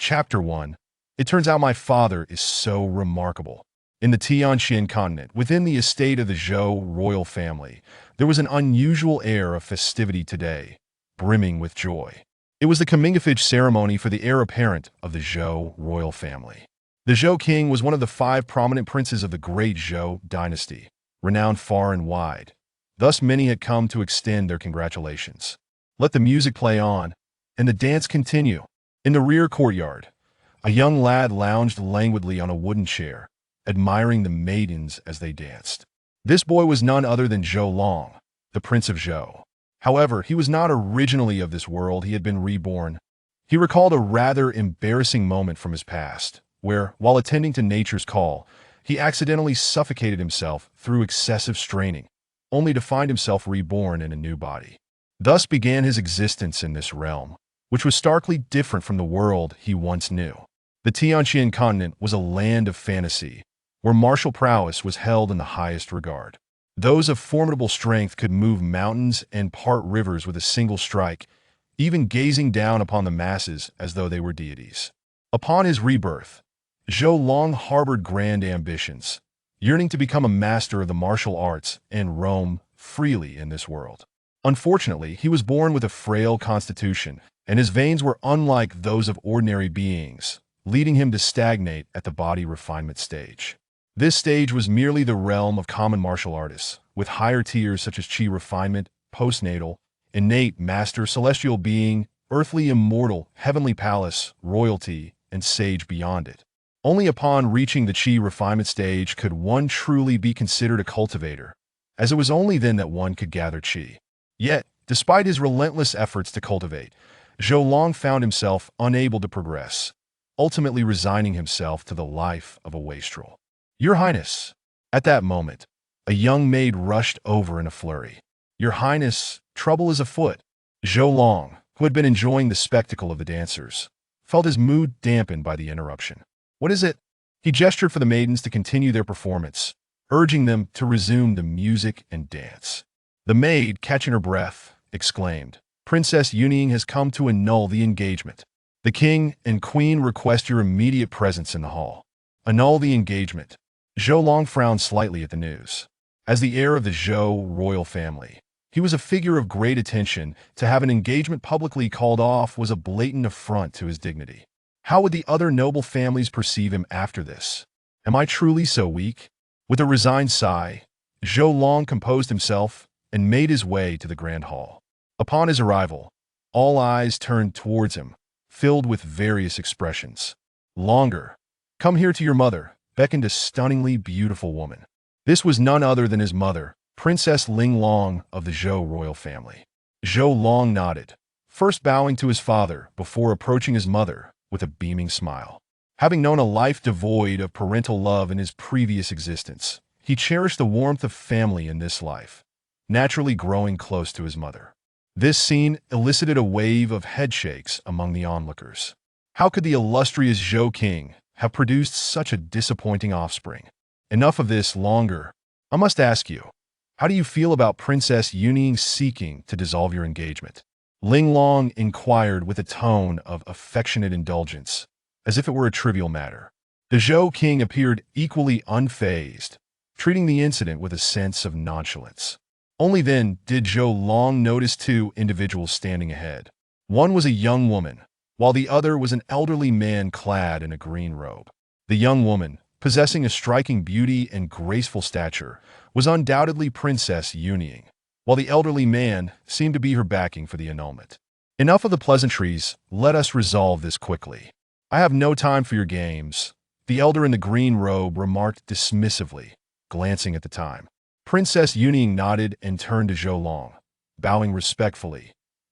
Chapter 1. It turns out my father is so remarkable. In the Tianqian continent, within the estate of the Zhou royal family, there was an unusual air of festivity today, brimming with joy. It was the comingafage ceremony for the heir apparent of the Zhou royal family. The Zhou king was one of the 5 prominent princes of the great Zhou dynasty, renowned far and wide. Thus many had come to extend their congratulations. Let the music play on, and the dance continue. In the rear courtyard, a young lad lounged languidly on a wooden chair, admiring the maidens as they danced. This boy was none other than Zhou Long, the Prince of Zhou. However, he was not originally of this world. He had been reborn. He recalled a rather embarrassing moment from his past, where, while attending to nature's call, he accidentally suffocated himself through excessive straining, only to find himself reborn in a new body. Thus began his existence in this realm, which was starkly different from the world he once knew. The Tianqian continent was a land of fantasy, where martial prowess was held in the highest regard. Those of formidable strength could move mountains and part rivers with a single strike, even gazing down upon the masses as though they were deities. Upon his rebirth, Zhou Long harbored grand ambitions, yearning to become a master of the martial arts and roam freely in this world. Unfortunately, he was born with a frail constitution, and his veins were unlike those of ordinary beings, leading him to stagnate at the body refinement stage. This stage was merely the realm of common martial artists, with higher tiers such as Qi refinement, postnatal, innate master, celestial being, earthly immortal, heavenly palace, royalty, and sage beyond it. Only upon reaching the Qi refinement stage could one truly be considered a cultivator, as it was only then that one could gather Qi. Yet, despite his relentless efforts to cultivate, Zhou Long found himself unable to progress, ultimately resigning himself to the life of a wastrel. "Your Highness!" At that moment, a young maid rushed over in a flurry. "Your Highness, trouble is afoot." Zhou Long, who had been enjoying the spectacle of the dancers, felt his mood dampened by the interruption. "What is it?" He gestured for the maidens to continue their performance, urging them to resume the music and dance. The maid, catching her breath, exclaimed, "Princess Yuning has come to annul the engagement. The king and queen request your immediate presence in the hall." Annul the engagement. Zhou Long frowned slightly at the news. As the heir of the Zhou royal family, he was a figure of great attention. To have an engagement publicly called off was a blatant affront to his dignity. How would the other noble families perceive him after this? Am I truly so weak? With a resigned sigh, Zhou Long composed himself and made his way to the grand hall. Upon his arrival, all eyes turned towards him, filled with various expressions. "Longer, come here to your mother," beckoned a stunningly beautiful woman. This was none other than his mother, Princess Ling Long of the Zhou royal family. Zhou Long nodded, first bowing to his father before approaching his mother with a beaming smile. Having known a life devoid of parental love in his previous existence, he cherished the warmth of family in this life, naturally growing close to his mother. This scene elicited a wave of headshakes among the onlookers. How could the illustrious Zhou king have produced such a disappointing offspring? Enough of this. Longer. I must ask you, how do you feel about Princess Yuning seeking to dissolve your engagement? Ling Long inquired with a tone of affectionate indulgence, as if it were a trivial matter. The Zhou king appeared equally unfazed, treating the incident with a sense of nonchalance. Only then did Zhou Long notice 2 individuals standing ahead. One was a young woman, while the other was an elderly man clad in a green robe. The young woman, possessing a striking beauty and graceful stature, was undoubtedly Princess Yuning, while the elderly man seemed to be her backing for the annulment. Enough of the pleasantries, let us resolve this quickly. I have no time for your games, the elder in the green robe remarked dismissively, glancing at the time. Princess Yuning nodded and turned to Zhou Long, bowing respectfully.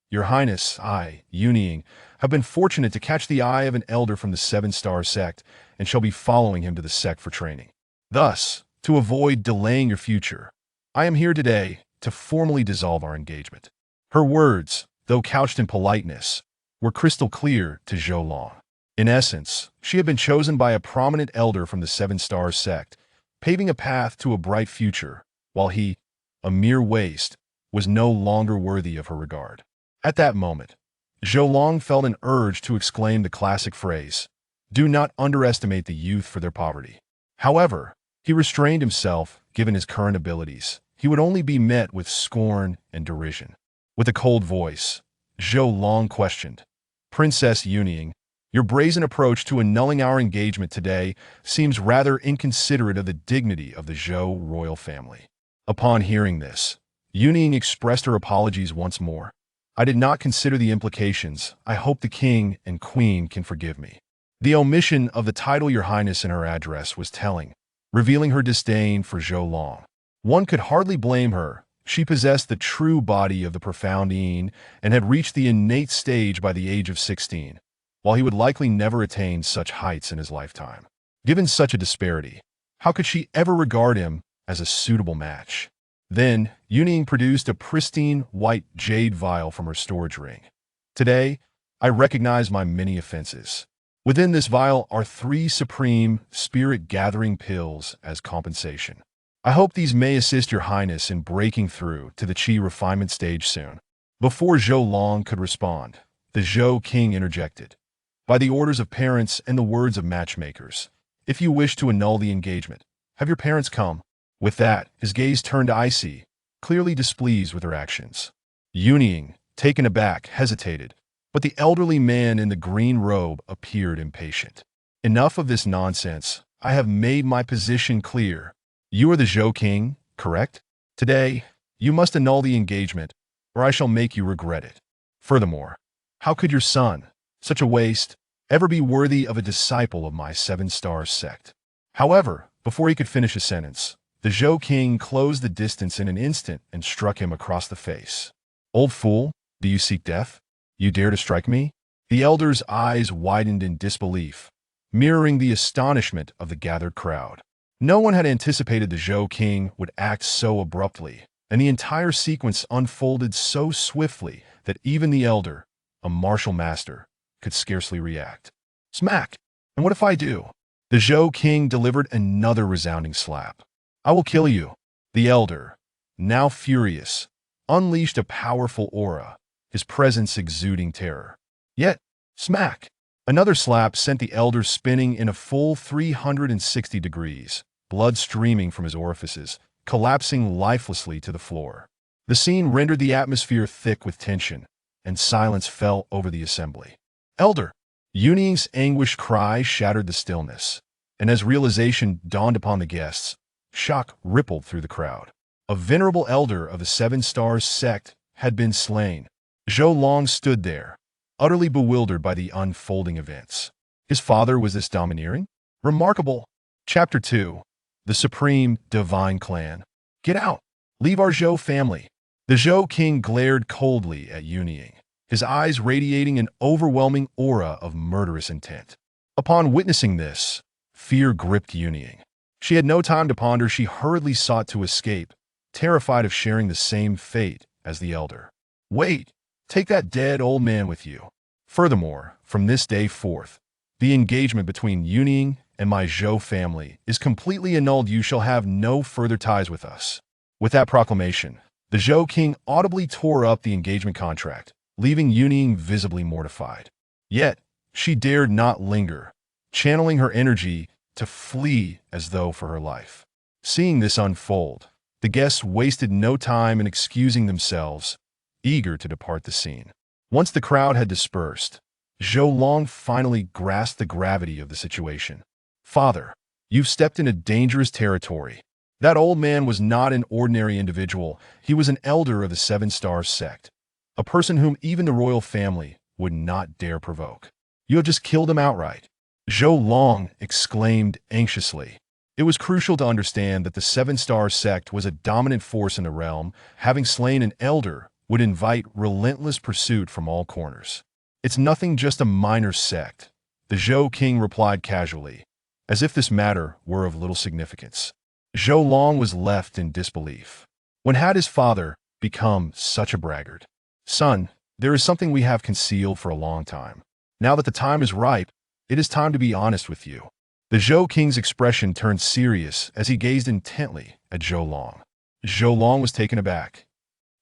"Your Highness, I, Yuning, have been fortunate to catch the eye of an elder from the 7-star sect and shall be following him to the sect for training. Thus, to avoid delaying your future, I am here today to formally dissolve our engagement." Her words, though couched in politeness, were crystal clear to Zhou Long. In essence, she had been chosen by a prominent elder from the 7-star sect, paving a path to a bright future, while he, a mere waste, was no longer worthy of her regard. At that moment, Zhou Long felt an urge to exclaim the classic phrase, "Do not underestimate the youth for their poverty." However, he restrained himself, given his current abilities. He would only be met with scorn and derision. With a cold voice, Zhou Long questioned, "Princess Yuning, your brazen approach to annulling our engagement today seems rather inconsiderate of the dignity of the Zhou royal family." Upon hearing this, Yuning expressed her apologies once more. "I did not consider the implications. I hope the king and queen can forgive me." The omission of the title Your Highness in her address was telling, revealing her disdain for Zhou Long. One could hardly blame her. She possessed the true body of the profound Yin and had reached the innate stage by the age of 16, while he would likely never attain such heights in his lifetime. Given such a disparity, how could she ever regard him as a suitable match? Then, Yuning produced a pristine white jade vial from her storage ring. "Today, I recognize my many offenses. Within this vial are 3 supreme spirit-gathering pills as compensation. I hope these may assist Your Highness in breaking through to the Qi refinement stage soon." Before Zhou Long could respond, the Zhou king interjected, "By the orders of parents and the words of matchmakers, if you wish to annul the engagement, have your parents come." With that, his gaze turned icy, clearly displeased with her actions. Yuning, taken aback, hesitated, but the elderly man in the green robe appeared impatient. "Enough of this nonsense. I have made my position clear. You are the Zhou king, correct? Today, you must annul the engagement, or I shall make you regret it. Furthermore, how could your son, such a waste, ever be worthy of a disciple of my 7-star sect?" However, before he could finish his sentence, the Zhou king closed the distance in an instant and struck him across the face. "Old fool, do you seek death? You dare to strike me?" The elder's eyes widened in disbelief, mirroring the astonishment of the gathered crowd. No one had anticipated the Zhou king would act so abruptly, and the entire sequence unfolded so swiftly that even the elder, a martial master, could scarcely react. Smack! "And what if I do?" The Zhou king delivered another resounding slap. "I will kill you." The elder, now furious, unleashed a powerful aura, his presence exuding terror. Yet, smack! Another slap sent the elder spinning in a full 360 degrees, blood streaming from his orifices, collapsing lifelessly to the floor. The scene rendered the atmosphere thick with tension, and silence fell over the assembly. "Elder!" Yuning's anguished cry shattered the stillness, and as realization dawned upon the guests, shock rippled through the crowd. A venerable elder of the 7-star sect had been slain. Zhou Long stood there, utterly bewildered by the unfolding events. His father was this domineering? Remarkable. Chapter 2. The Supreme Divine Clan. "Get out! Leave our Zhou family." The Zhou king glared coldly at Yuning, his eyes radiating an overwhelming aura of murderous intent. Upon witnessing this, fear gripped Yuning. She had no time to ponder. She hurriedly sought to escape, terrified of sharing the same fate as the elder. "Wait! Take that dead old man with you. Furthermore, from this day forth, the engagement between Yuning and my Zhou family is completely annulled. You shall have no further ties with us." With that proclamation, the Zhou king audibly tore up the engagement contract, leaving Yuning visibly mortified. Yet, she dared not linger, channeling her energy to flee as though for her life. Seeing this unfold, the guests wasted no time in excusing themselves, eager to depart the scene. Once the crowd had dispersed, Zhou Long finally grasped the gravity of the situation. "Father, you've stepped into dangerous territory. That old man was not an ordinary individual. He was an elder of the 7-star sect, a person whom even the royal family would not dare provoke. You have just killed him outright." Zhou Long exclaimed anxiously. It was crucial to understand that the 7-star sect was a dominant force in the realm. Having slain an elder would invite relentless pursuit from all corners. "It's nothing, just a minor sect," the Zhou king replied casually, as if this matter were of little significance. Zhou Long was left in disbelief. When had his father become such a braggart? "Son, there is something we have concealed for a long time. Now that the time is ripe, it is time to be honest with you." The Zhou king's expression turned serious as he gazed intently at Zhou Long. Zhou Long was taken aback.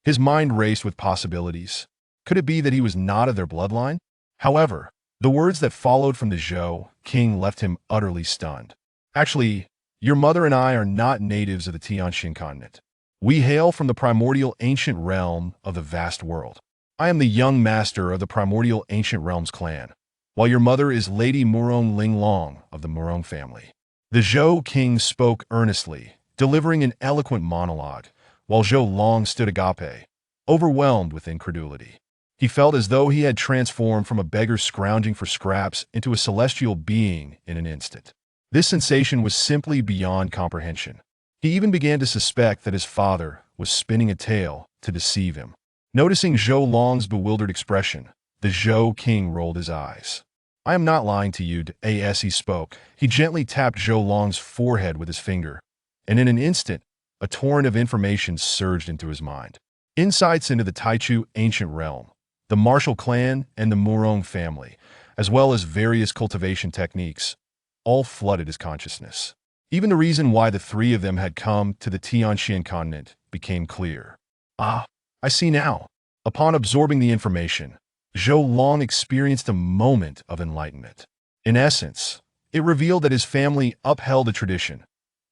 His mind raced with possibilities. Could it be that he was not of their bloodline? However, the words that followed from the Zhou king left him utterly stunned. Actually, your mother and I are not natives of the Tianxin continent. We hail from the primordial ancient realm of the vast world. I am the young master of the primordial ancient realms clan, while your mother is Lady Murong Linglong of the Murong family. The Zhou king spoke earnestly, delivering an eloquent monologue, while Zhou Long stood agape, overwhelmed with incredulity. He felt as though he had transformed from a beggar scrounging for scraps into a celestial being in an instant. This sensation was simply beyond comprehension. He even began to suspect that his father was spinning a tale to deceive him. Noticing Zhou Long's bewildered expression, the Zhou king rolled his eyes. I am not lying to you, as he spoke. He gently tapped Zhou Long's forehead with his finger, and in an instant, a torrent of information surged into his mind. Insights into the Taichu ancient realm, the martial clan, and the Murong family, as well as various cultivation techniques, all flooded his consciousness. Even the reason why the three of them had come to the Tianxian continent became clear. Ah, I see now. Upon absorbing the information, Zhou Long experienced a moment of enlightenment. In essence, it revealed that his family upheld a tradition.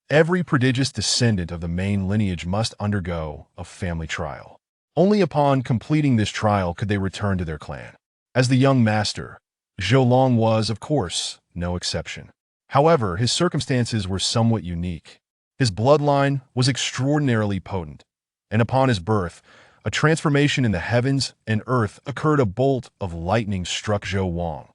Every prodigious descendant of the main lineage must undergo a family trial. Only upon completing this trial could they return to their clan. As the young master, Zhou Long was, of course, no exception. However, his circumstances were somewhat unique. His bloodline was extraordinarily potent, and upon his birth, a transformation in the heavens and earth occurred. A bolt of lightning struck Zhou Wang,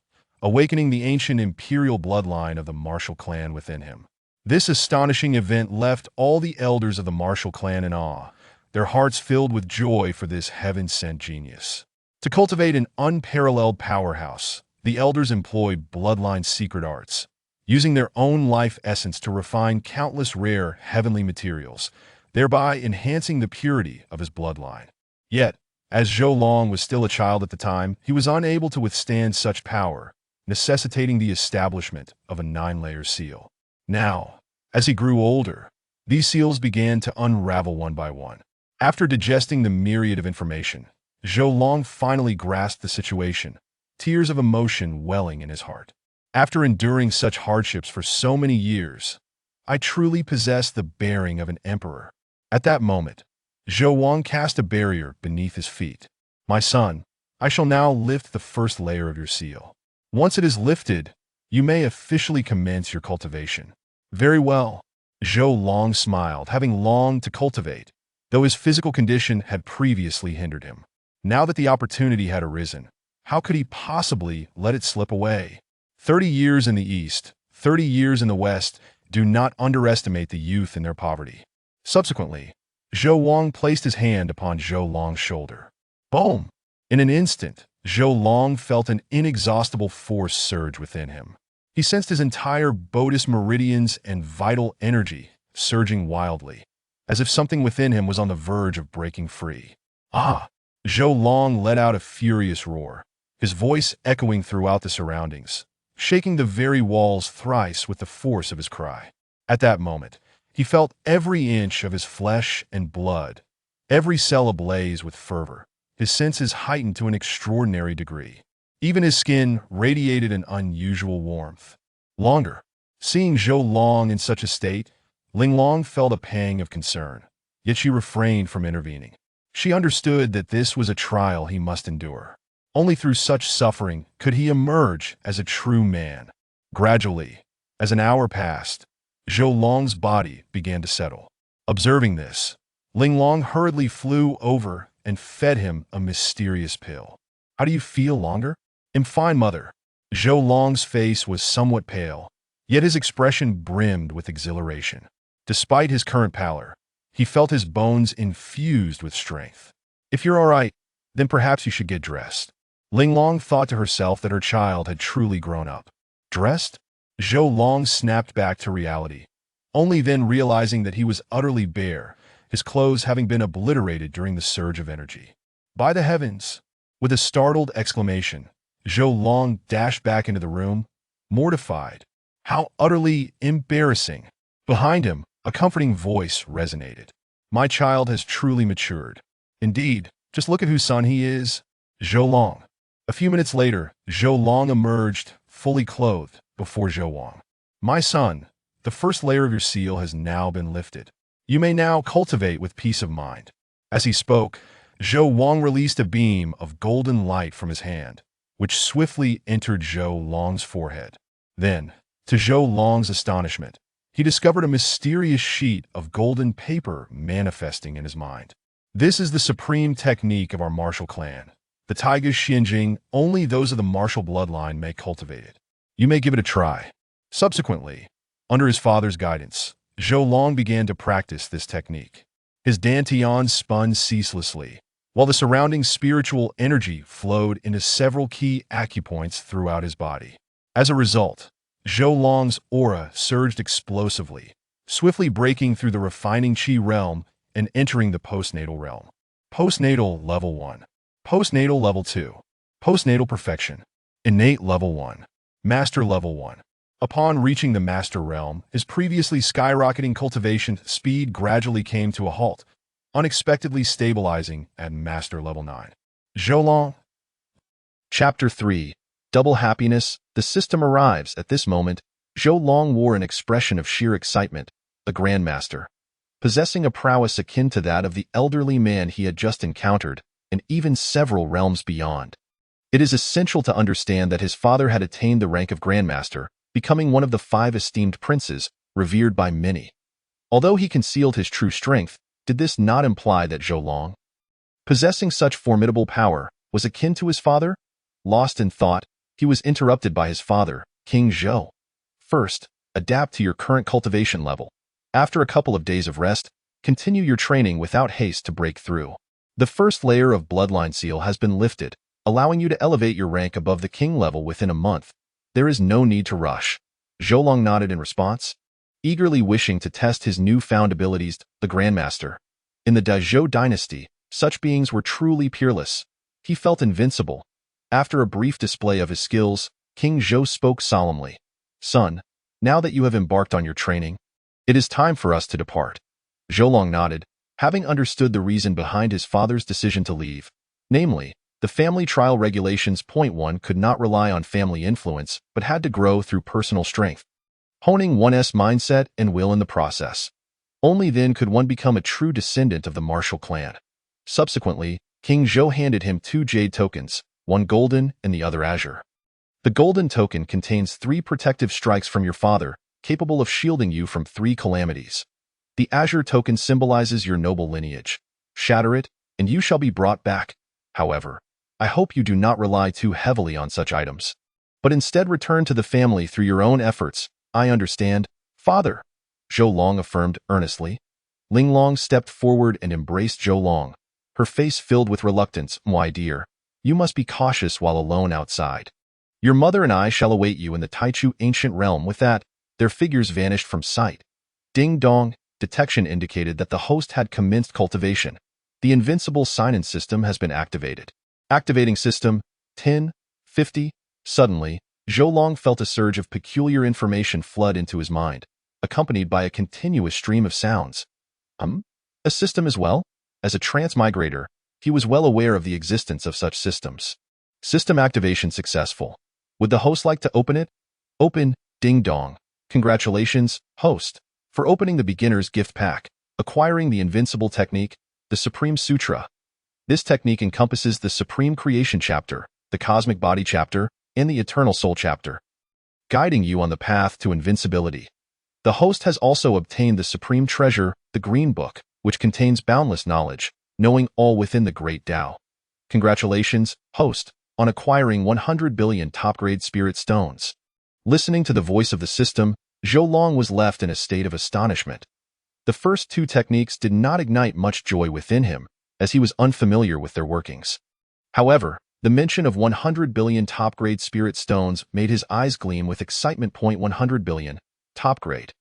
awakening the ancient imperial bloodline of the martial clan within him. This astonishing event left all the elders of the martial clan in awe, their hearts filled with joy for this heaven-sent genius. To cultivate an unparalleled powerhouse, the elders employed bloodline secret arts, using their own life essence to refine countless rare heavenly materials, thereby enhancing the purity of his bloodline. Yet, as Zhou Long was still a child at the time, he was unable to withstand such power, necessitating the establishment of a 9-layer seal. Now, as he grew older, these seals began to unravel one by one. After digesting the myriad of information, Zhou Long finally grasped the situation, tears of emotion welling in his heart. After enduring such hardships for so many years, I truly possess the bearing of an emperor. At that moment, Zhou Wang cast a barrier beneath his feet. My son, I shall now lift the first layer of your seal. Once it is lifted, you may officially commence your cultivation. Very well. Zhou Long smiled, having longed to cultivate, though his physical condition had previously hindered him. Now that the opportunity had arisen, how could he possibly let it slip away? 30 years in the East, 30 years in the West. Do not underestimate the youth in their poverty. Subsequently, Zhou Wang placed his hand upon Zhou Long's shoulder. Boom! In an instant, Zhou Long felt an inexhaustible force surge within him. He sensed his entire bodis meridians and vital energy surging wildly, as if something within him was on the verge of breaking free. Ah! Zhou Long let out a furious roar, his voice echoing throughout the surroundings, shaking the very walls thrice with the force of his cry. At that moment, he felt every inch of his flesh and blood, every cell ablaze with fervor, his senses heightened to an extraordinary degree. Even his skin radiated an unusual warmth. Longer, seeing Zhou Long in such a state, Linglong felt a pang of concern, yet she refrained from intervening. She understood that this was a trial he must endure. Only through such suffering could he emerge as a true man. Gradually, as an hour passed, Zhou Long's body began to settle. Observing this, Linglong hurriedly flew over and fed him a mysterious pill. How do you feel, Longer? I'm fine, mother. Zhou Long's face was somewhat pale, yet his expression brimmed with exhilaration. Despite his current pallor, he felt his bones infused with strength. If you're all right, then perhaps you should get dressed. Linglong thought to herself that her child had truly grown up. Dressed? Zhou Long snapped back to reality, only then realizing that he was utterly bare, his clothes having been obliterated during the surge of energy. By the heavens! With a startled exclamation, Zhou Long dashed back into the room, mortified. How utterly embarrassing! Behind him, a comforting voice resonated. My child has truly matured. Indeed, just look at whose son he is. Zhou Long. A few minutes later, Zhou Long emerged, fully clothed, before Zhou Wang. My son, the first layer of your seal has now been lifted. You may now cultivate with peace of mind. As he spoke, Zhou Wang released a beam of golden light from his hand, which swiftly entered Zhou Long's forehead. Then, to Zhou Long's astonishment, he discovered a mysterious sheet of golden paper manifesting in his mind. This is the supreme technique of our martial clan. The Taiga Xianjing, only those of the martial bloodline may cultivate it. You may give it a try. Subsequently, under his father's guidance, Zhou Long began to practice this technique. His dantian spun ceaselessly, while the surrounding spiritual energy flowed into several key acupoints throughout his body. As a result, Zhou Long's aura surged explosively, swiftly breaking through the refining Qi realm and entering the postnatal realm. Postnatal Level 1. Postnatal Level 2. Postnatal Perfection. Innate Level 1. Master Level 1. Upon reaching the Master Realm, his previously skyrocketing cultivation speed gradually came to a halt, unexpectedly stabilizing at Master Level 9. Zhou Long. Chapter 3. Double Happiness. The system arrives. At this moment, Zhou Long wore an expression of sheer excitement, the Grandmaster, possessing a prowess akin to that of the elderly man he had just encountered, and even several realms beyond. It is essential to understand that his father had attained the rank of Grandmaster, becoming one of the 5 esteemed princes, revered by many. Although he concealed his true strength, did this not imply that Zhou Long, possessing such formidable power, was akin to his father? Lost in thought, he was interrupted by his father, King Zhou. First, adapt to your current cultivation level. After a couple of days of rest, continue your training without haste to break through. The first layer of Bloodline Seal has been lifted, allowing you to elevate your rank above the king level within a month. There is no need to rush. Zhou Long nodded in response, eagerly wishing to test his newfound abilities. The Grandmaster. In the Dazhou dynasty, such beings were truly peerless. He felt invincible. After a brief display of his skills, King Zhou spoke solemnly. Son, now that you have embarked on your training, it is time for us to depart. Zhou Long nodded, having understood the reason behind his father's decision to leave. Namely, the family trial regulations. Point 1 could not rely on family influence, but had to grow through personal strength, honing one's mindset and will in the process. Only then could one become a true descendant of the martial clan. Subsequently, King Zhou handed him 2 jade tokens, one golden and the other azure. The golden token contains 3 protective strikes from your father, capable of shielding you from 3 calamities. The azure token symbolizes your noble lineage. Shatter it, and you shall be brought back. However, I hope you do not rely too heavily on such items, but instead return to the family through your own efforts. I understand, father, Zhou Long affirmed earnestly. Ling Long stepped forward and embraced Zhou Long, her face filled with reluctance. My dear, you must be cautious while alone outside. Your mother and I shall await you in the Taichu ancient realm. With that, their figures vanished from sight. Ding dong, detection indicated that the host had commenced cultivation. The invincible sign-in system has been activated. Activating system, 1050. Suddenly, Zhou Long felt a surge of peculiar information flood into his mind, accompanied by a continuous stream of sounds. A system as well? As a transmigrator, he was well aware of the existence of such systems. System activation successful. Would the host like to open it? Open, ding dong. Congratulations, host, for opening the beginner's gift pack, acquiring the invincible technique, the Supreme Sutra. This technique encompasses the Supreme Creation chapter, the Cosmic Body chapter, and the Eternal Soul chapter, guiding you on the path to invincibility. The host has also obtained the Supreme Treasure, the Green Book, which contains boundless knowledge, knowing all within the Great Tao. Congratulations, host, on acquiring 100 billion top-grade spirit stones. Listening to the voice of the system, Zhou Long was left in a state of astonishment. The first 2 techniques did not ignite much joy within him, as he was unfamiliar with their workings. However, the mention of 100 billion top-grade spirit stones made his eyes gleam with excitement. 100 billion, top-grade.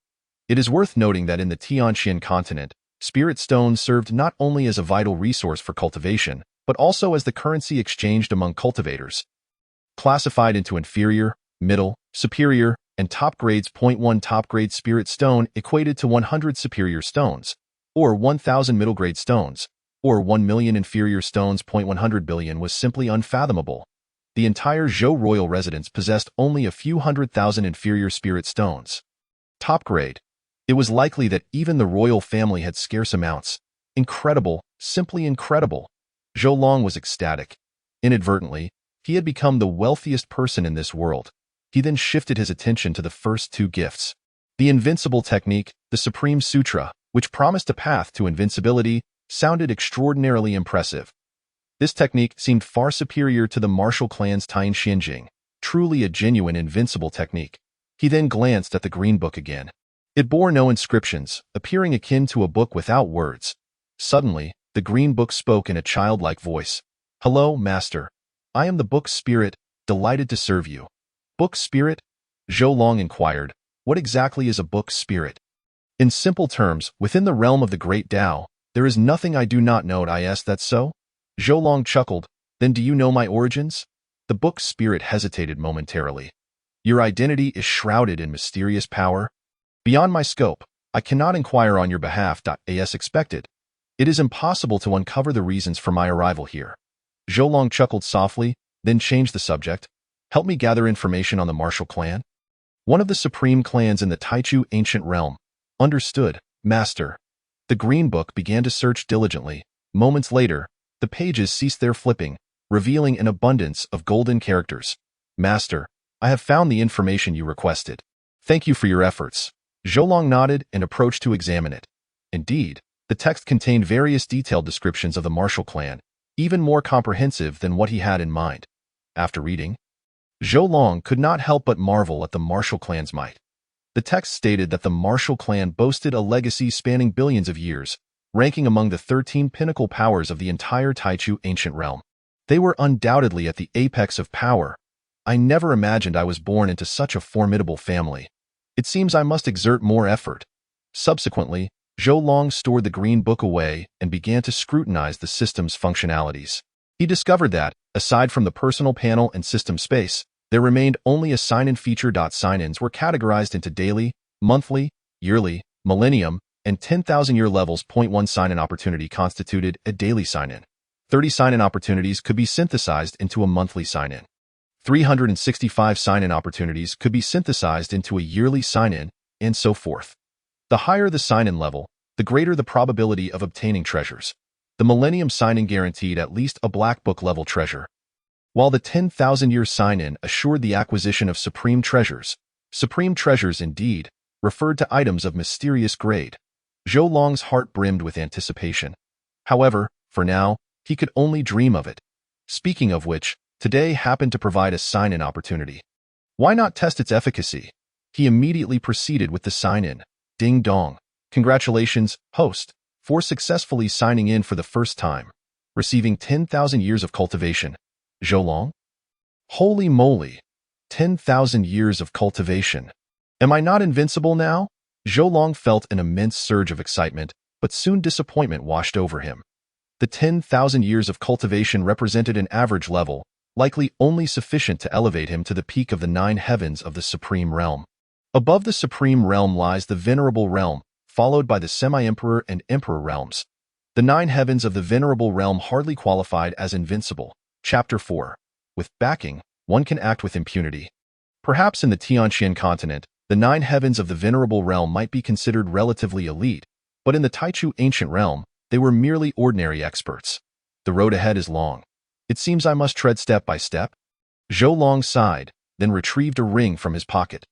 It is worth noting that in the Tianxian continent, spirit stones served not only as a vital resource for cultivation, but also as the currency exchanged among cultivators. Classified into inferior, middle, superior, and top grades. 1 top-grade spirit stone equated to 100 superior stones, or 1,000 middle-grade stones, or 1 million inferior stones. 100 billion was simply unfathomable. The entire Zhou royal residence possessed only a few 100,000 inferior spirit stones. Top grade. It was likely that even the royal family had scarce amounts. Incredible, simply incredible. Zhou Long was ecstatic. Inadvertently, he had become the wealthiest person in this world. He then shifted his attention to the first two gifts. The Invincible Technique, the Supreme Sutra, which promised a path to invincibility, sounded extraordinarily impressive. This technique seemed far superior to the martial clan's Taiyin Xianjing, truly a genuine invincible technique. He then glanced at the green book again. It bore no inscriptions, appearing akin to a book without words. Suddenly, the green book spoke in a childlike voice. "Hello, Master. I am the Book Spirit, delighted to serve you." Book Spirit? Zhou Long inquired. What exactly is a Book Spirit? In simple terms, within the realm of the Great Tao, there is nothing I do not know. Is that so? Zhou Long chuckled. Then do you know my origins? The Book Spirit hesitated momentarily. Your identity is shrouded in mysterious power. Beyond my scope, I cannot inquire on your behalf. As expected, it is impossible to uncover the reasons for my arrival here. Zhou Long chuckled softly, then changed the subject. Help me gather information on the martial clan. One of the supreme clans in the Taichu ancient realm. Understood, Master. The green book began to search diligently. Moments later, the pages ceased their flipping, revealing an abundance of golden characters. Master, I have found the information you requested. Thank you for your efforts. Zhou Long nodded and approached to examine it. Indeed, the text contained various detailed descriptions of the martial clan, even more comprehensive than what he had in mind. After reading, Zhou Long could not help but marvel at the martial clan's might. The text stated that the martial clan boasted a legacy spanning billions of years, ranking among the 13 pinnacle powers of the entire Taichu ancient realm. They were undoubtedly at the apex of power. I never imagined I was born into such a formidable family. It seems I must exert more effort. Subsequently, Zhou Long stored the green book away and began to scrutinize the system's functionalities. He discovered that, aside from the personal panel and system space, there remained only a sign-in feature. Sign-ins were categorized into daily, monthly, yearly, millennium, and 10,000-year levels. 1 sign-in opportunity constituted a daily sign-in. 30 sign-in opportunities could be synthesized into a monthly sign-in. 365 sign-in opportunities could be synthesized into a yearly sign-in, and so forth. The higher the sign-in level, the greater the probability of obtaining treasures. The Millennium sign-in guaranteed at least a Black Book-level treasure, while the 10,000-year sign-in assured the acquisition of supreme treasures. Supreme treasures, indeed, referred to items of mysterious grade. Zhou Long's heart brimmed with anticipation. However, for now, he could only dream of it. Speaking of which, today happened to provide a sign-in opportunity. Why not test its efficacy? He immediately proceeded with the sign-in. Ding dong. Congratulations, host, for successfully signing in for the first time, receiving 10,000 years of cultivation. Zhou Long? Holy moly! 10,000 years of cultivation. Am I not invincible now? Zhou Long felt an immense surge of excitement, but soon disappointment washed over him. The 10,000 years of cultivation represented an average level, likely only sufficient to elevate him to the peak of the 9 heavens of the Supreme Realm. Above the Supreme Realm lies the Venerable Realm, followed by the Semi-Emperor and Emperor realms. The 9 heavens of the Venerable Realm hardly qualified as invincible. Chapter 4. With backing, one can act with impunity. Perhaps in the Tianxian continent, the 9 heavens of the Venerable Realm might be considered relatively elite, but in the Taichu ancient realm, they were merely ordinary experts. The road ahead is long. It seems I must tread step by step. Zhou Long sighed, then retrieved a ring from his pocket.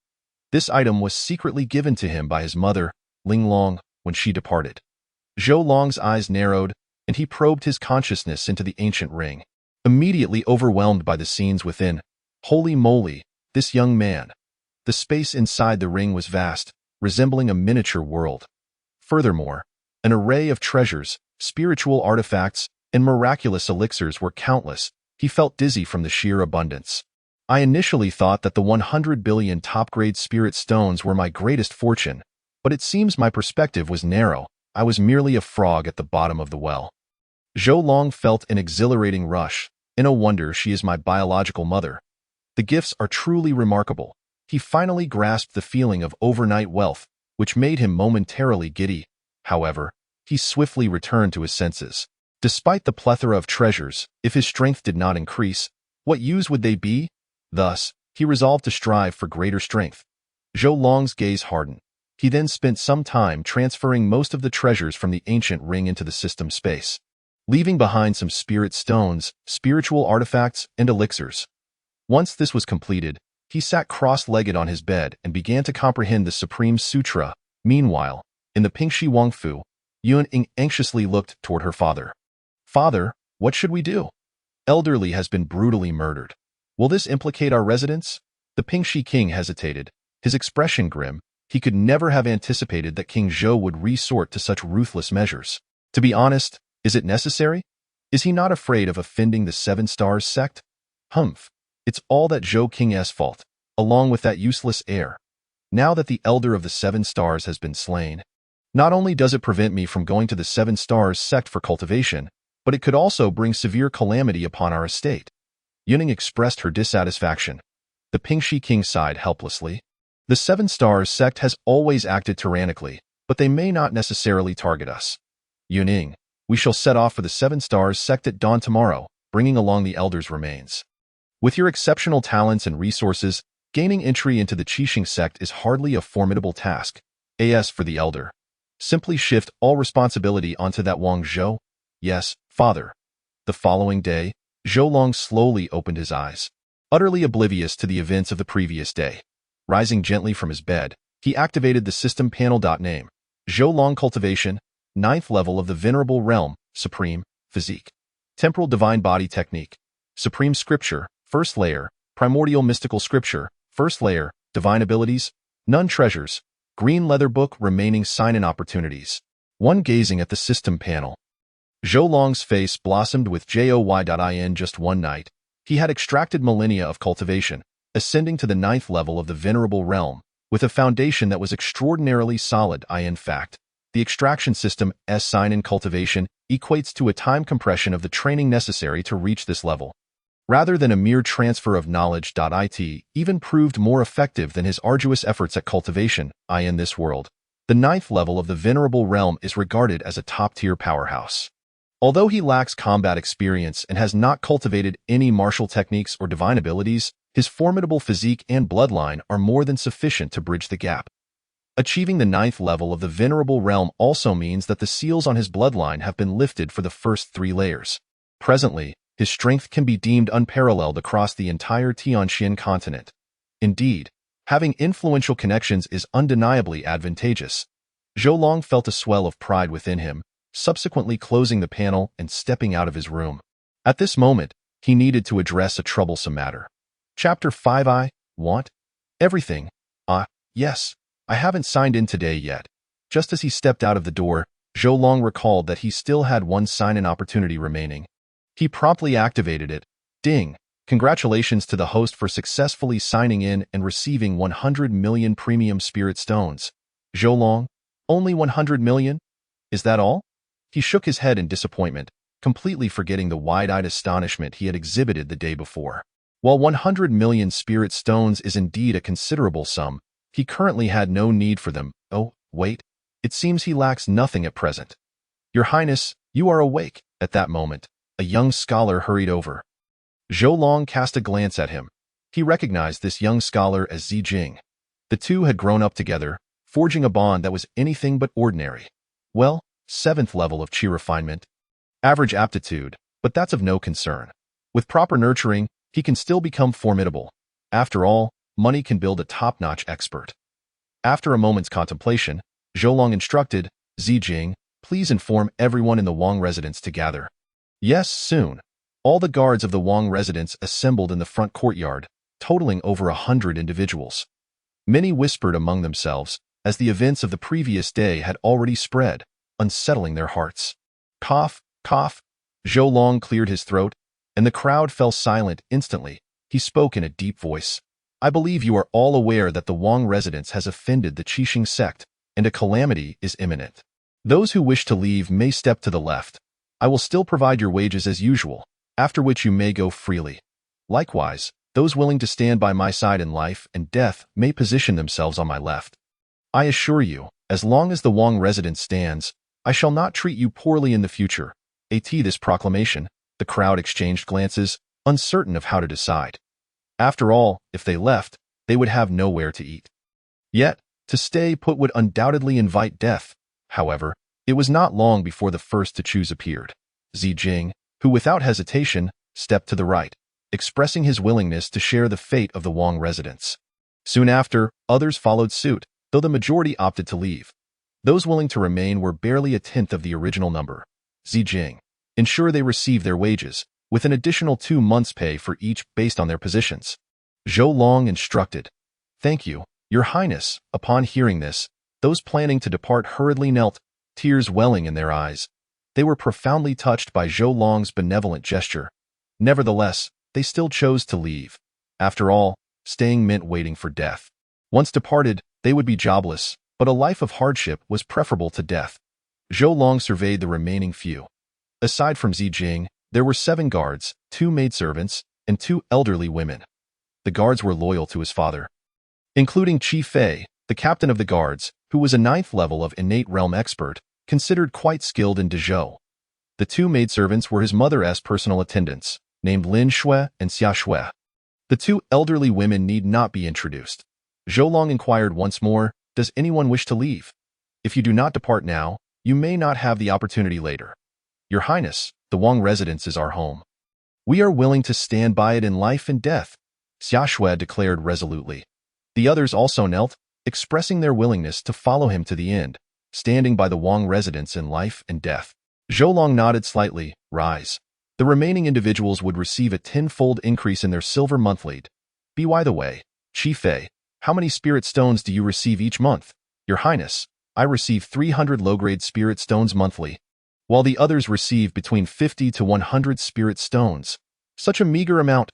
This item was secretly given to him by his mother, Ling Long, when she departed. Zhou Long's eyes narrowed, and he probed his consciousness into the ancient ring. Immediately overwhelmed by the scenes within, holy moly, this young man. The space inside the ring was vast, resembling a miniature world. Furthermore, an array of treasures, spiritual artifacts, and miraculous elixirs were countless. He felt dizzy from the sheer abundance. I initially thought that the 100 billion top-grade spirit stones were my greatest fortune, but it seems my perspective was narrow. I was merely a frog at the bottom of the well. Zhou Long felt an exhilarating rush. No wonder she is my biological mother. The gifts are truly remarkable. He finally grasped the feeling of overnight wealth, which made him momentarily giddy. However, he swiftly returned to his senses. Despite the plethora of treasures, if his strength did not increase, what use would they be? Thus, he resolved to strive for greater strength. Zhou Long's gaze hardened. He then spent some time transferring most of the treasures from the ancient ring into the system space, leaving behind some spirit stones, spiritual artifacts, and elixirs. Once this was completed, he sat cross-legged on his bed and began to comprehend the Supreme Sutra. Meanwhile, in the Pingxi Wangfu, Yun Ying anxiously looked toward her father. "Father, what should we do? Elderly has been brutally murdered. Will this implicate our residents?" The Pingxi king hesitated, his expression grim. He could never have anticipated that King Zhou would resort to such ruthless measures. To be honest, is it necessary? Is he not afraid of offending the Seven Stars sect? Humph. It's all that Zhou King's fault, along with that useless heir. Now that the elder of the Seven Stars has been slain, not only does it prevent me from going to the Seven Stars sect for cultivation, but it could also bring severe calamity upon our estate. Yuning expressed her dissatisfaction. The Pingxi king sighed helplessly. The Seven Stars sect has always acted tyrannically, but they may not necessarily target us. Yuning, we shall set off for the Seven Stars sect at dawn tomorrow, bringing along the elder's remains. With your exceptional talents and resources, gaining entry into the Qixing sect is hardly a formidable task. As for the elder, simply shift all responsibility onto that Wang Zhou. Yes, father. The following day, Zhou Long slowly opened his eyes, utterly oblivious to the events of the previous day. Rising gently from his bed, he activated the system panel. Name: Zhou Long Cultivation, 9th level of the Venerable Realm, Supreme, Physique. Temporal Divine Body Technique. Supreme Scripture, 1st layer, Primordial Mystical Scripture, 1st layer, Divine Abilities, None Treasures, Green Leather Book. Remaining Sign and Opportunities. One gazing at the system panel, Zhou Long's face blossomed with joy. In just one night, he had extracted millennia of cultivation, ascending to the 9th level of the Venerable Realm, with a foundation that was extraordinarily solid. In fact, the extraction system's sign in cultivation equates to a time compression of the training necessary to reach this level. Rather than a mere transfer of knowledge. It even proved more effective than his arduous efforts at cultivation. In this world, the 9th level of the Venerable Realm is regarded as a top-tier powerhouse. Although he lacks combat experience and has not cultivated any martial techniques or divine abilities, his formidable physique and bloodline are more than sufficient to bridge the gap. Achieving the 9th level of the Venerable Realm also means that the seals on his bloodline have been lifted for the first 3 layers. Presently, his strength can be deemed unparalleled across the entire Tianxian continent. Indeed, having influential connections is undeniably advantageous. Zhou Long felt a swell of pride within him, subsequently closing the panel and stepping out of his room. At this moment, he needed to address a troublesome matter. Chapter 5. I want everything. Yes, I haven't signed in today yet. Just as he stepped out of the door, Zhou Long recalled that he still had one sign-in opportunity remaining. He promptly activated it. Ding! Congratulations to the host for successfully signing in and receiving 100 million premium spirit stones. Zhou Long, only 100 million? Is that all? He shook his head in disappointment, completely forgetting the wide-eyed astonishment he had exhibited the day before. While 100 million spirit stones is indeed a considerable sum, he currently had no need for them. Oh, wait. It seems he lacks nothing at present. Your Highness, you are awake. At that moment, a young scholar hurried over. Zhou Long cast a glance at him. He recognized this young scholar as Zi Jing. The two had grown up together, forging a bond that was anything but ordinary. Well, 7th level of Qi refinement. Average aptitude, but that's of no concern. With proper nurturing, he can still become formidable. After all, money can build a top-notch expert. After a moment's contemplation, Zhou Long instructed, Zi Jing, please inform everyone in the Wang residence to gather. Yes, soon. All the guards of the Wang residence assembled in the front courtyard, totaling over 100 individuals. Many whispered among themselves, as the events of the previous day had already spread, unsettling their hearts. Cough, cough. Zhou Long cleared his throat, and the crowd fell silent instantly. He spoke in a deep voice. I believe you are all aware that the Wang residence has offended the Qixing sect, and a calamity is imminent. Those who wish to leave may step to the left. I will still provide your wages as usual, after which you may go freely. Likewise, those willing to stand by my side in life and death may position themselves on my left. I assure you, as long as the Wang residence stands, I shall not treat you poorly in the future. this proclamation, the crowd exchanged glances, uncertain of how to decide. After all, if they left, they would have nowhere to eat. Yet, to stay put would undoubtedly invite death. However, it was not long before the first to choose appeared. Zijing, who without hesitation stepped to the right, expressing his willingness to share the fate of the Wang residents. Soon after, others followed suit, though the majority opted to leave. Those willing to remain were barely a tenth of the original number. Zijing ensured they receive their wages, with an additional 2 months' pay for each based on their positions. Zhou Long instructed, "Thank you, Your Highness." Upon hearing this, those planning to depart hurriedly knelt, tears welling in their eyes. They were profoundly touched by Zhou Long's benevolent gesture. Nevertheless, they still chose to leave. After all, staying meant waiting for death. Once departed, they would be jobless, but a life of hardship was preferable to death. Zhou Long surveyed the remaining few. Aside from Zijing, there were 7 guards, 2 maidservants, and 2 elderly women. The guards were loyal to his father, including Qi Fei, the captain of the guards, who was a 9th level of innate realm expert, considered quite skilled in Dezhou. The 2 maidservants were his mother's personal attendants, named Lin Shui and Xia Shui. The 2 elderly women need not be introduced. Zhou Long inquired once more, "Does anyone wish to leave? If you do not depart now, you may not have the opportunity later. Your Highness, the Wang residence is our home. We are willing to stand by it in life and death," Xia Shui declared resolutely. The others also knelt, expressing their willingness to follow him to the end, standing by the Wang residence in life and death. Zhou Long nodded slightly, "Rise." The remaining individuals would receive a 10-fold increase in their silver monthly. By the way, Qi Fei, how many spirit stones do you receive each month? Your Highness, I receive 300 low-grade spirit stones monthly, while the others receive between 50 to 100 spirit stones. Such a meager amount,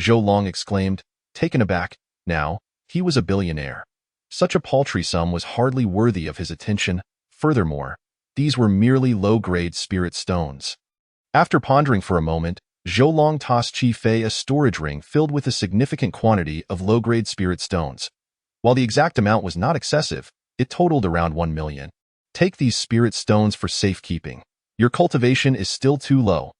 Zhou Long exclaimed, taken aback. Now, he was a billionaire. Such a paltry sum was hardly worthy of his attention. Furthermore, these were merely low-grade spirit stones. After pondering for a moment, Zhou Long tossed Qi Fei a storage ring filled with a significant quantity of low-grade spirit stones. While the exact amount was not excessive, it totaled around 1 million. Take these spirit stones for safekeeping. Your cultivation is still too low.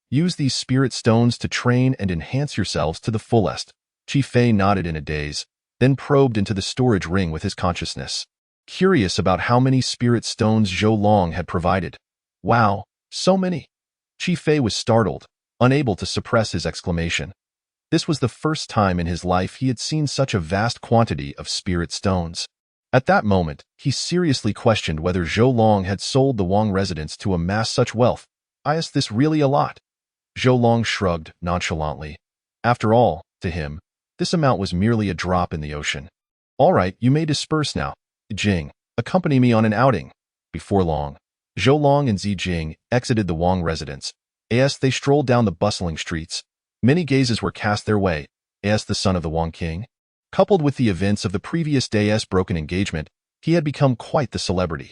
Use these spirit stones to train and enhance yourselves to the fullest. Qi Fei nodded in a daze, then probed into the storage ring with his consciousness, curious about how many spirit stones Zhou Long had provided. Wow, so many! Qi Fei was startled, unable to suppress his exclamation. This was the first time in his life he had seen such a vast quantity of spirit stones. At that moment, he seriously questioned whether Zhou Long had sold the Wang residence to amass such wealth. Is this really a lot? Zhou Long shrugged nonchalantly. After all, to him, this amount was merely a drop in the ocean. All right, you may disperse now. Jing, accompany me on an outing. Before long, Zhou Long and Zijing exited the Wang residence. As they strolled down the bustling streets, many gazes were cast their way. As the son of the Wang king, coupled with the events of the previous day's broken engagement, he had become quite the celebrity.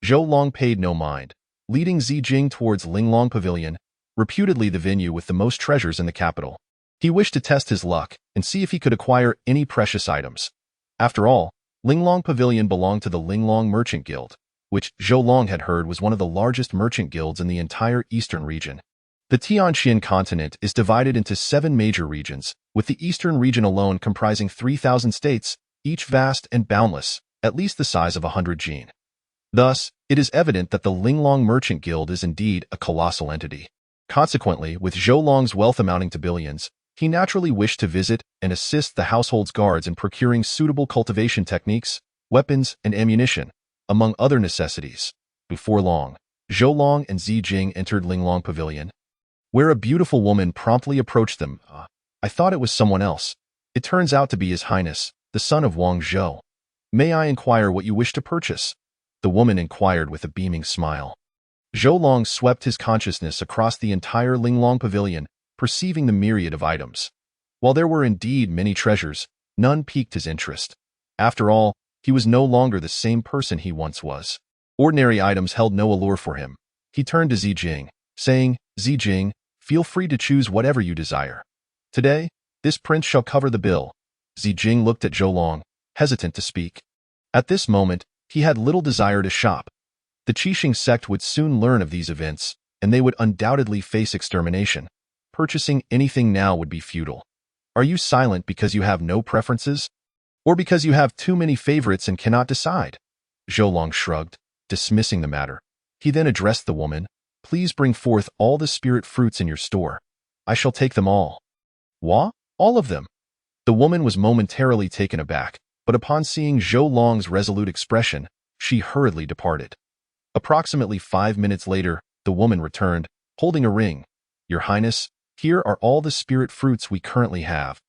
Zhou Long paid no mind, leading Zijing towards Linglong Pavilion, reputedly the venue with the most treasures in the capital. He wished to test his luck and see if he could acquire any precious items. After all, Linglong Pavilion belonged to the Linglong Merchant Guild, which Zhou Long had heard was one of the largest merchant guilds in the entire eastern region. The Tianxian continent is divided into 7 major regions, with the eastern region alone comprising 3,000 states, each vast and boundless, at least the size of 100 jin. Thus, it is evident that the Linglong Merchant Guild is indeed a colossal entity. Consequently, with Zhou Long's wealth amounting to billions, he naturally wished to visit and assist the household's guards in procuring suitable cultivation techniques, weapons, and ammunition, among other necessities. Before long, Zhou Long and Zijing entered Linglong Pavilion, where a beautiful woman promptly approached them. I thought it was someone else. It turns out to be His Highness, the son of Wang Zhou. May I inquire what you wish to purchase? The woman inquired with a beaming smile. Zhou Long swept his consciousness across the entire Linglong Pavilion, perceiving the myriad of items. While there were indeed many treasures, none piqued his interest. After all, he was no longer the same person he once was. Ordinary items held no allure for him. He turned to Zijing, saying, Zijing, feel free to choose whatever you desire. Today, this prince shall cover the bill. Zijing looked at Zhou Long, hesitant to speak. At this moment, he had little desire to shop. The Qixing sect would soon learn of these events, and they would undoubtedly face extermination. Purchasing anything now would be futile. Are you silent because you have no preferences? Or because you have too many favorites and cannot decide? Zhou Long shrugged, dismissing the matter. He then addressed the woman. Please bring forth all the spirit fruits in your store. I shall take them all. What? All of them? The woman was momentarily taken aback, but upon seeing Zhou Long's resolute expression, she hurriedly departed. Approximately 5 minutes later, the woman returned, holding a ring. Your Highness, here are all the spirit fruits we currently have,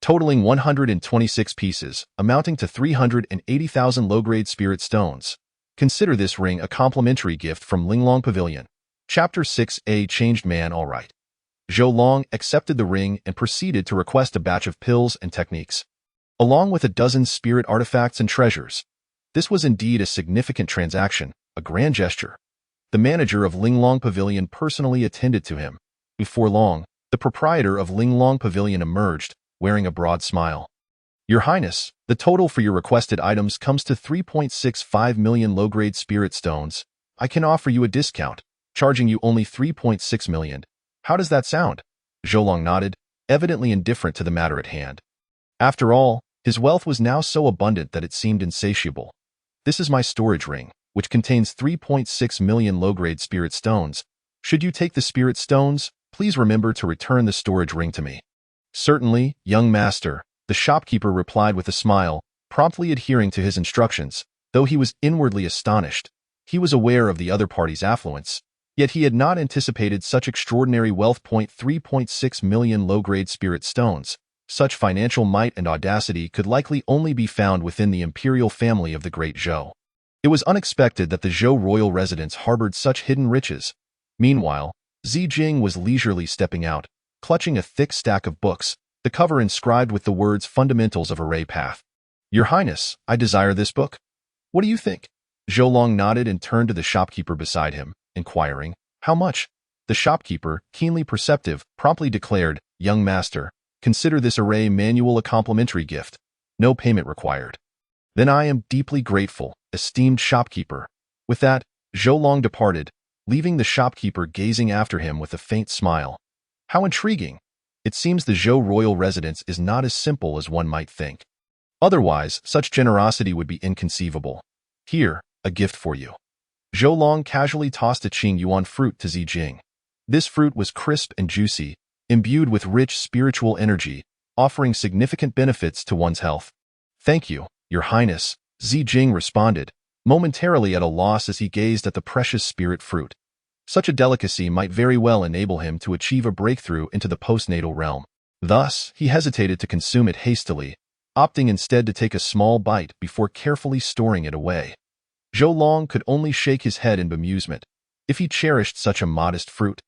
totaling 126 pieces, amounting to 380,000 low-grade spirit stones. Consider this ring a complimentary gift from Linglong Pavilion. Chapter 6A Changed Man Alright. Zhou Long accepted the ring and proceeded to request a batch of pills and techniques, along with a dozen spirit artifacts and treasures. This was indeed a significant transaction, a grand gesture. The manager of Linglong Pavilion personally attended to him. Before long, the proprietor of Linglong Pavilion emerged, wearing a broad smile. Your Highness, the total for your requested items comes to 3.65 million low-grade spirit stones. I can offer you a discount, charging you only 3.6 million. How does that sound? Zhou Long nodded, evidently indifferent to the matter at hand. After all, his wealth was now so abundant that it seemed insatiable. This is my storage ring, which contains 3.6 million low-grade spirit stones. Should you take the spirit stones, please remember to return the storage ring to me. Certainly, young master, the shopkeeper replied with a smile, promptly adhering to his instructions. Though he was inwardly astonished, he was aware of the other party's affluence, yet he had not anticipated such extraordinary wealth. 3.6 million low-grade spirit stones. Such financial might and audacity could likely only be found within the imperial family of the great Zhou. It was unexpected that the Zhou royal residence harbored such hidden riches. Meanwhile, Zijing was leisurely stepping out, clutching a thick stack of books, the cover inscribed with the words Fundamentals of Array Path. Your Highness, I desire this book. What do you think? Zhou Long nodded and turned to the shopkeeper beside him, inquiring, How much? The shopkeeper, keenly perceptive, promptly declared, Young master, consider this array manual a complimentary gift. No payment required. Then I am deeply grateful, esteemed shopkeeper. With that, Zhou Long departed, leaving the shopkeeper gazing after him with a faint smile. How intriguing! It seems the Zhou royal residence is not as simple as one might think. Otherwise, such generosity would be inconceivable. Here, a gift for you. Zhou Long casually tossed a Qing Yuan fruit to Zijing. This fruit was crisp and juicy, imbued with rich spiritual energy, offering significant benefits to one's health. Thank you, Your Highness, Zijing responded, momentarily at a loss as he gazed at the precious spirit fruit. Such a delicacy might very well enable him to achieve a breakthrough into the postnatal realm. Thus, he hesitated to consume it hastily, opting instead to take a small bite before carefully storing it away. Zhou Long could only shake his head in bemusement. If he cherished such a modest fruit,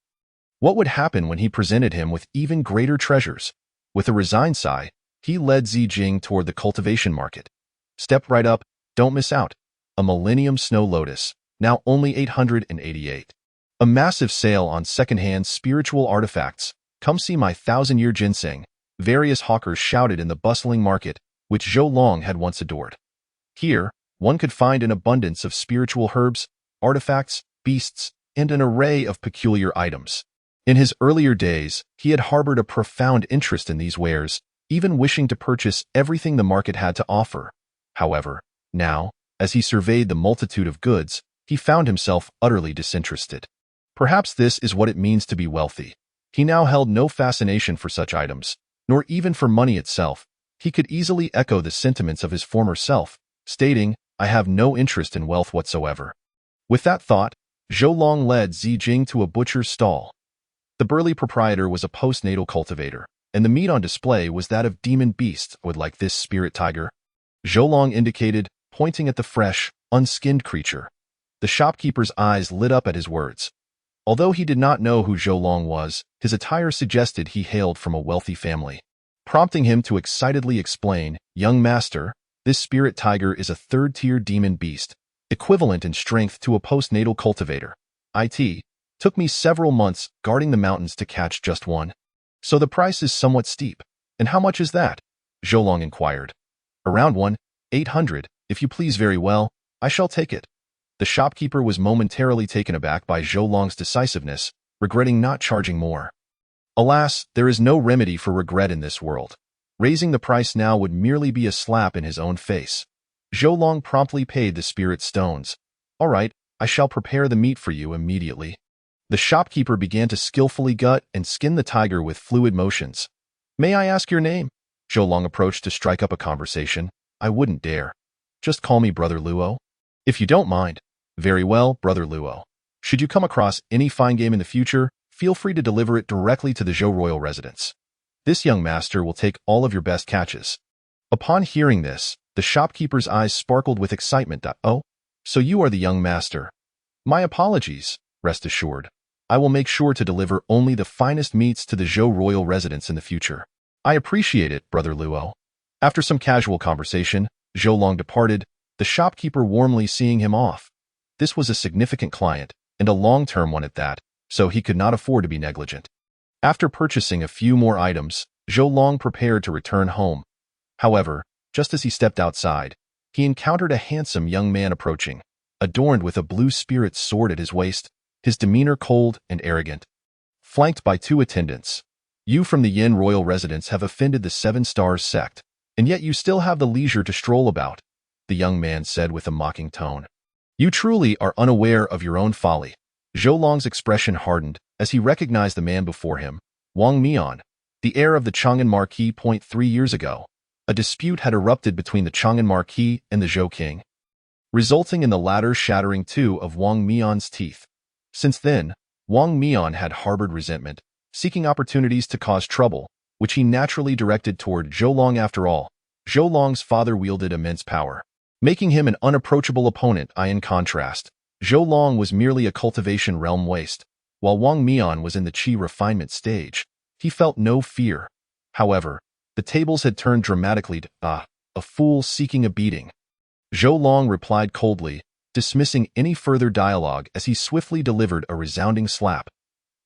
what would happen when he presented him with even greater treasures? With a resigned sigh, he led Zijing toward the cultivation market. Step right up, don't miss out. A Millennium Snow Lotus, now only 888. A massive sale on second-hand spiritual artifacts. Come see my 1,000-year ginseng, various hawkers shouted in the bustling market, which Zhou Long had once adored. Here, one could find an abundance of spiritual herbs, artifacts, beasts, and an array of peculiar items. In his earlier days, he had harbored a profound interest in these wares, even wishing to purchase everything the market had to offer. However, now, as he surveyed the multitude of goods, he found himself utterly disinterested. Perhaps this is what it means to be wealthy. He now held no fascination for such items, nor even for money itself. He could easily echo the sentiments of his former self, stating, I have no interest in wealth whatsoever. With that thought, Zhou Long led Zijing to a butcher's stall. The burly proprietor was a postnatal cultivator, and the meat on display was that of demon beasts would like this spirit tiger. Zhou Long indicated, pointing at the fresh, unskinned creature. The shopkeeper's eyes lit up at his words. Although he did not know who Zhou Long was, his attire suggested he hailed from a wealthy family. Prompting him to excitedly explain, Young master, this spirit tiger is a third-tier demon beast, equivalent in strength to a postnatal cultivator. It took me several months guarding the mountains to catch just one. So the price is somewhat steep. And how much is that? Zhou Long inquired. Around 800, if you please very well, I shall take it. The shopkeeper was momentarily taken aback by Zhou Long's decisiveness, regretting not charging more. Alas, there is no remedy for regret in this world. Raising the price now would merely be a slap in his own face. Zhou Long promptly paid the spirit stones. All right, I shall prepare the meat for you immediately. The shopkeeper began to skillfully gut and skin the tiger with fluid motions. May I ask your name? Zhou Long approached to strike up a conversation. I wouldn't dare. Just call me Brother Luo. If you don't mind. Very well, Brother Luo. Should you come across any fine game in the future, feel free to deliver it directly to the Zhou royal residence. This young master will take all of your best catches. Upon hearing this, the shopkeeper's eyes sparkled with excitement. Oh, so you are the young master. My apologies, rest assured. I will make sure to deliver only the finest meats to the Zhou royal residence in the future. I appreciate it, Brother Luo. After some casual conversation, Zhou Long departed, the shopkeeper warmly seeing him off. This was a significant client, and a long-term one at that, so he could not afford to be negligent. After purchasing a few more items, Zhou Long prepared to return home. However, just as he stepped outside, he encountered a handsome young man approaching, adorned with a blue spirit sword at his waist, his demeanor cold and arrogant. Flanked by 2 attendants, you from the Yin royal residence have offended the 7 Stars sect, and yet you still have the leisure to stroll about, the young man said with a mocking tone. You truly are unaware of your own folly. Zhou Long's expression hardened as he recognized the man before him, Wang Mian, the heir of the Chang'an Marquis. 3 years ago, a dispute had erupted between the Chang'an Marquis and the Zhou king, resulting in the latter shattering 2 of Wang Mian's teeth. Since then, Wang Mian had harbored resentment, seeking opportunities to cause trouble, which he naturally directed toward Zhou Long. After all, Zhou Long's father wielded immense power, making him an unapproachable opponent. In contrast, Zhou Long was merely a cultivation realm waste, while Wang Mian was in the qi refinement stage. He felt no fear. However, the tables had turned dramatically to, a fool seeking a beating. Zhou Long replied coldly, dismissing any further dialogue as he swiftly delivered a resounding slap.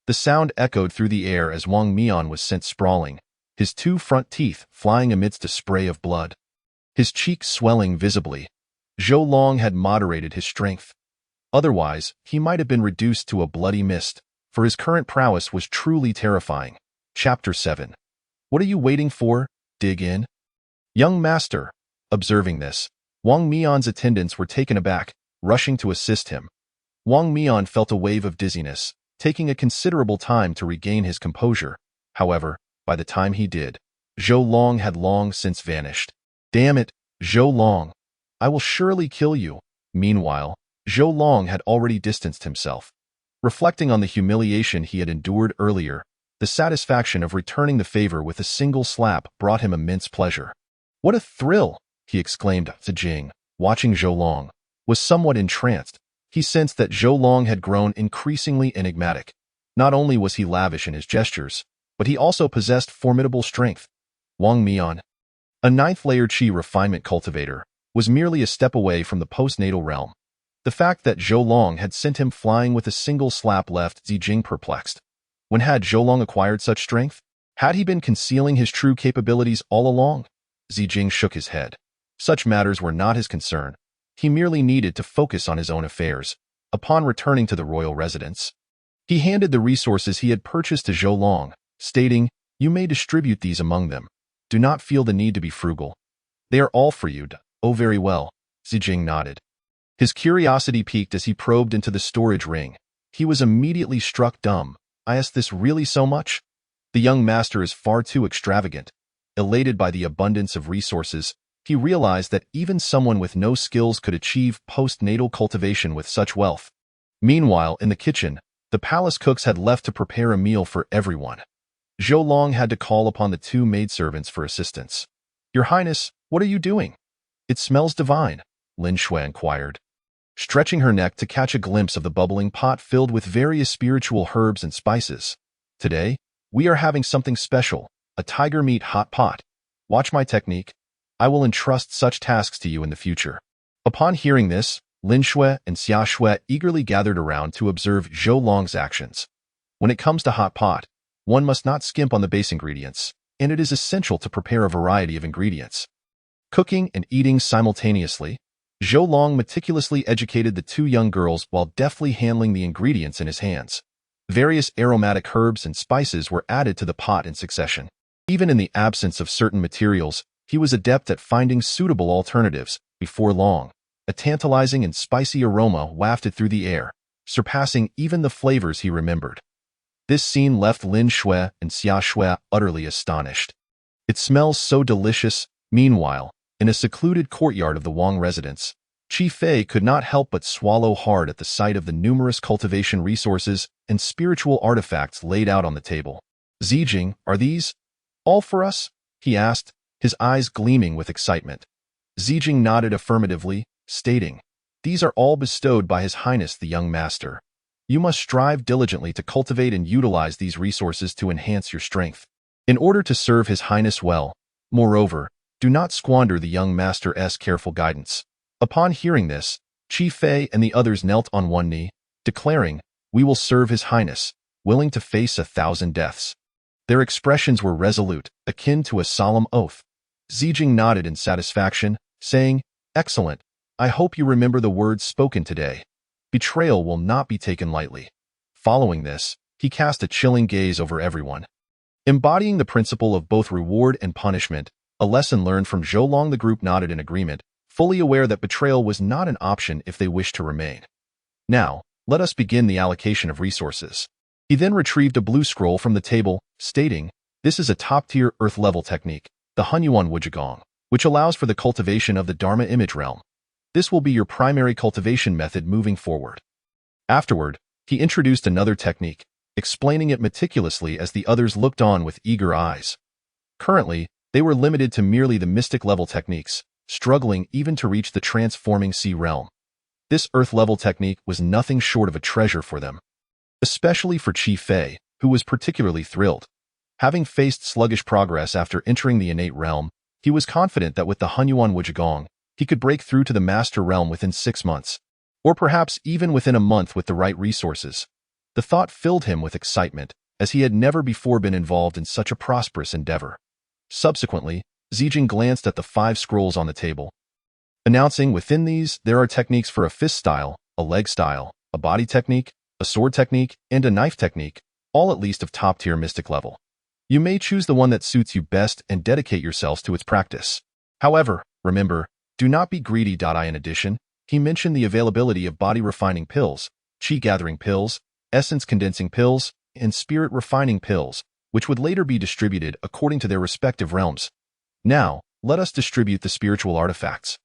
The sound echoed through the air as Wang Mian was sent sprawling, his 2 front teeth flying amidst a spray of blood. His cheeks swelling visibly. Zhou Long had moderated his strength. Otherwise, he might have been reduced to a bloody mist, for his current prowess was truly terrifying. Chapter 7. What are you waiting for? Dig in. Young master. Observing this, Wang Mian's attendants were taken aback, rushing to assist him. Wang Mian felt a wave of dizziness, taking a considerable time to regain his composure. However, by the time he did, Zhou Long had long since vanished. Damn it, Zhou Long. I will surely kill you. Meanwhile, Zhou Long had already distanced himself. Reflecting on the humiliation he had endured earlier, the satisfaction of returning the favor with a single slap brought him immense pleasure. What a thrill, he exclaimed. Zijing, watching Zhou Long, was somewhat entranced. He sensed that Zhou Long had grown increasingly enigmatic. Not only was he lavish in his gestures, but he also possessed formidable strength. Wang Mian, a 9th-layer qi refinement cultivator, was merely a step away from the postnatal realm. The fact that Zhou Long had sent him flying with a single slap left Zijing perplexed. When had Zhou Long acquired such strength? Had he been concealing his true capabilities all along? Zijing shook his head. Such matters were not his concern. He merely needed to focus on his own affairs. Upon returning to the royal residence, he handed the resources he had purchased to Zhou Long, stating, "You may distribute these among them. Do not feel the need to be frugal. They are all for you." Oh, very well, Zijing nodded. His curiosity piqued as he probed into the storage ring. He was immediately struck dumb. Is this really so much? The young master is far too extravagant. Elated by the abundance of resources, he realized that even someone with no skills could achieve postnatal cultivation with such wealth. Meanwhile, in the kitchen, the palace cooks had left to prepare a meal for everyone. Zhou Long had to call upon the 2 maidservants for assistance. Your Highness, what are you doing? It smells divine, Lin Shui inquired, stretching her neck to catch a glimpse of the bubbling pot filled with various spiritual herbs and spices. Today, we are having something special, a tiger meat hot pot. Watch my technique. I will entrust such tasks to you in the future. Upon hearing this, Lin Shui and Xia Shui eagerly gathered around to observe Zhou Long's actions. When it comes to hot pot, one must not skimp on the base ingredients, and it is essential to prepare a variety of ingredients. Cooking and eating simultaneously, Zhou Long meticulously educated the two young girls while deftly handling the ingredients in his hands. Various aromatic herbs and spices were added to the pot in succession. Even in the absence of certain materials, he was adept at finding suitable alternatives. Before long, a tantalizing and spicy aroma wafted through the air, surpassing even the flavors he remembered. This scene left Lin Shui and Xia Shui utterly astonished. It smells so delicious. Meanwhile, in a secluded courtyard of the Wang residence, Qi Fei could not help but swallow hard at the sight of the numerous cultivation resources and spiritual artifacts laid out on the table. Zijing, are these all for us? He asked, his eyes gleaming with excitement. Zijing nodded affirmatively, stating, "These are all bestowed by His Highness the young master. You must strive diligently to cultivate and utilize these resources to enhance your strength, in order to serve His Highness well. Moreover, do not squander the young master's careful guidance." Upon hearing this, Qi Fei and the others knelt on one knee, declaring, "We will serve His Highness, willing to face 1,000 deaths." Their expressions were resolute, akin to a solemn oath. Zijing nodded in satisfaction, saying, "Excellent. I hope you remember the words spoken today. Betrayal will not be taken lightly." Following this, he cast a chilling gaze over everyone. Embodying the principle of both reward and punishment, a lesson learned from Zhou Long, the group nodded in agreement, fully aware that betrayal was not an option if they wished to remain. "Now, let us begin the allocation of resources." He then retrieved a blue scroll from the table, stating, "This is a top-tier Earth-level technique, the Hunyuan Wujigong, which allows for the cultivation of the Dharma image realm. This will be your primary cultivation method moving forward." Afterward, he introduced another technique, explaining it meticulously as the others looked on with eager eyes. Currently, they were limited to merely the mystic-level techniques, struggling even to reach the transforming sea realm. This Earth-level technique was nothing short of a treasure for them. Especially for Qi Fei, who was particularly thrilled. Having faced sluggish progress after entering the innate realm, he was confident that with the Hunyuan Wujigong, he could break through to the master realm within 6 months, or perhaps even within a month with the right resources. The thought filled him with excitement, as he had never before been involved in such a prosperous endeavor. Subsequently, Zijing glanced at the 5 scrolls on the table, announcing within these there are techniques for a fist style, a leg style, a body technique, a sword technique, and a knife technique, all at least of top-tier mystic level. You may choose the one that suits you best and dedicate yourselves to its practice. However, remember, do not be greedy. In addition, he mentioned the availability of body refining pills, chi gathering pills, essence condensing pills, and spirit refining pills, which would later be distributed according to their respective realms. Now, let us distribute the spiritual artifacts.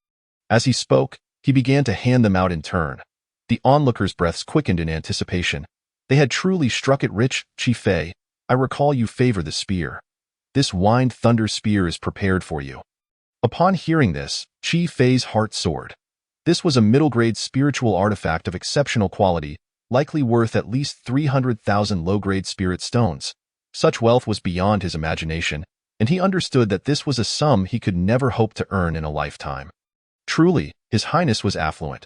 As he spoke, he began to hand them out in turn. The onlookers' breaths quickened in anticipation. They had truly struck it rich. "Qi Fei, I recall you favor the spear. This Wind Thunder spear is prepared for you." Upon hearing this, Qi Fei's heart soared. This was a middle-grade spiritual artifact of exceptional quality, likely worth at least 300,000 low-grade spirit stones. Such wealth was beyond his imagination, and he understood that this was a sum he could never hope to earn in a lifetime. Truly, His Highness was affluent.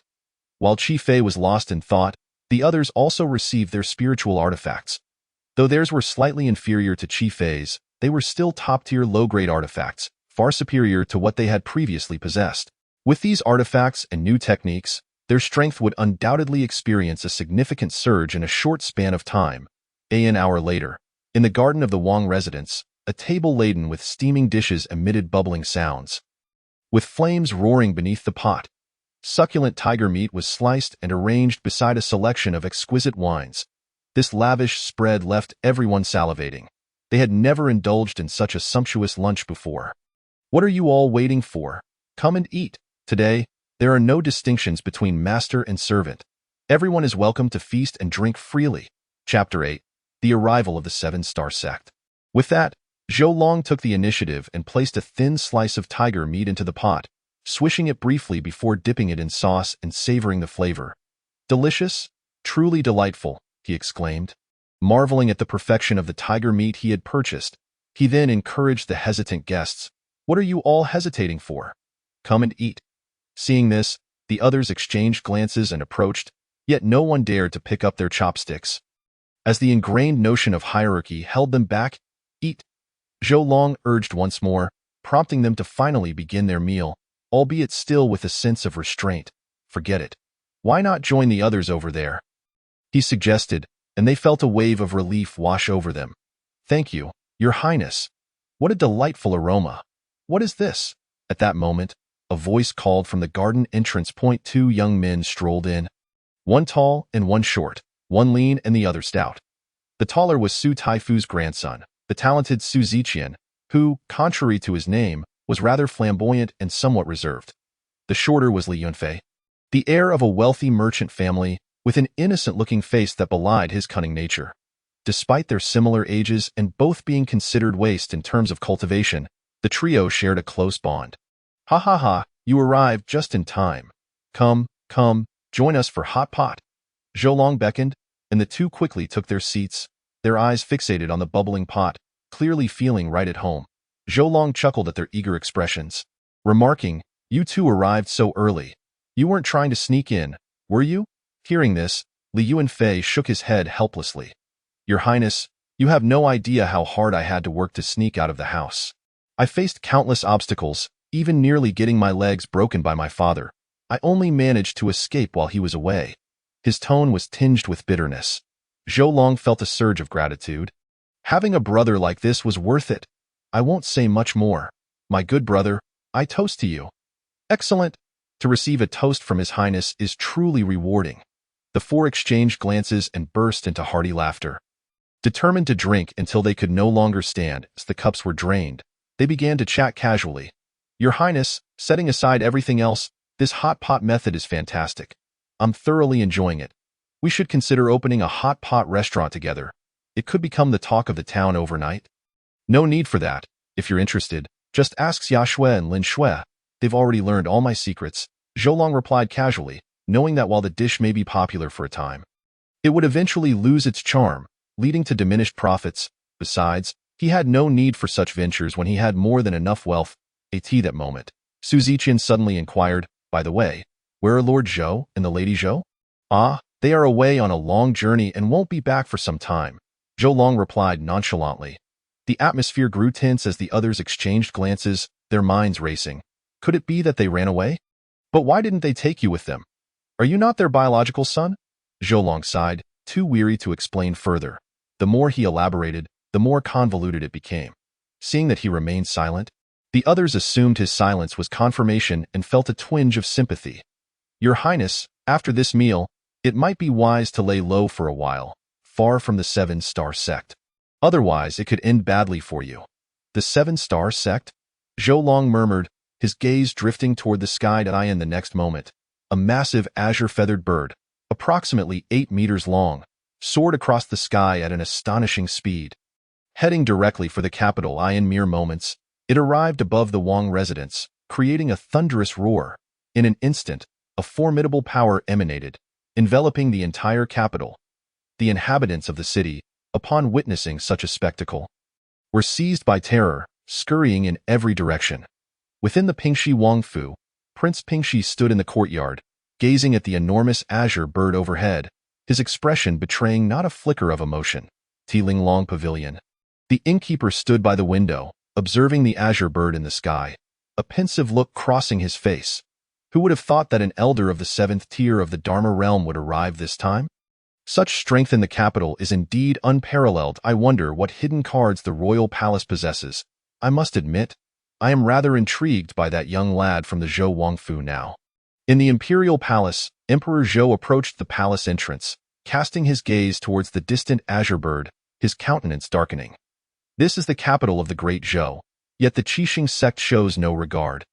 While Qi Fei was lost in thought, the others also received their spiritual artifacts. Though theirs were slightly inferior to Qi Fei's, they were still top-tier low-grade artifacts, far superior to what they had previously possessed. With these artifacts and new techniques, their strength would undoubtedly experience a significant surge in a short span of time. An hour later, in the garden of the Wang residence, a table laden with steaming dishes emitted bubbling sounds. With flames roaring beneath the pot, succulent tiger meat was sliced and arranged beside a selection of exquisite wines. This lavish spread left everyone salivating. They had never indulged in such a sumptuous lunch before. "What are you all waiting for? Come and eat." Today, there are no distinctions between master and servant. Everyone is welcome to feast and drink freely. Chapter 8. The Arrival of the Seven-Star Sect. With that, Zhou Long took the initiative and placed a thin slice of tiger meat into the pot, swishing it briefly before dipping it in sauce and savoring the flavor. "Delicious, truly delightful," he exclaimed. Marveling at the perfection of the tiger meat he had purchased, he then encouraged the hesitant guests. "What are you all hesitating for? Come and eat." Seeing this, the others exchanged glances and approached, yet no one dared to pick up their chopsticks. As the ingrained notion of hierarchy held them back, "Eat," Zhou Long urged once more, prompting them to finally begin their meal. albeit still with a sense of restraint. Forget it. Why not join the others over there? He suggested, and they felt a wave of relief wash over them. Thank you, Your Highness. What a delightful aroma. What is this? At that moment, a voice called from the garden entrance point. Two young men strolled in. One tall and one short, one lean and the other stout. The taller was Su Taifu's grandson, the talented Su Ziqian, who, contrary to his name, was rather flamboyant and somewhat reserved. The shorter was Li Yunfei, the heir of a wealthy merchant family, with an innocent-looking face that belied his cunning nature. Despite their similar ages and both being considered waste in terms of cultivation, the trio shared a close bond. Ha ha ha, you arrived just in time. Come, join us for hot pot. Zhou Long beckoned, and the two quickly took their seats, their eyes fixated on the bubbling pot, clearly feeling right at home. Zhou Long chuckled at their eager expressions, remarking, "You two arrived so early. You weren't trying to sneak in, were you?" Hearing this, Li Yunfei shook his head helplessly. "Your Highness, you have no idea how hard I had to work to sneak out of the house. I faced countless obstacles, even nearly getting my legs broken by my father. I only managed to escape while he was away." His tone was tinged with bitterness. Zhou Long felt a surge of gratitude. Having a brother like this was worth it. "I won't say much more. My good brother, I toast to you." "Excellent." To receive a toast from His Highness is truly rewarding. The four exchanged glances and burst into hearty laughter. Determined to drink until they could no longer stand as the cups were drained, they began to chat casually. "Your Highness, setting aside everything else, this hot pot method is fantastic. I'm thoroughly enjoying it. We should consider opening a hot pot restaurant together. It could become the talk of the town overnight." "No need for that. If you're interested, just ask Xia Shui and Lin Shui. They've already learned all my secrets," Zhou Long replied casually, knowing that while the dish may be popular for a time, it would eventually lose its charm, leading to diminished profits. Besides, he had no need for such ventures when he had more than enough wealth. At that moment, Su Ziqian suddenly inquired, "By the way, where are Lord Zhou and the Lady Zhou?" "Ah, they are away on a long journey and won't be back for some time," Zhou Long replied nonchalantly. The atmosphere grew tense as the others exchanged glances, their minds racing. Could it be that they ran away? "But why didn't they take you with them? Are you not their biological son?" Zhou Long sighed, too weary to explain further. The more he elaborated, the more convoluted it became. Seeing that he remained silent, the others assumed his silence was confirmation and felt a twinge of sympathy. "Your Highness, after this meal, it might be wise to lay low for a while, far from the Seven-Star Sect. Otherwise, it could end badly for you." "The Seven-Star Sect?" Zhou Long murmured, his gaze drifting toward the sky. In the next moment, a massive azure-feathered bird, approximately 8 meters long, soared across the sky at an astonishing speed. Heading directly for the capital, in mere moments, it arrived above the Wang residence, creating a thunderous roar. In an instant, a formidable power emanated, enveloping the entire capital. The inhabitants of the city, upon witnessing such a spectacle, were seized by terror, scurrying in every direction. Within the Pingxi Wangfu, Prince Pingxi stood in the courtyard, gazing at the enormous azure bird overhead, his expression betraying not a flicker of emotion. Tiling Long Pavilion. The innkeeper stood by the window, observing the azure bird in the sky, a pensive look crossing his face. Who would have thought that an elder of the 7th tier of the Dharma realm would arrive this time? Such strength in the capital is indeed unparalleled. I wonder what hidden cards the royal palace possesses. I must admit, I am rather intrigued by that young lad from the Zhou Wangfu now. In the imperial palace, Emperor Zhou approached the palace entrance, casting his gaze towards the distant azure bird, his countenance darkening. This is the capital of the great Zhou, yet the Qixing sect shows no regard.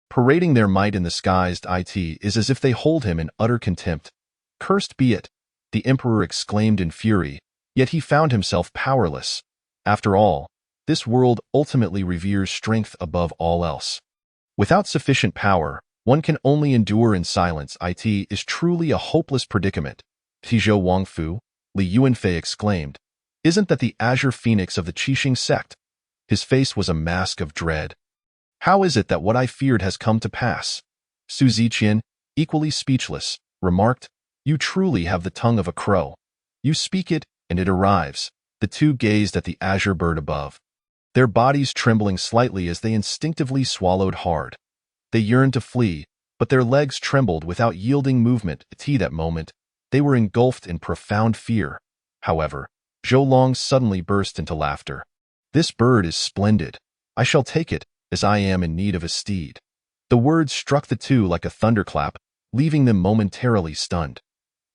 Parading their might in the skies, it is as if they hold him in utter contempt. "Cursed be it," the emperor exclaimed in fury, yet he found himself powerless. After all, this world ultimately reveres strength above all else. Without sufficient power, one can only endure in silence. It is truly a hopeless predicament. "Zhou Wangfu," Li Yunfei exclaimed. "Isn't that the azure phoenix of the Qixing sect?" His face was a mask of dread. "How is it that what I feared has come to pass?" Su Ziqian, equally speechless, remarked, "You truly have the tongue of a crow. You speak it, and it arrives." The two gazed at the azure bird above, their bodies trembling slightly as they instinctively swallowed hard. They yearned to flee, but their legs trembled without yielding movement. At that moment, they were engulfed in profound fear. However, Zhou Long suddenly burst into laughter. "This bird is splendid. I shall take it, as I am in need of a steed." The words struck the two like a thunderclap, leaving them momentarily stunned.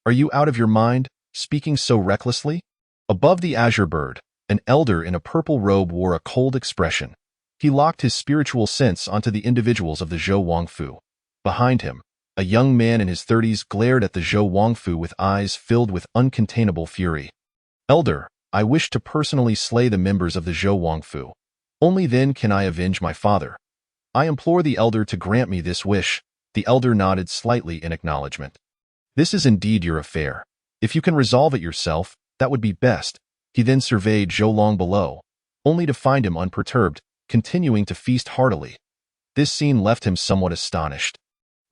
"Are you out of your mind, speaking so recklessly?" Above the azure bird, an elder in a purple robe wore a cold expression. He locked his spiritual sense onto the individuals of the Zhou Wangfu. Behind him, a young man in his 30s glared at the Zhou Wangfu with eyes filled with uncontainable fury. "Elder, I wish to personally slay the members of the Zhou Wangfu. Only then can I avenge my father. I implore the elder to grant me this wish." The elder nodded slightly in acknowledgement. "This is indeed your affair. If you can resolve it yourself, that would be best." He then surveyed Zhou Long below, only to find him unperturbed, continuing to feast heartily. This scene left him somewhat astonished.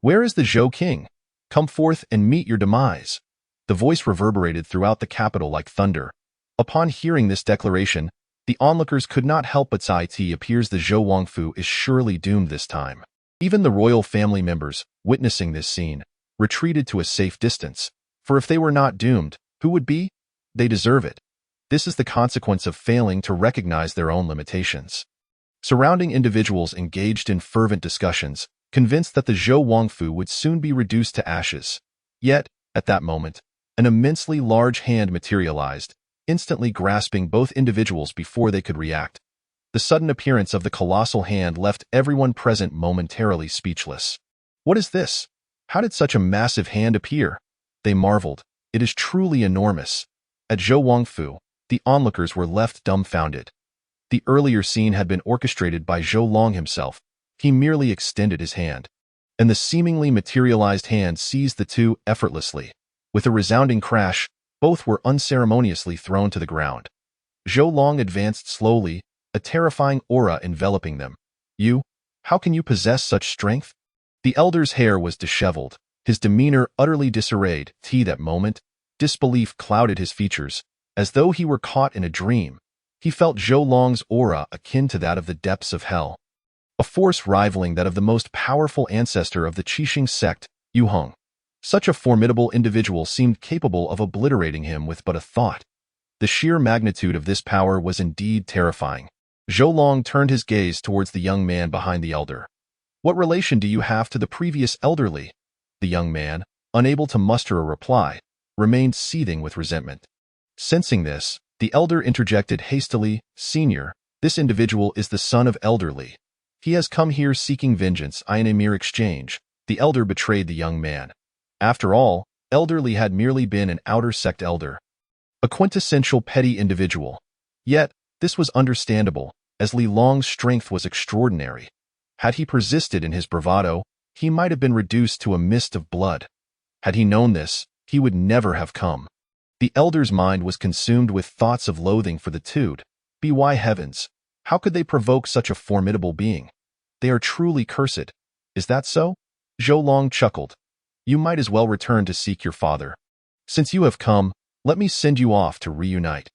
"Where is the Zhou king? Come forth and meet your demise." The voice reverberated throughout the capital like thunder. Upon hearing this declaration, the onlookers could not help but sigh. It appears the Zhou Wangfu is surely doomed this time. Even the royal family members, witnessing this scene, retreated to a safe distance. For if they were not doomed, who would be? They deserve it. This is the consequence of failing to recognize their own limitations. Surrounding individuals engaged in fervent discussions, convinced that the Zhou Wangfu would soon be reduced to ashes. Yet, at that moment, an immensely large hand materialized, instantly grasping both individuals before they could react. The sudden appearance of the colossal hand left everyone present momentarily speechless. "What is this? How did such a massive hand appear?" They marveled. "It is truly enormous." At Zhou Wangfu, the onlookers were left dumbfounded. The earlier scene had been orchestrated by Zhou Long himself. He merely extended his hand, and the seemingly materialized hand seized the two effortlessly. With a resounding crash, both were unceremoniously thrown to the ground. Zhou Long advanced slowly, a terrifying aura enveloping them. "You? How can you possess such strength?" The elder's hair was disheveled, his demeanor utterly disarrayed. That moment, disbelief clouded his features, as though he were caught in a dream. He felt Zhou Long's aura akin to that of the depths of hell, a force rivaling that of the most powerful ancestor of the Qixing sect, Yu Heng. Such a formidable individual seemed capable of obliterating him with but a thought. The sheer magnitude of this power was indeed terrifying. Zhou Long turned his gaze towards the young man behind the elder. "What relation do you have to the previous elderly?" The young man, unable to muster a reply, remained seething with resentment. Sensing this, the elder interjected hastily, "Senior, this individual is the son of Elderly. He has come here seeking vengeance in a mere exchange." The elder betrayed the young man. After all, Elderly had merely been an outer sect elder, a quintessential petty individual. Yet, this was understandable, as Li Long's strength was extraordinary. Had he persisted in his bravado, he might have been reduced to a mist of blood. Had he known this, he would never have come. The elder's mind was consumed with thoughts of loathing for the two. By heavens, how could they provoke such a formidable being? They are truly cursed. Is that so? Zhou Long chuckled. "You might as well return to seek your father. Since you have come, let me send you off to reunite."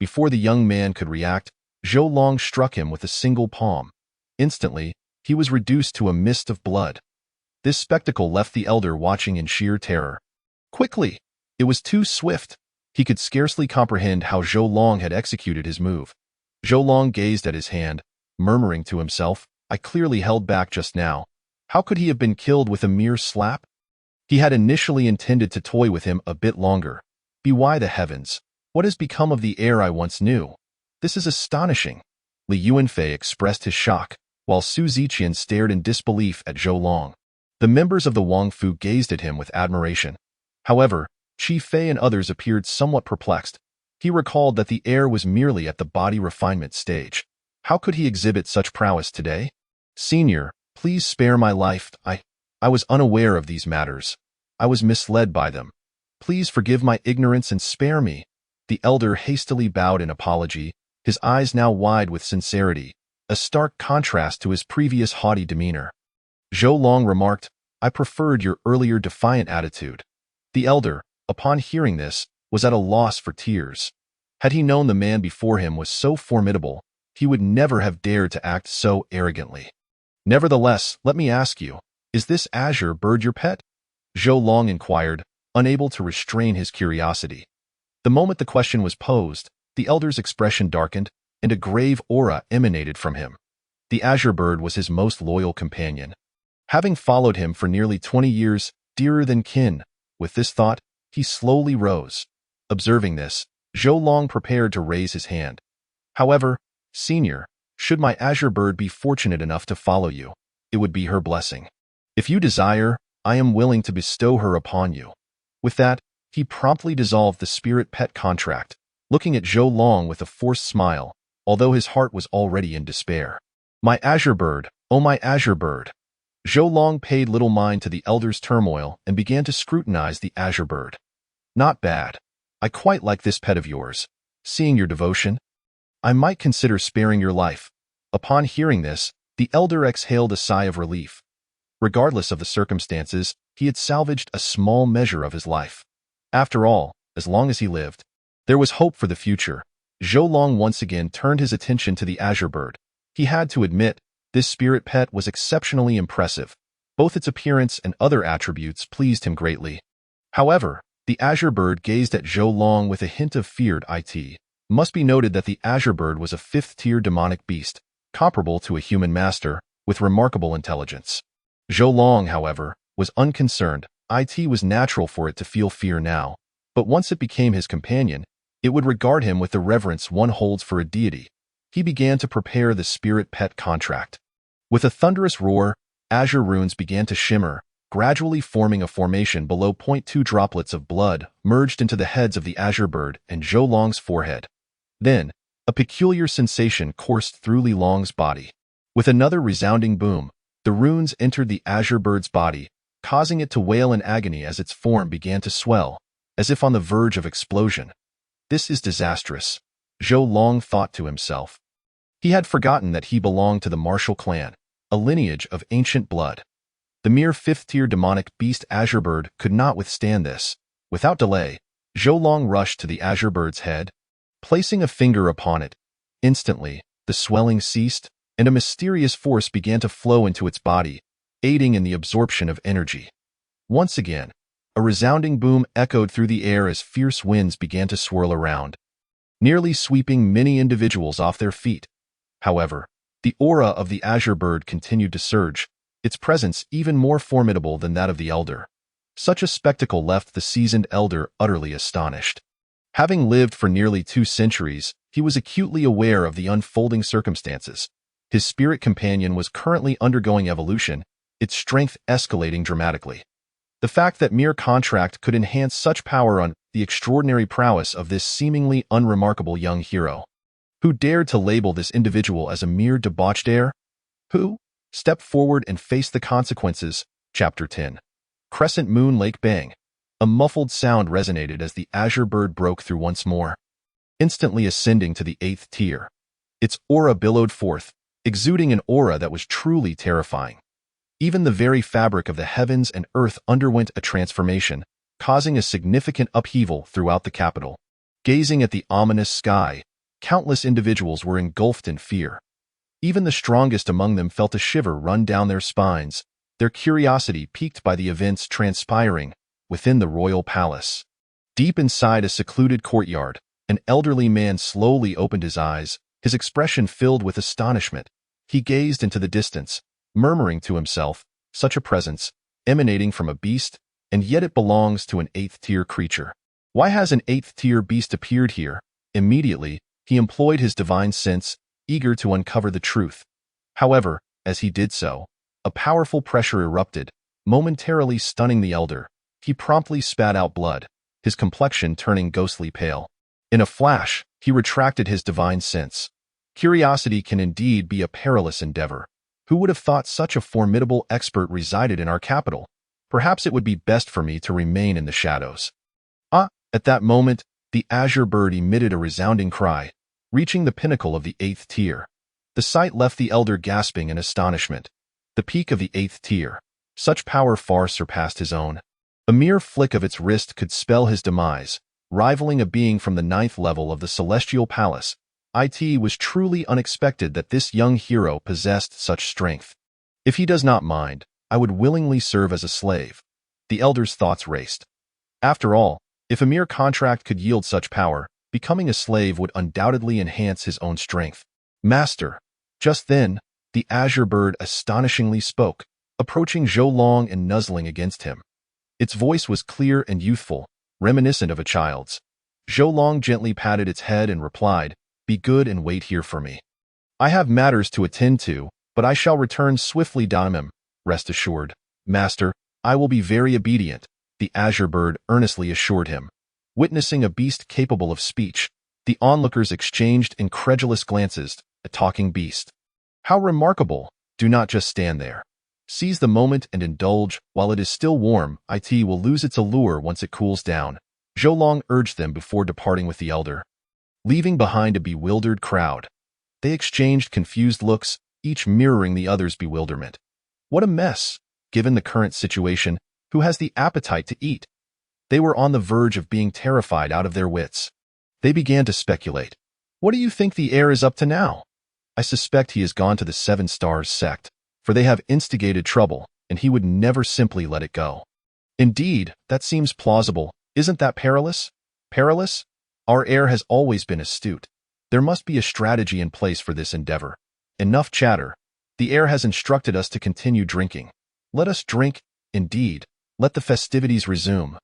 Before the young man could react, Zhou Long struck him with a single palm. Instantly, he was reduced to a mist of blood. This spectacle left the elder watching in sheer terror. Quickly! It was too swift. He could scarcely comprehend how Zhou Long had executed his move. Zhou Long gazed at his hand, murmuring to himself, "I clearly held back just now. How could he have been killed with a mere slap?" He had initially intended to toy with him a bit longer. By the heavens, what has become of the heir I once knew? This is astonishing. Li Yuanfei expressed his shock, while Su Ziqian stared in disbelief at Zhou Long. The members of the Wangfu gazed at him with admiration. However, Qi Fei and others appeared somewhat perplexed. He recalled that the heir was merely at the body refinement stage. How could he exhibit such prowess today? "Senior, please spare my life. I was unaware of these matters. I was misled by them. Please forgive my ignorance and spare me." The elder hastily bowed in apology, his eyes now wide with sincerity, a stark contrast to his previous haughty demeanor. Zhou Long remarked, "I preferred your earlier defiant attitude." The elder, upon hearing this, was at a loss for tears. Had he known the man before him was so formidable, he would never have dared to act so arrogantly. Nevertheless, let me ask you, is this azure bird your pet? Zhou Long inquired, unable to restrain his curiosity. The moment the question was posed, the elder's expression darkened, and a grave aura emanated from him. The azure bird was his most loyal companion. Having followed him for nearly 20 years, dearer than kin, with this thought, he slowly rose. Observing this, Zhou Long prepared to raise his hand. However, Senior, should my azure bird be fortunate enough to follow you, it would be her blessing. If you desire, I am willing to bestow her upon you. With that, he promptly dissolved the spirit pet contract, looking at Zhou Long with a forced smile, although his heart was already in despair. My azure bird, oh my azure bird. Zhou Long paid little mind to the elder's turmoil and began to scrutinize the azure bird. Not bad. I quite like this pet of yours. Seeing your devotion, I might consider sparing your life. Upon hearing this, the elder exhaled a sigh of relief. Regardless of the circumstances, he had salvaged a small measure of his life. After all, as long as he lived, there was hope for the future. Zhou Long once again turned his attention to the azure bird. He had to admit, this spirit pet was exceptionally impressive. Both its appearance and other attributes pleased him greatly. However, the azure bird gazed at Zhou Long with a hint of feared it. Must be noted that the azure bird was a fifth-tier demonic beast, comparable to a human master, with remarkable intelligence. Zhou Long, however, was unconcerned. It was natural for it to feel fear now, but once it became his companion, it would regard him with the reverence one holds for a deity. He began to prepare the spirit pet contract. With a thunderous roar, azure runes began to shimmer, gradually forming a formation below 0.2 droplets of blood merged into the heads of the azure bird and Zhou Long's forehead. Then, a peculiar sensation coursed through Li Long's body. With another resounding boom, the runes entered the azure bird's body, causing it to wail in agony as its form began to swell, as if on the verge of explosion. This is disastrous, Zhou Long thought to himself. He had forgotten that he belonged to the martial clan, a lineage of ancient blood. The mere fifth-tier demonic beast azure bird could not withstand this. Without delay, Zhou Long rushed to the azure bird's head, placing a finger upon it. Instantly, the swelling ceased, and a mysterious force began to flow into its body, aiding in the absorption of energy. Once again, a resounding boom echoed through the air as fierce winds began to swirl around, nearly sweeping many individuals off their feet. However, the aura of the azure bird continued to surge, its presence even more formidable than that of the elder. Such a spectacle left the seasoned elder utterly astonished. Having lived for nearly 2 centuries, he was acutely aware of the unfolding circumstances. His spirit companion was currently undergoing evolution, its strength escalating dramatically. The fact that mere contract could enhance such power on the extraordinary prowess of this seemingly unremarkable young hero. Who dared to label this individual as a mere debauched heir? Who? Step forward and face the consequences. Chapter 10. Crescent Moon Lake Bang. A muffled sound resonated as the azure bird broke through once more, instantly ascending to the 8th tier. Its aura billowed forth, exuding an aura that was truly terrifying. Even the very fabric of the heavens and earth underwent a transformation, causing a significant upheaval throughout the capital. Gazing at the ominous sky, countless individuals were engulfed in fear. Even the strongest among them felt a shiver run down their spines, their curiosity piqued by the events transpiring within the royal palace. Deep inside a secluded courtyard, an elderly man slowly opened his eyes, his expression filled with astonishment. He gazed into the distance, murmuring to himself, such a presence, emanating from a beast, and yet it belongs to an 8th-tier creature. Why has an 8th-tier beast appeared here? Immediately, he employed his divine sense, eager to uncover the truth. However, as he did so, a powerful pressure erupted, momentarily stunning the elder. He promptly spat out blood, his complexion turning ghostly pale. In a flash, he retracted his divine sense. Curiosity can indeed be a perilous endeavor. Who would have thought such a formidable expert resided in our capital? Perhaps it would be best for me to remain in the shadows. At that moment, the azure bird emitted a resounding cry, reaching the pinnacle of the 8th tier. The sight left the elder gasping in astonishment. The peak of the 8th tier. Such power far surpassed his own. A mere flick of its wrist could spell his demise, rivaling a being from the 9th level of the Celestial Palace. It was truly unexpected that this young hero possessed such strength. If he does not mind, I would willingly serve as a slave. The elder's thoughts raced. After all, if a mere contract could yield such power, becoming a slave would undoubtedly enhance his own strength. Master. Just then, the azure bird astonishingly spoke, approaching Zhou Long and nuzzling against him. Its voice was clear and youthful, reminiscent of a child's. Zhou Long gently patted its head and replied, "Be good and wait here for me. I have matters to attend to, but I shall return swiftly, Daimon. Rest assured. Master, I will be very obedient," the azure bird earnestly assured him. Witnessing a beast capable of speech, the onlookers exchanged incredulous glances. A talking beast. How remarkable! Do not just stand there. Seize the moment and indulge while it is still warm. It will lose its allure once it cools down. Zhou Long urged them before departing with the elder. Leaving behind a bewildered crowd, they exchanged confused looks, each mirroring the other's bewilderment. What a mess! Given the current situation, who has the appetite to eat? They were on the verge of being terrified out of their wits. They began to speculate. What do you think the heir is up to now? I suspect he has gone to the Seven Stars sect, for they have instigated trouble, and he would never simply let it go. Indeed, that seems plausible. Isn't that perilous? Perilous? Our heir has always been astute. There must be a strategy in place for this endeavor. Enough chatter. The heir has instructed us to continue drinking. Let us drink, indeed. Let the festivities resume.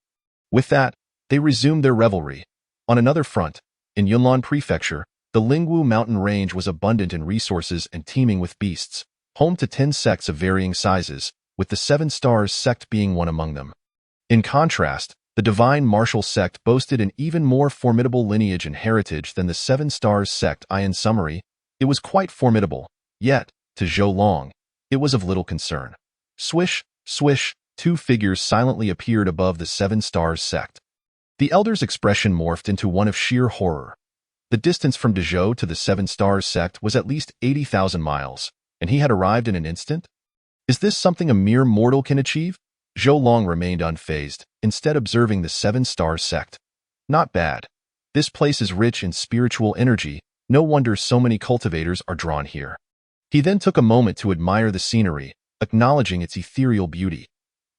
With that, they resumed their revelry. On another front, in Yunnan Prefecture, the Lingwu mountain range was abundant in resources and teeming with beasts, home to 10 sects of varying sizes, with the Seven Stars sect being one among them. In contrast, the Divine Martial sect boasted an even more formidable lineage and heritage than the Seven Stars sect. In summary, it was quite formidable, yet, to Zhou Long, it was of little concern. Swish, swish, 2 figures silently appeared above the Seven Stars sect. The elder's expression morphed into one of sheer horror. The distance from Dezhou to the Seven Stars sect was at least 80,000 miles, and he had arrived in an instant? Is this something a mere mortal can achieve? Zhou Long remained unfazed, instead observing the Seven Stars sect. Not bad. This place is rich in spiritual energy, no wonder so many cultivators are drawn here. He then took a moment to admire the scenery, acknowledging its ethereal beauty.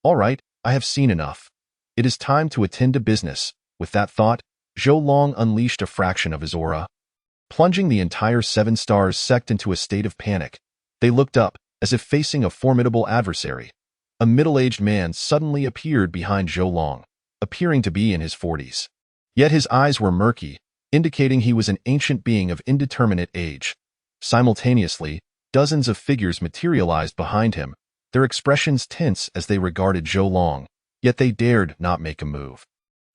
All right, I have seen enough. It is time to attend to business. With that thought, Zhou Long unleashed a fraction of his aura, plunging the entire Seven Stars sect into a state of panic. They looked up, as if facing a formidable adversary. A middle-aged man suddenly appeared behind Zhou Long, appearing to be in his 40s. Yet his eyes were murky, indicating he was an ancient being of indeterminate age. Simultaneously, dozens of figures materialized behind him, their expressions tense as they regarded Zhou Long, yet they dared not make a move.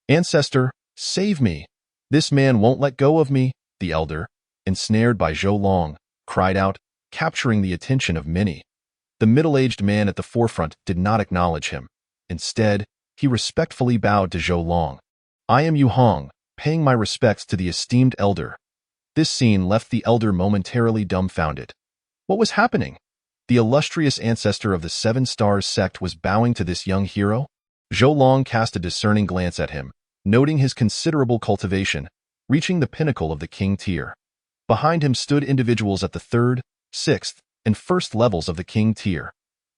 "Ancestor, save me! This man won't let go of me," the elder, ensnared by Zhou Long, cried out, capturing the attention of many. The middle-aged man at the forefront did not acknowledge him. Instead, he respectfully bowed to Zhou Long. "I am Yu Hong, paying my respects to the esteemed elder." This scene left the elder momentarily dumbfounded. What was happening? The illustrious ancestor of the Seven Stars sect was bowing to this young hero? Zhou Long cast a discerning glance at him, noting his considerable cultivation, reaching the pinnacle of the king tier. Behind him stood individuals at the 3rd, 6th, and 1st levels of the king tier.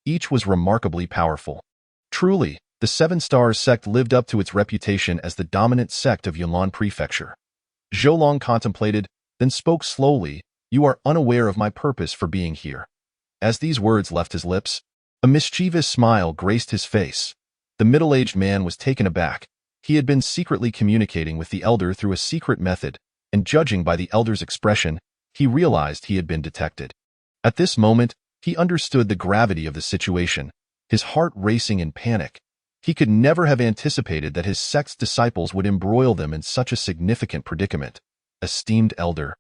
Each was remarkably powerful. Truly, the Seven Stars sect lived up to its reputation as the dominant sect of Yunnan Prefecture. Zhou Long contemplated, then spoke slowly, "You are unaware of my purpose for being here." As these words left his lips, a mischievous smile graced his face. The middle-aged man was taken aback. He had been secretly communicating with the elder through a secret method, and judging by the elder's expression, he realized he had been detected. At this moment, he understood the gravity of the situation, his heart racing in panic. He could never have anticipated that his sect's disciples would embroil them in such a significant predicament. "Esteemed elder,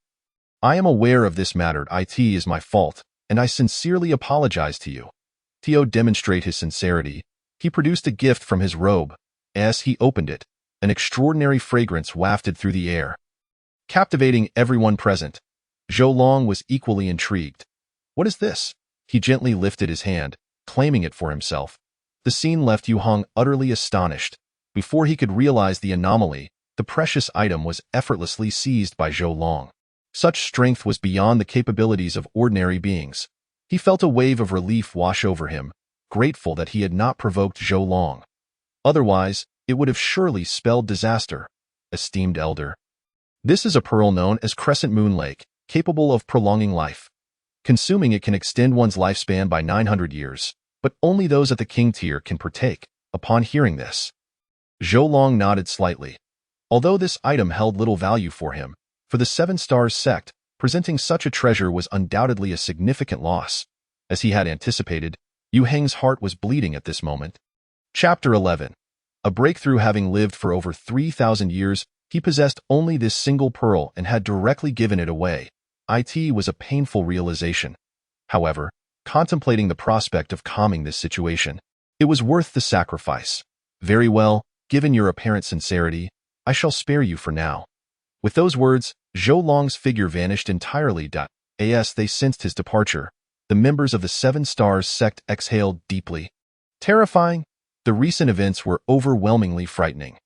I am aware of this matter. It is my fault, and I sincerely apologize to you." To demonstrate his sincerity, he produced a gift from his robe. As he opened it, an extraordinary fragrance wafted through the air, captivating everyone present. Zhou Long was equally intrigued. "What is this?" He gently lifted his hand, claiming it for himself. The scene left Yu Hong utterly astonished. Before he could realize the anomaly, the precious item was effortlessly seized by Zhou Long. Such strength was beyond the capabilities of ordinary beings. He felt a wave of relief wash over him, grateful that he had not provoked Zhou Long. Otherwise, it would have surely spelled disaster. Esteemed elder. This is a pearl known as Crescent Moon Lake, capable of prolonging life. Consuming it can extend one's lifespan by 900 years, but only those at the king tier can partake. Upon hearing this, Zhou Long nodded slightly. Although this item held little value for him, for the Seven Stars sect, presenting such a treasure was undoubtedly a significant loss. As he had anticipated, Yu Heng's heart was bleeding at this moment. Chapter 11. A breakthrough. Having lived for over 3,000 years, he possessed only this single pearl and had directly given it away. It was a painful realization. However, contemplating the prospect of calming this situation, it was worth the sacrifice. Very well, given your apparent sincerity, I shall spare you for now. With those words, Zhou Long's figure vanished entirely. As they sensed his departure, the members of the Seven Stars sect exhaled deeply. Terrifying, the recent events were overwhelmingly frightening.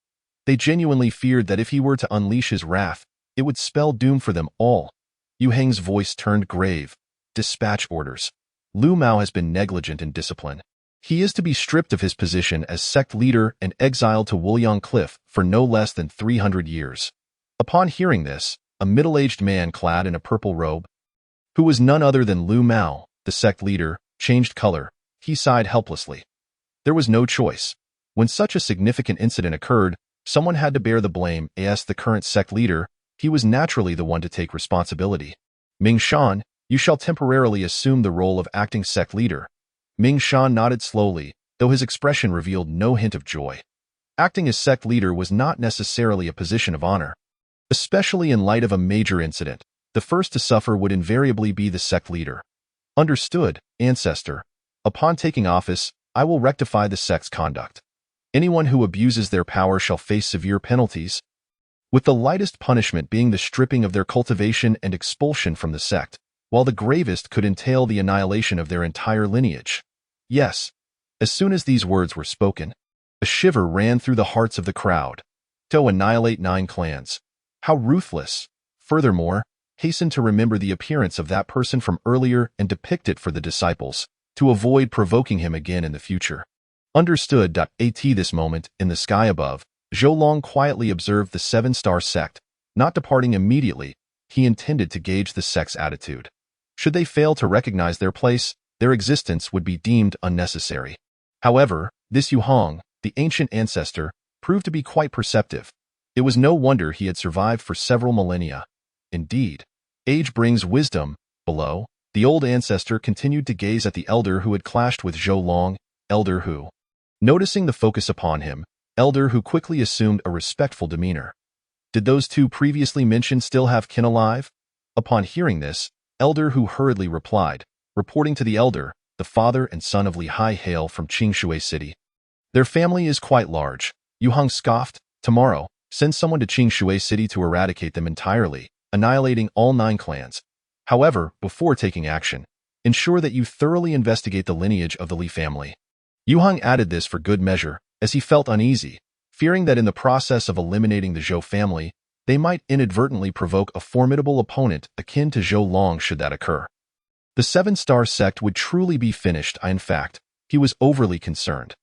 They genuinely feared that if he were to unleash his wrath, it would spell doom for them all. Yu Heng's voice turned grave. Dispatch orders. Lu Mao has been negligent in discipline. He is to be stripped of his position as sect leader and exiled to Wuliang Cliff for no less than 300 years. Upon hearing this, a middle-aged man clad in a purple robe, who was none other than Lu Mao, the sect leader, changed color. He sighed helplessly. There was no choice. When such a significant incident occurred, someone had to bear the blame. As the current sect leader, he was naturally the one to take responsibility. Ming Shan, you shall temporarily assume the role of acting sect leader. Ming Shan nodded slowly, though his expression revealed no hint of joy. Acting as sect leader was not necessarily a position of honor. Especially in light of a major incident, the first to suffer would invariably be the sect leader. Understood, ancestor. Upon taking office, I will rectify the sect's conduct. Anyone who abuses their power shall face severe penalties, with the lightest punishment being the stripping of their cultivation and expulsion from the sect, while the gravest could entail the annihilation of their entire lineage. Yes, as soon as these words were spoken, a shiver ran through the hearts of the crowd. To annihilate 9 clans. How ruthless! Furthermore, hasten to remember the appearance of that person from earlier and depict it for the disciples, to avoid provoking him again in the future. Understood. At this moment, in the sky above, Zhou Long quietly observed the Seven-Star sect. Not departing immediately, he intended to gauge the sect's attitude. Should they fail to recognize their place, their existence would be deemed unnecessary. However, this Yu Hong, the ancient ancestor, proved to be quite perceptive. It was no wonder he had survived for several millennia. Indeed, age brings wisdom. Below, the old ancestor continued to gaze at the elder who had clashed with Zhou Long. Elder Hu. Noticing the focus upon him, Elder Hu quickly assumed a respectful demeanor. Did those two previously mentioned still have kin alive? Upon hearing this, Elder Hu hurriedly replied, reporting to the elder, the father and son of Li Hai hail from Qingshui City. Their family is quite large. Yu Hong scoffed. Tomorrow, send someone to Qingshui City to eradicate them entirely, annihilating all 9 clans. However, before taking action, ensure that you thoroughly investigate the lineage of the Li family. Yu Hong added this for good measure, as he felt uneasy, fearing that in the process of eliminating the Zhou family, they might inadvertently provoke a formidable opponent akin to Zhou Long should that occur. The Seven-Star sect would truly be finished. In fact, he was overly concerned.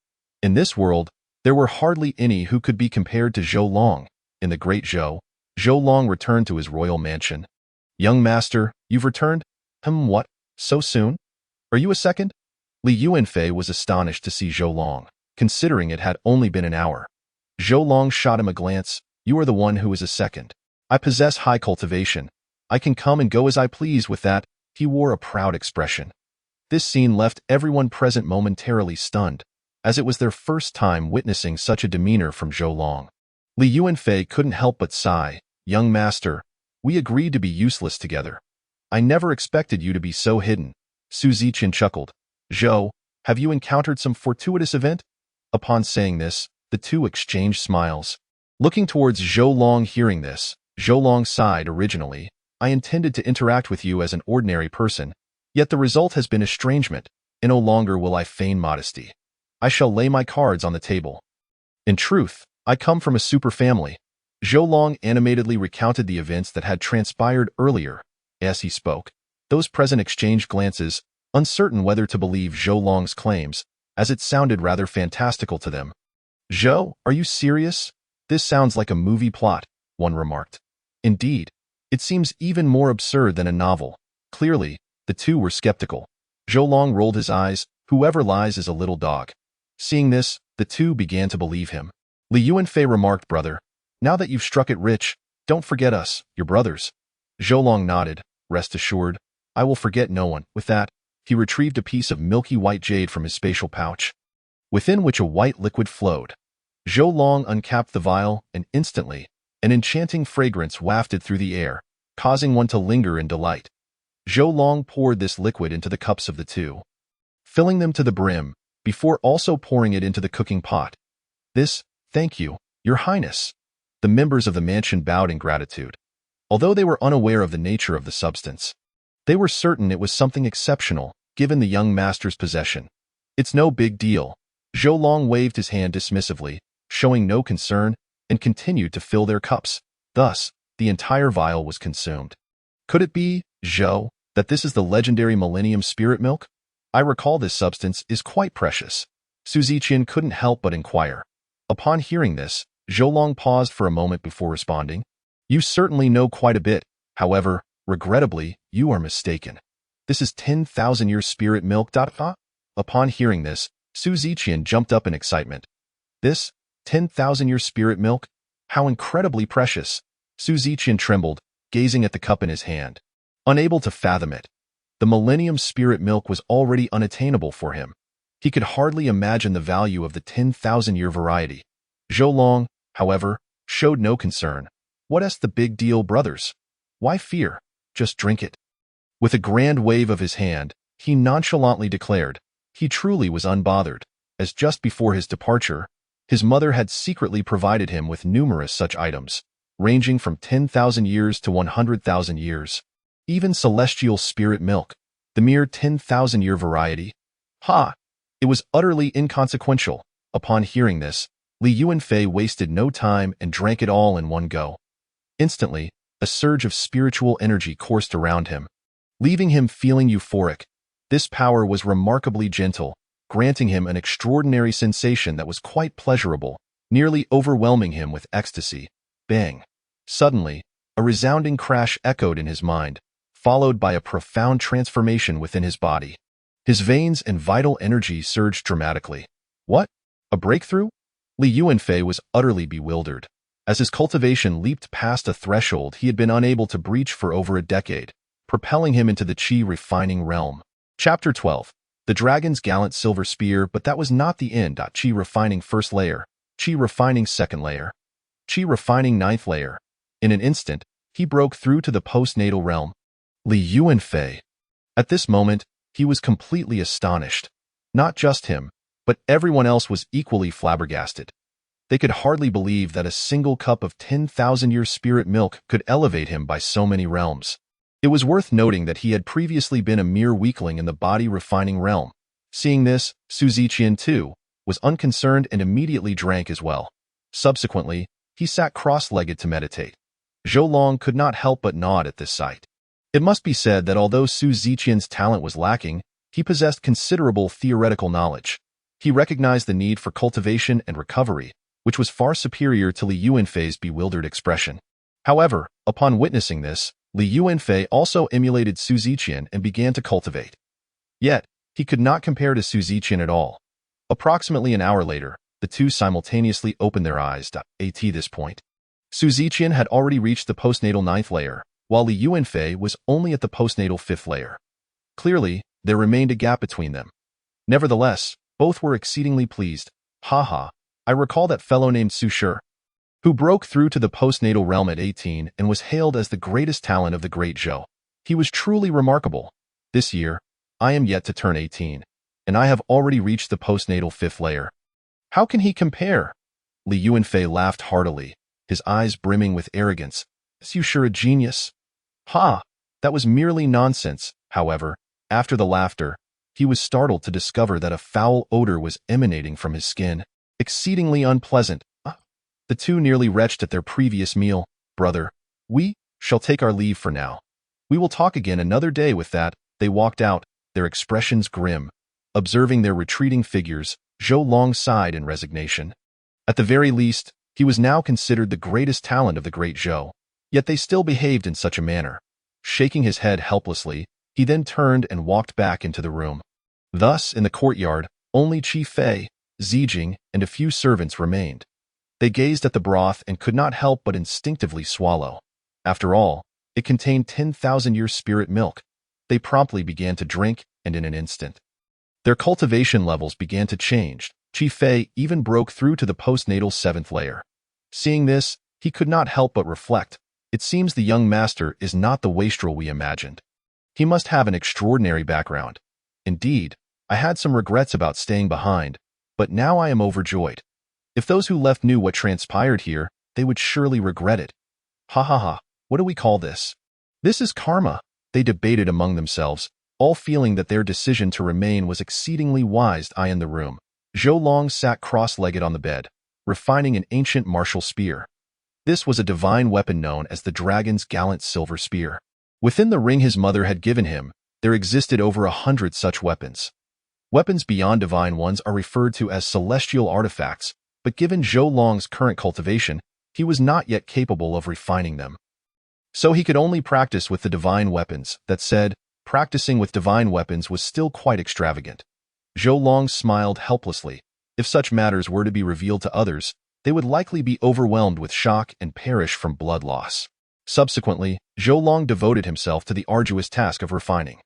In this world, there were hardly any who could be compared to Zhou Long. In the Great Zhou, Zhou Long returned to his royal mansion. Young master, you've returned? What? So soon? Are you a second? Li Yuanfei was astonished to see Zhou Long, considering it had only been an hour. Zhou Long shot him a glance. You are the one who is a second. I possess high cultivation. I can come and go as I please. With that, he wore a proud expression. This scene left everyone present momentarily stunned, as it was their first time witnessing such a demeanor from Zhou Long. Li Yuanfei couldn't help but sigh. Young master, we agreed to be useless together. I never expected you to be so hidden. Su Ziqin chuckled. Zhou, have you encountered some fortuitous event? Upon saying this, the two exchanged smiles. Looking towards Zhou Long. Hearing this, Zhou Long sighed. Originally, I intended to interact with you as an ordinary person, yet the result has been estrangement, and no longer will I feign modesty. I shall lay my cards on the table. In truth, I come from a super family. Zhou Long animatedly recounted the events that had transpired earlier. As he spoke, those present exchanged glances, uncertain whether to believe Zhou Long's claims, as it sounded rather fantastical to them. "Zhou, are you serious? This sounds like a movie plot," one remarked. "Indeed, it seems even more absurd than a novel." Clearly, the two were skeptical. Zhou Long rolled his eyes. "Whoever lies is a little dog." Seeing this, the two began to believe him. Li Yuanfei remarked, "Brother, now that you've struck it rich, don't forget us, your brothers." Zhou Long nodded. "Rest assured, I will forget no one." With that, he retrieved a piece of milky white jade from his spatial pouch, within which a white liquid flowed. Zhou Long uncapped the vial, and instantly, an enchanting fragrance wafted through the air, causing one to linger in delight. Zhou Long poured this liquid into the cups of the two, filling them to the brim, before also pouring it into the cooking pot. "Thank you, Your Highness." The members of the mansion bowed in gratitude. Although they were unaware of the nature of the substance, they were certain it was something exceptional, given the young master's possession. "It's no big deal." Zhou Long waved his hand dismissively, showing no concern, and continued to fill their cups. Thus, the entire vial was consumed. "Could it be, Zhou, that this is the legendary Millennium Spirit Milk? I recall this substance is quite precious." Su Ziqian couldn't help but inquire. Upon hearing this, Zhou Long paused for a moment before responding. "You certainly know quite a bit. However, regrettably, you are mistaken. This is 10,000-year spirit milk." Upon hearing this, Su Ziqian jumped up in excitement. "This 10,000-year spirit milk? How incredibly precious!" Su Ziqian trembled, gazing at the cup in his hand, unable to fathom it. The Millennium Spirit Milk was already unattainable for him. He could hardly imagine the value of the 10,000-year variety. Zhou Long, however, showed no concern. "What's the big deal, brothers? Why fear? Just drink it." With a grand wave of his hand, he nonchalantly declared. He truly was unbothered, as just before his departure, his mother had secretly provided him with numerous such items, ranging from 10,000 years to 100,000 years. Even celestial spirit milk, the mere 10,000-year variety. It was utterly inconsequential. Upon hearing this, Li Yuanfei wasted no time and drank it all in one go. Instantly, a surge of spiritual energy coursed around him, leaving him feeling euphoric. This power was remarkably gentle, granting him an extraordinary sensation that was quite pleasurable, nearly overwhelming him with ecstasy. Bang! Suddenly, a resounding crash echoed in his mind, followed by a profound transformation within his body. His veins and vital energy surged dramatically. What? A breakthrough? Li Yuanfei was utterly bewildered. As his cultivation leaped past a threshold he had been unable to breach for over a decade, propelling him into the Qi refining realm. Chapter 12. The Dragon's Gallant Silver Spear. But that was not the end. Qi refining first layer, Qi refining second layer, Qi refining ninth layer. In an instant, he broke through to the postnatal realm. Li Yuanfei. At this moment, he was completely astonished. Not just him, but everyone else was equally flabbergasted. They could hardly believe that a single cup of 10,000-year spirit milk could elevate him by so many realms. It was worth noting that he had previously been a mere weakling in the body refining realm. Seeing this, Su Ziqian, too, was unconcerned and immediately drank as well. Subsequently, he sat cross-legged to meditate. Zhou Long could not help but nod at this sight. It must be said that although Su Ziqian's talent was lacking, he possessed considerable theoretical knowledge. He recognized the need for cultivation and recovery, which was far superior to Li Yuanfei's bewildered expression. However, upon witnessing this, Li Yuanfei also emulated Su Ziqian and began to cultivate. Yet, he could not compare to Su Ziqian at all. Approximately an hour later, the two simultaneously opened their eyes. At this point, Su Ziqian had already reached the postnatal ninth layer, while Li Yuanfei was only at the postnatal fifth layer. Clearly, there remained a gap between them. Nevertheless, both were exceedingly pleased. I recall that fellow named Su Shi, who broke through to the postnatal realm at 18 and was hailed as the greatest talent of the great Zhou. He was truly remarkable. This year, I am yet to turn 18, and I have already reached the postnatal fifth layer. How can he compare? Li Yuanfei laughed heartily, his eyes brimming with arrogance. Is you sure a genius? That was merely nonsense. However, after the laughter, he was startled to discover that a foul odor was emanating from his skin. Exceedingly unpleasant. The two nearly retched at their previous meal. Brother, we shall take our leave for now. We will talk again another day. With that, they walked out, their expressions grim. Observing their retreating figures, Zhou Long sighed in resignation. At the very least, he was now considered the greatest talent of the great Zhou, yet they still behaved in such a manner. Shaking his head helplessly, he then turned and walked back into the room. Thus, in the courtyard, only Qi Fei, Zijing, and a few servants remained. They gazed at the broth and could not help but instinctively swallow. After all, it contained 10,000-year spirit milk. They promptly began to drink, and in an instant, their cultivation levels began to change. Qi Fei even broke through to the postnatal 7th layer. Seeing this, he could not help but reflect. It seems the young master is not the wastrel we imagined. He must have an extraordinary background. Indeed, I had some regrets about staying behind, but now I am overjoyed. If those who left knew what transpired here, they would surely regret it. Ha ha ha, what do we call this? This is karma, they debated among themselves, all feeling that their decision to remain was exceedingly wise. I in the room. Zhou Long sat cross-legged on the bed, refining an ancient martial spear. This was a divine weapon known as the dragon's gallant silver spear. Within the ring his mother had given him, there existed over 100 such weapons. Weapons beyond divine ones are referred to as celestial artifacts, but given Zhou Long's current cultivation, he was not yet capable of refining them. So he could only practice with the divine weapons. That said, practicing with divine weapons was still quite extravagant. Zhou Long smiled helplessly. If such matters were to be revealed to others, they would likely be overwhelmed with shock and perish from blood loss. Subsequently, Zhou Long devoted himself to the arduous task of refining.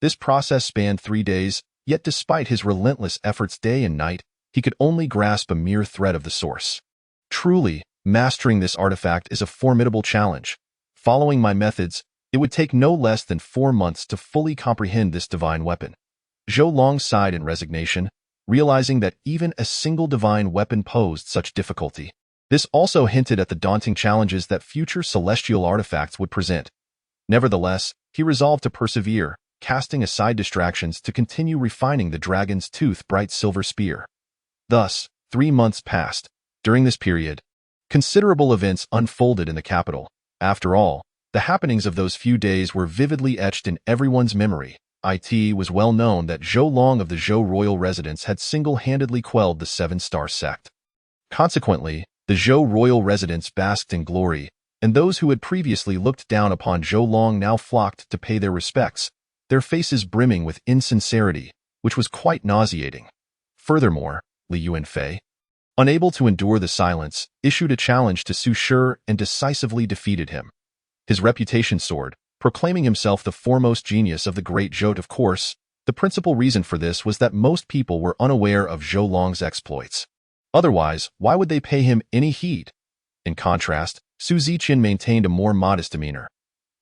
This process spanned 3 days, yet despite his relentless efforts day and night, he could only grasp a mere thread of the source. Truly, mastering this artifact is a formidable challenge. Following my methods, it would take no less than 4 months to fully comprehend this divine weapon. Zhou Long sighed in resignation, realizing that even a single divine weapon posed such difficulty. This also hinted at the daunting challenges that future celestial artifacts would present. Nevertheless, he resolved to persevere, casting aside distractions to continue refining the dragon's tooth bright silver spear. Thus, 3 months passed. During this period, considerable events unfolded in the capital. After all, the happenings of those few days were vividly etched in everyone's memory. It was well known that Zhou Long of the Zhou royal residence had single-handedly quelled the 7-star sect. Consequently, the Zhou royal residence basked in glory, and those who had previously looked down upon Zhou Long now flocked to pay their respects, their faces brimming with insincerity, which was quite nauseating. Furthermore, Li Yuanfei, unable to endure the silence, issued a challenge to Su Shi and decisively defeated him. His reputation soared, proclaiming himself the foremost genius of the great Zhou. Of course, the principal reason for this was that most people were unaware of Zhou Long's exploits. Otherwise, why would they pay him any heed? In contrast, Su Ziqian maintained a more modest demeanor.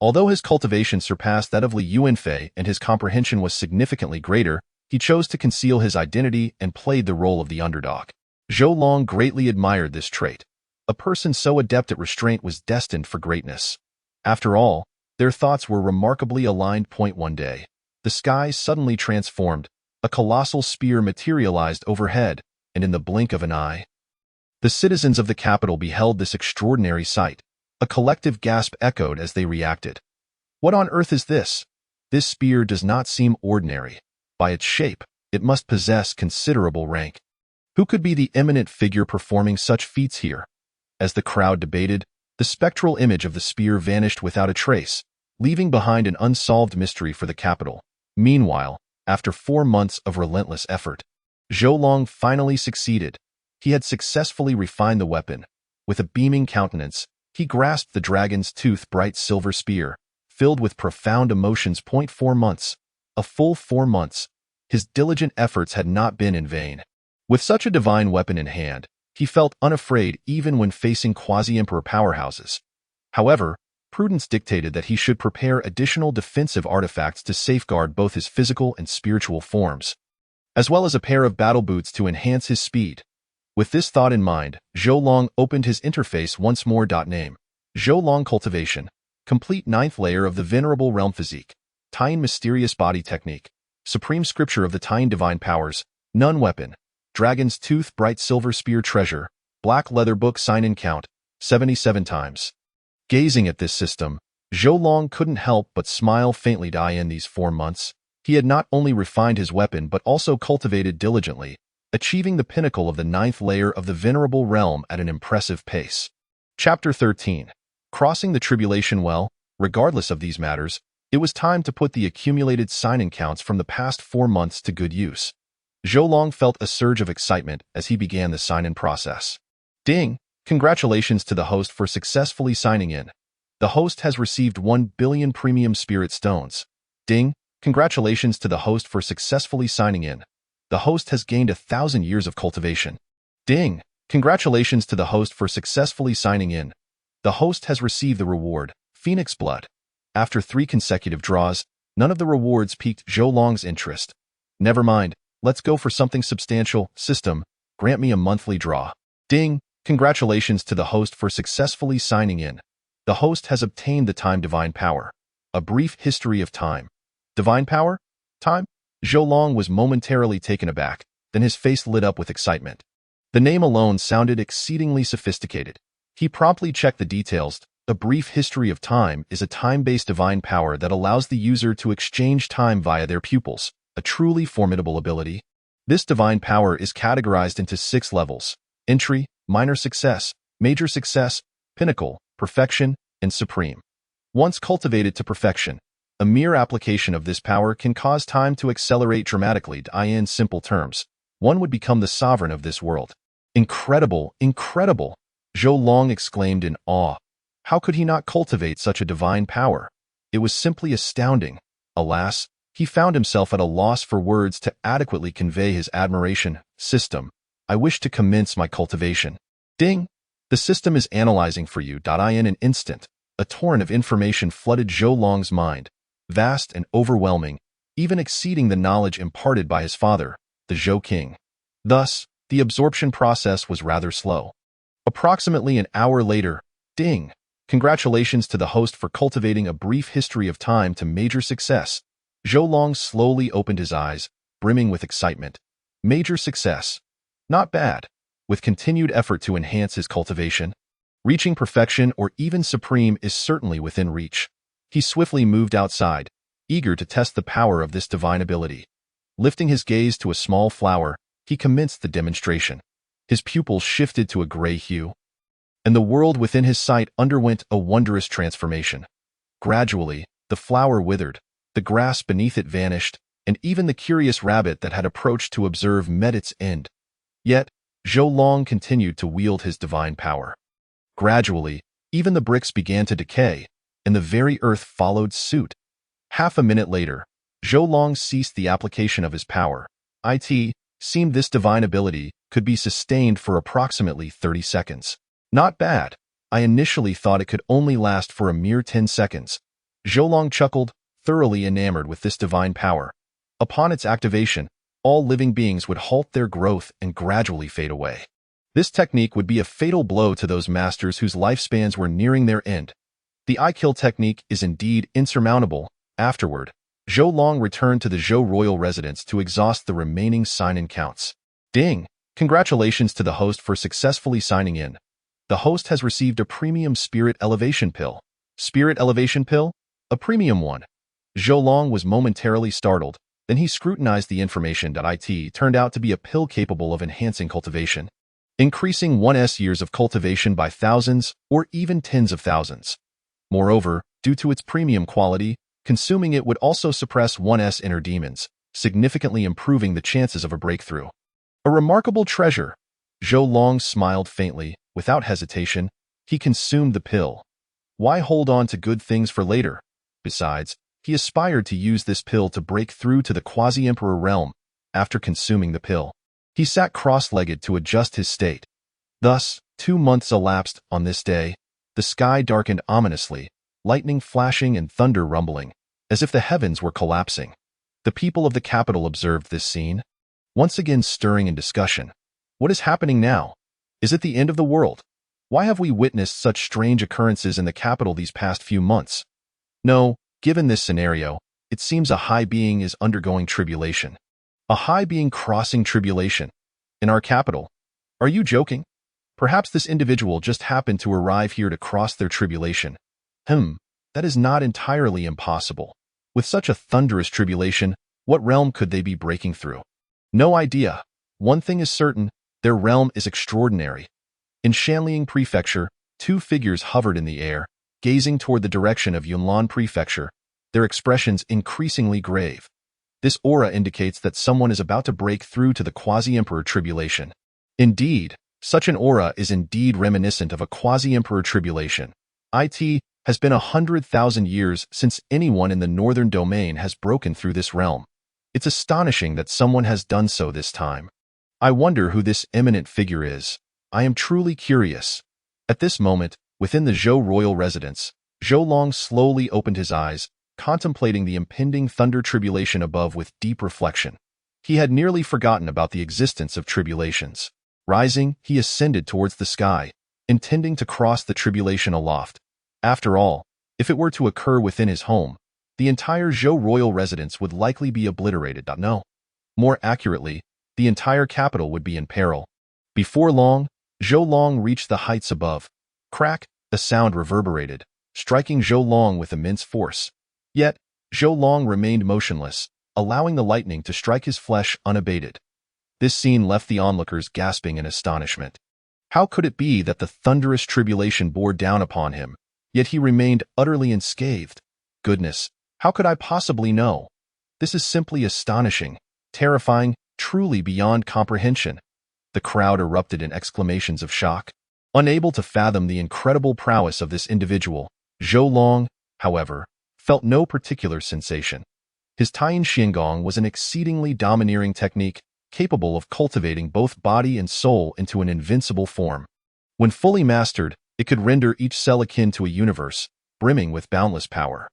Although his cultivation surpassed that of Li Yuanfei and his comprehension was significantly greater, he chose to conceal his identity and played the role of the underdog. Zhou Long greatly admired this trait. A person so adept at restraint was destined for greatness. After all, their thoughts were remarkably aligned. One day, the skies suddenly transformed, a colossal spear materialized overhead, and in the blink of an eye, the citizens of the capital beheld this extraordinary sight. A collective gasp echoed as they reacted. What on earth is this? This spear does not seem ordinary. By its shape, it must possess considerable rank. Who could be the eminent figure performing such feats here? As the crowd debated, the spectral image of the spear vanished without a trace, leaving behind an unsolved mystery for the capital. Meanwhile, after 4 months of relentless effort, Zhou Long finally succeeded. He had successfully refined the weapon. With a beaming countenance, he grasped the dragon's tooth bright silver spear, filled with profound emotions. 4 months. A full 4 months. His diligent efforts had not been in vain. With such a divine weapon in hand, he felt unafraid even when facing quasi-emperor powerhouses. However, prudence dictated that he should prepare additional defensive artifacts to safeguard both his physical and spiritual forms, as well as a pair of battle boots to enhance his speed. With this thought in mind, Zhou Long opened his interface once more. Name: Zhou Long Cultivation. Complete 9th layer of the Venerable Realm Physique. Taiyin Mysterious Body Technique. Supreme Scripture of the Taiyin Divine Powers. Nun Weapon. Dragon's Tooth Bright Silver Spear Treasure. Black Leather Book Sign-in Count. 77 times. Gazing at this system, Zhou Long couldn't help but smile faintly. In these 4 months, He had not only refined his weapon but also cultivated diligently, achieving the pinnacle of the 9th layer of the venerable realm at an impressive pace. Chapter 13. Crossing the Tribulation Well. Regardless of these matters, it was time to put the accumulated sign-in counts from the past 4 months to good use. Zhou Long felt a surge of excitement as he began the sign-in process. Ding! Congratulations to the host for successfully signing in. The host has received 1 billion premium spirit stones. Ding! Congratulations to the host for successfully signing in. The host has gained 1,000 years of cultivation. Ding! Congratulations to the host for successfully signing in. The host has received the reward, Phoenix Blood. After 3 consecutive draws, none of the rewards piqued Zhou Long's interest. Never mind, let's go for something substantial. System, grant me a monthly draw. Ding! Congratulations to the host for successfully signing in. The host has obtained the Time Divine Power. A brief history of time. Divine Power? Time? Zhou Long was momentarily taken aback, then his face lit up with excitement. The name alone sounded exceedingly sophisticated. He promptly checked the details. A brief history of time is a time-based divine power that allows the user to exchange time via their pupils, a truly formidable ability. This divine power is categorized into 6 levels: entry, minor success, major success, pinnacle, perfection, and supreme. Once cultivated to perfection, a mere application of this power can cause time to accelerate dramatically. In simple terms, one would become the sovereign of this world. Incredible, incredible! Zhou Long exclaimed in awe. How could he not cultivate such a divine power? It was simply astounding. Alas, he found himself at a loss for words to adequately convey his admiration. System, I wish to commence my cultivation. Ding! The system is analyzing for you. In an instant, a torrent of information flooded Zhou Long's mind, vast and overwhelming, even exceeding the knowledge imparted by his father, the Zhou King. Thus, the absorption process was rather slow. Approximately an hour later, ding! Congratulations to the host for cultivating a brief history of time to major success. Zhou Long slowly opened his eyes, brimming with excitement. Major success. Not bad. With continued effort to enhance his cultivation, reaching perfection or even supreme is certainly within reach. He swiftly moved outside, eager to test the power of this divine ability. Lifting his gaze to a small flower, he commenced the demonstration. His pupils shifted to a gray hue, and the world within his sight underwent a wondrous transformation. Gradually, the flower withered, the grass beneath it vanished, and even the curious rabbit that had approached to observe met its end. Yet, Zhou Long continued to wield his divine power. Gradually, even the bricks began to decay, and the very earth followed suit. Half a minute later, Zhou Long ceased the application of his power. It seemed this divine ability could be sustained for approximately 30 seconds. Not bad. I initially thought it could only last for a mere 10 seconds. Zhou Long chuckled, thoroughly enamored with this divine power. Upon its activation, all living beings would halt their growth and gradually fade away. This technique would be a fatal blow to those masters whose lifespans were nearing their end. The I-Kill technique is indeed insurmountable. Afterward, Zhou Long returned to the Zhou royal residence to exhaust the remaining sign-in counts. Ding! Congratulations to the host for successfully signing in. The host has received a premium spirit elevation pill. Spirit elevation pill? A premium one. Zhou Long was momentarily startled. Then he scrutinized the information. It turned out to be a pill capable of enhancing cultivation, increasing one's years of cultivation by thousands or even tens of thousands. Moreover, due to its premium quality, consuming it would also suppress one's inner demons, significantly improving the chances of a breakthrough. A remarkable treasure. Zhou Long smiled faintly. Without hesitation, he consumed the pill. Why hold on to good things for later? Besides, he aspired to use this pill to break through to the quasi-emperor realm. After consuming the pill, he sat cross-legged to adjust his state. Thus, 2 months elapsed. On this day, the sky darkened ominously, lightning flashing and thunder rumbling, as if the heavens were collapsing. The people of the capital observed this scene, once again stirring in discussion. What is happening now? Is it the end of the world? Why have we witnessed such strange occurrences in the capital these past few months? No, given this scenario, it seems a high being is undergoing tribulation. A high being crossing tribulation. In our capital? Are you joking? Perhaps this individual just happened to arrive here to cross their tribulation. That is not entirely impossible. With such a thunderous tribulation, What realm could they be breaking through? No idea. One thing is certain, their realm is extraordinary. In Shanliang Prefecture, two figures hovered in the air, gazing toward the direction of Yunlan Prefecture, their expressions increasingly grave. This aura indicates that someone is about to break through to the Quasi-Emperor Tribulation. Indeed, such an aura is indeed reminiscent of a Quasi-Emperor Tribulation. It has been 100,000 years since anyone in the Northern Domain has broken through this realm. It's astonishing that someone has done so this time. I wonder who this eminent figure is. I am truly curious. At this moment, within the Zhou royal residence, Zhou Long slowly opened his eyes, contemplating the impending thunder tribulation above with deep reflection. He had nearly forgotten about the existence of tribulations. Rising, he ascended towards the sky, intending to cross the tribulation aloft. After all, if it were to occur within his home, the entire Zhou royal residence would likely be obliterated. No. More accurately, the entire capital would be in peril. Before long, Zhou Long reached the heights above. Crack, a sound reverberated, striking Zhou Long with immense force. Yet, Zhou Long remained motionless, allowing the lightning to strike his flesh unabated. This scene left the onlookers gasping in astonishment. How could it be that the thunderous tribulation bore down upon him, yet he remained utterly unscathed? Goodness, how could I possibly know? This is simply astonishing, terrifying, truly beyond comprehension. The crowd erupted in exclamations of shock. Unable to fathom the incredible prowess of this individual, Zhou Long, however, felt no particular sensation. His Taiyin Xiangong was an exceedingly domineering technique, capable of cultivating both body and soul into an invincible form. When fully mastered, it could render each cell akin to a universe, brimming with boundless power.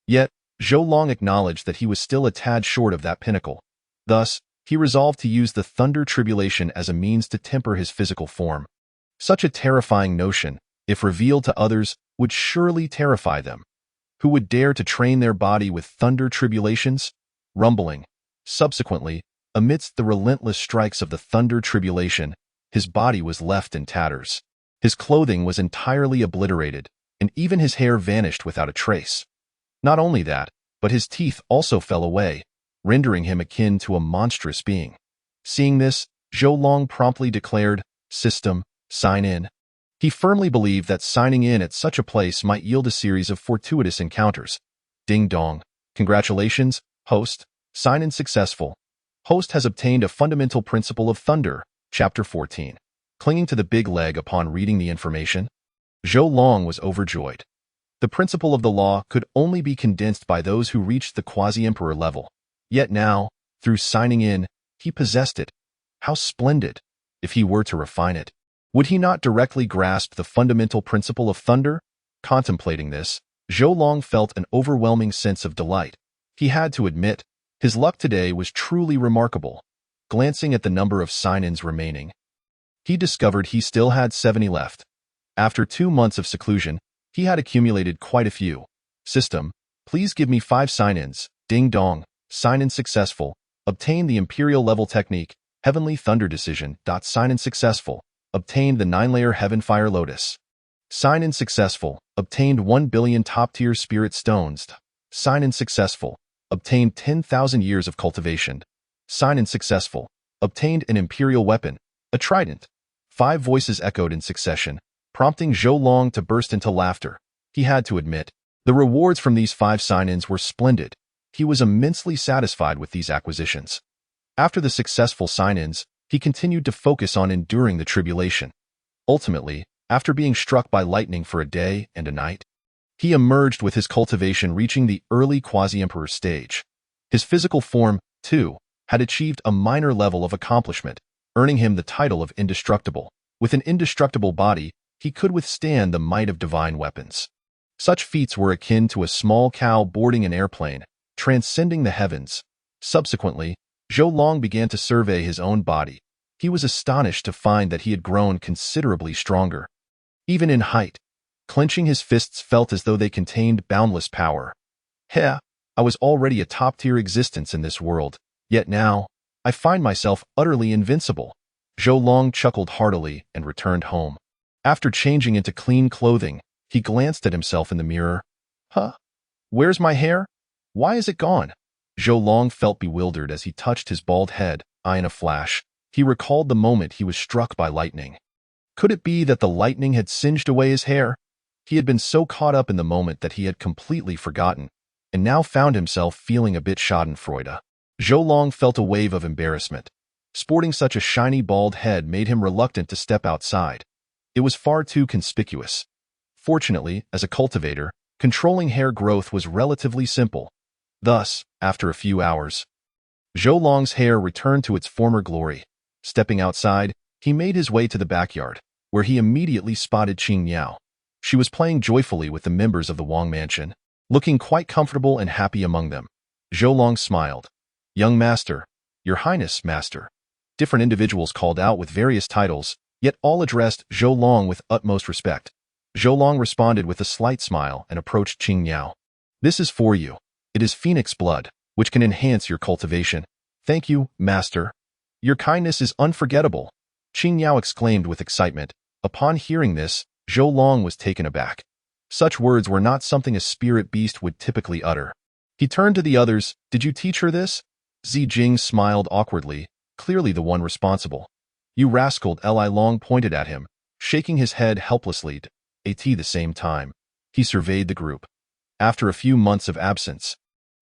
Yet, Zhou Long acknowledged that he was still a tad short of that pinnacle. Thus, he resolved to use the thunder tribulation as a means to temper his physical form. Such a terrifying notion, if revealed to others, would surely terrify them. Who would dare to train their body with thunder tribulations? Rumbling. Subsequently, amidst the relentless strikes of the thunder tribulation, his body was left in tatters. His clothing was entirely obliterated, and even his hair vanished without a trace. Not only that, but his teeth also fell away, rendering him akin to a monstrous being. Seeing this, Zhou Long promptly declared, "System, sign in." He firmly believed that signing in at such a place might yield a series of fortuitous encounters. Ding dong. Congratulations, host. Sign in successful. Host has obtained a fundamental principle of thunder, Chapter 14. Clinging to the big leg upon reading the information, Zhou Long was overjoyed. The principle of the law could only be condensed by those who reached the quasi-emperor level. Yet now, through signing in, he possessed it. How splendid! If he were to refine it, would he not directly grasp the fundamental principle of thunder? Contemplating this, Zhou Long felt an overwhelming sense of delight. He had to admit, his luck today was truly remarkable. Glancing at the number of sign-ins remaining, he discovered he still had 70 left. After 2 months of seclusion, he had accumulated quite a few. System, please give me 5 sign-ins. Ding dong. Sign-in successful. Obtained the Imperial level technique, Heavenly Thunder Decision. Sign-in successful. Obtained the 9-layer Heaven Fire Lotus. Sign-in successful. Obtained 1 billion top-tier Spirit Stones. Sign-in successful. Obtained 10,000 years of cultivation. Sign-in successful. Obtained an Imperial weapon, a trident. 5 voices echoed in succession, prompting Zhou Long to burst into laughter. He had to admit, the rewards from these 5 sign-ins were splendid. He was immensely satisfied with these acquisitions. After the successful sign-ins, he continued to focus on enduring the tribulation. Ultimately, after being struck by lightning for a day and a night, he emerged with his cultivation reaching the early quasi-emperor stage. His physical form, too, had achieved a minor level of accomplishment, earning him the title of indestructible. With an indestructible body, he could withstand the might of divine weapons. Such feats were akin to a small cow boarding an airplane, transcending the heavens. Subsequently, Zhou Long began to survey his own body. He was astonished to find that he had grown considerably stronger. Even in height, clenching his fists felt as though they contained boundless power. Heh, I was already a top-tier existence in this world, yet now, I find myself utterly invincible. Zhou Long chuckled heartily and returned home. After changing into clean clothing, he glanced at himself in the mirror. Huh? Where's my hair? Why is it gone? Zhou Long felt bewildered as he touched his bald head. In a flash, he recalled the moment he was struck by lightning. Could it be that the lightning had singed away his hair? He had been so caught up in the moment that he had completely forgotten, and now found himself feeling a bit schadenfreude. Zhou Long felt a wave of embarrassment. Sporting such a shiny bald head made him reluctant to step outside. It was far too conspicuous. Fortunately, as a cultivator, controlling hair growth was relatively simple. Thus, after a few hours, Zhou Long's hair returned to its former glory. Stepping outside, he made his way to the backyard, where he immediately spotted Qing Yao. She was playing joyfully with the members of the Wang mansion, looking quite comfortable and happy among them. Zhou Long smiled. "Young master, your highness, master." Different individuals called out with various titles, yet all addressed Zhou Long with utmost respect. Zhou Long responded with a slight smile and approached Qing Yao. "This is for you. It is phoenix blood, which can enhance your cultivation." "Thank you, master. Your kindness is unforgettable," Qing Yao exclaimed with excitement. Upon hearing this, Zhou Long was taken aback. Such words were not something a spirit beast would typically utter. He turned to the others. "Did you teach her this?" Zi Jing smiled awkwardly, clearly the one responsible. "You rascal," Li Long pointed at him, shaking his head helplessly. At the same time, he surveyed the group. After a few months of absence,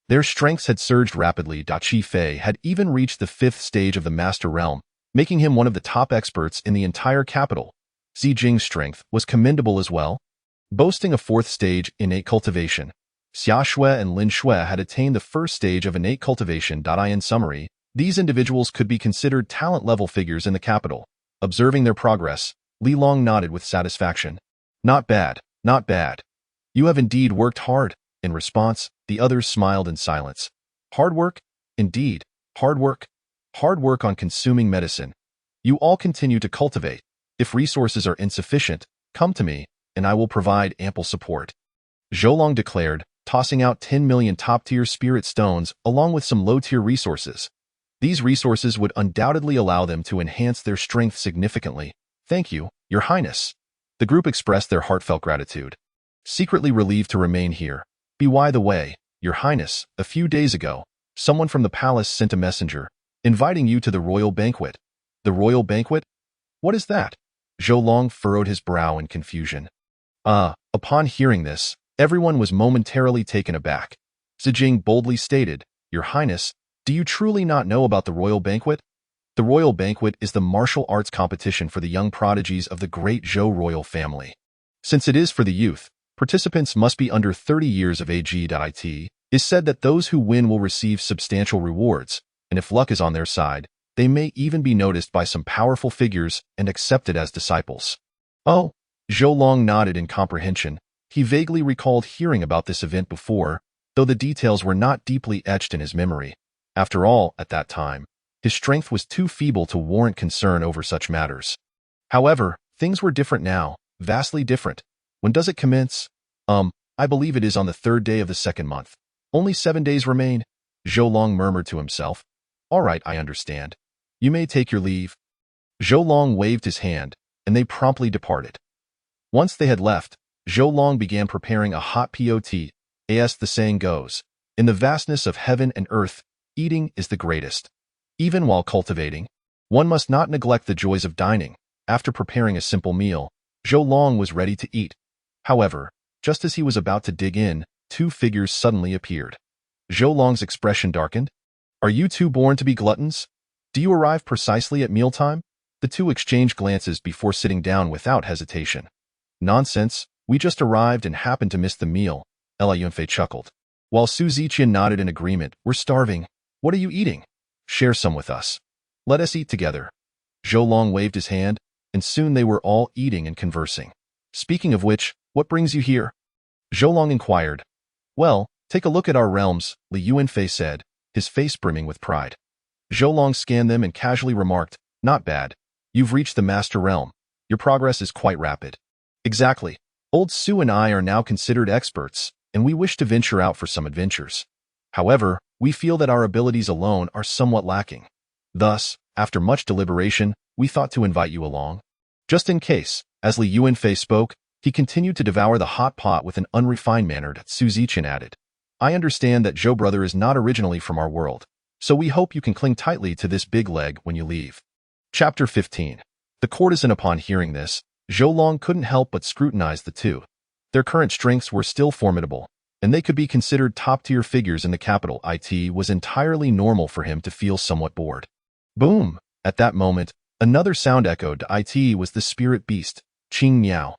their strengths had surged rapidly. Qi Fei had even reached the 5th stage of the Master Realm, making him one of the top experts in the entire capital. Zi Jing's strength was commendable as well, boasting a 4th stage innate cultivation. Xia Shui and Lin Shui had attained the 1st stage of innate cultivation. In summary, these individuals could be considered talent-level figures in the capital. Observing their progress, Li Long nodded with satisfaction. "Not bad, not bad. You have indeed worked hard." In response, the others smiled in silence. "Hard work? Indeed, hard work. Hard work on consuming medicine. You all continue to cultivate. If resources are insufficient, come to me, and I will provide ample support." Zhou Long declared, tossing out 10 million top-tier spirit stones along with some low-tier resources. These resources would undoubtedly allow them to enhance their strength significantly. "Thank you, Your Highness." The group expressed their heartfelt gratitude. Secretly relieved to remain here. By the way, Your Highness, a few days ago, someone from the palace sent a messenger, inviting you to the royal banquet. "The royal banquet? What is that?" Zhou Long furrowed his brow in confusion. Upon hearing this, everyone was momentarily taken aback. Zijing boldly stated, "Your Highness, do you truly not know about the royal banquet?" The royal banquet is the martial arts competition for the young prodigies of the great Zhou royal family. Since it is for the youth, participants must be under 30 years of age. It is said that those who win will receive substantial rewards, and if luck is on their side, they may even be noticed by some powerful figures and accepted as disciples. "Oh," Zhou Long nodded in comprehension. He vaguely recalled hearing about this event before, though the details were not deeply etched in his memory. After all, at that time, his strength was too feeble to warrant concern over such matters. However, things were different now, vastly different. "When does it commence?" I believe it is on the 3rd day of the 2nd month. Only 7 days remain," Zhou Long murmured to himself. "All right, I understand. You may take your leave." Zhou Long waved his hand, and they promptly departed. Once they had left, Zhou Long began preparing a hot pot. As the saying goes, in the vastness of heaven and earth, eating is the greatest. Even while cultivating, one must not neglect the joys of dining. After preparing a simple meal, Zhou Long was ready to eat. However, just as he was about to dig in, 2 figures suddenly appeared. Zhou Long's expression darkened. "Are you two born to be gluttons? Do you arrive precisely at mealtime?" The two exchanged glances before sitting down without hesitation. "Nonsense, we just arrived and happened to miss the meal," Li Yunfei chuckled. While Su Ziqian nodded in agreement. "We're starving. What are you eating? Share some with us. Let us eat together." Zhou Long waved his hand, and soon they were all eating and conversing. "Speaking of which, what brings you here?" Zhou Long inquired. "Well, take a look at our realms," Li Yunfei said, his face brimming with pride. Zhou Long scanned them and casually remarked, "Not bad. You've reached the Master Realm. Your progress is quite rapid." "Exactly. Old Su and I are now considered experts, and we wish to venture out for some adventures. However, we feel that our abilities alone are somewhat lacking. Thus, after much deliberation, we thought to invite you along. Just in case." As Li Yunfei spoke, he continued to devour the hot pot with an unrefined manner that Su Ziqian added. I understand that Zhou brother is not originally from our world, so we hope you can cling tightly to this big leg when you leave. Chapter 15. The courtesan. Upon hearing this, Zhou Long couldn't help but scrutinize the two. Their current strengths were still formidable, and they could be considered top-tier figures in the capital. It was entirely normal for him to feel somewhat bored. Boom! At that moment, another sound echoed. It was the spirit beast, Qing Miao.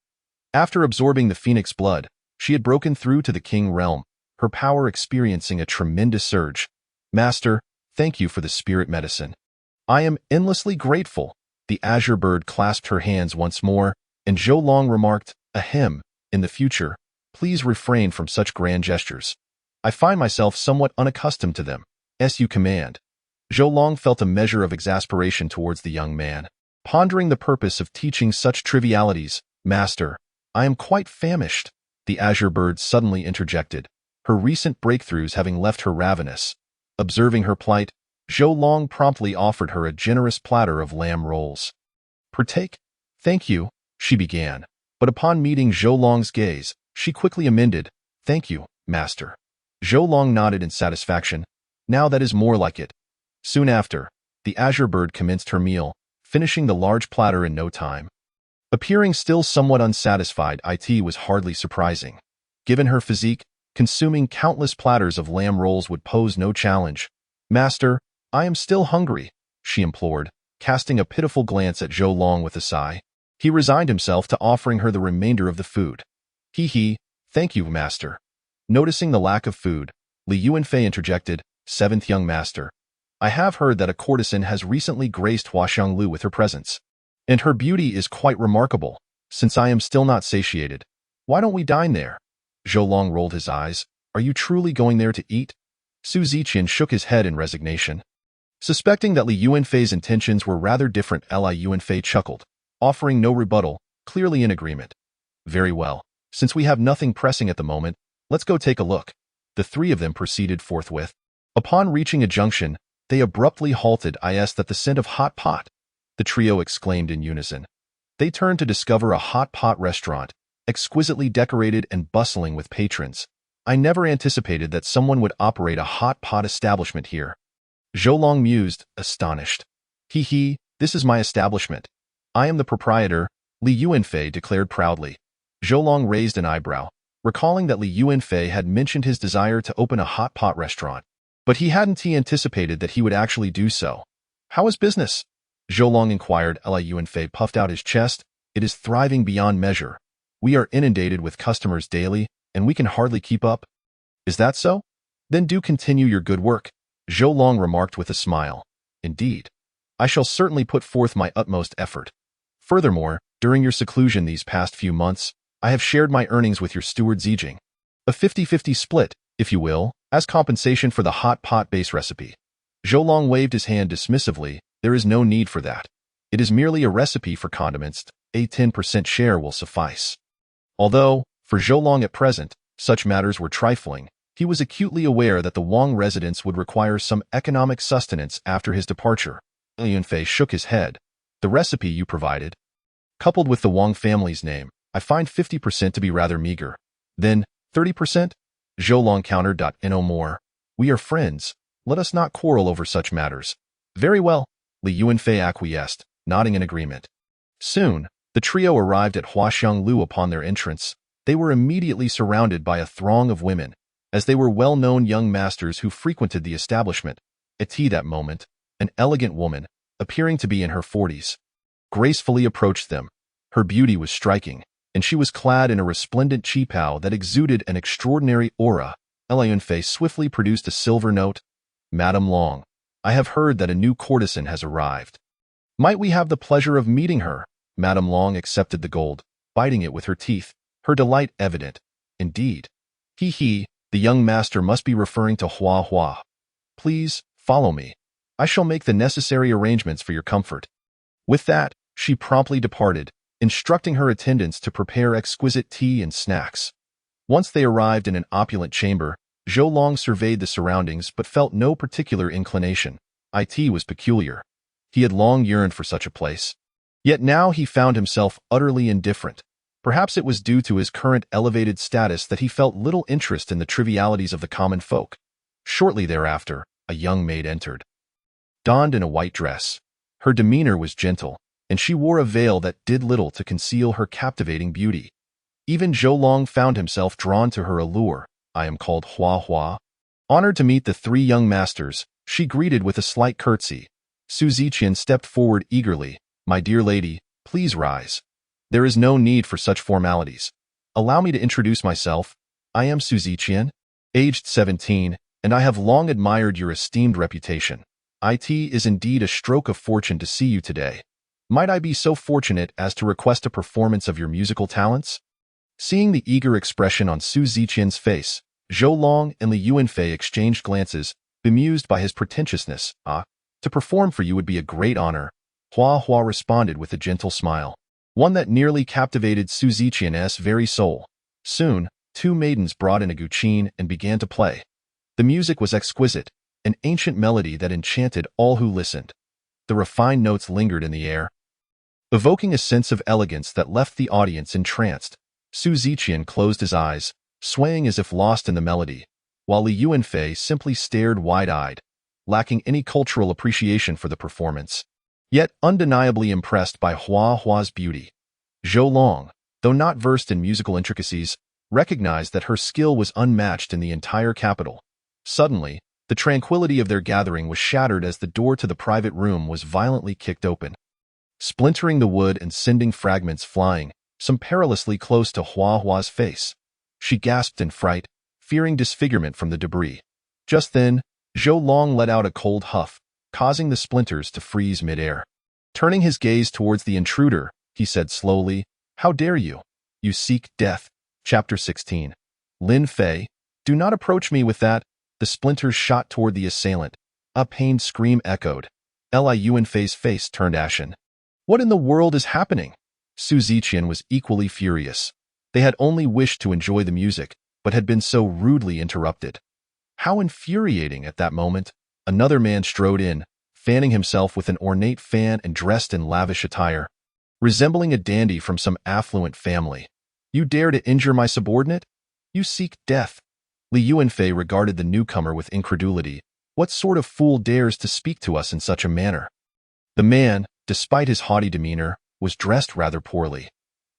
After absorbing the phoenix blood, she had broken through to the king realm, her power experiencing a tremendous surge. Master, thank you for the spirit medicine. I am endlessly grateful. The azure bird clasped her hands once more, and Zhou Long remarked, Ahem, in the future, please refrain from such grand gestures. I find myself somewhat unaccustomed to them. As you command. Zhou Long felt a measure of exasperation towards the young man, pondering the purpose of teaching such trivialities. Master, I am quite famished. The azure bird suddenly interjected, her recent breakthroughs having left her ravenous. Observing her plight, Zhou Long promptly offered her a generous platter of lamb rolls. Partake? Thank you, she began, but upon meeting Zhou Long's gaze, she quickly amended, Thank you, master. Zhou Long nodded in satisfaction. Now that is more like it. Soon after, the azure bird commenced her meal, finishing the large platter in no time. Appearing still somewhat unsatisfied, it was hardly surprising. Given her physique, consuming countless platters of lamb rolls would pose no challenge. Master, I am still hungry, she implored, casting a pitiful glance at Zhou Long with a sigh. He resigned himself to offering her the remainder of the food. He, thank you, master. Noticing the lack of food, Li Yuanfei interjected, Seventh young master. I have heard that a courtesan has recently graced Huaxianglu with her presence, and her beauty is quite remarkable. Since I am still not satiated, why don't we dine there? Zhou Long rolled his eyes. Are you truly going there to eat? Su Ziqian shook his head in resignation. Suspecting that Li Yuanfei's intentions were rather different, Li Yuanfei chuckled, offering no rebuttal, clearly in agreement. Very well. Since we have nothing pressing at the moment, let's go take a look. The three of them proceeded forthwith. Upon reaching a junction, they abruptly halted. Is that the scent of hot pot? The trio exclaimed in unison. They turned to discover a hot pot restaurant, exquisitely decorated and bustling with patrons. I never anticipated that someone would operate a hot pot establishment here. Zhou Long mused, astonished. This is my establishment. I am the proprietor, Li Yuanfei declared proudly. Zhou Long raised an eyebrow, recalling that Li Yuanfei had mentioned his desire to open a hot pot restaurant, but he hadn't anticipated that he would actually do so. How is business? Zhou Long inquired. Li Yuanfei puffed out his chest. It is thriving beyond measure. We are inundated with customers daily, and we can hardly keep up. Is that so? Then do continue your good work, Zhou Long remarked with a smile. Indeed. I shall certainly put forth my utmost effort. Furthermore, during your seclusion these past few months, I have shared my earnings with your steward Zijing. A 50-50 split, if you will, as compensation for the hot pot base recipe. Zhou Long waved his hand dismissively. There is no need for that. It is merely a recipe for condiments. A 10% share will suffice. Although, for Zhou Long at present, such matters were trifling, he was acutely aware that the Wang residents would require some economic sustenance after his departure. Li Yuanfei shook his head. The recipe you provided, coupled with the Wang family's name, I find 50% to be rather meager. Then, 30%? Zhou Long countered. No more. We are friends. Let us not quarrel over such matters. Very well, Li Yuanfei acquiesced, nodding in agreement. Soon, the trio arrived at Huaxianglu. Upon their entrance, they were immediately surrounded by a throng of women, as they were well-known young masters who frequented the establishment. At that moment, an elegant woman, appearing to be in her 40s, gracefully approached them. Her beauty was striking, and she was clad in a resplendent qipao that exuded an extraordinary aura. Li Yuanfei swiftly produced a silver note. Madame Long, I have heard that a new courtesan has arrived. Might we have the pleasure of meeting her? Madame Long accepted the gold, biting it with her teeth, her delight evident. Indeed. The young master must be referring to Hua Hua. Please, follow me. I shall make the necessary arrangements for your comfort. With that, she promptly departed, instructing her attendants to prepare exquisite tea and snacks. Once they arrived in an opulent chamber, Zhou Long surveyed the surroundings but felt no particular inclination. It was peculiar. He had long yearned for such a place. Yet now he found himself utterly indifferent. Perhaps it was due to his current elevated status that he felt little interest in the trivialities of the common folk. Shortly thereafter, a young maid entered. Donned in a white dress, her demeanor was gentle, and she wore a veil that did little to conceal her captivating beauty. Even Zhou Long found himself drawn to her allure. "I am called Hua Hua." Honored to meet the three young masters, she greeted with a slight curtsy. Su Ziqian stepped forward eagerly. "My dear lady, please rise. There is no need for such formalities. Allow me to introduce myself. I am Su Ziqian, aged 17, and I have long admired your esteemed reputation. It is indeed a stroke of fortune to see you today. Might I be so fortunate as to request a performance of your musical talents?" Seeing the eager expression on Su Ziqian's face, Zhou Long and Li Yuanfei exchanged glances, bemused by his pretentiousness. To perform for you would be a great honor," Hua Hua responded with a gentle smile, one that nearly captivated Su Ziqian's very soul. Soon, two maidens brought in a guqin and began to play. The music was exquisite, an ancient melody that enchanted all who listened. The refined notes lingered in the air, evoking a sense of elegance that left the audience entranced. Su Ziqian closed his eyes, swaying as if lost in the melody, while Li Yuanfei simply stared wide-eyed, lacking any cultural appreciation for the performance, yet undeniably impressed by Hua Hua's beauty. Zhou Long, though not versed in musical intricacies, recognized that her skill was unmatched in the entire capital. Suddenly, the tranquility of their gathering was shattered as the door to the private room was violently kicked open, splintering the wood and sending fragments flying, some perilously close to Hua Hua's face. She gasped in fright, fearing disfigurement from the debris. Just then, Zhou Long let out a cold huff, causing the splinters to freeze midair. Turning his gaze towards the intruder, he said slowly, "How dare you? You seek death." Chapter 16. Lin Fei, do not approach me with that. The splinters shot toward the assailant. A pained scream echoed. Li Yuanfei's face turned ashen. What in the world is happening? Su Ziqian was equally furious. They had only wished to enjoy the music, but had been so rudely interrupted. How infuriating! At that moment, another man strode in, fanning himself with an ornate fan and dressed in lavish attire, resembling a dandy from some affluent family. "You dare to injure my subordinate? You seek death." Li Yuanfei regarded the newcomer with incredulity. What sort of fool dares to speak to us in such a manner? The man, despite his haughty demeanor, was dressed rather poorly.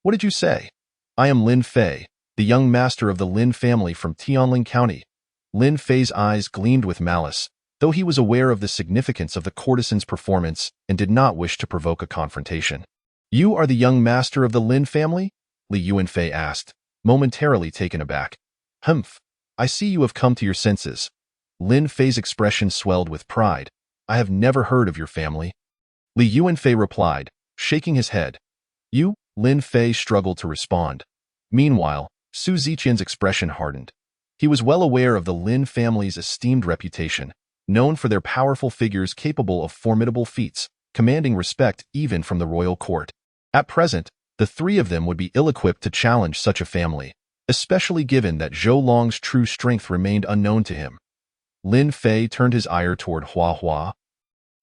"What did you say?" "I am Lin Fei, the young master of the Lin family from Tianling County." Lin Fei's eyes gleamed with malice, though he was aware of the significance of the courtesan's performance and did not wish to provoke a confrontation. "You are the young master of the Lin family?" Li Yuanfei asked, momentarily taken aback. "Humph, I see you have come to your senses." Lin Fei's expression swelled with pride. "I have never heard of your family." Li Yuanfei replied, shaking his head. "You?" Lin Fei struggled to respond. Meanwhile, Su Ziqian's expression hardened. He was well aware of the Lin family's esteemed reputation, known for their powerful figures capable of formidable feats, commanding respect even from the royal court. At present, the three of them would be ill-equipped to challenge such a family, especially given that Zhou Long's true strength remained unknown to him. Lin Fei turned his ire toward Hua Hua.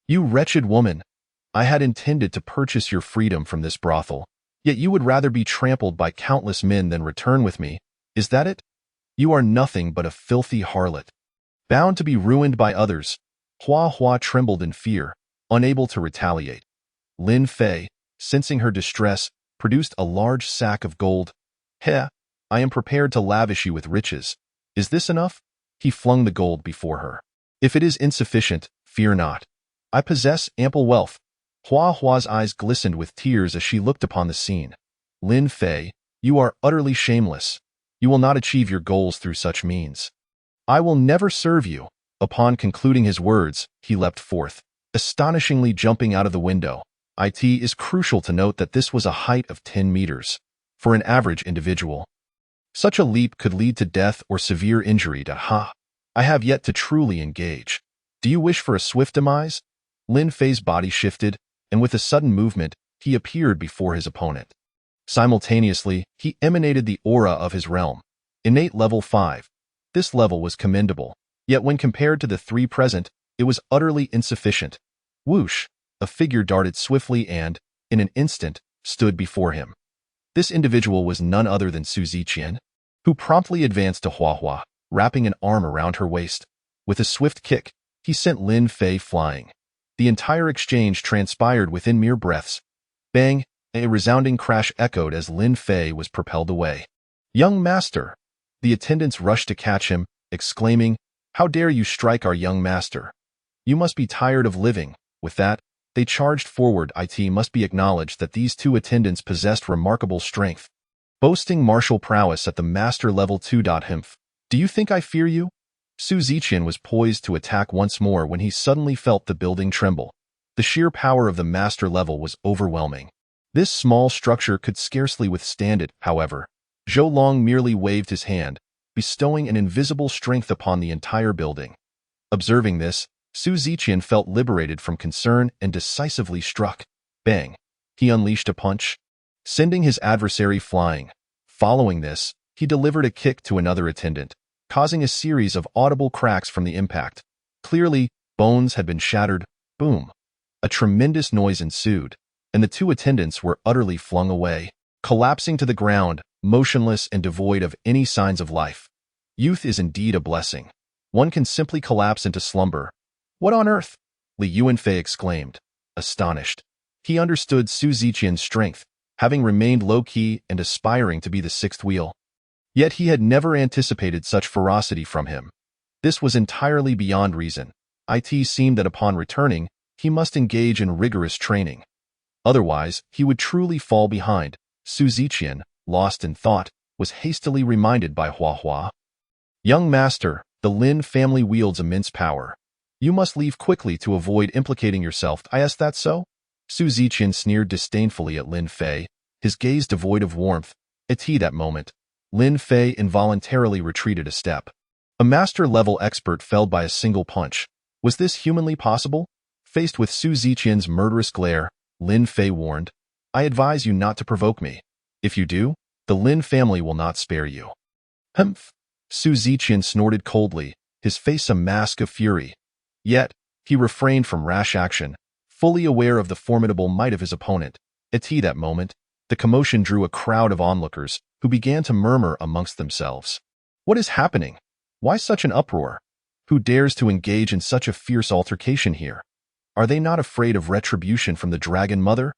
"You wretched woman! I had intended to purchase your freedom from this brothel, yet you would rather be trampled by countless men than return with me. Is that it? You are nothing but a filthy harlot, bound to be ruined by others." Hua Hua trembled in fear, unable to retaliate. Lin Fei, sensing her distress, produced a large sack of gold. "Heh, I am prepared to lavish you with riches. Is this enough?" He flung the gold before her. "If it is insufficient, fear not. I possess ample wealth." Hua Hua's eyes glistened with tears as she looked upon the scene. "Lin Fei, you are utterly shameless. You will not achieve your goals through such means. I will never serve you." Upon concluding his words, he leapt forth, astonishingly jumping out of the window. It is crucial to note that this was a height of 10 meters. For an average individual, such a leap could lead to death or severe injury to I have yet to truly engage. Do you wish for a swift demise? Lin Fei's body shifted, and with a sudden movement, he appeared before his opponent. Simultaneously, he emanated the aura of his realm. Innate level 5. This level was commendable, yet when compared to the three present, it was utterly insufficient. Whoosh! A figure darted swiftly and, in an instant, stood before him. This individual was none other than Su Ziqian, who promptly advanced to Hua Hua, wrapping an arm around her waist. With a swift kick, he sent Lin Fei flying. The entire exchange transpired within mere breaths. Bang! A resounding crash echoed as Lin Fei was propelled away. "Young master!" The attendants rushed to catch him, exclaiming, "How dare you strike our young master? You must be tired of living." With that, they charged forward. It must be acknowledged that these two attendants possessed remarkable strength, boasting martial prowess at the master level 2. Humph. "Do you think I fear you?" Su Ziqian was poised to attack once more when he suddenly felt the building tremble. The sheer power of the master level was overwhelming. This small structure could scarcely withstand it, however. Zhou Long merely waved his hand, bestowing an invisible strength upon the entire building. Observing this, Su Ziqian felt liberated from concern and decisively struck. Bang! He unleashed a punch, sending his adversary flying. Following this, he delivered a kick to another attendant, causing a series of audible cracks from the impact. Clearly, bones had been shattered. Boom! A tremendous noise ensued, and the two attendants were utterly flung away, collapsing to the ground, motionless and devoid of any signs of life. Youth is indeed a blessing. One can simply collapse into slumber. "What on earth?" Li Yuanfei exclaimed, astonished. He understood Su Ziqian's strength, having remained low-key and aspiring to be the sixth wheel. Yet he had never anticipated such ferocity from him. This was entirely beyond reason. It seemed that upon returning, he must engage in rigorous training. Otherwise, he would truly fall behind. Su Ziqian, lost in thought, was hastily reminded by Hua Hua. "Young master, the Lin family wields immense power. You must leave quickly to avoid implicating yourself." "Is that so?" Su Ziqian sneered disdainfully at Lin Fei, his gaze devoid of warmth. At that moment, Lin Fei involuntarily retreated a step. A master-level expert felled by a single punch. Was this humanly possible? Faced with Su Ziqian's murderous glare, Lin Fei warned, "I advise you not to provoke me. If you do, the Lin family will not spare you." "Humph!" Su Ziqian snorted coldly, his face a mask of fury. Yet, he refrained from rash action, fully aware of the formidable might of his opponent. At that moment, the commotion drew a crowd of onlookers, who began to murmur amongst themselves. "What is happening? Why such an uproar? Who dares to engage in such a fierce altercation here? Are they not afraid of retribution from the Dragon Mother?"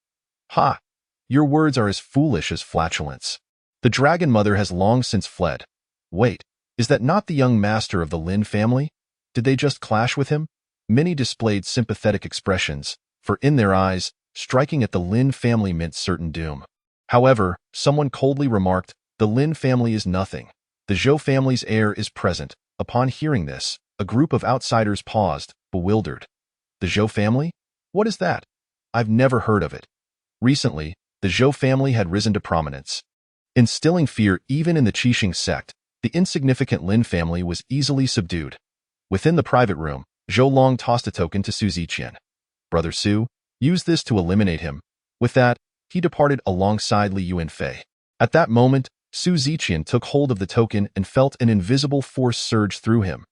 "Ha! Your words are as foolish as flatulence. The Dragon Mother has long since fled. Wait, is that not the young master of the Lin family? Did they just clash with him?" Many displayed sympathetic expressions, for in their eyes, striking at the Lin family meant certain doom. However, someone coldly remarked, "The Lin family is nothing. The Zhou family's heir is present." Upon hearing this, a group of outsiders paused, bewildered. "The Zhou family? What is that? I've never heard of it." Recently, the Zhou family had risen to prominence, instilling fear even in the Qixing sect. The insignificant Lin family was easily subdued. Within the private room, Zhou Long tossed a token to Su Ziqian. "Brother Su, use this to eliminate him." With that, he departed alongside Li Yuanfei. At that moment, Su Ziqian took hold of the token and felt an invisible force surge through him.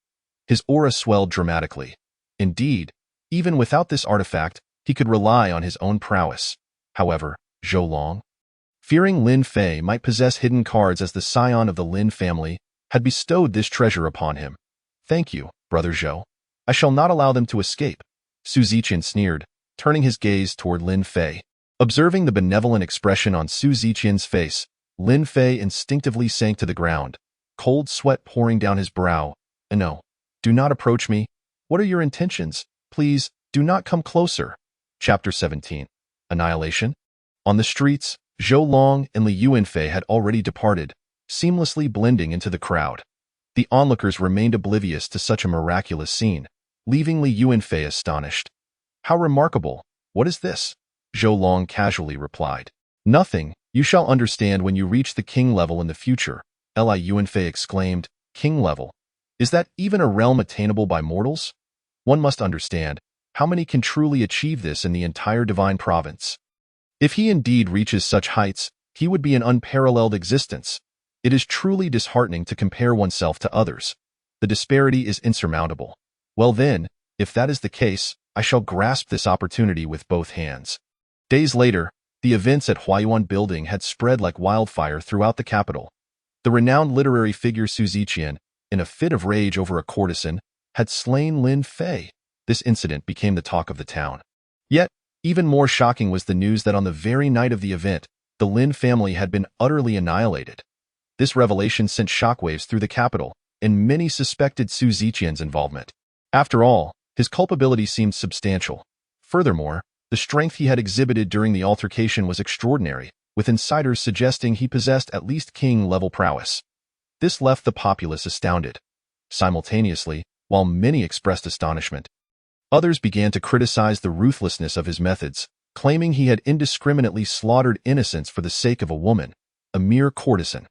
His aura swelled dramatically. Indeed, even without this artifact, he could rely on his own prowess. However, Zhou Long, fearing Lin Fei might possess hidden cards as the scion of the Lin family, had bestowed this treasure upon him. "Thank you, Brother Zhou. I shall not allow them to escape." Su Ziqian sneered, turning his gaze toward Lin Fei. Observing the benevolent expression on Su Ziqian's face, Lin Fei instinctively sank to the ground, cold sweat pouring down his brow. "No, do not approach me. What are your intentions? Please, do not come closer." Chapter 17. Annihilation. On the streets, Zhou Long and Li Yuanfei had already departed, seamlessly blending into the crowd. The onlookers remained oblivious to such a miraculous scene, leaving Li Yuanfei astonished. "How remarkable! What is this?" Zhou Long casually replied. "Nothing. You shall understand when you reach the king level in the future." Li Yuanfei exclaimed. "King level? Is that even a realm attainable by mortals? One must understand, how many can truly achieve this in the entire divine province? If he indeed reaches such heights, he would be an unparalleled existence. It is truly disheartening to compare oneself to others. The disparity is insurmountable. Well then, if that is the case, I shall grasp this opportunity with both hands." Days later, The events at Huayuan Building had spread like wildfire throughout the capital. The renowned literary figure Su Ziqian, in a fit of rage over a courtesan, had slain Lin Fei. This incident became the talk of the town. Yet, even more shocking was the news that on the very night of the event, the Lin family had been utterly annihilated. This revelation sent shockwaves through the capital, and many suspected Su Ziqian's involvement. After all, his culpability seemed substantial. Furthermore, the strength he had exhibited during the altercation was extraordinary, with insiders suggesting he possessed at least king-level prowess. This left the populace astounded. Simultaneously, while many expressed astonishment, others began to criticize the ruthlessness of his methods, claiming he had indiscriminately slaughtered innocents for the sake of a woman, a mere courtesan.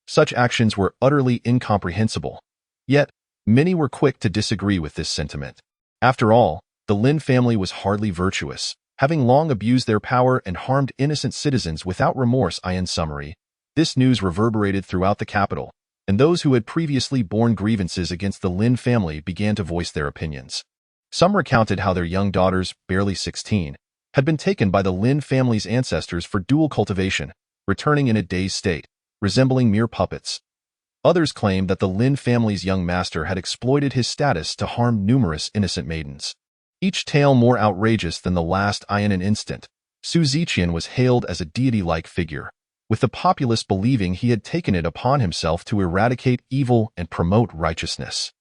Such actions were utterly incomprehensible. Yet, many were quick to disagree with this sentiment. After all, the Lin family was hardly virtuous, having long abused their power and harmed innocent citizens without remorse. In summary, this news reverberated throughout the capital, and those who had previously borne grievances against the Lin family began to voice their opinions. Some recounted how their young daughters, barely 16, had been taken by the Lin family's ancestors for dual cultivation, returning in a dazed state, resembling mere puppets. Others claimed that the Lin family's young master had exploited his status to harm numerous innocent maidens. Each tale more outrageous than the last. In an instant, Su Ziqian was hailed as a deity-like figure, with the populace believing he had taken it upon himself to eradicate evil and promote righteousness.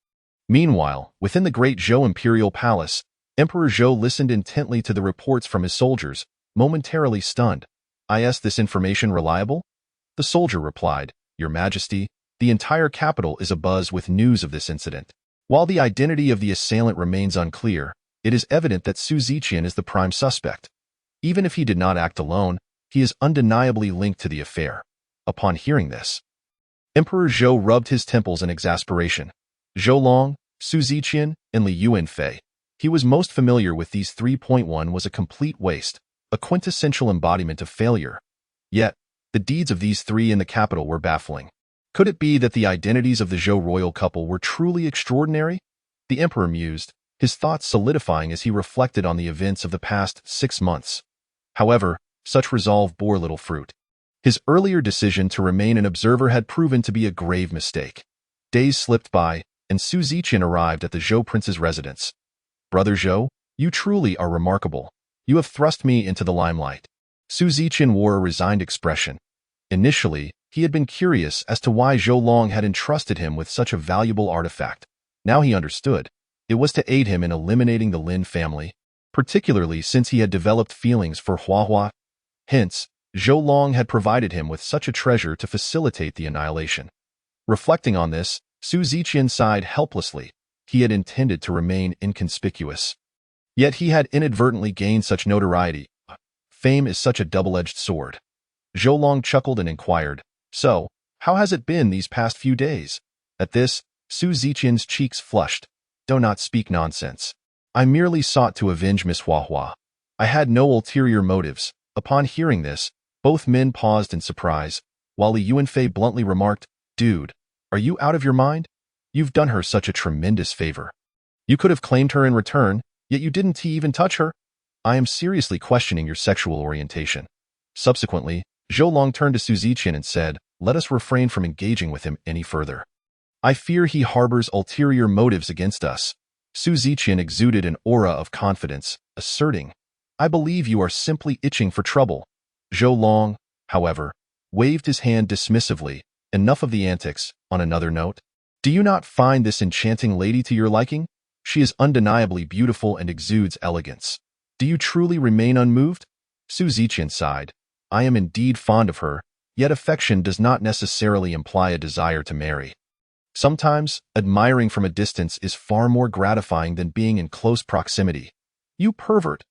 Meanwhile, within the great Zhou imperial palace, Emperor Zhou listened intently to the reports from his soldiers, momentarily stunned. Is this information reliable? The soldier replied, Your Majesty, the entire capital is abuzz with news of this incident. While the identity of the assailant remains unclear, it is evident that Su Ziqian is the prime suspect. Even if he did not act alone, he is undeniably linked to the affair. Upon hearing this, Emperor Zhou rubbed his temples in exasperation. Zhou Long, Su Ziqian, and Li Yuanfei. He was most familiar with these 3.1 was a complete waste, a quintessential embodiment of failure. Yet, the deeds of these three in the capital were baffling. Could it be that the identities of the Zhou royal couple were truly extraordinary? The emperor mused, his thoughts solidifying as he reflected on the events of the past 6 months. However, such resolve bore little fruit. His earlier decision to remain an observer had proven to be a grave mistake. Days slipped by, and Su Ziqian arrived at the Zhou prince's residence. Brother Zhou, you truly are remarkable. You have thrust me into the limelight. Su Ziqian wore a resigned expression. Initially, he had been curious as to why Zhou Long had entrusted him with such a valuable artifact. Now he understood. It was to aid him in eliminating the Lin family, particularly since he had developed feelings for Huahua. Hence, Zhou Long had provided him with such a treasure to facilitate the annihilation. Reflecting on this, Su Ziqian sighed helplessly. He had intended to remain inconspicuous. Yet he had inadvertently gained such notoriety. Fame is such a double-edged sword. Zhou Long chuckled and inquired, So, how has it been these past few days? At this, Su Ziqian's cheeks flushed. Do not speak nonsense. I merely sought to avenge Miss Huahua. I had no ulterior motives. Upon hearing this, both men paused in surprise, while Li Yuanfei bluntly remarked, Dude, are you out of your mind? You've done her such a tremendous favor. You could have claimed her in return, yet you didn't even touch her. I am seriously questioning your sexual orientation. Subsequently, Zhou Long turned to Su Ziqian and said, Let us refrain from engaging with him any further. I fear he harbors ulterior motives against us. Su Ziqian exuded an aura of confidence, asserting, I believe you are simply itching for trouble. Zhou Long, however, waved his hand dismissively. Enough of the antics. On another note, do you not find this enchanting lady to your liking? She is undeniably beautiful and exudes elegance. Do you truly remain unmoved? Su Ziqian sighed. I am indeed fond of her, yet affection does not necessarily imply a desire to marry. Sometimes, admiring from a distance is far more gratifying than being in close proximity. You pervert,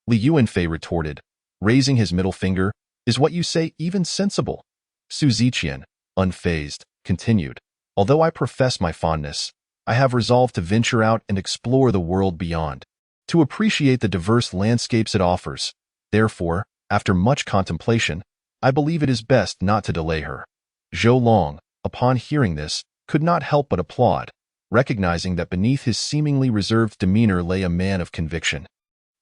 Li Yuanfei retorted, raising his middle finger. Is what you say even sensible? Su Ziqian, unfazed, continued. Although I profess my fondness, I have resolved to venture out and explore the world beyond, to appreciate the diverse landscapes it offers. Therefore, after much contemplation, I believe it is best not to delay her. Zhou Long, upon hearing this, could not help but applaud, recognizing that beneath his seemingly reserved demeanor lay a man of conviction.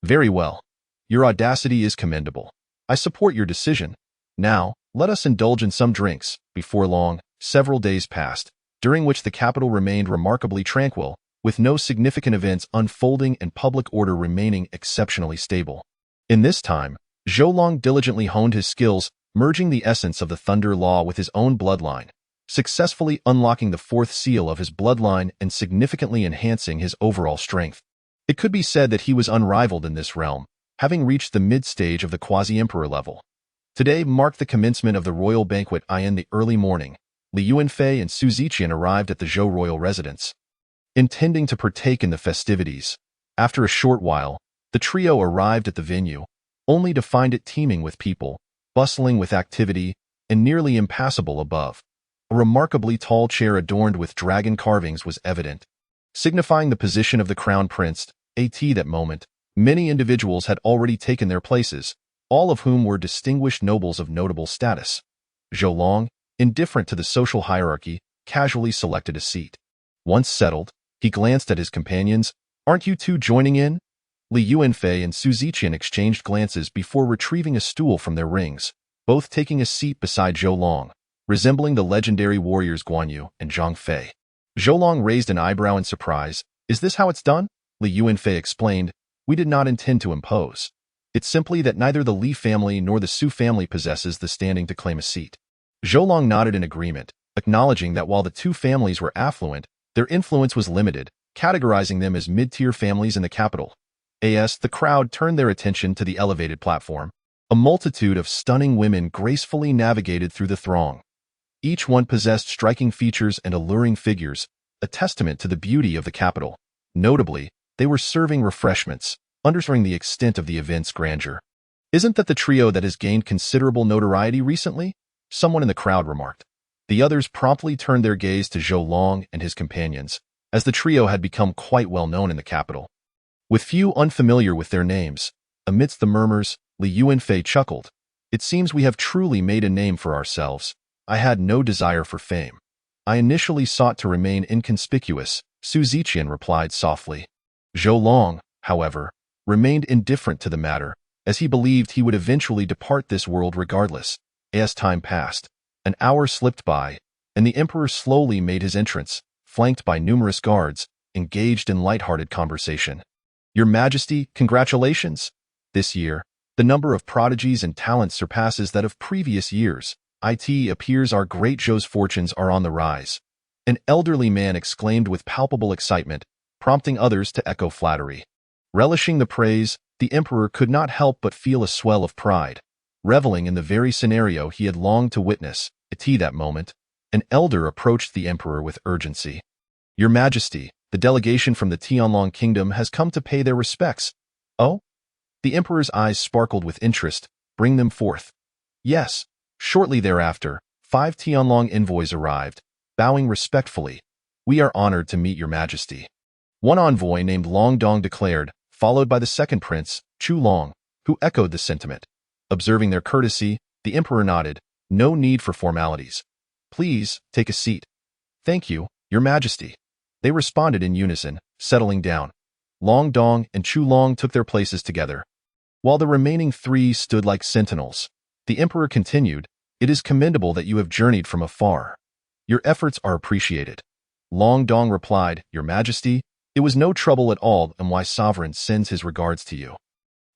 Very well. Your audacity is commendable. I support your decision. Now, let us indulge in some drinks. Before long, several days passed, during which the capital remained remarkably tranquil, with no significant events unfolding and public order remaining exceptionally stable. In this time, Zhou Long diligently honed his skills, merging the essence of the Thunder Law with his own bloodline, successfully unlocking the fourth seal of his bloodline and significantly enhancing his overall strength. It could be said that he was unrivaled in this realm, having reached the mid-stage of the quasi-emperor level. Today marked the commencement of the royal banquet. In the early morning, Li Yuanfei and Su Ziqian arrived at the Zhou royal residence, intending to partake in the festivities. After a short while, the trio arrived at the venue, only to find it teeming with people, bustling with activity, and nearly impassable above. A remarkably tall chair adorned with dragon carvings was evident, signifying the position of the crown prince. At that moment, many individuals had already taken their places, all of whom were distinguished nobles of notable status. Zhou Long, indifferent to the social hierarchy, casually selected a seat. Once settled, he glanced at his companions. Aren't you two joining in? Li Yuanfei and Su Ziqian exchanged glances before retrieving a stool from their rings, both taking a seat beside Zhou Long, resembling the legendary warriors Guan Yu and Zhang Fei. Zhou Long raised an eyebrow in surprise. Is this how it's done? Li Yuanfei explained. We did not intend to impose. It's simply that neither the Li family nor the Su family possesses the standing to claim a seat. Zhou Long nodded in agreement, acknowledging that while the two families were affluent, their influence was limited, categorizing them as mid-tier families in the capital. The crowd turned their attention to the elevated platform. A multitude of stunning women gracefully navigated through the throng. Each one possessed striking features and alluring figures, a testament to the beauty of the capital. Notably, they were serving refreshments, underscoring the extent of the event's grandeur. Isn't that the trio that has gained considerable notoriety recently? Someone in the crowd remarked. The others promptly turned their gaze to Zhou Long and his companions, as the trio had become quite well known in the capital. With few unfamiliar with their names, amidst the murmurs, Li Yuanfei chuckled. It seems we have truly made a name for ourselves. I had no desire for fame. I initially sought to remain inconspicuous, Su Ziqian replied softly. Zhou Long, however, remained indifferent to the matter, as he believed he would eventually depart this world regardless. As time passed, an hour slipped by, and the emperor slowly made his entrance, flanked by numerous guards, engaged in light-hearted conversation. Your Majesty, congratulations! This year, the number of prodigies and talents surpasses that of previous years. It appears our great Zhou's fortunes are on the rise. An elderly man exclaimed with palpable excitement, prompting others to echo flattery. Relishing the praise, the emperor could not help but feel a swell of pride, reveling in the very scenario he had longed to witness. At that moment, an elder approached the emperor with urgency. Your Majesty, the delegation from the Tianlong Kingdom has come to pay their respects. Oh? The emperor's eyes sparkled with interest. Bring them forth. Yes. Shortly thereafter, 5 Tianlong envoys arrived, bowing respectfully. We are honored to meet your Majesty. One envoy named Long Dong declared, followed by the second prince, Chu Long, who echoed the sentiment. Observing their courtesy, the emperor nodded. No need for formalities. Please, take a seat. Thank you, your Majesty. They responded in unison, settling down. Long Dong and Chu Long took their places together, while the remaining 3 stood like sentinels. The emperor continued, It is commendable that you have journeyed from afar. Your efforts are appreciated. Long Dong replied, Your Majesty, it was no trouble at all, and my sovereign sends his regards to you.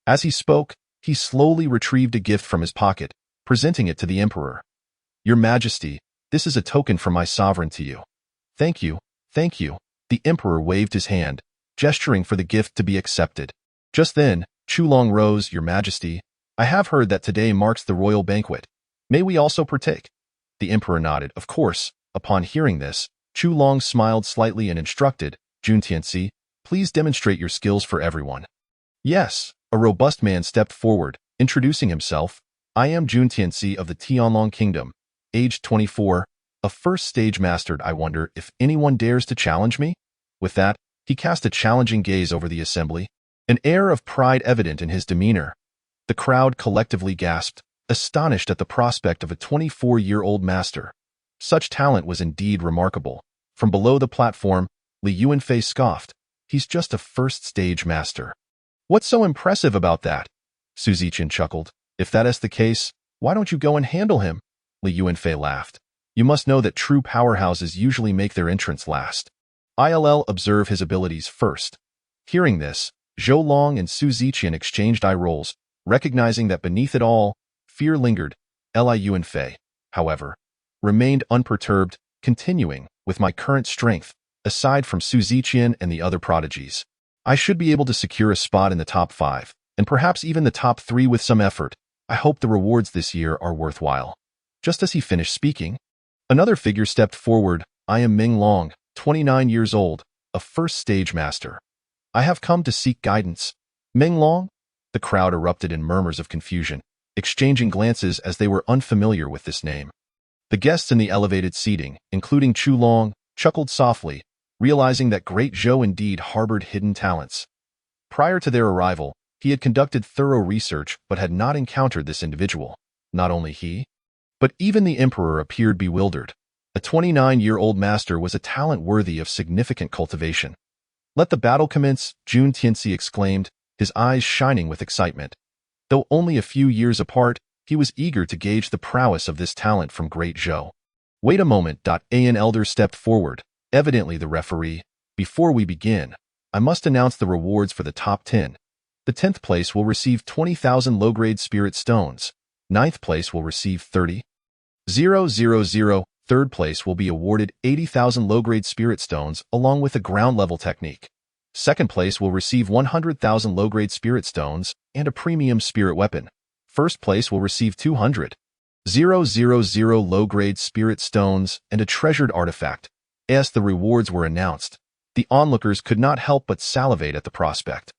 As he spoke, he slowly retrieved a gift from his pocket, presenting it to the emperor. Your Majesty, this is a token from my sovereign to you. Thank you, thank you. The emperor waved his hand, gesturing for the gift to be accepted. Just then, Chu Long rose. Your Majesty, I have heard that today marks the royal banquet. May we also partake? The emperor nodded. Of course. Upon hearing this, Chu Long smiled slightly and instructed, Jun Tianxi, please demonstrate your skills for everyone. Yes. A robust man stepped forward, introducing himself. I am Jun Tianxi of the Tianlong Kingdom, aged 24, a first-stage master. I wonder if anyone dares to challenge me? With that, he cast a challenging gaze over the assembly, an air of pride evident in his demeanor. The crowd collectively gasped, astonished at the prospect of a 24-year-old master. Such talent was indeed remarkable. From below the platform, Li Yuanfei scoffed. He's just a first-stage master. What's so impressive about that? Su Ziqian chuckled. If that is the case, why don't you go and handle him? Li Yuanfei laughed. You must know that true powerhouses usually make their entrance last. I'll observe his abilities first. Hearing this, Zhou Long and Su Ziqian exchanged eye rolls, recognizing that beneath it all, fear lingered. Li Yuanfei, however, remained unperturbed, continuing, with my current strength, aside from Su Ziqian and the other prodigies, I should be able to secure a spot in the top 5, and perhaps even the top 3 with some effort. I hope the rewards this year are worthwhile. Just as he finished speaking, another figure stepped forward. I am Ming Long, 29 years old, a first stage master. I have come to seek guidance. Ming Long? The crowd erupted in murmurs of confusion, exchanging glances as they were unfamiliar with this name. The guests in the elevated seating, including Chu Long, chuckled softly, realizing that Great Zhou indeed harbored hidden talents. Prior to their arrival, he had conducted thorough research but had not encountered this individual. Not only he, but even the emperor appeared bewildered. A 29-year-old master was a talent worthy of significant cultivation. Let the battle commence, Jun Tianxi exclaimed, his eyes shining with excitement. Though only a few years apart, he was eager to gauge the prowess of this talent from Great Zhou. Wait a moment. An elder stepped forward, evidently the referee. Before we begin, I must announce the rewards for the top 10. The 10th place will receive 20,000 low-grade spirit stones. 9th place will receive 30,000. 3rd place will be awarded 80,000 low-grade spirit stones along with a ground-level technique. 2nd place will receive 100,000 low-grade spirit stones and a premium spirit weapon. 1st place will receive 200,000 low-grade spirit stones and a treasured artifact. As the rewards were announced, the onlookers could not help but salivate at the prospect.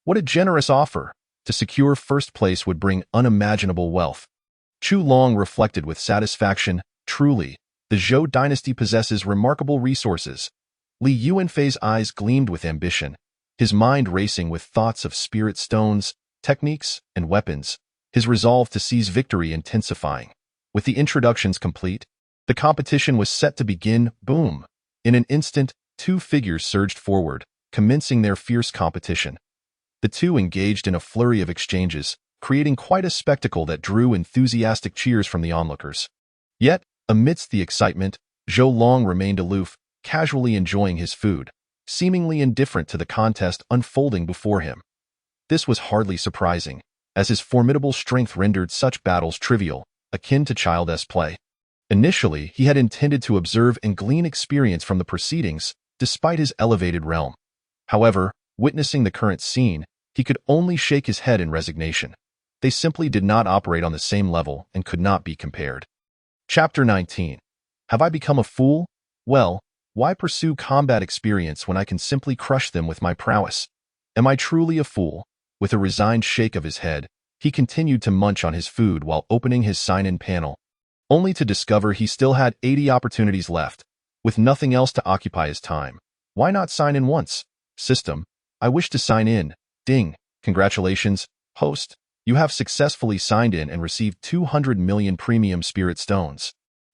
What a generous offer! To secure 1st place would bring unimaginable wealth. Chu Long reflected with satisfaction. Truly, the Zhou dynasty possesses remarkable resources. Li Yuanfei's eyes gleamed with ambition, his mind racing with thoughts of spirit stones, techniques, and weapons, his resolve to seize victory intensifying. With the introductions complete, the competition was set to begin. Boom! In an instant, 2 figures surged forward, commencing their fierce competition. The two engaged in a flurry of exchanges, creating quite a spectacle that drew enthusiastic cheers from the onlookers. Yet, amidst the excitement, Zhou Long remained aloof, casually enjoying his food, seemingly indifferent to the contest unfolding before him. This was hardly surprising, as his formidable strength rendered such battles trivial, akin to childish play. Initially, he had intended to observe and glean experience from the proceedings, despite his elevated realm. However, witnessing the current scene, he could only shake his head in resignation. They simply did not operate on the same level and could not be compared. Chapter 19. Have I become a fool? Well, why pursue combat experience when I can simply crush them with my prowess? Am I truly a fool? With a resigned shake of his head, he continued to munch on his food while opening his sign-in panel, only to discover he still had 80 opportunities left. With nothing else to occupy his time, why not sign in once? System, I wish to sign in. Ding. Congratulations, host. You have successfully signed in and received 200 million premium spirit stones.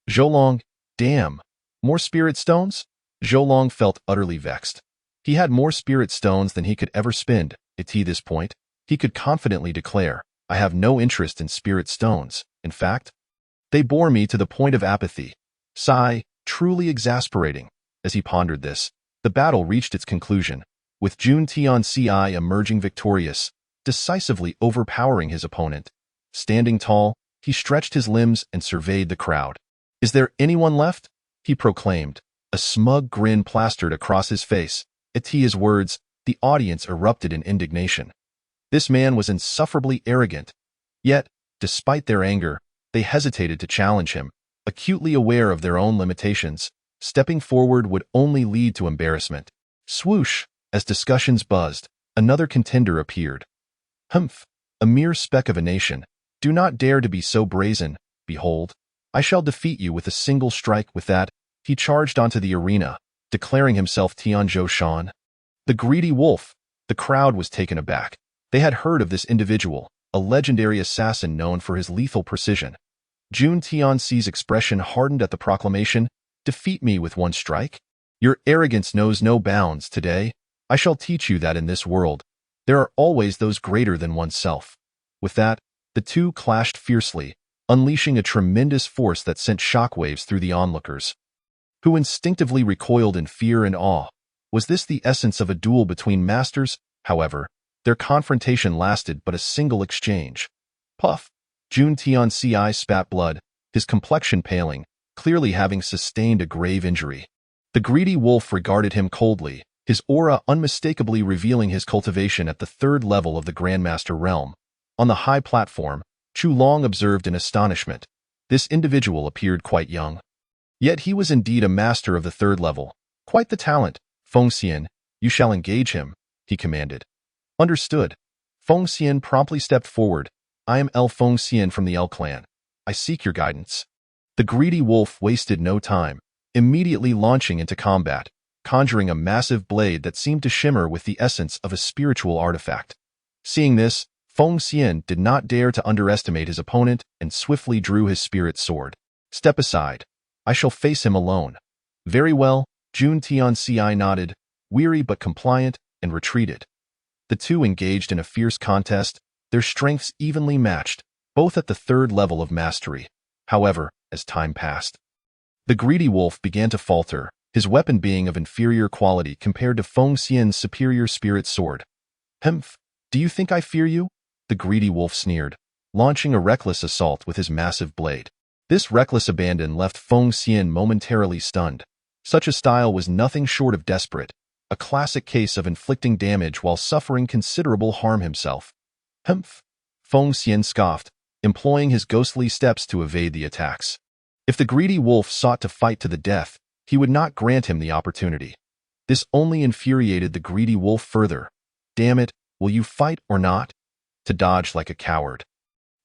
Zhou Long, damn. More spirit stones? Zhou Long felt utterly vexed. He had more spirit stones than he could ever spend. At this point, he could confidently declare, I have no interest in spirit stones. In fact, they bore me to the point of apathy. Sigh, truly exasperating. As he pondered this, the battle reached its conclusion, with Jun Tianxi emerging victorious, decisively overpowering his opponent. Standing tall, he stretched his limbs and surveyed the crowd. Is there anyone left? He proclaimed, a smug grin plastered across his face. At his words, the audience erupted in indignation. This man was insufferably arrogant. Yet, despite their anger, they hesitated to challenge him, acutely aware of their own limitations. Stepping forward would only lead to embarrassment. Swoosh! As discussions buzzed, another contender appeared. Humph! A mere speck of a nation. Do not dare to be so brazen. Behold, I shall defeat you with a single strike. With that, he charged onto the arena, declaring himself Tianzhou Shan. The greedy wolf. The crowd was taken aback. They had heard of this individual, a legendary assassin known for his lethal precision. Jun Tianxi's expression hardened at the proclamation. Defeat me with one strike? Your arrogance knows no bounds. Today, I shall teach you that in this world, there are always those greater than oneself. With that, The two clashed fiercely, unleashing a tremendous force that sent shockwaves through the onlookers, who instinctively recoiled in fear and awe. Was this the essence of a duel between masters? However, their confrontation lasted but a single exchange. Puff! Jun Tianci spat blood, his complexion paling, clearly having sustained a grave injury. The greedy wolf regarded him coldly, his aura unmistakably revealing his cultivation at the third level of the Grandmaster realm. On the high platform, Chu Long observed in astonishment. This individual appeared quite young. Yet he was indeed a master of the third level. Quite the talent. Feng Xian, you shall engage him, he commanded. Understood. Feng Xian promptly stepped forward. I am El Feng Xian from the El clan. I seek your guidance. The greedy wolf wasted no time, immediately launching into combat, conjuring a massive blade that seemed to shimmer with the essence of a spiritual artifact. Seeing this, Feng Xian did not dare to underestimate his opponent and swiftly drew his spirit sword. Step aside. I shall face him alone. Very well, Jun Tianci nodded, weary but compliant, and retreated. The two engaged in a fierce contest, their strengths evenly matched, both at the third level of mastery. However, as time passed, the greedy wolf began to falter, his weapon being of inferior quality compared to Feng Xian's superior spirit sword. Humph, do you think I fear you? The greedy wolf sneered, launching a reckless assault with his massive blade. This reckless abandon left Feng Xian momentarily stunned. Such a style was nothing short of desperate, a classic case of inflicting damage while suffering considerable harm himself. Humph! Feng Xian scoffed, employing his ghostly steps to evade the attacks. If the greedy wolf sought to fight to the death, he would not grant him the opportunity. This only infuriated the greedy wolf further. Damn it, will you fight or not? To dodge like a coward.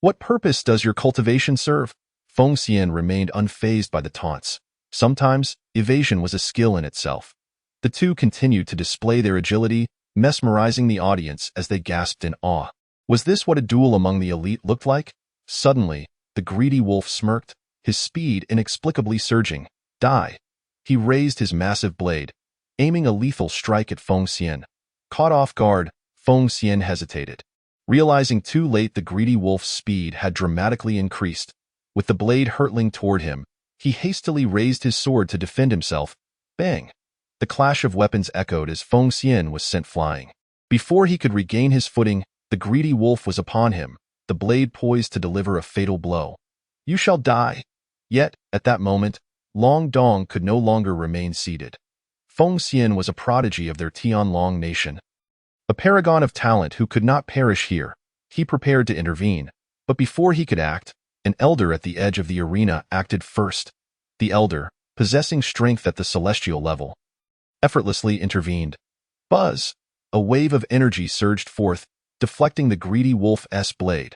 What purpose does your cultivation serve? Feng Xian remained unfazed by the taunts. Sometimes, evasion was a skill in itself. The two continued to display their agility, mesmerizing the audience as they gasped in awe. Was this what a duel among the elite looked like? Suddenly, the greedy wolf smirked, his speed inexplicably surging. Die! He raised his massive blade, aiming a lethal strike at Feng Xian. Caught off guard, Feng Xian hesitated. Realizing too late the greedy wolf's speed had dramatically increased. With the blade hurtling toward him, he hastily raised his sword to defend himself. Bang! The clash of weapons echoed as Feng Xian was sent flying. Before he could regain his footing, the greedy wolf was upon him, the blade poised to deliver a fatal blow. You shall die! Yet, at that moment, Long Dong could no longer remain seated. Feng Xian was a prodigy of their Tianlong nation, a paragon of talent who could not perish here. He prepared to intervene, but before he could act, an elder at the edge of the arena acted first. The elder, possessing strength at the celestial level, effortlessly intervened. Buzz! A wave of energy surged forth, deflecting the greedy wolf's blade.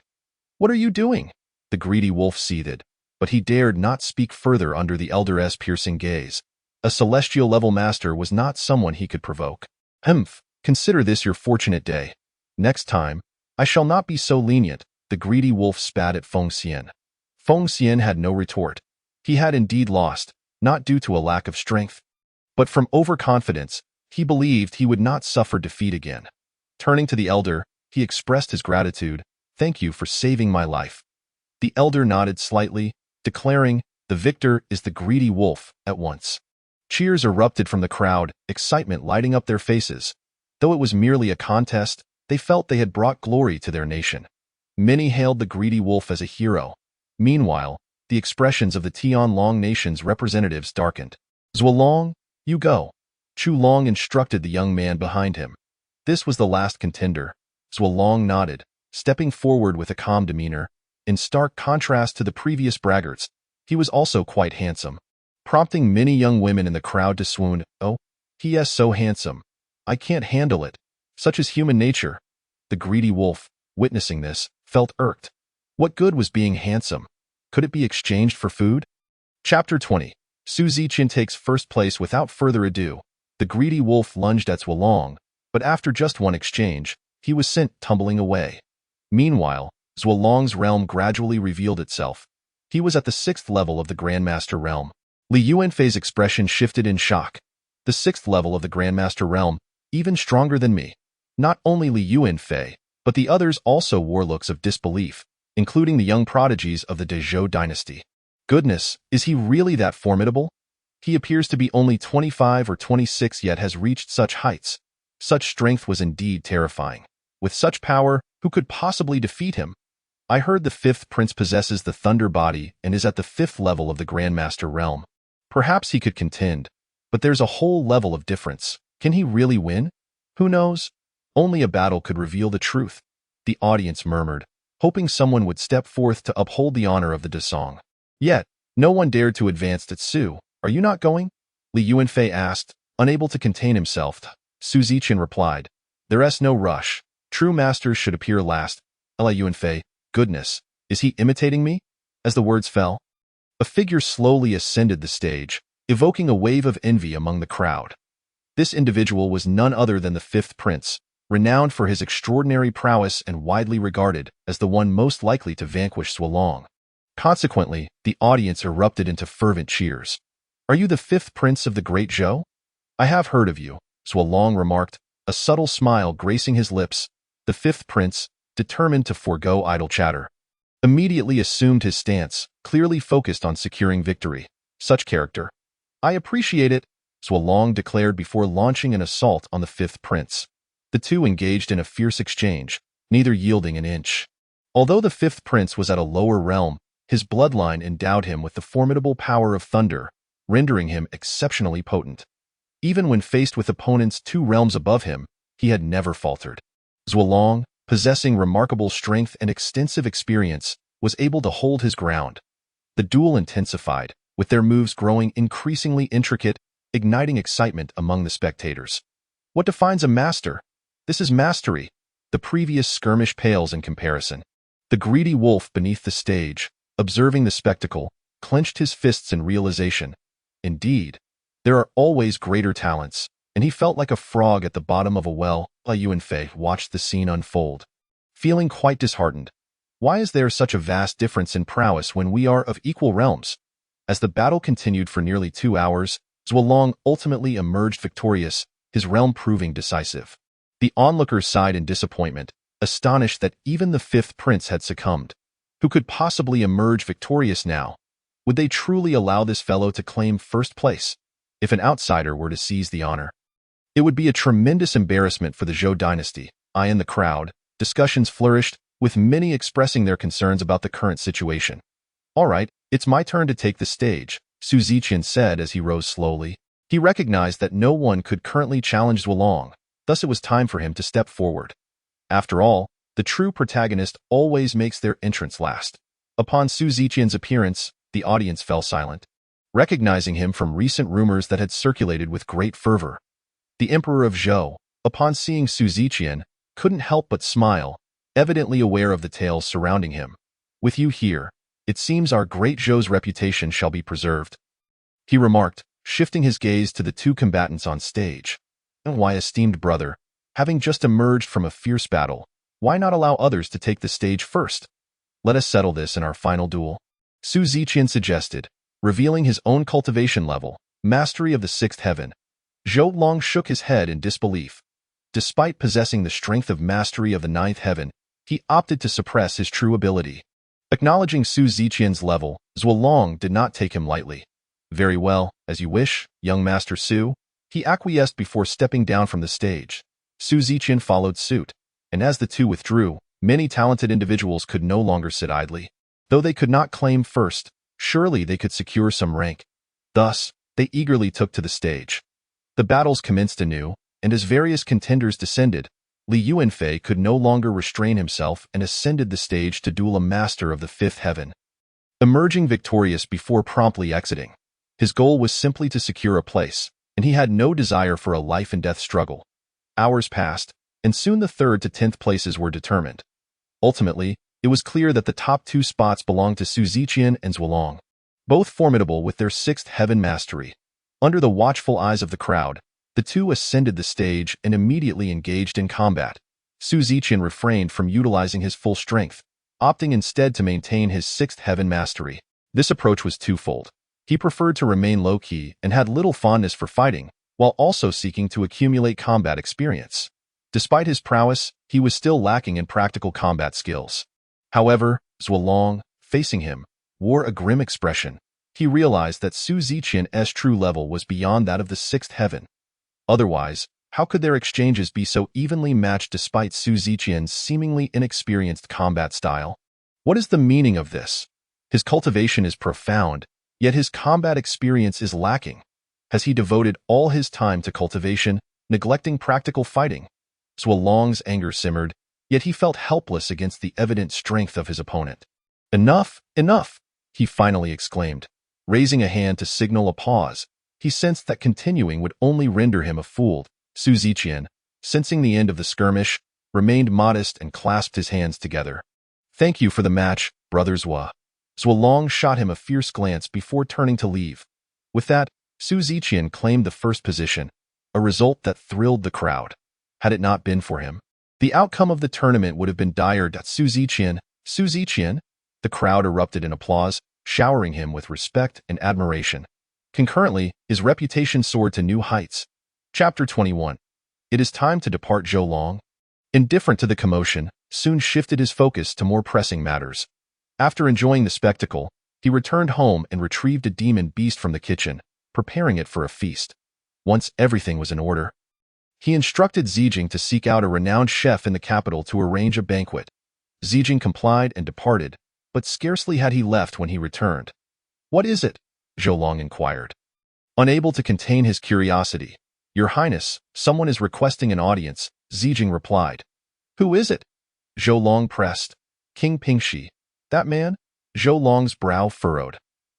What are you doing? The greedy wolf seethed, but he dared not speak further under the elder's piercing gaze. A celestial level master was not someone he could provoke. Humph! Consider this your fortunate day. Next time, I shall not be so lenient, the greedy wolf spat at Feng Xian. Feng Xian had no retort. He had indeed lost, not due to a lack of strength, but from overconfidence. He believed he would not suffer defeat again. Turning to the elder, he expressed his gratitude. Thank you for saving my life. The elder nodded slightly, declaring, the victor is the greedy wolf, at once. Cheers erupted from the crowd, excitement lighting up their faces. Though it was merely a contest, they felt they had brought glory to their nation. Many hailed the greedy wolf as a hero. Meanwhile, the expressions of the Tianlong nation's representatives darkened. Zuolong, you go. Chu Long instructed the young man behind him. This was the last contender. Zuolong nodded, stepping forward with a calm demeanor. In stark contrast to the previous braggarts, he was also quite handsome, prompting many young women in the crowd to swoon. Oh, he is so handsome. I can't handle it. Such is human nature. The greedy wolf, witnessing this, felt irked. What good was being handsome? Could it be exchanged for food? Chapter 20. Su Ziqian takes first place. Without further ado, the greedy wolf lunged at Zuolong, but after just one exchange, he was sent tumbling away. Meanwhile, Zuolong's realm gradually revealed itself. He was at the 6th level of the Grandmaster realm. Li Yuanfei's expression shifted in shock. The 6th level of the Grandmaster realm, even stronger than me. Not only Li Yuanfei, but the others also wore looks of disbelief. including the young prodigies of the Dezhou dynasty. Goodness, is he really that formidable? He appears to be only 25 or 26 yet has reached such heights. Such strength was indeed terrifying. With such power, who could possibly defeat him? I heard the fifth prince possesses the Thunder Body and is at the 5th level of the Grandmaster realm. Perhaps he could contend, but there's a whole level of difference. Can he really win? Who knows? Only a battle could reveal the truth. The audience murmured, hoping someone would step forth to uphold the honor of the Desong. Yet, no one dared to advance. Tatsu, are you not going? Li Yuanfei asked, unable to contain himself. Su Ziqian replied, there's no rush. True masters should appear last. Li Yuanfei, goodness, is he imitating me? As the words fell, a figure slowly ascended the stage, evoking a wave of envy among the crowd. This individual was none other than the 5th prince, renowned for his extraordinary prowess and widely regarded as the one most likely to vanquish Zuolong. Consequently, the audience erupted into fervent cheers. Are you the 5th prince of the Great Zhou? I have heard of you, Zuolong remarked, a subtle smile gracing his lips. The 5th prince, determined to forego idle chatter, immediately assumed his stance, clearly focused on securing victory. Such character. I appreciate it, Zuolong declared before launching an assault on the 5th prince. The two engaged in a fierce exchange, neither yielding an inch. Although the 5th prince was at a lower realm, his bloodline endowed him with the formidable power of thunder, rendering him exceptionally potent. Even when faced with opponents 2 realms above him, he had never faltered. Zuolong, possessing remarkable strength and extensive experience, was able to hold his ground. The duel intensified, with their moves growing increasingly intricate, igniting excitement among the spectators. What defines a master? This is mastery. The previous skirmish pales in comparison. The greedy wolf beneath the stage, observing the spectacle, clenched his fists in realization. Indeed, there are always greater talents, and he felt like a frog at the bottom of a well. Li Yuanfei watched the scene unfold, feeling quite disheartened. Why is there such a vast difference in prowess when we are of equal realms? As the battle continued for nearly 2 hours, Zuolong ultimately emerged victorious, his realm proving decisive. The onlookers sighed in disappointment, astonished that even the 5th prince had succumbed. Who could possibly emerge victorious now? Would they truly allow this fellow to claim first place? If an outsider were to seize the honor, it would be a tremendous embarrassment for the Zhou dynasty. In the crowd, discussions flourished, with many expressing their concerns about the current situation. All right, it's my turn to take the stage, Su Ziqian said as he rose slowly. He recognized that no one could currently challenge Zuolong, thus it was time for him to step forward. After all, the true protagonist always makes their entrance last. Upon Su Ziqian's appearance, the audience fell silent, recognizing him from recent rumors that had circulated with great fervor. The Emperor of Zhou, upon seeing Su Ziqian, couldn't help but smile, evidently aware of the tales surrounding him. With you here, it seems our great Zhou's reputation shall be preserved, he remarked, shifting his gaze to the 2 combatants on stage. And why, esteemed brother, having just emerged from a fierce battle, why not allow others to take the stage first? Let us settle this in our final duel, Su Ziqian suggested, revealing his own cultivation level, mastery of the 6th heaven. Zuolong shook his head in disbelief. Despite possessing the strength of mastery of the 9th heaven, he opted to suppress his true ability. Acknowledging Su Ziqian's level, Zuolong did not take him lightly. Very well, as you wish, young Master Su, he acquiesced before stepping down from the stage. Su Ziqian followed suit, and as the 2 withdrew, many talented individuals could no longer sit idly. Though they could not claim first, surely they could secure some rank. Thus, they eagerly took to the stage. The battles commenced anew, and as various contenders descended, Li Yuanfei could no longer restrain himself and ascended the stage to duel a master of the 5th heaven. Emerging victorious before promptly exiting, his goal was simply to secure a place, and he had no desire for a life-and-death struggle. Hours passed, and soon the 3rd to 10th places were determined. Ultimately, it was clear that the top 2 spots belonged to Su Ziqian and Zuolong, both formidable with their 6th heaven mastery. Under the watchful eyes of the crowd, the 2 ascended the stage and immediately engaged in combat. Su Ziqian refrained from utilizing his full strength, opting instead to maintain his 6th heaven mastery. This approach was twofold. He preferred to remain low-key and had little fondness for fighting, while also seeking to accumulate combat experience. Despite his prowess, he was still lacking in practical combat skills. However, Zhualong, facing him, wore a grim expression. He realized that Su Ziqian's true level was beyond that of the sixth heaven. Otherwise, how could their exchanges be so evenly matched despite Su Ziqian's seemingly inexperienced combat style? What is the meaning of this? His cultivation is profound, yet his combat experience is lacking. Has he devoted all his time to cultivation, neglecting practical fighting? Zhualong's anger simmered, yet he felt helpless against the evident strength of his opponent. Enough, enough, he finally exclaimed. Raising a hand to signal a pause, he sensed that continuing would only render him a fool. Su Ziqian, sensing the end of the skirmish, remained modest and clasped his hands together. Thank you for the match, Brother Zhua. Zhualong shot him a fierce glance before turning to leave. With that, Su Ziqian claimed the first position, a result that thrilled the crowd. Had it not been for him, the outcome of the tournament would have been dire. Su Ziqian, Su Ziqian, the crowd erupted in applause, showering him with respect and admiration. Concurrently, his reputation soared to new heights. Chapter 21. It is time to depart. Zhualong, indifferent to the commotion, soon shifted his focus to more pressing matters. After enjoying the spectacle, he returned home and retrieved a demon beast from the kitchen, preparing it for a feast. Once everything was in order, he instructed Zijing to seek out a renowned chef in the capital to arrange a banquet. Zijing complied and departed, but scarcely had he left when he returned. What is it? Zhualong inquired. Unable to contain his curiosity, Your Highness, someone is requesting an audience, Zijing replied. Who is it? Zhualong pressed. King Pingxi. That man? Zhualong's brow furrowed.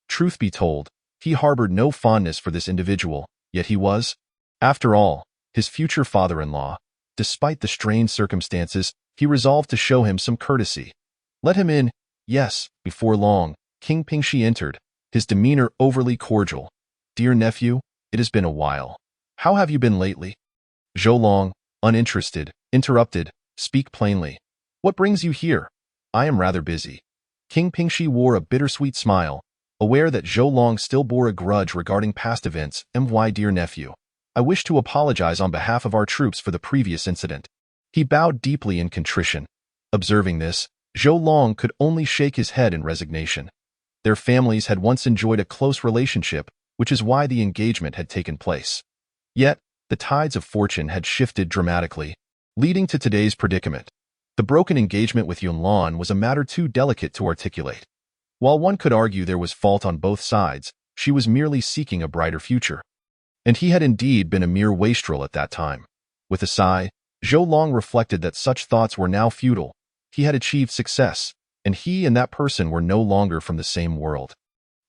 Truth be told, he harbored no fondness for this individual, yet he was, after all, his future father-in-law. Despite the strained circumstances, he resolved to show him some courtesy. Let him in. Yes, before long, King Pingxi entered, his demeanor overly cordial. Dear nephew, it has been a while. How have you been lately? Zhualong, uninterested, interrupted. Speak plainly. What brings you here? I am rather busy. King Pingxi wore a bittersweet smile, aware that Zhualong still bore a grudge regarding past events. Dear nephew, I wish to apologize on behalf of our troops for the previous incident. He bowed deeply in contrition. Observing this, Zhualong could only shake his head in resignation. Their families had once enjoyed a close relationship, which is why the engagement had taken place. Yet, the tides of fortune had shifted dramatically, leading to today's predicament. The broken engagement with Yunlan was a matter too delicate to articulate. While one could argue there was fault on both sides, she was merely seeking a brighter future. And he had indeed been a mere wastrel at that time. With a sigh, Zhualong reflected that such thoughts were now futile. He had achieved success, and he and that person were no longer from the same world.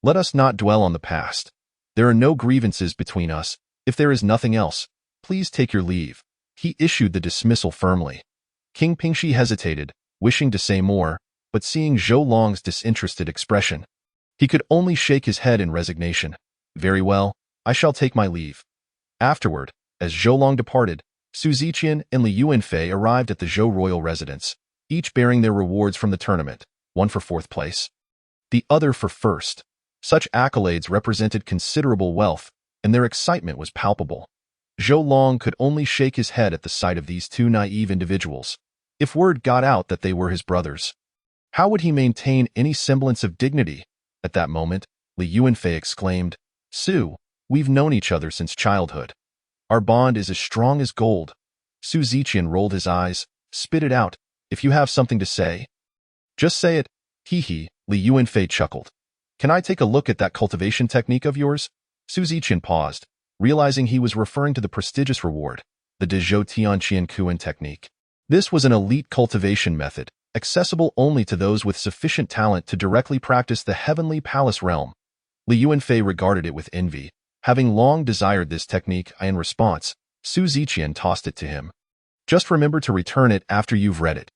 Let us not dwell on the past. There are no grievances between us. If there is nothing else, please take your leave. He issued the dismissal firmly. King Pingxi hesitated, wishing to say more, but seeing Zhualong's disinterested expression, he could only shake his head in resignation. Very well, I shall take my leave. Afterward, as Zhualong departed, Su Ziqian and Li Yuanfei arrived at the Zhou royal residence, each bearing their rewards from the tournament, one for fourth place, the other for first. Such accolades represented considerable wealth, and their excitement was palpable. Zhualong could only shake his head at the sight of these two naive individuals. If word got out that they were his brothers, how would he maintain any semblance of dignity? At that moment, Li Yuanfei exclaimed, Su, we've known each other since childhood. Our bond is as strong as gold. Su Ziqian rolled his eyes, spit it out. If you have something to say, just say it. Hee, Li Yuanfei chuckled. Can I take a look at that cultivation technique of yours? Su Ziqian paused, realizing he was referring to the prestigious reward, the Dezhou Tianqian Kuan technique. This was an elite cultivation method, accessible only to those with sufficient talent to directly practice the heavenly palace realm. Li Yuanfei regarded it with envy. Having long desired this technique, in response, Su Ziqian tossed it to him. Just remember to return it after you've read it.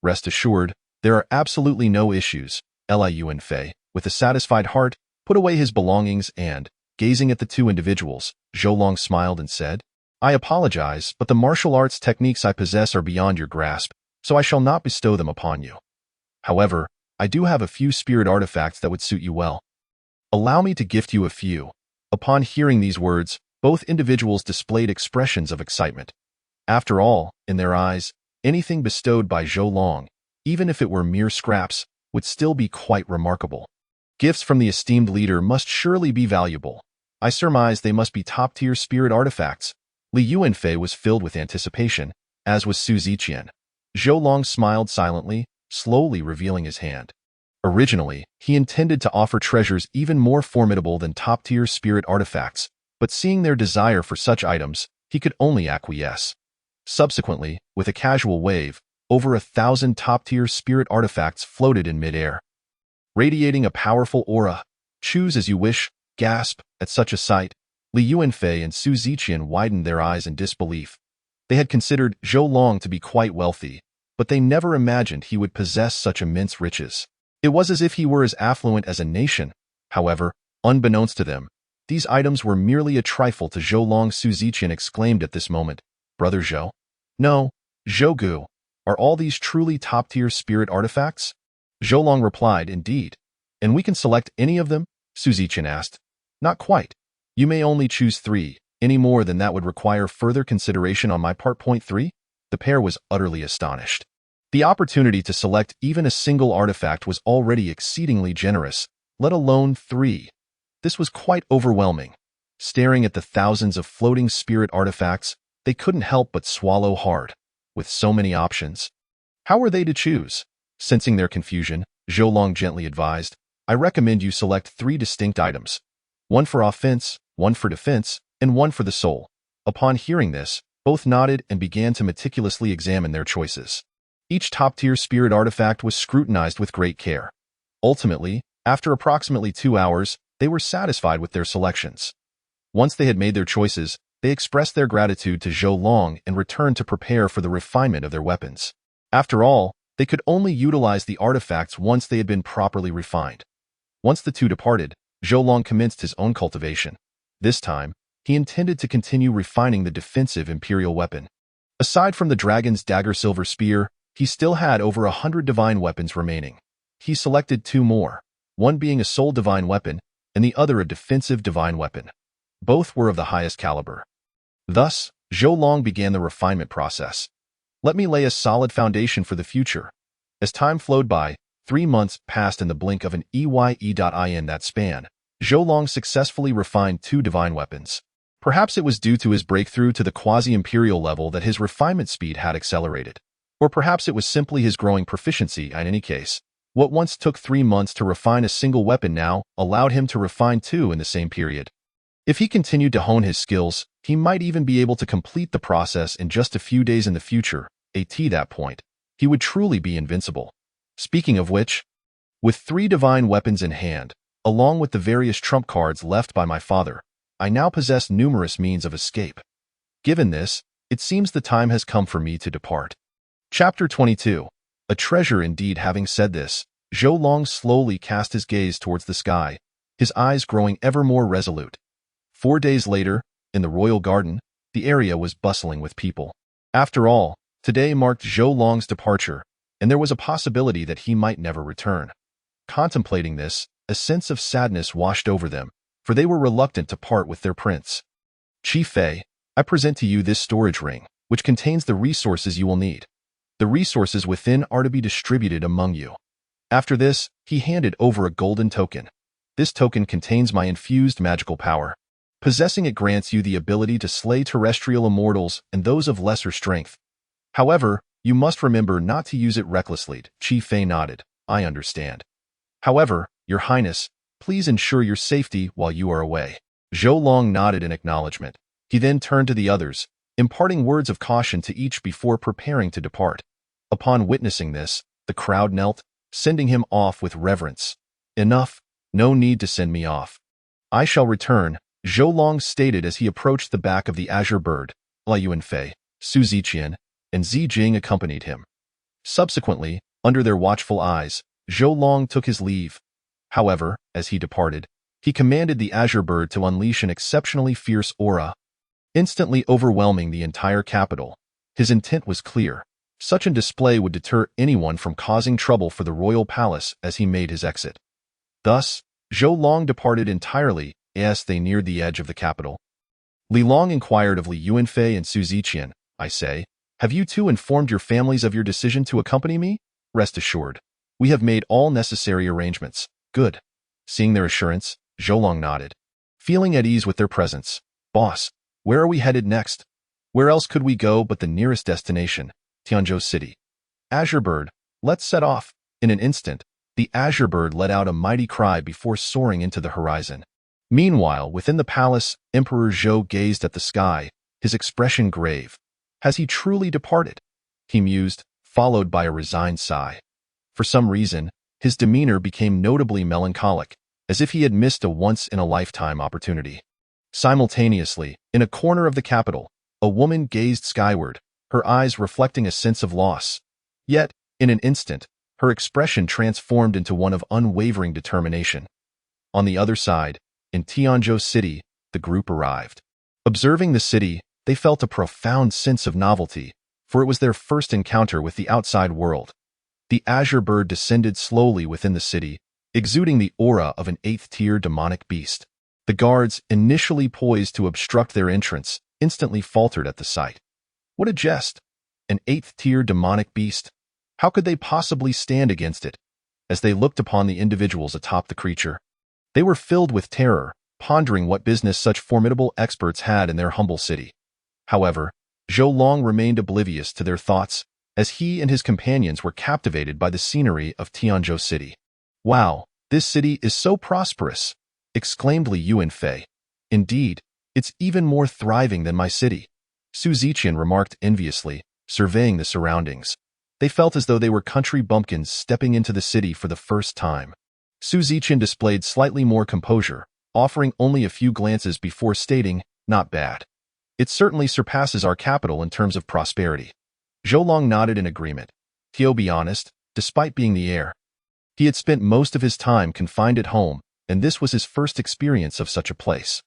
Rest assured, there are absolutely no issues. Li Yuanfei, with a satisfied heart, put away his belongings and, gazing at the two individuals, Zhualong smiled and said, I apologize, but the martial arts techniques I possess are beyond your grasp, so I shall not bestow them upon you. However, I do have a few spirit artifacts that would suit you well. Allow me to gift you a few. Upon hearing these words, both individuals displayed expressions of excitement. After all, in their eyes, anything bestowed by Zhualong, even if it were mere scraps, would still be quite remarkable. Gifts from the esteemed leader must surely be valuable. I surmise they must be top-tier spirit artifacts. Li Yuanfei was filled with anticipation, as was Su Ziqian. Zhou Long smiled silently, slowly revealing his hand. Originally, he intended to offer treasures even more formidable than top-tier spirit artifacts, but seeing their desire for such items, he could only acquiesce. Subsequently, with a casual wave, over 1,000 top-tier spirit artifacts floated in midair, radiating a powerful aura. Choose as you wish. Gasp. At such a sight, Li Yuanfei and Su Ziqian widened their eyes in disbelief. They had considered Zhou Long to be quite wealthy, but they never imagined he would possess such immense riches. It was as if he were as affluent as a nation. However, unbeknownst to them, these items were merely a trifle to Zhou Long. Su Ziqian exclaimed at this moment, "Brother Zhou?" "No, Zhou Gu. Are all these truly top-tier spirit artifacts?" Zhou Long replied, "Indeed. And we can select any of them?" Su Ziqian asked. "Not quite. You may only choose 3. Any more than that would require further consideration on my part. Point 3? The pair was utterly astonished. The opportunity to select even a single artifact was already exceedingly generous, let alone 3. This was quite overwhelming. Staring at the thousands of floating spirit artifacts, they couldn't help but swallow hard. With so many options, how were they to choose? Sensing their confusion, Zhou Long gently advised, "I recommend you select 3 distinct items. 1 for offense, 1 for defense, and 1 for the soul." Upon hearing this, both nodded and began to meticulously examine their choices. Each top-tier spirit artifact was scrutinized with great care. Ultimately, after approximately 2 hours, they were satisfied with their selections. Once they had made their choices, they expressed their gratitude to Zhou Long and returned to prepare for the refinement of their weapons. After all, they could only utilize the artifacts once they had been properly refined. Once the two departed, Zhou Long commenced his own cultivation. This time, he intended to continue refining the defensive imperial weapon. Aside from the dragon's dagger silver spear, he still had over 100 divine weapons remaining. He selected 2 more, one being a soul divine weapon and the other a defensive divine weapon. Both were of the highest caliber. Thus, Zhou Long began the refinement process. "Let me lay a solid foundation for the future." As time flowed by, 3 months passed in the blink of an eye. In that span, Zhou Long successfully refined 2 divine weapons. Perhaps it was due to his breakthrough to the quasi-imperial level that his refinement speed had accelerated. Or perhaps it was simply his growing proficiency. In any case, what once took 3 months to refine a single weapon now allowed him to refine 2 in the same period. If he continued to hone his skills, he might even be able to complete the process in just a few days in the future. At that point, he would truly be invincible. Speaking of which, with 3 divine weapons in hand, along with the various trump cards left by my father, I now possess numerous means of escape. Given this, it seems the time has come for me to depart. Chapter 22. A treasure indeed. Having said this, Zhou Long slowly cast his gaze towards the sky, his eyes growing ever more resolute. 4 days later, in the royal garden, the area was bustling with people. After all, today marked Zhou Long's departure, and there was a possibility that he might never return. Contemplating this, a sense of sadness washed over them, for they were reluctant to part with their prince. "Qi Fei, I present to you this storage ring, which contains the resources you will need. The resources within are to be distributed among you." After this, he handed over a golden token. "This token contains my infused magical power. Possessing it grants you the ability to slay terrestrial immortals and those of lesser strength. However, you must remember not to use it recklessly." Qi Fei nodded. "I understand. However, Your Highness, please ensure your safety while you are away." Zhou Long nodded in acknowledgement. He then turned to the others, imparting words of caution to each before preparing to depart. Upon witnessing this, the crowd knelt, sending him off with reverence. "Enough. No need to send me off. I shall return," Zhou Long stated as he approached the back of the Azure Bird. Li Yuanfei, Su Ziqian, and Zi Jing accompanied him. Subsequently, under their watchful eyes, Zhou Long took his leave. However, as he departed, he commanded the Azure Bird to unleash an exceptionally fierce aura, instantly overwhelming the entire capital. His intent was clear. Such a display would deter anyone from causing trouble for the royal palace as he made his exit. Thus, Zhou Long departed entirely as they neared the edge of the capital. Li Long inquired of Li Yuanfei and Su Ziqian, "I say, have you two informed your families of your decision to accompany me?" "Rest assured, We have made all necessary arrangements. Good. Seeing their assurance, Zhou nodded. Feeling at ease with their presence. Boss, where are we headed next? Where else could we go but the nearest destination, Tianzhou City? Azure Bird, let's set off. In an instant, the Azure Bird let out a mighty cry before soaring into the horizon. Meanwhile, within the palace, Emperor Zhou gazed at the sky, his expression grave. Has he truly departed? He mused, followed by a resigned sigh. For some reason, his demeanor became notably melancholic, as if he had missed a once-in-a-lifetime opportunity. Simultaneously, in a corner of the capital, a woman gazed skyward, her eyes reflecting a sense of loss. Yet, in an instant, her expression transformed into one of unwavering determination. On the other side, in Tianzhou City, the group arrived. Observing the city, they felt a profound sense of novelty, for it was their first encounter with the outside world. The Azure Bird descended slowly within the city, exuding the aura of an 8th-tier demonic beast. The guards, initially poised to obstruct their entrance, instantly faltered at the sight. What a jest! An 8th-tier demonic beast? How could they possibly stand against it? As they looked upon the individuals atop the creature, they were filled with terror, pondering what business such formidable experts had in their humble city. However, Zhou remained oblivious to their thoughts, as he and his companions were captivated by the scenery of Tianzhou City. Wow, this city is so prosperous, exclaimed Li Yuanfei. Indeed, it's even more thriving than my city, Su Ziqian remarked enviously, surveying the surroundings. They felt as though they were country bumpkins stepping into the city for the first time. Su Ziqian displayed slightly more composure, offering only a few glances before stating, not bad. It certainly surpasses our capital in terms of prosperity. Zhou nodded in agreement. To be honest, despite being the heir, he had spent most of his time confined at home, and this was his first experience of such a place.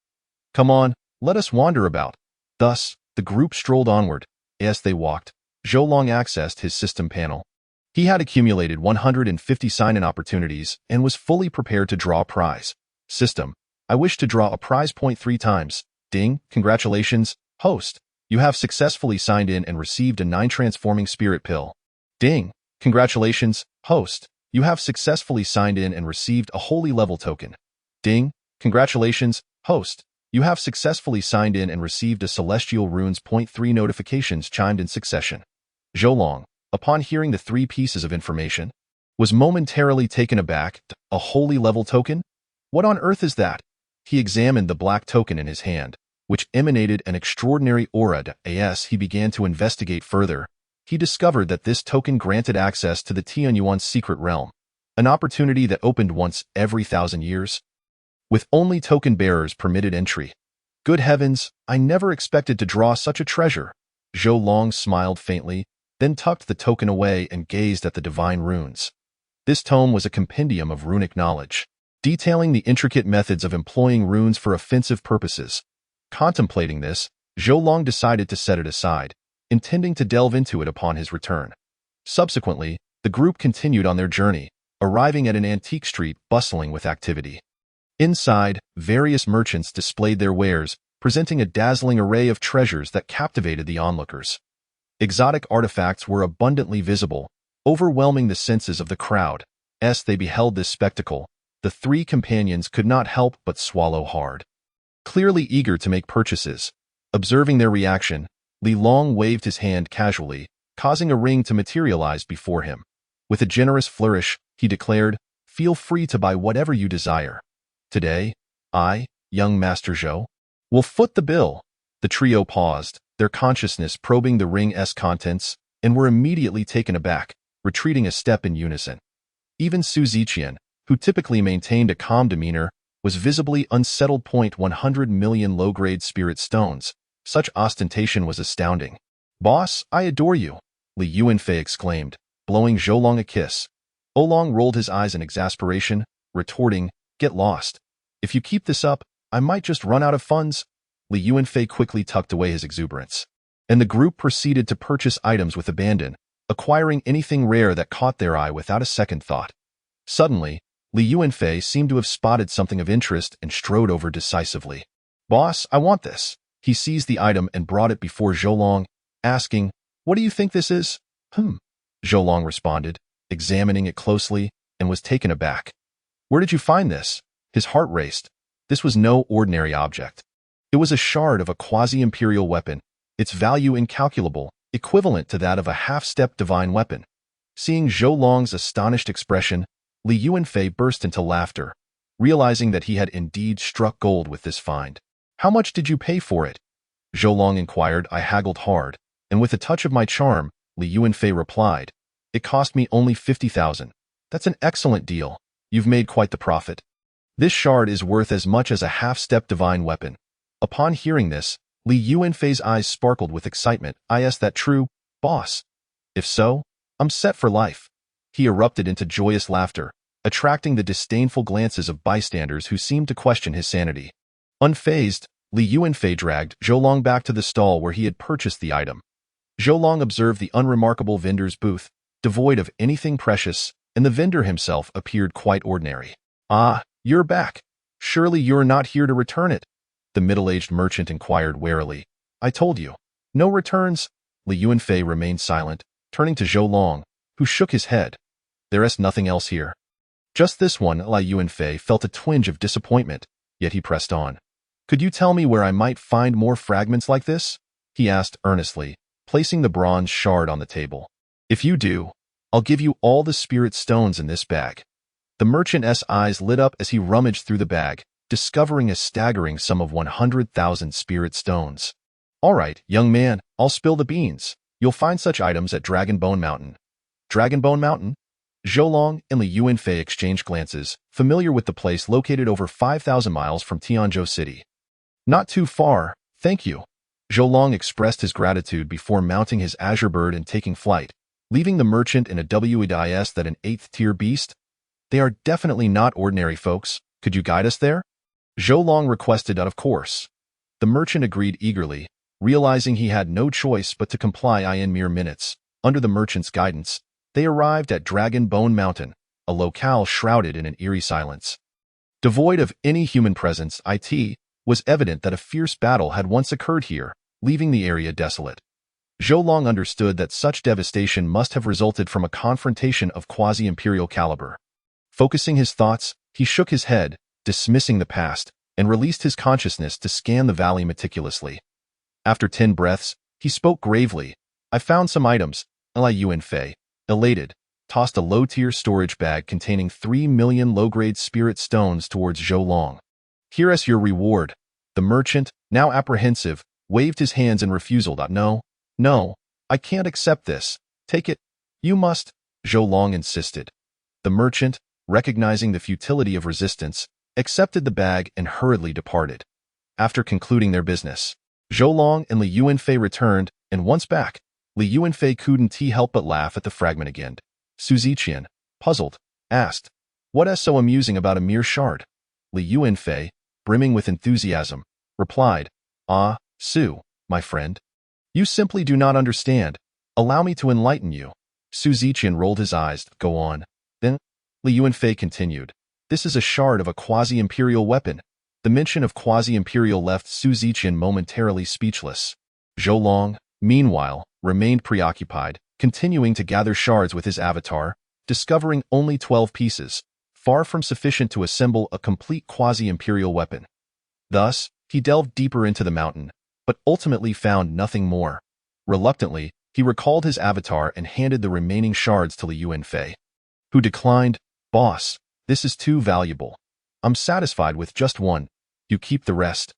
Come on, let us wander about. Thus, the group strolled onward. As they walked, Zhou accessed his system panel. He had accumulated 150 sign-in opportunities and was fully prepared to draw a prize. System, I wish to draw a prize point 3 times. Ding, congratulations, host. You have successfully signed in and received a 9-transforming spirit pill. Ding, congratulations, host. You have successfully signed in and received a holy level token. Ding, congratulations, host. You have successfully signed in and received a celestial runes. 3 notifications chimed in succession. Zhou, upon hearing the 3 pieces of information, was momentarily taken aback. A holy level token? What on earth is that? He examined the black token in his hand, which emanated an extraordinary aura. As he began to investigate further, he discovered that this token granted access to the Tianyuan secret realm, an opportunity that opened once every 1,000 years, with only token bearers permitted entry. Good heavens, I never expected to draw such a treasure. Zhou smiled faintly, then tucked the token away and gazed at the divine runes. This tome was a compendium of runic knowledge, detailing the intricate methods of employing runes for offensive purposes. Contemplating this, Zhou decided to set it aside, intending to delve into it upon his return. Subsequently, the group continued on their journey, arriving at an antique street bustling with activity. Inside, various merchants displayed their wares, presenting a dazzling array of treasures that captivated the onlookers. Exotic artifacts were abundantly visible, overwhelming the senses of the crowd. As they beheld this spectacle, the 3 companions could not help but swallow hard. Clearly eager to make purchases, observing their reaction, Li Long waved his hand casually, causing a ring to materialize before him. With a generous flourish, he declared, "Feel free to buy whatever you desire. Today, I, young Master Zhou, will foot the bill." The trio paused, their consciousness probing the ring's contents, and were immediately taken aback, retreating a step in unison. Even Su Ziqian, who typically maintained a calm demeanor, was visibly unsettled. 100 million low-grade spirit stones. Such ostentation was astounding. "Boss, I adore you," Li Yuanfei exclaimed, blowing Zhou a kiss. Oolong rolled his eyes in exasperation, retorting, "Get lost. If you keep this up, I might just run out of funds." Li Yuanfei quickly tucked away his exuberance, and the group proceeded to purchase items with abandon, acquiring anything rare that caught their eye without a second thought. Suddenly, Li Yuanfei seemed to have spotted something of interest and strode over decisively. "Boss, I want this." He seized the item and brought it before Zhou, asking, "What do you think this is?" Zhou responded, examining it closely, and was taken aback. "Where did you find this?" His heart raced. This was no ordinary object. It was a shard of a quasi-imperial weapon, its value incalculable, equivalent to that of a half-step divine weapon. Seeing Zhou Long's astonished expression, Li Yuanfei burst into laughter, realizing that he had indeed struck gold with this find. "How much did you pay for it?" Zhou Long inquired. "I haggled hard, and with a touch of my charm," Li Yuanfei replied. "It cost me only 50,000. That's an excellent deal. You've made quite the profit. This shard is worth as much as a half-step divine weapon." Upon hearing this, Li Yuanfei's eyes sparkled with excitement. "Is that true, boss? If so, I'm set for life." He erupted into joyous laughter, attracting the disdainful glances of bystanders who seemed to question his sanity. Unfazed, Li Yuanfei dragged Zhou Long back to the stall where he had purchased the item. Zhou Long observed the unremarkable vendor's booth, devoid of anything precious, and the vendor himself appeared quite ordinary. "Ah, you're back. Surely you're not here to return it?" the middle-aged merchant inquired warily. "I told you. No returns." Li Yuanfei remained silent, turning to Zhou Long, who shook his head. "There's nothing else here." Just this one. Li Yuanfei felt a twinge of disappointment, yet he pressed on. "Could you tell me where I might find more fragments like this?" he asked earnestly, placing the bronze shard on the table. "If you do, I'll give you all the spirit stones in this bag." The merchant's eyes lit up as he rummaged through the bag, discovering a staggering sum of 100,000 spirit stones. "All right, young man, I'll spill the beans. You'll find such items at Dragonbone Mountain." Dragonbone Mountain? Zhou Long and Li Yuanfei exchanged glances, familiar with the place located over 5,000 miles from Tianzhou City. "Not too far, thank you." Zhou Long expressed his gratitude before mounting his azure bird and taking flight, leaving the merchant in a WEDIS that an 8th-tier beast? "They are definitely not ordinary folks. Could you guide us there?" Zhou Long requested. "Of course." The merchant agreed eagerly, realizing he had no choice but to comply. In mere minutes, under the merchant's guidance, they arrived at Dragon Bone Mountain, a locale shrouded in an eerie silence. Devoid of any human presence, it was evident that a fierce battle had once occurred here, leaving the area desolate. Zhou Long understood that such devastation must have resulted from a confrontation of quasi-imperial caliber. Focusing his thoughts, he shook his head, dismissing the past, and released his consciousness to scan the valley meticulously. After 10 breaths, he spoke gravely. "I found some items." Li Yuanfei, elated, tossed a low-tier storage bag containing 3 million low-grade spirit stones towards Zhou Long. "Here's your reward." The merchant, now apprehensive, waved his hands in refusal. No, I can't accept this. "Take it." "You must," Zhou Long insisted. The merchant, recognizing the futility of resistance, accepted the bag and hurriedly departed. After concluding their business, Zhou Long and Li Yuanfei returned, and once back, Li Yuanfei couldn't help but laugh at the fragment again. Su Ziqian, puzzled, asked, "What's so amusing about a mere shard?" Li Yuanfei, brimming with enthusiasm, replied, "Ah, Su, my friend. You simply do not understand. Allow me to enlighten you." Su Ziqian rolled his eyes. "Go on." Then, Li Yuanfei continued, "This is a shard of a quasi-imperial weapon." The mention of quasi-imperial left Su Ziqian momentarily speechless. Zhou Long, meanwhile, remained preoccupied, continuing to gather shards with his avatar, discovering only 12 pieces, far from sufficient to assemble a complete quasi-imperial weapon. Thus, he delved deeper into the mountain, but ultimately found nothing more. Reluctantly, he recalled his avatar and handed the remaining shards to Li Yuanfei, who declined. "Boss, this is too valuable. I'm satisfied with just one. You keep the rest."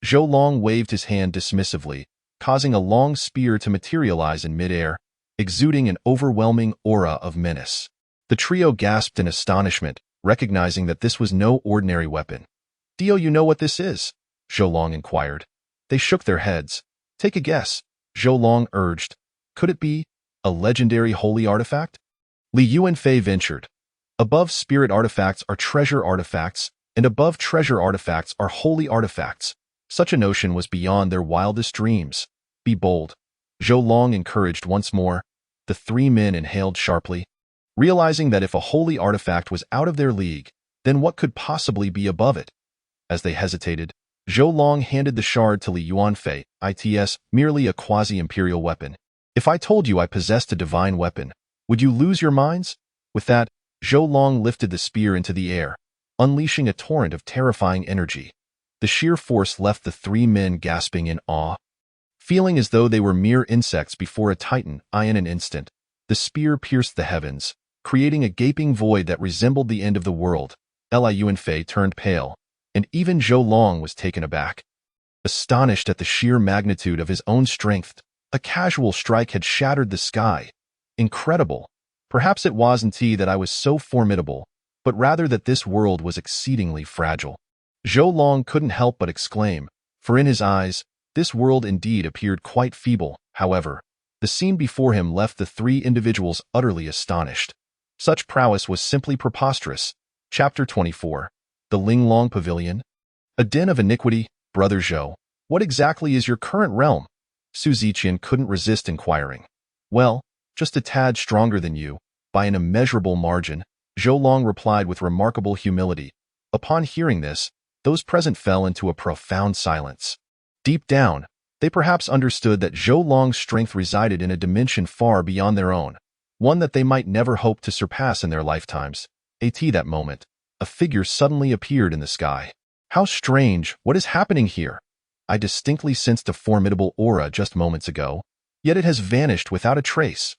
Zhou Long waved his hand dismissively, causing a long spear to materialize in midair, exuding an overwhelming aura of menace. The trio gasped in astonishment, recognizing that this was no ordinary weapon. "Do you know what this is?" Zhou Long inquired. They shook their heads. "Take a guess," Zhou Long urged. "Could it be a legendary holy artifact?" Li Yuanfei ventured. "Above spirit artifacts are treasure artifacts, and above treasure artifacts are holy artifacts." Such a notion was beyond their wildest dreams. "Be bold," Zhou Long encouraged once more. The three men inhaled sharply, realizing that if a holy artifact was out of their league, then what could possibly be above it? As they hesitated, Zhou Long handed the shard to Li Yuanfei. "It's merely a quasi-imperial weapon. If I told you I possessed a divine weapon, would you lose your minds?" With that, Zhou Long lifted the spear into the air, unleashing a torrent of terrifying energy. The sheer force left the three men gasping in awe. Feeling as though they were mere insects before a titan, in an instant, the spear pierced the heavens, creating a gaping void that resembled the end of the world. Liu Yunfei turned pale, and even Zhou Long was taken aback. Astonished at the sheer magnitude of his own strength, a casual strike had shattered the sky. Incredible. Perhaps it wasn't that I was so formidable, but rather that this world was exceedingly fragile. Zhou Long couldn't help but exclaim, for in his eyes, this world indeed appeared quite feeble. However, the scene before him left the three individuals utterly astonished. Such prowess was simply preposterous. Chapter 24. The Linglong Pavilion. A den of iniquity. Brother Zhou, what exactly is your current realm? Su Ziqian couldn't resist inquiring. Well, just a tad stronger than you, by an immeasurable margin, Zhou Long replied with remarkable humility. Upon hearing this, those present fell into a profound silence. Deep down, they perhaps understood that Zhou Long's strength resided in a dimension far beyond their own, one that they might never hope to surpass in their lifetimes. At that moment, a figure suddenly appeared in the sky. How strange, what is happening here? I distinctly sensed a formidable aura just moments ago, yet it has vanished without a trace.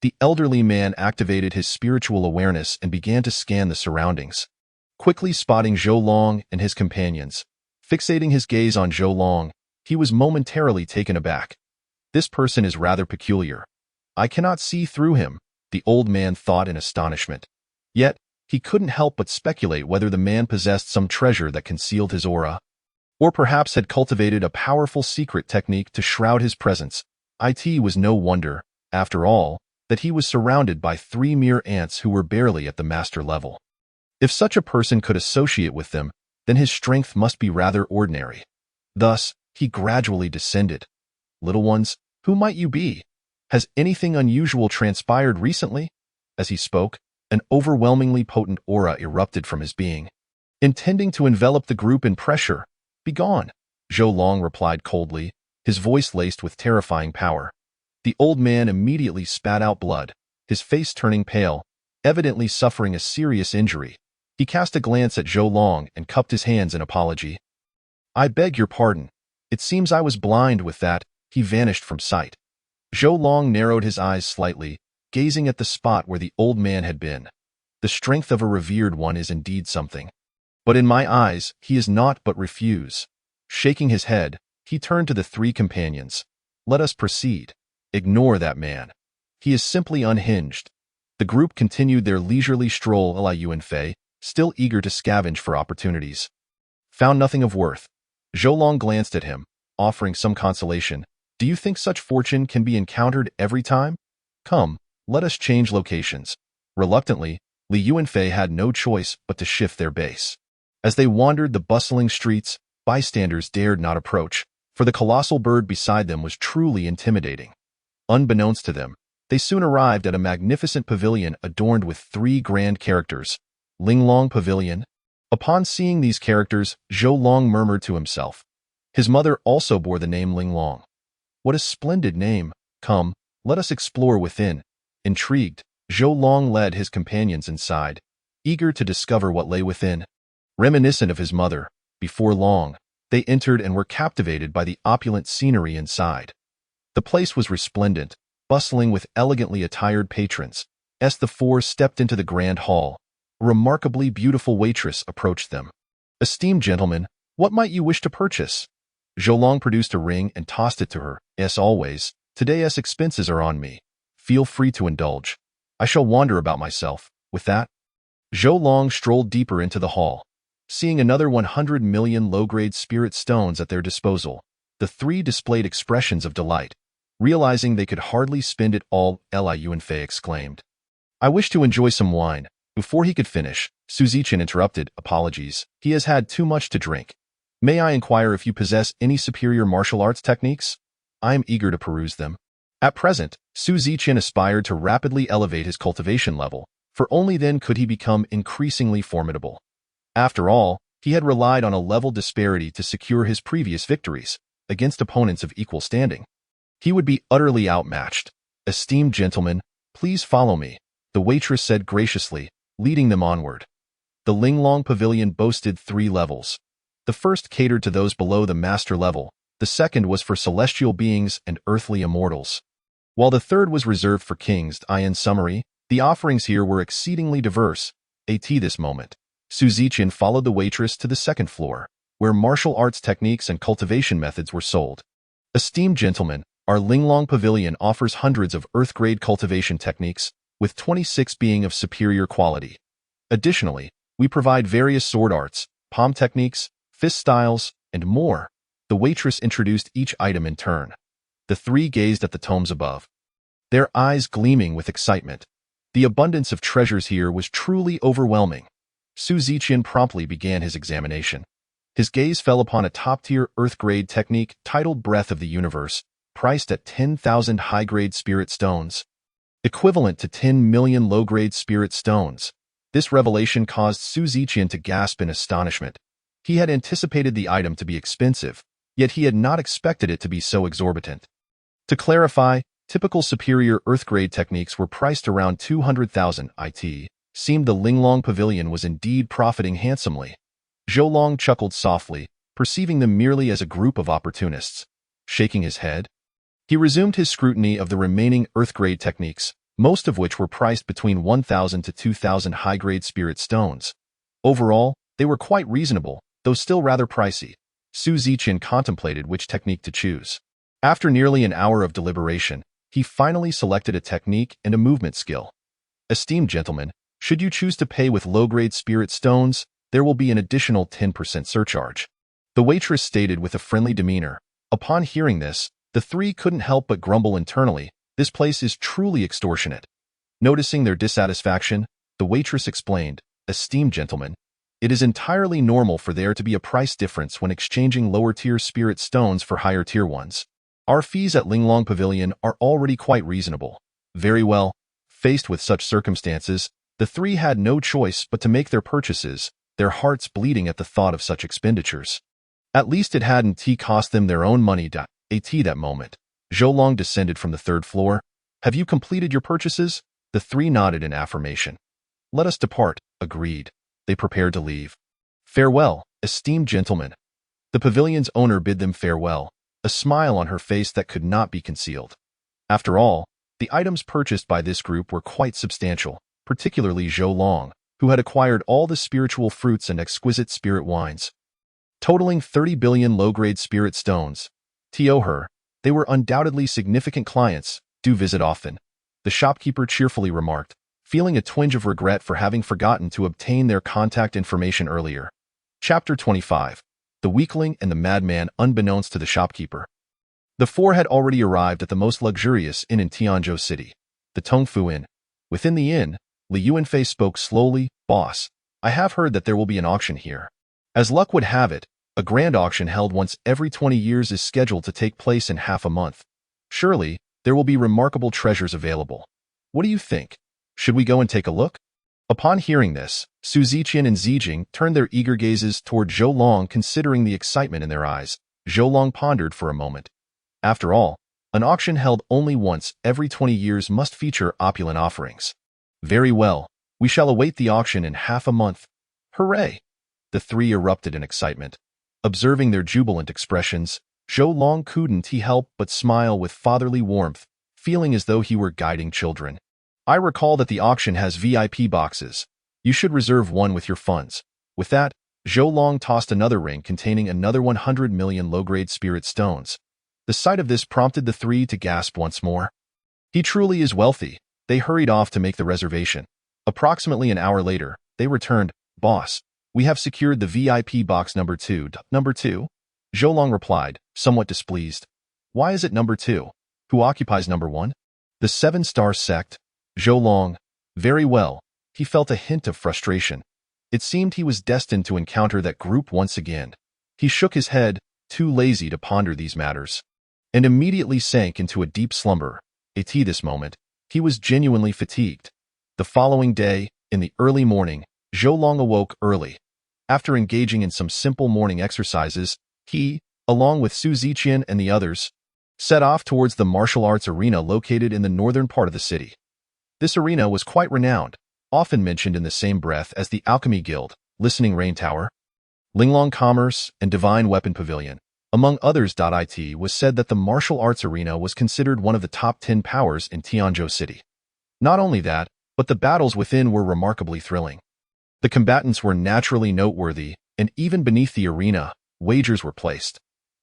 The elderly man activated his spiritual awareness and began to scan the surroundings. Quickly spotting Zhou Long and his companions, fixating his gaze on Zhou Long, he was momentarily taken aback. This person is rather peculiar. I cannot see through him, the old man thought in astonishment. Yet, he couldn't help but speculate whether the man possessed some treasure that concealed his aura, or perhaps had cultivated a powerful secret technique to shroud his presence. It was no wonder, after all, that he was surrounded by three mere ants who were barely at the master level. If such a person could associate with them, then his strength must be rather ordinary. Thus, he gradually descended. Little ones, who might you be? Has anything unusual transpired recently? As he spoke, an overwhelmingly potent aura erupted from his being, intending to envelop the group in pressure. Begone, Zhou Long replied coldly, his voice laced with terrifying power. The old man immediately spat out blood, his face turning pale, evidently suffering a serious injury. He cast a glance at Zhou Long and cupped his hands in apology. I beg your pardon. It seems I was blind. With that, he vanished from sight. Zhou Long narrowed his eyes slightly, gazing at the spot where the old man had been. The strength of a revered one is indeed something. But in my eyes, he is naught but refuse. Shaking his head, he turned to the three companions. Let us proceed. Ignore that man. He is simply unhinged. The group continued their leisurely stroll. Liu Yunfei, still eager to scavenge for opportunities, found nothing of worth. Zhou Long glanced at him, offering some consolation. Do you think such fortune can be encountered every time? Come, let us change locations. Reluctantly, Liu Yunfei had no choice but to shift their base. As they wandered the bustling streets, bystanders dared not approach, for the colossal bird beside them was truly intimidating. Unbeknownst to them, they soon arrived at a magnificent pavilion adorned with three grand characters. Linglong Pavilion. Upon seeing these characters, Zhou Long murmured to himself. His mother also bore the name Linglong. What a splendid name. Come, let us explore within. Intrigued, Zhou Long led his companions inside, eager to discover what lay within. Reminiscent of his mother, before long, they entered and were captivated by the opulent scenery inside. The place was resplendent, bustling with elegantly attired patrons. As the four stepped into the grand hall, a remarkably beautiful waitress approached them. Esteemed gentlemen, what might you wish to purchase? Zhou Long produced a ring and tossed it to her. As always, today's expenses are on me. Feel free to indulge. I shall wander about myself. With that, Zhou Long strolled deeper into the hall. Seeing another 100 million low-grade spirit stones at their disposal, the three displayed expressions of delight. Realizing they could hardly spend it all, Liu Yunfei exclaimed, I wish to enjoy some wine. Before he could finish, Su Ziqian interrupted. Apologies, he has had too much to drink. May I inquire if you possess any superior martial arts techniques? I am eager to peruse them. At present, Su Ziqian aspired to rapidly elevate his cultivation level, for only then could he become increasingly formidable. After all, he had relied on a level disparity to secure his previous victories against opponents of equal standing. He would be utterly outmatched. Esteemed gentlemen, please follow me. the waitress said graciously, leading them onward. The Linglong Pavilion boasted 3 levels. The first catered to those below the master level, the second was for celestial beings and earthly immortals, while the third was reserved for kings. In summary, the offerings here were exceedingly diverse. At this moment, Su Ziqian followed the waitress to the second floor, where martial arts techniques and cultivation methods were sold. Esteemed gentlemen, our Linglong Pavilion offers hundreds of earth-grade cultivation techniques, with 26 being of superior quality. Additionally, we provide various sword arts, palm techniques, fist styles, and more. The waitress introduced each item in turn. The 3 gazed at the tomes above, their eyes gleaming with excitement. The abundance of treasures here was truly overwhelming. Su Ziqian promptly began his examination. His gaze fell upon a top-tier earth-grade technique titled Breath of the Universe, priced at 10,000 high-grade spirit stones, equivalent to 10 million low-grade spirit stones. This revelation caused Su Ziqian to gasp in astonishment. He had anticipated the item to be expensive, yet he had not expected it to be so exorbitant. To clarify, typical superior earth-grade techniques were priced around 200,000. It seemed the Linglong Pavilion was indeed profiting handsomely. Zhou Long chuckled softly, perceiving them merely as a group of opportunists. Shaking his head, he resumed his scrutiny of the remaining earth-grade techniques, most of which were priced between 1,000 to 2,000 high-grade spirit stones. Overall, they were quite reasonable, though still rather pricey. Su Ziqian contemplated which technique to choose. After nearly an hour of deliberation, he finally selected a technique and a movement skill. Esteemed gentlemen, should you choose to pay with low-grade spirit stones, there will be an additional 10% surcharge, the waitress stated with a friendly demeanor. Upon hearing this, the 3 couldn't help but grumble internally. This place is truly extortionate. Noticing their dissatisfaction, the waitress explained, Esteemed gentlemen, it is entirely normal for there to be a price difference when exchanging lower-tier spirit stones for higher-tier ones. Our fees at Linglong Pavilion are already quite reasonable. Very well. Faced with such circumstances, the 3 had no choice but to make their purchases, their hearts bleeding at the thought of such expenditures. At least it hadn't cost them their own money. At that moment, Zhou Long descended from the 3rd floor. Have you completed your purchases? The 3 nodded in affirmation. Let us depart, agreed. They prepared to leave. Farewell, esteemed gentlemen. The pavilion's owner bid them farewell, a smile on her face that could not be concealed. After all, the items purchased by this group were quite substantial, particularly Zhou Long, who had acquired all the spiritual fruits and exquisite spirit wines, totaling 30 billion low-grade spirit stones. To they were undoubtedly significant clients. Do visit often, the shopkeeper cheerfully remarked, feeling a twinge of regret for having forgotten to obtain their contact information earlier. Chapter 25. The Weakling and the Madman. Unbeknownst to the shopkeeper, the 4 had already arrived at the most luxurious inn in Tianzhou City, the Tongfu Inn. Within the inn, Li Yuanfei spoke slowly. Boss, I have heard that there will be an auction here. As luck would have it, a grand auction held once every 20 years is scheduled to take place in half a month. Surely, there will be remarkable treasures available. What do you think? Should we go and take a look? Upon hearing this, Su Ziqian and Zijing turned their eager gazes toward Zhou Long. Considering the excitement in their eyes, Zhou Long pondered for a moment. After all, an auction held only once every 20 years must feature opulent offerings. Very well, we shall await the auction in half a month. Hooray! The 3 erupted in excitement. Observing their jubilant expressions, Zhou Long couldn't help but smile with fatherly warmth, feeling as though he were guiding children. I recall that the auction has VIP boxes. You should reserve one with your funds. With that, Zhou Long tossed another ring containing another 100 million low-grade spirit stones. The sight of this prompted the 3 to gasp once more. He truly is wealthy. They hurried off to make the reservation. Approximately an hour later, they returned. Boss, we have secured the VIP box number 2. Number 2? Zhou Long replied, somewhat displeased. Why is it number 2? Who occupies number 1? The 7-star sect. Zhou Long. Very well. He felt a hint of frustration. It seemed he was destined to encounter that group once again. He shook his head, too lazy to ponder these matters, and immediately sank into a deep slumber. At this moment, he was genuinely fatigued. The following day, in the early morning, Zhou Long awoke early. After engaging in some simple morning exercises, he, along with Su Ziqian and the others, set off towards the martial arts arena located in the northern part of the city. This arena was quite renowned, often mentioned in the same breath as the Alchemy Guild, Listening Rain Tower, Linglong Commerce, and Divine Weapon Pavilion. Among others, it was said that the martial arts arena was considered one of the top 10 powers in Tianzhou City. Not only that, but the battles within were remarkably thrilling. The combatants were naturally noteworthy, and even beneath the arena, wagers were placed.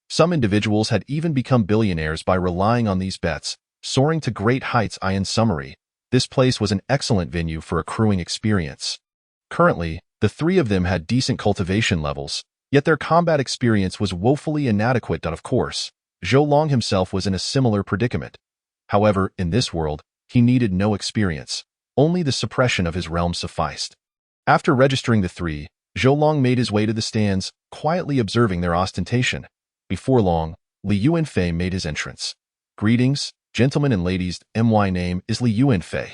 Some individuals had even become billionaires by relying on these bets, soaring to great heights. In summary, this place was an excellent venue for accruing experience. Currently, the three of them had decent cultivation levels, yet their combat experience was woefully inadequate. Of course, Zhou Long himself was in a similar predicament. However, in this world, he needed no experience. Only the suppression of his realm sufficed. After registering the three, Zhou Long made his way to the stands, quietly observing their ostentation. Before long, Li Yuanfei made his entrance. Greetings, gentlemen and ladies. My name is Li Yuanfei.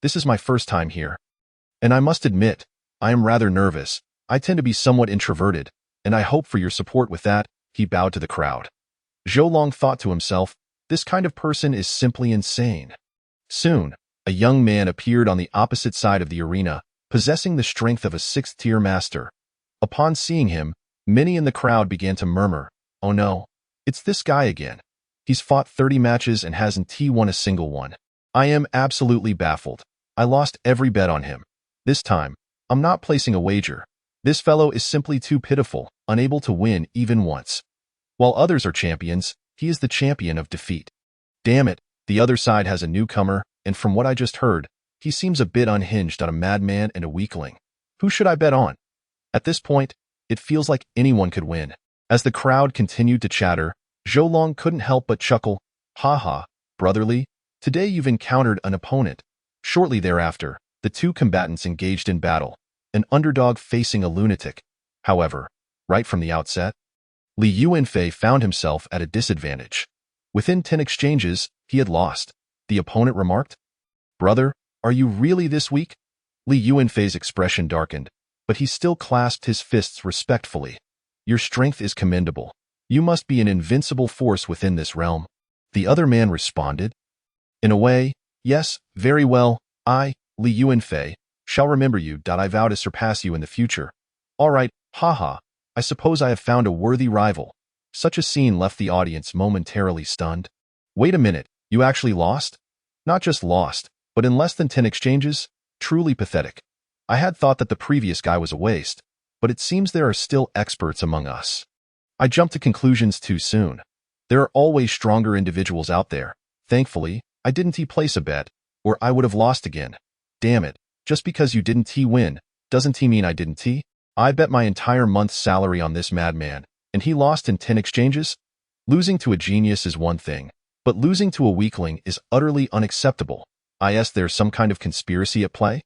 This is my first time here. And I must admit, I am rather nervous. I tend to be somewhat introverted, and I hope for your support with that. He bowed to the crowd. Zhou Long thought to himself, this kind of person is simply insane. Soon, a young man appeared on the opposite side of the arena, possessing the strength of a sixth-tier master. Upon seeing him, many in the crowd began to murmur, "Oh no, it's this guy again. He's fought 30 matches and hasn't won a single one. I am absolutely baffled. I lost every bet on him. This time, I'm not placing a wager. This fellow is simply too pitiful, unable to win even once. While others are champions, he is the champion of defeat. Damn it, the other side has a newcomer, and from what I just heard, he seems a bit unhinged on a madman and a weakling. Who should I bet on?" At this point, it feels like anyone could win. As the crowd continued to chatter, Zhou Long couldn't help but chuckle. "Ha, brotherly, today you've encountered an opponent." Shortly thereafter, the two combatants engaged in battle, an underdog facing a lunatic. However, right from the outset, Li Yuanfei found himself at a disadvantage. Within 10 exchanges, he had lost. The opponent remarked, "Brother, are you really this weak?" Li Yuanfei's expression darkened, but he still clasped his fists respectfully. "Your strength is commendable. You must be an invincible force within this realm." The other man responded, "In a way, yes, very well. I, Li Yuanfei, shall remember you. I vow to surpass you in the future." "All right, haha, I suppose I have found a worthy rival." Such a scene left the audience momentarily stunned. "Wait a minute, you actually lost?" "Not just lost, but in less than 10 exchanges? Truly pathetic. I had thought that the previous guy was a waste, but it seems there are still experts among us. I jumped to conclusions too soon. There are always stronger individuals out there. Thankfully, I didn't place a bet, or I would have lost again. Damn it, just because you didn't win, doesn't mean I didn't. I bet my entire month's salary on this madman, and he lost in 10 exchanges? Losing to a genius is one thing, but losing to a weakling is utterly unacceptable. There's some kind of conspiracy at play?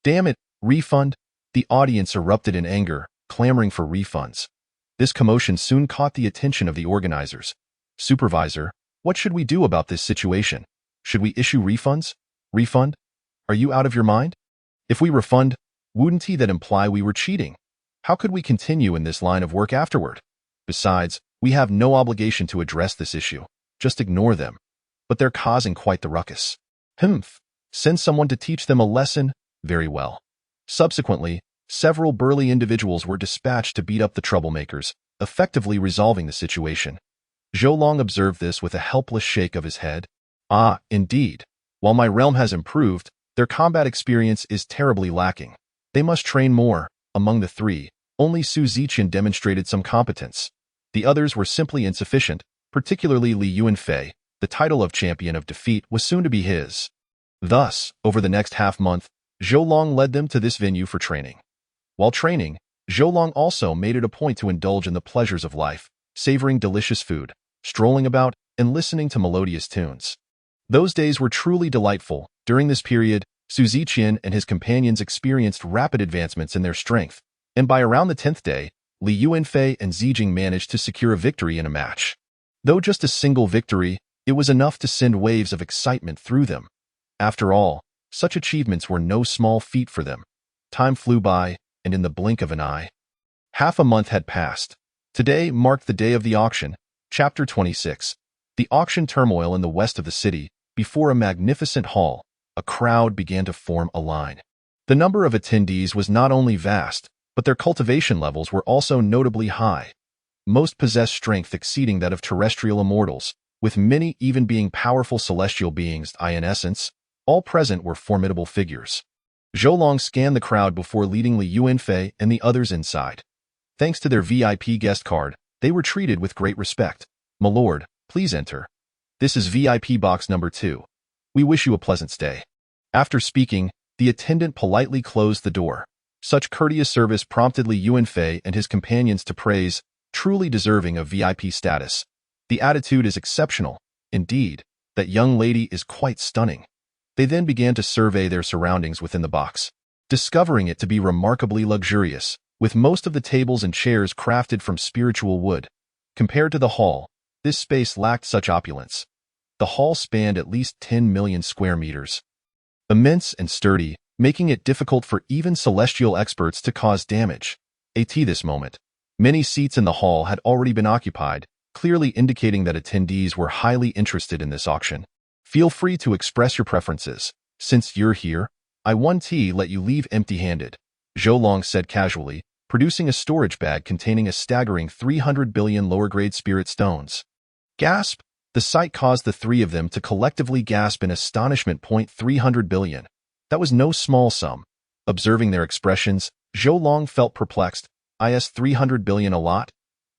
Damn it, refund?" The audience erupted in anger, clamoring for refunds. This commotion soon caught the attention of the organizers. "Supervisor, what should we do about this situation? Should we issue refunds?" "Refund? Are you out of your mind? If we refund, wouldn't that imply we were cheating? How could we continue in this line of work afterward? Besides, we have no obligation to address this issue. Just ignore them. But they're causing quite the ruckus." "Humph. Send someone to teach them a lesson?" "Very well." Subsequently, several burly individuals were dispatched to beat up the troublemakers, effectively resolving the situation. Zhou Long observed this with a helpless shake of his head. "Ah, indeed. While my realm has improved, their combat experience is terribly lacking. They must train more." Among the three, only Su Ziqian demonstrated some competence. The others were simply insufficient, particularly Li Yuanfei. The title of champion of defeat was soon to be his. Thus, over the next half-month, Zhou Long led them to this venue for training. While training, Zhou Long also made it a point to indulge in the pleasures of life, savoring delicious food, strolling about, and listening to melodious tunes. Those days were truly delightful. During this period, Su Ziqian and his companions experienced rapid advancements in their strength, and by around the 10th day, Li Yuanfei and Zijing managed to secure a victory in a match. Though just a single victory, it was enough to send waves of excitement through them. After all, such achievements were no small feat for them. Time flew by, and in the blink of an eye, half a month had passed. Today marked the day of the auction. Chapter 26. The auction turmoil in the west of the city. Before a magnificent hall, a crowd began to form a line. The number of attendees was not only vast, but their cultivation levels were also notably high. Most possessed strength exceeding that of terrestrial immortals, with many even being powerful celestial beings in essence. All present were formidable figures. Zhou Long scanned the crowd before leading Li Yuanfei and the others inside. Thanks to their VIP guest card, they were treated with great respect. "My lord, please enter. This is VIP box number 2. We wish you a pleasant stay." After speaking, the attendant politely closed the door. Such courteous service prompted Li Yuanfei and his companions to praise, "Truly deserving of VIP status. The attitude is exceptional. Indeed, that young lady is quite stunning." They then began to survey their surroundings within the box, discovering it to be remarkably luxurious, with most of the tables and chairs crafted from spiritual wood. Compared to the hall, this space lacked such opulence. The hall spanned at least 10 million square meters. Immense and sturdy, making it difficult for even celestial experts to cause damage. At this moment, many seats in the hall had already been occupied, clearly indicating that attendees were highly interested in this auction. "Feel free to express your preferences. Since you're here, I won't let you leave empty-handed," Zhou Long said casually, producing a storage bag containing a staggering 300 billion lower-grade spirit stones. Gasp! The sight caused the three of them to collectively gasp in astonishment. 300 billion. That was no small sum. Observing their expressions, Zhou Long felt perplexed. 300 billion a lot?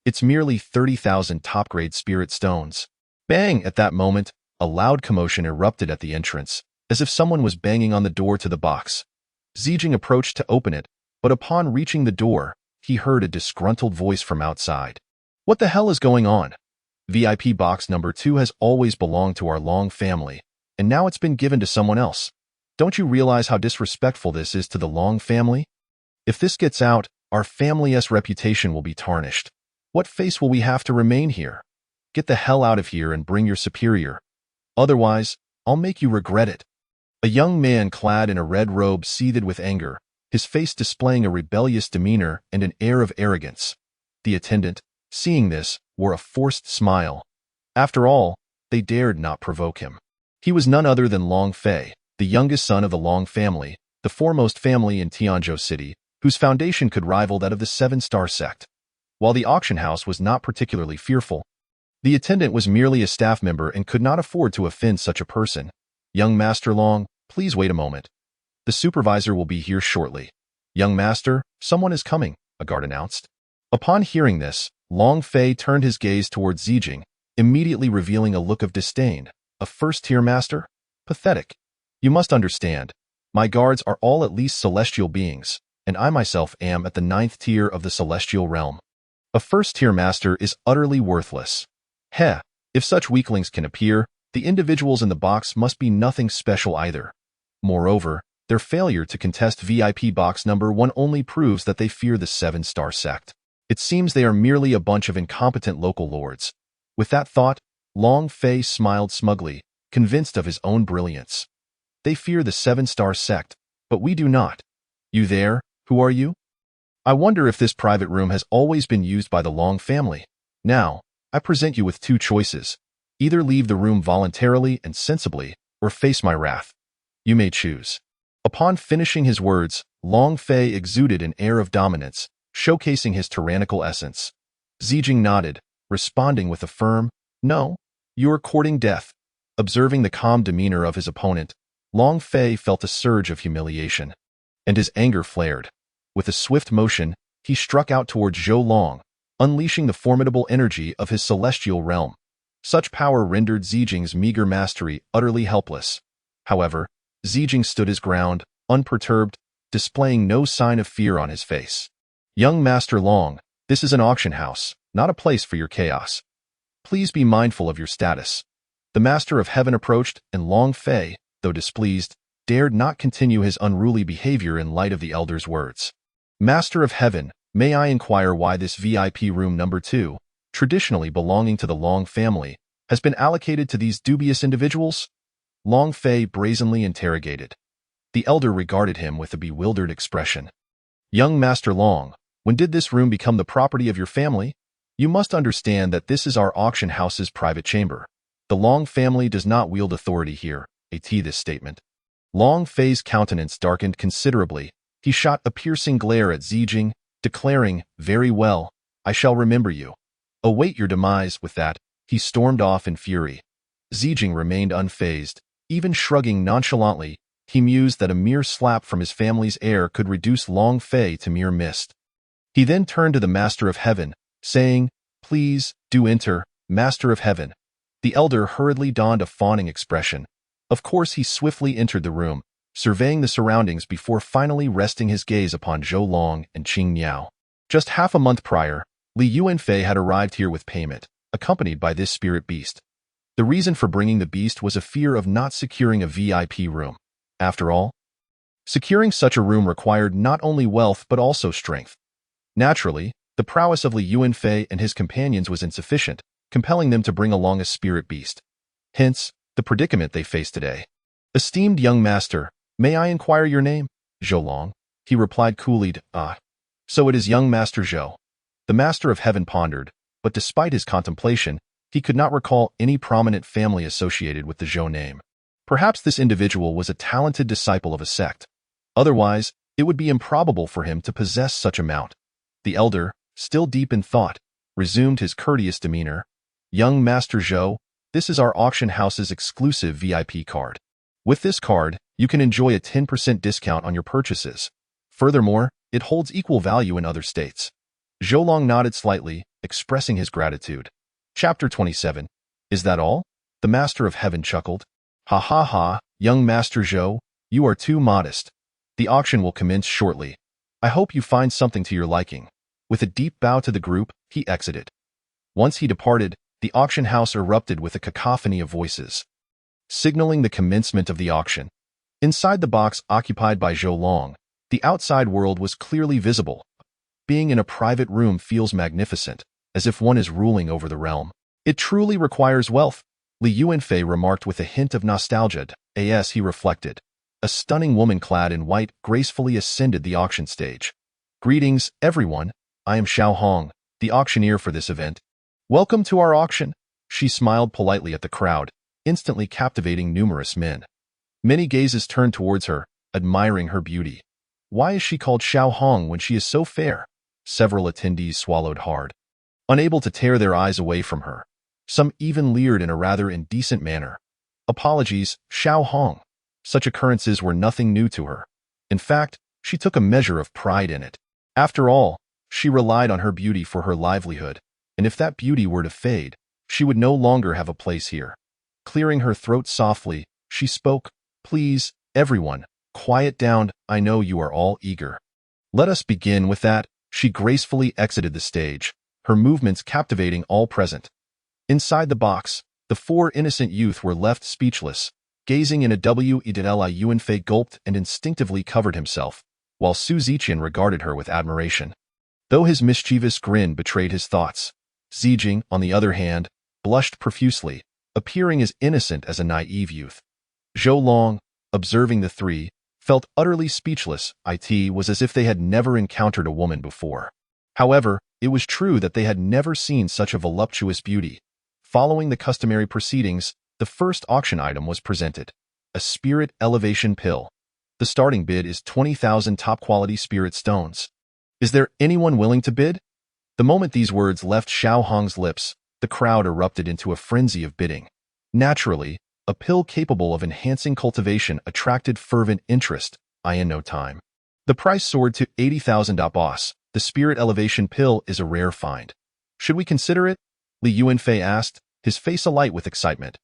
It's merely 30,000 top-grade spirit stones. Bang! At that moment, a loud commotion erupted at the entrance, as if someone was banging on the door to the box. Zijing approached to open it, but upon reaching the door, he heard a disgruntled voice from outside. "What the hell is going on? VIP box number 2 has always belonged to our Long family, and now it's been given to someone else. Don't you realize how disrespectful this is to the Long family? If this gets out, our family's reputation will be tarnished. What face will we have to remain here? Get the hell out of here and bring your superior. Otherwise, I'll make you regret it." A young man clad in a red robe seethed with anger, his face displaying a rebellious demeanor and an air of arrogance. The attendant, seeing this, wore a forced smile. After all, they dared not provoke him. He was none other than Long Fei, the youngest son of the Long family, the foremost family in Tianzhou City, whose foundation could rival that of the Seven-Star Sect. While the auction house was not particularly fearful, the attendant was merely a staff member and could not afford to offend such a person. "Young Master Long, please wait a moment. The supervisor will be here shortly." "Young master, someone is coming," a guard announced. Upon hearing this, Long Fei turned his gaze towards Zijing, immediately revealing a look of disdain. "A first-tier master? Pathetic. You must understand, my guards are all at least celestial beings, and I myself am at the 9th tier of the celestial realm. A first-tier master is utterly worthless. Heh, if such weaklings can appear, the individuals in the box must be nothing special either. Moreover, their failure to contest VIP box number 1 only proves that they fear the Seven-Star Sect. It seems they are merely a bunch of incompetent local lords." With that thought, Long Fei smiled smugly, convinced of his own brilliance. "They fear the Seven-Star Sect, but we do not. You there, who are you? I wonder if this private room has always been used by the Long family. Now, I present you with 2 choices. Either leave the room voluntarily and sensibly, or face my wrath. You may choose." Upon finishing his words, Long Fei exuded an air of dominance, showcasing his tyrannical essence. Zijing nodded, responding with a firm, "No, you are courting death." Observing the calm demeanor of his opponent, Long Fei felt a surge of humiliation, and his anger flared. With a swift motion, he struck out towards Zhou Long, unleashing the formidable energy of his celestial realm. Such power rendered Zijing's meager mastery utterly helpless. However, Zijing stood his ground, unperturbed, displaying no sign of fear on his face. "Young Master Long, this is an auction house, not a place for your chaos. Please be mindful of your status." The Master of Heaven approached, and Long Fei, though displeased, dared not continue his unruly behavior in light of the elder's words. "Master of Heaven, may I inquire why this VIP room number 2, traditionally belonging to the Long family, has been allocated to these dubious individuals?" Long Fei brazenly interrogated. The elder regarded him with a bewildered expression. "Young Master Long, when did this room become the property of your family? You must understand that this is our auction house's private chamber. The Long family does not wield authority here." This statement. Long Fei's countenance darkened considerably. He shot a piercing glare at Zijing, declaring, "Very well, I shall remember you. Await your demise." With that, he stormed off in fury. Zijing remained unfazed. Even shrugging nonchalantly, he mused that a mere slap from his family's heir could reduce Long Fei to mere mist. He then turned to the Master of Heaven, saying, "Please, do enter, Master of Heaven." The elder hurriedly donned a fawning expression. Of course, he swiftly entered the room, surveying the surroundings before finally resting his gaze upon Zhou Long and Qing Niao. Just half a month prior, Li Yuanfei had arrived here with payment, accompanied by this spirit beast. The reason for bringing the beast was a fear of not securing a VIP room. After all, securing such a room required not only wealth but also strength. Naturally, the prowess of Li Yuanfei and his companions was insufficient, compelling them to bring along a spirit beast. Hence, the predicament they faced today. "Esteemed young master, may I inquire your name?" "Zhou Long," he replied coolly. "Ah, so it is young Master Zhou." The Master of Heaven pondered, but despite his contemplation, he could not recall any prominent family associated with the Zhou name. Perhaps this individual was a talented disciple of a sect. Otherwise, it would be improbable for him to possess such a mount. The elder, still deep in thought, resumed his courteous demeanor. "Young Master Zhou, this is our auction house's exclusive VIP card. With this card, you can enjoy a 10% discount on your purchases. Furthermore, it holds equal value in other states." Zhou Long nodded slightly, expressing his gratitude. Chapter 27. "Is that all?" The Master of Heaven chuckled. "Ha ha ha, young Master Zhou, you are too modest. The auction will commence shortly. I hope you find something to your liking." With a deep bow to the group, he exited. Once he departed, the auction house erupted with a cacophony of voices, signaling the commencement of the auction. Inside the box occupied by Zhou Long, the outside world was clearly visible. Being in a private room feels magnificent, as if one is ruling over the realm. "It truly requires wealth," Li Yuanfei remarked with a hint of nostalgia. As he reflected, a stunning woman clad in white gracefully ascended the auction stage. "Greetings, everyone. I am Xiao Hong, the auctioneer for this event. Welcome to our auction." She smiled politely at the crowd, instantly captivating numerous men. Many gazes turned towards her, admiring her beauty. Why is she called Xiao Hong when she is so fair? Several attendees swallowed hard, unable to tear their eyes away from her. Some even leered in a rather indecent manner. "Apologies, Xiao Hong." Such occurrences were nothing new to her. In fact, she took a measure of pride in it. After all, she relied on her beauty for her livelihood, and if that beauty were to fade, she would no longer have a place here. Clearing her throat softly, she spoke, "Please, everyone, quiet down. I know you are all eager. Let us begin." With that, she gracefully exited the stage, her movements captivating all present. Inside the box, the four innocent youth were left speechless, gazing in a Li Yuanfei gulped and instinctively covered himself, while Su Ziqian regarded her with admiration, though his mischievous grin betrayed his thoughts. Zijing, on the other hand, blushed profusely, appearing as innocent as a naive youth. Zhou Long, observing the three, felt utterly speechless. It was as if they had never encountered a woman before. However, it was true that they had never seen such a voluptuous beauty. Following the customary proceedings, the first auction item was presented: a spirit elevation pill. The starting bid is 20,000 top-quality spirit stones. "Is there anyone willing to bid?" The moment these words left Xiao Hong's lips, the crowd erupted into a frenzy of bidding. Naturally, a pill capable of enhancing cultivation attracted fervent interest. In no time, the price soared to 80,000. "Boss, the spirit elevation pill is a rare find. Should we consider it?" Li Yuanfei asked, his face alight with excitement.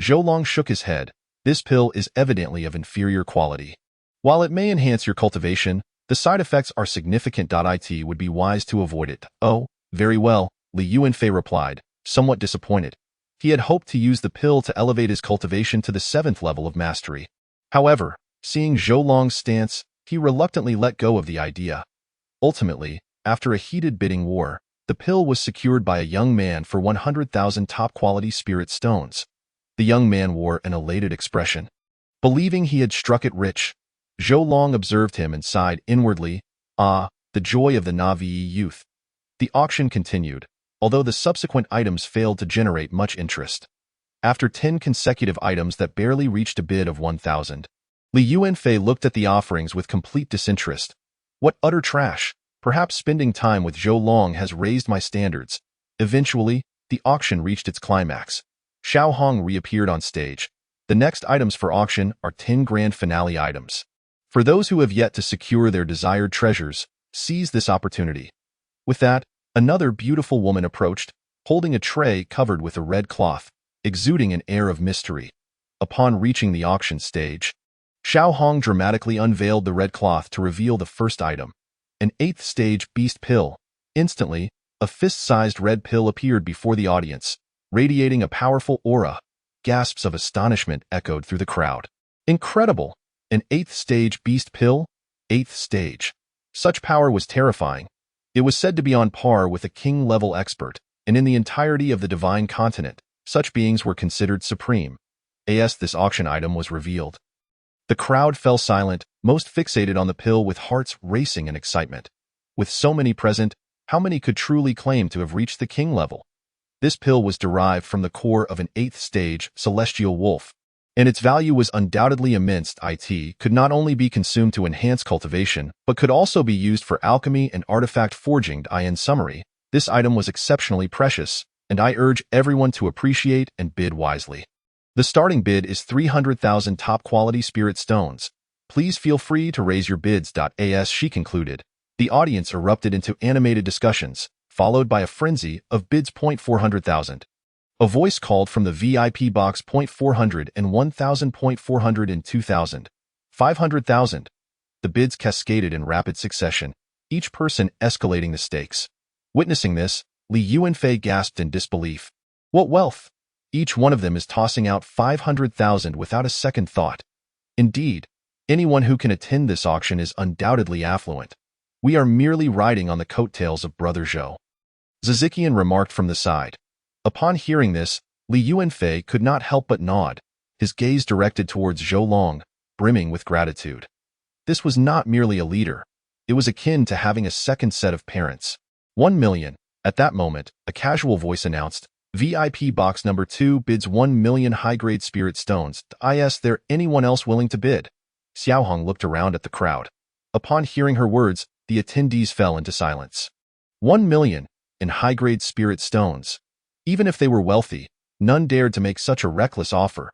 Zhou Long shook his head. "This pill is evidently of inferior quality. While it may enhance your cultivation, the side effects are significant. It would be wise to avoid it." "Oh, very well," Li Yuanfei replied, somewhat disappointed. He had hoped to use the pill to elevate his cultivation to the 7th level of mastery. However, seeing Zhou Long's stance, he reluctantly let go of the idea. Ultimately, after a heated bidding war, the pill was secured by a young man for 100,000 top-quality spirit stones. The young man wore an elated expression. Believing he had struck it rich, Zhou Long observed him and sighed inwardly. Ah, the joy of the Na'vi youth. The auction continued, although the subsequent items failed to generate much interest. After 10 consecutive items that barely reached a bid of 1,000, Li Yuanfei looked at the offerings with complete disinterest. What utter trash! Perhaps spending time with Zhou Long has raised my standards. Eventually, the auction reached its climax. Xiao Hong reappeared on stage. The next items for auction are 10 grand finale items. For those who have yet to secure their desired treasures, seize this opportunity. With that, another beautiful woman approached, holding a tray covered with a red cloth, exuding an air of mystery. Upon reaching the auction stage, Xiao Hong dramatically unveiled the red cloth to reveal the first item, an 8th stage beast pill. Instantly, a fist-sized red pill appeared before the audience, radiating a powerful aura. Gasps of astonishment echoed through the crowd. Incredible! An 8th stage beast pill? 8th stage. Such power was terrifying. It was said to be on par with a king-level expert, and in the entirety of the divine continent, such beings were considered supreme. As this auction item was revealed, the crowd fell silent, most fixated on the pill with hearts racing in excitement. With so many present, how many could truly claim to have reached the king level? This pill was derived from the core of an 8th stage celestial wolf, and its value was undoubtedly immense. It could not only be consumed to enhance cultivation, but could also be used for alchemy and artifact forging. In summary, this item was exceptionally precious, and I urge everyone to appreciate and bid wisely. The starting bid is 300,000 top-quality spirit stones. Please feel free to raise your bids. As she concluded, the audience erupted into animated discussions, followed by a frenzy of bids. 400,000. A voice called from the VIP box. 400 and 1,000. 400 and 2,000. 500,000. The bids cascaded in rapid succession, each person escalating the stakes. Witnessing this, Li Yuanfei gasped in disbelief. What wealth! Each one of them is tossing out 500,000 without a second thought. Indeed, anyone who can attend this auction is undoubtedly affluent. We are merely riding on the coattails of Brother Zhou. Zizikian remarked from the side. Upon hearing this, Li Yuanfei could not help but nod, his gaze directed towards Zhou Long, brimming with gratitude. This was not merely a leader. It was akin to having a second set of parents. 1 million. At that moment, a casual voice announced, VIP box number 2 bids 1 million high-grade spirit stones. Is there anyone else willing to bid? Xiao Hong looked around at the crowd. Upon hearing her words, the attendees fell into silence. 1 million in high-grade spirit stones. Even if they were wealthy, none dared to make such a reckless offer.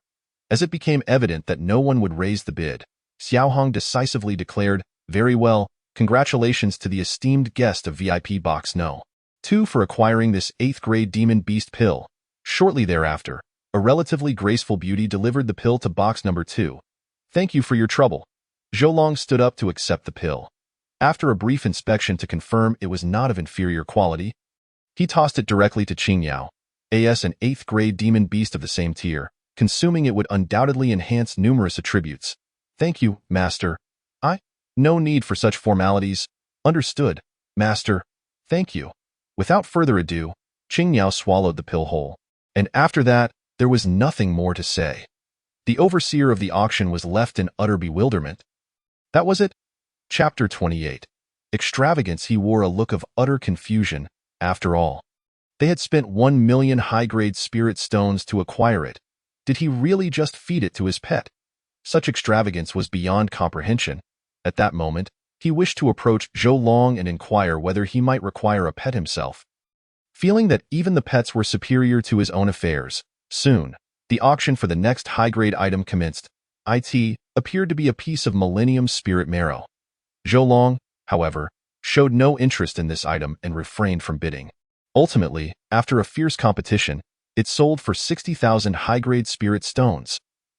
As it became evident that no one would raise the bid, Xiao Hong decisively declared, very well, congratulations to the esteemed guest of VIP box No. 2 for acquiring this 8th grade demon beast pill. Shortly thereafter, a relatively graceful beauty delivered the pill to box number 2. Thank you for your trouble. Zhou Long stood up to accept the pill. After a brief inspection to confirm it was not of inferior quality, he tossed it directly to Qingyao. As an 8th grade demon beast of the same tier, consuming it would undoubtedly enhance numerous attributes. Thank you, Master. No need for such formalities. Understood, Master. Thank you. Without further ado, Qingyao swallowed the pill whole, and after that, there was nothing more to say. The overseer of the auction was left in utter bewilderment. That was it? Chapter 28. Extravagance. He wore a look of utter confusion. After all, they had spent 1 million high-grade spirit stones to acquire it. Did he really just feed it to his pet? Such extravagance was beyond comprehension. At that moment, he wished to approach Zhou Long and inquire whether he might require a pet himself. Feeling that even the pets were superior to his own affairs, soon, the auction for the next high-grade item commenced. It appeared to be a piece of Millennium Spirit Marrow. Zhou Long, however, showed no interest in this item and refrained from bidding. Ultimately, after a fierce competition, it sold for 60,000 high-grade spirit stones.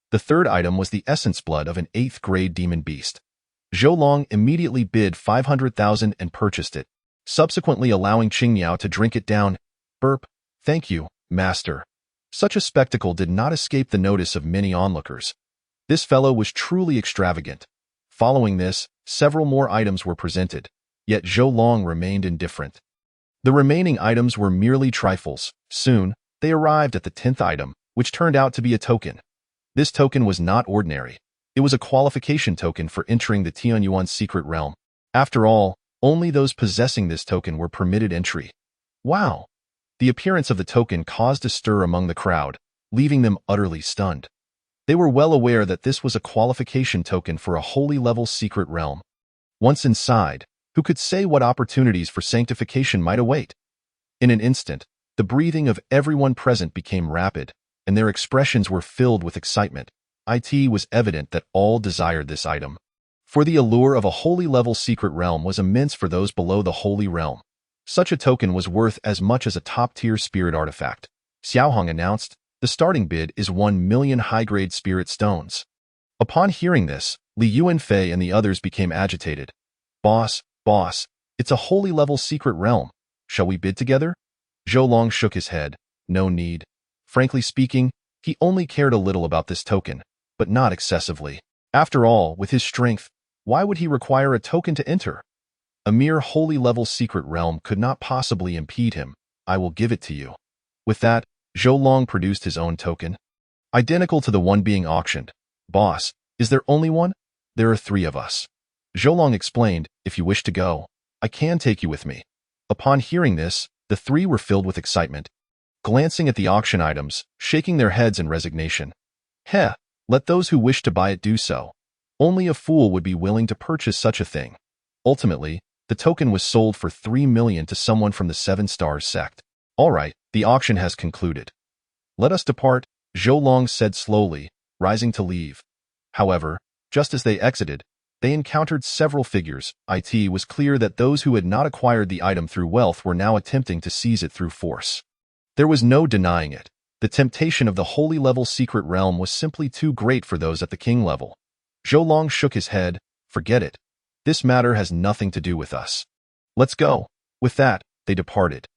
The third item was the essence blood of an 8th grade demon beast. Zhou Long immediately bid 500,000 and purchased it, subsequently allowing Qingyao to drink it down. Burp. Thank you, Master. Such a spectacle did not escape the notice of many onlookers. This fellow was truly extravagant. Following this, several more items were presented, yet Zhou Long remained indifferent. The remaining items were merely trifles. Soon, they arrived at the 10th item, which turned out to be a token. This token was not ordinary. It was a qualification token for entering the Tianyuan secret realm. After all, only those possessing this token were permitted entry. Wow! The appearance of the token caused a stir among the crowd, leaving them utterly stunned. They were well aware that this was a qualification token for a holy-level secret realm. Once inside, who could say what opportunities for sanctification might await? In an instant, the breathing of everyone present became rapid, and their expressions were filled with excitement. It was evident that all desired this item. For the allure of a holy-level secret realm was immense for those below the holy realm. Such a token was worth as much as a top-tier spirit artifact. Xiaohong announced, the starting bid is 1 million high-grade spirit stones. Upon hearing this, Li Yuanfei and the others became agitated. Boss, it's a holy-level secret realm. Shall we bid together? Zhou Long shook his head. No need. Frankly speaking, he only cared a little about this token, but not excessively. After all, with his strength, why would he require a token to enter? A mere holy-level secret realm could not possibly impede him. I will give it to you. With that, Zhou Long produced his own token, identical to the one being auctioned. Boss, is there only one? There are 3 of us. Zhou Long explained, if you wish to go, I can take you with me. Upon hearing this, the 3 were filled with excitement, glancing at the auction items, shaking their heads in resignation. Heh, let those who wish to buy it do so. Only a fool would be willing to purchase such a thing. Ultimately, the token was sold for 3 million to someone from the 7 Stars sect. All right, the auction has concluded. Let us depart, Zhou Long said slowly, rising to leave. However, just as they exited, they encountered several figures. It was clear that those who had not acquired the item through wealth were now attempting to seize it through force. There was no denying it. The temptation of the holy-level secret realm was simply too great for those at the king level. Zhou Long shook his head. Forget it. This matter has nothing to do with us. Let's go. With that, they departed.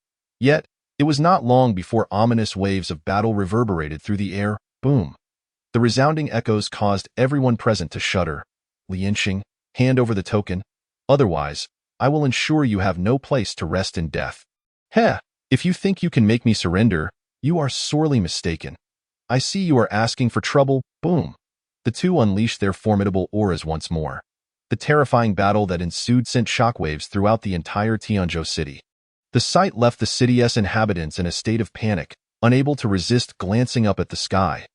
Yet, it was not long before ominous waves of battle reverberated through the air. Boom. The resounding echoes caused everyone present to shudder. Li Yinxing, hand over the token. Otherwise, I will ensure you have no place to rest in death. Heh, if you think you can make me surrender, you are sorely mistaken. I see you are asking for trouble. Boom. The 2 unleashed their formidable auras once more. The terrifying battle that ensued sent shockwaves throughout the entire Tianzhou city. The sight left the city's inhabitants in a state of panic, unable to resist glancing up at the sky.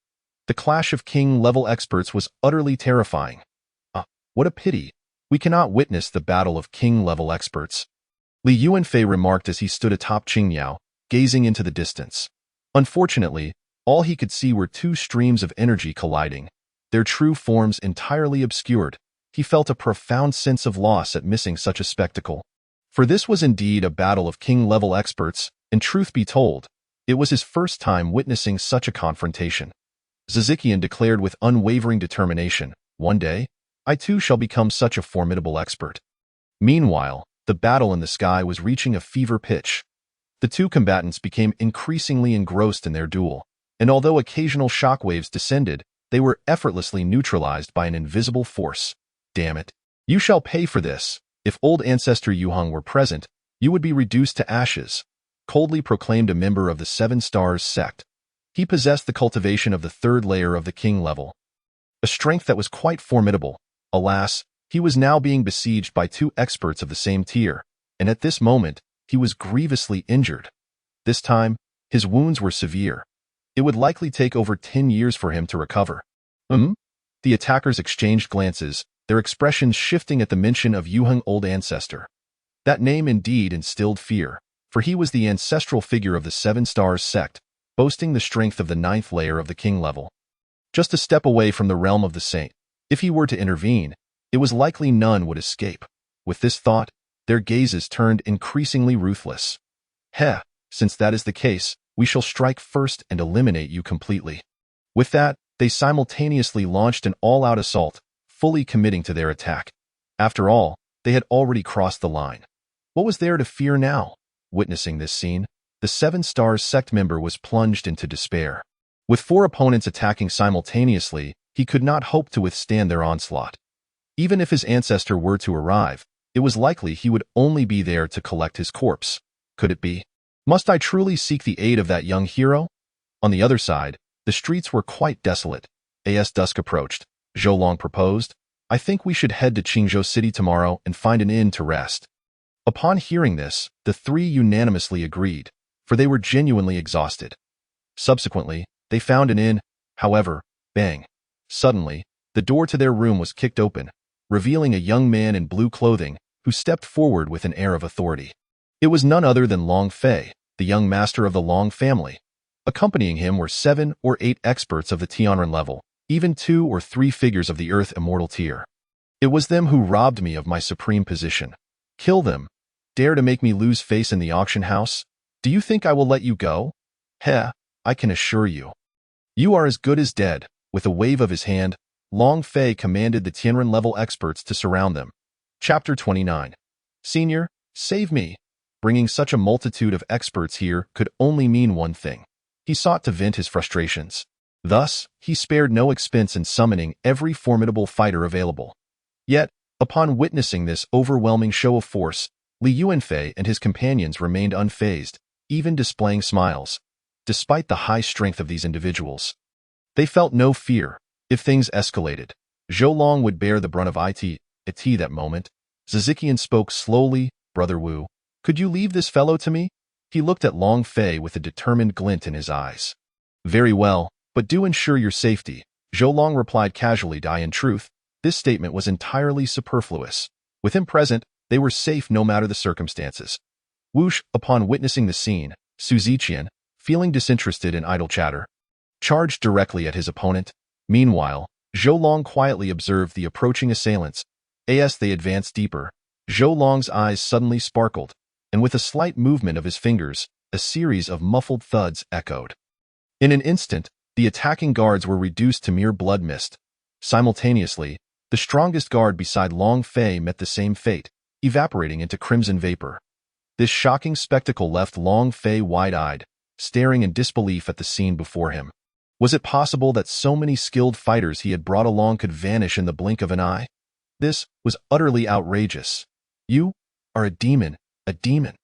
The clash of king-level experts was utterly terrifying. What a pity. We cannot witness the battle of king-level experts. Li Yuanfei remarked as he stood atop Qingyao, gazing into the distance. Unfortunately, all he could see were 2 streams of energy colliding, their true forms entirely obscured. He felt a profound sense of loss at missing such a spectacle. For this was indeed a battle of king-level experts, and truth be told, it was his first time witnessing such a confrontation. Zizikian declared with unwavering determination, one day, I too shall become such a formidable expert. Meanwhile, the battle in the sky was reaching a fever pitch. The 2 combatants became increasingly engrossed in their duel, and although occasional shockwaves descended, they were effortlessly neutralized by an invisible force. Damn it. You shall pay for this. If old ancestor Yuheng were present, you would be reduced to ashes, coldly proclaimed a member of the 7 Stars sect. He possessed the cultivation of the 3rd layer of the king level, a strength that was quite formidable. Alas, he was now being besieged by 2 experts of the same tier, and at this moment, he was grievously injured. This time, his wounds were severe. It would likely take over 10 years for him to recover. The attackers exchanged glances, their expressions shifting at the mention of Yuheng old ancestor. That name indeed instilled fear, for he was the ancestral figure of the 7 Stars sect, boasting the strength of the 9th layer of the king level. Just a step away from the realm of the saint, if he were to intervene, it was likely none would escape. With this thought, their gazes turned increasingly ruthless. Heh, since that is the case, we shall strike first and eliminate you completely. With that, they simultaneously launched an all-out assault, fully committing to their attack. After all, they had already crossed the line. What was there to fear now? Witnessing this scene, the 7 Stars sect member was plunged into despair. With 4 opponents attacking simultaneously, he could not hope to withstand their onslaught. Even if his ancestor were to arrive, it was likely he would only be there to collect his corpse. Could it be? Must I truly seek the aid of that young hero? On the other side, the streets were quite desolate. As dusk approached, Zhou Long proposed, I think we should head to Qingzhou City tomorrow and find an inn to rest. Upon hearing this, the 3 unanimously agreed, for they were genuinely exhausted. Subsequently, they found an inn. However, bang, Suddenly, the door to their room was kicked open, revealing a young man in blue clothing who stepped forward with an air of authority. It was none other than Long Fei, the young master of the Long family. Accompanying him were 7 or 8 experts of the Tianren level, even 2 or 3 figures of the Earth Immortal tier. It was them who robbed me of my supreme position. Kill them. Dare to make me lose face in the auction house? Do you think I will let you go? Heh, I can assure you. You are as good as dead. With a wave of his hand, Long Fei commanded the Tianren level experts to surround them. Chapter 29. Senior, save me. Bringing such a multitude of experts here could only mean one thing. He sought to vent his frustrations. Thus, he spared no expense in summoning every formidable fighter available. Yet, upon witnessing this overwhelming show of force, Li Yuanfei and his companions remained unfazed, even displaying smiles. Despite the high strength of these individuals, they felt no fear. If things escalated, Zhou Long would bear the brunt of it. At that moment, Zizikian spoke slowly. Brother Wu, could you leave this fellow to me? He looked at Long Fei with a determined glint in his eyes. Very well, but do ensure your safety, Zhou Long replied casually. In truth, this statement was entirely superfluous. With him present, they were safe no matter the circumstances. Whoosh, upon witnessing the scene, Su Ziqian, feeling disinterested in idle chatter, charged directly at his opponent. Meanwhile, Zhou Long quietly observed the approaching assailants. As they advanced deeper, Zhou Long's eyes suddenly sparkled, and with a slight movement of his fingers, a series of muffled thuds echoed. In an instant, the attacking guards were reduced to mere blood mist. Simultaneously, the strongest guard beside Long Fei met the same fate, evaporating into crimson vapor. This shocking spectacle left Long Fei wide-eyed, staring in disbelief at the scene before him. Was it possible that so many skilled fighters he had brought along could vanish in the blink of an eye? This was utterly outrageous. You are a demon, a demon.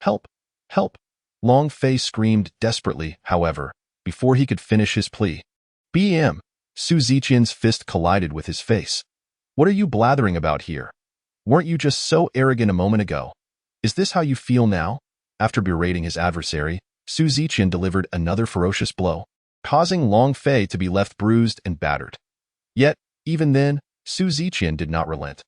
Help, help. Long Fei screamed desperately, however, before he could finish his plea. BM. Su Ziqian's fist collided with his face. What are you blathering about here? Weren't you just so arrogant a moment ago? Is this how you feel now? After berating his adversary, Su Ziqian delivered another ferocious blow, causing Long Fei to be left bruised and battered. Yet, even then, Su Ziqian did not relent.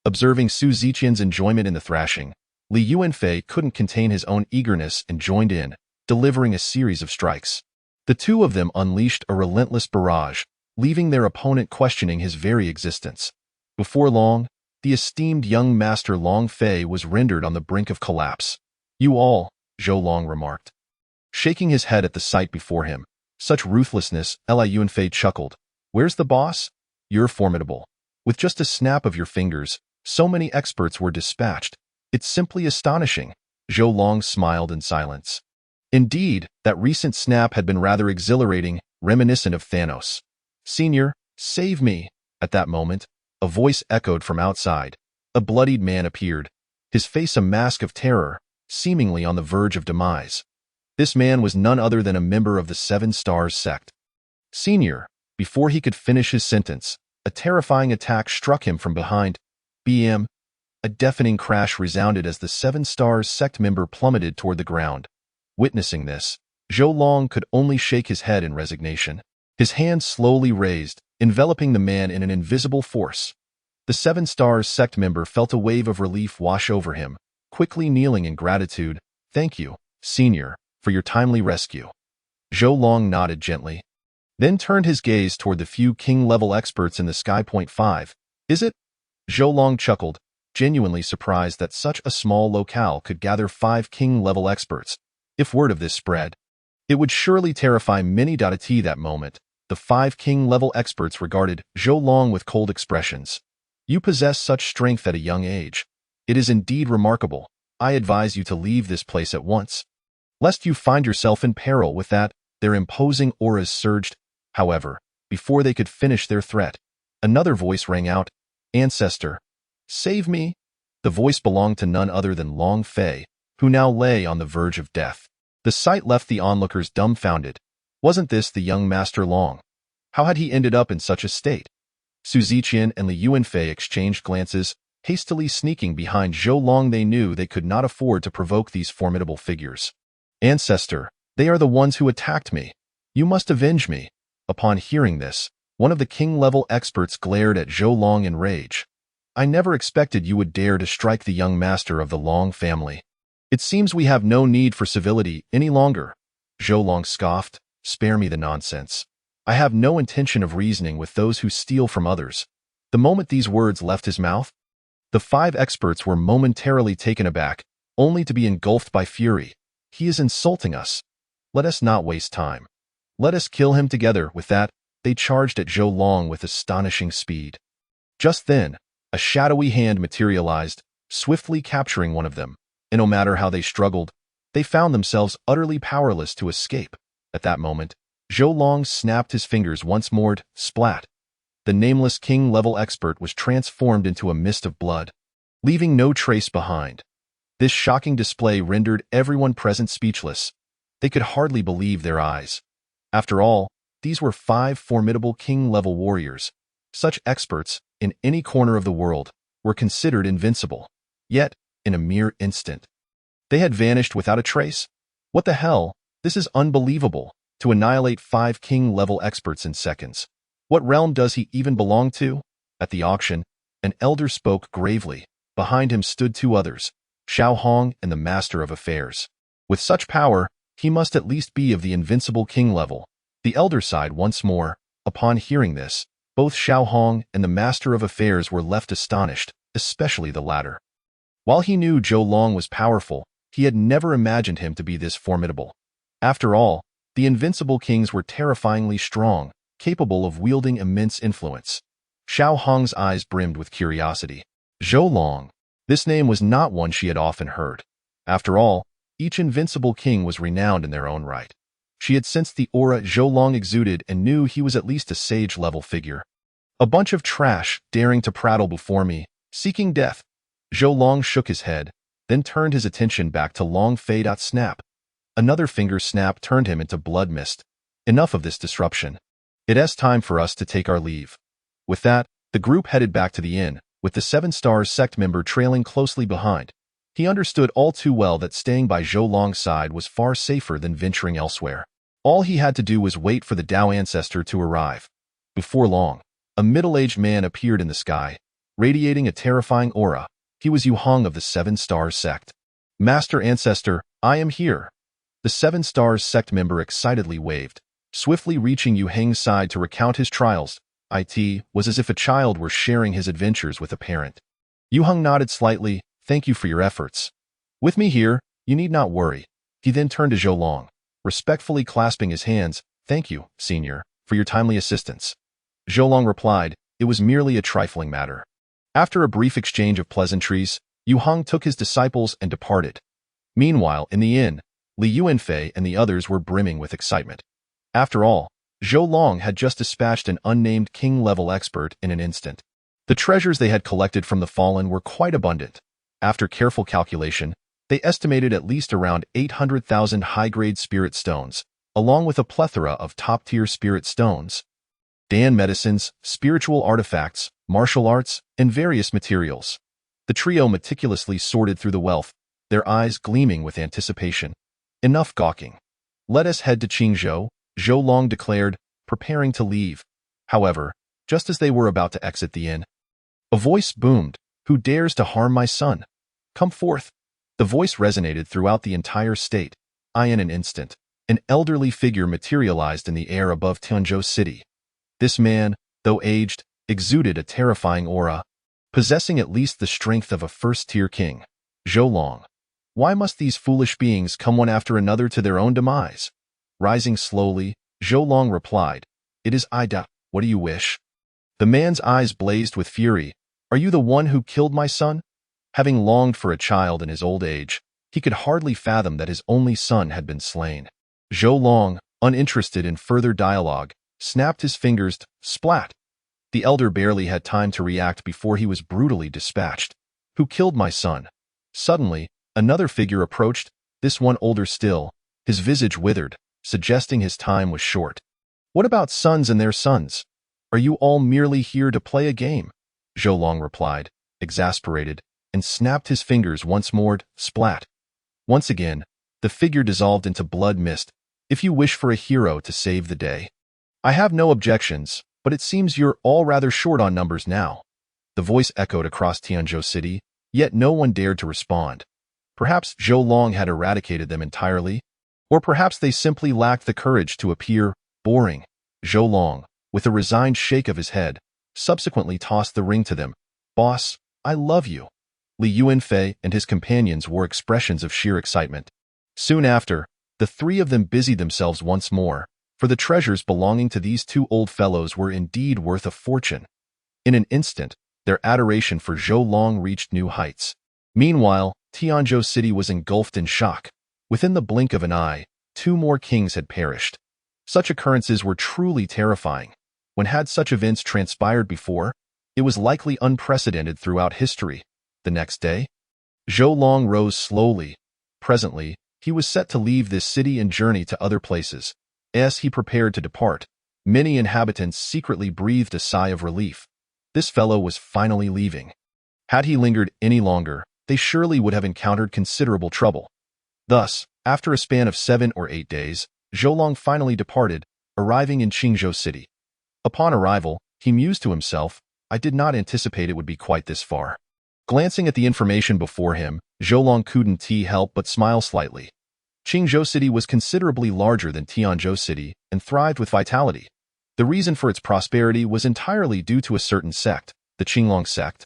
Observing Su Ziqian's enjoyment in the thrashing, Li Yuanfei couldn't contain his own eagerness and joined in, delivering a series of strikes. The two of them unleashed a relentless barrage, leaving their opponent questioning his very existence. Before long, the esteemed young master Long Fei was rendered on the brink of collapse. You all, Zhou Long remarked, shaking his head at the sight before him. Such ruthlessness, Li Yuanfei chuckled. Where's the boss? You're formidable. With just a snap of your fingers, so many experts were dispatched. It's simply astonishing. Zhou Long smiled in silence. Indeed, that recent snap had been rather exhilarating, reminiscent of Thanos. Senior, save me. At that moment, a voice echoed from outside. A bloodied man appeared, his face a mask of terror, seemingly on the verge of demise. This man was none other than a member of the Seven Stars sect. Senior, before he could finish his sentence, a terrifying attack struck him from behind. BM. A deafening crash resounded as the Seven Stars sect member plummeted toward the ground. Witnessing this, Zhou Long could only shake his head in resignation. His hand slowly raised, enveloping the man in an invisible force. The Seven Stars sect member felt a wave of relief wash over him, quickly kneeling in gratitude. Thank you, Senior, for your timely rescue. Zhou Long nodded gently, then turned his gaze toward the few king-level experts in the Sky Point 5. Is it? Zhou Long chuckled, genuinely surprised that such a small locale could gather 5 king-level experts. If word of this spread, it would surely terrify many. At that moment, the 5 king-level experts regarded Zhou Long with cold expressions. You possess such strength at a young age. It is indeed remarkable. I advise you to leave this place at once, lest you find yourself in peril. With that, their imposing auras surged. However, before they could finish their threat, another voice rang out. Ancestor, save me. The voice belonged to none other than Long Fei, who now lay on the verge of death. The sight left the onlookers dumbfounded. Wasn't this the young Master Long? How had he ended up in such a state? Su Ziqian and Li Yuanfei exchanged glances, hastily sneaking behind Zhou Long. They knew they could not afford to provoke these formidable figures. Ancestor, they are the ones who attacked me. You must avenge me. Upon hearing this, One of the king-level experts glared at Zhou Long in rage. I never expected you would dare to strike the young master of the Long family. It seems we have no need for civility any longer. Zhou Long scoffed. Spare me the nonsense. I have no intention of reasoning with those who steal from others. The moment these words left his mouth, the 5 experts were momentarily taken aback, only to be engulfed by fury. He is insulting us. Let us not waste time. Let us kill him together. With that, they charged at Zhou Long with astonishing speed. Just then, a shadowy hand materialized, swiftly capturing one of them, and no matter how they struggled, they found themselves utterly powerless to escape. At that moment, Zhou Long snapped his fingers once more. Splat! The nameless king-level expert was transformed into a mist of blood, leaving no trace behind. This shocking display rendered everyone present speechless. They could hardly believe their eyes. After all, these were 5 formidable king-level warriors. Such experts, in any corner of the world, were considered invincible. Yet, in a mere instant, they had vanished without a trace. What the hell? This is unbelievable. To annihilate 5 king-level experts in seconds. What realm does he even belong to? At the auction, an elder spoke gravely. Behind him stood 2 others, Xiao Hong and the Master of Affairs. With such power, he must at least be of the invincible king level. The elder sighed once more. Upon hearing this, both Xiao Hong and the Master of Affairs were left astonished, especially the latter. While he knew Zhou Long was powerful, he had never imagined him to be this formidable. After all, the invincible kings were terrifyingly strong, capable of wielding immense influence. Xiao Hong's eyes brimmed with curiosity. Zhou Long. This name was not one she had often heard. After all, each invincible king was renowned in their own right. She had sensed the aura Zhou Long exuded and knew he was at least a sage-level figure. A bunch of trash, daring to prattle before me, seeking death. Zhou Long shook his head, then turned his attention back to Long Fei. Snap. Another finger snap turned him into blood mist. Enough of this disruption. It is time for us to take our leave. With that, the group headed back to the inn, with the 7 Stars sect member trailing closely behind. He understood all too well that staying by Zhou Long's side was far safer than venturing elsewhere. All he had to do was wait for the Dao ancestor to arrive. Before long, a middle-aged man appeared in the sky, radiating a terrifying aura. He was Yu Hong of the 7 Stars sect. Master Ancestor, I am here. The 7 Stars sect member excitedly waved, swiftly reaching Yu Heng's side to recount his trials. It was as if a child were sharing his adventures with a parent. Yu Heng nodded slightly. Thank you for your efforts. With me here, you need not worry. He then turned to Zhou Long, respectfully clasping his hands. Thank you, Senior, for your timely assistance. Zhou Long replied, it was merely a trifling matter. After a brief exchange of pleasantries, Yu Heng took his disciples and departed. Meanwhile, in the inn, Li Yuanfei and the others were brimming with excitement. After all, Zhou Long had just dispatched an unnamed king-level expert in an instant. The treasures they had collected from the fallen were quite abundant. After careful calculation, they estimated at least around 800,000 high-grade spirit stones, along with a plethora of top-tier spirit stones, Dan medicines, spiritual artifacts, martial arts, and various materials. The trio meticulously sorted through the wealth, their eyes gleaming with anticipation. Enough gawking. Let us head to Qingzhou, Zhou Long declared, preparing to leave. However, just as they were about to exit the inn, a voice boomed, "Who dares to harm my son? Come forth." The voice resonated throughout the entire state. In an instant, an elderly figure materialized in the air above Tianzhou City. This man, though aged, exuded a terrifying aura, possessing at least the strength of a first-tier king. Zhou Long. Why must these foolish beings come one after another to their own demise? Rising slowly, Zhou Long replied, "It is I. What do you wish?" The man's eyes blazed with fury. "Are you the one who killed my son?" Having longed for a child in his old age, he could hardly fathom that his only son had been slain. Zhou Long, uninterested in further dialogue, snapped his fingers. Splat! The elder barely had time to react before he was brutally dispatched. "Who killed my son?" Suddenly, another figure approached, this one older still, his visage withered, suggesting his time was short. "What about sons and their sons? Are you all merely here to play a game?" Zhou Long replied, exasperated, and snapped his fingers once more. Splat! Once again, the figure dissolved into blood mist. "If you wish for a hero to save the day, I have no objections. but it seems you're all rather short on numbers now. The voice echoed across Tianzhou City, yet no one dared to respond. Perhaps Zhou Long had eradicated them entirely, or perhaps they simply lacked the courage to appear boring. Zhou Long, with a resigned shake of his head, subsequently tossed the ring to them. "Boss, I love you." Li Yuanfei and his companions wore expressions of sheer excitement. Soon after, the three of them busied themselves once more, for the treasures belonging to these two old fellows were indeed worth a fortune. In an instant, their adoration for Zhou Long reached new heights. Meanwhile, Tianzhou City was engulfed in shock. Within the blink of an eye, 2 more kings had perished. Such occurrences were truly terrifying. When had such events transpired before, it was likely unprecedented throughout history. The next day, Zhou Long rose slowly. Presently, he was set to leave this city and journey to other places. As he prepared to depart, many inhabitants secretly breathed a sigh of relief. This fellow was finally leaving. Had he lingered any longer, they surely would have encountered considerable trouble. Thus, after a span of 7 or 8 days, Zhou Long finally departed, arriving in Qingzhou City. Upon arrival, he mused to himself, "I did not anticipate it would be quite this far." Glancing at the information before him, Zhou Long couldn't help but smile slightly. Qingzhou City was considerably larger than Tianzhou City and thrived with vitality. The reason for its prosperity was entirely due to a certain sect, the Qinglong sect.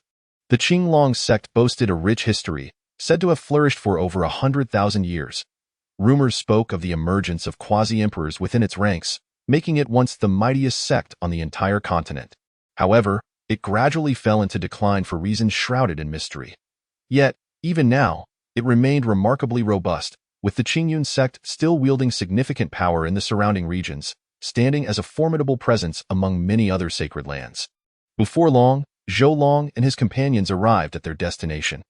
The Qinglong sect boasted a rich history, said to have flourished for over 100,000 years. Rumors spoke of the emergence of quasi-emperors within its ranks, making it once the mightiest sect on the entire continent. However, it gradually fell into decline for reasons shrouded in mystery. Yet, even now, it remained remarkably robust, with the Qingyun sect still wielding significant power in the surrounding regions, standing as a formidable presence among many other sacred lands. Before long, Zhou Long and his companions arrived at their destination.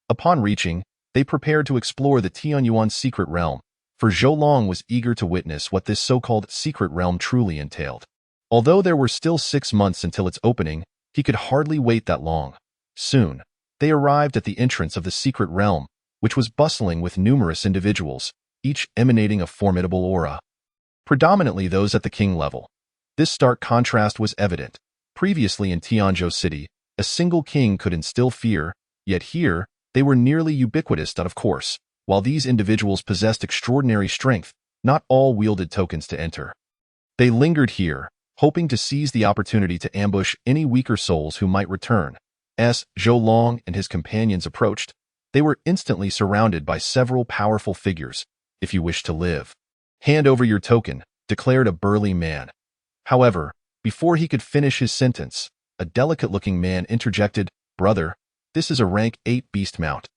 Upon reaching, they prepared to explore the Tianyuan secret realm, for Zhou Long was eager to witness what this so-called secret realm truly entailed. Although there were still 6 months until its opening, he could hardly wait that long. Soon, they arrived at the entrance of the secret realm, which was bustling with numerous individuals, each emanating a formidable aura. Predominantly those at the king level. This stark contrast was evident. Previously in Tianzhou City, a single king could instill fear, yet here, they were nearly ubiquitous. Of course, while these individuals possessed extraordinary strength, not all wielded tokens to enter. They lingered here, hoping to seize the opportunity to ambush any weaker souls who might return. As Zhou Long and his companions approached, they were instantly surrounded by several powerful figures. "If you wish to live, hand over your token," declared a burly man. However, before he could finish his sentence, a delicate-looking man interjected, "Brother, this is a rank 8 beast mount.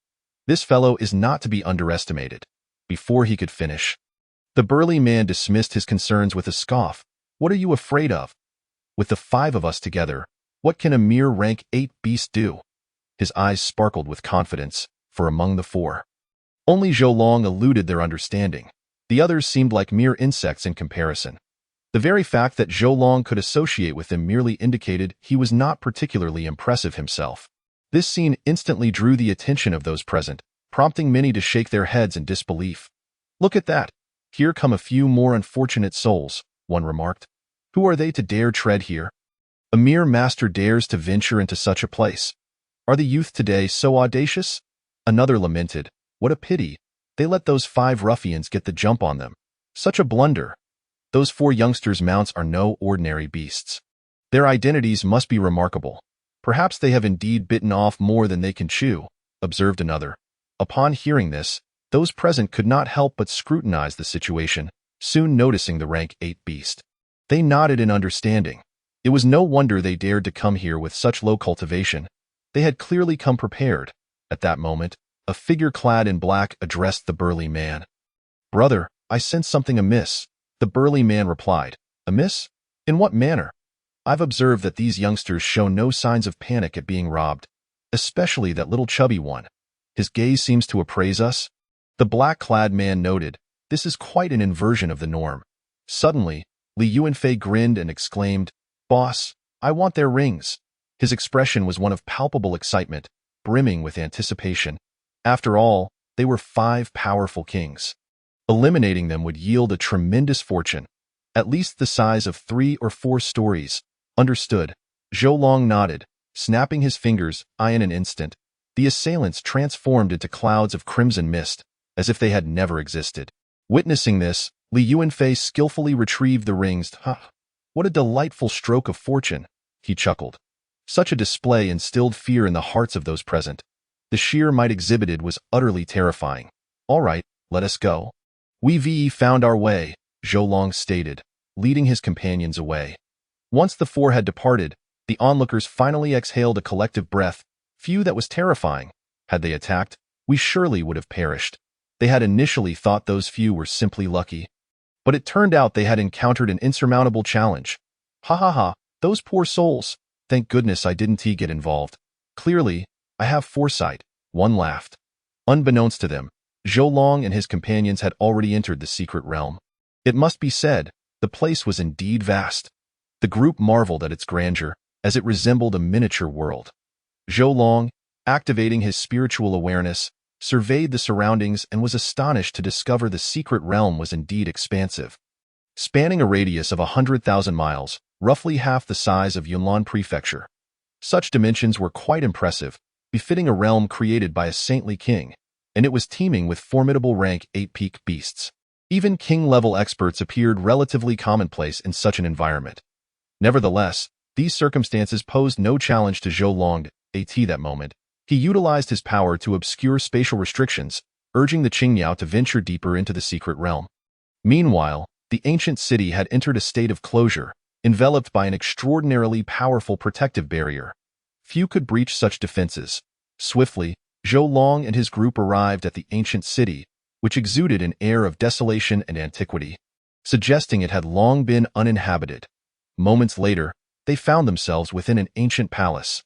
This fellow is not to be underestimated." Before he could finish, the burly man dismissed his concerns with a scoff. "What are you afraid of? With the 5 of us together, what can a mere rank 8 beast do?" His eyes sparkled with confidence, for among the 4, only Zhou Long eluded their understanding. The others seemed like mere insects in comparison. The very fact that Zhou Long could associate with them merely indicated he was not particularly impressive himself. This scene instantly drew the attention of those present, prompting many to shake their heads in disbelief. "Look at that! Here come a few more unfortunate souls," one remarked. "Who are they to dare tread here? A mere master dares to venture into such a place. Are the youth today so audacious?" Another lamented, "What a pity! They let those 5 ruffians get the jump on them. Such a blunder! Those 4 youngsters' mounts are no ordinary beasts. Their identities must be remarkable. Perhaps they have indeed bitten off more than they can chew," observed another. Upon hearing this, those present could not help but scrutinize the situation, soon noticing the rank 8 beast. They nodded in understanding. It was no wonder they dared to come here with such low cultivation. They had clearly come prepared. At that moment, a figure clad in black addressed the burly man. "Brother, I sense something amiss." The burly man replied. "Amiss? In what manner?" "I've observed that these youngsters show no signs of panic at being robbed, especially that little chubby one. His gaze seems to appraise us." The black-clad man noted, "This is quite an inversion of the norm." Suddenly, Li Yuanfei grinned and exclaimed, "Boss, I want their rings." His expression was one of palpable excitement, brimming with anticipation. After all, they were 5 powerful kings. Eliminating them would yield a tremendous fortune, at least the size of 3 or 4 stories. Understood. Zhou Long nodded, snapping his fingers. In an instant, the assailants transformed into clouds of crimson mist, as if they had never existed. Witnessing this, Li Yuanfei skillfully retrieved the rings. What a delightful stroke of fortune, he chuckled. Such a display instilled fear in the hearts of those present. The sheer might exhibited was utterly terrifying. All right, let us go. We've found our way, Zhou Long stated, leading his companions away. Once the four had departed, the onlookers finally exhaled a collective breath. Phew, that was terrifying. Had they attacked, we surely would have perished. They had initially thought those few were simply lucky. But it turned out they had encountered an insurmountable challenge. Those poor souls. Thank goodness I didn't get involved. Clearly, I have foresight. One laughed. Unbeknownst to them, Zhou Long and his companions had already entered the secret realm. It must be said, the place was indeed vast. The group marveled at its grandeur, as it resembled a miniature world. Zhou Long, activating his spiritual awareness, surveyed the surroundings and was astonished to discover the secret realm was indeed expansive. Spanning a radius of 100,000 miles, roughly half the size of Yunlan Prefecture. Such dimensions were quite impressive, befitting a realm created by a saintly king, and it was teeming with formidable rank 8-peak beasts. Even king-level experts appeared relatively commonplace in such an environment. Nevertheless, these circumstances posed no challenge to Zhou Long at that moment. He utilized his power to obscure spatial restrictions, urging the Qingyao to venture deeper into the secret realm. Meanwhile, the ancient city had entered a state of closure, enveloped by an extraordinarily powerful protective barrier. Few could breach such defenses. Swiftly, Zhou Long and his group arrived at the ancient city, which exuded an air of desolation and antiquity, suggesting it had long been uninhabited. Moments later, they found themselves within an ancient palace.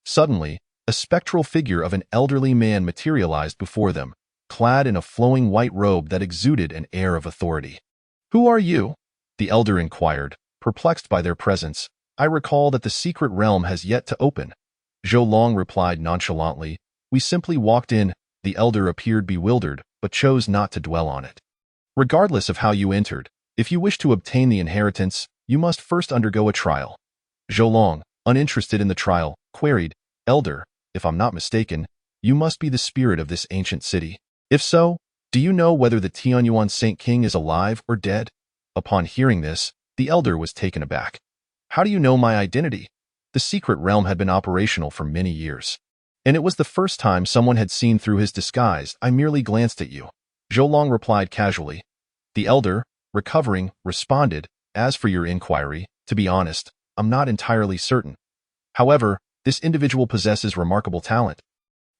Suddenly, a spectral figure of an elderly man materialized before them, clad in a flowing white robe that exuded an air of authority. "Who are you?" the elder inquired, perplexed by their presence. "I recall that the secret realm has yet to open." Zhou Long replied nonchalantly, "We simply walked in." The elder appeared bewildered, but chose not to dwell on it. "Regardless of how you entered, if you wish to obtain the inheritance, you must first undergo a trial." Zhou Long, uninterested in the trial, queried, "Elder, if I'm not mistaken, you must be the spirit of this ancient city. If so, do you know whether the Tianyuan Saint King is alive or dead?" Upon hearing this, the elder was taken aback. "How do you know my identity?" The secret realm had been operational for many years, and it was the first time someone had seen through his disguise. "I merely glanced at you," Zhou Long replied casually. The elder, recovering, responded, "As for your inquiry, to be honest, I'm not entirely certain. However, this individual possesses remarkable talent,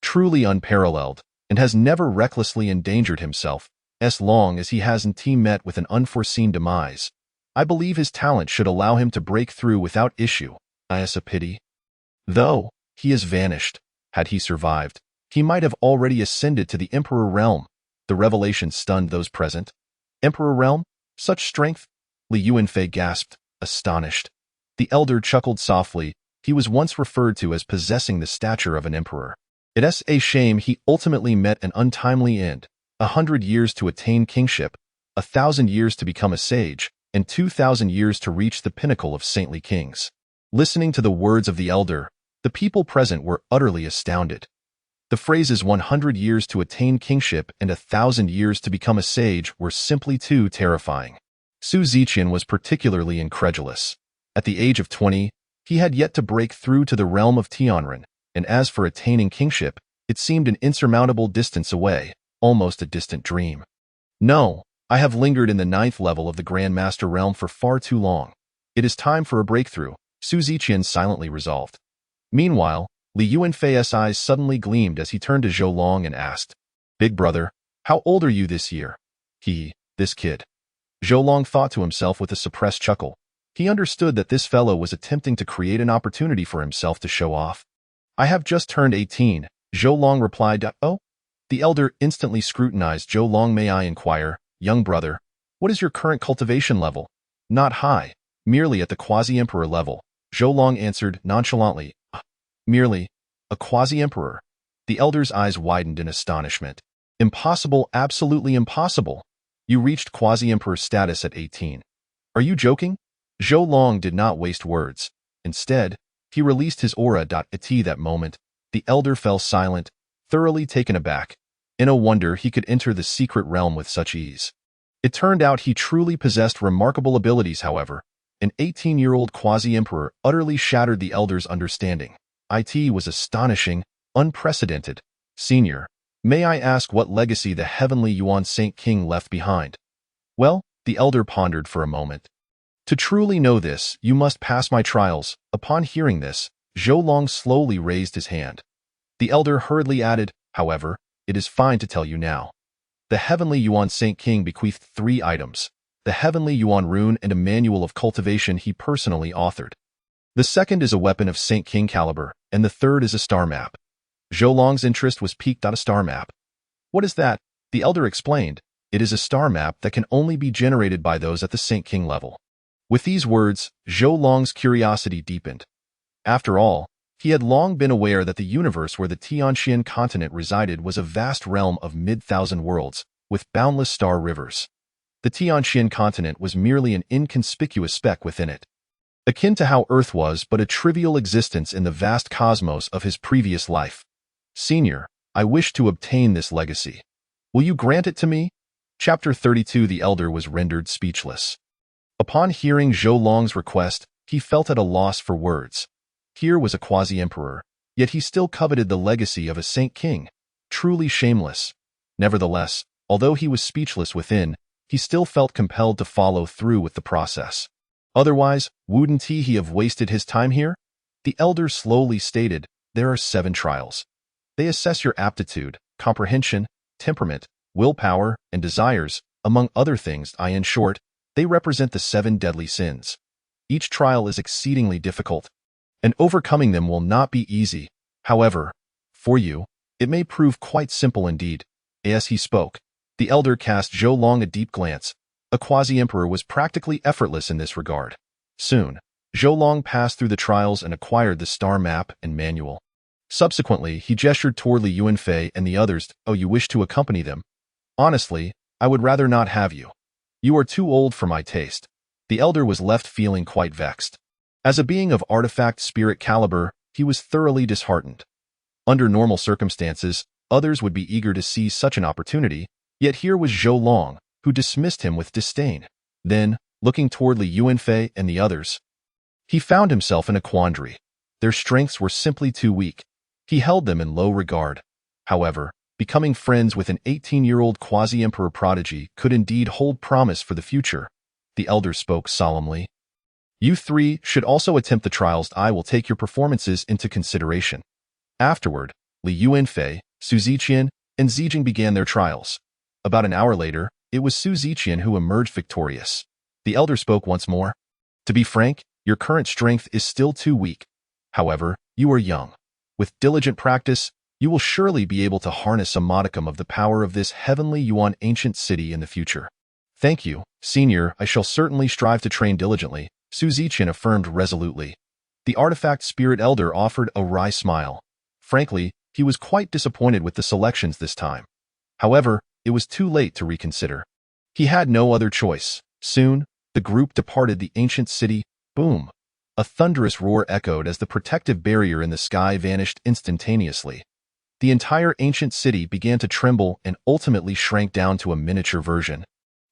truly unparalleled, and has never recklessly endangered himself, as long as he hasn't met with an unforeseen demise. I believe his talent should allow him to break through without issue. It's a pity, though, he has vanished. Had he survived, he might have already ascended to the Emperor Realm." The revelation stunned those present. "Emperor Realm? Such strength?" Li Yuanfei gasped, astonished. The elder chuckled softly. He was once referred to as possessing the stature of an emperor. It's a shame he ultimately met an untimely end. 100 years to attain kingship, 1,000 years to become a sage, and 2,000 years to reach the pinnacle of saintly kings. Listening to the words of the elder, the people present were utterly astounded. The phrases 100 years to attain kingship and 1,000 years to become a sage were simply too terrifying. Su Ziqian was particularly incredulous. At the age of 20, he had yet to break through to the realm of Tianren, and as for attaining kingship, it seemed an insurmountable distance away, almost a distant dream. "No, I have lingered in the 9th level of the Grand Master realm for far too long. It is time for a breakthrough," Su Ziqian silently resolved. Meanwhile, Li Yuanfei's eyes suddenly gleamed as he turned to Zhou Long and asked, "Big brother, how old are you this year?" This kid. Zhou Long thought to himself with a suppressed chuckle. He understood that this fellow was attempting to create an opportunity for himself to show off. "I have just turned 18, Zhou Long replied. "Oh?" The elder instantly scrutinized Zhou Long. "May I inquire, young brother, what is your current cultivation level?" "Not high, merely at the quasi-emperor level," Zhou Long answered nonchalantly. "Merely a quasi-emperor?" The elder's eyes widened in astonishment. "Impossible, absolutely impossible. You reached quasi-emperor status at 18. Are you joking?" Zhou Long did not waste words. Instead, he released his aura. At that moment, the elder fell silent, thoroughly taken aback. No wonder he could enter the secret realm with such ease. It turned out he truly possessed remarkable abilities, however. An 18-year-old quasi-emperor utterly shattered the elder's understanding. It was astonishing, unprecedented. Senior, may I ask what legacy the heavenly Yuan Saint King left behind? Well, the elder pondered for a moment. To truly know this, you must pass my trials. Upon hearing this, Zhou Long slowly raised his hand. The elder hurriedly added, however, it is fine to tell you now. The heavenly Yuan Saint King bequeathed 3 items, the heavenly Yuan rune and a manual of cultivation he personally authored. The second is a weapon of Saint King caliber, and the third is a star map. Zhou Long's interest was piqued. A star map. What is that? The elder explained. It is a star map that can only be generated by those at the Saint King level. With these words, Zhou Long's curiosity deepened. After all, he had long been aware that the universe where the Tianxian continent resided was a vast realm of mid-thousand worlds, with boundless star rivers. The Tianxian continent was merely an inconspicuous speck within it, akin to how Earth was but a trivial existence in the vast cosmos of his previous life. Senior, I wish to obtain this legacy. Will you grant it to me? Chapter 32. The elder was rendered speechless. Upon hearing Zhou Long's request, he felt at a loss for words. Here was a quasi-emperor, yet he still coveted the legacy of a Saint King. Truly shameless. Nevertheless, although he was speechless within, he still felt compelled to follow through with the process. Otherwise, wouldn't he have wasted his time here? The elder slowly stated, there are 7 trials. They assess your aptitude, comprehension, temperament, willpower, and desires, among other things. In short, they represent the 7 deadly sins. Each trial is exceedingly difficult, and overcoming them will not be easy. However, for you, it may prove quite simple indeed. As he spoke, the elder cast Zhou Long a deep glance. A quasi-emperor was practically effortless in this regard. Soon, Zhou Long passed through the trials and acquired the star map and manual. Subsequently, he gestured toward Li Yuanfei and the others. Oh, you wish to accompany them? Honestly, I would rather not have you. You are too old for my taste. The elder was left feeling quite vexed. As a being of artifact spirit caliber, he was thoroughly disheartened. Under normal circumstances, others would be eager to seize such an opportunity, yet here was Zhou Long, who dismissed him with disdain. Then, looking toward Li Yuanfei and the others, he found himself in a quandary. Their strengths were simply too weak. He held them in low regard. However, becoming friends with an 18-year-old quasi-emperor prodigy could indeed hold promise for the future. The elder spoke solemnly. You 3 should also attempt the trials. I will take your performances into consideration. Afterward, Li Yuanfei, Su Ziqian, and Zijing began their trials. About an hour later, it was Su Ziqian who emerged victorious. The elder spoke once more. To be frank, your current strength is still too weak. However, you are young. With diligent practice, you will surely be able to harness a modicum of the power of this heavenly Yuan ancient city in the future. Thank you, Senior. I shall certainly strive to train diligently, Su Ziqian affirmed resolutely. The artifact spirit elder offered a wry smile. Frankly, he was quite disappointed with the selections this time. However, it was too late to reconsider. He had no other choice. Soon, the group departed the ancient city. Boom! A thunderous roar echoed as the protective barrier in the sky vanished instantaneously. The entire ancient city began to tremble and ultimately shrank down to a miniature version,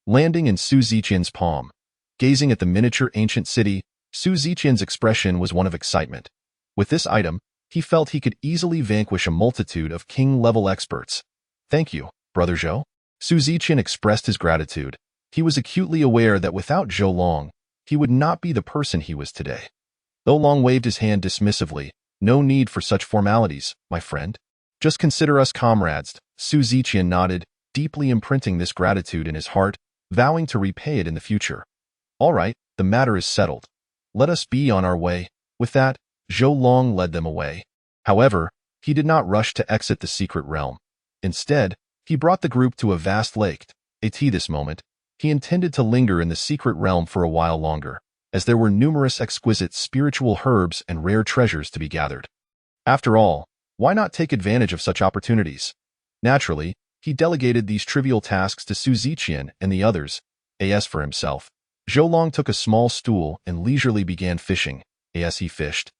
landing in Su Ziqian's palm. Gazing at the miniature ancient city, Su Ziqian's expression was one of excitement. With this item, he felt he could easily vanquish a multitude of king-level experts. Thank you, Brother Zhou. Su Ziqian expressed his gratitude. He was acutely aware that without Zhou Long, he would not be the person he was today. Zhou Long waved his hand dismissively. No need for such formalities, my friend. Just consider us comrades. Su Ziqian nodded, deeply imprinting this gratitude in his heart, vowing to repay it in the future. All right, the matter is settled. Let us be on our way. With that, Zhou Long led them away. However, he did not rush to exit the secret realm. Instead, he brought the group to a vast lake. This moment, he intended to linger in the secret realm for a while longer, as there were numerous exquisite spiritual herbs and rare treasures to be gathered. After all, why not take advantage of such opportunities? Naturally, he delegated these trivial tasks to Su Ziqian and the others. As for himself, Zhou Long took a small stool and leisurely began fishing. as he fished.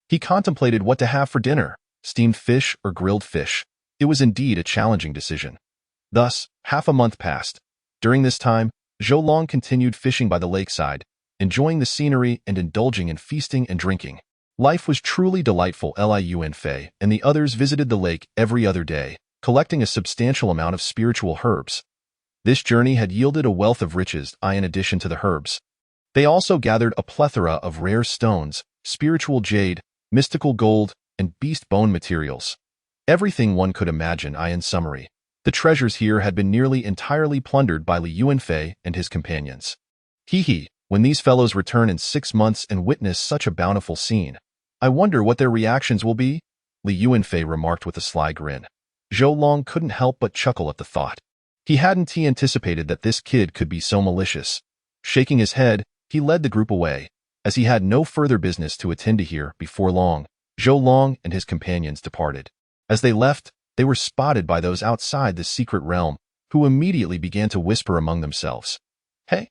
He contemplated what to have for dinner, steamed fish or grilled fish. It was indeed a challenging decision. Thus, half a month passed. During this time, Zhou Long continued fishing by the lakeside, enjoying the scenery and indulging in feasting and drinking. Life was truly delightful. Liu Wenfei and the others visited the lake every other day, collecting a substantial amount of spiritual herbs. This journey had yielded a wealth of riches in addition to the herbs. They also gathered a plethora of rare stones, spiritual jade, mystical gold, and beast bone materials. Everything one could imagine. In summary, the treasures here had been nearly entirely plundered by Liu Wenfei and his companions. When these fellows return in 6 months and witness such a bountiful scene, I wonder what their reactions will be, Liu Wenfei remarked with a sly grin. Zhou Long couldn't help but chuckle at the thought. He hadn't anticipated that this kid could be so malicious. Shaking his head, he led the group away, as he had no further business to attend to here. Before long, Zhou Long and his companions departed. As they left, they were spotted by those outside the secret realm, who immediately began to whisper among themselves. Hey,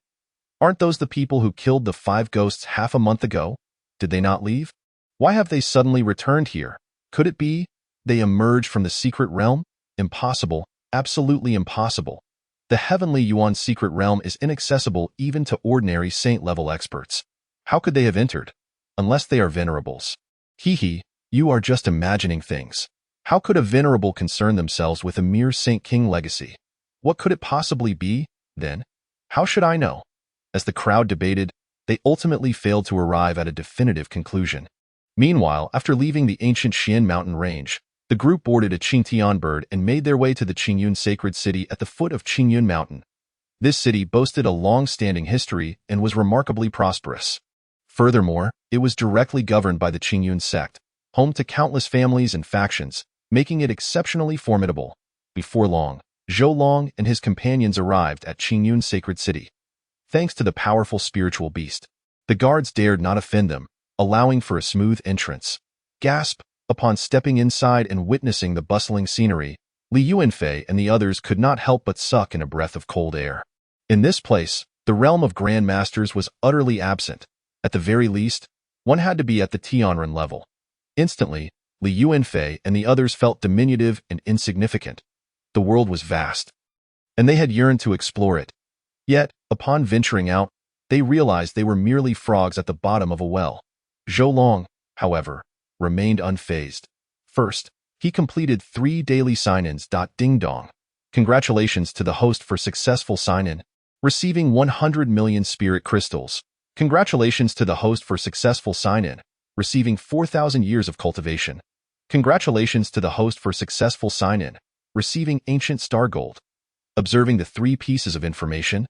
aren't those the people who killed the 5 ghosts half a month ago? Did they not leave? Why have they suddenly returned here? Could it be they emerged from the secret realm? Impossible, absolutely impossible. The heavenly Yuan secret realm is inaccessible even to ordinary saint-level experts. How could they have entered? Unless they are venerables. You are just imagining things. How could a venerable concern themselves with a mere Saint King legacy? What could it possibly be, then? How should I know? As the crowd debated, they ultimately failed to arrive at a definitive conclusion. Meanwhile, after leaving the ancient Xian mountain range, the group boarded a Qingtian bird and made their way to the Qingyun sacred city at the foot of Qingyun Mountain. This city boasted a long-standing history and was remarkably prosperous. Furthermore, it was directly governed by the Qingyun sect, home to countless families and factions, making it exceptionally formidable. Before long, Zhou Long and his companions arrived at Qingyun sacred city. Thanks to the powerful spiritual beast, the guards dared not offend them, allowing for a smooth entrance. Gasp! Upon stepping inside and witnessing the bustling scenery, Liu Wenfei and the others could not help but suck in a breath of cold air. In this place, the realm of Grand Masters was utterly absent. At the very least, one had to be at the Tianren level. Instantly, Liu Wenfei and the others felt diminutive and insignificant. The world was vast, and they had yearned to explore it. Yet, upon venturing out, they realized they were merely frogs at the bottom of a well. Zhou Long, however, remained unfazed. First, he completed 3 daily sign-ins. Ding dong. Congratulations to the host for successful sign-in, receiving 100 million spirit crystals. Congratulations to the host for successful sign-in, receiving 4,000 years of cultivation. Congratulations to the host for successful sign-in, receiving ancient star gold. Observing the 3 pieces of information,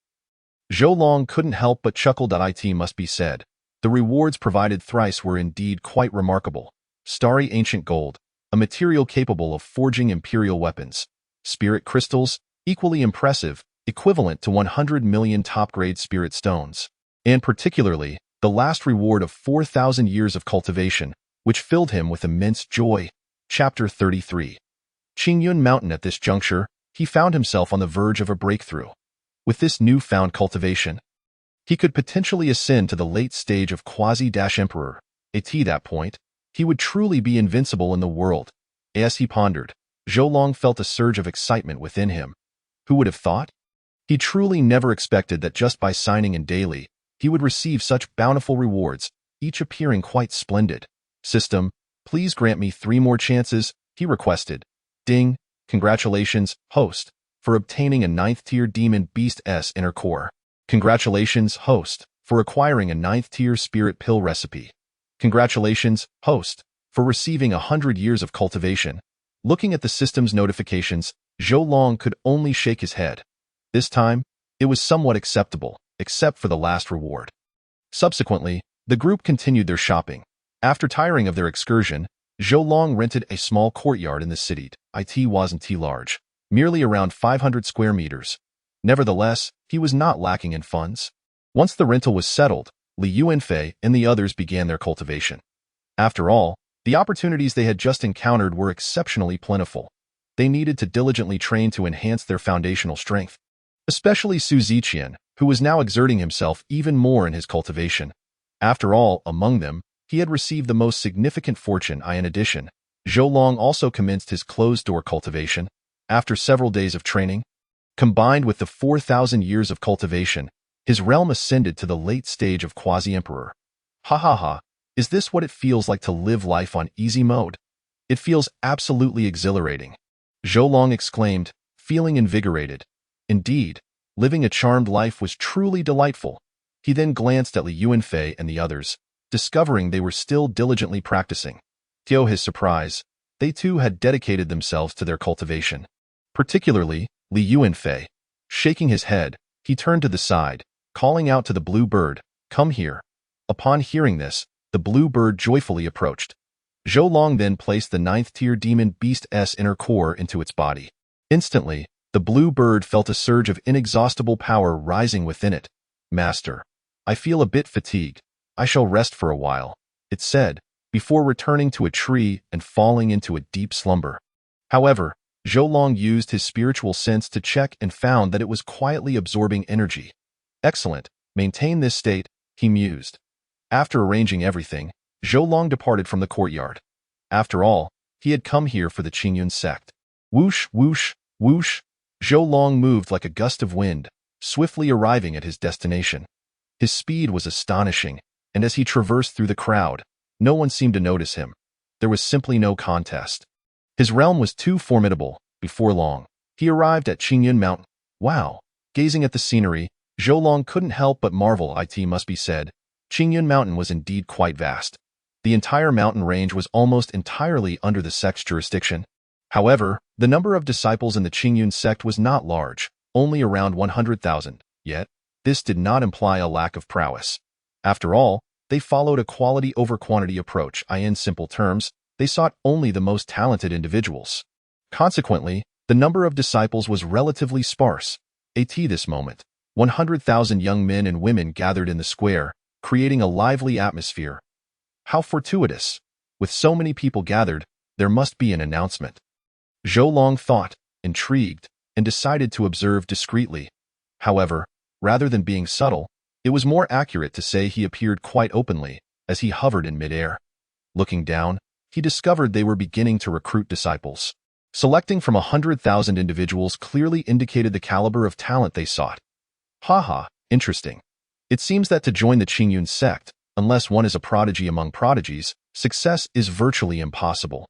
Zhou Long couldn't help but chuckle. It must be said, the rewards provided thrice were indeed quite remarkable. Starry ancient gold, a material capable of forging imperial weapons. Spirit crystals, equally impressive, equivalent to 100 million top-grade spirit stones. And particularly, the last reward of 4,000 years of cultivation, which filled him with immense joy. Chapter 33. Qingyun Mountain. At this juncture, he found himself on the verge of a breakthrough. With this newfound cultivation, he could potentially ascend to the late stage of Quasi-Emperor. At that point, he would truly be invincible in the world. As he pondered, Zhou Long felt a surge of excitement within him. Who would have thought? He truly never expected that just by signing in daily, he would receive such bountiful rewards, each appearing quite splendid. System, please grant me 3 more chances, he requested. Ding, congratulations, host, for obtaining a 9th-tier Demon Beast S inner core. Congratulations, host, for acquiring a 9th-tier Spirit Pill recipe. Congratulations, host, for receiving 100 years of cultivation. Looking at the system's notifications, Zhou Long could only shake his head. This time, it was somewhat acceptable, except for the last reward. Subsequently, the group continued their shopping. After tiring of their excursion, Zhou Long rented a small courtyard in the city. It wasn't too large, merely around 500 square meters. Nevertheless, he was not lacking in funds. Once the rental was settled, Liu Wenfei and the others began their cultivation. After all, the opportunities they had just encountered were exceptionally plentiful. They needed to diligently train to enhance their foundational strength. Especially Su Ziqian, who was now exerting himself even more in his cultivation. After all, among them, he had received the most significant fortune. In addition, Zhou Long also commenced his closed-door cultivation. After several days of training, combined with the 4,000 years of cultivation, his realm ascended to the late stage of quasi-emperor. Ha ha ha, is this what it feels like to live life on easy mode? It feels absolutely exhilarating, Zhou Long exclaimed, feeling invigorated. Indeed, living a charmed life was truly delightful. He then glanced at Li Yuanfei and the others, discovering they were still diligently practicing. To his surprise, they too had dedicated themselves to their cultivation. Particularly, Li Yuanfei. Shaking his head, he turned to the side, calling out to the blue bird, "Come here." Upon hearing this, the blue bird joyfully approached. Zhou Long then placed the 9th-tier demon beast's inner core into its body. Instantly, the blue bird felt a surge of inexhaustible power rising within it. "Master, I feel a bit fatigued. I shall rest for a while," it said, before returning to a tree and falling into a deep slumber. However, Zhou Long used his spiritual sense to check and found that it was quietly absorbing energy. "Excellent, maintain this state," he mused. After arranging everything, Zhou Long departed from the courtyard. After all, he had come here for the Qingyun sect. Whoosh, whoosh, whoosh, Zhou Long moved like a gust of wind, swiftly arriving at his destination. His speed was astonishing, and as he traversed through the crowd, no one seemed to notice him. There was simply no contest. His realm was too formidable. Before long, he arrived at Qingyun Mountain. Wow! Gazing at the scenery, Zhou Long couldn't help but marvel. It must be said, Qingyun Mountain was indeed quite vast. The entire mountain range was almost entirely under the sect's jurisdiction. However, the number of disciples in the Qingyun sect was not large, only around 100,000. Yet, this did not imply a lack of prowess. After all, they followed a quality over quantity approach. In simple terms, they sought only the most talented individuals. Consequently, the number of disciples was relatively sparse. At this moment, 100,000 young men and women gathered in the square, creating a lively atmosphere. How fortuitous! With so many people gathered, there must be an announcement. Zhou Long thought, intrigued, and decided to observe discreetly. However, rather than being subtle, it was more accurate to say he appeared quite openly, as he hovered in midair. Looking down, he discovered they were beginning to recruit disciples. Selecting from 100,000 individuals clearly indicated the caliber of talent they sought. Haha, interesting. It seems that to join the Qingyun sect, unless one is a prodigy among prodigies, success is virtually impossible.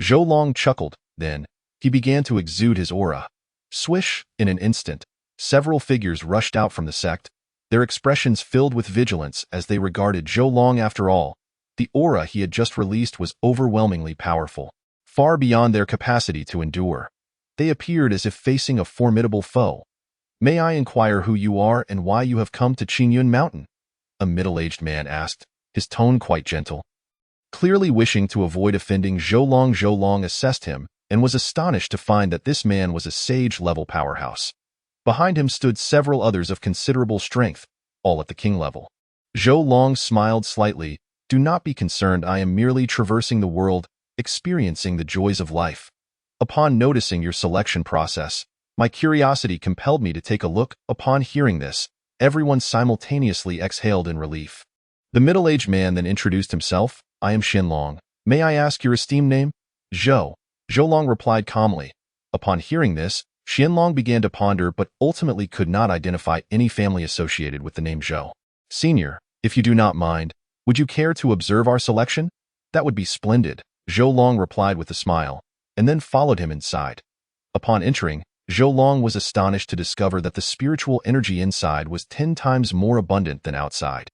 Zhou Long chuckled, then, he began to exude his aura. Swish, in an instant, several figures rushed out from the sect, their expressions filled with vigilance as they regarded Zhou Long. After all, the aura he had just released was overwhelmingly powerful, far beyond their capacity to endure. They appeared as if facing a formidable foe. "May I inquire who you are and why you have come to Qingyun Mountain?" a middle-aged man asked, his tone quite gentle. Clearly wishing to avoid offending Zhou Long assessed him and was astonished to find that this man was a sage-level powerhouse. Behind him stood several others of considerable strength, all at the king level. Zhou Long smiled slightly. "Do not be concerned, I am merely traversing the world, experiencing the joys of life. Upon noticing your selection process, my curiosity compelled me to take a look." Upon hearing this, everyone simultaneously exhaled in relief. The middle-aged man then introduced himself. "I am Qianlong. May I ask your esteemed name?" "Zhou." Zhou Long replied calmly. Upon hearing this, Qianlong began to ponder but ultimately could not identify any family associated with the name Zhou. "Senior, if you do not mind, would you care to observe our selection?" "That would be splendid," Zhou Long replied with a smile, and then followed him inside. Upon entering, Zhou Long was astonished to discover that the spiritual energy inside was 10 times more abundant than outside.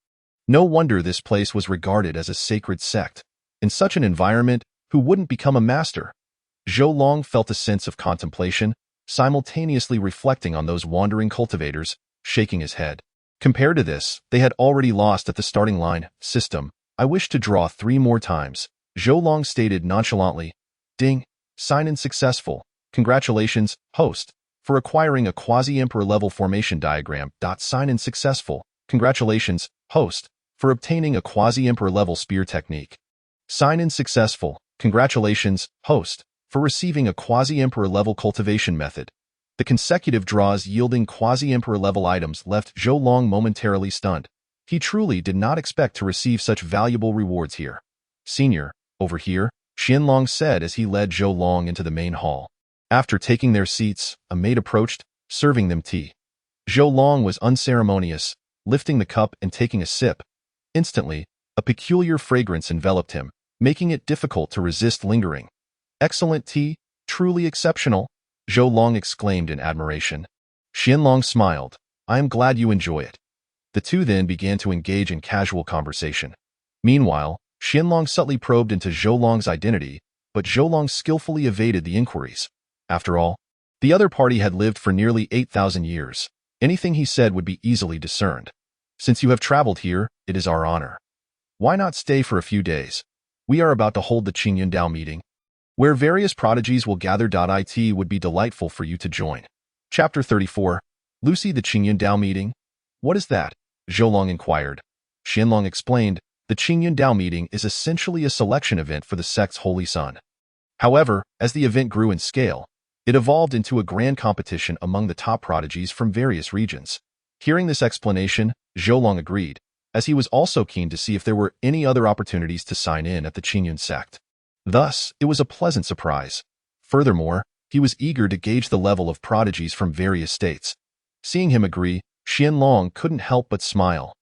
No wonder this place was regarded as a sacred sect. In such an environment, who wouldn't become a master? Zhou Long felt a sense of contemplation, simultaneously reflecting on those wandering cultivators, shaking his head. Compared to this, they had already lost at the starting line. "System, I wish to draw 3 more times," Zhou Long stated nonchalantly. "Ding, sign-in successful. Congratulations, host, for acquiring a quasi-emperor level formation diagram. Sign-in successful. Congratulations, host, for obtaining a quasi-emperor level spear technique. Sign-in successful. Congratulations, host, for receiving a quasi-emperor level cultivation method." The consecutive draws yielding quasi-emperor level items left Zhou Long momentarily stunned. He truly did not expect to receive such valuable rewards here. Senior, over here, Qianlong said as he led Zhou Long into the main hall. After taking their seats, a maid approached, serving them tea. Zhou Long was unceremonious, lifting the cup and taking a sip. Instantly, a peculiar fragrance enveloped him, making it difficult to resist lingering. Excellent tea, truly exceptional, Zhou Long exclaimed in admiration. Qianlong smiled. I am glad you enjoy it. The two then began to engage in casual conversation. Meanwhile, Qianlong subtly probed into Zhou Long's identity, but Zhou Long skillfully evaded the inquiries. After all, the other party had lived for nearly 8,000 years. Anything he said would be easily discerned. Since you have traveled here, it is our honor. Why not stay for a few days? We are about to hold the Qingyun Dao meeting, where various prodigies will gather. It would be delightful for you to join. Chapter 34. Lucy, the Qingyun Dao meeting? What is that? Zhou Long inquired. Qianlong explained, the Qingyun Dao meeting is essentially a selection event for the sect's holy son. However, as the event grew in scale, it evolved into a grand competition among the top prodigies from various regions. Hearing this explanation, Zhou Long agreed, as he was also keen to see if there were any other opportunities to sign in at the Qingyun sect. Thus, it was a pleasant surprise. Furthermore, he was eager to gauge the level of prodigies from various states. Seeing him agree, Qianlong couldn't help but smile.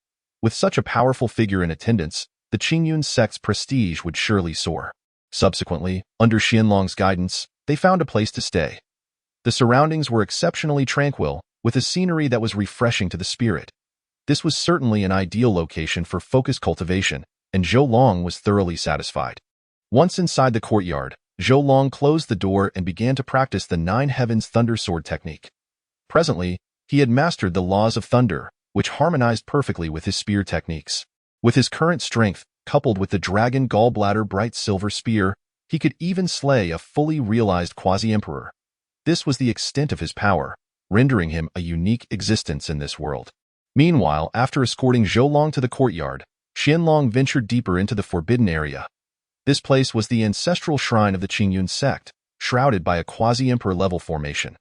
With such a powerful figure in attendance, the Qingyun sect's prestige would surely soar. Subsequently, under Qianlong's guidance, they found a place to stay. The surroundings were exceptionally tranquil, with a scenery that was refreshing to the spirit. This was certainly an ideal location for focused cultivation, and Zhou Long was thoroughly satisfied. Once inside the courtyard, Zhou Long closed the door and began to practice the Nine Heavens Thunder Sword technique. Presently, he had mastered the laws of thunder, which harmonized perfectly with his spear techniques. With his current strength, coupled with the Dragon Gallbladder Bright Silver Spear, he could even slay a fully realized Quasi-Emperor. This was the extent of his power, rendering him a unique existence in this world. Meanwhile, after escorting Zhou Long to the courtyard, Qianlong ventured deeper into the forbidden area. This place was the ancestral shrine of the Qingyun sect, shrouded by a Quasi-Emperor level formation.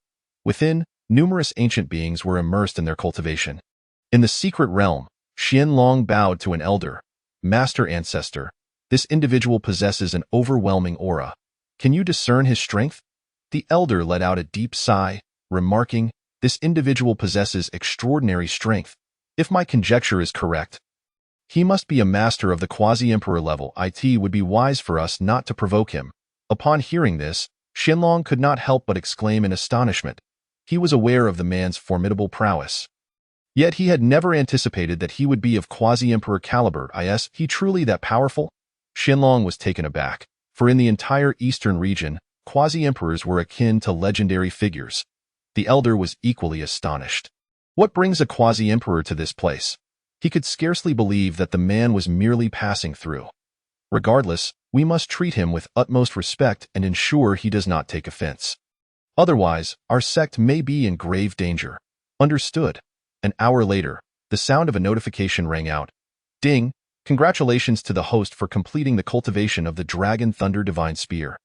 Within, numerous ancient beings were immersed in their cultivation. In the secret realm, Qianlong bowed to an elder. Master Ancestor, this individual possesses an overwhelming aura. Can you discern his strength? The elder let out a deep sigh, remarking, this individual possesses extraordinary strength. If my conjecture is correct, he must be a master of the Quasi-Emperor level. It would be wise for us not to provoke him. Upon hearing this, Qianlong could not help but exclaim in astonishment. He was aware of the man's formidable prowess. Yet he had never anticipated that he would be of Quasi-Emperor caliber. Is he truly that powerful? Qianlong was taken aback, for in the entire eastern region, Quasi-Emperors were akin to legendary figures. The elder was equally astonished. What brings a Quasi-Emperor to this place? He could scarcely believe that the man was merely passing through. Regardless, we must treat him with utmost respect and ensure he does not take offense. Otherwise, our sect may be in grave danger. Understood. An hour later, the sound of a notification rang out. Ding! Congratulations to the host for completing the cultivation of the Dragon Thunder Divine Spear.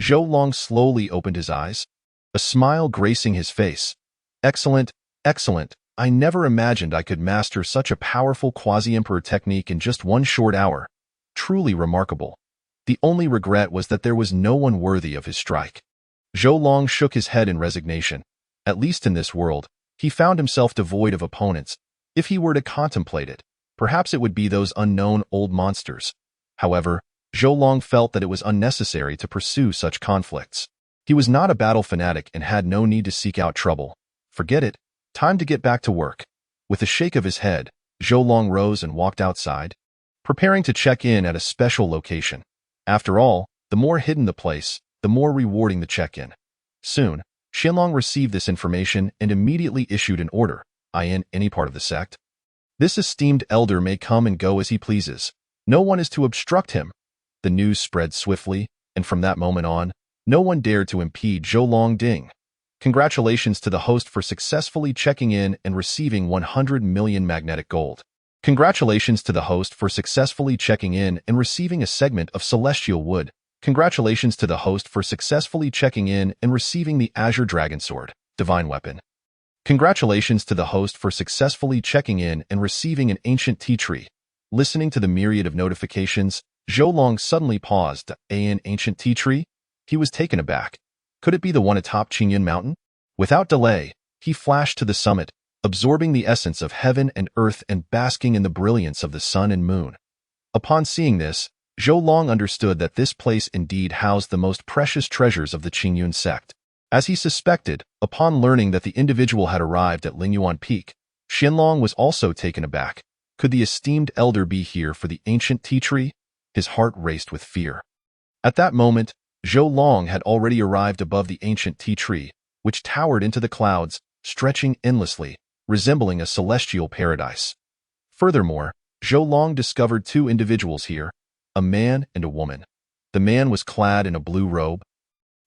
Zhou Long slowly opened his eyes, a smile gracing his face. Excellent, excellent. I never imagined I could master such a powerful Quasi-Emperor technique in just one short hour. Truly remarkable. The only regret was that there was no one worthy of his strike. Zhou Long shook his head in resignation. At least in this world, he found himself devoid of opponents. If he were to contemplate it, perhaps it would be those unknown old monsters. However, Zhou Long felt that it was unnecessary to pursue such conflicts. He was not a battle fanatic and had no need to seek out trouble. Forget it. Time to get back to work. With a shake of his head, Zhou Long rose and walked outside, preparing to check in at a special location. After all, the more hidden the place, the more rewarding the check-in. Soon, Qianlong received this information and immediately issued an order, in any part of the sect. This esteemed elder may come and go as he pleases. No one is to obstruct him. The news spread swiftly, and from that moment on, no one dared to impede Zhou Long. Ding! Congratulations to the host for successfully checking in and receiving 100 million magnetic gold. Congratulations to the host for successfully checking in and receiving a segment of celestial wood. Congratulations to the host for successfully checking in and receiving the Azure Dragon Sword, Divine Weapon. Congratulations to the host for successfully checking in and receiving an ancient tea tree. Listening to the myriad of notifications, Zhou Long suddenly paused. An ancient tea tree? He was taken aback. Could it be the one atop Qingyun Mountain? Without delay, he flashed to the summit, absorbing the essence of heaven and earth and basking in the brilliance of the sun and moon. Upon seeing this, Zhou Long understood that this place indeed housed the most precious treasures of the Qingyun sect. As he suspected, upon learning that the individual had arrived at Lingyuan Peak, Qianlong was also taken aback. Could the esteemed elder be here for the ancient tea tree? His heart raced with fear. At that moment, Zhou Long had already arrived above the ancient tea tree, which towered into the clouds, stretching endlessly, resembling a celestial paradise. Furthermore, Zhou Long discovered two individuals here, a man and a woman. The man was clad in a blue robe,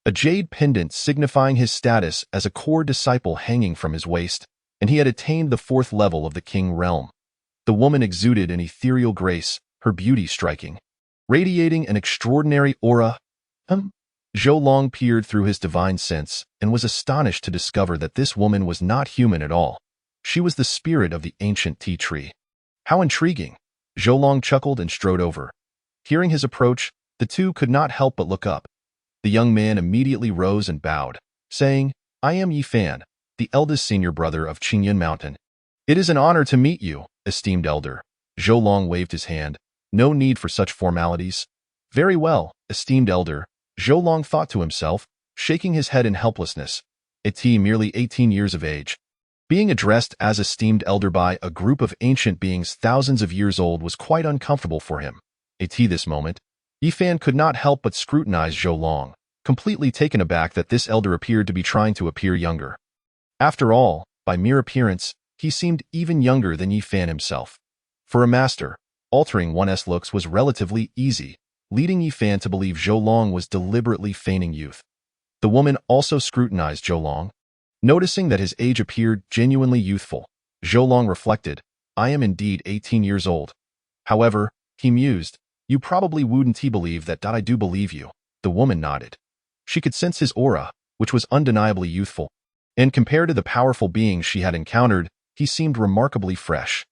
a jade pendant signifying his status as a core disciple hanging from his waist, and he had attained the 4th level of the King realm. The woman exuded an ethereal grace, her beauty striking, radiating an extraordinary aura. Zhou Long peered through his divine sense and was astonished to discover that this woman was not human at all. She was the spirit of the ancient tea tree. How intriguing! Zhou Long chuckled and strode over. Hearing his approach, the two could not help but look up. The young man immediately rose and bowed, saying, "I am Yi Fan, the eldest senior brother of Qingyun Mountain. It is an honor to meet you, esteemed elder." Zhou Long waved his hand. No need for such formalities. Very well, esteemed elder, Zhou Long thought to himself, shaking his head in helplessness. Yi merely 18 years of age. Being addressed as esteemed elder by a group of ancient beings thousands of years old was quite uncomfortable for him. This moment, Yi Fan could not help but scrutinize Zhou Long, completely taken aback that this elder appeared to be trying to appear younger. After all, by mere appearance, he seemed even younger than Yi Fan himself. For a master, altering one's looks was relatively easy, leading Yi Fan to believe Zhou Long was deliberately feigning youth. The woman also scrutinized Zhou Long. Noticing that his age appeared genuinely youthful, Zhou Long reflected, "I am indeed 18 years old." However, he mused, "You probably wouldn't believe that. I do believe you." The woman nodded. She could sense his aura, which was undeniably youthful, and compared to the powerful beings she had encountered, he seemed remarkably fresh.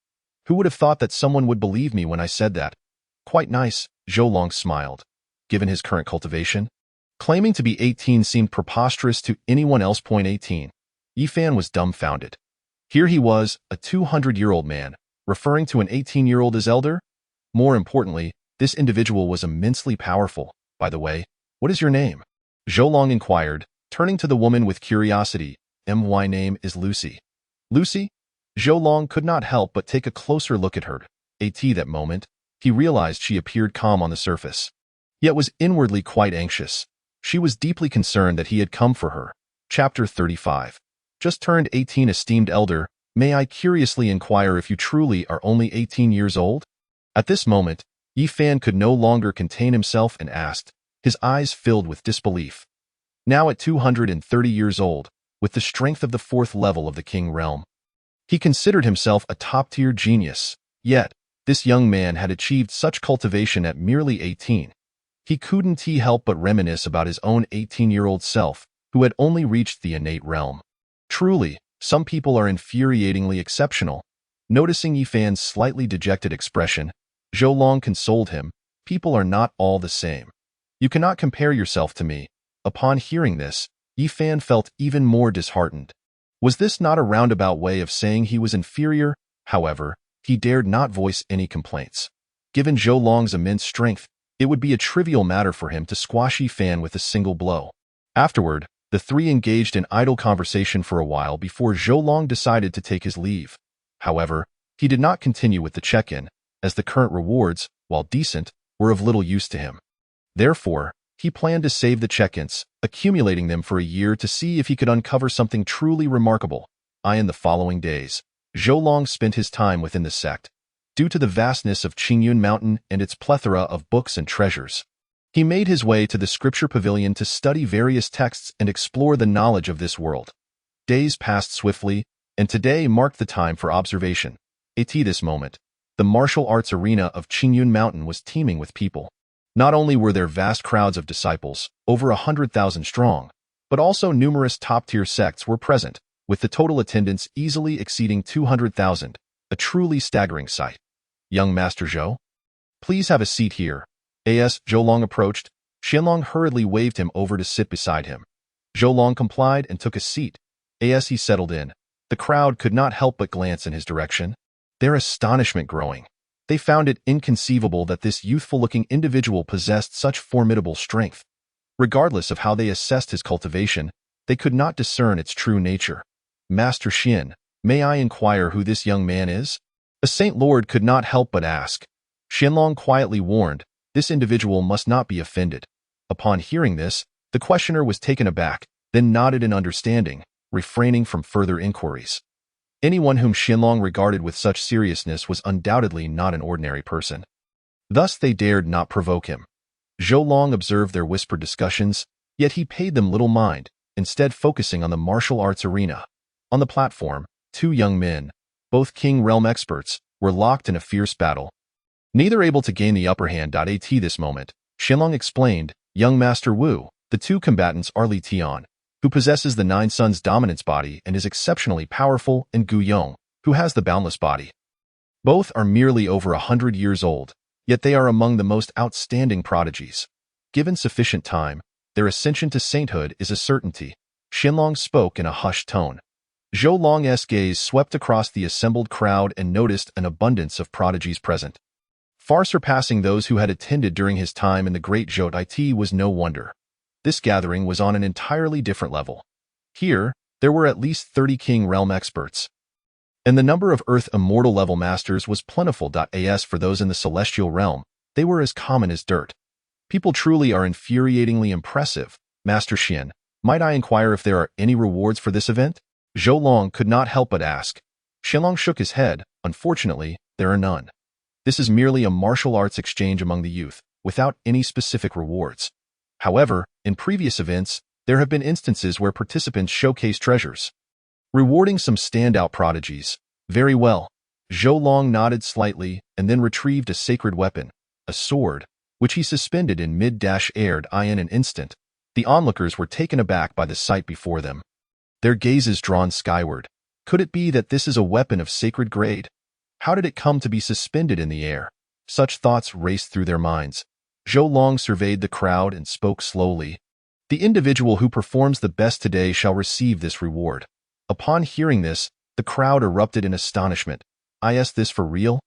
Who would have thought that someone would believe me when I said that? Quite nice, Zhou Long smiled. Given his current cultivation, claiming to be 18 seemed preposterous to anyone else. 18. Yi Fan was dumbfounded. Here he was, a 200-year-old man, referring to an 18-year-old as elder? More importantly, this individual was immensely powerful. By the way, what is your name? Zhou Long inquired, turning to the woman with curiosity. My name is Lucy. Lucy? Zhou Long could not help but take a closer look at her. That moment, he realized she appeared calm on the surface, yet was inwardly quite anxious. She was deeply concerned that he had come for her. Chapter 35. Just turned 18. Esteemed elder, may I curiously inquire if you truly are only 18 years old? At this moment, Yi Fan could no longer contain himself and asked, his eyes filled with disbelief. Now at 230 years old, with the strength of the 4th level of the King realm, he considered himself a top-tier genius. Yet, this young man had achieved such cultivation at merely 18. He couldn't help but reminisce about his own 18-year-old self, who had only reached the innate realm. Truly, some people are infuriatingly exceptional. Noticing Yi Fan's slightly dejected expression, Zhou Long consoled him, "People are not all the same. You cannot compare yourself to me." Upon hearing this, Yi Fan felt even more disheartened. Was this not a roundabout way of saying he was inferior? However, he dared not voice any complaints. Given Zhou Long's immense strength, it would be a trivial matter for him to squash Yi Fan with a single blow. Afterward, the three engaged in idle conversation for a while before Zhou Long decided to take his leave. However, he did not continue with the check-in, as the current rewards, while decent, were of little use to him. Therefore, he planned to save the check-ins, accumulating them for a year to see if he could uncover something truly remarkable. In the following days, Zhou Long spent his time within the sect. Due to the vastness of Qingyun Mountain and its plethora of books and treasures, he made his way to the scripture pavilion to study various texts and explore the knowledge of this world. Days passed swiftly, and today marked the time for observation. At this moment, the martial arts arena of Qingyun Mountain was teeming with people. Not only were there vast crowds of disciples, over 100,000 strong, but also numerous top-tier sects were present, with the total attendance easily exceeding 200,000, a truly staggering sight. Young Master Zhou? Please have a seat here. As Zhou Long approached, Qianlong hurriedly waved him over to sit beside him. Zhou Long complied and took a seat. As he settled in, the crowd could not help but glance in his direction, their astonishment growing. They found it inconceivable that this youthful-looking individual possessed such formidable strength. Regardless of how they assessed his cultivation, they could not discern its true nature. Master Qian, may I inquire who this young man is? A Saint Lord could not help but ask. Qianlong quietly warned, this individual must not be offended. Upon hearing this, the questioner was taken aback, then nodded in understanding, refraining from further inquiries. Anyone whom Qianlong regarded with such seriousness was undoubtedly not an ordinary person. Thus they dared not provoke him. Zhou Long observed their whispered discussions, yet he paid them little mind, instead focusing on the martial arts arena. On the platform, two young men, both King Realm experts, were locked in a fierce battle. Neither able to gain the upper hand. At this moment, Qianlong explained, young Master Wu, the two combatants are Li Tian, who possesses the Nine Suns dominance body and is exceptionally powerful, and Gu Yong, who has the boundless body. Both are merely over 100 years old, yet they are among the most outstanding prodigies. Given sufficient time, their ascension to sainthood is a certainty. Qianlong spoke in a hushed tone. Zhou Long's gaze swept across the assembled crowd and noticed an abundance of prodigies present. Far surpassing those who had attended during his time in the Great Zhou It was no wonder. This gathering was on an entirely different level. Here, there were at least 30 King Realm experts, and the number of Earth Immortal level masters was plentiful. As for those in the Celestial Realm, they were as common as dirt. People truly are infuriatingly impressive. Master Qian, might I inquire if there are any rewards for this event? Zhou Long could not help but ask. Qianlong shook his head. Unfortunately, there are none. This is merely a martial arts exchange among the youth, without any specific rewards. However, in previous events, there have been instances where participants showcase treasures, rewarding some standout prodigies. Very well. Zhou Long nodded slightly and then retrieved a sacred weapon, a sword, which he suspended in mid-air. In an instant, the onlookers were taken aback by the sight before them, their gazes drawn skyward. Could it be that this is a weapon of sacred grade? How did it come to be suspended in the air? Such thoughts raced through their minds. Zhou Long surveyed the crowd and spoke slowly. The individual who performs the best today shall receive this reward. Upon hearing this, the crowd erupted in astonishment. Is this for real?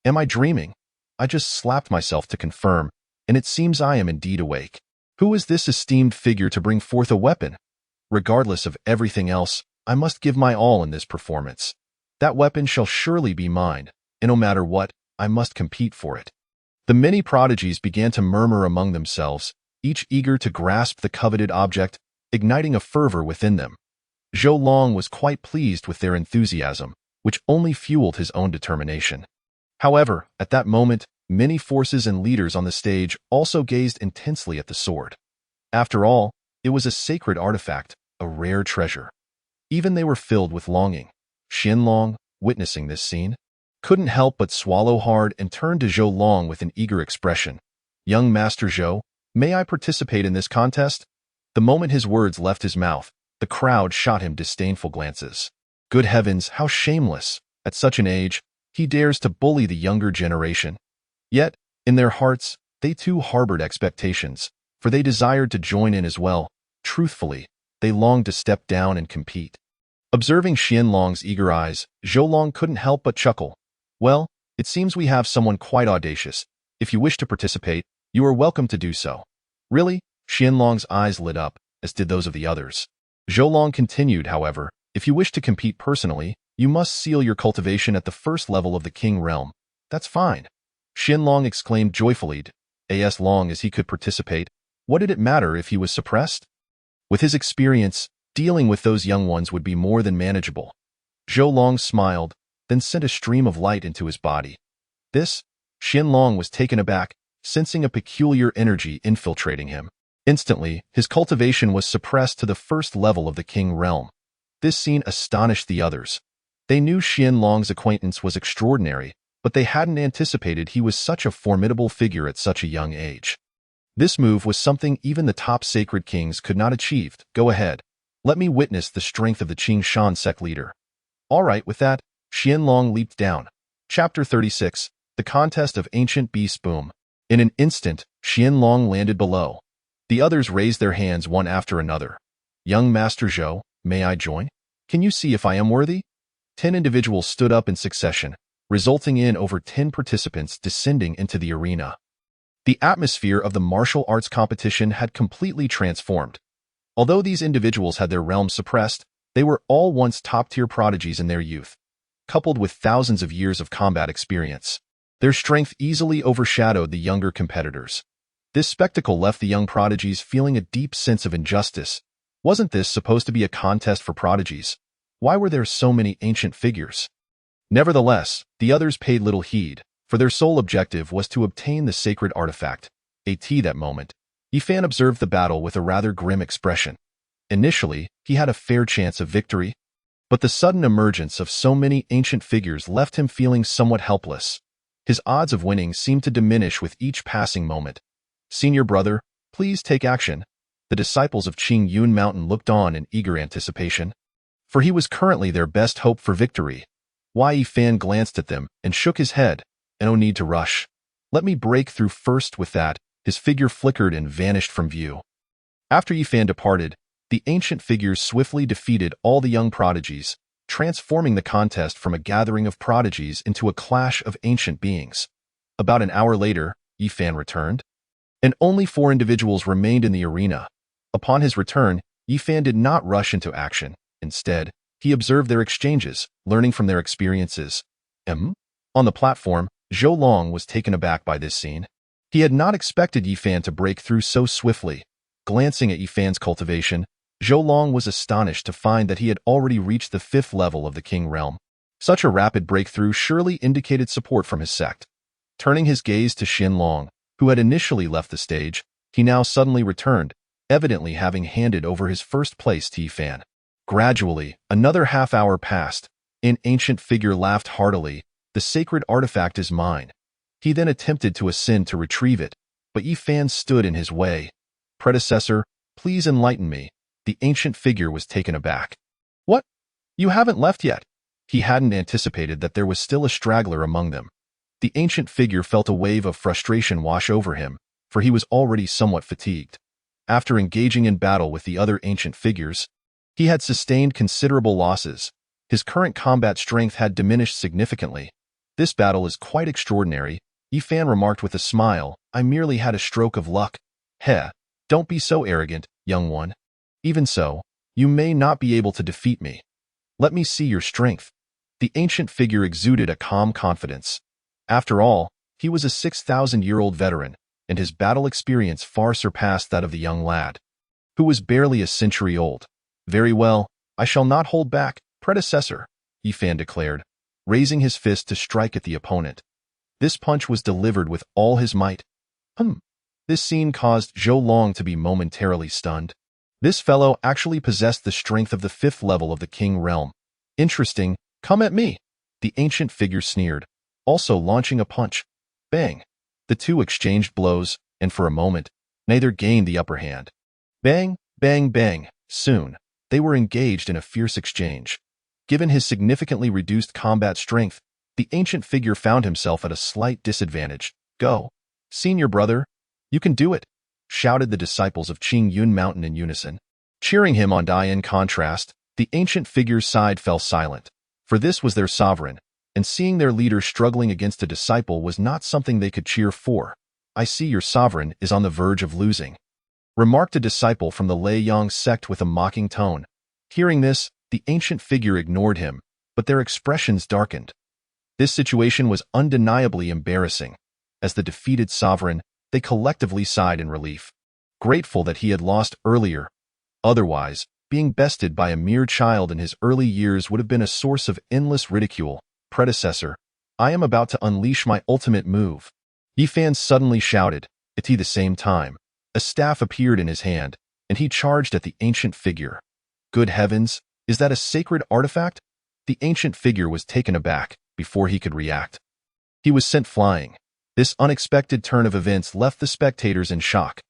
Am I dreaming? I just slapped myself to confirm, and it seems I am indeed awake. Who is this esteemed figure to bring forth a weapon? Regardless of everything else, I must give my all in this performance. That weapon shall surely be mine, and no matter what, I must compete for it. The many prodigies began to murmur among themselves, each eager to grasp the coveted object, igniting a fervor within them. Zhou Long was quite pleased with their enthusiasm, which only fueled his own determination. However, at that moment, many forces and leaders on the stage also gazed intensely at the sword. After all, it was a sacred artifact, a rare treasure. Even they were filled with longing. Qianlong, witnessing this scene, couldn't help but swallow hard and turned to Zhou Long with an eager expression. Young Master Zhou, may I participate in this contest? The moment his words left his mouth, the crowd shot him disdainful glances. Good heavens, how shameless! At such an age, he dares to bully the younger generation. Yet, in their hearts, they too harbored expectations, for they desired to join in as well. Truthfully, they longed to step down and compete. Observing Qianlong's eager eyes, Zhou Long couldn't help but chuckle. Well, it seems we have someone quite audacious. If you wish to participate, you are welcome to do so. Really? Qianlong's eyes lit up, as did those of the others. Zhou Long continued, however, if you wish to compete personally, you must seal your cultivation at the first level of the King Realm. That's fine. Qianlong exclaimed joyfully. As long as he could participate, what did it matter if he was suppressed? With his experience, dealing with those young ones would be more than manageable. Zhou Long smiled, then sent a stream of light into his body. This? Qianlong was taken aback, sensing a peculiar energy infiltrating him. Instantly, his cultivation was suppressed to the first level of the King Realm. This scene astonished the others. They knew Qianlong's acquaintance was extraordinary, but they hadn't anticipated he was such a formidable figure at such a young age. This move was something even the top sacred kings could not achieve. Go ahead. Let me witness the strength of the Qing Shan sect leader. All right, with that, Qianlong leaped down. Chapter 36, The Contest of Ancient Beasts. Boom. In an instant, Qianlong landed below. The others raised their hands one after another. Young Master Zhou, may I join? Can you see if I am worthy? 10 individuals stood up in succession, resulting in over 10 participants descending into the arena. The atmosphere of the martial arts competition had completely transformed. Although these individuals had their realms suppressed, they were all once top-tier prodigies in their youth. Coupled with thousands of years of combat experience, their strength easily overshadowed the younger competitors. This spectacle left the young prodigies feeling a deep sense of injustice. Wasn't this supposed to be a contest for prodigies? Why were there so many ancient figures? Nevertheless, the others paid little heed, for their sole objective was to obtain the sacred artifact. That moment, Yifan observed the battle with a rather grim expression. Initially, he had a fair chance of victory, but the sudden emergence of so many ancient figures left him feeling somewhat helpless. His odds of winning seemed to diminish with each passing moment. Senior brother, please take action. The disciples of Qing Yun Mountain looked on in eager anticipation, for he was currently their best hope for victory. Yifan glanced at them and shook his head. No need to rush. Let me break through first. With that, his figure flickered and vanished from view. After Yifan departed, the ancient figures swiftly defeated all the young prodigies, transforming the contest from a gathering of prodigies into a clash of ancient beings. About an hour later, Yifan returned, and only 4 individuals remained in the arena. Upon his return, Yifan did not rush into action. Instead, he observed their exchanges, learning from their experiences. On the platform, Zhou Long was taken aback by this scene. He had not expected Yifan to break through so swiftly. Glancing at Yifan's cultivation, Zhou Long was astonished to find that he had already reached the 5th level of the King realm. Such a rapid breakthrough surely indicated support from his sect. Turning his gaze to Qianlong, who had initially left the stage, he now suddenly returned, evidently having handed over his first place to Yifan. Gradually, another half-hour passed. An ancient figure laughed heartily. The sacred artifact is mine. He then attempted to ascend to retrieve it, but Yifan stood in his way. Predecessor, please enlighten me. The ancient figure was taken aback. What? You haven't left yet? He hadn't anticipated that there was still a straggler among them. The ancient figure felt a wave of frustration wash over him, for he was already somewhat fatigued. After engaging in battle with the other ancient figures, he had sustained considerable losses. His current combat strength had diminished significantly. This battle is quite extraordinary, Yifan remarked with a smile. I merely had a stroke of luck. Heh, don't be so arrogant, young one. Even so, you may not be able to defeat me. Let me see your strength. The ancient figure exuded a calm confidence. After all, he was a 6,000-year-old veteran, and his battle experience far surpassed that of the young lad, who was barely a century old. Very well, I shall not hold back, predecessor, Yifan declared, raising his fist to strike at the opponent. This punch was delivered with all his might. This scene caused Zhou Long to be momentarily stunned. This fellow actually possessed the strength of the 5th level of the King realm. Interesting, come at me, the ancient figure sneered, also launching a punch. Bang! The two exchanged blows, and for a moment, neither gained the upper hand. Bang, bang, bang. Soon, they were engaged in a fierce exchange. Given his significantly reduced combat strength, the ancient figure found himself at a slight disadvantage. Go, senior brother, you can do it, shouted the disciples of Qing Yun Mountain in unison. Cheering him on. In contrast, the ancient figure's side fell silent, for this was their sovereign, and seeing their leader struggling against a disciple was not something they could cheer for. I see your sovereign is on the verge of losing, remarked a disciple from the Lei Yang sect with a mocking tone. Hearing this, the ancient figure ignored him, but their expressions darkened. This situation was undeniably embarrassing. As the defeated sovereign, they collectively sighed in relief, grateful that he had lost earlier. Otherwise, being bested by a mere child in his early years would have been a source of endless ridicule. Predecessor, I am about to unleash my ultimate move, Yifan suddenly shouted. At the same time, a staff appeared in his hand, and he charged at the ancient figure. Good heavens, is that a sacred artifact? The ancient figure was taken aback before he could react. He was sent flying. This unexpected turn of events left the spectators in shock.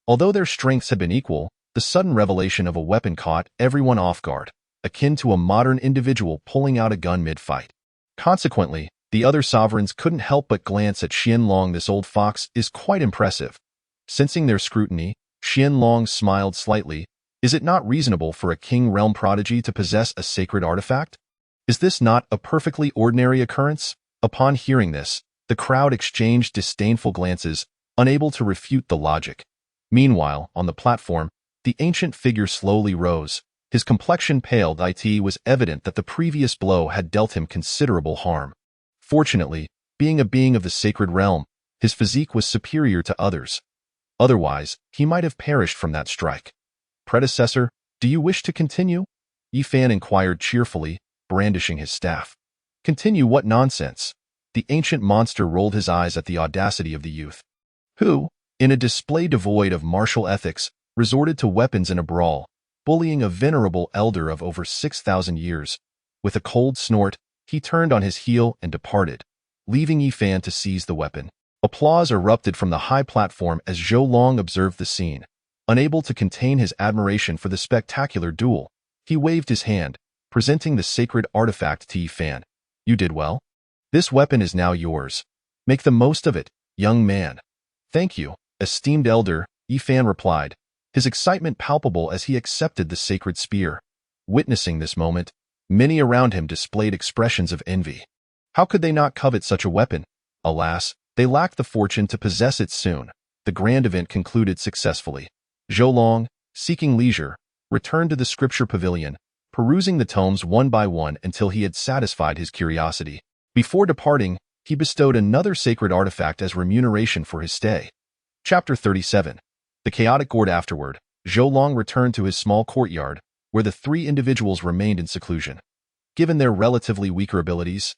Although their strengths had been equal, The sudden revelation of a weapon caught everyone off guard, akin to a modern individual pulling out a gun mid-fight. Consequently, the other sovereigns couldn't help but glance at Qianlong. This old fox is quite impressive. Sensing their scrutiny, Qianlong smiled slightly. Is it not reasonable for a king realm prodigy to possess a sacred artifact? Is this not a perfectly ordinary occurrence? Upon hearing this, the crowd exchanged disdainful glances, unable to refute the logic. Meanwhile, on the platform, the ancient figure slowly rose. His complexion paled. It was evident that the previous blow had dealt him considerable harm. Fortunately, being a being of the sacred realm, his physique was superior to others. Otherwise, he might have perished from that strike. Predecessor, do you wish to continue? Yi Fan inquired cheerfully, brandishing his staff. Continue what nonsense? The ancient monster rolled his eyes at the audacity of the youth, who, in a display devoid of martial ethics, resorted to weapons in a brawl, bullying a venerable elder of over 6,000 years. With a cold snort, he turned on his heel and departed, leaving Yi Fan to seize the weapon. Applause erupted from the high platform as Zhou Long observed the scene. Unable to contain his admiration for the spectacular duel, he waved his hand, presenting the sacred artifact to Yi Fan. You did well. This weapon is now yours. Make the most of it, young man. Thank you, esteemed elder, Yi Fan replied, his excitement palpable as he accepted the sacred spear. Witnessing this moment, many around him displayed expressions of envy. How could they not covet such a weapon? Alas, they lacked the fortune to possess it soon. The grand event concluded successfully. Zhou Long, seeking leisure, returned to the scripture pavilion, perusing the tomes one by one until he had satisfied his curiosity. Before departing, he bestowed another sacred artifact as remuneration for his stay. Chapter 37. The Chaotic Gourd. Afterward, Zhou Long returned to his small courtyard, where the three individuals remained in seclusion. Given their relatively weaker abilities,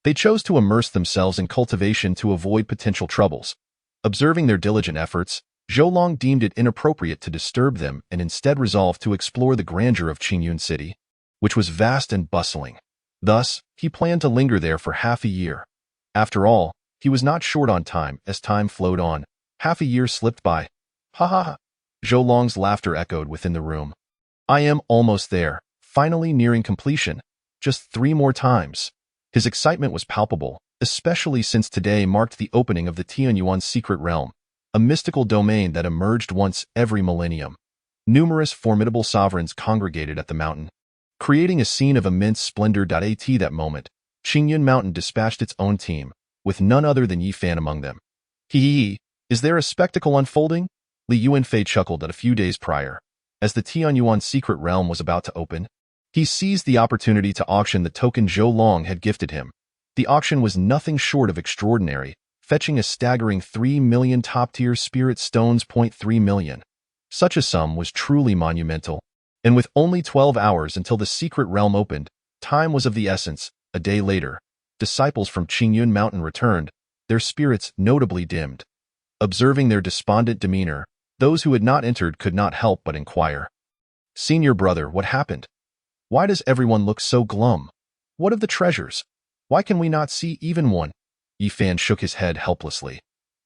they chose to immerse themselves in cultivation to avoid potential troubles. Observing their diligent efforts, Zhou Long deemed it inappropriate to disturb them and instead resolved to explore the grandeur of Qingyun City, which was vast and bustling. Thus, he planned to linger there for half a year. After all, he was not short on time. As time flowed on, half a year slipped by. Ha ha ha! Zhou Long's laughter echoed within the room. I am almost there, finally nearing completion. Just 3 more times. His excitement was palpable, especially since today marked the opening of the Tianyuan secret realm, a mystical domain that emerged once every millennium. Numerous formidable sovereigns congregated at the mountain, creating a scene of immense splendor. At that moment, Qingyun Mountain dispatched its own team, with none other than Yi Fan among them. Hee, is there a spectacle unfolding? Li Yuanfei chuckled at a few days prior. As the Tianyuan secret realm was about to open, he seized the opportunity to auction the token Zhou Long had gifted him. The auction was nothing short of extraordinary, fetching a staggering 3 million top-tier spirit stones. 3 million. Such a sum was truly monumental. And with only 12 hours until the secret realm opened, time was of the essence. A day later, disciples from Qingyun Mountain returned, their spirits notably dimmed. Observing their despondent demeanor, those who had not entered could not help but inquire. Senior brother, what happened? Why does everyone look so glum? What of the treasures? Why can we not see even one? Yi Fan shook his head helplessly.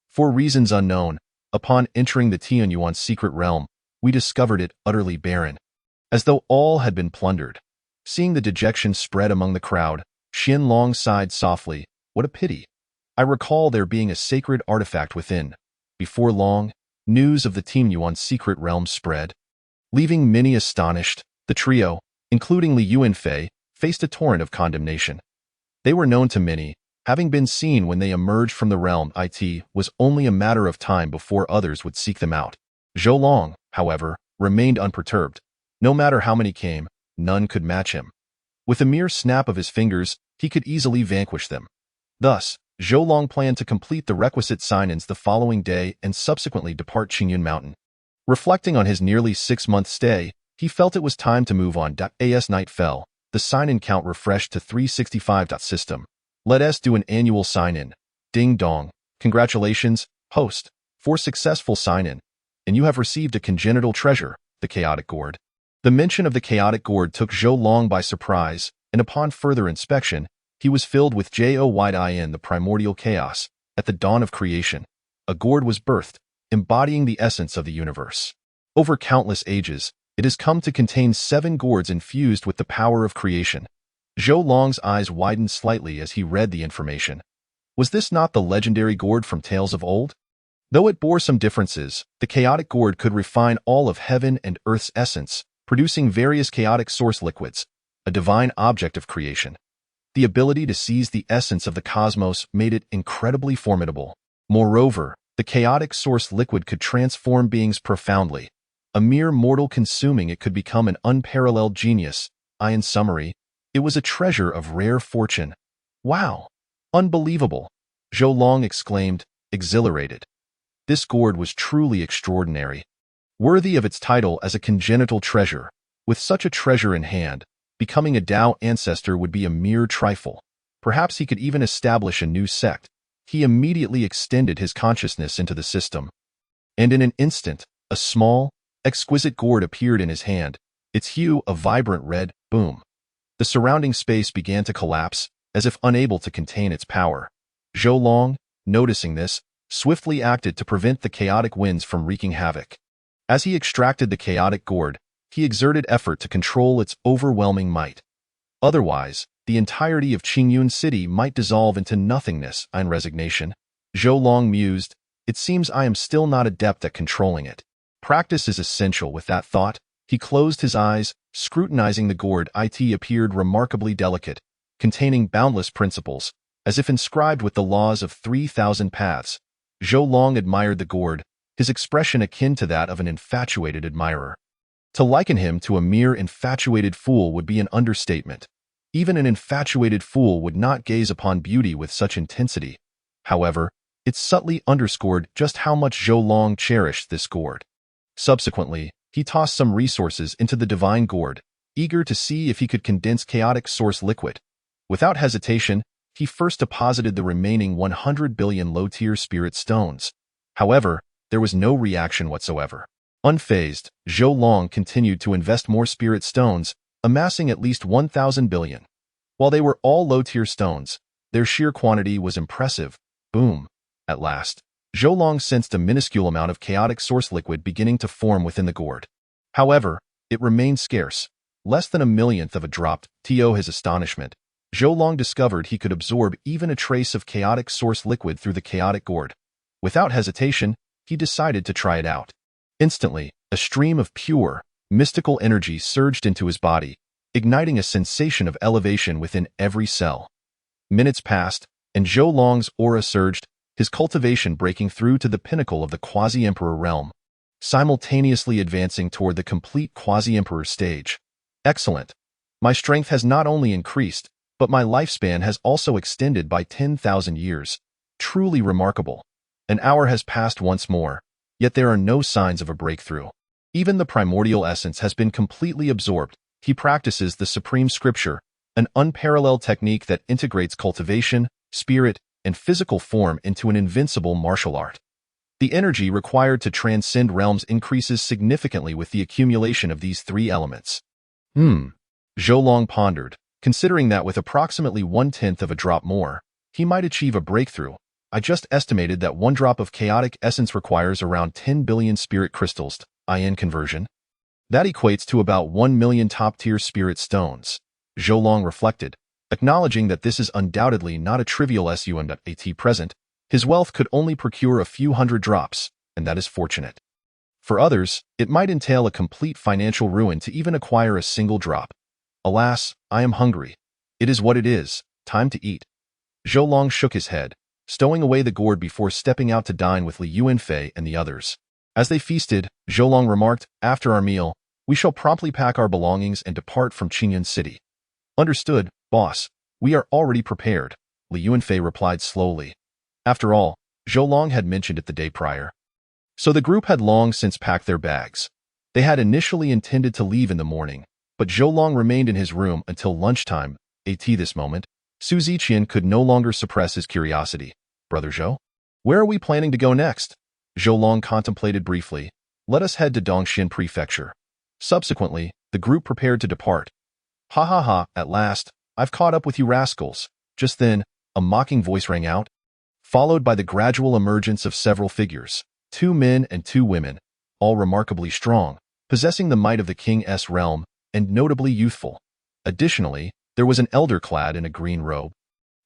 For reasons unknown, upon entering the Tianyuan secret realm, we discovered it utterly barren, as though all had been plundered. Seeing the dejection spread among the crowd, Qianlong sighed softly. What a pity. I recall there being a sacred artifact within. Before long, news of the Tianyuan secret realm spread, leaving many astonished. The trio, including Li Yuanfei, faced a torrent of condemnation. They were known to many, having been seen when they emerged from the realm. It was only a matter of time before others would seek them out. Zhou Long, however, remained unperturbed. No matter how many came, none could match him. With a mere snap of his fingers, he could easily vanquish them. Thus, Zhou Long planned to complete the requisite sign-ins the following day and subsequently depart Qingyun Mountain. Reflecting on his nearly 6-month stay, he felt it was time to move on. As night fell, the sign-in count refreshed to 365. System. Let us do an annual sign-in. Ding dong. Congratulations, host, for successful sign-in. And you have received a congenital treasure, the Chaotic Gourd. The mention of the Chaotic Gourd took Zhou Long by surprise, and upon further inspection, he was filled with joyin the primordial chaos. At the dawn of creation, a gourd was birthed, embodying the essence of the universe. Over countless ages, it has come to contain 7 gourds infused with the power of creation. Zhou Long's eyes widened slightly as he read the information. Was this not the legendary gourd from tales of old? Though it bore some differences, the chaotic gourd could refine all of heaven and earth's essence, producing various chaotic source liquids, a divine object of creation. The ability to seize the essence of the cosmos made it incredibly formidable. Moreover, the chaotic source liquid could transform beings profoundly. A mere mortal consuming it could become an unparalleled genius. In summary, it was a treasure of rare fortune. Wow! Unbelievable! Zhou Long exclaimed, exhilarated. This gourd was truly extraordinary. Worthy of its title as a congenital treasure. With such a treasure in hand, becoming a Dao ancestor would be a mere trifle. Perhaps he could even establish a new sect. He immediately extended his consciousness into the system. And in an instant, a small, exquisite gourd appeared in his hand, its hue a vibrant red. Boom. The surrounding space began to collapse, as if unable to contain its power. Zhou Long, noticing this, swiftly acted to prevent the chaotic winds from wreaking havoc. As he extracted the chaotic gourd, he exerted effort to control its overwhelming might. Otherwise, the entirety of Qingyun City might dissolve into nothingness. In resignation, Zhou Long mused, it seems I am still not adept at controlling it. Practice is essential. With that thought, he closed his eyes, scrutinizing the gourd. It appeared remarkably delicate, containing boundless principles, as if inscribed with the laws of 3,000 paths. Zhou Long admired the gourd, his expression akin to that of an infatuated admirer. To liken him to a mere infatuated fool would be an understatement. Even an infatuated fool would not gaze upon beauty with such intensity. However, it subtly underscored just how much Zhou Long cherished this gourd. Subsequently, he tossed some resources into the divine gourd, eager to see if he could condense chaotic source liquid. Without hesitation, he first deposited the remaining 100 billion low-tier spirit stones. However, there was no reaction whatsoever. Unfazed, Zhou Long continued to invest more spirit stones, amassing at least 1,000 billion. While they were all low-tier stones, their sheer quantity was impressive. Boom. At last, Zhou Long sensed a minuscule amount of chaotic source liquid beginning to form within the gourd. However, it remained scarce, less than a millionth of a drop. To his astonishment, Zhou Long discovered he could absorb even a trace of chaotic source liquid through the chaotic gourd. Without hesitation, he decided to try it out. Instantly, a stream of pure, mystical energy surged into his body, igniting a sensation of elevation within every cell. Minutes passed, and Zhou Long's aura surged, his cultivation breaking through to the pinnacle of the quasi-emperor realm, simultaneously advancing toward the complete quasi-emperor stage. Excellent. My strength has not only increased, but my lifespan has also extended by 10,000 years. Truly remarkable. An hour has passed once more, yet there are no signs of a breakthrough. Even the primordial essence has been completely absorbed. He practices the supreme scripture, an unparalleled technique that integrates cultivation, spirit, and physical form into an invincible martial art. The energy required to transcend realms increases significantly with the accumulation of these 3 elements. Zhou Long pondered, considering that with approximately 1/10 of a drop more, he might achieve a breakthrough. I just estimated that 1 drop of chaotic essence requires around 10 billion spirit crystals. In conversion, that equates to about 1 million top-tier spirit stones. Zhou Long reflected, acknowledging that this is undoubtedly not a trivial sum. At present, his wealth could only procure a few hundred drops, and that is fortunate. For others, it might entail a complete financial ruin to even acquire a single drop. Alas, I am hungry. It is what it is, time to eat. Zhou Long shook his head, stowing away the gourd before stepping out to dine with Li Yuanfei and the others. As they feasted, Zhou Long remarked, after our meal, we shall promptly pack our belongings and depart from Qingyun City. Understood, boss. We are already prepared, Li Yuanfei replied slowly. After all, Zhou Long had mentioned it the day prior. So the group had long since packed their bags. They had initially intended to leave in the morning, but Zhou Long remained in his room until lunchtime. At this moment, Su Ziqian could no longer suppress his curiosity. Brother Zhou? Where are we planning to go next? Zhou Long contemplated briefly. Let us head to Dongxian Prefecture. Subsequently, the group prepared to depart. Ha ha ha, at last, I've caught up with you rascals. Just then, a mocking voice rang out, followed by the gradual emergence of several figures, 2 men and 2 women. all remarkably strong, possessing the might of the king's realm, and notably youthful. Additionally, there was an elder clad in a green robe.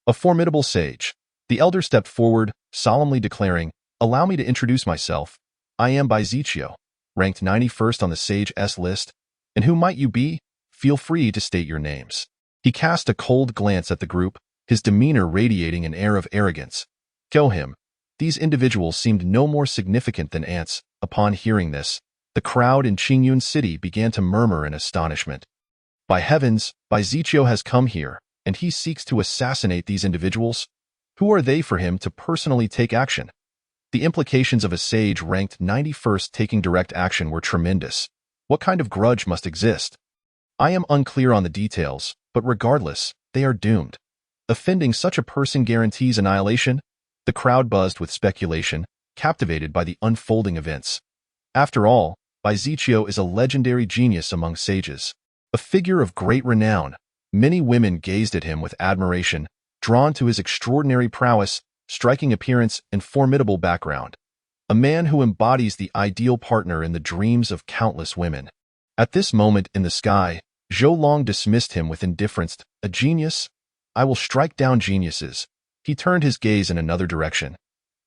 A formidable sage. The elder stepped forward, solemnly declaring, "Allow me to introduce myself. I am Byzechio, ranked 91st on the sage's list. And who might you be? Feel free to state your names." He cast a cold glance at the group, his demeanor radiating an air of arrogance. Go him. These individuals seemed no more significant than ants. Upon hearing this, the crowd in Qingyun City began to murmur in astonishment. By heavens, Byzechio has come here, and he seeks to assassinate these individuals? Who are they for him to personally take action? The implications of a sage ranked 91st taking direct action were tremendous. What kind of grudge must exist? I am unclear on the details, but regardless, they are doomed. Offending such a person guarantees annihilation? The crowd buzzed with speculation, captivated by the unfolding events. After all, Byzechio is a legendary genius among sages. A figure of great renown, many women gazed at him with admiration, drawn to his extraordinary prowess, striking appearance, and formidable background. A man who embodies the ideal partner in the dreams of countless women. At this moment in the sky, Zhou Long dismissed him with indifference. A genius? I will strike down geniuses. He turned his gaze in another direction.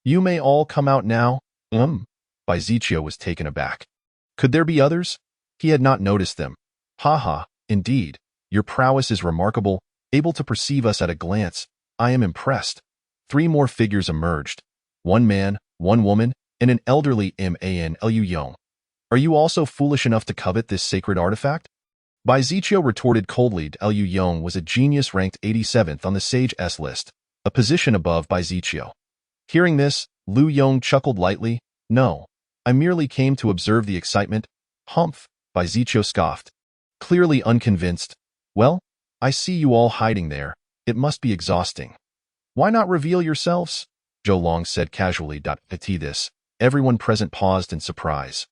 You may all come out now. Byzechio was taken aback. Could there be others? He had not noticed them. Ha, indeed. Your prowess is remarkable, able to perceive us at a glance. I am impressed. 3 more figures emerged. 1 man, 1 woman, and an elderly man Liu Yong. Are you also foolish enough to covet this sacred artifact? Byzechio retorted coldly. Liu Yong was a genius ranked 87th on the sage's list, a position above Byzechio. Hearing this, Liu Yong chuckled lightly. No, I merely came to observe the excitement. Humph, Byzechio scoffed, clearly unconvinced. Well, I see you all hiding there. It must be exhausting. Why not reveal yourselves? Zhou Long said casually. At this, everyone present paused in surprise.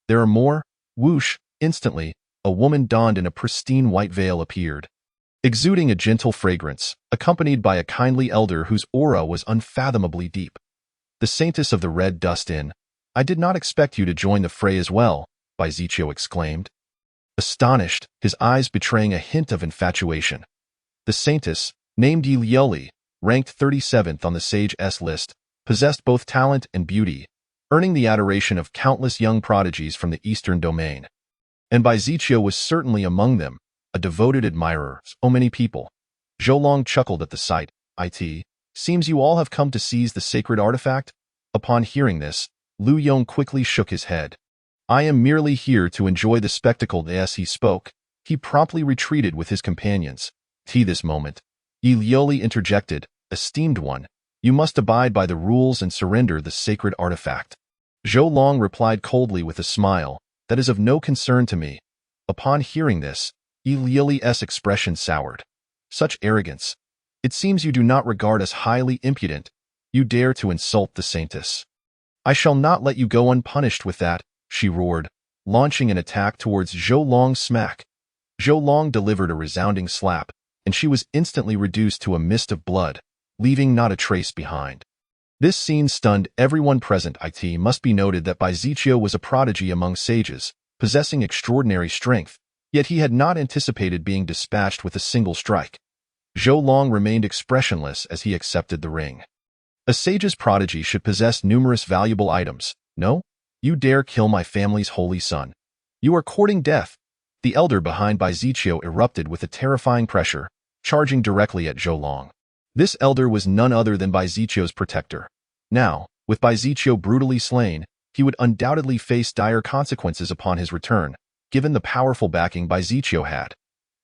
There are more? Whoosh, instantly, a woman donned in a pristine white veil appeared, exuding a gentle fragrance, accompanied by a kindly elder whose aura was unfathomably deep. The Saintess of the Red Dust Inn. I did not expect you to join the fray as well, Byzechio exclaimed, astonished, his eyes betraying a hint of infatuation. The Saintess, named Yi Liuli, ranked 37th on the sage's list, possessed both talent and beauty, earning the adoration of countless young prodigies from the Eastern domain. And Byzechio was certainly among them, a devoted admirer. So many people. Zhou Long chuckled at the sight. It seems you all have come to seize the sacred artifact? Upon hearing this, Liu Yong quickly shook his head. I am merely here to enjoy the spectacle. As he spoke, he promptly retreated with his companions. This moment, Yi Liuli interjected, Esteemed one, you must abide by the rules and surrender the sacred artifact. Zhou Long replied coldly with a smile, that is of no concern to me. Upon hearing this, Yi Liuli's expression soured. Such arrogance. It seems you do not regard us highly impudent. You dare to insult the Saintess. I shall not let you go unpunished with that, she roared, launching an attack towards Zhou Long's smack. Zhou Long delivered a resounding slap, and she was instantly reduced to a mist of blood, leaving not a trace behind. This scene stunned everyone present. It must be noted that Byzechio was a prodigy among sages, possessing extraordinary strength, yet he had not anticipated being dispatched with a single strike. Zhou Long remained expressionless as he accepted the ring. A sage's prodigy should possess numerous valuable items. No? You dare kill my family's holy son. You are courting death. The elder behind Byzechio erupted with a terrifying pressure, charging directly at Zhou Long. This elder was none other than Byzechio's protector. Now, with Byzechio brutally slain, he would undoubtedly face dire consequences upon his return, given the powerful backing Byzechio had.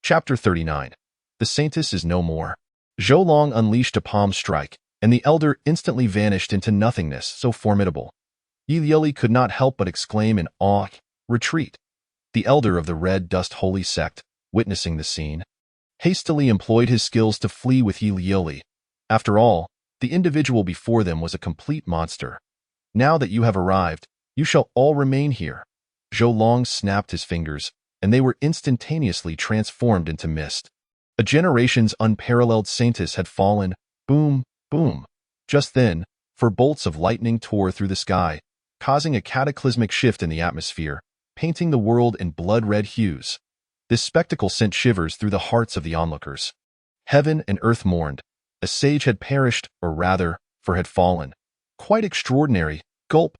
Chapter 39. The Saintess is no more. Zhou Long unleashed a palm strike, and the elder instantly vanished into nothingness so formidable. Yi Liuli could not help but exclaim in awe, Retreat! The elder of the Red Dust Holy Sect, witnessing the scene, hastily employed his skills to flee with Yi Liuli. After all, the individual before them was a complete monster. Now that you have arrived, you shall all remain here. Zhou Long snapped his fingers, and they were instantaneously transformed into mist. A generation's unparalleled Saintess had fallen. Boom, boom. Just then, 4 bolts of lightning tore through the sky, causing a cataclysmic shift in the atmosphere, painting the world in blood-red hues. This spectacle sent shivers through the hearts of the onlookers. Heaven and earth mourned. A sage had perished, or rather, for had fallen. Quite extraordinary. Gulp.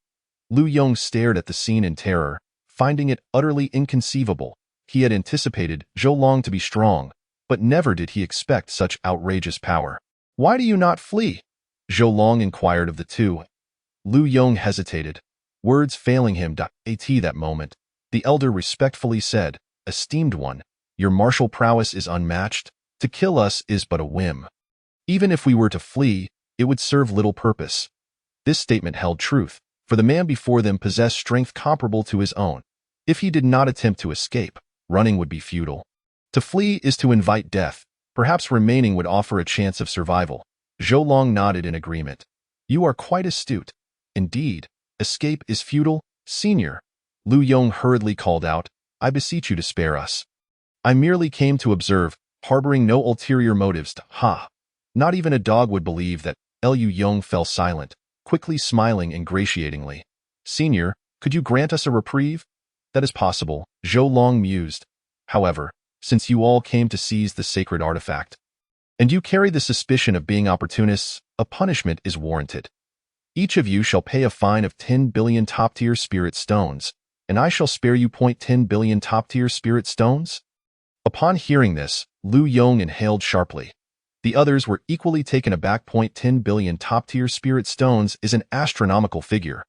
Lu Yong stared at the scene in terror, finding it utterly inconceivable. He had anticipated Zhou Long to be strong, but never did he expect such outrageous power. "Why do you not flee?" Zhou Long inquired of the two. Lu Yong hesitated, words failing him. At that moment, the elder respectfully said, "Esteemed one, your martial prowess is unmatched. To kill us is but a whim. Even if we were to flee, it would serve little purpose." This statement held truth, for the man before them possessed strength comparable to his own. If he did not attempt to escape, running would be futile. To flee is to invite death. Perhaps remaining would offer a chance of survival. Zhou Long nodded in agreement. "You are quite astute. Indeed, escape is futile, senior." Lu Yong hurriedly called out, "I beseech you to spare us. I merely came to observe, harboring no ulterior motives." Ha! Not even a dog would believe that. Lu Yong fell silent, quickly smiling ingratiatingly. "Senior, could you grant us a reprieve?" "That is possible," Zhou Long mused. "However, since you all came to seize the sacred artifact, and you carry the suspicion of being opportunists, a punishment is warranted. Each of you shall pay a fine of 10 billion top-tier spirit stones, and I shall spare you 10 billion top-tier spirit stones?" Upon hearing this, Lu Yong inhaled sharply. The others were equally taken aback. 10 billion top-tier spirit stones is an astronomical figure.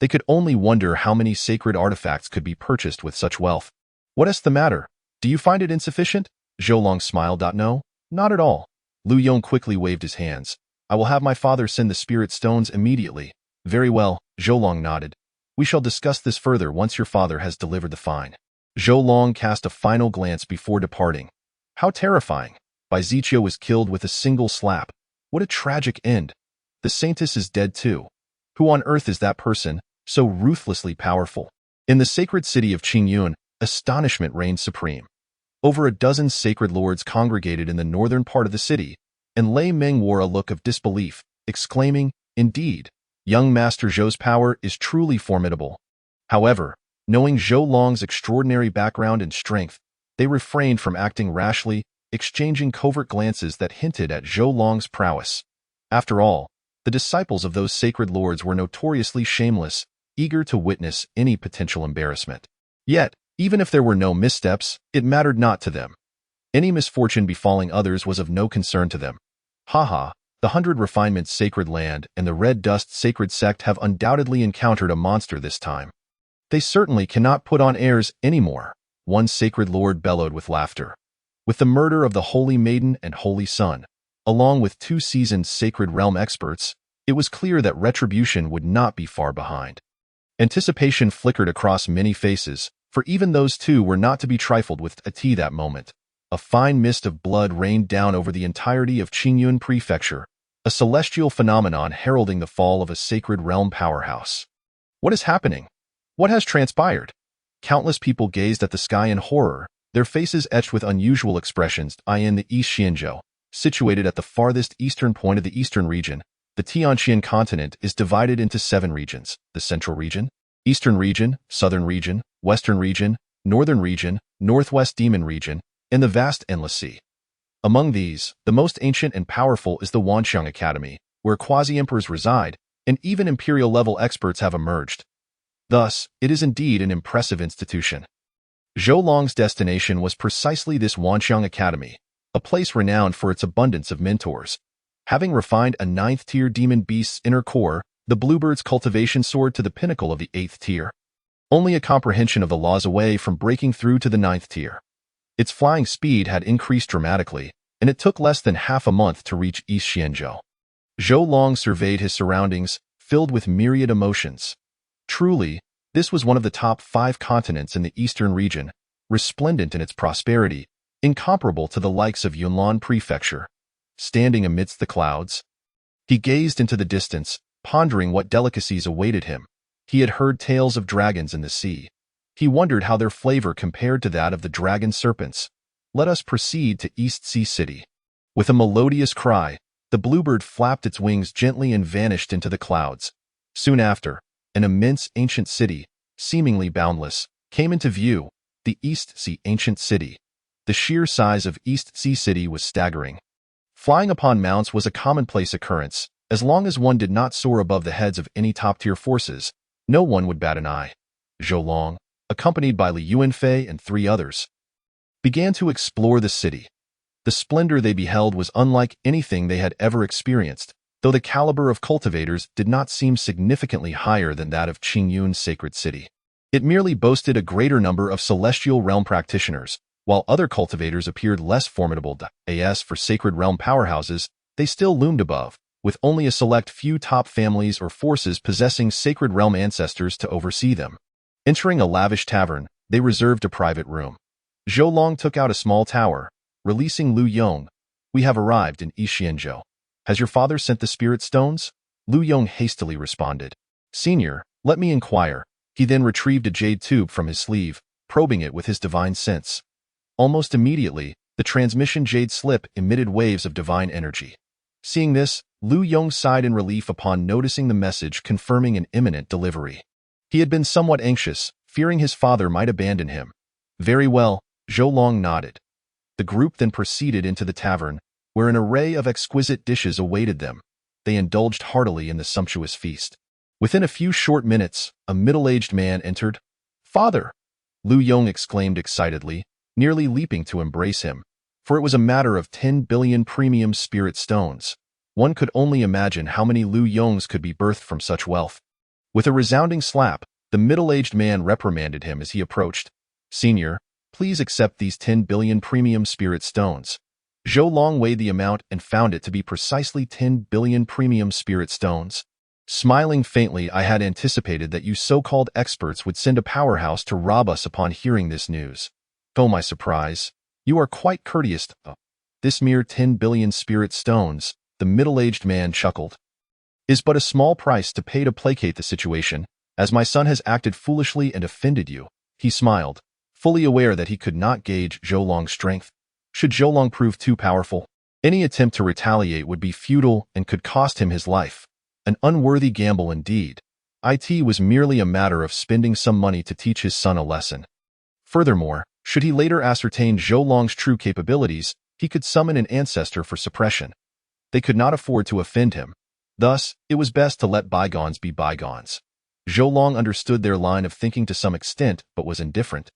They could only wonder how many sacred artifacts could be purchased with such wealth. "What is the matter? Do you find it insufficient?" Zhou Long smiled. "No, not at all." Lu Yong quickly waved his hands. "I will have my father send the spirit stones immediately." "Very well," Zhou Long nodded. "We shall discuss this further once your father has delivered the fine." Zhou Long cast a final glance before departing. How terrifying! Bai Ziqiu was killed with a single slap. What a tragic end. The Saintess is dead too. Who on earth is that person, so ruthlessly powerful? In the sacred city of Qingyun, astonishment reigned supreme. Over a dozen sacred lords congregated in the northern part of the city, and Lei Meng wore a look of disbelief, exclaiming, "Indeed, young Master Zhou's power is truly formidable." However, knowing Zhou Long's extraordinary background and strength, they refrained from acting rashly, exchanging covert glances that hinted at Zhou Long's prowess. After all, the disciples of those sacred lords were notoriously shameless, eager to witness any potential embarrassment. Yet, even if there were no missteps, it mattered not to them. Any misfortune befalling others was of no concern to them. Haha, the 100 Refinements Sacred Land and the Red Dust Sacred Sect have undoubtedly encountered a monster this time. They certainly cannot put on airs anymore, one sacred lord bellowed with laughter. With the murder of the Holy Maiden and Holy Son, along with 2 seasoned Sacred Realm experts, it was clear that retribution would not be far behind. Anticipation flickered across many faces, for even those two were not to be trifled with. At that moment, a fine mist of blood rained down over the entirety of Qingyun Prefecture, a celestial phenomenon heralding the fall of a Sacred Realm powerhouse. What is happening? What has transpired? Countless people gazed at the sky in horror, their faces etched with unusual expressions. In the East Xianzhou, situated at the farthest eastern point of the eastern region, the Tianqian continent is divided into 7 regions: the Central Region, Eastern Region, Southern Region, Western Region, Northern Region, Northwest Demon Region, and the vast Endless Sea. Among these, the most ancient and powerful is the Wanxiang Academy, where quasi-emperors reside, and even imperial-level experts have emerged. Thus, it is indeed an impressive institution. Zhou Long's destination was precisely this Wanxiang Academy, a place renowned for its abundance of mentors. Having refined a 9th-tier demon beast's inner core, the Bluebird's cultivation soared to the pinnacle of the 8th tier. Only a comprehension of the laws away from breaking through to the 9th tier. Its flying speed had increased dramatically, and it took less than half a month to reach East Xianzhou. Zhou Long surveyed his surroundings, filled with myriad emotions. Truly, this was one of the top 5 continents in the eastern region, resplendent in its prosperity, incomparable to the likes of Yunlan Prefecture. Standing amidst the clouds, he gazed into the distance, pondering what delicacies awaited him. He had heard tales of dragons in the sea. He wondered how their flavor compared to that of the dragon serpents. Let us proceed to East Sea City. With a melodious cry, the bluebird flapped its wings gently and vanished into the clouds. Soon after, An immense ancient city, seemingly boundless, came into view, the East Sea Ancient City. The sheer size of East Sea City was staggering. Flying upon mounts was a commonplace occurrence. As long as one did not soar above the heads of any top-tier forces, no one would bat an eye. Zhou Long, accompanied by Li Yuanfei and 3 others, began to explore the city. The splendor they beheld was unlike anything they had ever experienced, though the caliber of cultivators did not seem significantly higher than that of Qingyun's sacred city. It merely boasted a greater number of celestial realm practitioners, while other cultivators appeared less formidable. As for sacred realm powerhouses, they still loomed above, with only a select few top families or forces possessing sacred realm ancestors to oversee them. Entering a lavish tavern, they reserved a private room. Zhou Long took out a small tower, releasing Lu Yong. "We have arrived in Yixianzhou. Has your father sent the spirit stones?" Lu Yong hastily responded. "Senior, let me inquire." He then retrieved a jade tube from his sleeve, probing it with his divine sense. Almost immediately, the transmission jade slip emitted waves of divine energy. Seeing this, Lu Yong sighed in relief upon noticing the message confirming an imminent delivery. He had been somewhat anxious, fearing his father might abandon him. "Very well," Zhou Long nodded. The group then proceeded into the tavern, where an array of exquisite dishes awaited them. They indulged heartily in the sumptuous feast. Within a few short minutes, a middle-aged man entered. "Father!" Lu Yong exclaimed excitedly, nearly leaping to embrace him, for it was a matter of 10 billion premium spirit stones. One could only imagine how many Lu Yongs could be birthed from such wealth. With a resounding slap, the middle-aged man reprimanded him as he approached. "Senior, please accept these 10 billion premium spirit stones." Zhou Long weighed the amount and found it to be precisely 10 billion premium spirit stones. Smiling faintly, "I had anticipated that you so-called experts would send a powerhouse to rob us upon hearing this news. Oh, my surprise. You are quite courteous. This mere 10 billion spirit stones," the middle-aged man chuckled, "is but a small price to pay to placate the situation, as my son has acted foolishly and offended you." He smiled, fully aware that he could not gauge Zhou Long's strength. Should Zhou Long prove too powerful, any attempt to retaliate would be futile and could cost him his life. An unworthy gamble indeed. It was merely a matter of spending some money to teach his son a lesson. Furthermore, should he later ascertain Zhou Long's true capabilities, he could summon an ancestor for suppression. They could not afford to offend him. Thus, it was best to let bygones be bygones. Zhou Long understood their line of thinking to some extent, but was indifferent.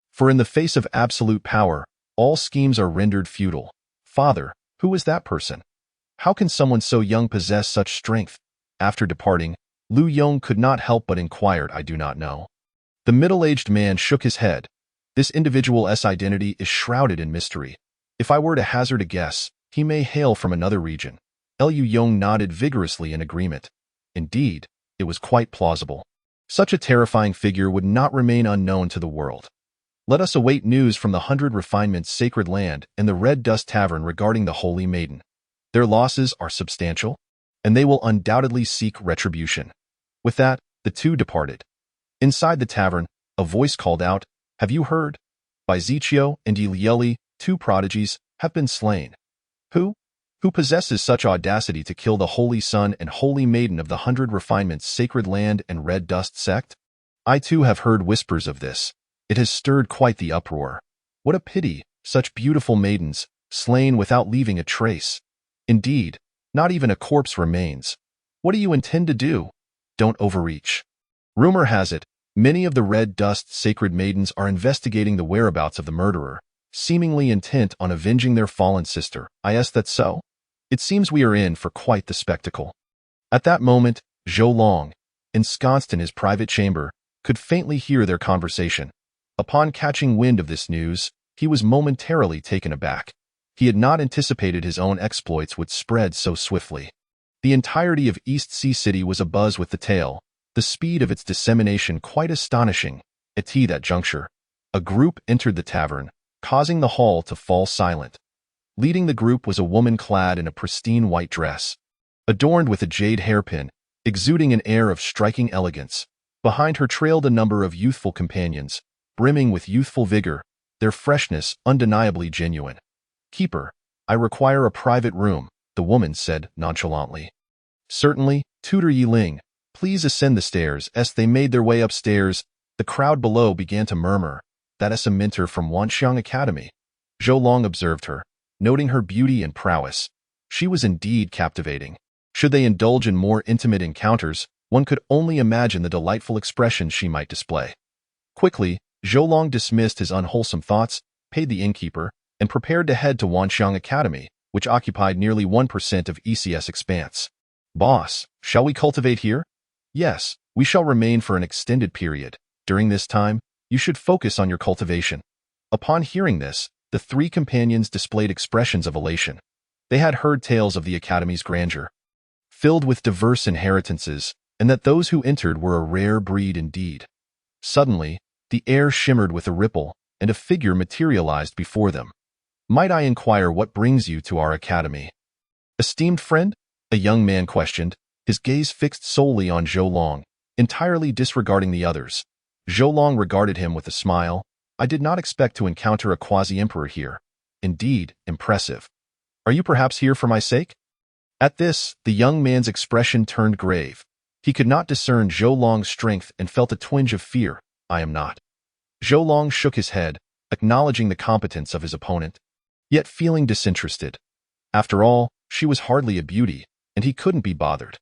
For in the face of absolute power, all schemes are rendered futile. "Father, who is that person? How can someone so young possess such strength?" After departing, Lu Yong could not help but inquired, "I do not know." The middle-aged man shook his head. "This individual's identity is shrouded in mystery. If I were to hazard a guess, he may hail from another region." Lu Yong nodded vigorously in agreement. Indeed, it was quite plausible. Such a terrifying figure would not remain unknown to the world. Let us await news from the 100 Refinements Sacred Land and the Red Dust Tavern regarding the Holy Maiden. Their losses are substantial, and they will undoubtedly seek retribution. With that, the two departed. Inside the tavern, a voice called out, "Have you heard? Bai Ziqiu and Yi Lieli, 2 prodigies, have been slain." "Who? Who possesses such audacity to kill the Holy Son and Holy Maiden of the 100 Refinements Sacred Land and Red Dust sect?" "I too have heard whispers of this. It has stirred quite the uproar. What a pity, such beautiful maidens, slain without leaving a trace. Indeed, not even a corpse remains. What do you intend to do? Don't overreach." Rumor has it, many of the Red Dust Sacred Maidens are investigating the whereabouts of the murderer, seemingly intent on avenging their fallen sister. Is that so? It seems we are in for quite the spectacle. At that moment, Zhou Long, ensconced in his private chamber, could faintly hear their conversation. Upon catching wind of this news, he was momentarily taken aback. He had not anticipated his own exploits would spread so swiftly. The entirety of East Sea City was abuzz with the tale, the speed of its dissemination quite astonishing. At that juncture, a group entered the tavern, causing the hall to fall silent. Leading the group was a woman clad in a pristine white dress, adorned with a jade hairpin, exuding an air of striking elegance. Behind her trailed a number of youthful companions, brimming with youthful vigor, their freshness undeniably genuine. "Keeper, I require a private room," the woman said nonchalantly. "Certainly, Tutor Yi Ling, please please ascend the stairs?" As they made their way upstairs, the crowd below began to murmur, "That is a mentor from Wanxiang Academy." Zhou Long observed her, noting her beauty and prowess. She was indeed captivating. Should they indulge in more intimate encounters, one could only imagine the delightful expressions she might display. Quickly, Zhou Long dismissed his unwholesome thoughts, paid the innkeeper, and prepared to head to Wanxiang Academy, which occupied nearly 1% of ECS expanse. "Boss, shall we cultivate here?" "Yes, we shall remain for an extended period. During this time, you should focus on your cultivation." Upon hearing this, the three companions displayed expressions of elation. They had heard tales of the Academy's grandeur, filled with diverse inheritances, and that those who entered were a rare breed indeed. Suddenly, the air shimmered with a ripple, and a figure materialized before them. "Might I inquire what brings you to our academy?" "Esteemed friend?" a young man questioned, his gaze fixed solely on Zhou Long, entirely disregarding the others. Zhou Long regarded him with a smile. "I did not expect to encounter a quasi-emperor here. Indeed, impressive. Are you perhaps here for my sake?" At this, the young man's expression turned grave. He could not discern Zhou Long's strength and felt a twinge of fear. "I am not." Zhou Long shook his head, acknowledging the competence of his opponent, yet feeling disinterested. After all, she was hardly a beauty, and he couldn't be bothered.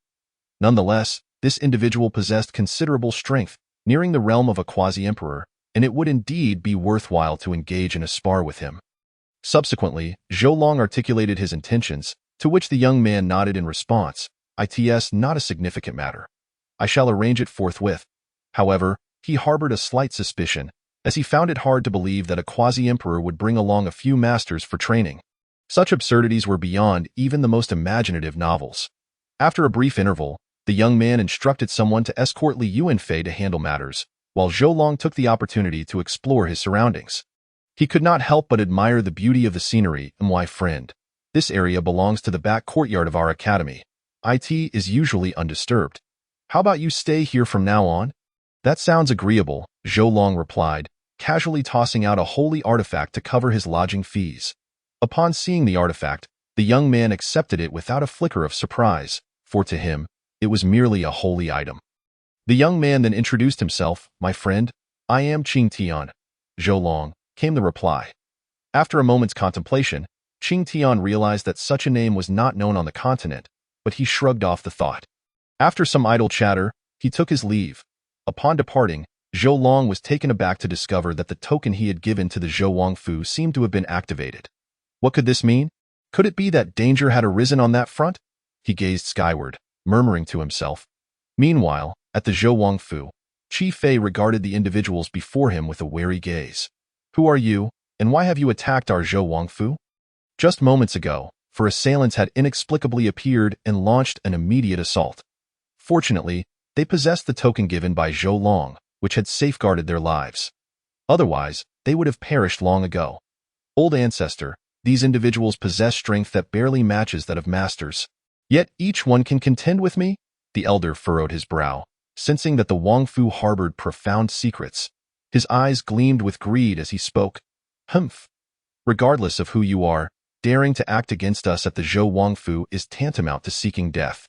Nonetheless, this individual possessed considerable strength, nearing the realm of a quasi-emperor, and it would indeed be worthwhile to engage in a spar with him. Subsequently, Zhou Long articulated his intentions, to which the young man nodded in response. "It's not a significant matter. I shall arrange it forthwith." However, he harbored a slight suspicion, as he found it hard to believe that a quasi-emperor would bring along a few masters for training. Such absurdities were beyond even the most imaginative novels. After a brief interval, the young man instructed someone to escort Li Yuanfei to handle matters, while Zhou Long took the opportunity to explore his surroundings. He could not help but admire the beauty of the scenery. "My friend, this area belongs to the back courtyard of our academy. It is usually undisturbed. How about you stay here from now on?" "That sounds agreeable," Zhou Long replied, casually tossing out a holy artifact to cover his lodging fees. Upon seeing the artifact, the young man accepted it without a flicker of surprise, for to him, it was merely a holy item. The young man then introduced himself. "My friend, I am Qing Tian." "Zhou Long," came the reply. After a moment's contemplation, Qing Tian realized that such a name was not known on the continent, but he shrugged off the thought. After some idle chatter, he took his leave. Upon departing, Zhou Long was taken aback to discover that the token he had given to the Zhou Wangfu seemed to have been activated. What could this mean? Could it be that danger had arisen on that front? He gazed skyward, murmuring to himself. Meanwhile, at the Zhou Wangfu, Qi Fei regarded the individuals before him with a wary gaze. "Who are you, and why have you attacked our Zhou Wangfu?" Just moments ago, four assailants had inexplicably appeared and launched an immediate assault. Fortunately, they possessed the token given by Zhou Long, which had safeguarded their lives. Otherwise, they would have perished long ago. Old ancestor, these individuals possess strength that barely matches that of masters. Yet each one can contend with me? The elder furrowed his brow, sensing that the Wangfu harbored profound secrets. His eyes gleamed with greed as he spoke. "Humph. Regardless of who you are, daring to act against us at the Zhou Wangfu is tantamount to seeking death."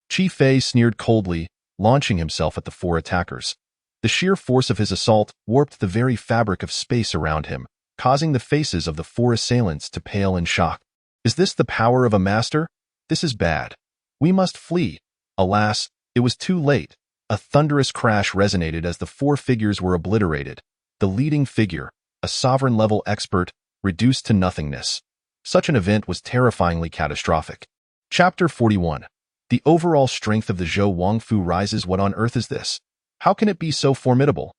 Qi Fei sneered coldly, launching himself at the four attackers. The sheer force of his assault warped the very fabric of space around him, causing the faces of the four assailants to pale in shock. Is this the power of a master? This is bad. We must flee. Alas, it was too late. A thunderous crash resonated as the four figures were obliterated. The leading figure, a sovereign-level expert, reduced to nothingness. Such an event was terrifyingly catastrophic. Chapter 41. The overall strength of the Zhou Wangfu rises. What on earth is this? How can it be so formidable?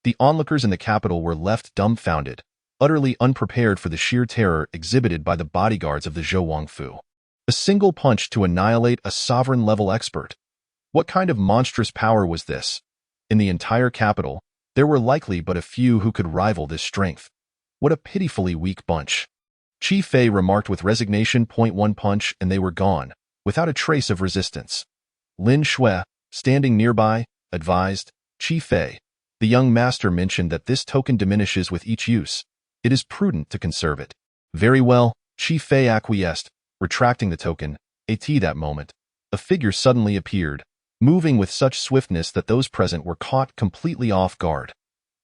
The onlookers in the capital were left dumbfounded, utterly unprepared for the sheer terror exhibited by the bodyguards of the Zhou Wangfu. A single punch to annihilate a sovereign-level expert. What kind of monstrous power was this? In the entire capital, there were likely but a few who could rival this strength. What a pitifully weak bunch. Qi Fei remarked with resignation. One punch and they were gone, without a trace of resistance. Lin Shui, standing nearby, advised, "Qi Fei, the young master mentioned that this token diminishes with each use. It is prudent to conserve it." "Very well," Qi Fei acquiesced, retracting the token. At that moment, a figure suddenly appeared, moving with such swiftness that those present were caught completely off guard.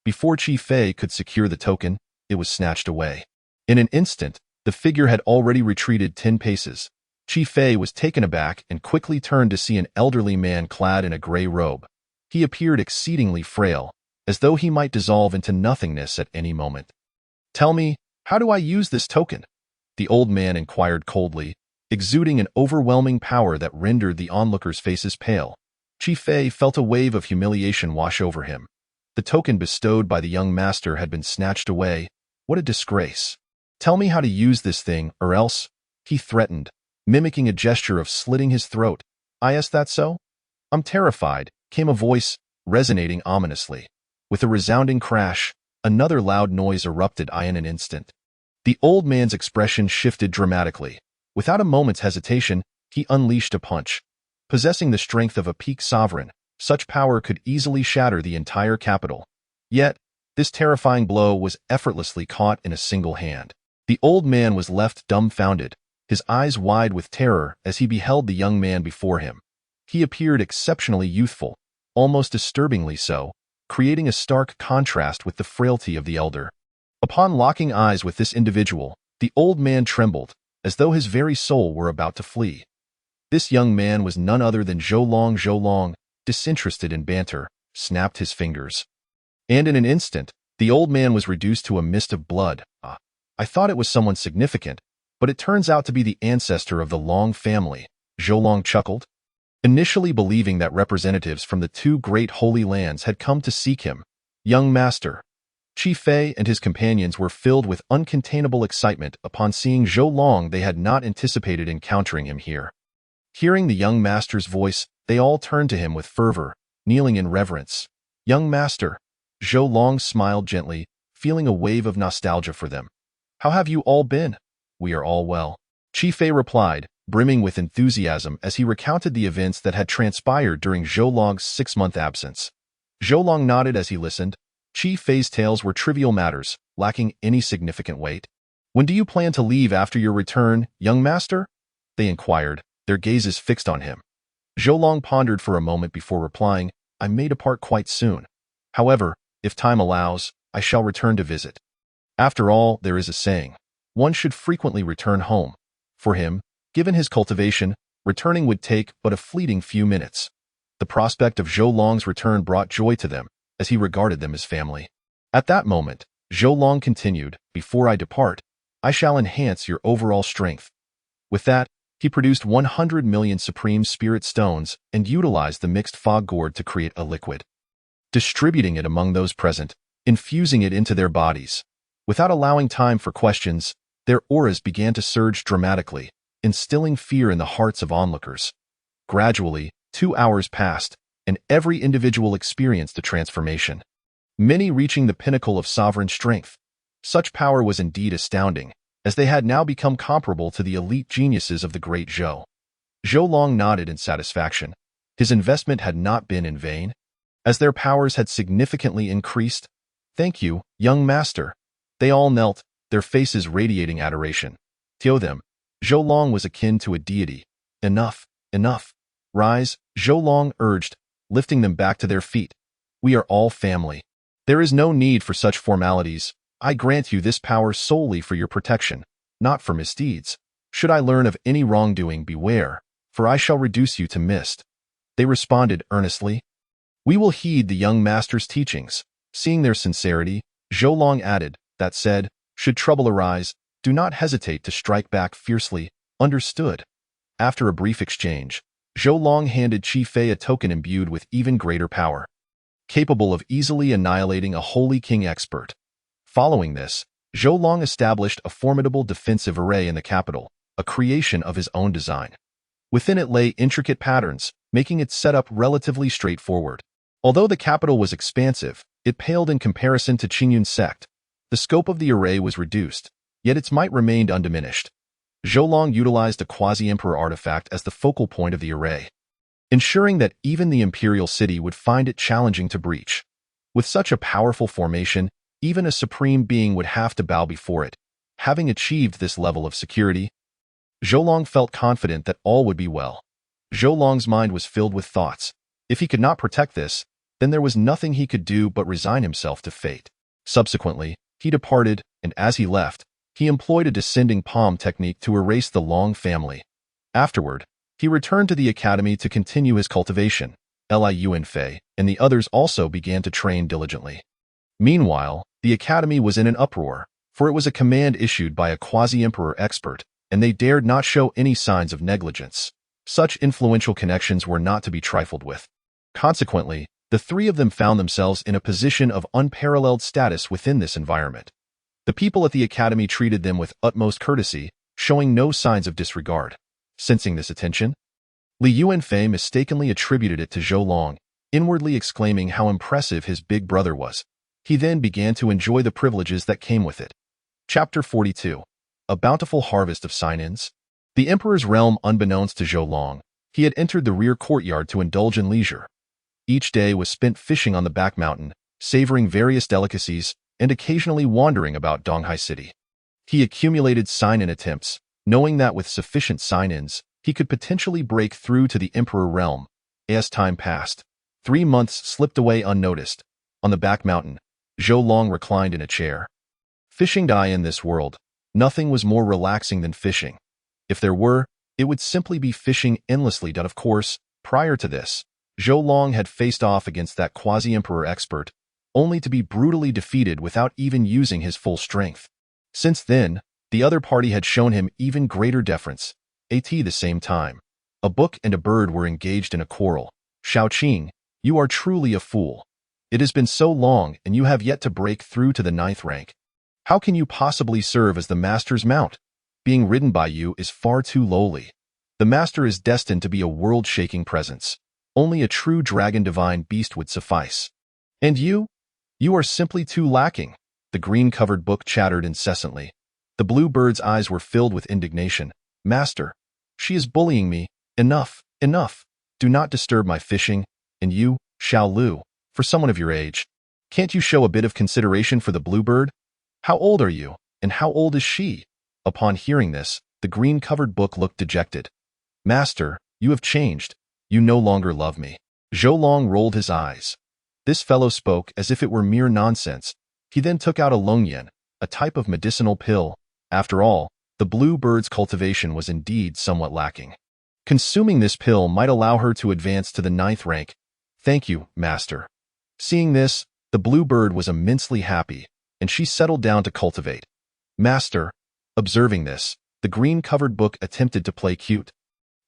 Before Qi Fei could secure the token, it was snatched away. In an instant, the figure had already retreated 10 paces. Qi Fei was taken aback and quickly turned to see an elderly man clad in a gray robe. He appeared exceedingly frail, as though he might dissolve into nothingness at any moment. "Tell me, how do I use this token?" the old man inquired coldly, exuding an overwhelming power that rendered the onlookers' faces pale. Qi Fei felt a wave of humiliation wash over him. The token bestowed by the young master had been snatched away. What a disgrace. "Tell me how to use this thing, or else," he threatened, mimicking a gesture of slitting his throat. "Is that so?" "I'm terrified," came a voice, resonating ominously. With a resounding crash, another loud noise erupted in an instant. The old man's expression shifted dramatically. Without a moment's hesitation, he unleashed a punch. Possessing the strength of a peak sovereign, such power could easily shatter the entire capital. Yet, this terrifying blow was effortlessly caught in a single hand. The old man was left dumbfounded, his eyes wide with terror as he beheld the young man before him. He appeared exceptionally youthful, almost disturbingly so, creating a stark contrast with the frailty of the elder. Upon locking eyes with this individual, the old man trembled, as though his very soul were about to flee. This young man was none other than Zhou Long. Zhou Long, disinterested in banter, snapped his fingers. And in an instant, the old man was reduced to a mist of blood. I thought it was someone significant, but it turns out to be the ancestor of the Long family," Zhou Long chuckled. Initially believing that representatives from the two great holy lands had come to seek him, "Young master." Qi Fei and his companions were filled with uncontainable excitement upon seeing Zhou Long. They had not anticipated encountering him here. Hearing the young master's voice, they all turned to him with fervor, kneeling in reverence. "Young master." Zhou Long smiled gently, feeling a wave of nostalgia for them. "How have you all been?" "We are all well," Qi Fei replied, brimming with enthusiasm as he recounted the events that had transpired during Zhou Long's 6-month absence. Zhou Long nodded as he listened. Qi Fei's tales were trivial matters, lacking any significant weight. "When do you plan to leave after your return, young master?" they inquired, their gazes fixed on him. Zhou Long pondered for a moment before replying, "I may depart quite soon. However, if time allows, I shall return to visit. After all, there is a saying, one should frequently return home." For him, given his cultivation, returning would take but a fleeting few minutes. The prospect of Zhou Long's return brought joy to them, as he regarded them as family. At that moment, Zhou Long continued, "Before I depart, I shall enhance your overall strength." With that, he produced 100 million Supreme Spirit Stones and utilized the mixed fog gourd to create a liquid. Distributing it among those present, infusing it into their bodies. Without allowing time for questions, their auras began to surge dramatically, instilling fear in the hearts of onlookers. Gradually, 2 hours passed, and every individual experienced a transformation, many reaching the pinnacle of sovereign strength. Such power was indeed astounding, as they had now become comparable to the elite geniuses of the Great Zhou. Zhou Long nodded in satisfaction. His investment had not been in vain, as their powers had significantly increased. "Thank you, young master." They all knelt, their faces radiating adoration. To them, Zhou Long was akin to a deity. "Enough, enough. Rise," Zhou Long urged, lifting them back to their feet. "We are all family. There is no need for such formalities. I grant you this power solely for your protection, not for misdeeds. Should I learn of any wrongdoing, beware, for I shall reduce you to mist." They responded earnestly. "We will heed the young master's teachings." Seeing their sincerity, Zhou Long added, "That said, should trouble arise, do not hesitate to strike back fiercely. Understood?" After a brief exchange, Zhou Long handed Qi Fei a token imbued with even greater power, capable of easily annihilating a holy king expert. Following this, Zhou Long established a formidable defensive array in the capital, a creation of his own design. Within it lay intricate patterns, making its setup relatively straightforward. Although the capital was expansive, it paled in comparison to Qingyun's sect. The scope of the array was reduced, yet its might remained undiminished. Zhou Long utilized a quasi-emperor artifact as the focal point of the array, ensuring that even the imperial city would find it challenging to breach. With such a powerful formation, even a supreme being would have to bow before it. Having achieved this level of security, Zhou Long felt confident that all would be well. Zhou Long's mind was filled with thoughts. If he could not protect this, then there was nothing he could do but resign himself to fate. Subsequently, he departed, and as he left, he employed a descending palm technique to erase the Long family. Afterward, he returned to the academy to continue his cultivation. Liu Yunfei and the others also began to train diligently. Meanwhile, the academy was in an uproar, for it was a command issued by a quasi-emperor expert, and they dared not show any signs of negligence. Such influential connections were not to be trifled with. Consequently, the three of them found themselves in a position of unparalleled status within this environment. The people at the academy treated them with utmost courtesy, showing no signs of disregard. Sensing this attention, Liu Yunfei mistakenly attributed it to Zhou Long, inwardly exclaiming how impressive his big brother was. He then began to enjoy the privileges that came with it. Chapter 42. A bountiful harvest of sign-ins. The emperor's realm, unbeknownst to Zhou Long, he had entered the rear courtyard to indulge in leisure. Each day was spent fishing on the back mountain, savoring various delicacies, and occasionally wandering about Donghai City. He accumulated sign-in attempts, knowing that with sufficient sign-ins, he could potentially break through to the emperor realm. As time passed, 3 months slipped away unnoticed. On the back mountain, Zhou Long reclined in a chair. Fishing die in this world, nothing was more relaxing than fishing. If there were, it would simply be fishing endlessly. Of course, prior to this, Zhou Long had faced off against that quasi-emperor expert, only to be brutally defeated without even using his full strength. Since then, the other party had shown him even greater deference. At the same time, a book and a bird were engaged in a quarrel. Shaoqing, you are truly a fool. It has been so long and you have yet to break through to the 9th rank. How can you possibly serve as the master's mount? Being ridden by you is far too lowly. The master is destined to be a world-shaking presence. Only a true dragon divine beast would suffice. And you? You are simply too lacking. The green-covered book chattered incessantly. The blue bird's eyes were filled with indignation. Master, she is bullying me. Enough, enough. Do not disturb my fishing. And you, Xiao Lu, for someone of your age, can't you show a bit of consideration for the bluebird? How old are you, and how old is she? Upon hearing this, the green-covered book looked dejected. Master, you have changed. You no longer love me. Zhou Long rolled his eyes. This fellow spoke as if it were mere nonsense. He then took out a longyan, a type of medicinal pill. After all, the blue bird's cultivation was indeed somewhat lacking. Consuming this pill might allow her to advance to the 9th rank. Thank you, master. Seeing this, the blue bird was immensely happy, and she settled down to cultivate. Master, observing this, the green-covered book attempted to play cute.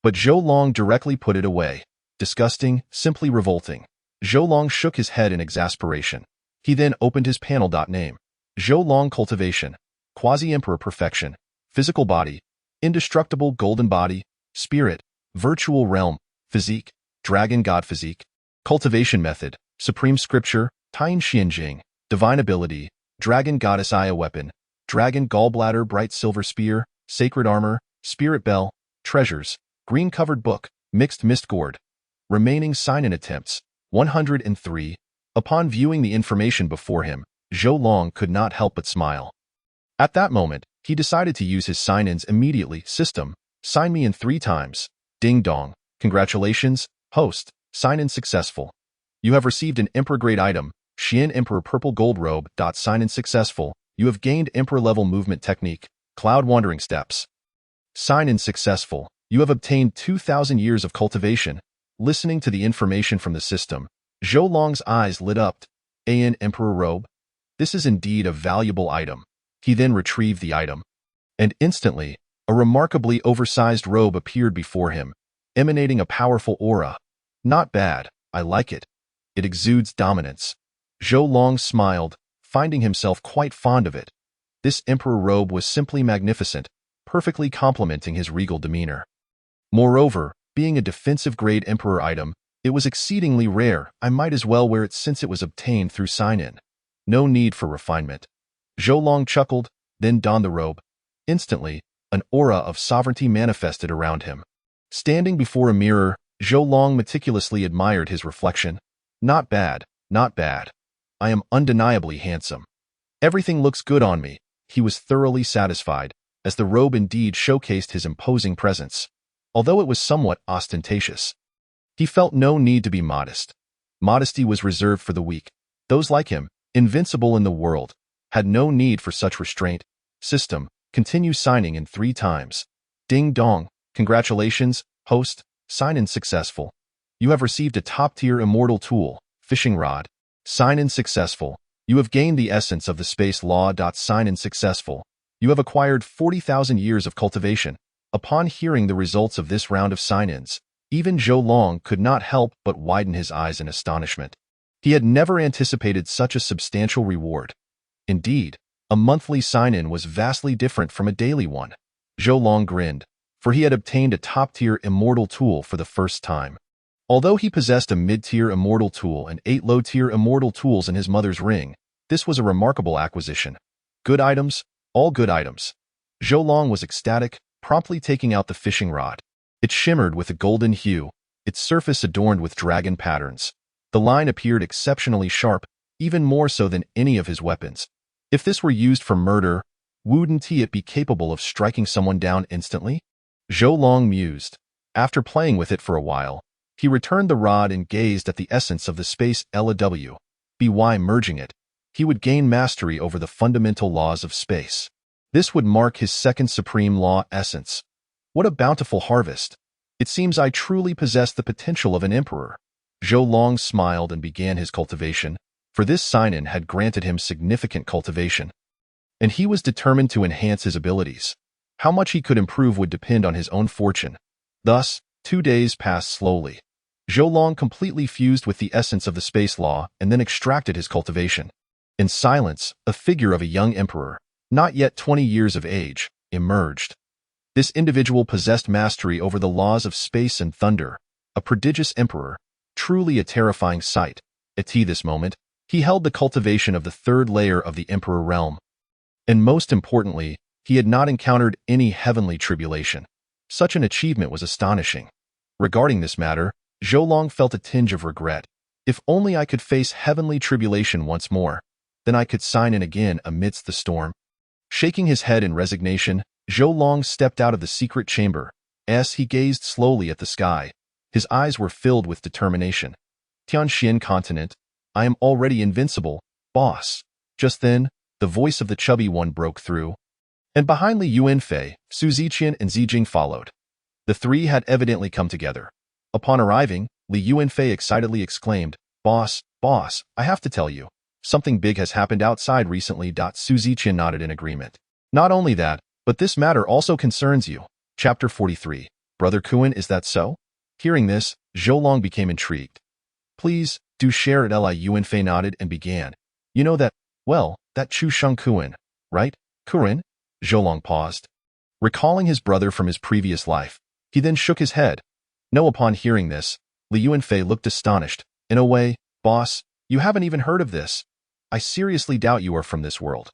But Zhou Long directly put it away. Disgusting, simply revolting. Zhou Long shook his head in exasperation. He then opened his panel. Name. Zhou Long cultivation. Quasi-emperor perfection. Physical body. Indestructible golden body. Spirit. Virtual realm. Physique. Dragon god physique. Cultivation method. Supreme scripture. Tien Xianjing. Divine ability. Dragon goddess Aya weapon. Dragon gallbladder bright silver spear. Sacred armor. Spirit bell. Treasures. Green-covered book. Mixed mist gourd. Remaining sign-in attempts. 103. Upon viewing the information before him, Zhou Long could not help but smile. At that moment, he decided to use his sign-ins immediately. System. Sign me in 3 times. Ding dong. Congratulations, host. Sign-in successful. You have received an Emperor-grade item. Xian Emperor Purple Gold Robe. Sign-in successful. You have gained Emperor-level movement technique. Cloud Wandering Steps. Sign-in successful. You have obtained 2,000 years of cultivation. Listening to the information from the system, Zhou Long's eyes lit up. An Emperor Robe? This is indeed a valuable item. He then retrieved the item. And instantly, a remarkably oversized robe appeared before him, emanating a powerful aura. Not bad, I like it. It exudes dominance. Zhou Long smiled, finding himself quite fond of it. This emperor robe was simply magnificent, perfectly complementing his regal demeanor. Moreover, being a defensive-grade emperor item, it was exceedingly rare. I might as well wear it since it was obtained through sign-in. No need for refinement. Zhou Long chuckled, then donned the robe. Instantly, an aura of sovereignty manifested around him. Standing before a mirror, Zhou Long meticulously admired his reflection. Not bad, not bad. I am undeniably handsome. Everything looks good on me. He was thoroughly satisfied, as the robe indeed showcased his imposing presence, although it was somewhat ostentatious. He felt no need to be modest. Modesty was reserved for the weak. Those like him, invincible in the world, had no need for such restraint. System, continue signing in 3 times. Ding dong, congratulations, host, sign-in successful. You have received a top-tier immortal tool, fishing rod. Sign-in successful. You have gained the essence of the space law. Sign-in successful. You have acquired 40,000 years of cultivation. Upon hearing the results of this round of sign-ins, even Zhou Long could not help but widen his eyes in astonishment. He had never anticipated such a substantial reward. Indeed, a monthly sign-in was vastly different from a daily one. Zhou Long grinned, for he had obtained a top-tier immortal tool for the first time. Although he possessed a mid-tier immortal tool and 8 low-tier immortal tools in his mother's ring, this was a remarkable acquisition. Good items, all good items. Zhou Long was ecstatic, promptly taking out the fishing rod. It shimmered with a golden hue, its surface adorned with dragon patterns. The line appeared exceptionally sharp, even more so than any of his weapons. If this were used for murder, wouldn't it be capable of striking someone down instantly? Zhou Long mused. After playing with it for a while, he returned the rod and gazed at the essence of the space LW. By merging it, he would gain mastery over the fundamental laws of space. This would mark his second supreme law essence. What a bountiful harvest! It seems I truly possess the potential of an emperor. Zhou Long smiled and began his cultivation, for this sign-in had granted him significant cultivation. And he was determined to enhance his abilities. How much he could improve would depend on his own fortune. Thus, 2 days passed slowly. Zhou Long completely fused with the essence of the space law and then extracted his cultivation. In silence, a figure of a young emperor, not yet 20 years of age, emerged. This individual possessed mastery over the laws of space and thunder, a prodigious emperor, truly a terrifying sight. At this moment, he held the cultivation of the 3rd layer of the emperor realm. And most importantly, he had not encountered any heavenly tribulation. Such an achievement was astonishing. Regarding this matter, Zhou Long felt a tinge of regret. If only I could face heavenly tribulation once more, then I could sign in again amidst the storm. Shaking his head in resignation, Zhou Long stepped out of the secret chamber. As he gazed slowly at the sky, his eyes were filled with determination. Tianxian continent, I am already invincible, boss. Just then, the voice of the chubby one broke through. And behind Li Yuanfei, Su Ziqian and Zijing followed. The 3 had evidently come together. Upon arriving, Li Yuanfei excitedly exclaimed, Boss, I have to tell you. Something big has happened outside recently. Su Ziqian nodded in agreement. Not only that, but this matter also concerns you. Chapter 43. Brother Kuan, is that so? Hearing this, Zhou Long became intrigued. Please, do share it. Li Yuanfei nodded and began. You know that, well, that Chu Sheng Kuan, right? Kuan? Zhou Long paused. Recalling his brother from his previous life, he then shook his head. No, upon hearing this, Li Yuanfei looked astonished. In a way, boss, you haven't even heard of this. I seriously doubt you are from this world.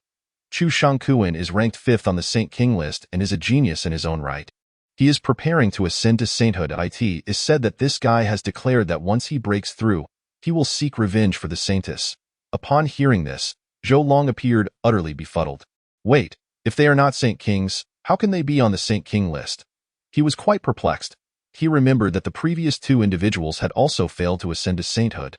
Chu Sheng Kuan is ranked 5th on the Saint King list and is a genius in his own right. He is preparing to ascend to sainthood. It is said that this guy has declared that once he breaks through, he will seek revenge for the saintess. Upon hearing this, Zhou Long appeared utterly befuddled. Wait, if they are not Saint Kings, how can they be on the Saint King list? He was quite perplexed. He remembered that the previous 2 individuals had also failed to ascend to sainthood.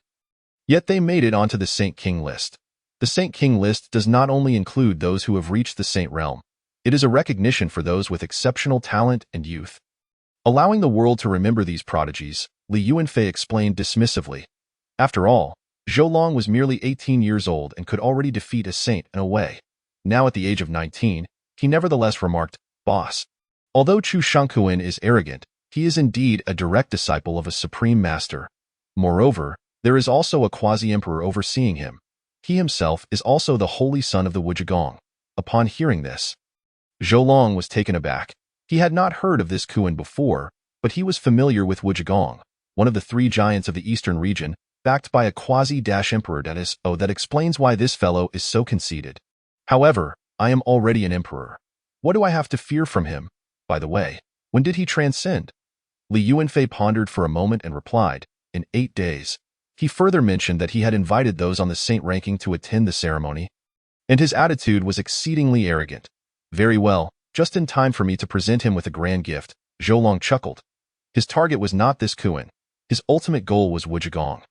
Yet they made it onto the Saint King list. The Saint King list does not only include those who have reached the Saint realm. It is a recognition for those with exceptional talent and youth. Allowing the world to remember these prodigies, Li Yuanfei explained dismissively. After all, Zhou Long was merely 18 years old and could already defeat a saint in a way. Now at the age of 19, he nevertheless remarked, Boss. Although Chu Sheng Kuan is arrogant, he is indeed a direct disciple of a supreme master. Moreover, there is also a quasi-emperor overseeing him. He himself is also the holy son of the Wuzhigong. Upon hearing this, Zhou Long was taken aback. He had not heard of this Kuan before, but he was familiar with Wuzhigong, one of the 3 giants of the eastern region, backed by a quasi-emperor. That explains why this fellow is so conceited. However, I am already an emperor. What do I have to fear from him? By the way, when did he transcend? Li Yuanfei pondered for a moment and replied, in 8 days. He further mentioned that he had invited those on the saint ranking to attend the ceremony, and his attitude was exceedingly arrogant. Very well, just in time for me to present him with a grand gift, Zhou Long chuckled. His target was not this Kuan. His ultimate goal was Wuzhegong.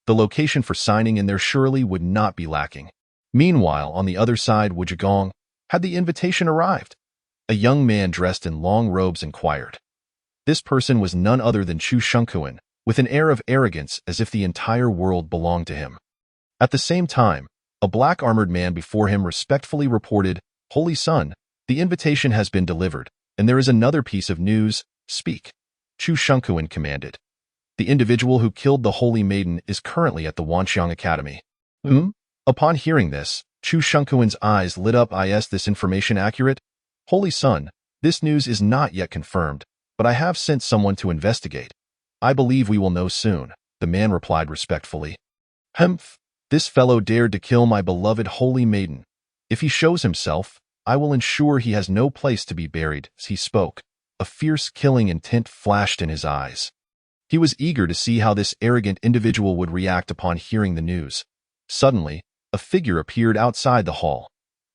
The location for signing in there surely would not be lacking. Meanwhile, on the other side, Wuzhegong, had the invitation arrived? A young man dressed in long robes inquired. This person was none other than Chu Shunkuan, with an air of arrogance as if the entire world belonged to him. At the same time, a black-armored man before him respectfully reported, "Holy Son, the invitation has been delivered, and there is another piece of news. Speak." Chu Shunkuan commanded. "The individual who killed the Holy Maiden is currently at the Wanxiang Academy." Upon hearing this, Chu Shunkuan's eyes lit up. Is this information accurate? Holy Son, this news is not yet confirmed, but I have sent someone to investigate. I believe we will know soon, the man replied respectfully. Humph, this fellow dared to kill my beloved Holy Maiden. If he shows himself, I will ensure he has no place to be buried. As he spoke, a fierce killing intent flashed in his eyes. He was eager to see how this arrogant individual would react upon hearing the news. Suddenly, a figure appeared outside the hall.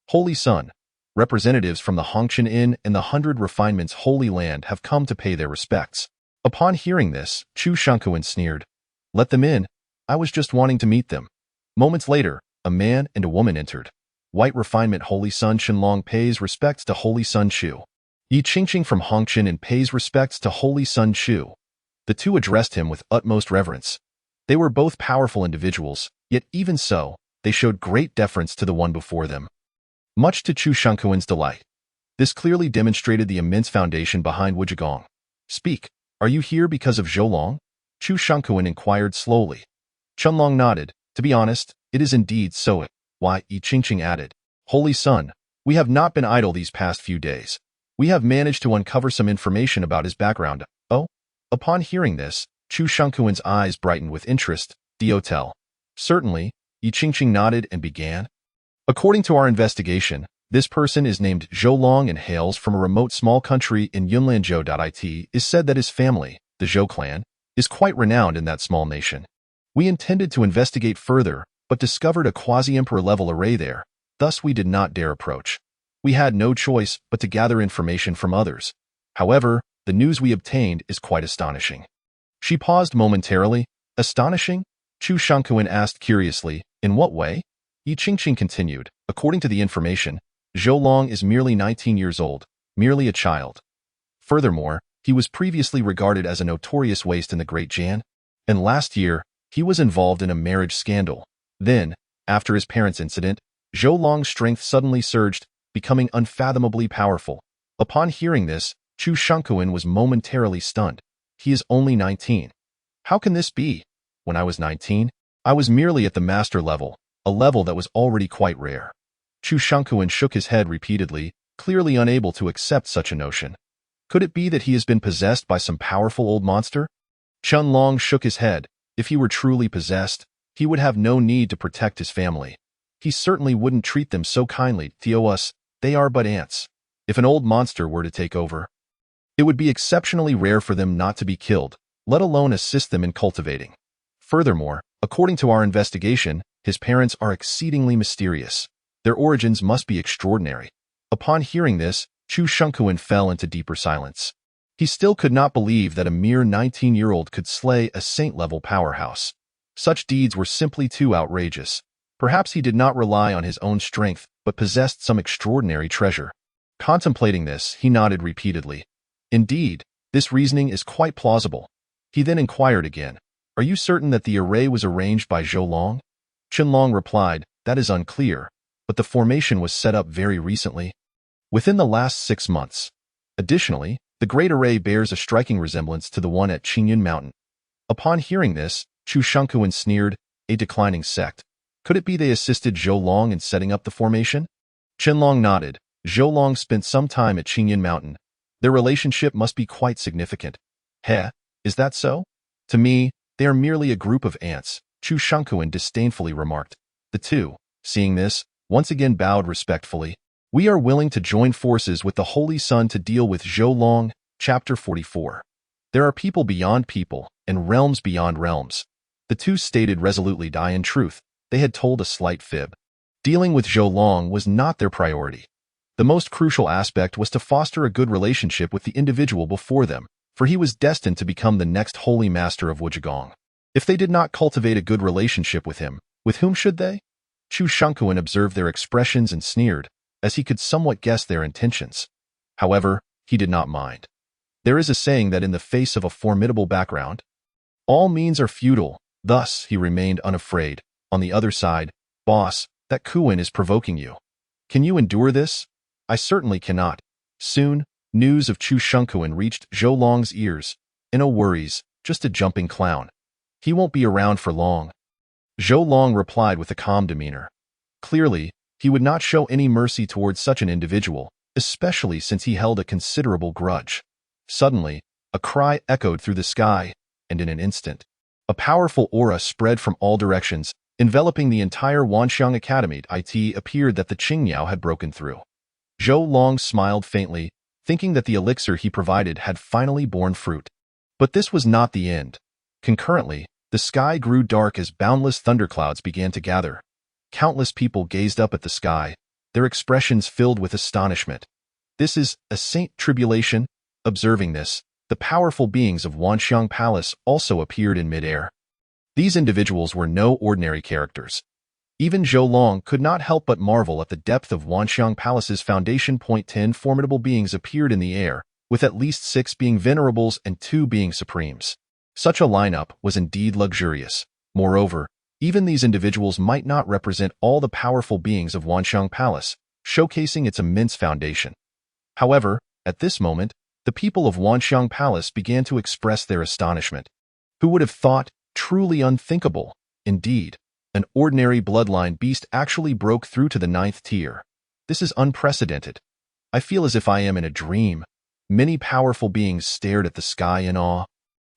Holy Son, representatives from the Hongqian Inn and the 100 Refinements Holy Land have come to pay their respects. Upon hearing this, Chu Shunkuan sneered. Let them in. I was just wanting to meet them. Moments later, a man and a woman entered. White Refinement Holy Son Qianlong pays respects to Holy Son Chu. Yi Qingqing from Hongqian and pays respects to Holy Son Chu. The two addressed him with utmost reverence. They were both powerful individuals, yet even so, they showed great deference to the one before them. Much to Chu Shunkuan's delight. This clearly demonstrated the immense foundation behind Wuzhegong. Speak, are you here because of Zhou Long? Chu Shunkuan inquired slowly. Qianlong nodded. To be honest, it is indeed so. Why, Yi Qingqing added. Holy Son, we have not been idle these past few days. We have managed to uncover some information about his background. Oh? Upon hearing this, Chu Shunkuan's eyes brightened with interest. The hotel. Certainly, Yi Qingqing nodded and began. According to our investigation, this person is named Zhou Long and hails from a remote small country in Yunlanzhou. It is said that his family, the Zhou clan, is quite renowned in that small nation. We intended to investigate further, but discovered a quasi-emperor level array there. Thus we did not dare approach. We had no choice but to gather information from others. However, the news we obtained is quite astonishing. She paused momentarily. Astonishing? Chu Shunkuan asked curiously. In what way? Yi Qingqing continued. According to the information, Zhou Long is merely 19 years old, merely a child. Furthermore, he was previously regarded as a notorious waste in the Great Jan, and last year, he was involved in a marriage scandal. Then, after his parents' incident, Zhou Long's strength suddenly surged, becoming unfathomably powerful. Upon hearing this, Chu Shunkuan was momentarily stunned. He is only 19. How can this be? When I was 19, I was merely at the master level, a level that was already quite rare. Chu Shunkuan shook his head repeatedly, clearly unable to accept such a notion. Could it be that he has been possessed by some powerful old monster? Qianlong shook his head. If he were truly possessed, he would have no need to protect his family. He certainly wouldn't treat them so kindly. Theos, they are but ants. If an old monster were to take over, it would be exceptionally rare for them not to be killed, let alone assist them in cultivating. Furthermore, according to our investigation, his parents are exceedingly mysterious. Their origins must be extraordinary. Upon hearing this, Chu Shunkuan fell into deeper silence. He still could not believe that a mere 19-year-old could slay a saint-level powerhouse. Such deeds were simply too outrageous. Perhaps he did not rely on his own strength, but possessed some extraordinary treasure. Contemplating this, he nodded repeatedly. Indeed, this reasoning is quite plausible. He then inquired again, Are you certain that the array was arranged by Zhou Long? Qianlong replied, That is unclear, but the formation was set up very recently, within the last 6 months. Additionally, the Great Array bears a striking resemblance to the one at Qingyun Mountain. Upon hearing this, Chu Shunkuan sneered, A declining sect. Could it be they assisted Zhou Long in setting up the formation? Qianlong nodded. Zhou Long spent some time at Qingyun Mountain. Their relationship must be quite significant. Heh, is that so? To me, they are merely a group of ants, Chu Shunkuan disdainfully remarked. The two, seeing this, once again bowed respectfully. We are willing to join forces with the Holy Son to deal with Zhou Long. Chapter 44. There are people beyond people, and realms beyond realms. The two stated resolutely. In truth, they had told a slight fib. Dealing with Zhou Long was not their priority. The most crucial aspect was to foster a good relationship with the individual before them. for he was destined to become the next holy master of Wuzhigong. If they did not cultivate a good relationship with him, with whom should they? Chu Shangkuan observed their expressions and sneered, as he could somewhat guess their intentions. However, he did not mind. There is a saying that in the face of a formidable background, all means are futile. Thus, he remained unafraid. On the other side, boss, that Kuan is provoking you. Can you endure this? I certainly cannot. Soon, news of Chu Shangkuan reached Zhou Long's ears. No worries, just a jumping clown. He won't be around for long. Zhou Long replied with a calm demeanor. Clearly, he would not show any mercy towards such an individual, especially since he held a considerable grudge. Suddenly, a cry echoed through the sky, and in an instant, a powerful aura spread from all directions, enveloping the entire Wanxiang Academy. It appeared that the Qingyao had broken through. Zhou Long smiled faintly, thinking that the elixir he provided had finally borne fruit. But this was not the end. Concurrently, the sky grew dark as boundless thunderclouds began to gather. Countless people gazed up at the sky, their expressions filled with astonishment. This is a saint tribulation. Observing this, the powerful beings of Wanxiang Palace also appeared in midair. These individuals were no ordinary characters. Even Zhou Long could not help but marvel at the depth of Wanxiang Palace's foundation. 10 formidable beings appeared in the air, with at least 6 being venerables and 2 being supremes. Such a lineup was indeed luxurious. Moreover, even these individuals might not represent all the powerful beings of Wanxiang Palace, showcasing its immense foundation. However, at this moment, the people of Wanxiang Palace began to express their astonishment. Who would have thought? Truly unthinkable. Indeed, an ordinary bloodline beast actually broke through to the 9th tier. This is unprecedented. I feel as if I am in a dream. Many powerful beings stared at the sky in awe.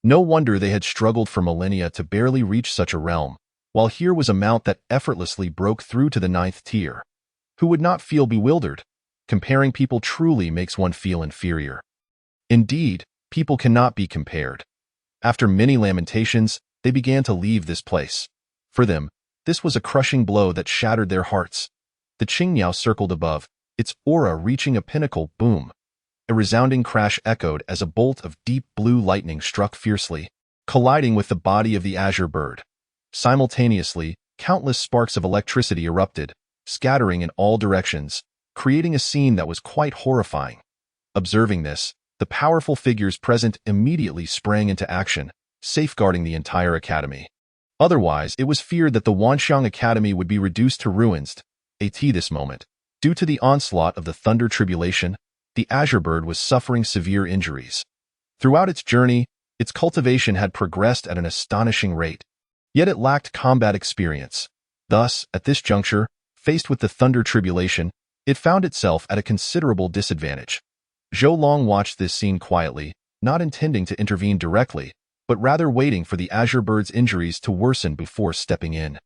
No wonder they had struggled for millennia to barely reach such a realm, while here was a mount that effortlessly broke through to the 9th tier. Who would not feel bewildered? Comparing people truly makes one feel inferior. Indeed, people cannot be compared. After many lamentations, they began to leave this place. For them, this was a crushing blow that shattered their hearts. The Qingyao circled above, its aura reaching a pinnacle. Boom! A resounding crash echoed as a bolt of deep blue lightning struck fiercely, colliding with the body of the azure bird. Simultaneously, countless sparks of electricity erupted, scattering in all directions, creating a scene that was quite horrifying. Observing this, the powerful figures present immediately sprang into action, safeguarding the entire academy. Otherwise, it was feared that the Wanxiang Academy would be reduced to ruins. At this moment, due to the onslaught of the Thunder Tribulation, the Azure Bird was suffering severe injuries. Throughout its journey, its cultivation had progressed at an astonishing rate, yet it lacked combat experience. Thus, at this juncture, faced with the Thunder Tribulation, it found itself at a considerable disadvantage. Zhou Long watched this scene quietly, not intending to intervene directly, but rather waiting for the Azure Bird's injuries to worsen before stepping in.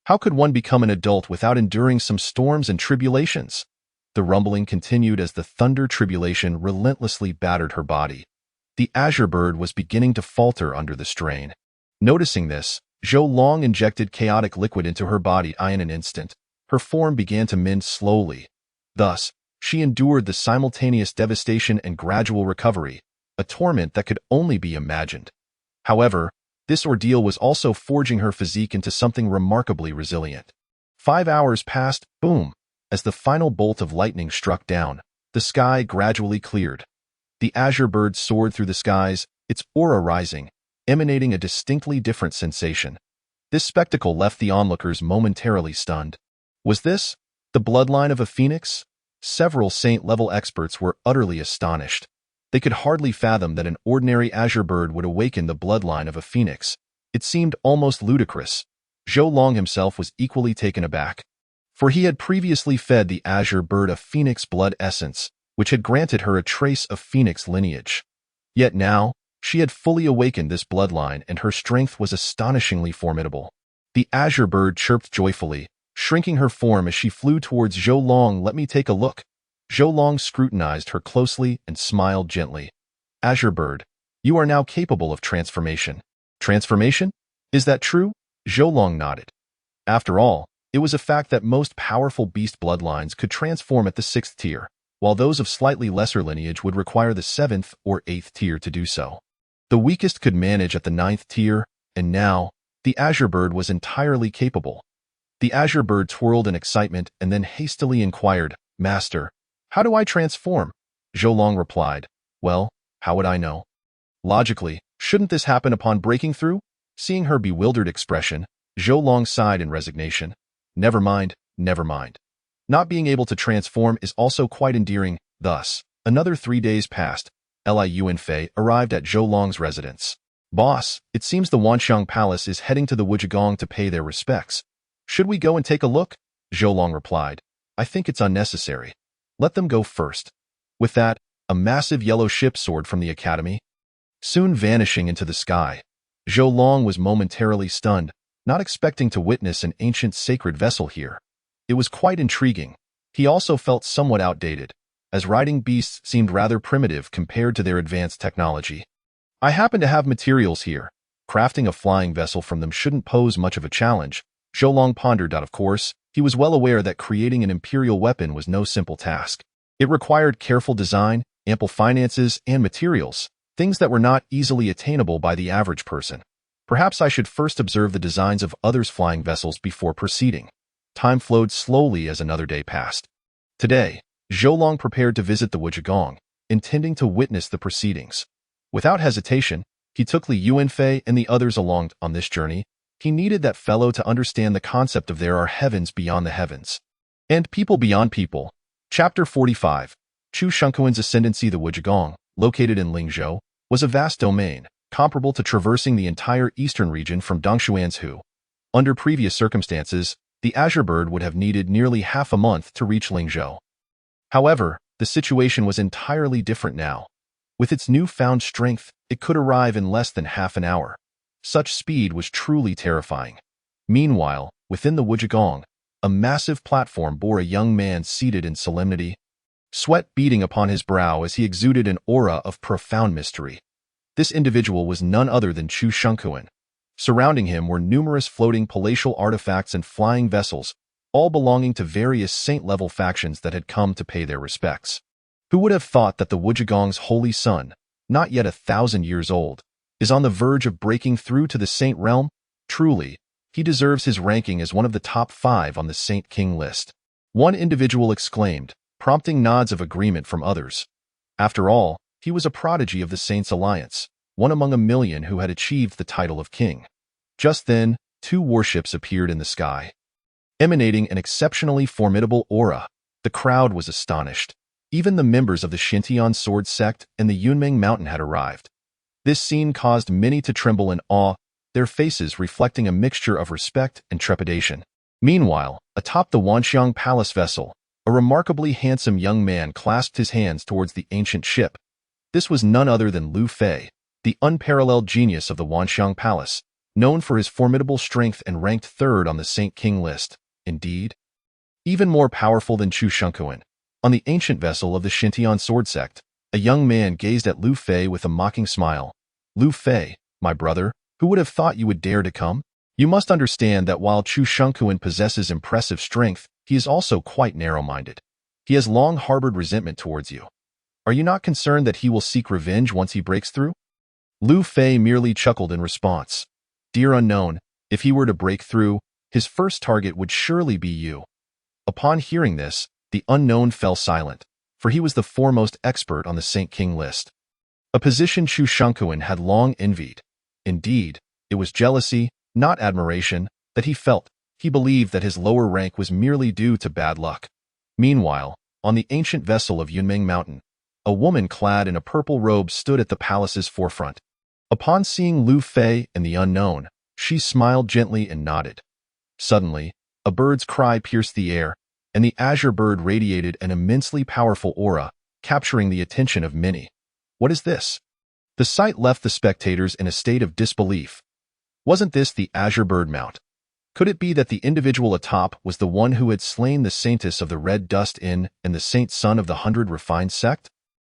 How could one become an adult without enduring some storms and tribulations? The rumbling continued as the Thunder Tribulation relentlessly battered her body. The Azure Bird was beginning to falter under the strain. Noticing this, Zhou Long injected chaotic liquid into her body. In an instant, her form began to mend slowly. Thus, she endured the simultaneous devastation and gradual recovery, a torment that could only be imagined. However, this ordeal was also forging her physique into something remarkably resilient. 5 hours passed. Boom! As the final bolt of lightning struck down, the sky gradually cleared. The Azure Bird soared through the skies, its aura rising, emanating a distinctly different sensation. This spectacle left the onlookers momentarily stunned. Was this the bloodline of a phoenix? Several saint-level experts were utterly astonished. They could hardly fathom that an ordinary Azure Bird would awaken the bloodline of a phoenix. It seemed almost ludicrous. Zhou Long himself was equally taken aback, for he had previously fed the Azure Bird a phoenix blood essence, which had granted her a trace of phoenix lineage. Yet now, she had fully awakened this bloodline and her strength was astonishingly formidable. The Azure Bird chirped joyfully, shrinking her form as she flew towards Zhou Long. Let me take a look. Zhou Long scrutinized her closely and smiled gently. Azure Bird, you are now capable of transformation. Transformation? Is that true? Zhou Long nodded. After all, it was a fact that most powerful beast bloodlines could transform at the 6th tier. while those of slightly lesser lineage would require the 7th or 8th tier to do so. The weakest could manage at the 9th tier, and now, the Azure Bird was entirely capable. The Azure Bird twirled in excitement and then hastily inquired, "Master, how do I transform?" Zhou Long replied, "Well, how would I know? Logically, shouldn't this happen upon breaking through?" Seeing her bewildered expression, Zhou Long sighed in resignation. Never mind, never mind. Not being able to transform is also quite endearing. Thus, another 3 days passed. Li Yuanfei arrived at Zhou Long's residence. "Boss, it seems the Wanxiang Palace is heading to the Wuzhigong to pay their respects. Should we go and take a look?" Zhou Long replied, "I think it's unnecessary. Let them go first." With that, a massive yellow ship soared from the academy, soon vanishing into the sky. Zhou Long was momentarily stunned, not expecting to witness an ancient sacred vessel here. It was quite intriguing. He also felt somewhat outdated, as riding beasts seemed rather primitive compared to their advanced technology. "I happen to have materials here. Crafting a flying vessel from them shouldn't pose much of a challenge." Zhou Long pondered that. Of course, he was well aware that creating an imperial weapon was no simple task. It required careful design, ample finances, and materials, things that were not easily attainable by the average person. Perhaps I should first observe the designs of others' flying vessels before proceeding. Time flowed slowly as another day passed. Today, Zhou Long prepared to visit the Wuzhigong, intending to witness the proceedings. Without hesitation, he took Li Yuanfei and the others along on this journey. He needed that fellow to understand the concept of there are heavens beyond the heavens, and people beyond people. Chapter 45. Chu Shunkuan's Ascendancy. The Wuzhigong, located in Lingzhou, was a vast domain, comparable to traversing the entire eastern region from Dongshuan's Hu. Under previous circumstances, the Azure Bird would have needed nearly half a month to reach Lingzhou. However, the situation was entirely different now. With its newfound strength, it could arrive in less than half an hour. Such speed was truly terrifying. Meanwhile, within the Wuzhigong, a massive platform bore a young man seated in solemnity, sweat beading upon his brow as he exuded an aura of profound mystery. This individual was none other than Chu Shunkuan. Surrounding him were numerous floating palatial artifacts and flying vessels, all belonging to various saint-level factions that had come to pay their respects. Who would have thought that the Wuzhigong's holy son, not yet 1,000 years old, is on the verge of breaking through to the saint realm? Truly, he deserves his ranking as one of the top 5 on the Saint King list. One individual exclaimed, prompting nods of agreement from others. After all, he was a prodigy of the Saints' Alliance, one among a million who had achieved the title of king. Just then, 2 warships appeared in the sky, emanating an exceptionally formidable aura. The crowd was astonished. Even the members of the Xintian sword sect and the Yunmeng mountain had arrived. This scene caused many to tremble in awe, their faces reflecting a mixture of respect and trepidation. Meanwhile, atop the Wanxiang Palace vessel, a remarkably handsome young man clasped his hands towards the ancient ship. This was none other than Lu Fei, the unparalleled genius of the Wanxiang Palace, known for his formidable strength and ranked 3rd on the Saint King list. Indeed, even more powerful than Chu Shunkuan. On the ancient vessel of the Xintian sword sect, a young man gazed at Lu Fei with a mocking smile. "Lu Fei, my brother, who would have thought you would dare to come? You must understand that while Chu Shunkuan possesses impressive strength, he is also quite narrow-minded. He has long harbored resentment towards you. Are you not concerned that he will seek revenge once he breaks through?" Lu Fei merely chuckled in response. "Dear unknown, if he were to break through, his first target would surely be you." Upon hearing this, the unknown fell silent, for he was the foremost expert on the Saint King list, a position Chu Shunkuan had long envied. Indeed, it was jealousy, not admiration, that he felt. He believed that his lower rank was merely due to bad luck. Meanwhile, on the ancient vessel of Yunmeng Mountain, a woman clad in a purple robe stood at the palace's forefront. Upon seeing Lu Fei and the unknown, she smiled gently and nodded. Suddenly, a bird's cry pierced the air, and the Azure Bird radiated an immensely powerful aura, capturing the attention of many. What is this? The sight left the spectators in a state of disbelief. Wasn't this the Azure Bird mount? Could it be that the individual atop was the one who had slain the Saintess of the Red Dust Inn and the Saint Son of the 100 Refined Sect?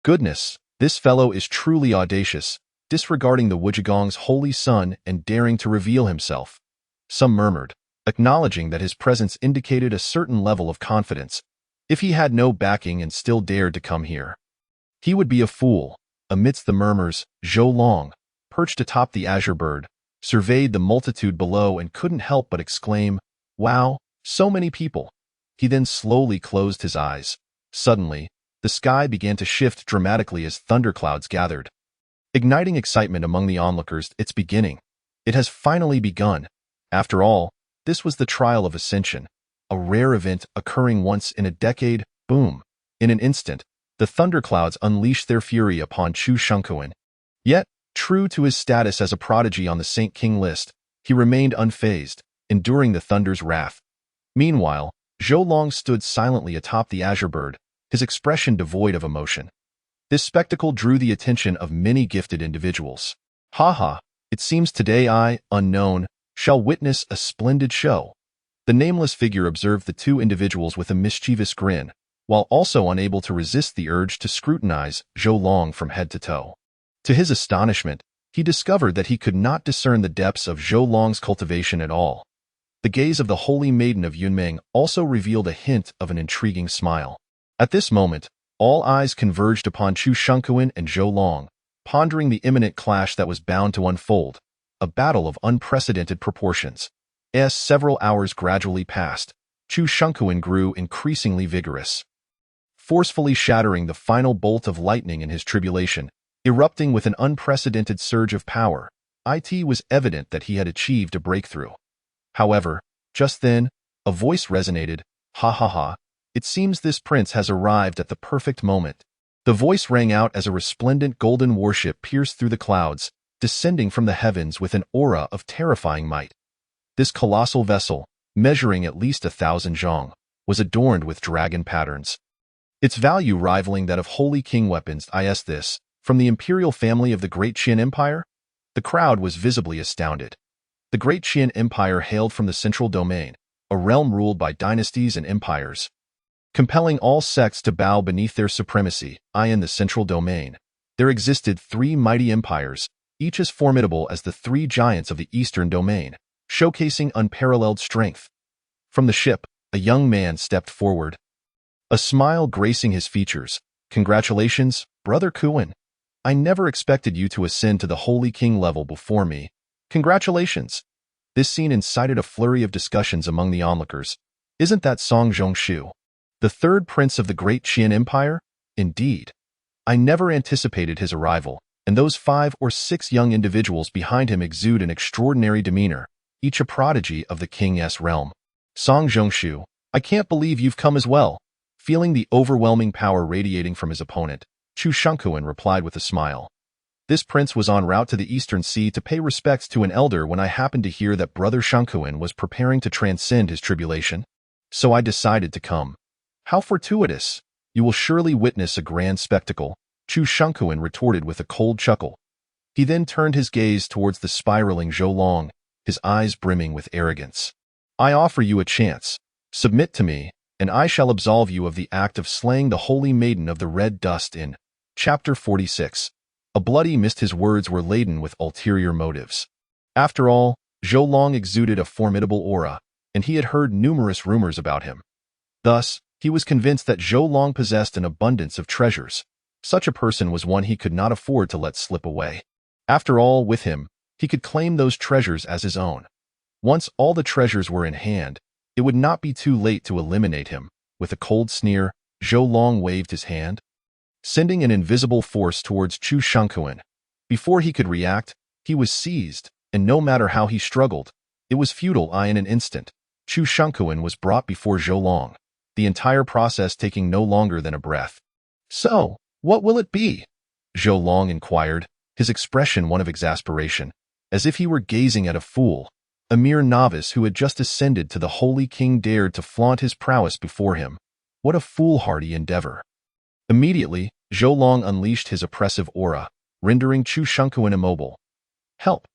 Goodness, this fellow is truly audacious, disregarding the Wuzhigong's holy son and daring to reveal himself. Some murmured, acknowledging that his presence indicated a certain level of confidence. If he had no backing and still dared to come here, he would be a fool. Amidst the murmurs, Zhou Long, perched atop the azure bird, surveyed the multitude below and couldn't help but exclaim, "Wow, so many people." He then slowly closed his eyes. Suddenly, the sky began to shift dramatically as thunderclouds gathered, igniting excitement among the onlookers. It's beginning. It has finally begun. After all, this was the trial of Ascension, a rare event occurring once in a decade. Boom! In an instant, the thunderclouds unleashed their fury upon Chu Shunkuan. Yet, true to his status as a prodigy on the Saint King list, he remained unfazed, enduring the thunder's wrath. Meanwhile, Zhou Long stood silently atop the azure bird, his expression devoid of emotion. This spectacle drew the attention of many gifted individuals. "Ha ha, it seems today I, unknown, shall witness a splendid show." The nameless figure observed the two individuals with a mischievous grin, while also unable to resist the urge to scrutinize Zhou Long from head to toe. To his astonishment, he discovered that he could not discern the depths of Zhou Long's cultivation at all. The gaze of the holy maiden of Yunmeng also revealed a hint of an intriguing smile. At this moment, all eyes converged upon Chu Shunkuan and Zhou Long, pondering the imminent clash that was bound to unfold, a battle of unprecedented proportions. As several hours gradually passed, Chu Shunkuan grew increasingly vigorous, forcefully shattering the final bolt of lightning in his tribulation, erupting with an unprecedented surge of power. It was evident that he had achieved a breakthrough. However, just then, a voice resonated, "Ha ha ha, it seems this prince has arrived at the perfect moment." The voice rang out as a resplendent golden warship pierced through the clouds, descending from the heavens with an aura of terrifying might. This colossal vessel, measuring at least 1,000 zhong, was adorned with dragon patterns, its value rivaling that of holy king weapons. This, from the imperial family of the Great Qian Empire? The crowd was visibly astounded. The Great Qian Empire hailed from the Central Domain, a realm ruled by dynasties and empires, compelling all sects to bow beneath their supremacy. In the Central Domain, there existed 3 mighty empires, each as formidable as the 3 giants of the Eastern Domain, showcasing unparalleled strength. From the ship, a young man stepped forward, a smile gracing his features. "Congratulations, Brother Kuan. I never expected you to ascend to the Holy King level before me. Congratulations." This scene incited a flurry of discussions among the onlookers. Isn't that Song Zhongshu, the 3rd prince of the Great Qian Empire? Indeed. I never anticipated his arrival, and those 5 or 6 young individuals behind him exude an extraordinary demeanor, each a prodigy of the king's realm. "Song Zhongshu, I can't believe you've come as well." Feeling the overwhelming power radiating from his opponent, Chu Shunkuan replied with a smile. "This prince was en route to the Eastern Sea to pay respects to an elder when I happened to hear that Brother Shunkuan was preparing to transcend his tribulation. So I decided to come." "How fortuitous! You will surely witness a grand spectacle," Chu Shunkuan retorted with a cold chuckle. He then turned his gaze towards the spiraling Zhou Long, his eyes brimming with arrogance. "I offer you a chance. Submit to me, and I shall absolve you of the act of slaying the holy maiden of the red dust." In Chapter 46, a bloody mist. His words were laden with ulterior motives. After all, Zhou Long exuded a formidable aura, and he had heard numerous rumors about him. Thus, he was convinced that Zhou Long possessed an abundance of treasures. Such a person was one he could not afford to let slip away. After all, with him, he could claim those treasures as his own. Once all the treasures were in hand, it would not be too late to eliminate him. With a cold sneer, Zhou Long waved his hand, sending an invisible force towards Chu Shunkuan. Before he could react, he was seized, and no matter how he struggled, it was futile. In an instant, Chu Shunkuan was brought before Zhou Long, the entire process taking no longer than a breath. "So, what will it be?" Zhou Long inquired, his expression one of exasperation, as if he were gazing at a fool. A mere novice who had just ascended to the Holy King dared to flaunt his prowess before him. What a foolhardy endeavor. Immediately, Zhou Long unleashed his oppressive aura, rendering Chu Shunkuan immobile. "Help!"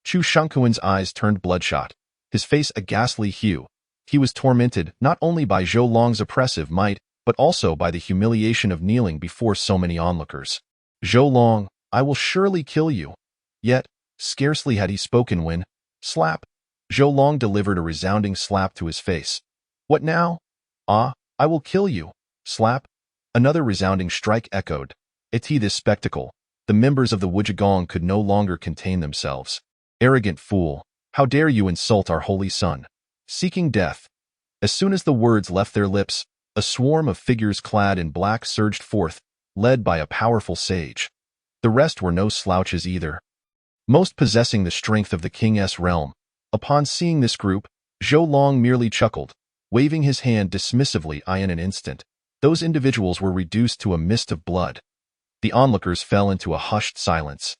Chu Shunkuan's eyes turned bloodshot, his face a ghastly hue. He was tormented not only by Zhou Long's oppressive might, but also by the humiliation of kneeling before so many onlookers. "Zhou Long, I will surely kill you." Yet, scarcely had he spoken when, slap, Zhou Long delivered a resounding slap to his face. "What now?" "Ah, I will kill you." Slap! Another resounding strike echoed. This spectacle. The members of the Wujigong could no longer contain themselves. Arrogant fool! How dare you insult our holy son? Seeking death. As soon as the words left their lips, a swarm of figures clad in black surged forth, led by a powerful sage. The rest were no slouches either, most possessing the strength of the king's realm. Upon seeing this group, Zhou Long merely chuckled, waving his hand dismissively. In an instant, those individuals were reduced to a mist of blood. The onlookers fell into a hushed silence,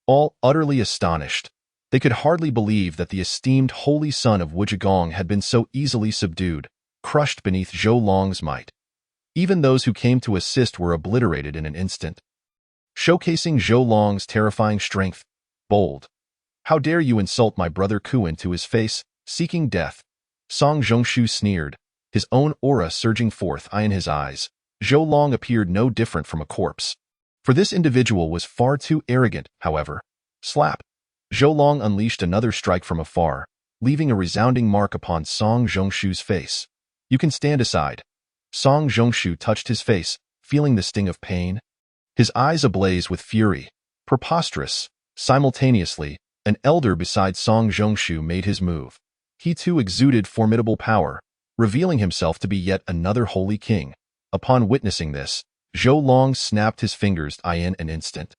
all utterly astonished. They could hardly believe that the esteemed holy son of Wujigong had been so easily subdued, crushed beneath Zhou Long's might. Even those who came to assist were obliterated in an instant. Showcasing Zhou Long's terrifying strength, bold. How dare you insult my brother Kuan to his face, seeking death? Song Zhongshu sneered, his own aura surging forth. In his eyes, Zhou Long appeared no different from a corpse. For this individual was far too arrogant, however. Slap! Zhou Long unleashed another strike from afar, leaving a resounding mark upon Song Zhongshu's face. You can stand aside. Song Zhongshu touched his face, feeling the sting of pain. His eyes ablaze with fury. Preposterous. Simultaneously, an elder beside Song Zhongshu made his move. He too exuded formidable power, revealing himself to be yet another holy king. Upon witnessing this, Zhou Long snapped his fingers. In an instant,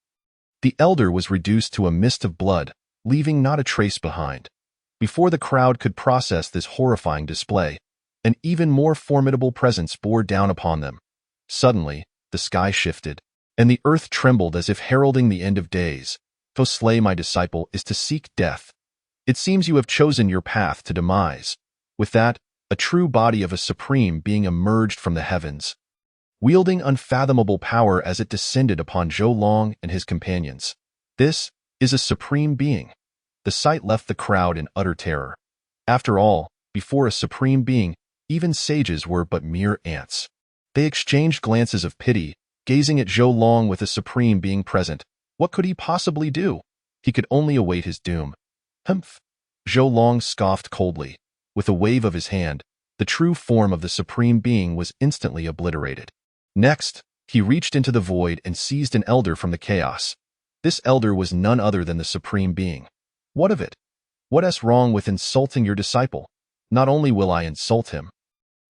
the elder was reduced to a mist of blood, leaving not a trace behind. Before the crowd could process this horrifying display, an even more formidable presence bore down upon them. Suddenly, the sky shifted, and the earth trembled as if heralding the end of days. To slay my disciple is to seek death. It seems you have chosen your path to demise. With that, a true body of a supreme being emerged from the heavens, wielding unfathomable power as it descended upon Zhou Long and his companions. This is a supreme being. The sight left the crowd in utter terror. After all, before a supreme being, even sages were but mere ants. They exchanged glances of pity, gazing at Zhou Long with a supreme being present. What could he possibly do? He could only await his doom. Humph! Zhou Long scoffed coldly. With a wave of his hand, the true form of the supreme being was instantly obliterated. Next, he reached into the void and seized an elder from the chaos. This elder was none other than the supreme being. What of it? What's wrong with insulting your disciple? Not only will I insult him,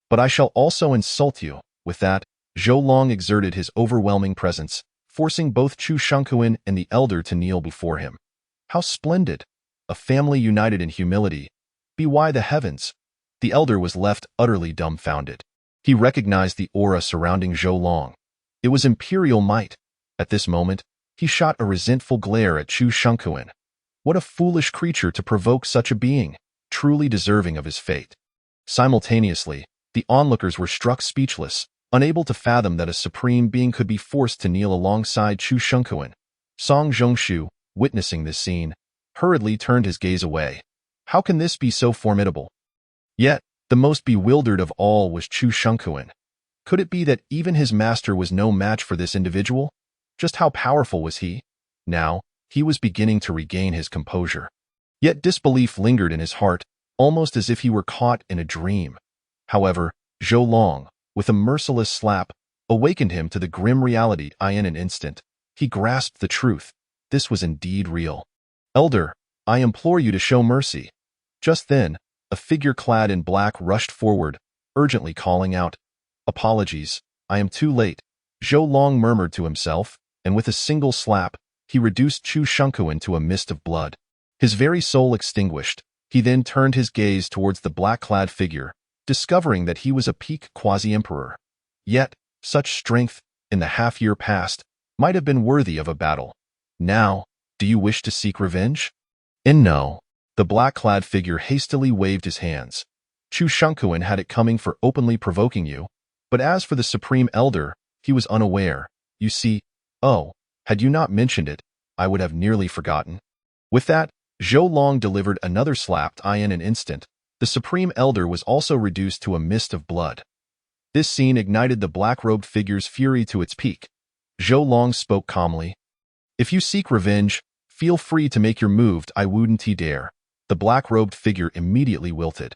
but I shall also insult you. With that, Zhou Long exerted his overwhelming presence, forcing both Chu Shangkuan and the elder to kneel before him. How splendid! A family united in humility. By the heavens! The elder was left utterly dumbfounded. He recognized the aura surrounding Zhou Long. It was imperial might. At this moment, he shot a resentful glare at Chu Shangkuan. What a foolish creature to provoke such a being, truly deserving of his fate. Simultaneously, the onlookers were struck speechless, unable to fathom that a supreme being could be forced to kneel alongside Chu Shangkuan. Song Zhongshu, witnessing this scene, hurriedly turned his gaze away. How can this be so formidable? Yet, the most bewildered of all was Chu Shangkuan. Could it be that even his master was no match for this individual? Just how powerful was he? Now, he was beginning to regain his composure. Yet disbelief lingered in his heart, almost as if he were caught in a dream. However, Zhou Long, with a merciless slap, awakened him to the grim reality. In an instant, he grasped the truth. This was indeed real. Elder, I implore you to show mercy. Just then, a figure clad in black rushed forward, urgently calling out, Apologies, I am too late. Zhou Long murmured to himself, and with a single slap, he reduced Chu Shangkuan to a mist of blood. His very soul extinguished, he then turned his gaze towards the black-clad figure, discovering that he was a peak quasi-emperor. Yet, such strength, in the half-year past, might have been worthy of a battle. Now, do you wish to seek revenge? And no. The black-clad figure hastily waved his hands. Chu Shangkuan had it coming for openly provoking you, but as for the Supreme Elder, he was unaware. You see, had you not mentioned it, I would have nearly forgotten. With that, Zhou Long delivered another slap. In an instant, the Supreme Elder was also reduced to a mist of blood. This scene ignited the black-robed figure's fury to its peak. Zhou Long spoke calmly. If you seek revenge, feel free to make your move. I wouldn't dare. The black-robed figure immediately wilted.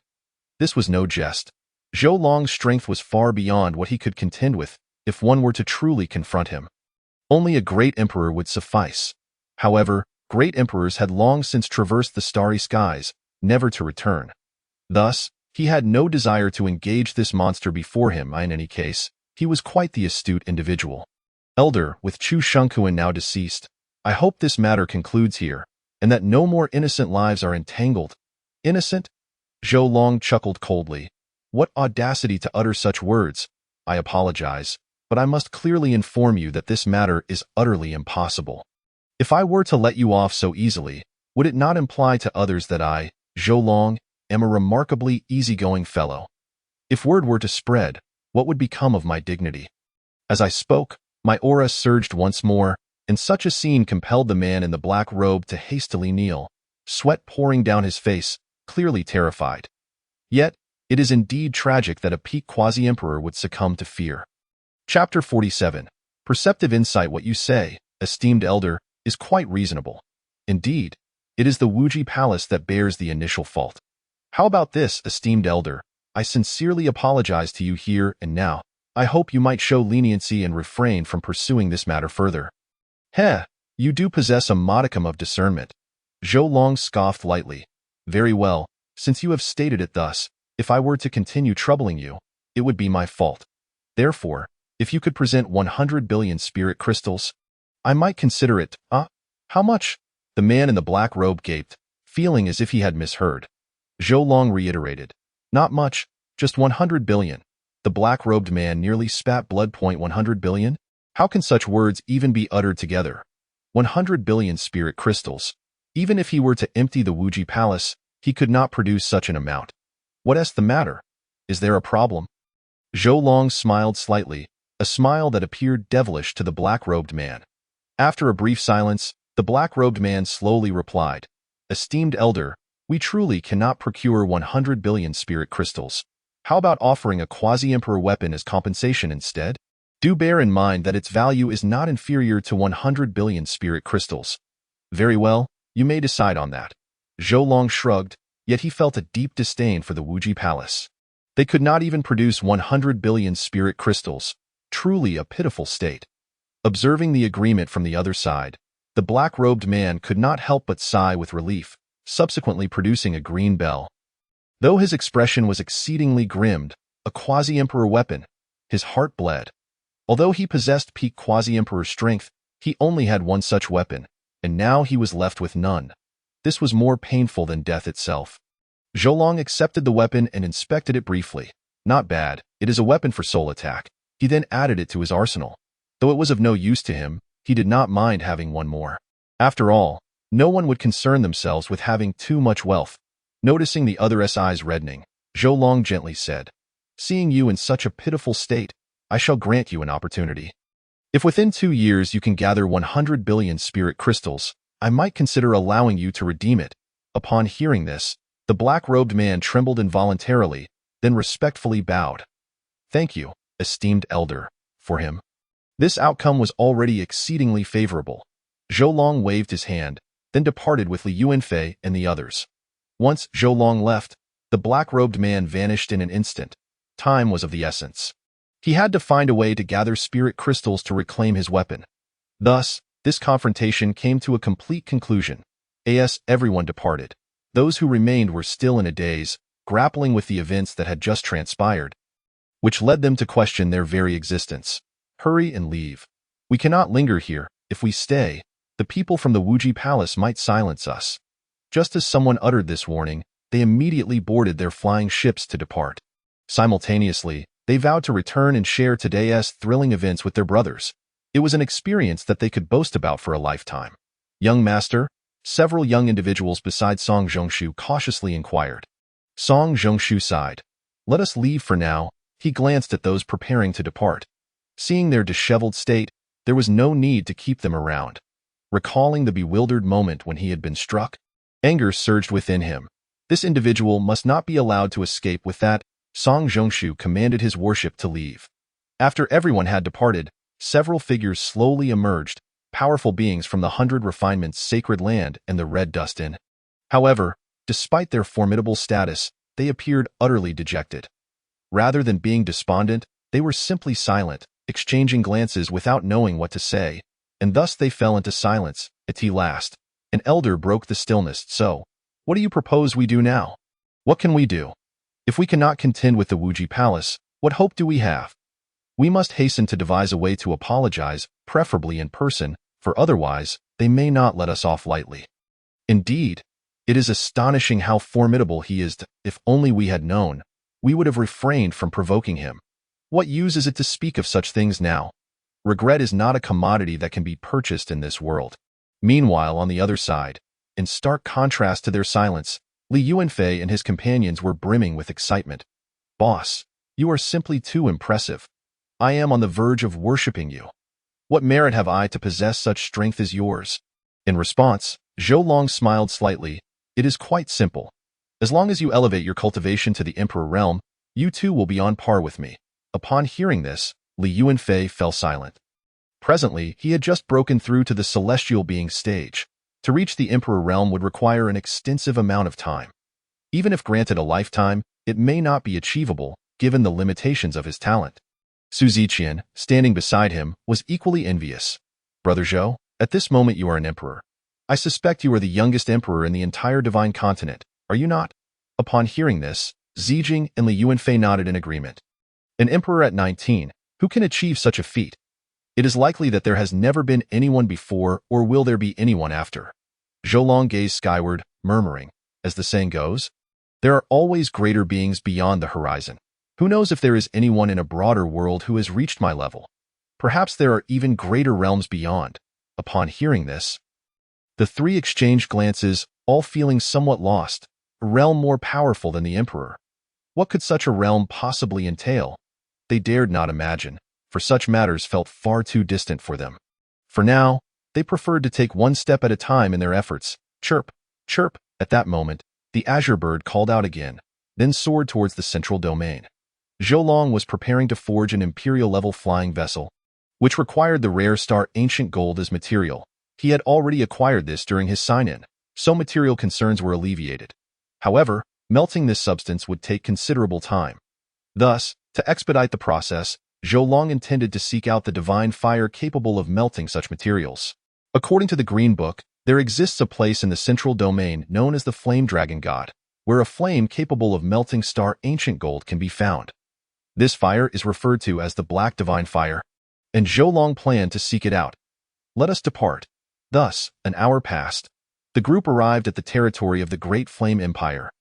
This was no jest. Zhou Long's strength was far beyond what he could contend with if one were to truly confront him. Only a great emperor would suffice. However, great emperors had long since traversed the starry skies, never to return. Thus, he had no desire to engage this monster before him. In any case, he was quite the astute individual. Elder, with Chu Shengquan now deceased, I hope this matter concludes here, and that no more innocent lives are entangled. Innocent? Zhou Long chuckled coldly. What audacity to utter such words. I apologize, but I must clearly inform you that this matter is utterly impossible. If I were to let you off so easily, would it not imply to others that I, Zhou Long, am a remarkably easygoing fellow? If word were to spread, what would become of my dignity? As I spoke, my aura surged once more, and such a scene compelled the man in the black robe to hastily kneel, sweat pouring down his face, clearly terrified. Yet, it is indeed tragic that a peak quasi-emperor would succumb to fear. Chapter 47. Perceptive insight. What you say, esteemed elder, is quite reasonable. Indeed, it is the Wuji Palace that bears the initial fault. How about this, esteemed elder? I sincerely apologize to you here and now. I hope you might show leniency and refrain from pursuing this matter further. Heh, you do possess a modicum of discernment. Zhou Long scoffed lightly. Very well, since you have stated it thus, if I were to continue troubling you, it would be my fault. Therefore, if you could present 100 billion spirit crystals, I might consider it. How much? The man in the black robe gaped, feeling as if he had misheard. Zhou Long reiterated. Not much, just 100 billion. The black-robed man nearly spat blood. 100 billion? How can such words even be uttered together? 100 billion spirit crystals. Even if he were to empty the Wuji Palace, he could not produce such an amount. What's the matter? Is there a problem? Zhou Long smiled slightly, a smile that appeared devilish to the black-robed man. After a brief silence, the black-robed man slowly replied, Esteemed elder, we truly cannot procure 100 billion spirit crystals. How about offering a quasi-emperor weapon as compensation instead? Do bear in mind that its value is not inferior to 100 billion spirit crystals. Very well, you may decide on that. Zhou Long shrugged, yet he felt a deep disdain for the Wuji Palace. They could not even produce 100 billion spirit crystals. Truly a pitiful state. Observing the agreement from the other side, the black-robed man could not help but sigh with relief, subsequently producing a green bell. Though his expression was exceedingly grim, a quasi-emperor weapon, his heart bled. Although he possessed peak quasi-emperor strength, he only had one such weapon, and now he was left with none. This was more painful than death itself. Zhou Long accepted the weapon and inspected it briefly. Not bad, it is a weapon for soul attack. He then added it to his arsenal. Though it was of no use to him, he did not mind having one more. After all, no one would concern themselves with having too much wealth. Noticing the other's eyes reddening, Zhou Long gently said, Seeing you in such a pitiful state, I shall grant you an opportunity. If within 2 years you can gather 100 billion spirit crystals, I might consider allowing you to redeem it. Upon hearing this, the black-robed man trembled involuntarily, then respectfully bowed. Thank you, esteemed elder, for him. This outcome was already exceedingly favorable. Zhou Long waved his hand, then departed with Li Yuanfei and the others. Once Zhou Long left, the black-robed man vanished in an instant. Time was of the essence. He had to find a way to gather spirit crystals to reclaim his weapon. Thus, this confrontation came to a complete conclusion. As everyone departed, those who remained were still in a daze, grappling with the events that had just transpired, which led them to question their very existence. Hurry and leave. We cannot linger here. If we stay, the people from the Wuji Palace might silence us. Just as someone uttered this warning, they immediately boarded their flying ships to depart. Simultaneously, they vowed to return and share today's thrilling events with their brothers. It was an experience that they could boast about for a lifetime. Young master, several young individuals besides Song Zhongshu cautiously inquired. Song Zhongshu sighed. Let us leave for now. He glanced at those preparing to depart. Seeing their disheveled state, there was no need to keep them around. Recalling the bewildered moment when he had been struck, anger surged within him. This individual must not be allowed to escape. With that, Song Zhongshu commanded his worship to leave. After everyone had departed, several figures slowly emerged, powerful beings from the 100 Refinements Sacred Land and the Red Dust Inn. However, despite their formidable status, they appeared utterly dejected. Rather than being despondent, they were simply silent, exchanging glances without knowing what to say, and thus they fell into silence. At last, an elder broke the stillness. So, what do you propose we do now? What can we do? If we cannot contend with the Wuji Palace, what hope do we have? We must hasten to devise a way to apologize, preferably in person, for otherwise, they may not let us off lightly. Indeed, it is astonishing how formidable he is. If only we had known, we would have refrained from provoking him. What use is it to speak of such things now? Regret is not a commodity that can be purchased in this world. Meanwhile, on the other side, in stark contrast to their silence, Li Yuanfei and his companions were brimming with excitement. Boss, you are simply too impressive. I am on the verge of worshipping you. What merit have I to possess such strength as yours? In response, Zhou Long smiled slightly. It is quite simple. As long as you elevate your cultivation to the Emperor realm, you too will be on par with me. Upon hearing this, Li Yuanfei fell silent. Presently, he had just broken through to the celestial being stage. To reach the Emperor realm would require an extensive amount of time. Even if granted a lifetime, it may not be achievable, given the limitations of his talent. Su Ziqian, standing beside him, was equally envious. Brother Zhou, at this moment you are an emperor. I suspect you are the youngest emperor in the entire divine continent, are you not? Upon hearing this, Zijing and Li Yuanfei nodded in agreement. An emperor at 19, who can achieve such a feat? It is likely that there has never been anyone before, or will there be anyone after. Zhou Long gazed skyward, murmuring, as the saying goes, there are always greater beings beyond the horizon. Who knows if there is anyone in a broader world who has reached my level? Perhaps there are even greater realms beyond. Upon hearing this, the three exchanged glances, all feeling somewhat lost. A realm more powerful than the emperor. What could such a realm possibly entail? They dared not imagine, for such matters felt far too distant for them. For now, they preferred to take one step at a time in their efforts. Chirp, chirp. At that moment, the azure bird called out again, then soared towards the central domain. Zhou Long was preparing to forge an imperial-level flying vessel, which required the rare star ancient gold as material. He had already acquired this during his sign-in, so material concerns were alleviated. However, melting this substance would take considerable time. Thus, to expedite the process, Zhou Long intended to seek out the divine fire capable of melting such materials. According to the Green Book, there exists a place in the central domain known as the Flame Dragon God, where a flame capable of melting star ancient gold can be found. This fire is referred to as the Black Divine Fire, and Zhou Long planned to seek it out. Let us depart. Thus, an hour passed. The group arrived at the territory of the Great Flame Empire.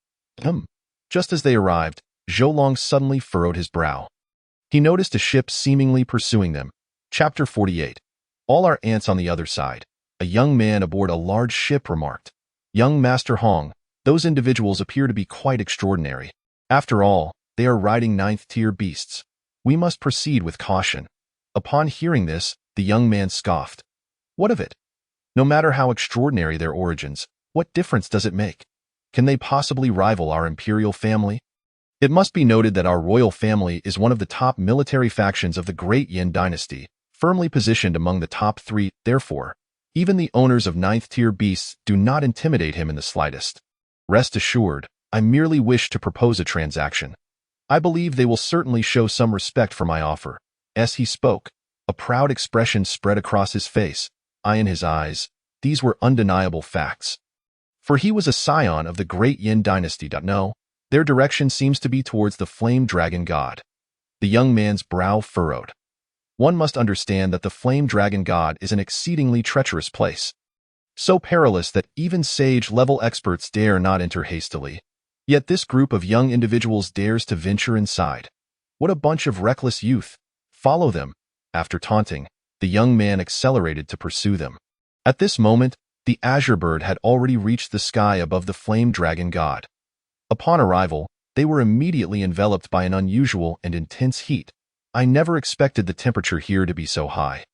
Just as they arrived, Zhou Long suddenly furrowed his brow. He noticed a ship seemingly pursuing them. Chapter 48. All our ants on the other side. A young man aboard a large ship remarked. Young Master Hong, those individuals appear to be quite extraordinary. After all, they are riding 9th-tier beasts. We must proceed with caution. Upon hearing this, the young man scoffed. What of it? No matter how extraordinary their origins, what difference does it make? Can they possibly rival our imperial family? It must be noted that our royal family is one of the top military factions of the Great Yin dynasty, firmly positioned among the top 3, therefore, even the owners of 9th-tier beasts do not intimidate him in the slightest. Rest assured, I merely wish to propose a transaction. I believe they will certainly show some respect for my offer. As he spoke, a proud expression spread across his face, eye in his eyes. These were undeniable facts. For he was a scion of the Great Yin dynasty. No, their direction seems to be towards the Flame Dragon God. The young man's brow furrowed. One must understand that the Flame Dragon God is an exceedingly treacherous place. So perilous that even sage-level experts dare not enter hastily. Yet this group of young individuals dares to venture inside. What a bunch of reckless youth. Follow them. After taunting, the young man accelerated to pursue them. At this moment, the azure bird had already reached the sky above the Flame Dragon God. Upon arrival, they were immediately enveloped by an unusual and intense heat. I never expected the temperature here to be so high.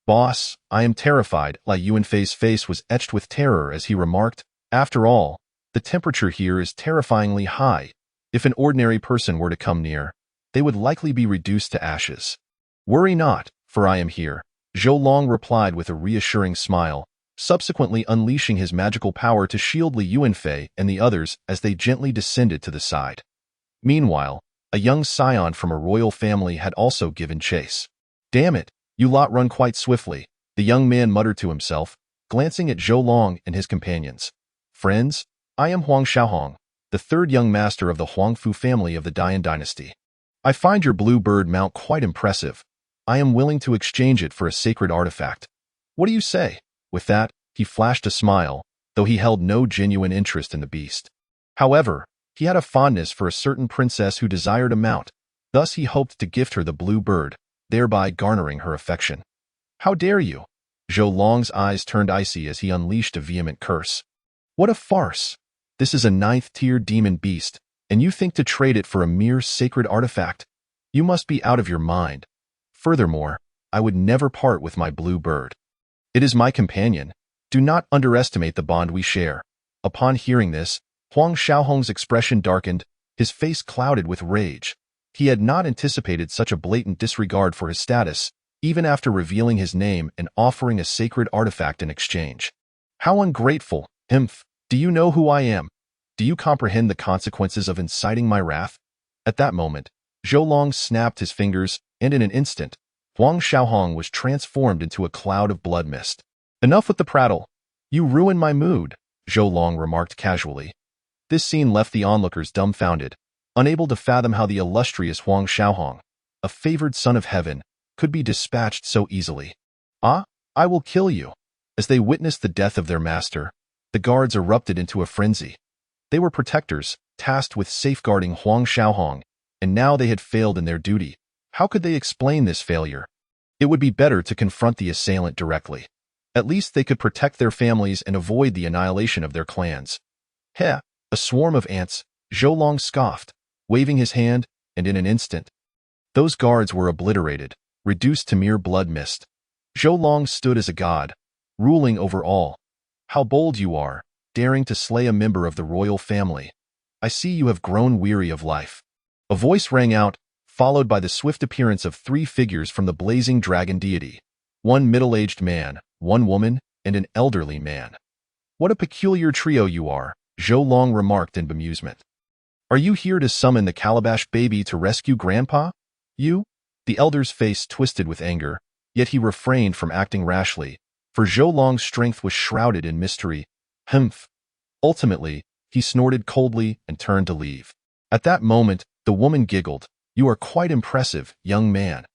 Boss, I am terrified. Li Yuanfei's face was etched with terror as he remarked, after all, the temperature here is terrifyingly high. If an ordinary person were to come near, they would likely be reduced to ashes. Worry not, for I am here, Zhou Long replied with a reassuring smile, subsequently unleashing his magical power to shield Li Yuanfei and the others as they gently descended to the side. Meanwhile, A young scion from a royal family had also given chase. Damn it, you lot run quite swiftly, the young man muttered to himself, glancing at Zhou Long and his companions. Friends, I am Huang Xiaohong, the third young master of the Huangfu family of the Dian dynasty. I find your blue bird mount quite impressive. I am willing to exchange it for a sacred artifact. What do you say? With that, he flashed a smile, though he held no genuine interest in the beast. However, he had a fondness for a certain princess who desired a mount, thus he hoped to gift her the blue bird, thereby garnering her affection. How dare you? Zhou Long's eyes turned icy as he unleashed a vehement curse. What a farce! This is a 9th-tier demon beast, and you think to trade it for a mere sacred artifact? You must be out of your mind. Furthermore, I would never part with my blue bird. It is my companion. Do not underestimate the bond we share. Upon hearing this, Huang Xiaohong's expression darkened, his face clouded with rage. He had not anticipated such a blatant disregard for his status, even after revealing his name and offering a sacred artifact in exchange. How ungrateful! Himph! Do you know who I am? Do you comprehend the consequences of inciting my wrath? At that moment, Zhou Long snapped his fingers, and in an instant, Huang Xiaohong was transformed into a cloud of blood mist. Enough with the prattle. You ruin my mood, Zhou Long remarked casually. This scene left the onlookers dumbfounded, unable to fathom how the illustrious Huang Xiaohong, a favored son of heaven, could be dispatched so easily. Ah, I will kill you. As they witnessed the death of their master, the guards erupted into a frenzy. They were protectors, tasked with safeguarding Huang Xiaohong, and now they had failed in their duty. How could they explain this failure? It would be better to confront the assailant directly. At least they could protect their families and avoid the annihilation of their clans. Heh, a swarm of ants, Zhou Long scoffed, waving his hand, and in an instant, those guards were obliterated, reduced to mere blood mist. Zhou Long stood as a god, ruling over all. How bold you are, daring to slay a member of the royal family. I see you have grown weary of life. A voice rang out, followed by the swift appearance of 3 figures from the blazing dragon deity. One middle-aged man, one woman, and an elderly man. What a peculiar trio you are, Zhou Long remarked in bemusement. Are you here to summon the calabash baby to rescue Grandpa? You? The elder's face twisted with anger, yet he refrained from acting rashly, for Zhou Long's strength was shrouded in mystery. Humph. Ultimately, he snorted coldly and turned to leave. At that moment, the woman giggled. You are quite impressive, young man.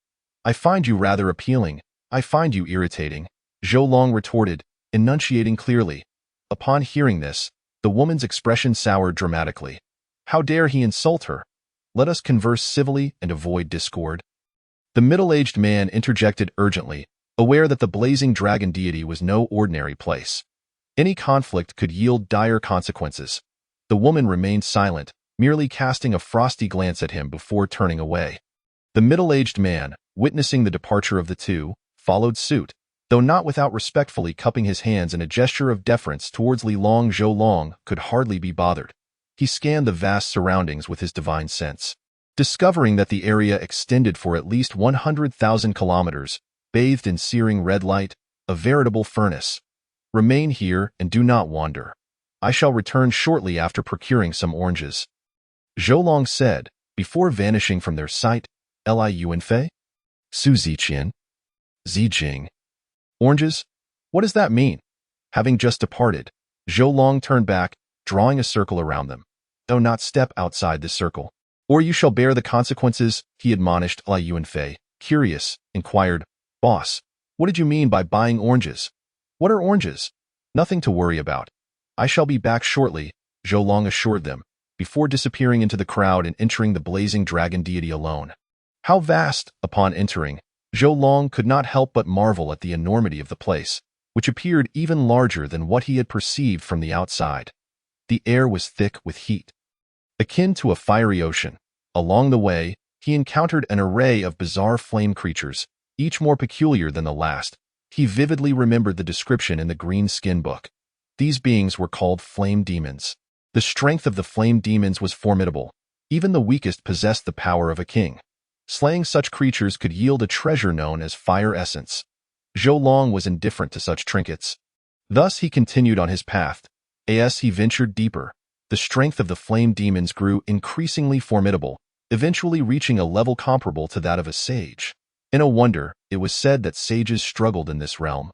I find you rather appealing. I find you irritating, Zhou Long retorted, enunciating clearly. Upon hearing this, the woman's expression soured dramatically. How dare he insult her? Let us converse civilly and avoid discord. The middle-aged man interjected urgently, aware that the blazing dragon deity was no ordinary place. Any conflict could yield dire consequences. The woman remained silent, merely casting a frosty glance at him before turning away. The middle-aged man, witnessing the departure of the two, followed suit, though not without respectfully cupping his hands in a gesture of deference towards Li Long. Zhou Long could hardly be bothered. He scanned the vast surroundings with his divine sense, discovering that the area extended for at least 100,000 kilometers, bathed in searing red light, a veritable furnace. Remain here and do not wander. I shall return shortly after procuring some oranges, Zhou Long said, before vanishing from their sight. Li Yuanfei? Su Ziqian? Zijing. Oranges? What does that mean? Having just departed, Zhou Long turned back, drawing a circle around them. Do not step outside this circle, or you shall bear the consequences, he admonished. Li Yuanfei, curious, inquired, Boss, what did you mean by buying oranges? What are oranges? Nothing to worry about. I shall be back shortly, Zhou Long assured them, before disappearing into the crowd and entering the blazing dragon deity alone. How vast! Upon entering, Zhou Long could not help but marvel at the enormity of the place, which appeared even larger than what he had perceived from the outside. The air was thick with heat, akin to a fiery ocean. Along the way, he encountered an array of bizarre flame creatures, each more peculiar than the last. He vividly remembered the description in the Green Skin Book. These beings were called flame demons. The strength of the flame demons was formidable. Even the weakest possessed the power of a king. Slaying such creatures could yield a treasure known as fire essence. Zhou Long was indifferent to such trinkets. Thus he continued on his path. As he ventured deeper, the strength of the flame demons grew increasingly formidable, eventually reaching a level comparable to that of a sage. In a wonder, it was said that sages struggled in this realm.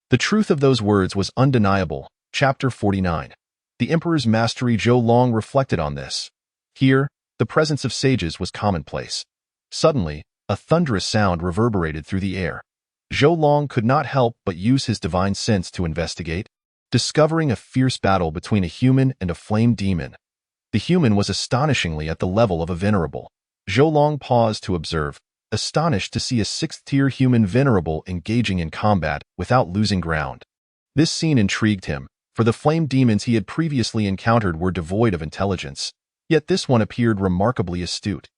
The truth of those words was undeniable. Chapter 49. The Emperor's mastery. Zhou Long reflected on this. Here, the presence of sages was commonplace. Suddenly, a thunderous sound reverberated through the air. Zhou Long could not help but use his divine sense to investigate, discovering a fierce battle between a human and a flame demon. The human was astonishingly at the level of a venerable. Zhou Long paused to observe, astonished to see a sixth-tier human venerable engaging in combat without losing ground. This scene intrigued him, for the flame demons he had previously encountered were devoid of intelligence, yet this one appeared remarkably astute.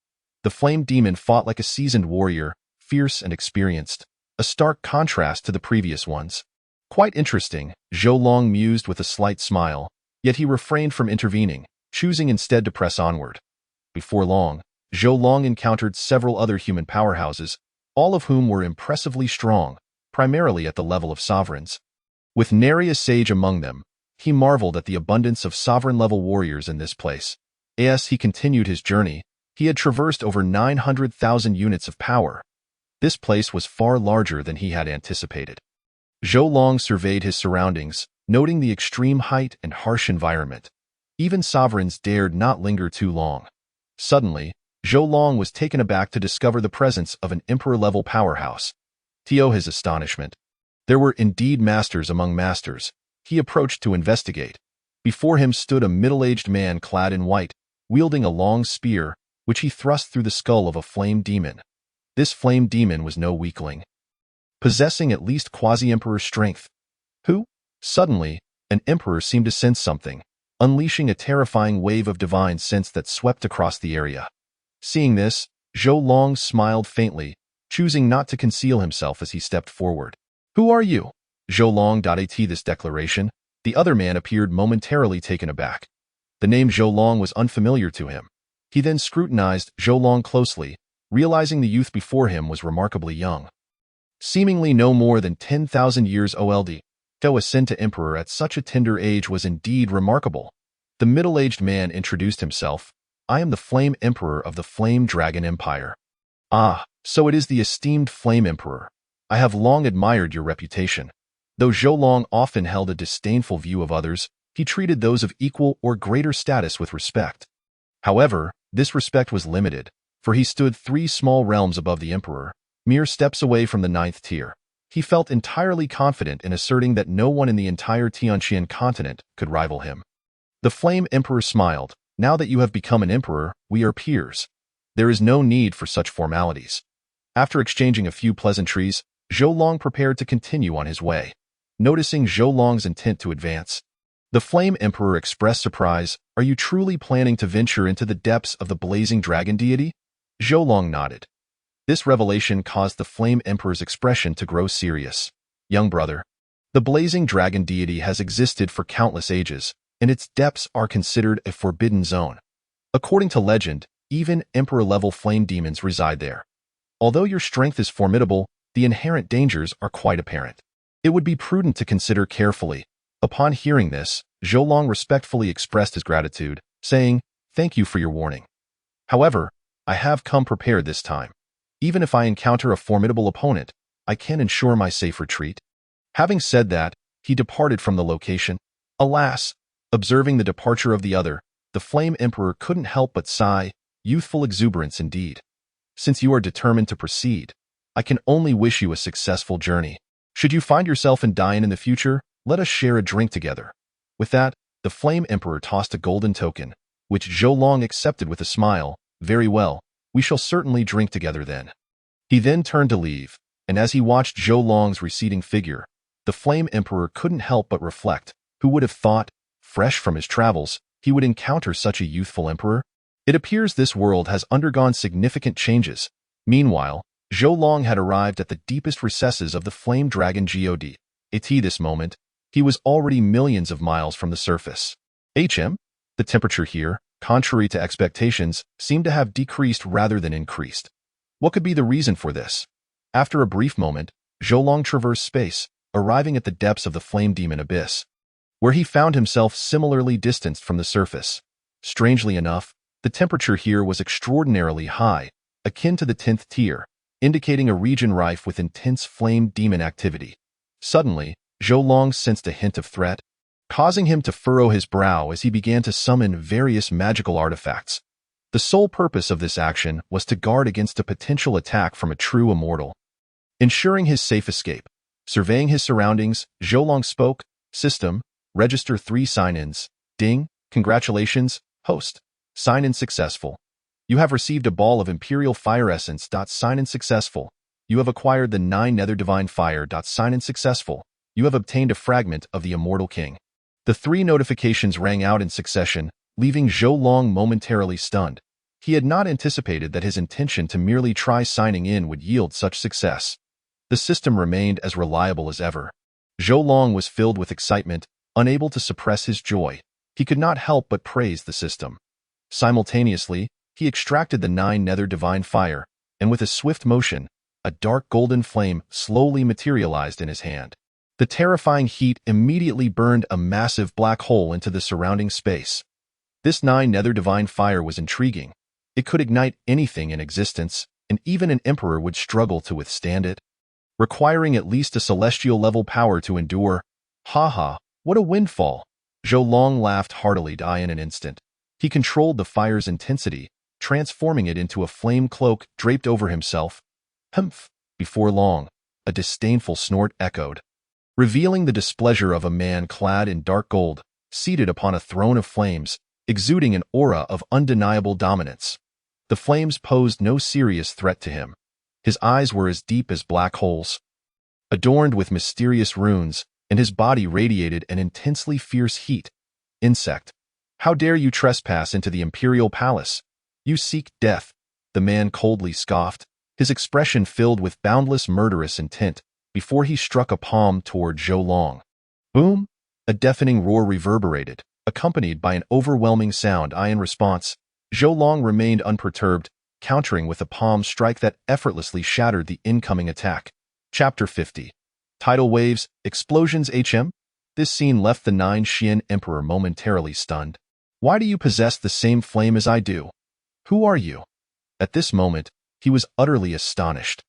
The flame demon fought like a seasoned warrior, fierce and experienced, a stark contrast to the previous ones. Quite interesting, Zhou Long mused with a slight smile, yet he refrained from intervening, choosing instead to press onward. Before long, Zhou Long encountered several other human powerhouses, all of whom were impressively strong, primarily at the level of sovereigns. With nary a sage among them, he marveled at the abundance of sovereign-level warriors in this place. As he continued his journey, he had traversed over 900,000 units of power. This place was far larger than he had anticipated. Zhou Long surveyed his surroundings, noting the extreme height and harsh environment. Even sovereigns dared not linger too long. Suddenly, Zhou Long was taken aback to discover the presence of an emperor-level powerhouse. To his astonishment, there were indeed masters among masters. He approached to investigate. Before him stood a middle-aged man clad in white, wielding a long spear, which he thrust through the skull of a flame demon. This flame demon was no weakling, possessing at least quasi-emperor strength. Suddenly, an emperor seemed to sense something, unleashing a terrifying wave of divine sense that swept across the area. Seeing this, Zhou Long smiled faintly, choosing not to conceal himself as he stepped forward. "Who are you?" Zhou Long. At this declaration, the other man appeared momentarily taken aback. The name Zhou Long was unfamiliar to him. He then scrutinized Zhou Long closely, realizing the youth before him was remarkably young. Seemingly no more than 10,000 years old, to ascend to emperor at such a tender age was indeed remarkable. The middle-aged man introduced himself. "I am the Flame Emperor of the Flame Dragon Empire." "Ah, so it is the esteemed Flame Emperor. I have long admired your reputation." Though Zhou Long often held a disdainful view of others, he treated those of equal or greater status with respect. However, this respect was limited, for he stood 3 small realms above the emperor, mere steps away from the 9th tier. He felt entirely confident in asserting that no one in the entire Tianqian continent could rival him. The Flame Emperor smiled. "Now that you have become an emperor, we are peers. There is no need for such formalities." After exchanging a few pleasantries, Zhou Long prepared to continue on his way. Noticing Zhou Long's intent to advance, the Flame Emperor expressed surprise. "Are you truly planning to venture into the depths of the blazing dragon deity?" Zhou Long nodded. This revelation caused the Flame Emperor's expression to grow serious. "Young brother, the blazing dragon deity has existed for countless ages, and its depths are considered a forbidden zone. According to legend, even emperor-level flame demons reside there. Although your strength is formidable, the inherent dangers are quite apparent. It would be prudent to consider carefully." Upon hearing this, Zhou Long respectfully expressed his gratitude, saying, "Thank you for your warning. However, I have come prepared this time. Even if I encounter a formidable opponent, I can ensure my safe retreat." Having said that, he departed from the location. Alas, observing the departure of the other, the Flame Emperor couldn't help but sigh. Youthful exuberance indeed. "Since you are determined to proceed, I can only wish you a successful journey. Should you find yourself in Dian in the future, let us share a drink together." With that, the Flame Emperor tossed a golden token, which Zhou Long accepted with a smile. "Very well, we shall certainly drink together then." He then turned to leave, and as he watched Zhou Long's receding figure, the Flame Emperor couldn't help but reflect. Who would have thought, fresh from his travels, he would encounter such a youthful emperor? It appears this world has undergone significant changes. Meanwhile, Zhou Long had arrived at the deepest recesses of the Flame Dragon God. At this moment, he was already millions of miles from the surface. The temperature here, contrary to expectations, seemed to have decreased rather than increased. What could be the reason for this? After a brief moment, Zhou Long traversed space, arriving at the depths of the Flame Demon Abyss, where he found himself similarly distanced from the surface. Strangely enough, The temperature here was extraordinarily high, akin to the 10th tier, indicating a region rife with intense flame demon activity. Suddenly, Zhou Long sensed a hint of threat, causing him to furrow his brow as he began to summon various magical artifacts. The sole purpose of this action was to guard against a potential attack from a true immortal. Ensuring his safe escape, surveying his surroundings, Zhou Long spoke, "System, register 3 sign-ins. Ding, congratulations, host. Sign-in successful. You have received a ball of Imperial Fire Essence. Sign-in successful. You have acquired the 9 Nether Divine Fire. Sign-in successful. You have obtained a fragment of the Immortal King." The 3 notifications rang out in succession, leaving Zhou Long momentarily stunned. He had not anticipated that his intention to merely try signing in would yield such success. The system remained as reliable as ever. Zhou Long was filled with excitement, unable to suppress his joy. He could not help but praise the system. Simultaneously, he extracted the 9 Nether Divine Fire, and with a swift motion, a dark golden flame slowly materialized in his hand. The terrifying heat immediately burned a massive black hole into the surrounding space. This 9 Nether Divine Fire was intriguing. It could ignite anything in existence, and even an emperor would struggle to withstand it, requiring at least a celestial-level power to endure. Haha, what a windfall! Zhou Long laughed heartily in an instant. He controlled the fire's intensity, transforming it into a flame cloak draped over himself. Humph! Before long, a disdainful snort echoed, revealing the displeasure of a man clad in dark gold, seated upon a throne of flames, exuding an aura of undeniable dominance. The flames posed no serious threat to him. His eyes were as deep as black holes, adorned with mysterious runes, and his body radiated an intensely fierce heat. "Insect, how dare you trespass into the Imperial Palace? You seek death," the man coldly scoffed, his expression filled with boundless murderous intent, before he struck a palm toward Zhou Long. Boom! A deafening roar reverberated, accompanied by an overwhelming sound. In response, Zhou Long remained unperturbed, countering with a palm strike that effortlessly shattered the incoming attack. Chapter 50. Tidal Waves, Explosions HM? This scene left the 9 Xian Emperor momentarily stunned. "Why do you possess the same flame as I do? Who are you?" At this moment, he was utterly astonished.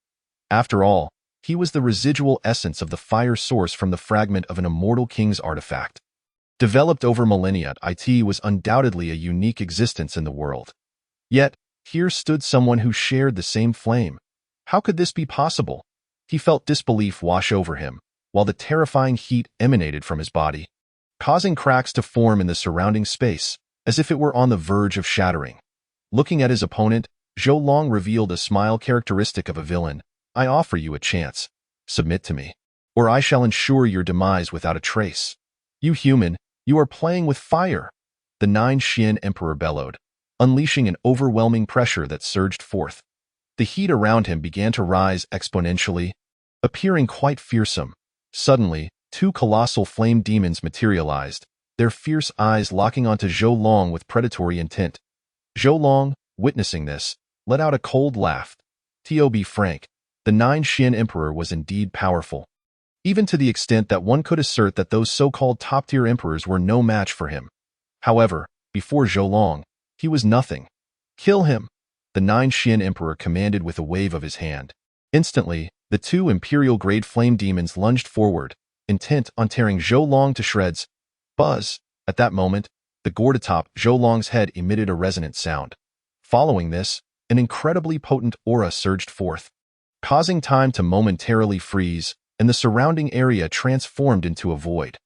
After all, he was the residual essence of the fire source from the fragment of an Immortal King's artifact. Developed over millennia, it was undoubtedly a unique existence in the world. Yet, here stood someone who shared the same flame. How could this be possible? He felt disbelief wash over him, while the terrifying heat emanated from his body, causing cracks to form in the surrounding space, as if it were on the verge of shattering. Looking at his opponent, Zhou Long revealed a smile characteristic of a villain. "I offer you a chance. Submit to me, or I shall ensure your demise without a trace." "You human, you are playing with fire," the 9 Xian Emperor bellowed, unleashing an overwhelming pressure that surged forth. The heat around him began to rise exponentially, appearing quite fearsome. Suddenly, 2 colossal flame demons materialized, their fierce eyes locking onto Zhou Long with predatory intent. Zhou Long, witnessing this, let out a cold laugh. To be frank, the 9 Xian Emperor was indeed powerful, even to the extent that one could assert that those so-called top-tier emperors were no match for him. However, before Zhou Long, he was nothing. "Kill him," the 9 Xian Emperor commanded with a wave of his hand. Instantly, the 2 Imperial-grade flame demons lunged forward, intent on tearing Zhou Long to shreds. Buzz! At that moment, the gourd atop Zhou Long's head emitted a resonant sound. Following this, an incredibly potent aura surged forth, causing time to momentarily freeze, and the surrounding area transformed into a void.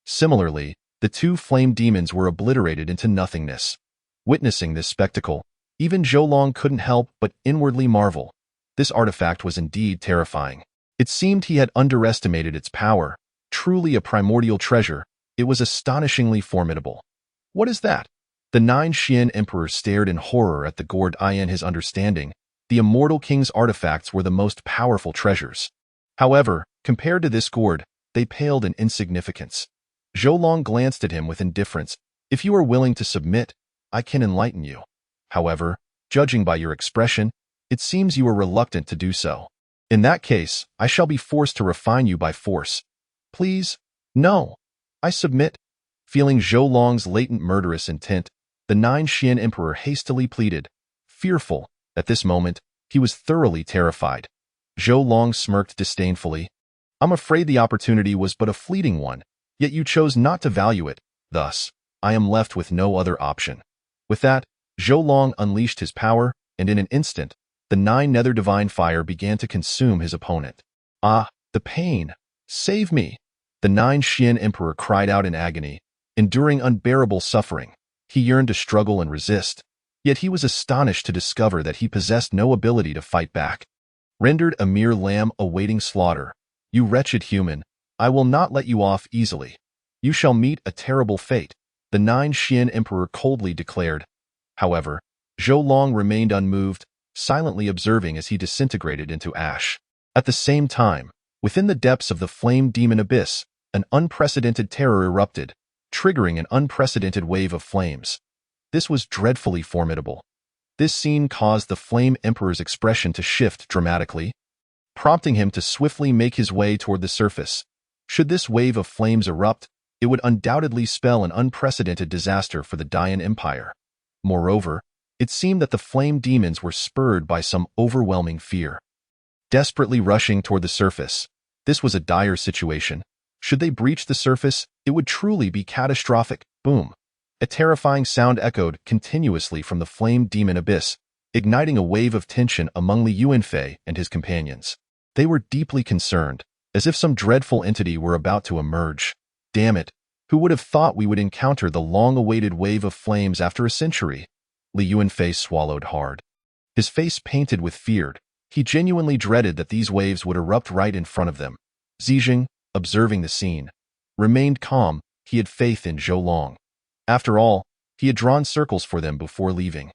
Similarly, the 2 flame demons were obliterated into nothingness. Witnessing this spectacle, even Zhou Long couldn't help but inwardly marvel. This artifact was indeed terrifying. It seemed he had underestimated its power. Truly a primordial treasure, it was astonishingly formidable. "What is that?" The 9 Xian Emperor stared in horror at the gourd. In his understanding, the Immortal King's artifacts were the most powerful treasures. However, compared to this gourd, they paled in insignificance. Zhou Long glanced at him with indifference. "If you are willing to submit, I can enlighten you. However, judging by your expression, it seems you are reluctant to do so. In that case, I shall be forced to refine you by force." "Please, no. I submit." Feeling Zhou Long's latent murderous intent, the Nine Xian Emperor hastily pleaded. Fearful, at this moment, he was thoroughly terrified. Zhou Long smirked disdainfully. I'm afraid the opportunity was but a fleeting one, yet you chose not to value it. Thus, I am left with no other option. With that, Zhou Long unleashed his power, and in an instant, the nine nether divine fire began to consume his opponent. Ah, the pain! Save me! The Nine Xian Emperor cried out in agony, enduring unbearable suffering. He yearned to struggle and resist, yet he was astonished to discover that he possessed no ability to fight back. Rendered a mere lamb awaiting slaughter, you wretched human, I will not let you off easily. You shall meet a terrible fate, the Nine Xian Emperor coldly declared. However, Zhou Long remained unmoved, silently observing as he disintegrated into ash. At the same time, within the depths of the flame demon abyss, an unprecedented terror erupted, triggering an unprecedented wave of flames. This was dreadfully formidable. This scene caused the Flame Emperor's expression to shift dramatically, prompting him to swiftly make his way toward the surface. Should this wave of flames erupt, it would undoubtedly spell an unprecedented disaster for the Dian Empire. Moreover, it seemed that the flame demons were spurred by some overwhelming fear. Desperately rushing toward the surface, this was a dire situation. Should they breach the surface, it would truly be catastrophic. Boom! A terrifying sound echoed continuously from the flame demon abyss, igniting a wave of tension among Li Yuanfei and his companions. They were deeply concerned, as if some dreadful entity were about to emerge. Damn it! Who would have thought we would encounter the long-awaited wave of flames after a century? Li Yuanfei swallowed hard. His face painted with fear. He genuinely dreaded that these waves would erupt right in front of them. Zijing, observing the scene, remained calm. He had faith in Zhou Long. After all, he had drawn circles for them before leaving.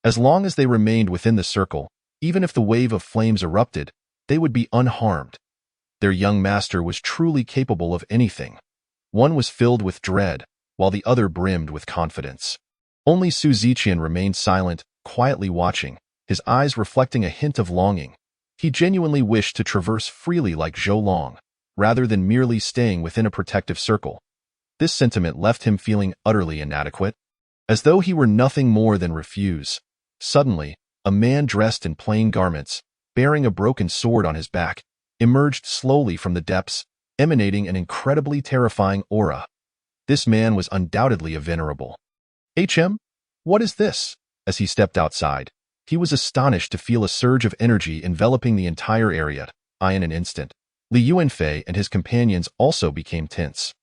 As long as they remained within the circle, even if the wave of flames erupted, they would be unharmed. Their young master was truly capable of anything. One was filled with dread, while the other brimmed with confidence. Only Su Ziqian remained silent, quietly watching, his eyes reflecting a hint of longing. He genuinely wished to traverse freely like Zhou Long, rather than merely staying within a protective circle. This sentiment left him feeling utterly inadequate, as though he were nothing more than refuse. Suddenly, a man dressed in plain garments, bearing a broken sword on his back, emerged slowly from the depths, emanating an incredibly terrifying aura. This man was undoubtedly a venerable. What is this? As he stepped outside, he was astonished to feel a surge of energy enveloping the entire area. In an instant, Li Yuanfei and his companions also became tense.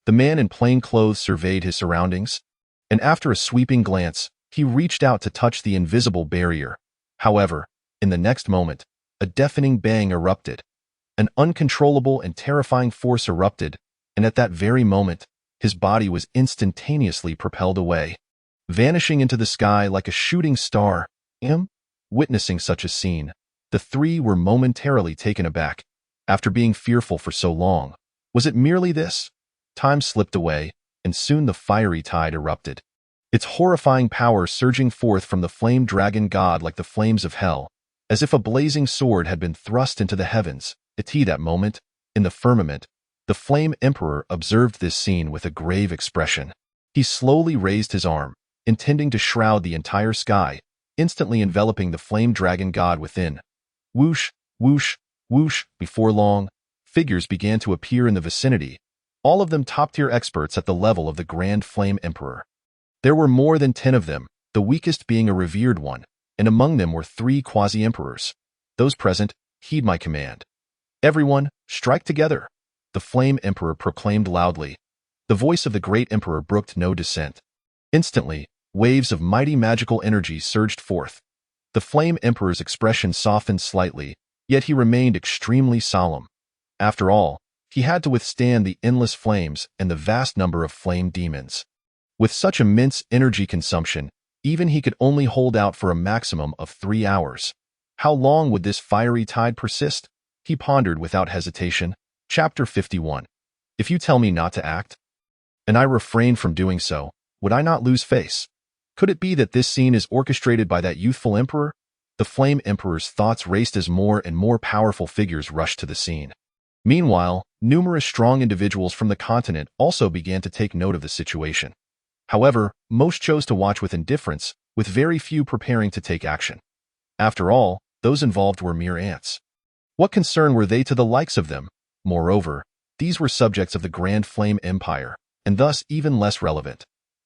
The man in plain clothes surveyed his surroundings, and after a sweeping glance, he reached out to touch the invisible barrier. However, in the next moment, a deafening bang erupted. An uncontrollable and terrifying force erupted, and at that very moment, his body was instantaneously propelled away, vanishing into the sky like a shooting star. Witnessing such a scene, the three were momentarily taken aback. After being fearful for so long, was it merely this? Time slipped away, and soon the fiery tide erupted, its horrifying power surging forth from the flame dragon god like the flames of hell, as if a blazing sword had been thrust into the heavens. At that moment, in the firmament, the Flame Emperor observed this scene with a grave expression. He slowly raised his arm, intending to shroud the entire sky, instantly enveloping the flame dragon god within. Whoosh, whoosh, whoosh. Before long, figures began to appear in the vicinity, all of them top-tier experts at the level of the Grand Flame Emperor. There were more than 10 of them, the weakest being a revered one, and among them were 3 quasi-emperors. Those present, heed my command. Everyone, strike together, the Flame Emperor proclaimed loudly. The voice of the great emperor brooked no dissent. Instantly, waves of mighty magical energy surged forth. The Flame Emperor's expression softened slightly, yet he remained extremely solemn. After all, he had to withstand the endless flames and the vast number of flame demons. With such immense energy consumption, even he could only hold out for a maximum of 3 hours. How long would this fiery tide persist? He pondered without hesitation. Chapter 51. If you tell me not to act, and I refrain from doing so, would I not lose face? Could it be that this scene is orchestrated by that youthful emperor? The Flame Emperor's thoughts raced as more and more powerful figures rushed to the scene. Meanwhile, numerous strong individuals from the continent also began to take note of the situation. However, most chose to watch with indifference, with very few preparing to take action. After all, those involved were mere ants. What concern were they to the likes of them? Moreover, these were subjects of the Grand Flame Empire, and thus even less relevant.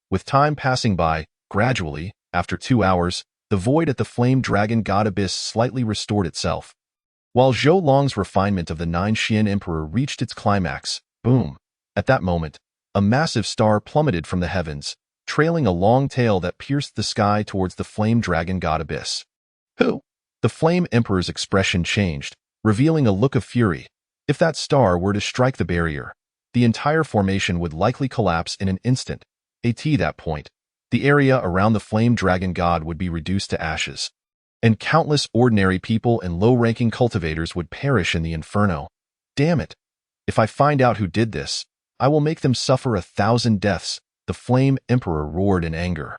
With time passing by, gradually, after 2 hours, the void at the Flame Dragon God Abyss slightly restored itself. While Zhou Long's refinement of the Nine Xian Emperor reached its climax, boom! At that moment, a massive star plummeted from the heavens, trailing a long tail that pierced the sky towards the Flame Dragon God Abyss. Who? The Flame Emperor's expression changed, revealing a look of fury. If that star were to strike the barrier, the entire formation would likely collapse in an instant. At that point, the area around the Flame Dragon God would be reduced to ashes, and countless ordinary people and low-ranking cultivators would perish in the inferno. Damn it! If I find out who did this, I will make them suffer 1,000 deaths, the Flame Emperor roared in anger.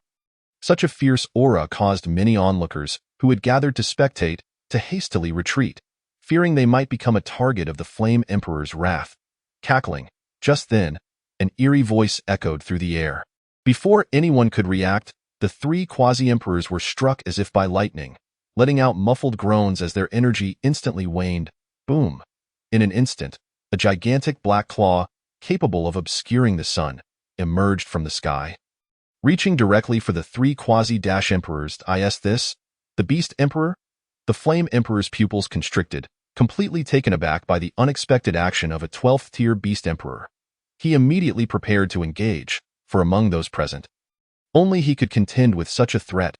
Such a fierce aura caused many onlookers, who had gathered to spectate, to hastily retreat, fearing they might become a target of the Flame Emperor's wrath. Cackling. Just then, an eerie voice echoed through the air. Before anyone could react, the 3 quasi-emperors were struck as if by lightning, letting out muffled groans as their energy instantly waned. Boom! In an instant, a gigantic black claw, capable of obscuring the sun, emerged from the sky. Reaching directly for the 3 quasi-emperors, the Beast Emperor? The Flame Emperor's pupils constricted, completely taken aback by the unexpected action of a 12th-tier Beast Emperor. He immediately prepared to engage, for among those present, only he could contend with such a threat.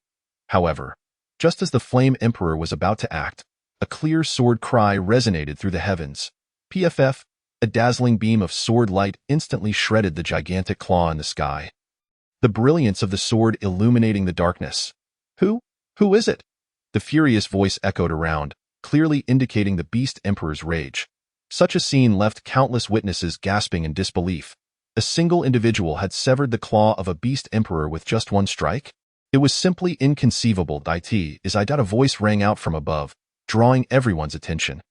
However, just as the Flame Emperor was about to act, a clear sword cry resonated through the heavens. PFF, a dazzling beam of sword light instantly shredded the gigantic claw in the sky. The brilliance of the sword illuminating the darkness. Who is it? The furious voice echoed around, clearly indicating the Beast Emperor's rage. Such a scene left countless witnesses gasping in disbelief. A single individual had severed the claw of a Beast Emperor with just one strike? It was simply inconceivable. A voice rang out from above, drawing everyone's attention.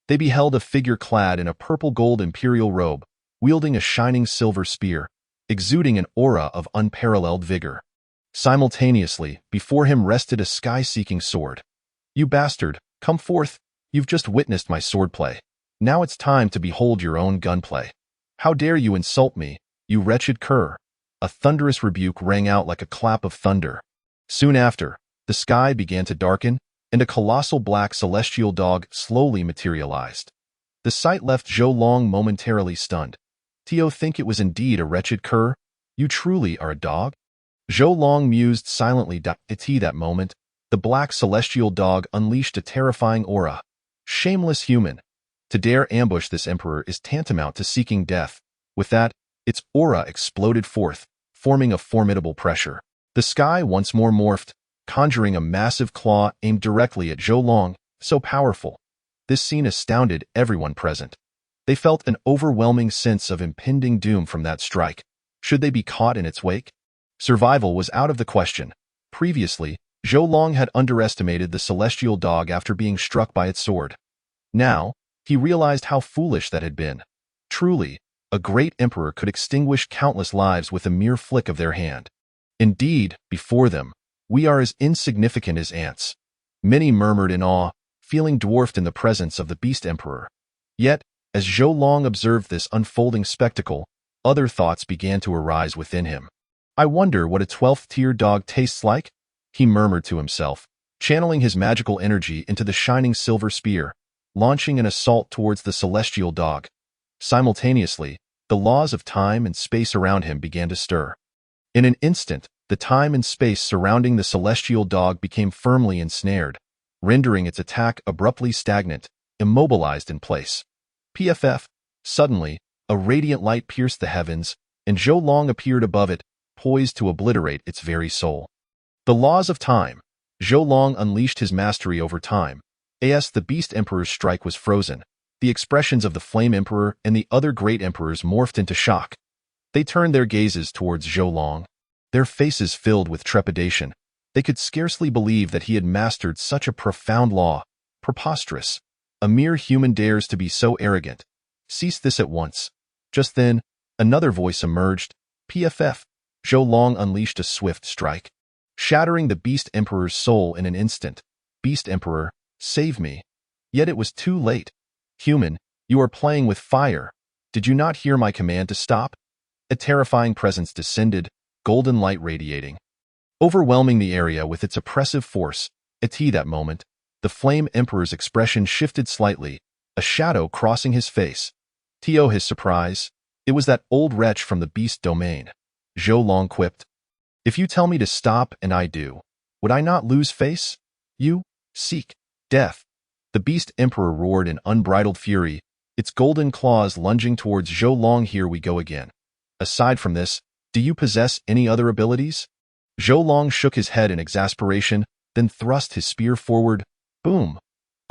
They beheld a figure clad in a purple-gold imperial robe, wielding a shining silver spear, exuding an aura of unparalleled vigor. Simultaneously, before him rested a sky-seeking sword. You bastard, come forth! You've just witnessed my swordplay. Now it's time to behold your own gunplay. How dare you insult me, you wretched cur! A thunderous rebuke rang out like a clap of thunder. Soon after, the sky began to darken, and a colossal black celestial dog slowly materialized. The sight left Zhou Long momentarily stunned. Tio think it was indeed a wretched cur? You truly are a dog? Zhou Long mused silently. At that moment, the black celestial dog unleashed a terrifying aura. Shameless human! To dare ambush this emperor is tantamount to seeking death. With that, its aura exploded forth, forming a formidable pressure. The sky once more morphed, conjuring a massive claw aimed directly at Zhou Long, so powerful. This scene astounded everyone present. They felt an overwhelming sense of impending doom from that strike. Should they be caught in its wake? Survival was out of the question. Previously, Zhou Long had underestimated the celestial dog after being struck by its sword. Now, he realized how foolish that had been. Truly, a great emperor could extinguish countless lives with a mere flick of their hand. Indeed, before them, we are as insignificant as ants. Many murmured in awe, feeling dwarfed in the presence of the Beast Emperor. Yet, as Zhou Long observed this unfolding spectacle, other thoughts began to arise within him. I wonder what a 12th-tier dog tastes like? He murmured to himself, channeling his magical energy into the shining silver spear, launching an assault towards the celestial dog. Simultaneously, the laws of time and space around him began to stir. In an instant, the time and space surrounding the celestial dog became firmly ensnared, rendering its attack abruptly stagnant, immobilized in place. PFF. Suddenly, a radiant light pierced the heavens, and Zhou Long appeared above it, poised to obliterate its very soul. The laws of time. Zhou Long unleashed his mastery over time. The Beast Emperor's strike was frozen. The expressions of the Flame Emperor and the other great emperors morphed into shock. They turned their gazes towards Zhou Long. Their faces filled with trepidation. They could scarcely believe that he had mastered such a profound law. Preposterous. A mere human dares to be so arrogant. Cease this at once. Just then, another voice emerged. PFF. Zhou Long unleashed a swift strike, shattering the Beast Emperor's soul in an instant. Beast Emperor, save me. Yet it was too late. Human, you are playing with fire. Did you not hear my command to stop? A terrifying presence descended, golden light radiating, overwhelming the area with its oppressive force. At that moment, the Flame Emperor's expression shifted slightly, a shadow crossing his face. To his surprise, it was that old wretch from the Beast Domain. Zhou Long quipped, "If you tell me to stop and I do, would I not lose face? You seek death." The Beast Emperor roared in unbridled fury, its golden claws lunging towards Zhou Long. "Here we go again. Aside from this, do you possess any other abilities?" Zhou Long shook his head in exasperation, then thrust his spear forward. Boom!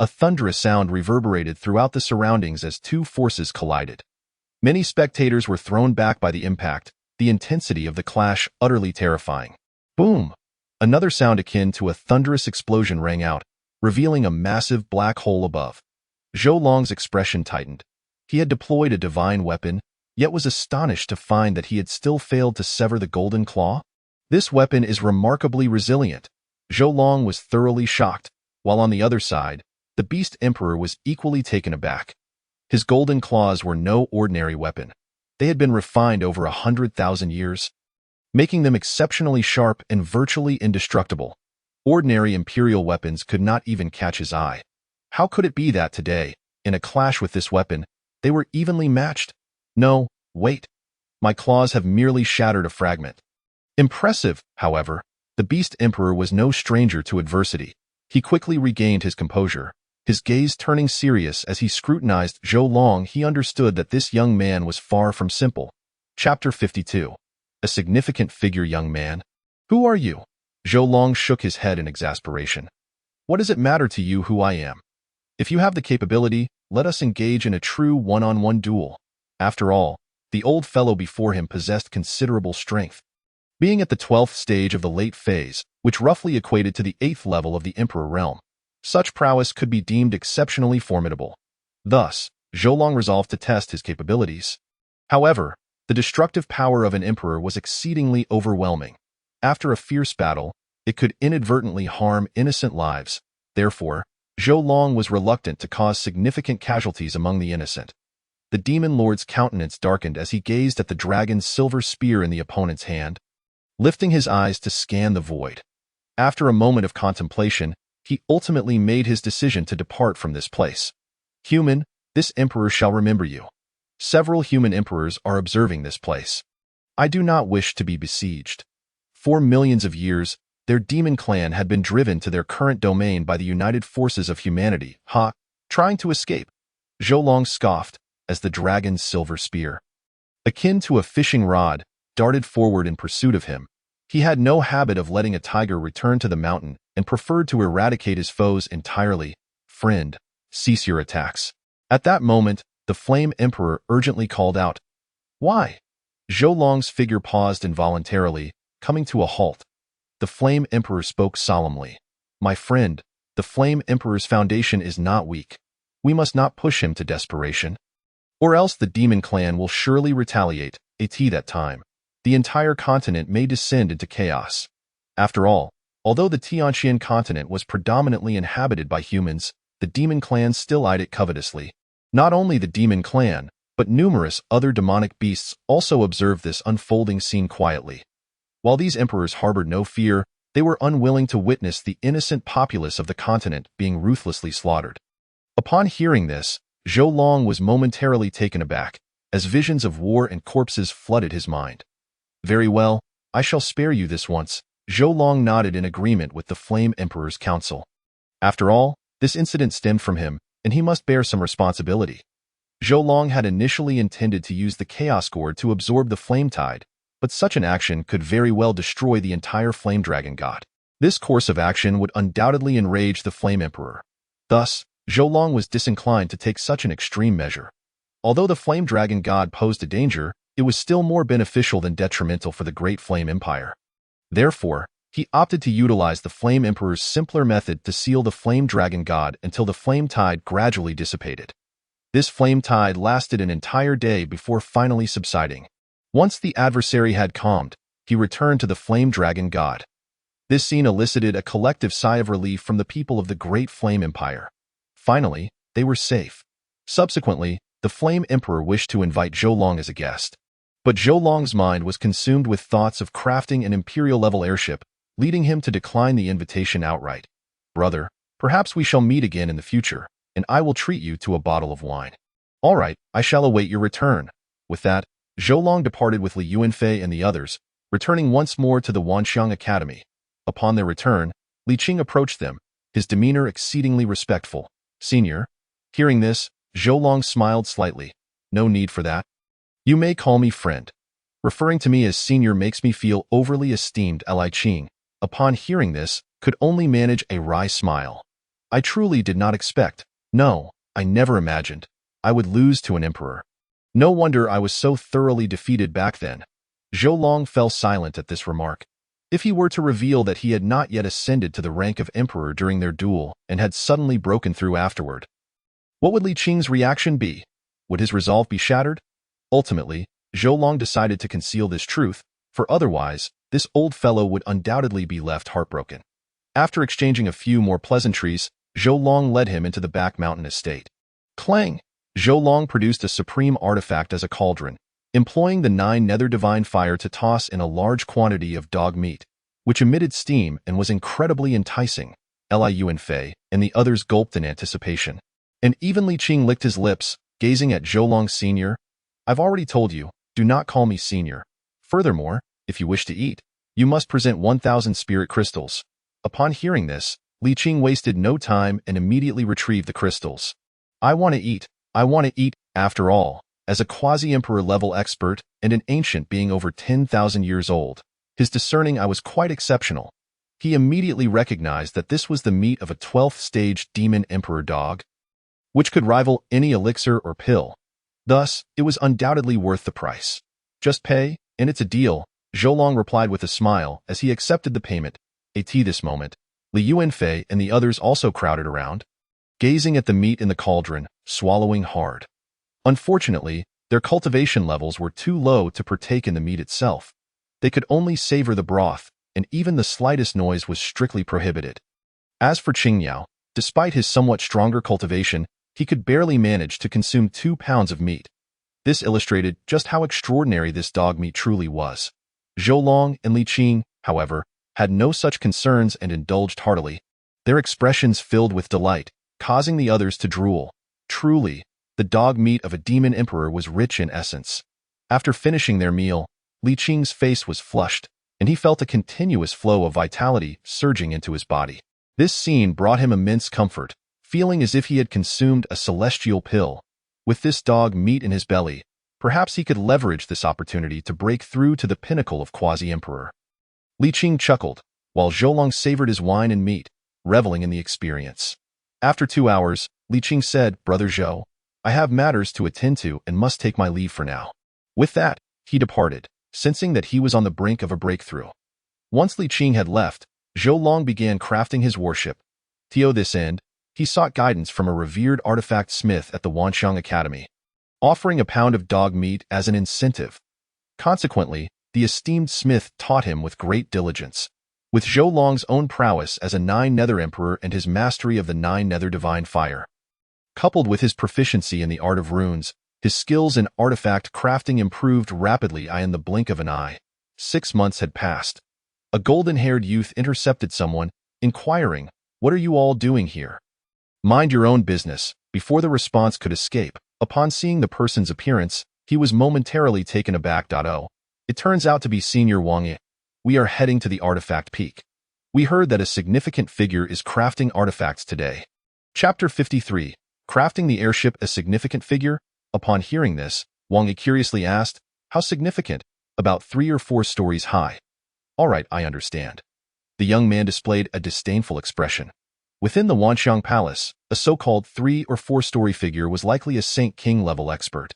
A thunderous sound reverberated throughout the surroundings as two forces collided. Many spectators were thrown back by the impact, the intensity of the clash utterly terrifying. Boom! Another sound akin to a thunderous explosion rang out, revealing a massive black hole above. Zhou Long's expression tightened. He had deployed a divine weapon, yet was astonished to find that he had still failed to sever the golden claw. This weapon is remarkably resilient. Zhou Long was thoroughly shocked, while on the other side, the Beast Emperor was equally taken aback. His golden claws were no ordinary weapon. They had been refined over 100,000 years, making them exceptionally sharp and virtually indestructible. Ordinary imperial weapons could not even catch his eye. How could it be that today, in a clash with this weapon, they were evenly matched? No, wait. My claws have merely shattered a fragment. Impressive, however, the Beast Emperor was no stranger to adversity. He quickly regained his composure, his gaze turning serious as he scrutinized Zhou Long. He understood that this young man was far from simple. Chapter 52. A significant figure. Young man. Who are you? Zhou Long shook his head in exasperation. What does it matter to you who I am? If you have the capability, let us engage in a true one-on-one duel. After all, the old fellow before him possessed considerable strength. Being at the 12th stage of the late phase, which roughly equated to the 8th level of the Emperor realm, such prowess could be deemed exceptionally formidable. Thus, Zhou Long resolved to test his capabilities. However, the destructive power of an emperor was exceedingly overwhelming. After a fierce battle, it could inadvertently harm innocent lives. Therefore, Zhou Long was reluctant to cause significant casualties among the innocent. The demon lord's countenance darkened as he gazed at the dragon's silver spear in the opponent's hand, lifting his eyes to scan the void. After a moment of contemplation, he ultimately made his decision to depart from this place. Human, this emperor shall remember you. Several human emperors are observing this place. I do not wish to be besieged. For millions of years, their demon clan had been driven to their current domain by the united forces of humanity. Trying to escape. Zhou Long scoffed as the dragon's silver spear, akin to a fishing rod, darted forward in pursuit of him. He had no habit of letting a tiger return to the mountain and preferred to eradicate his foes entirely. Friend, cease your attacks. At that moment, the Flame Emperor urgently called out. Why? Zhou Long's figure paused involuntarily, coming to a halt. The Flame Emperor spoke solemnly. My friend, the Flame Emperor's foundation is not weak. We must not push him to desperation, or else the demon clan will surely retaliate. At that time, the entire continent may descend into chaos. After all, although the Tianqian continent was predominantly inhabited by humans, the demon clan still eyed it covetously. Not only the demon clan, but numerous other demonic beasts also observed this unfolding scene quietly. While these emperors harbored no fear, they were unwilling to witness the innocent populace of the continent being ruthlessly slaughtered. Upon hearing this, Zhou Long was momentarily taken aback, as visions of war and corpses flooded his mind. Very well, I shall spare you this once. Zhou Long nodded in agreement with the Flame Emperor's counsel. After all, this incident stemmed from him, and he must bear some responsibility. Zhou Long had initially intended to use the Chaos Gourd to absorb the Flame Tide, but such an action could very well destroy the entire Flame Dragon God. This course of action would undoubtedly enrage the Flame Emperor. Thus, Zhou Long was disinclined to take such an extreme measure. Although the Flame Dragon God posed a danger, it was still more beneficial than detrimental for the Great Flame Empire. Therefore, he opted to utilize the Flame Emperor's simpler method to seal the Flame Dragon God until the Flame Tide gradually dissipated. This Flame Tide lasted an entire day before finally subsiding. Once the adversary had calmed, he returned to the Flame Dragon God. This scene elicited a collective sigh of relief from the people of the Great Flame Empire. Finally, they were safe. Subsequently, the Flame Emperor wished to invite Zhou Long as a guest. But Zhou Long's mind was consumed with thoughts of crafting an Imperial-level airship, leading him to decline the invitation outright. "Brother, perhaps we shall meet again in the future, and I will treat you to a bottle of wine." "All right, I shall await your return." With that, Zhou Long departed with Li Yuanfei and the others, returning once more to the Wanxiang Academy. Upon their return, Li Qing approached them, his demeanor exceedingly respectful. "Senior." Hearing this, Zhou Long smiled slightly. "No need for that. You may call me friend. Referring to me as senior makes me feel overly esteemed." Li Qing, upon hearing this, could only manage a wry smile. "I truly did not expect, no, I never imagined, I would lose to an emperor. No wonder I was so thoroughly defeated back then." Zhou Long fell silent at this remark. If he were to reveal that he had not yet ascended to the rank of emperor during their duel and had suddenly broken through afterward, what would Li Qing's reaction be? Would his resolve be shattered? Ultimately, Zhou Long decided to conceal this truth, for otherwise, this old fellow would undoubtedly be left heartbroken. After exchanging a few more pleasantries, Zhou Long led him into the back mountain estate. Clang! Zhou Long produced a supreme artifact as a cauldron, employing the 9 nether divine fire to toss in a large quantity of dog meat, which emitted steam and was incredibly enticing. Li Yuanfei and the others gulped in anticipation. And even Li Qing licked his lips, gazing at Zhou Long Sr. "I've already told you, do not call me senior. Furthermore, if you wish to eat, you must present 1,000 spirit crystals." Upon hearing this, Li Qing wasted no time and immediately retrieved the crystals. I want to eat. After all, as a quasi-emperor level expert and an ancient being over 10,000 years old, his discerning eye was quite exceptional. He immediately recognized that this was the meat of a 12th stage demon emperor dog, which could rival any elixir or pill. Thus, it was undoubtedly worth the price. "Just pay, and it's a deal," Zhou Long replied with a smile as he accepted the payment. At this moment, Li Yuanfei and the others also crowded around, gazing at the meat in the cauldron, swallowing hard. Unfortunately, their cultivation levels were too low to partake in the meat itself. They could only savor the broth, and even the slightest noise was strictly prohibited. As for Qingyao, despite his somewhat stronger cultivation, he could barely manage to consume 2 pounds of meat. This illustrated just how extraordinary this dog meat truly was. Zhou Long and Li Qing, however, had no such concerns and indulged heartily, their expressions filled with delight, causing the others to drool. Truly, the dog meat of a demon emperor was rich in essence. After finishing their meal, Li Qing's face was flushed, and he felt a continuous flow of vitality surging into his body. This scene brought him immense comfort, feeling as if he had consumed a celestial pill. With this dog meat in his belly, perhaps he could leverage this opportunity to break through to the pinnacle of quasi-emperor. Li Qing chuckled, while Zhou Long savored his wine and meat, reveling in the experience. After 2 hours, Li Qing said, "Brother Zhou, I have matters to attend to and must take my leave for now." With that, he departed, sensing that he was on the brink of a breakthrough. Once Li Qing had left, Zhou Long began crafting his warship. To this end, he sought guidance from a revered artifact smith at the Wanxiang Academy, offering a pound of dog meat as an incentive. Consequently, the esteemed smith taught him with great diligence. With Zhou Long's own prowess as a 9 nether emperor and his mastery of the 9 nether divine fire, coupled with his proficiency in the art of runes, his skills in artifact crafting improved rapidly in the blink of an eye. 6 months had passed. A golden-haired youth intercepted someone, inquiring, "What are you all doing here?" "Mind your own business." Before the response could escape, upon seeing the person's appearance, he was momentarily taken aback. "Oh, it turns out to be Senior Wang Yi. We are heading to the artifact peak. We heard that a significant figure is crafting artifacts today." Chapter 53. Crafting the airship a significant figure? Upon hearing this, Wang Yi curiously asked, "How significant?" "About 3 or 4 stories high." "All right, I understand." The young man displayed a disdainful expression. Within the Wanxiang Palace, a so-called 3 or 4-story figure was likely a Saint King level expert.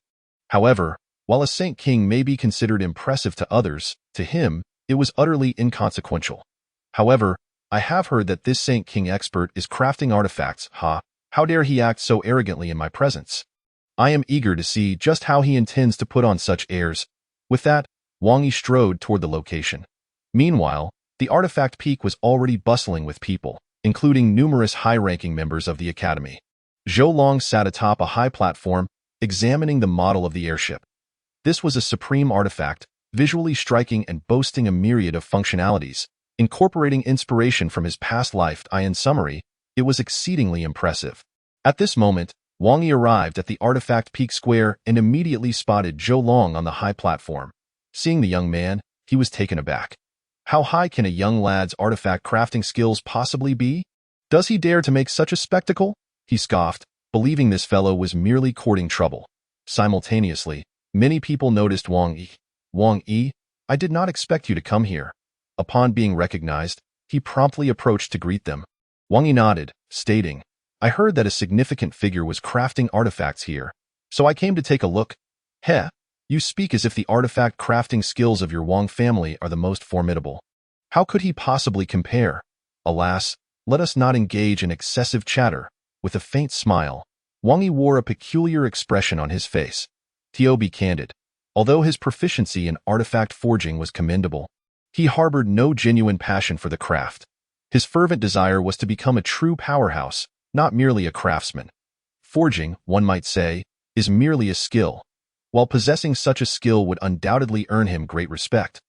However, while a Saint King may be considered impressive to others, to him, it was utterly inconsequential. "However, I have heard that this Saint King expert is crafting artifacts. How dare he act so arrogantly in my presence? I am eager to see just how he intends to put on such airs." With that, Wang Yi strode toward the location. Meanwhile, the artifact peak was already bustling with people, including numerous high-ranking members of the academy. Zhou Long sat atop a high platform, examining the model of the airship. This was a supreme artifact, visually striking and boasting a myriad of functionalities, incorporating inspiration from his past life. In summary, it was exceedingly impressive. At this moment, Wang Yi arrived at the artifact peak square and immediately spotted Zhou Long on the high platform. Seeing the young man, he was taken aback. How high can a young lad's artifact crafting skills possibly be? Does he dare to make such a spectacle? He scoffed, believing this fellow was merely courting trouble. Simultaneously, many people noticed Wang Yi. Wang Yi, I did not expect you to come here. Upon being recognized, he promptly approached to greet them. Wang Yi nodded, stating, I heard that a significant figure was crafting artifacts here, so I came to take a look. Heh, you speak as if the artifact crafting skills of your Wang family are the most formidable. How could he possibly compare? Alas, let us not engage in excessive chatter. With a faint smile, Wang Yi wore a peculiar expression on his face. To be candid, although his proficiency in artifact forging was commendable, he harbored no genuine passion for the craft. His fervent desire was to become a true powerhouse, not merely a craftsman. Forging, one might say, is merely a skill, while possessing such a skill would undoubtedly earn him great respect.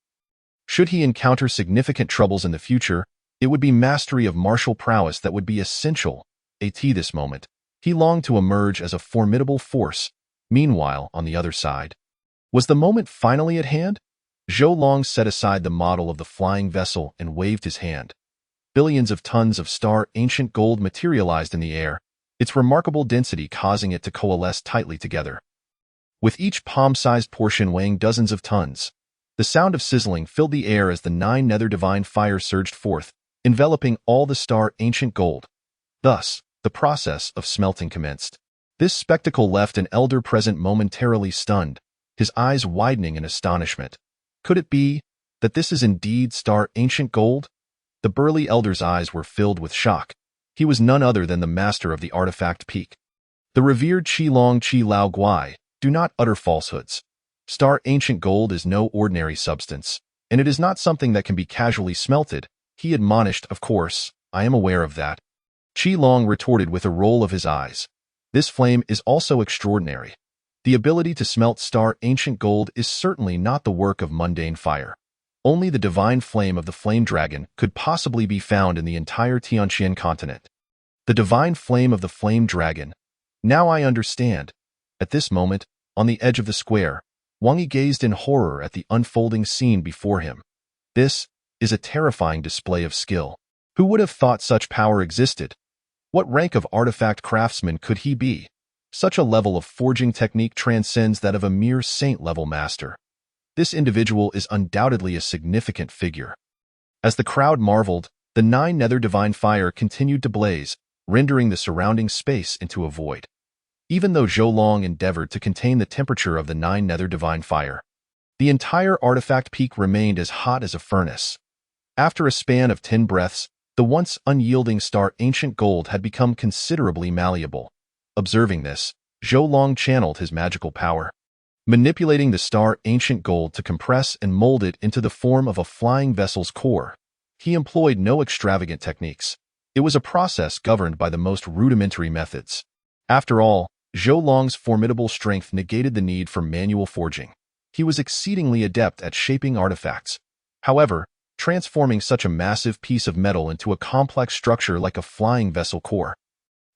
Should he encounter significant troubles in the future, it would be mastery of martial prowess that would be essential. At this moment, he longed to emerge as a formidable force. Meanwhile, on the other side, was the moment finally at hand? Zhou Long set aside the model of the flying vessel and waved his hand. Billions of tons of star ancient gold materialized in the air, its remarkable density causing it to coalesce tightly together. With each palm-sized portion weighing dozens of tons, the sound of sizzling filled the air as the 9 nether divine fire surged forth, enveloping all the star ancient gold. Thus, the process of smelting commenced. This spectacle left an elder present momentarily stunned, his eyes widening in astonishment. Could it be that this is indeed star ancient gold? The burly elder's eyes were filled with shock. He was none other than the master of the artifact peak. The revered Qilong Qi Lao Guai, do not utter falsehoods. Star ancient gold is no ordinary substance, and it is not something that can be casually smelted. He admonished, of course, I am aware of that. Qilong retorted with a roll of his eyes. This flame is also extraordinary. The ability to smelt star ancient gold is certainly not the work of mundane fire. Only the divine flame of the flame dragon could possibly be found in the entire Tianqian continent. The divine flame of the flame dragon. Now I understand. At this moment, on the edge of the square, Wang Yi gazed in horror at the unfolding scene before him. This is a terrifying display of skill. Who would have thought such power existed? What rank of artifact craftsman could he be? Such a level of forging technique transcends that of a mere saint-level master. This individual is undoubtedly a significant figure. As the crowd marveled, the 9 nether divine fire continued to blaze, rendering the surrounding space into a void. Even though Zhou Long endeavored to contain the temperature of the 9 nether divine fire, the entire artifact peak remained as hot as a furnace. After a span of 10 breaths, the once unyielding star ancient gold had become considerably malleable. Observing this, Zhou Long channeled his magical power, manipulating the star ancient gold to compress and mold it into the form of a flying vessel's core. He employed no extravagant techniques. It was a process governed by the most rudimentary methods. After all, Zhou Long's formidable strength negated the need for manual forging. He was exceedingly adept at shaping artifacts. However, transforming such a massive piece of metal into a complex structure like a flying vessel core,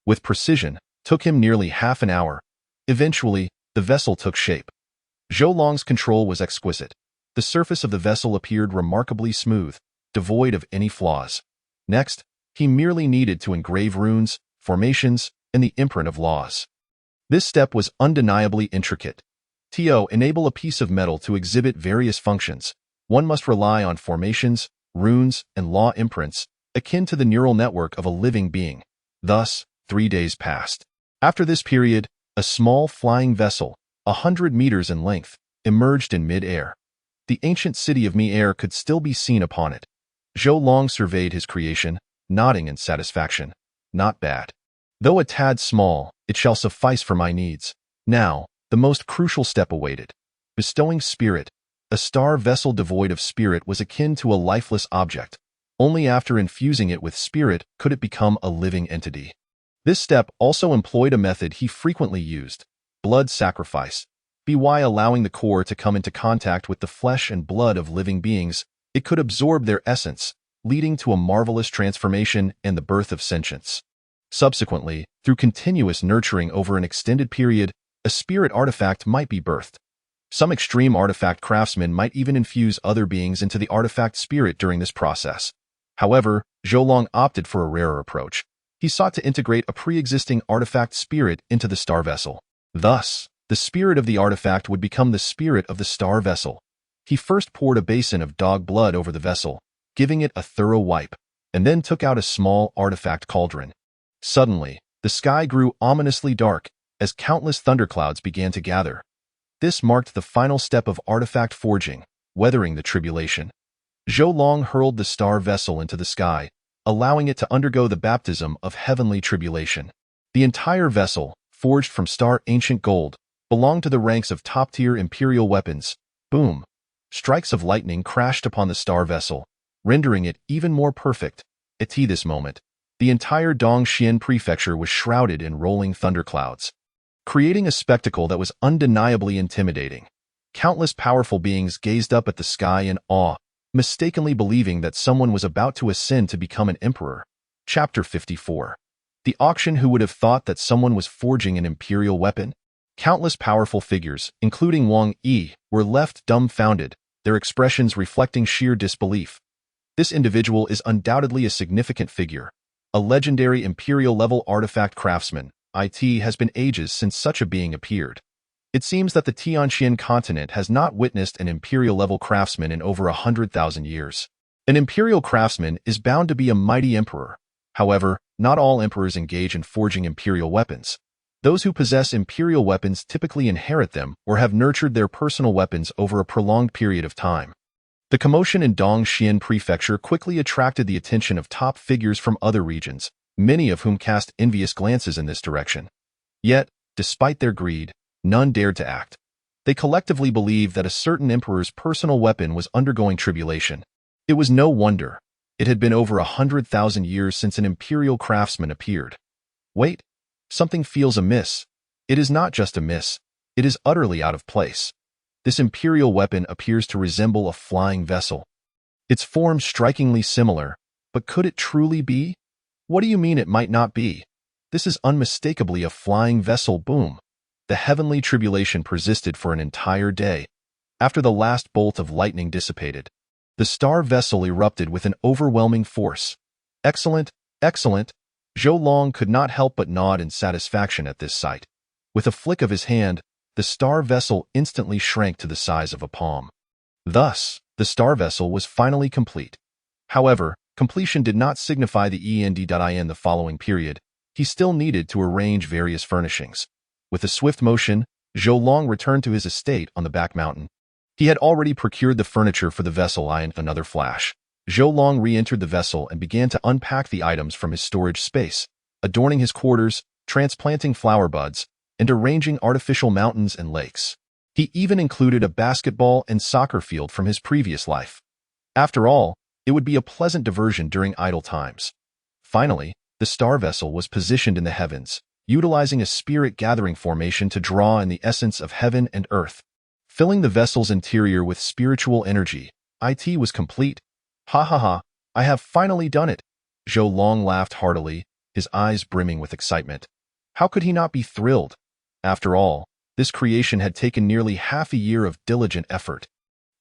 with precision, took him nearly half an hour. Eventually, the vessel took shape. Zhou Long's control was exquisite. The surface of the vessel appeared remarkably smooth, devoid of any flaws. Next, he merely needed to engrave runes, formations, and the imprint of laws. This step was undeniably intricate. To enable a piece of metal to exhibit various functions, one must rely on formations, runes, and law imprints, akin to the neural network of a living being. Thus, 3 days passed. After this period, a small flying vessel, 100 meters in length, emerged in mid-air. The ancient city of Mi-Air could still be seen upon it. Zhou Long surveyed his creation, nodding in satisfaction. Not bad. Though a tad small, it shall suffice for my needs. Now, the most crucial step awaited. Bestowing spirit. A star vessel devoid of spirit was akin to a lifeless object. Only after infusing it with spirit could it become a living entity. This step also employed a method he frequently used: blood sacrifice. By allowing the core to come into contact with the flesh and blood of living beings, it could absorb their essence, leading to a marvelous transformation and the birth of sentience. Subsequently, through continuous nurturing over an extended period, a spirit artifact might be birthed. Some extreme artifact craftsmen might even infuse other beings into the artifact spirit during this process. However, Zhou Long opted for a rarer approach. He sought to integrate a pre-existing artifact spirit into the star vessel. Thus, the spirit of the artifact would become the spirit of the star vessel. He first poured a basin of dog blood over the vessel, giving it a thorough wipe, and then took out a small artifact cauldron. Suddenly, the sky grew ominously dark as countless thunderclouds began to gather. This marked the final step of artifact forging, weathering the tribulation. Zhou Long hurled the star vessel into the sky, allowing it to undergo the baptism of heavenly tribulation. The entire vessel, forged from star ancient gold, belonged to the ranks of top-tier imperial weapons. Boom! Strikes of lightning crashed upon the star vessel, rendering it even more perfect. At this moment, the entire Dongxian prefecture was shrouded in rolling thunderclouds, creating a spectacle that was undeniably intimidating. Countless powerful beings gazed up at the sky in awe, mistakenly believing that someone was about to ascend to become an emperor. Chapter 54. The auction. Who would have thought that someone was forging an imperial weapon? Countless powerful figures, including Wang Yi, were left dumbfounded, their expressions reflecting sheer disbelief. This individual is undoubtedly a significant figure, a legendary imperial-level artifact craftsman. It has been ages since such a being appeared. It seems that the Tianxian continent has not witnessed an imperial-level craftsman in over 100,000 years. An imperial craftsman is bound to be a mighty emperor. However, not all emperors engage in forging imperial weapons. Those who possess imperial weapons typically inherit them or have nurtured their personal weapons over a prolonged period of time. The commotion in Dongxian Prefecture quickly attracted the attention of top figures from other regions, many of whom cast envious glances in this direction. Yet, despite their greed, none dared to act. They collectively believed that a certain emperor's personal weapon was undergoing tribulation. It was no wonder. It had been over 100,000 years since an imperial craftsman appeared. Wait, something feels amiss. It is not just amiss, it is utterly out of place. This imperial weapon appears to resemble a flying vessel. Its form strikingly similar, but could it truly be? What do you mean it might not be? This is unmistakably a flying vessel. Boom! The heavenly tribulation persisted for an entire day. After the last bolt of lightning dissipated, the star vessel erupted with an overwhelming force. Excellent, excellent! Zhou Long could not help but nod in satisfaction at this sight. With a flick of his hand, the star vessel instantly shrank to the size of a palm. Thus, the star vessel was finally complete. However, completion did not signify the end. In the following period, he still needed to arrange various furnishings. With a swift motion, Zhou Long returned to his estate on the back mountain. He had already procured the furniture for the vessel. In another flash, Zhou Long re-entered the vessel and began to unpack the items from his storage space, adorning his quarters, transplanting flower buds, and arranging artificial mountains and lakes. He even included a basketball and soccer field from his previous life. After all, it would be a pleasant diversion during idle times. Finally, the star vessel was positioned in the heavens, utilizing a spirit-gathering formation to draw in the essence of heaven and earth. Filling the vessel's interior with spiritual energy, it was complete. Ha ha ha, I have finally done it. Zhou Long laughed heartily, his eyes brimming with excitement. How could he not be thrilled? After all, this creation had taken nearly half a year of diligent effort.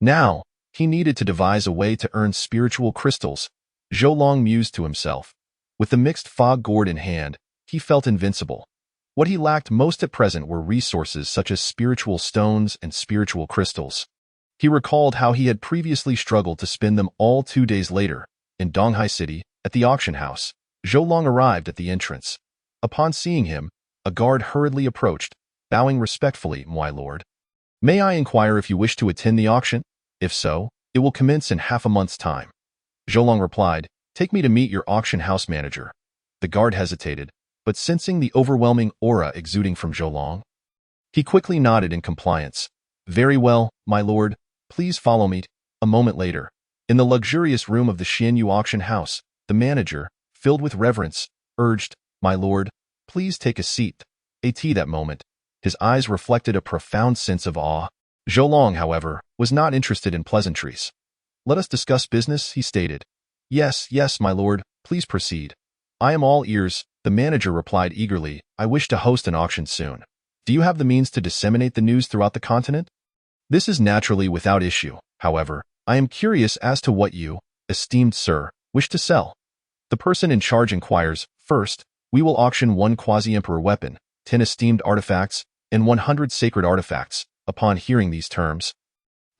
Now, he needed to devise a way to earn spiritual crystals. Zhou Long mused to himself. With the mixed fog gourd in hand, he felt invincible. What he lacked most at present were resources such as spiritual stones and spiritual crystals. He recalled how he had previously struggled to spin them all. 2 days later, in Donghai City, at the auction house, Zhou Long arrived at the entrance. Upon seeing him, a guard hurriedly approached, bowing respectfully. My lord, may I inquire if you wish to attend the auction? If so, it will commence in half a month's time. Zhou Long replied, take me to meet your auction house manager. The guard hesitated, but sensing the overwhelming aura exuding from Zhou Long, he quickly nodded in compliance. Very well, my lord. please follow me. A moment later, in the luxurious room of the Xianyu auction house, the manager, filled with reverence, urged, "My lord, please take a seat." That moment, his eyes reflected a profound sense of awe. Zhou Long, however, was not interested in pleasantries. "Let us discuss business," he stated. "Yes, yes, my lord, please proceed." "I am all ears," the manager replied eagerly. "I wish to host an auction soon. Do you have the means to disseminate the news throughout the continent?" "This is naturally without issue. However, I am curious as to what you, esteemed sir, wish to sell." The person in charge inquires. "First, we will auction 1 quasi-emperor weapon, 10 esteemed artifacts, and 100 sacred artifacts." Upon hearing these terms,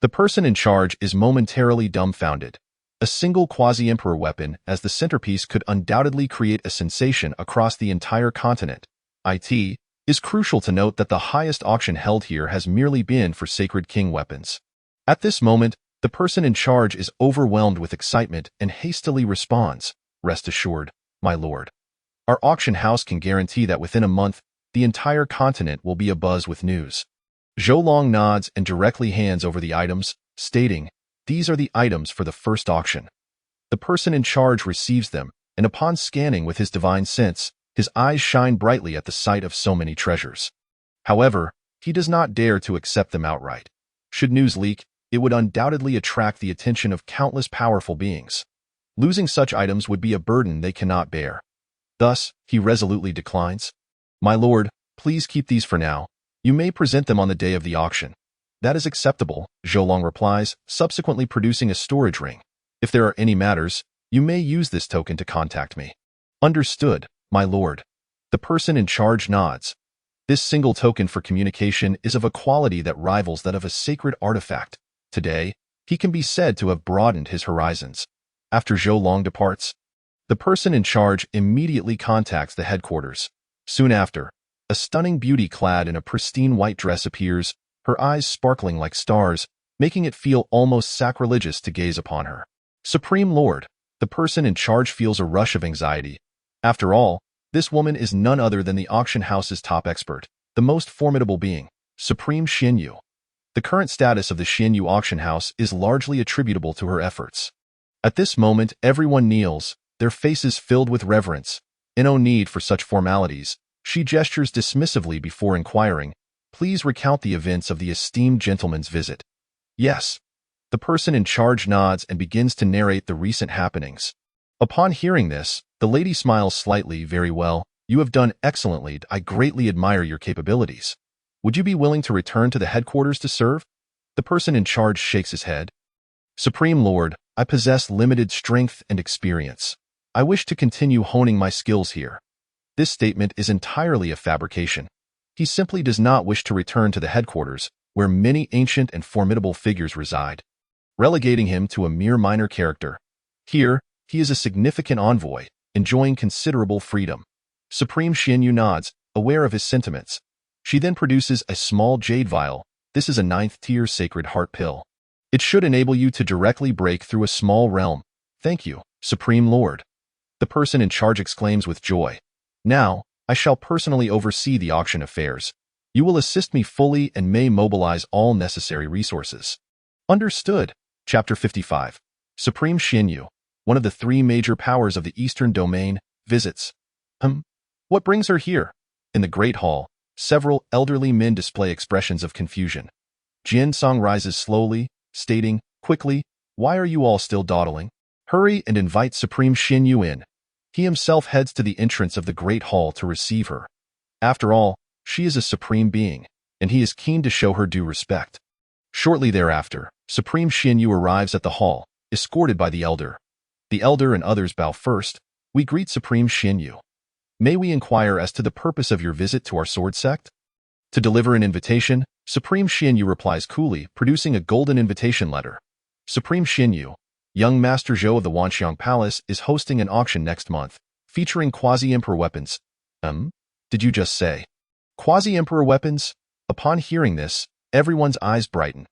the person in charge is momentarily dumbfounded. A single quasi-emperor weapon as the centerpiece could undoubtedly create a sensation across the entire continent. It is crucial to note that the highest auction held here has merely been for sacred king weapons. At this moment, the person in charge is overwhelmed with excitement and hastily responds, "Rest assured, my lord. Our auction house can guarantee that within a month, the entire continent will be abuzz with news." Zhou Long nods and directly hands over the items, stating, "These are the items for the first auction." The person in charge receives them, and upon scanning with his divine sense, his eyes shine brightly at the sight of so many treasures. However, he does not dare to accept them outright. Should news leak, it would undoubtedly attract the attention of countless powerful beings. Losing such items would be a burden they cannot bear. Thus, he resolutely declines. "My lord, please keep these for now. You may present them on the day of the auction." "That is acceptable," Zhou Long replies, subsequently producing a storage ring. "If there are any matters, you may use this token to contact me." "Understood, my lord." The person in charge nods. This single token for communication is of a quality that rivals that of a sacred artifact. Today, he can be said to have broadened his horizons. After Zhou Long departs, the person in charge immediately contacts the headquarters. Soon after, a stunning beauty clad in a pristine white dress appears, her eyes sparkling like stars, making it feel almost sacrilegious to gaze upon her. "Supreme Lord," the person in charge feels a rush of anxiety. After all, this woman is none other than the auction house's top expert, the most formidable being, Supreme Xianyu. The current status of the Xianyu auction house is largely attributable to her efforts. At this moment, everyone kneels, their faces filled with reverence. No need for such formalities. She gestures dismissively before inquiring, "Please recount the events of the esteemed gentleman's visit." "Yes." The person in charge nods and begins to narrate the recent happenings. Upon hearing this, the lady smiles slightly. "Very well. You have done excellently. I greatly admire your capabilities. Would you be willing to return to the headquarters to serve?" The person in charge shakes his head. "Supreme Lord, I possess limited strength and experience. I wish to continue honing my skills here." This statement is entirely a fabrication. He simply does not wish to return to the headquarters, where many ancient and formidable figures reside, relegating him to a mere minor character. Here, he is a significant envoy, enjoying considerable freedom. Supreme Xianyu nods, aware of his sentiments. She then produces a small jade vial. This is a 9th-tier sacred heart pill. It should enable you to directly break through a small realm. "Thank you, Supreme Lord." The person in charge exclaims with joy. "Now, I shall personally oversee the auction affairs. You will assist me fully and may mobilize all necessary resources." Understood. Chapter 55. Supreme Xianyu, one of the 3 major powers of the Eastern Domain, visits. What brings her here? In the Great Hall, several elderly men display expressions of confusion. Jian Song rises slowly, stating, quickly, "Why are you all still dawdling? Hurry and invite Supreme Xianyu in." He himself heads to the entrance of the Great Hall to receive her. After all, she is a supreme being, and he is keen to show her due respect. Shortly thereafter, Supreme Xianyu arrives at the hall, escorted by the elder. The elder and others bow first. "We greet Supreme Xianyu. May we inquire as to the purpose of your visit to our sword sect?" To deliver an invitation, Supreme Xianyu replies coolly, producing a golden invitation letter. "Supreme Xianyu, young Master Zhou of the Wanxiang Palace is hosting an auction next month, featuring quasi-emperor weapons." Did you just say quasi-emperor weapons? Upon hearing this, everyone's eyes brighten.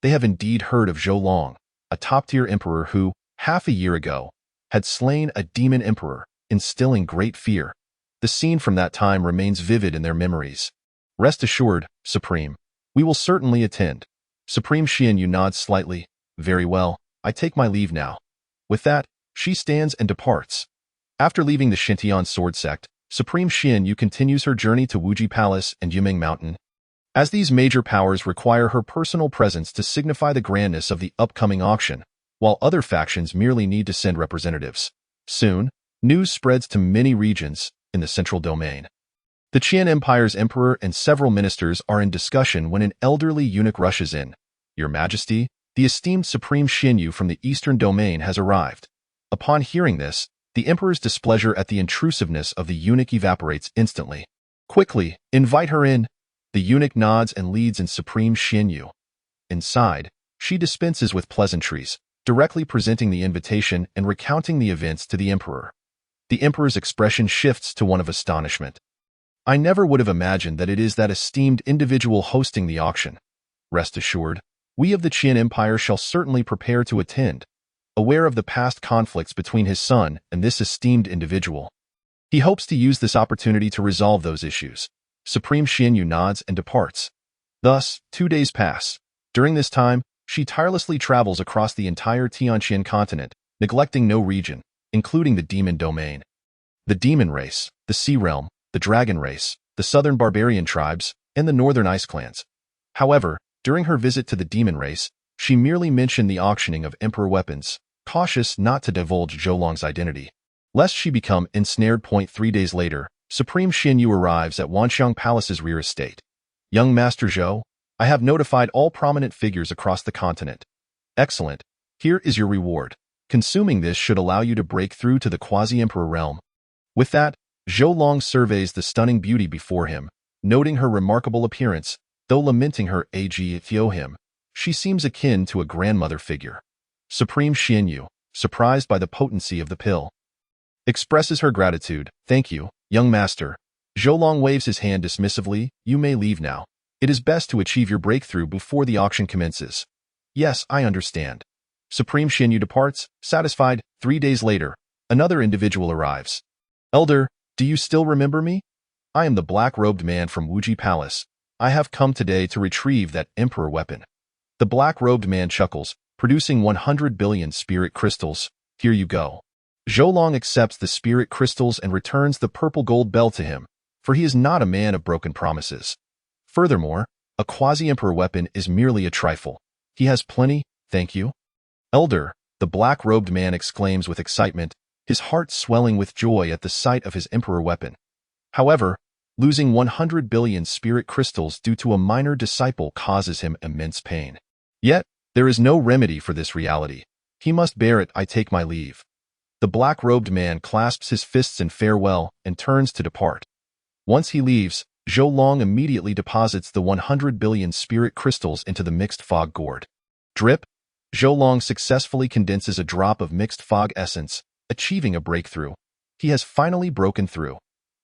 They have indeed heard of Zhou Long, a top-tier emperor who, half a year ago, had slain a demon emperor, instilling great fear. The scene from that time remains vivid in their memories. "Rest assured, Supreme, we will certainly attend." Supreme Xianyu nods slightly. Very well, I take my leave now. With that, she stands and departs. After leaving the Xintian sword sect, Supreme Xianyu continues her journey to Wuji Palace and Yuming Mountain. As these major powers require her personal presence to signify the grandness of the upcoming auction, while other factions merely need to send representatives. Soon, news spreads to many regions in the central domain. The Qian Empire's emperor and several ministers are in discussion when an elderly eunuch rushes in. Your Majesty, the esteemed Supreme Xianyu from the eastern domain has arrived. Upon hearing this, the emperor's displeasure at the intrusiveness of the eunuch evaporates instantly. Quickly, invite her in. The eunuch nods and leads in Supreme Xianyu. Inside, she dispenses with pleasantries, directly presenting the invitation and recounting the events to the emperor. The emperor's expression shifts to one of astonishment. I never would have imagined that it is that esteemed individual hosting the auction. Rest assured, we of the Qian Empire shall certainly prepare to attend, aware of the past conflicts between his son and this esteemed individual. He hopes to use this opportunity to resolve those issues. Supreme Xianyu nods and departs. Thus, 2 days pass. During this time, she tirelessly travels across the entire Tianqian continent, neglecting no region, including the demon domain. The demon race, the sea realm, the dragon race, the southern barbarian tribes, and the northern ice clans. However, during her visit to the demon race, she merely mentioned the auctioning of emperor weapons, cautious not to divulge Zhou Long's identity, lest she become ensnared. 3 days later, Supreme Xianyu arrives at Wanxiang Palace's rear estate. Young Master Zhou, I have notified all prominent figures across the continent. Excellent. Here is your reward. Consuming this should allow you to break through to the quasi-emperor realm. With that, Zhou Long surveys the stunning beauty before him, noting her remarkable appearance, though lamenting her age. Him, she seems akin to a grandmother figure. Supreme Xianyu, surprised by the potency of the pill, expresses her gratitude. Thank you, young master. Zhou Long waves his hand dismissively. You may leave now. It is best to achieve your breakthrough before the auction commences. Yes, I understand. Supreme Xianyu departs, satisfied. 3 days later, another individual arrives. Elder, do you still remember me? I am the black-robed man from Wuji Palace. I have come today to retrieve that emperor weapon. The black-robed man chuckles, producing 100 billion spirit crystals. Here you go. Zhou Long accepts the spirit crystals and returns the purple gold bell to him, for he is not a man of broken promises. Furthermore, a quasi-emperor weapon is merely a trifle. He has plenty, thank you. Elder, the black-robed man exclaims with excitement, his heart swelling with joy at the sight of his emperor weapon. However, losing 100 billion spirit crystals due to a minor disciple causes him immense pain. Yet, there is no remedy for this reality. He must bear it. I take my leave. The black-robed man clasps his fists in farewell and turns to depart. Once he leaves, Zhou Long immediately deposits the 100 billion spirit crystals into the mixed fog gourd. Drip. Zhou Long successfully condenses a drop of mixed fog essence, achieving a breakthrough. He has finally broken through.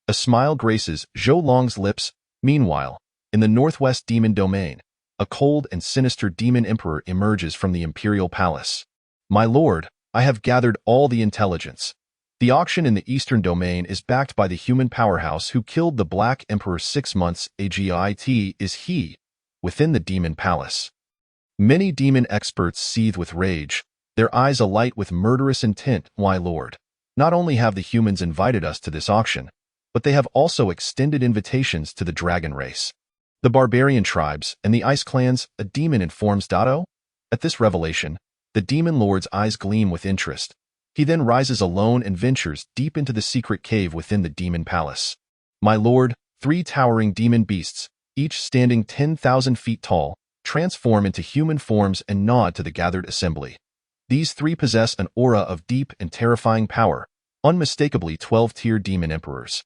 A smile graces Zhou Long's lips. Meanwhile, in the northwest demon domain, a cold and sinister demon emperor emerges from the imperial palace. My lord, I have gathered all the intelligence. The auction in the eastern domain is backed by the human powerhouse who killed the Black Emperor 6 months ago. Is he within the demon palace? Many demon experts seethe with rage, their eyes alight with murderous intent. My lord, not only have the humans invited us to this auction, but they have also extended invitations to the dragon race, the barbarian tribes, and the ice clans. A demon informs Dato. At this revelation, the demon lord's eyes gleam with interest. He then rises alone and ventures deep into the secret cave within the demon palace. My lord, 3 towering demon beasts, each standing 10,000 feet tall, transform into human forms and nod to the gathered assembly. These 3 possess an aura of deep and terrifying power, unmistakably 12-tier demon emperors.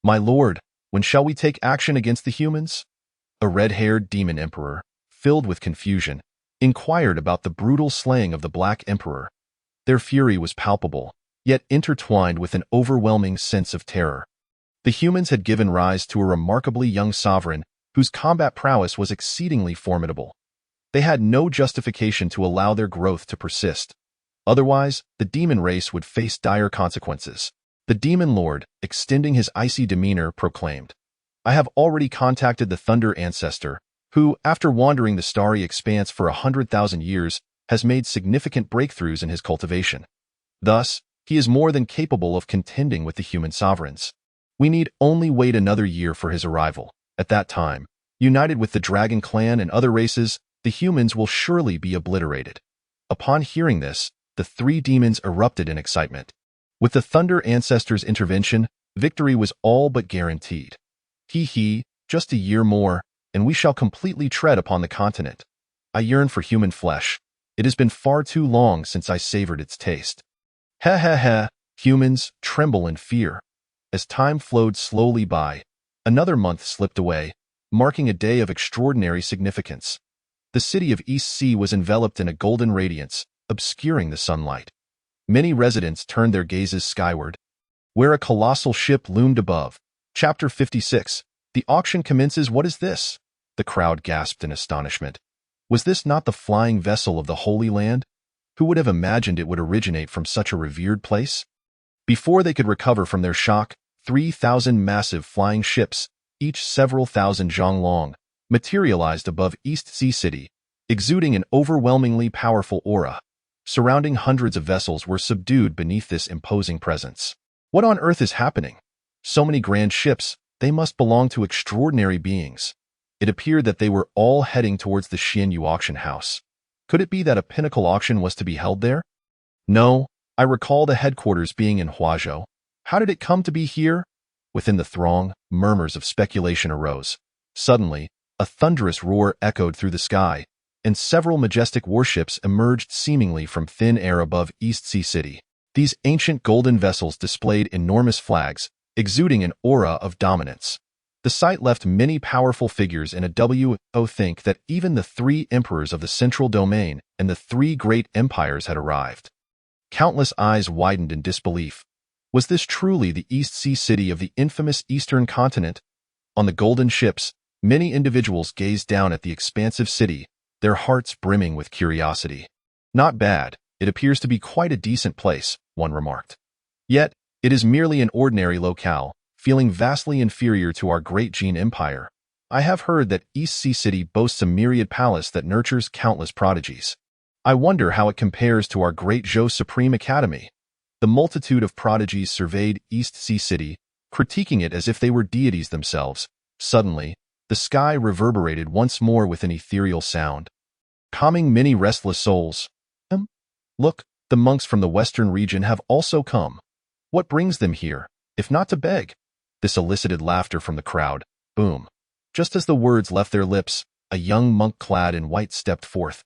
My lord, when shall we take action against the humans? A red-haired demon emperor, filled with confusion, inquired about the brutal slaying of the Black Emperor. Their fury was palpable, yet intertwined with an overwhelming sense of terror. The humans had given rise to a remarkably young sovereign whose combat prowess was exceedingly formidable. They had no justification to allow their growth to persist. Otherwise, the demon race would face dire consequences. The demon lord, extending his icy demeanor, proclaimed, I have already contacted the Thunder Ancestor, who, after wandering the starry expanse for 100,000 years, has made significant breakthroughs in his cultivation. Thus, he is more than capable of contending with the human sovereigns. We need only wait another year for his arrival. At that time, united with the Dragon Clan and other races, the humans will surely be obliterated. Upon hearing this, the three demons erupted in excitement. With the Thunder Ancestors' intervention, victory was all but guaranteed. Just a year more, and we shall completely tread upon the continent. I yearn for human flesh. It has been far too long since I savored its taste. Humans tremble in fear. As time flowed slowly by, another month slipped away, marking a day of extraordinary significance. The city of East Sea was enveloped in a golden radiance, obscuring the sunlight. Many residents turned their gazes skyward, where a colossal ship loomed above. Chapter 56. The auction commences. What is this? The crowd gasped in astonishment. Was this not the flying vessel of the Holy Land? Who would have imagined it would originate from such a revered place? Before they could recover from their shock, 3,000 massive flying ships, each several thousand zhang long, materialized above East Sea City, exuding an overwhelmingly powerful aura. Surrounding hundreds of vessels were subdued beneath this imposing presence. What on earth is happening? So many grand ships, they must belong to extraordinary beings. It appeared that they were all heading towards the Xianyu auction house. Could it be that a pinnacle auction was to be held there? No, I recall the headquarters being in Huazhou. How did it come to be here? Within the throng, murmurs of speculation arose. Suddenly, a thunderous roar echoed through the sky, and several majestic warships emerged seemingly from thin air above East Sea City. These ancient golden vessels displayed enormous flags, exuding an aura of dominance. The sight left many powerful figures in a W.O. think that even the three emperors of the central domain and the three great empires had arrived. Countless eyes widened in disbelief. Was this truly the East Sea City of the infamous Eastern continent? On the golden ships, many individuals gazed down at the expansive city, their hearts brimming with curiosity. Not bad, it appears to be quite a decent place, one remarked. Yet, it is merely an ordinary locale, feeling vastly inferior to our great Jin Empire. I have heard that East Sea City boasts a myriad palace that nurtures countless prodigies. I wonder how it compares to our great Zhou Supreme Academy. The multitude of prodigies surveyed East Sea City, critiquing it as if they were deities themselves. Suddenly, the sky reverberated once more with an ethereal sound, calming many restless souls. Look, the monks from the western region have also come. What brings them here, if not to beg? This elicited laughter from the crowd. Boom. Just as the words left their lips, a young monk clad in white stepped forth,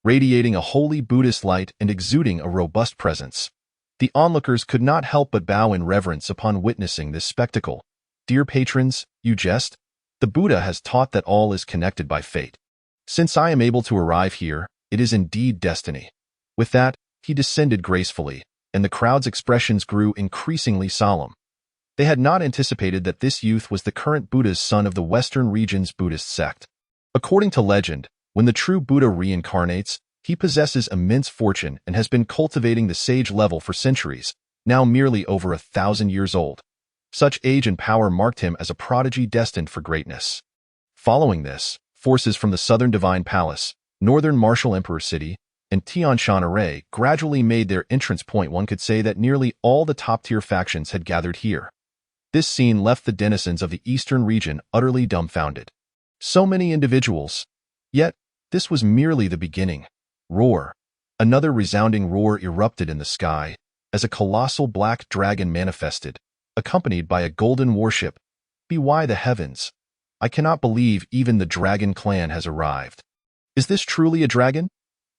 radiating a holy Buddhist light and exuding a robust presence. The onlookers could not help but bow in reverence upon witnessing this spectacle. Dear patrons, you jest? The Buddha has taught that all is connected by fate. Since I am able to arrive here, it is indeed destiny. With that, he descended gracefully, and the crowd's expressions grew increasingly solemn. They had not anticipated that this youth was the current Buddha's son of the Western region's Buddhist sect. According to legend, when the true Buddha reincarnates, he possesses immense fortune and has been cultivating the sage level for centuries, now merely over 1,000 years old. Such age and power marked him as a prodigy destined for greatness. Following this, forces from the Southern Divine Palace, Northern Martial Emperor City, and Tianshan Array gradually made their entrance point. One could say that nearly all the top-tier factions had gathered here. This scene left the denizens of the eastern region utterly dumbfounded. So many individuals. Yet, this was merely the beginning. Roar. Another resounding roar erupted in the sky, as a colossal black dragon manifested, accompanied by a golden warship. By the heavens! I cannot believe even the Dragon Clan has arrived. Is this truly a dragon?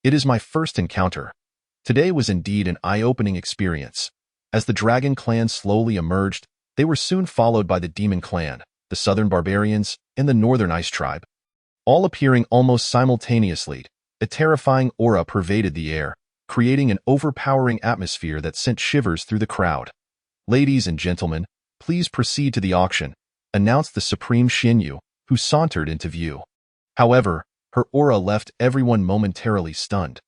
It is my first encounter. Today was indeed an eye-opening experience. As the Dragon Clan slowly emerged, they were soon followed by the Demon Clan, the Southern Barbarians, and the Northern Ice Tribe. All appearing almost simultaneously, a terrifying aura pervaded the air, creating an overpowering atmosphere that sent shivers through the crowd. Ladies and gentlemen, please proceed to the auction, announced the Supreme Xianyu, who sauntered into view. However, her aura left everyone momentarily stunned.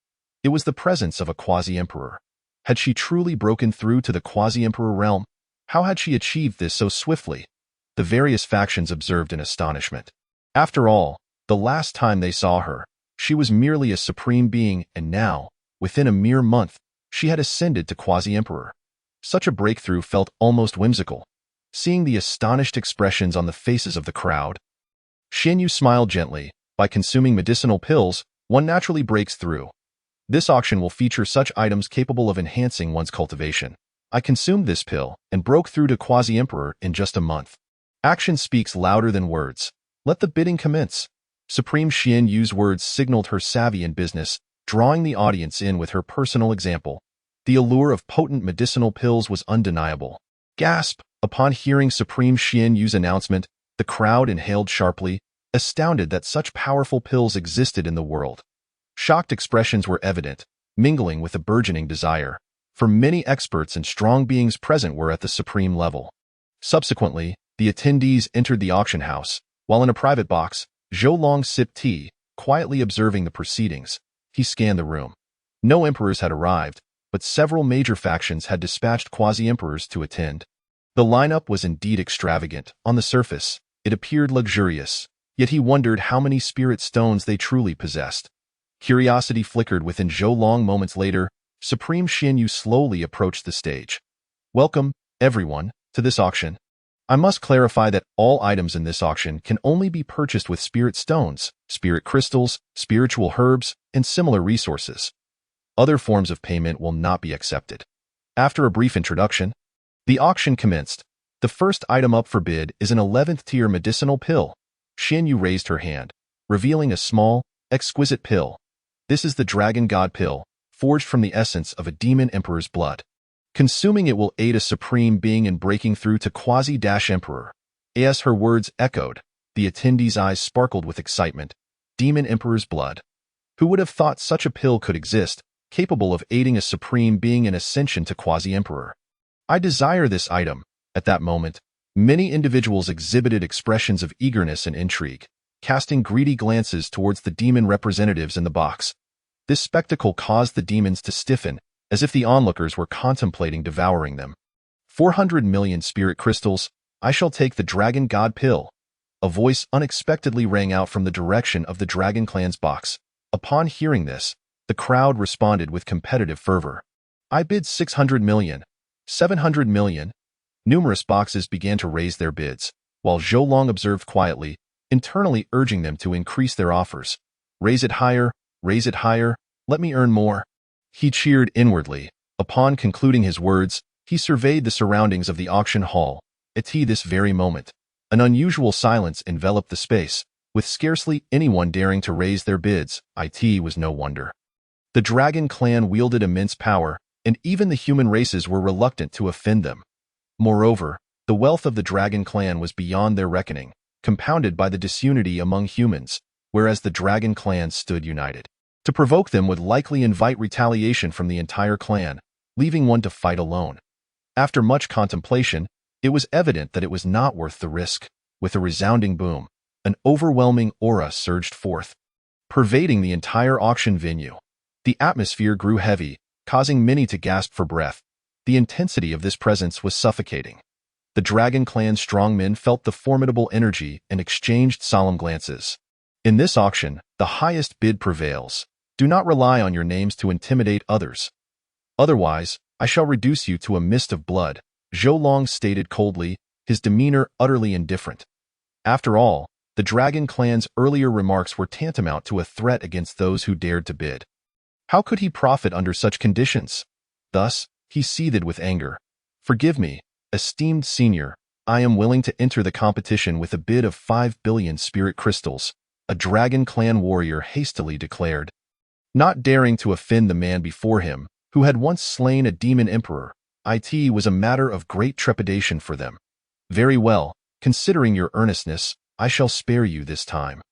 It was the presence of a quasi-emperor. Had she truly broken through to the quasi-emperor realm? How had she achieved this so swiftly? The various factions observed in astonishment. After all, The last time they saw her, she was merely a supreme being, and now, within a mere month, she had ascended to quasi-emperor. Such a breakthrough felt almost whimsical. Seeing the astonished expressions on the faces of the crowd, Xian Yu smiled gently. By consuming medicinal pills, one naturally breaks through. This auction will feature such items capable of enhancing one's cultivation. I consumed this pill and broke through to quasi-emperor in just a month. Action speaks louder than words. Let the bidding commence. Supreme Xian Yu's words signaled her savvy in business, drawing the audience in with her personal example. The allure of potent medicinal pills was undeniable. Gasp! Upon hearing Supreme Xian Yu's announcement, the crowd inhaled sharply, astounded that such powerful pills existed in the world. Shocked expressions were evident, mingling with a burgeoning desire, for many experts and strong beings present were at the supreme level. Subsequently, the attendees entered the auction house. While in a private box, Zhou Long sipped tea, quietly observing the proceedings. He scanned the room. No emperors had arrived, but several major factions had dispatched quasi-emperors to attend. The lineup was indeed extravagant. On the surface, it appeared luxurious, yet he wondered how many spirit stones they truly possessed. Curiosity flickered within Zhou Long. Moments later, Supreme Xian Yu slowly approached the stage. Welcome, everyone, to this auction. I must clarify that all items in this auction can only be purchased with spirit stones, spirit crystals, spiritual herbs, and similar resources. Other forms of payment will not be accepted. After a brief introduction, the auction commenced. The first item up for bid is an 11th tier medicinal pill. Xian Yu raised her hand, revealing a small, exquisite pill. This is the Dragon God pill, forged from the essence of a demon emperor's blood. Consuming it will aid a supreme being in breaking through to quasi-emperor. As her words echoed, the attendees' eyes sparkled with excitement. Demon emperor's blood. Who would have thought such a pill could exist, capable of aiding a supreme being in ascension to quasi-emperor? I desire this item. At that moment, many individuals exhibited expressions of eagerness and intrigue, casting greedy glances towards the demon representatives in the box. This spectacle caused the demons to stiffen, as if the onlookers were contemplating devouring them. 400 million spirit crystals. I shall take the Dragon God pill. A voice unexpectedly rang out from the direction of the Dragon Clan's box. Upon hearing this, the crowd responded with competitive fervor. I bid 600 million. 700 million. Numerous boxes began to raise their bids, while Zhou Long observed quietly, internally urging them to increase their offers. Raise it higher, let me earn more. He cheered inwardly. Upon concluding his words, he surveyed the surroundings of the auction hall. At this very moment, an unusual silence enveloped the space, with scarcely anyone daring to raise their bids. It was no wonder. The Dragon Clan wielded immense power, and even the human races were reluctant to offend them. Moreover, the wealth of the Dragon Clan was beyond their reckoning, compounded by the disunity among humans, whereas the Dragon Clan stood united. To provoke them would likely invite retaliation from the entire clan, leaving one to fight alone. After much contemplation, it was evident that it was not worth the risk. With a resounding boom, an overwhelming aura surged forth, pervading the entire auction venue. The atmosphere grew heavy, causing many to gasp for breath. The intensity of this presence was suffocating. The Dragon Clan strongmen felt the formidable energy and exchanged solemn glances. In this auction, the highest bid prevails. Do not rely on your names to intimidate others. Otherwise, I shall reduce you to a mist of blood, Zhou Long stated coldly, his demeanor utterly indifferent. After all, the Dragon Clan's earlier remarks were tantamount to a threat against those who dared to bid. How could he profit under such conditions? Thus, he seethed with anger. Forgive me, esteemed senior, I am willing to enter the competition with a bid of 5 billion spirit crystals, a Dragon Clan warrior hastily declared. Not daring to offend the man before him, who had once slain a demon emperor, it was a matter of great trepidation for them. Very well, considering your earnestness, I shall spare you this time.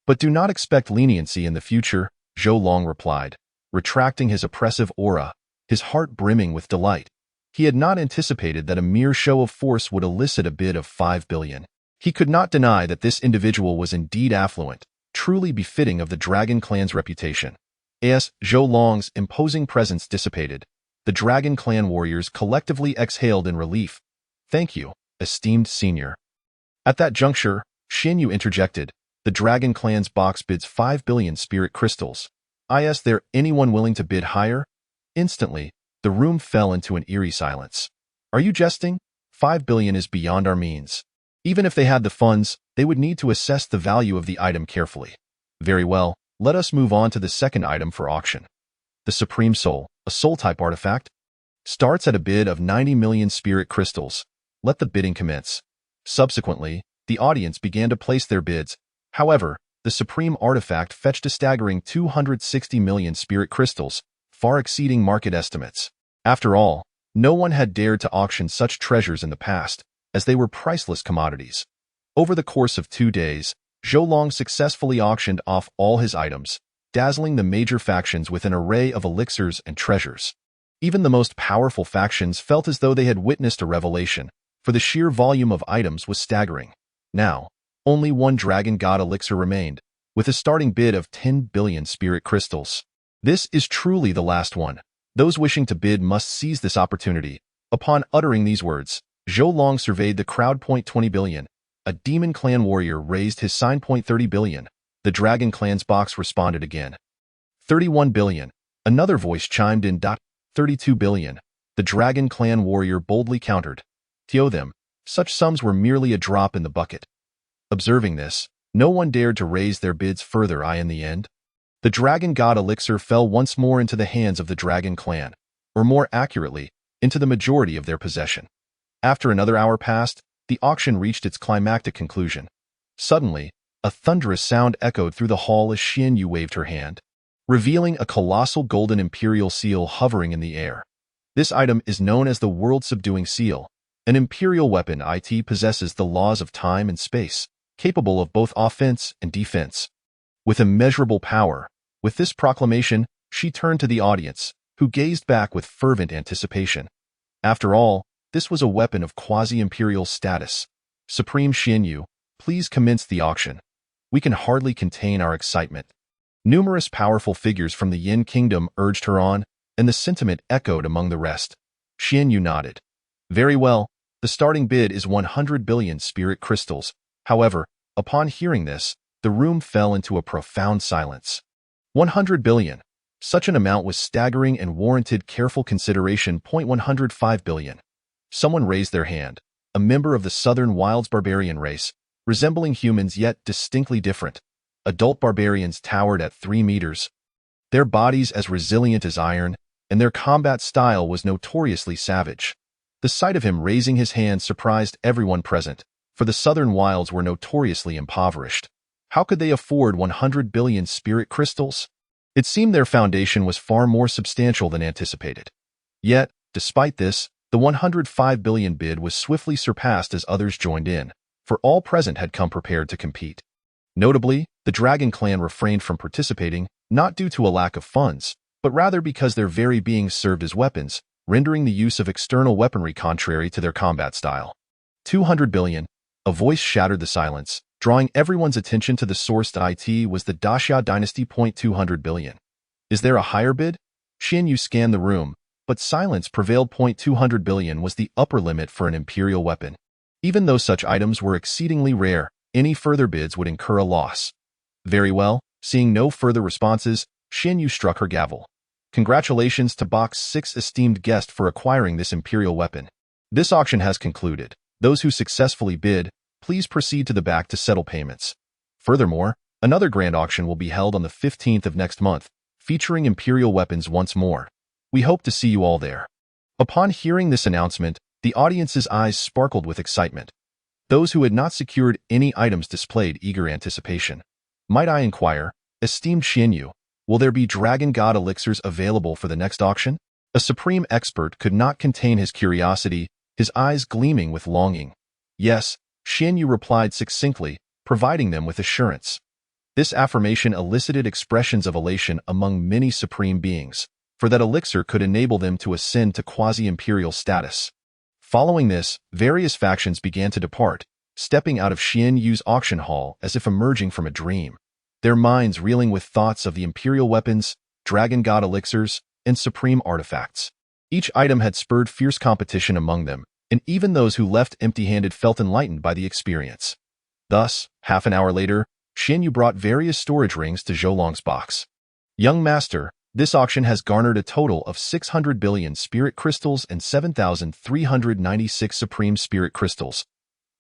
But do not expect leniency in the future, Zhou Long replied, retracting his oppressive aura, his heart brimming with delight. He had not anticipated that a mere show of force would elicit a bid of 5 billion. He could not deny that this individual was indeed affluent, truly befitting of the Dragon Clan's reputation. As Zhou Long's imposing presence dissipated, the Dragon Clan warriors collectively exhaled in relief. Thank you, esteemed senior. At that juncture, Xian Yu interjected. The Dragon Clan's box bids 5 billion spirit crystals. Is there anyone willing to bid higher? Instantly, the room fell into an eerie silence. Are you jesting? 5 billion is beyond our means. Even if they had the funds, they would need to assess the value of the item carefully. Very well, let us move on to the second item for auction. The Supreme Soul, a soul-type artifact, starts at a bid of 90 million spirit crystals. Let the bidding commence. Subsequently, the audience began to place their bids. However, the Supreme Artifact fetched a staggering 260 million spirit crystals, far exceeding market estimates. After all, no one had dared to auction such treasures in the past, as they were priceless commodities. Over the course of 2 days, Zhou Long successfully auctioned off all his items, dazzling the major factions with an array of elixirs and treasures. Even the most powerful factions felt as though they had witnessed a revelation, for the sheer volume of items was staggering. Now, only one Dragon God elixir remained, with a starting bid of 10 billion spirit crystals. This is truly the last one. Those wishing to bid must seize this opportunity. Upon uttering these words, Zhou Long surveyed the crowd. 20 billion. A Demon Clan warrior raised his sign. 30 billion. The Dragon Clan's box responded again. 31 billion. Another voice chimed in. 32 billion. The Dragon Clan warrior boldly countered. To them, such sums were merely a drop in the bucket. Observing this, no one dared to raise their bids further. In the end, the Dragon God elixir fell once more into the hands of the Dragon Clan, or more accurately, into the majority of their possession. After another hour passed, the auction reached its climactic conclusion. Suddenly, a thunderous sound echoed through the hall as Xian Yu waved her hand, revealing a colossal golden imperial seal hovering in the air. This item is known as the World-Subduing Seal, an imperial weapon. It possesses the laws of time and space, capable of both offense and defense. With immeasurable power, with this proclamation, she turned to the audience, who gazed back with fervent anticipation. After all, this was a weapon of quasi-imperial status. Supreme Xian Yu, please commence the auction. We can hardly contain our excitement. Numerous powerful figures from the Yin Kingdom urged her on, and the sentiment echoed among the rest. Xian Yu nodded. Very well, the starting bid is 100 billion spirit crystals. However, upon hearing this, the room fell into a profound silence. 100 billion. Such an amount was staggering and warranted careful consideration. 105 billion. Someone raised their hand, a member of the Southern Wilds barbarian race, resembling humans yet distinctly different. Adult barbarians towered at 3 meters, their bodies as resilient as iron, and their combat style was notoriously savage. The sight of him raising his hand surprised everyone present, for the Southern Wilds were notoriously impoverished. How could they afford 100 billion spirit crystals? It seemed their foundation was far more substantial than anticipated. Yet, despite this, the 105 billion bid was swiftly surpassed as others joined in, for all present had come prepared to compete. Notably, the Dragon Clan refrained from participating, not due to a lack of funds, but rather because their very beings served as weapons, rendering the use of external weaponry contrary to their combat style. 200 billion. A voice shattered the silence, drawing everyone's attention to the source. It was the Daxia Dynasty. 200 billion. Is there a higher bid? Xian Yu scanned the room, but silence prevailed. 200 billion was the upper limit for an imperial weapon. Even though such items were exceedingly rare, any further bids would incur a loss. Very well, seeing no further responses, Xian Yu struck her gavel. Congratulations to Box 6 esteemed guest for acquiring this imperial weapon. This auction has concluded. Those who successfully bid, please proceed to the back to settle payments. Furthermore, another grand auction will be held on the 15th of next month, featuring imperial weapons once more. We hope to see you all there. Upon hearing this announcement, the audience's eyes sparkled with excitement. Those who had not secured any items displayed eager anticipation. Might I inquire, esteemed Xian Yu, will there be Dragon God elixirs available for the next auction? A supreme expert could not contain his curiosity, his eyes gleaming with longing. Yes, Xian Yu replied succinctly, providing them with assurance. This affirmation elicited expressions of elation among many supreme beings, for that elixir could enable them to ascend to quasi-imperial status. Following this, various factions began to depart, stepping out of Xian Yu's auction hall as if emerging from a dream, their minds reeling with thoughts of the imperial weapons, Dragon God elixirs, and supreme artifacts. Each item had spurred fierce competition among them, and even those who left empty-handed felt enlightened by the experience. Thus, half an hour later, Xian Yu brought various storage rings to Zhou Long's box. Young master, this auction has garnered a total of 600 billion spirit crystals and 7,396 supreme spirit crystals.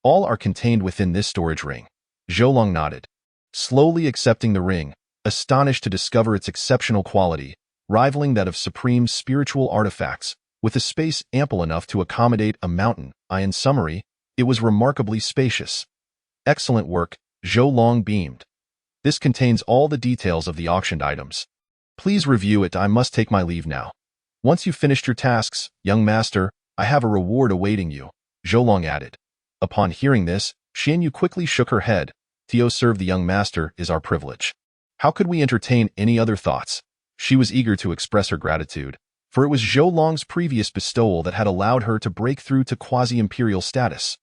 All are contained within this storage ring. Zhou Long nodded, slowly accepting the ring, astonished to discover its exceptional quality, rivaling that of supreme spiritual artifacts, with a space ample enough to accommodate a mountain. In summary, it was remarkably spacious. Excellent work, Zhou Long beamed. This contains all the details of the auctioned items. Please review it. I must take my leave now. Once you've finished your tasks, young master, I have a reward awaiting you, Zhou Long added. Upon hearing this, Xian Yu quickly shook her head. To serve the young master is our privilege. How could we entertain any other thoughts? She was eager to express her gratitude, for it was Zhou Long's previous bestowal that had allowed her to break through to quasi-imperial status.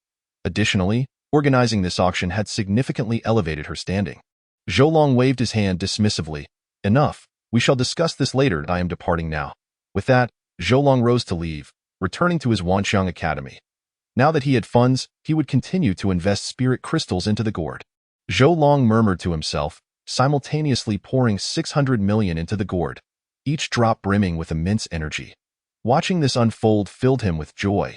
Additionally, organizing this auction had significantly elevated her standing. Zhou Long waved his hand dismissively. Enough. We shall discuss this later. I am departing now. With that, Zhou Long rose to leave, returning to his Wanxiang Academy. Now that he had funds, he would continue to invest spirit crystals into the gourd. Zhou Long murmured to himself, simultaneously pouring 600 million into the gourd, each drop brimming with immense energy. Watching this unfold filled him with joy.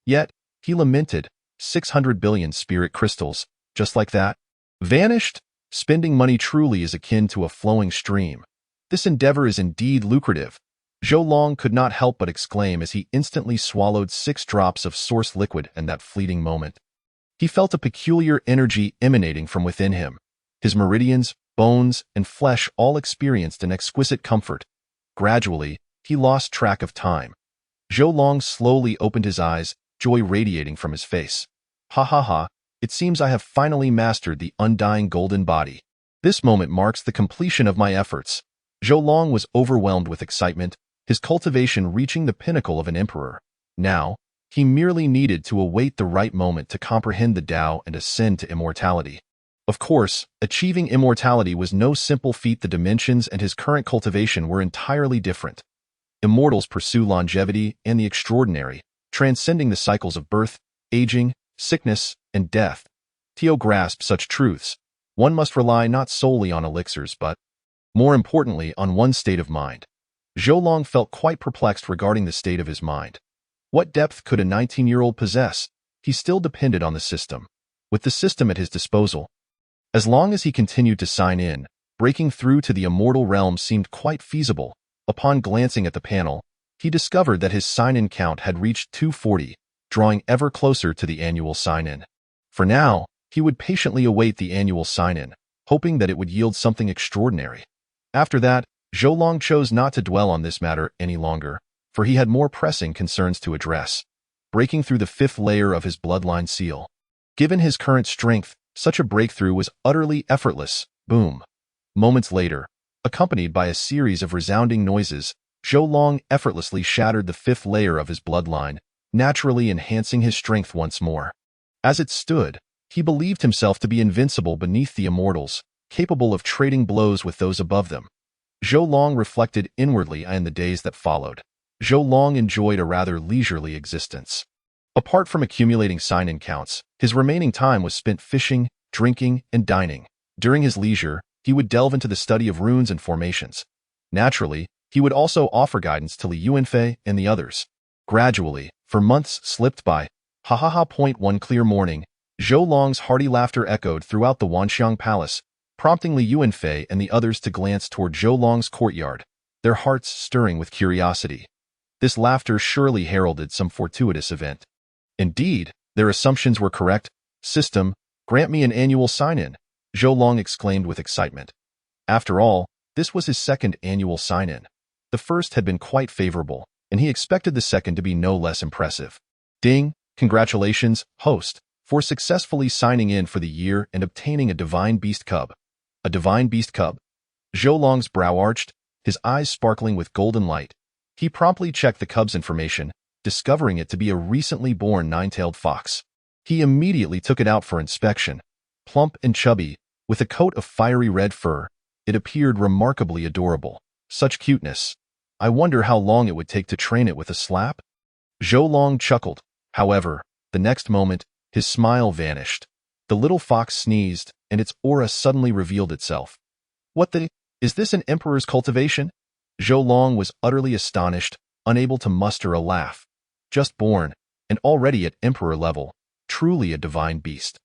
Yet, he lamented, 600 billion spirit crystals, just like that, vanished? Spending money truly is akin to a flowing stream. This endeavor is indeed lucrative. Zhou Long could not help but exclaim as he instantly swallowed 6 drops of source liquid in that fleeting moment. He felt a peculiar energy emanating from within him. His meridians, bones, and flesh all experienced an exquisite comfort. Gradually, he lost track of time. Zhou Long slowly opened his eyes, joy radiating from his face. Ha ha ha, it seems I have finally mastered the undying golden body. This moment marks the completion of my efforts. Zhou Long was overwhelmed with excitement, his cultivation reaching the pinnacle of an emperor. Now, he merely needed to await the right moment to comprehend the Tao and ascend to immortality. Of course, achieving immortality was no simple feat. The dimensions and his current cultivation were entirely different. Immortals pursue longevity and the extraordinary, transcending the cycles of birth, aging, sickness, and death. To grasp such truths, one must rely not solely on elixirs but, more importantly, on one's state of mind. Zhou Long felt quite perplexed regarding the state of his mind. What depth could a 19-year-old possess? He still depended on the system. With the system at his disposal, as long as he continued to sign in, breaking through to the immortal realm seemed quite feasible. Upon glancing at the panel, he discovered that his sign-in count had reached 240, drawing ever closer to the annual sign-in. For now, he would patiently await the annual sign-in, hoping that it would yield something extraordinary. After that, Zhou Long chose not to dwell on this matter any longer, for he had more pressing concerns to address. Breaking through the 5th layer of his bloodline seal. Given his current strength, such a breakthrough was utterly effortless. Boom. Moments later, accompanied by a series of resounding noises, Zhou Long effortlessly shattered the 5th layer of his bloodline, naturally enhancing his strength once more. As it stood, he believed himself to be invincible beneath the immortals, capable of trading blows with those above them. Zhou Long reflected inwardly in the days that followed. Zhou Long enjoyed a rather leisurely existence. Apart from accumulating sign-in counts, his remaining time was spent fishing, drinking, and dining. During his leisure, he would delve into the study of runes and formations. Naturally, he would also offer guidance to Li Yuanfei and the others. Gradually, for months slipped by. Ha ha ha. One clear morning, Zhou Long's hearty laughter echoed throughout the Wanxiang Palace, prompting Li Yuanfei and the others to glance toward Zhou Long's courtyard, their hearts stirring with curiosity. This laughter surely heralded some fortuitous event. Indeed, their assumptions were correct. System, grant me an annual sign-in, Zhou Long exclaimed with excitement. After all, this was his 2nd annual sign-in. The first had been quite favorable, and he expected the second to be no less impressive. Ding, congratulations, host, for successfully signing in for the year and obtaining a Divine Beast Cub. A Divine Beast Cub? Zhou Long's brow arched, his eyes sparkling with golden light. He promptly checked the cub's information, discovering it to be a recently born 9-tailed fox. He immediately took it out for inspection. Plump and chubby, with a coat of fiery red fur, it appeared remarkably adorable. Such cuteness. I wonder how long it would take to train it with a slap? Zhou Long chuckled. However, the next moment, his smile vanished. The little fox sneezed, and its aura suddenly revealed itself. What the? Is this an emperor's cultivation? Zhou Long was utterly astonished, unable to muster a laugh. Just born, and already at emperor level, truly a divine beast.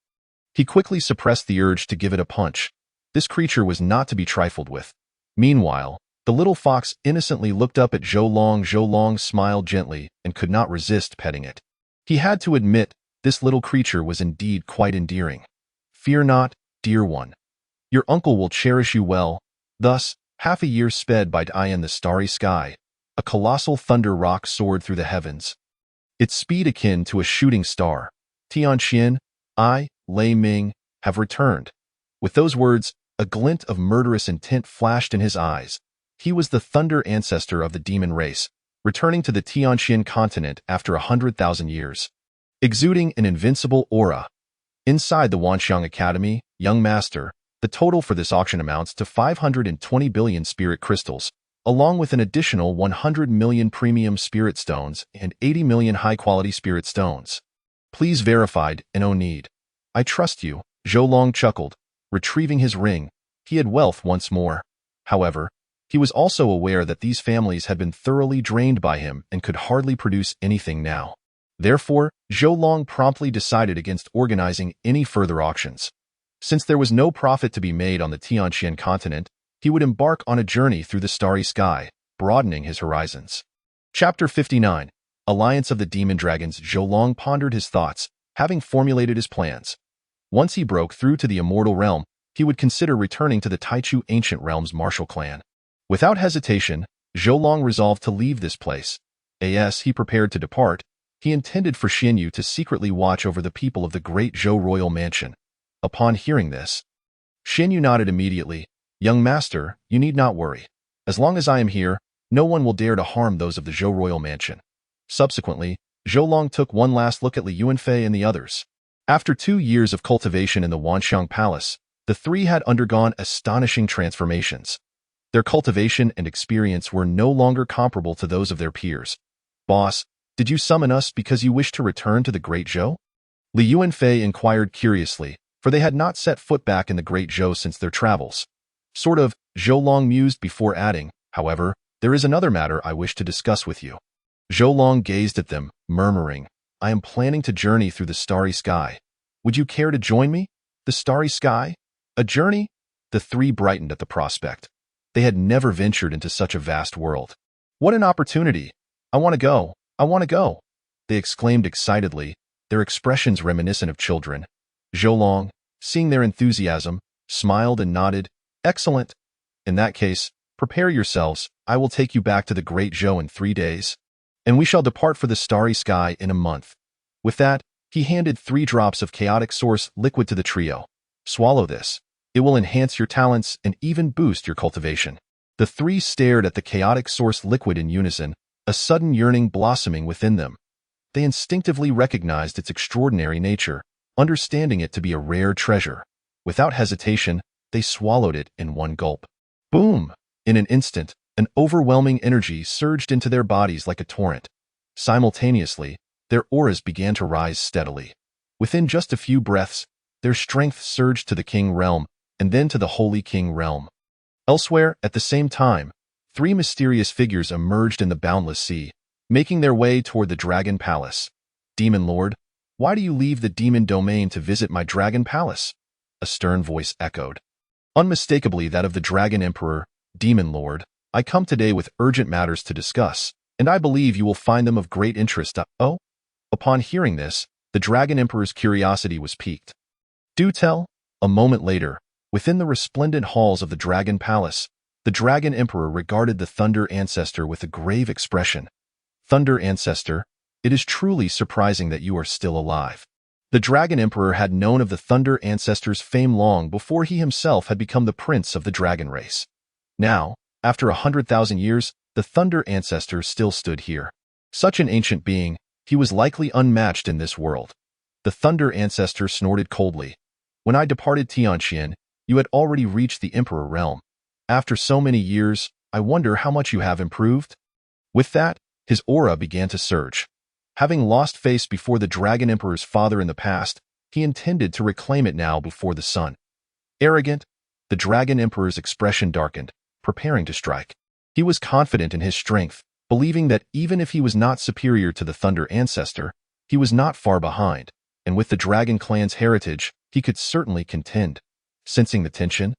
He quickly suppressed the urge to give it a punch. This creature was not to be trifled with. Meanwhile, the little fox innocently looked up at Zhou Long. Zhou Long smiled gently and could not resist petting it. He had to admit, this little creature was indeed quite endearing. Fear not, dear one. Your uncle will cherish you well. Thus, half a year sped by in the starry sky. A colossal thunder rock soared through the heavens. Its speed akin to a shooting star. Tianqian, I, Lei Ming, have returned. With those words, a glint of murderous intent flashed in his eyes. He was the thunder ancestor of the demon race, returning to the Tianqian continent after 100,000 years. Exuding an invincible aura. Inside the Wanxiang Academy, young master, the total for this auction amounts to 520 billion spirit crystals, along with an additional 100 million premium spirit stones and 80 million high-quality spirit stones. Please verified, and no need. I trust you, Zhou Long chuckled, retrieving his ring. He had wealth once more. However, he was also aware that these families had been thoroughly drained by him and could hardly produce anything now. Therefore, Zhou Long promptly decided against organizing any further auctions. Since there was no profit to be made on the Tianqian continent, he would embark on a journey through the starry sky, broadening his horizons. Chapter 59. Alliance of the Demon Dragons. Zhou Long pondered his thoughts, having formulated his plans. Once he broke through to the immortal realm, he would consider returning to the Taichu Ancient Realm's martial clan. Without hesitation, Zhou Long resolved to leave this place. As he prepared to depart, he intended for Xianyu to secretly watch over the people of the great Zhou royal mansion. Upon hearing this, Xianyu nodded immediately. Young master, you need not worry. As long as I am here, no one will dare to harm those of the Zhou royal mansion. Subsequently, Zhou Long took one last look at Li Yuanfei and the others. After 2 years of cultivation in the Wanxiang Palace, the three had undergone astonishing transformations. Their cultivation and experience were no longer comparable to those of their peers. Boss, did you summon us because you wish to return to the Great Zhou? Li Yuanfei inquired curiously, for they had not set foot back in the Great Zhou since their travels. Sort of, Zhou Long mused before adding, however, there is another matter I wish to discuss with you. Zhou Long gazed at them, murmuring, I am planning to journey through the starry sky. Would you care to join me? The starry sky? A journey? The three brightened at the prospect. They had never ventured into such a vast world. What an opportunity! I want to go! I want to go! They exclaimed excitedly, their expressions reminiscent of children. Zhou Long, seeing their enthusiasm, smiled and nodded. Excellent. In that case, prepare yourselves. I will take you back to the Great Zhou in 3 days, and we shall depart for the starry sky in a month. With that, he handed 3 drops of chaotic source liquid to the trio. Swallow this. It will enhance your talents and even boost your cultivation. The 3 stared at the chaotic source liquid in unison, a sudden yearning blossoming within them. They instinctively recognized its extraordinary nature, understanding it to be a rare treasure. Without hesitation, they swallowed it in one gulp. Boom! In an instant, an overwhelming energy surged into their bodies like a torrent. Simultaneously, their auras began to rise steadily. Within just a few breaths, their strength surged to the King Realm, and then to the Holy King Realm. Elsewhere, at the same time, 3 mysterious figures emerged in the boundless sea, making their way toward the Dragon Palace. Demon Lord, why do you leave the demon domain to visit my Dragon Palace? A stern voice echoed. Unmistakably that of the Dragon Emperor. Demon Lord, I come today with urgent matters to discuss, and I believe you will find them of great interest. Oh? Upon hearing this, the Dragon Emperor's curiosity was piqued. Do tell. A moment later, within the resplendent halls of the Dragon Palace, the Dragon Emperor regarded the Thunder Ancestor with a grave expression. Thunder Ancestor, it is truly surprising that you are still alive. The Dragon Emperor had known of the Thunder Ancestor's fame long before he himself had become the prince of the dragon race. Now, after 100,000 years, the Thunder Ancestor still stood here. Such an ancient being, he was likely unmatched in this world. The Thunder Ancestor snorted coldly. When I departed Tianqian, you had already reached the Emperor realm. After so many years, I wonder how much you have improved? With that, his aura began to surge. Having lost face before the Dragon Emperor's father in the past, he intended to reclaim it now before the sun. Arrogant, the Dragon Emperor's expression darkened, preparing to strike. He was confident in his strength, believing that even if he was not superior to the Thunder Ancestor, he was not far behind, and with the Dragon Clan's heritage, he could certainly contend. Sensing the tension,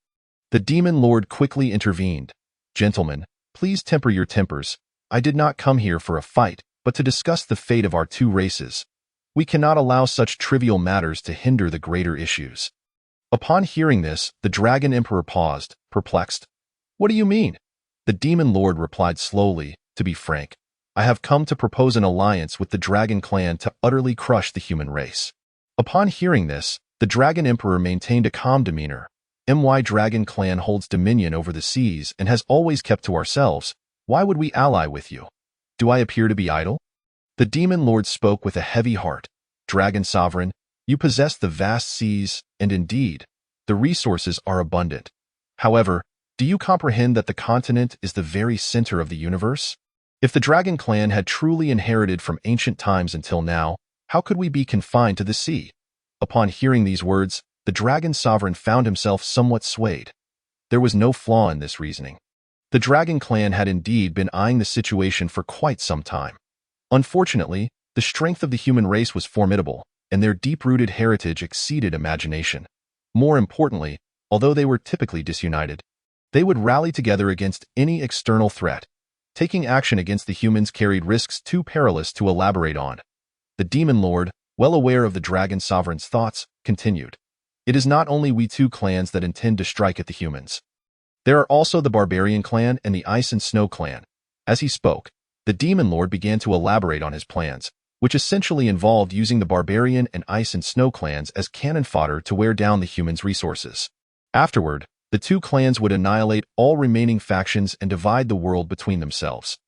the Demon Lord quickly intervened. Gentlemen, please temper your tempers. I did not come here for a fight, but to discuss the fate of our two races. We cannot allow such trivial matters to hinder the greater issues. Upon hearing this, the Dragon Emperor paused, perplexed. What do you mean? The Demon Lord replied slowly, to be frank, I have come to propose an alliance with the Dragon Clan to utterly crush the human race. Upon hearing this, the Dragon Emperor maintained a calm demeanor. My Dragon Clan holds dominion over the seas and has always kept to ourselves. Why would we ally with you? Do I appear to be idle? The Demon Lord spoke with a heavy heart. Dragon Sovereign, you possess the vast seas, and indeed, the resources are abundant. However, do you comprehend that the continent is the very center of the universe? If the Dragon Clan had truly inherited from ancient times until now, how could we be confined to the sea? Upon hearing these words, the Dragon Sovereign found himself somewhat swayed. There was no flaw in this reasoning. The Dragon Clan had indeed been eyeing the situation for quite some time. Unfortunately, the strength of the human race was formidable, and their deep-rooted heritage exceeded imagination. More importantly, although they were typically disunited, they would rally together against any external threat. Taking action against the humans carried risks too perilous to elaborate on. The Demon Lord, well aware of the Dragon Sovereign's thoughts, continued. It is not only we two clans that intend to strike at the humans. There are also the Barbarian Clan and the Ice and Snow Clan. As he spoke, the Demon Lord began to elaborate on his plans, which essentially involved using the Barbarian and Ice and Snow clans as cannon fodder to wear down the humans' resources. Afterward, the two clans would annihilate all remaining factions and divide the world between themselves.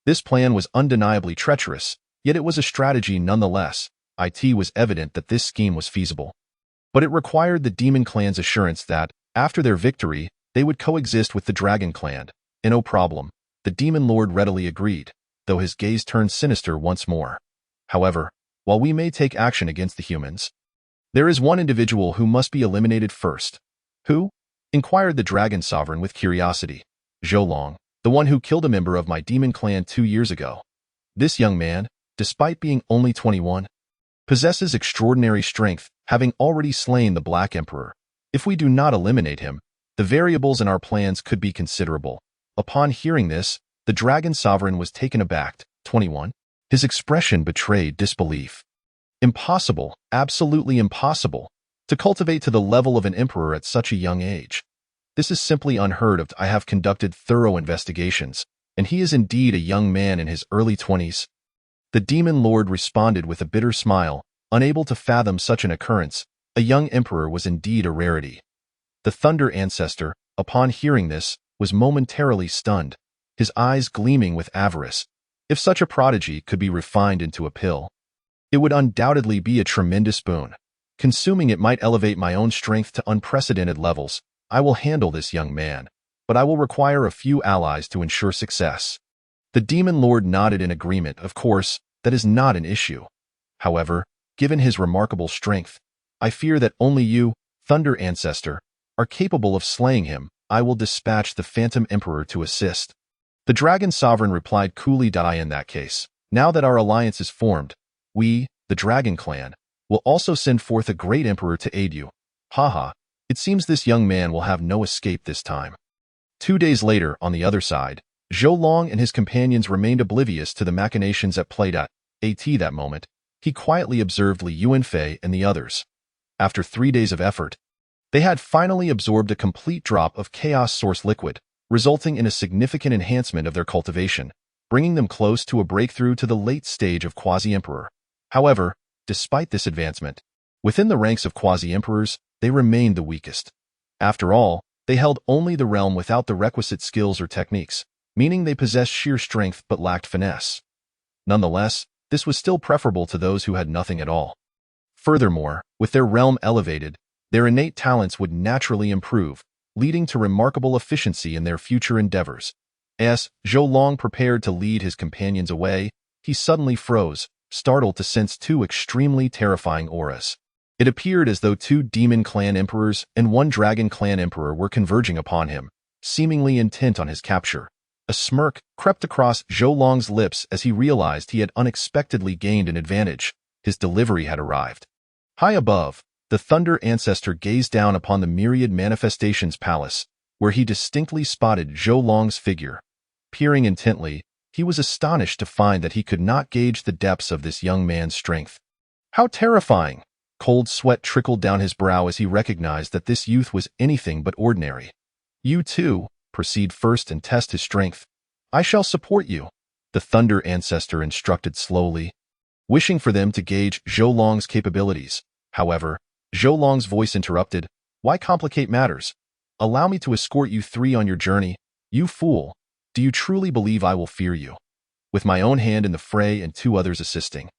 This plan was undeniably treacherous, yet it was a strategy nonetheless. It was evident that this scheme was feasible. But it required the Demon Clan's assurance that, after their victory, they would coexist with the Dragon Clan. And no problem, the Demon Lord readily agreed, though his gaze turned sinister once more. However, while we may take action against the humans, there is one individual who must be eliminated first. Who? Inquired the Dragon Sovereign with curiosity. Zhou Long, the one who killed a member of my Demon Clan 2 years ago. This young man, despite being only 21, possesses extraordinary strength, having already slain the Black Emperor. If we do not eliminate him, the variables in our plans could be considerable. Upon hearing this, the Dragon Sovereign was taken aback. 21? His expression betrayed disbelief. Impossible, absolutely impossible, to cultivate to the level of an emperor at such a young age. This is simply unheard of. I have conducted thorough investigations, and he is indeed a young man in his early 20s. The Demon Lord responded with a bitter smile, unable to fathom such an occurrence. A young emperor was indeed a rarity. The Thunder Ancestor, upon hearing this, was momentarily stunned, his eyes gleaming with avarice. If such a prodigy could be refined into a pill, it would undoubtedly be a tremendous boon. Consuming it might elevate my own strength to unprecedented levels. I will handle this young man, but I will require a few allies to ensure success. The Demon Lord nodded in agreement. Of course, that is not an issue. However, given his remarkable strength, I fear that only you, Thunder Ancestor, are capable of slaying him. I will dispatch the Phantom Emperor to assist. The Dragon Sovereign replied coolly. In that case, now that our alliance is formed, we, the Dragon Clan, will also send forth a great emperor to aid you. Haha, it seems this young man will have no escape this time. 2 days later, on the other side, Zhou Long and his companions remained oblivious to the machinations at play. At that moment, he quietly observed Li Yuanfei and the others. After 3 days of effort, they had finally absorbed a complete drop of Chaos Source liquid, resulting in a significant enhancement of their cultivation, bringing them close to a breakthrough to the late stage of Quasi-Emperor. However, despite this advancement, within the ranks of Quasi-Emperors, they remained the weakest. After all, they held only the realm without the requisite skills or techniques, meaning they possessed sheer strength but lacked finesse. Nonetheless, this was still preferable to those who had nothing at all. Furthermore, with their realm elevated, their innate talents would naturally improve, leading to remarkable efficiency in their future endeavors. As Zhou Long prepared to lead his companions away, he suddenly froze, startled to sense 2 extremely terrifying auras. It appeared as though two demon clan emperors and one dragon clan emperor were converging upon him, seemingly intent on his capture. A smirk crept across Zhou Long's lips as he realized he had unexpectedly gained an advantage. His delivery had arrived. High above, the Thunder Ancestor gazed down upon the Myriad Manifestations Palace, where he distinctly spotted Zhou Long's figure. Peering intently, he was astonished to find that he could not gauge the depths of this young man's strength. How terrifying! Cold sweat trickled down his brow as he recognized that this youth was anything but ordinary. You too, proceed first and test his strength. I shall support you, the Thunder Ancestor instructed slowly, wishing for them to gauge Zhou Long's capabilities. However, Zhou Long's voice interrupted. Why complicate matters? Allow me to escort you three on your journey. You fool! Do you truly believe I will fear you? With my own hand in the fray and two others assisting.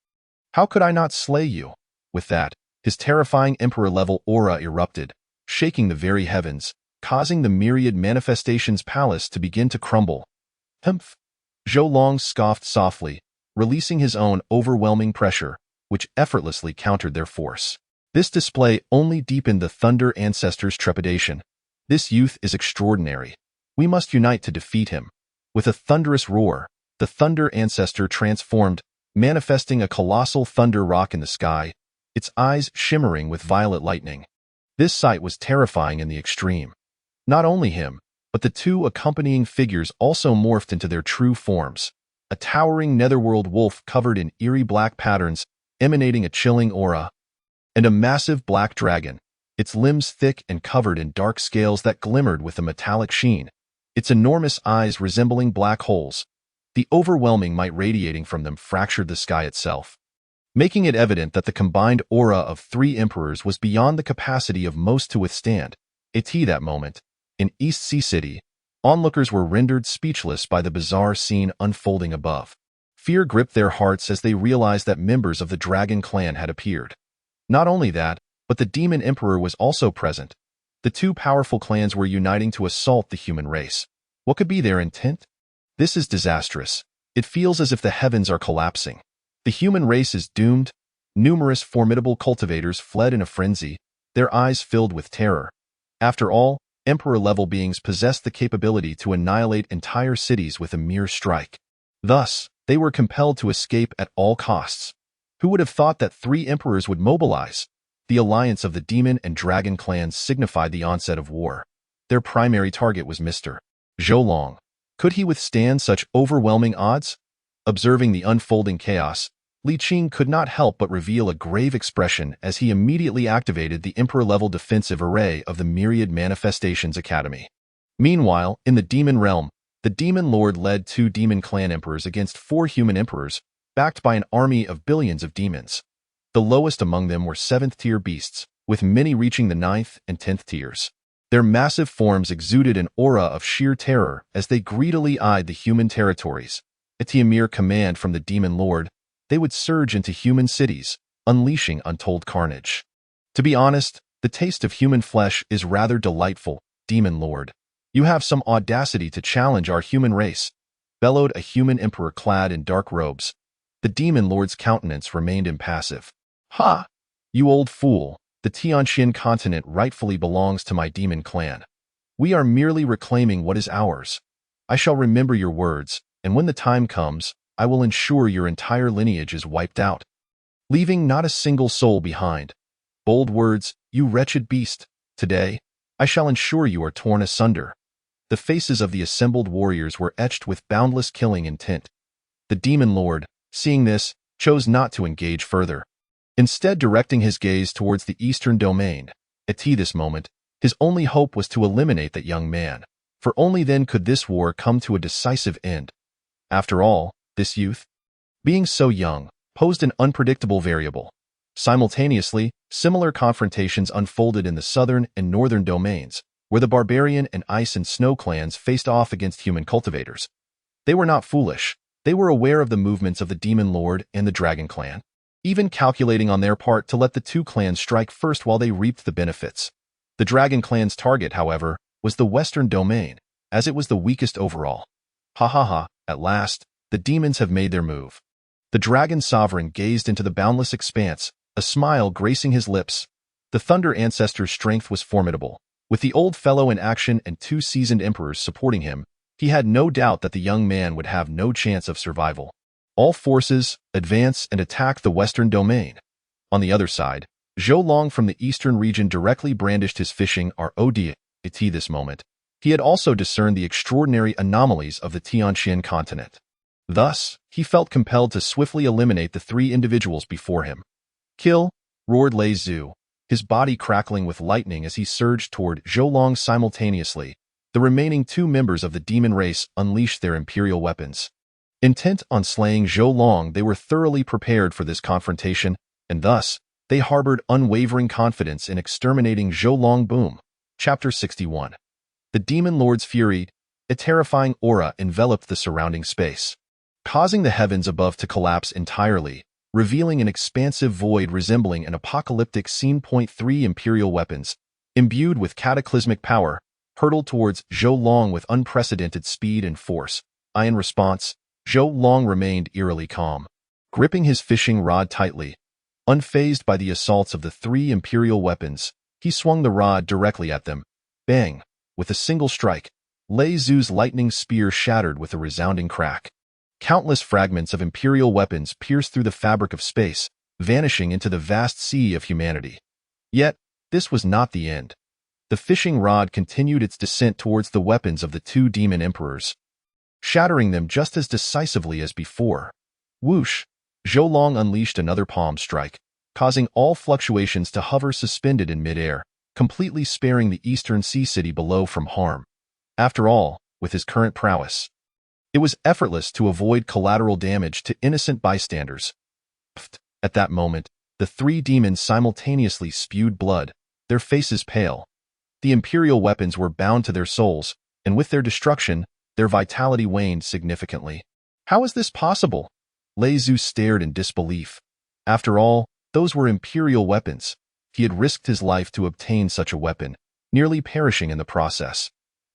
How could I not slay you? With that, his terrifying emperor-level aura erupted, shaking the very heavens, causing the Myriad Manifestations Palace to begin to crumble. Humph! Zhou Long scoffed softly, releasing his own overwhelming pressure, which effortlessly countered their force. This display only deepened the Thunder Ancestor's trepidation. This youth is extraordinary. We must unite to defeat him. With a thunderous roar, the Thunder Ancestor transformed, manifesting a colossal thunder rock in the sky, its eyes shimmering with violet lightning. This sight was terrifying in the extreme. Not only him, but the two accompanying figures also morphed into their true forms. A towering netherworld wolf covered in eerie black patterns, emanating a chilling aura, and a massive black dragon, its limbs thick and covered in dark scales that glimmered with a metallic sheen, its enormous eyes resembling black holes. The overwhelming might radiating from them fractured the sky itself, making it evident that the combined aura of three emperors was beyond the capacity of most to withstand. At that moment, in East Sea City, onlookers were rendered speechless by the bizarre scene unfolding above. Fear gripped their hearts as they realized that members of the Dragon Clan had appeared. Not only that, but the Demon Emperor was also present. The two powerful clans were uniting to assault the human race. What could be their intent? This is disastrous. It feels as if the heavens are collapsing. The human race is doomed. Numerous formidable cultivators fled in a frenzy, their eyes filled with terror. After all, Emperor-level beings possessed the capability to annihilate entire cities with a mere strike. Thus, they were compelled to escape at all costs. Who would have thought that three emperors would mobilize? The alliance of the Demon and Dragon clans signified the onset of war. Their primary target was Mr. Zhou Long. Could he withstand such overwhelming odds? Observing the unfolding chaos, Li Qing could not help but reveal a grave expression as he immediately activated the Emperor-level defensive array of the Myriad Manifestations Academy. Meanwhile, in the Demon Realm, the Demon Lord led two Demon Clan Emperors against four human emperors, backed by an army of billions of demons. The lowest among them were 7th-tier beasts, with many reaching the 9th and 10th tiers. Their massive forms exuded an aura of sheer terror as they greedily eyed the human territories. At a mere command from the Demon Lord, they would surge into human cities, unleashing untold carnage. To be honest, the taste of human flesh is rather delightful, Demon Lord. You have some audacity to challenge our human race, bellowed a human emperor clad in dark robes. The Demon Lord's countenance remained impassive. Ha! You old fool, the Tianxian continent rightfully belongs to my demon clan. We are merely reclaiming what is ours. I shall remember your words, and when the time comes, I will ensure your entire lineage is wiped out, leaving not a single soul behind. Bold words, you wretched beast. Today, I shall ensure you are torn asunder. The faces of the assembled warriors were etched with boundless killing intent. The Demon Lord, seeing this, chose not to engage further, instead directing his gaze towards the eastern domain. At this moment, his only hope was to eliminate that young man, for only then could this war come to a decisive end. After all, this youth, being so young, posed an unpredictable variable. Simultaneously, similar confrontations unfolded in the southern and northern domains, where the barbarian and ice and snow clans faced off against human cultivators. They were not foolish. They were aware of the movements of the Demon Lord and the Dragon Clan, even calculating on their part to let the two clans strike first while they reaped the benefits. The Dragon Clan's target, however, was the western domain, as it was the weakest overall. Ha ha ha, at last, the demons have made their move. The Dragon Sovereign gazed into the boundless expanse, a smile gracing his lips. The Thunder ancestor's strength was formidable. With the old fellow in action and 2 seasoned emperors supporting him, he had no doubt that the young man would have no chance of survival. All forces, advance and attack the western domain. On the other side, Zhou Long from the eastern region directly brandished his fishing ROD at this moment. He had also discerned the extraordinary anomalies of the Tianxian continent. Thus, he felt compelled to swiftly eliminate the 3 individuals before him. Kill, roared Lei Zhu, his body crackling with lightning as he surged toward Zhou Long simultaneously. The remaining 2 members of the demon race unleashed their imperial weapons. Intent on slaying Zhou Long, they were thoroughly prepared for this confrontation, and thus, they harbored unwavering confidence in exterminating Zhou Long. Boom. Chapter 61. The Demon Lord's fury, a terrifying aura enveloped the surrounding space, causing the heavens above to collapse entirely, revealing an expansive void resembling an apocalyptic scene. 3 Imperial weapons, imbued with cataclysmic power, hurtled towards Zhou Long with unprecedented speed and force. In response, Zhou Long remained eerily calm, gripping his fishing rod tightly. Unfazed by the assaults of the 3 Imperial weapons, he swung the rod directly at them. Bang! With a single strike, Lei Zhu's lightning spear shattered with a resounding crack. Countless fragments of Imperial weapons pierced through the fabric of space, vanishing into the vast sea of humanity. Yet, this was not the end. The fishing rod continued its descent towards the weapons of the 2 demon emperors, shattering them just as decisively as before. Whoosh! Zhou Long unleashed another palm strike, causing all fluctuations to hover suspended in midair, completely sparing the eastern sea city below from harm. After all, with his current prowess, it was effortless to avoid collateral damage to innocent bystanders. At that moment, the 3 demons simultaneously spewed blood, their faces pale. The Imperial weapons were bound to their souls, and with their destruction, their vitality waned significantly. How is this possible? Lei Zhu stared in disbelief. After all, those were Imperial weapons. He had risked his life to obtain such a weapon, nearly perishing in the process.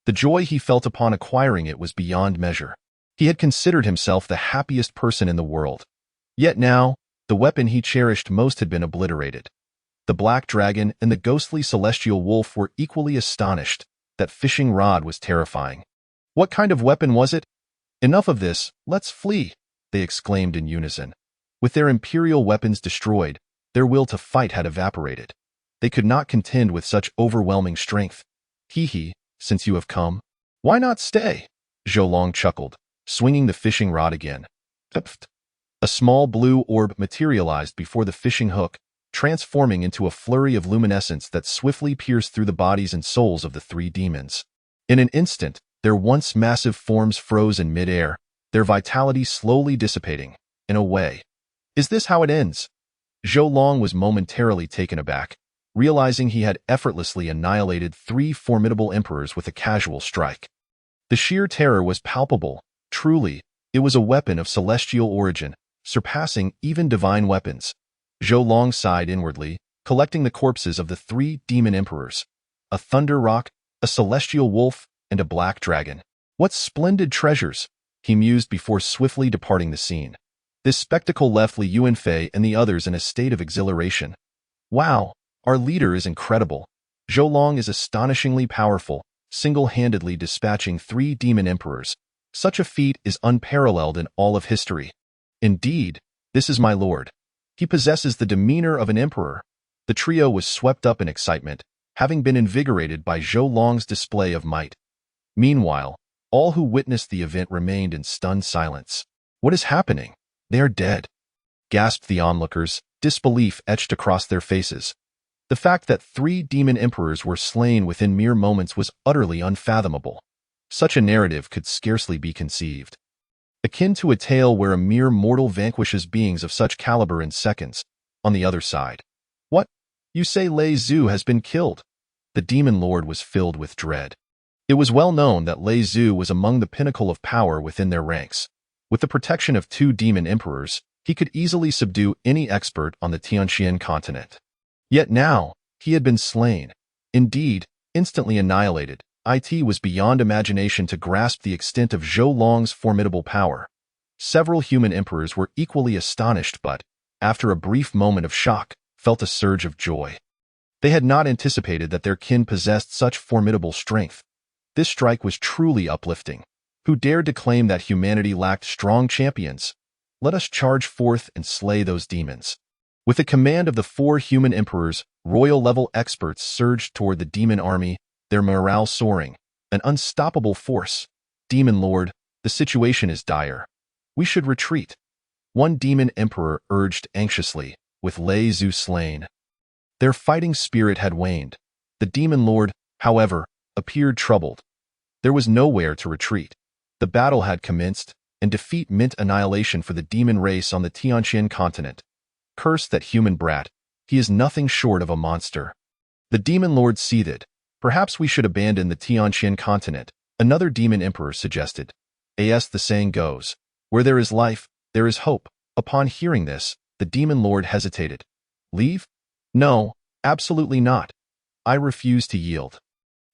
The joy he felt upon acquiring it was beyond measure. He had considered himself the happiest person in the world. Yet now, the weapon he cherished most had been obliterated. The Black Dragon and the ghostly Celestial Wolf were equally astonished. That fishing rod was terrifying. What kind of weapon was it? Enough of this, let's flee, they exclaimed in unison. With their Imperial weapons destroyed, their will to fight had evaporated. They could not contend with such overwhelming strength. Hee, since you have come, why not stay? Zhou Long chuckled, swinging the fishing rod again. A small blue orb materialized before the fishing hook, transforming into a flurry of luminescence that swiftly pierced through the bodies and souls of the 3 demons. In an instant, their once massive forms froze in midair, their vitality slowly dissipating. In a way. Is this how it ends? Zhou Long was momentarily taken aback, realizing he had effortlessly annihilated 3 formidable emperors with a casual strike. The sheer terror was palpable. Truly, it was a weapon of celestial origin, surpassing even divine weapons. Zhou Long sighed inwardly, collecting the corpses of the 3 demon emperors. A thunder rock, a celestial wolf, and a black dragon. What splendid treasures, he mused before swiftly departing the scene. This spectacle left Li Yuanfei and the others in a state of exhilaration. Wow, our leader is incredible. Zhou Long is astonishingly powerful, single-handedly dispatching 3 demon emperors. Such a feat is unparalleled in all of history. Indeed, this is my lord. He possesses the demeanor of an emperor. The trio was swept up in excitement, having been invigorated by Zhou Long's display of might. Meanwhile, all who witnessed the event remained in stunned silence. What is happening? They are dead, gasped the onlookers, disbelief etched across their faces. The fact that 3 demon emperors were slain within mere moments was utterly unfathomable. Such a narrative could scarcely be conceived. Akin to a tale where a mere mortal vanquishes beings of such caliber in seconds. On the other side. What? You say Lei Zhu has been killed? The demon lord was filled with dread. It was well known that Lei Zhu was among the pinnacle of power within their ranks. With the protection of 2 demon emperors, he could easily subdue any expert on the Tianxian continent. Yet now, he had been slain. Indeed, instantly annihilated. It was beyond imagination to grasp the extent of Zhou Long's formidable power. Several human emperors were equally astonished but, after a brief moment of shock, felt a surge of joy. They had not anticipated that their kin possessed such formidable strength. This strike was truly uplifting. Who dared to claim that humanity lacked strong champions? Let us charge forth and slay those demons. With the command of the 4 human emperors, royal-level experts surged toward the demon army, their morale soaring. An unstoppable force. Demon Lord, the situation is dire. We should retreat. One demon emperor urged anxiously, with Lei Zhu slain. Their fighting spirit had waned. The demon lord, however, appeared troubled. There was nowhere to retreat. The battle had commenced, and defeat meant annihilation for the demon race on the Tianqian continent. Curse that human brat. He is nothing short of a monster. The demon lord seethed. Perhaps we should abandon the Tianqian continent, another demon emperor suggested. As the saying goes, where there is life, there is hope. Upon hearing this, the demon lord hesitated. Leave? No, absolutely not. I refuse to yield.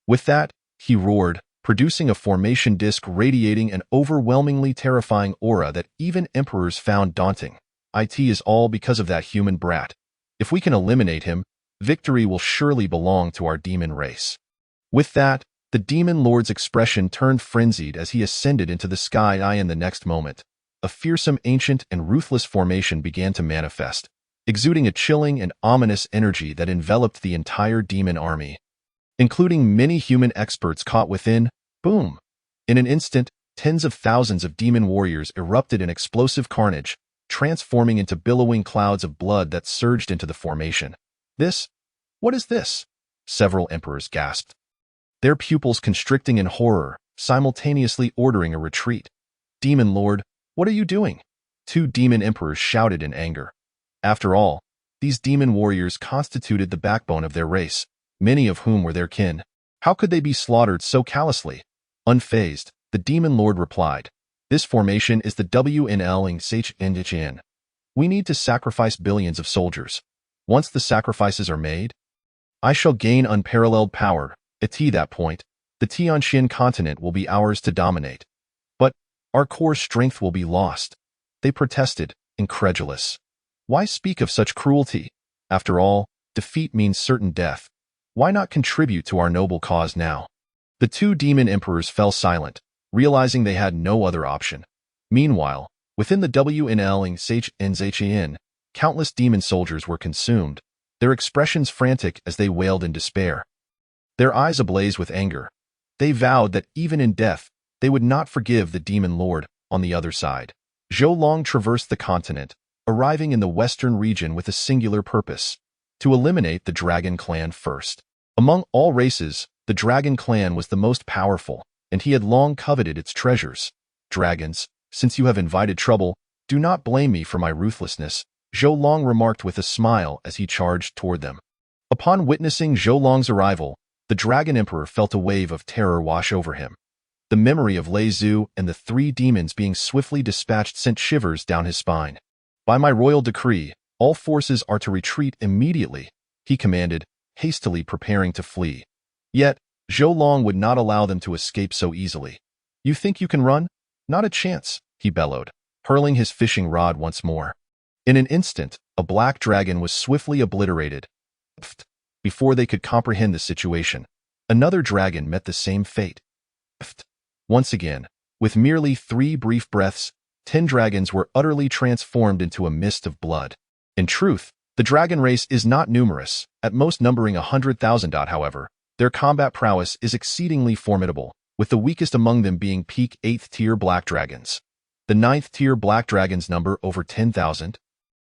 With that, he roared, producing a formation disk radiating an overwhelmingly terrifying aura that even emperors found daunting. It is all because of that human brat. If we can eliminate him, victory will surely belong to our demon race. With that, the demon lord's expression turned frenzied as he ascended into the sky. In the next moment, a fearsome, ancient, and ruthless formation began to manifest, exuding a chilling and ominous energy that enveloped the entire demon army, including many human experts caught within. Boom! In an instant, tens of thousands of demon warriors erupted in explosive carnage, transforming into billowing clouds of blood that surged into the formation. What is this? Several emperors gasped, their pupils constricting in horror, simultaneously ordering a retreat. Demon Lord, what are you doing? 2 demon emperors shouted in anger. After all, these demon warriors constituted the backbone of their race, many of whom were their kin. How could they be slaughtered so callously? Unfazed, the demon lord replied, this formation is the WNL. We need to sacrifice billions of soldiers. Once the sacrifices are made, I shall gain unparalleled power. At that point, the Tianqian continent will be ours to dominate. But our core strength will be lost. They protested, incredulous. Why speak of such cruelty? After all, defeat means certain death. Why not contribute to our noble cause now? The 2 demon emperors fell silent, realizing they had no other option. Meanwhile, within the WNL, countless demon soldiers were consumed, their expressions frantic as they wailed in despair. Their eyes ablaze with anger. They vowed that even in death, they would not forgive the demon lord. On the other side, Zhou Long traversed the continent, arriving in the western region with a singular purpose: to eliminate the Dragon Clan first. Among all races, the Dragon Clan was the most powerful, and he had long coveted its treasures. Dragons, since you have invited trouble, do not blame me for my ruthlessness, Zhou Long remarked with a smile as he charged toward them. Upon witnessing Zhou Long's arrival, the Dragon Emperor felt a wave of terror wash over him. The memory of Lei Zhu and the 3 demons being swiftly dispatched sent shivers down his spine. By my royal decree, all forces are to retreat immediately, he commanded, hastily preparing to flee. Yet, Zhou Long would not allow them to escape so easily. You think you can run? Not a chance, he bellowed, hurling his fishing rod once more. In an instant, a black dragon was swiftly obliterated. Before they could comprehend the situation, another dragon met the same fate. Once again, with merely 3 brief breaths, 10 dragons were utterly transformed into a mist of blood. In truth, the dragon race is not numerous, at most numbering 100,000. However, their combat prowess is exceedingly formidable, with the weakest among them being peak 8th-tier black dragons. The 9th-tier black dragons number over 10,000,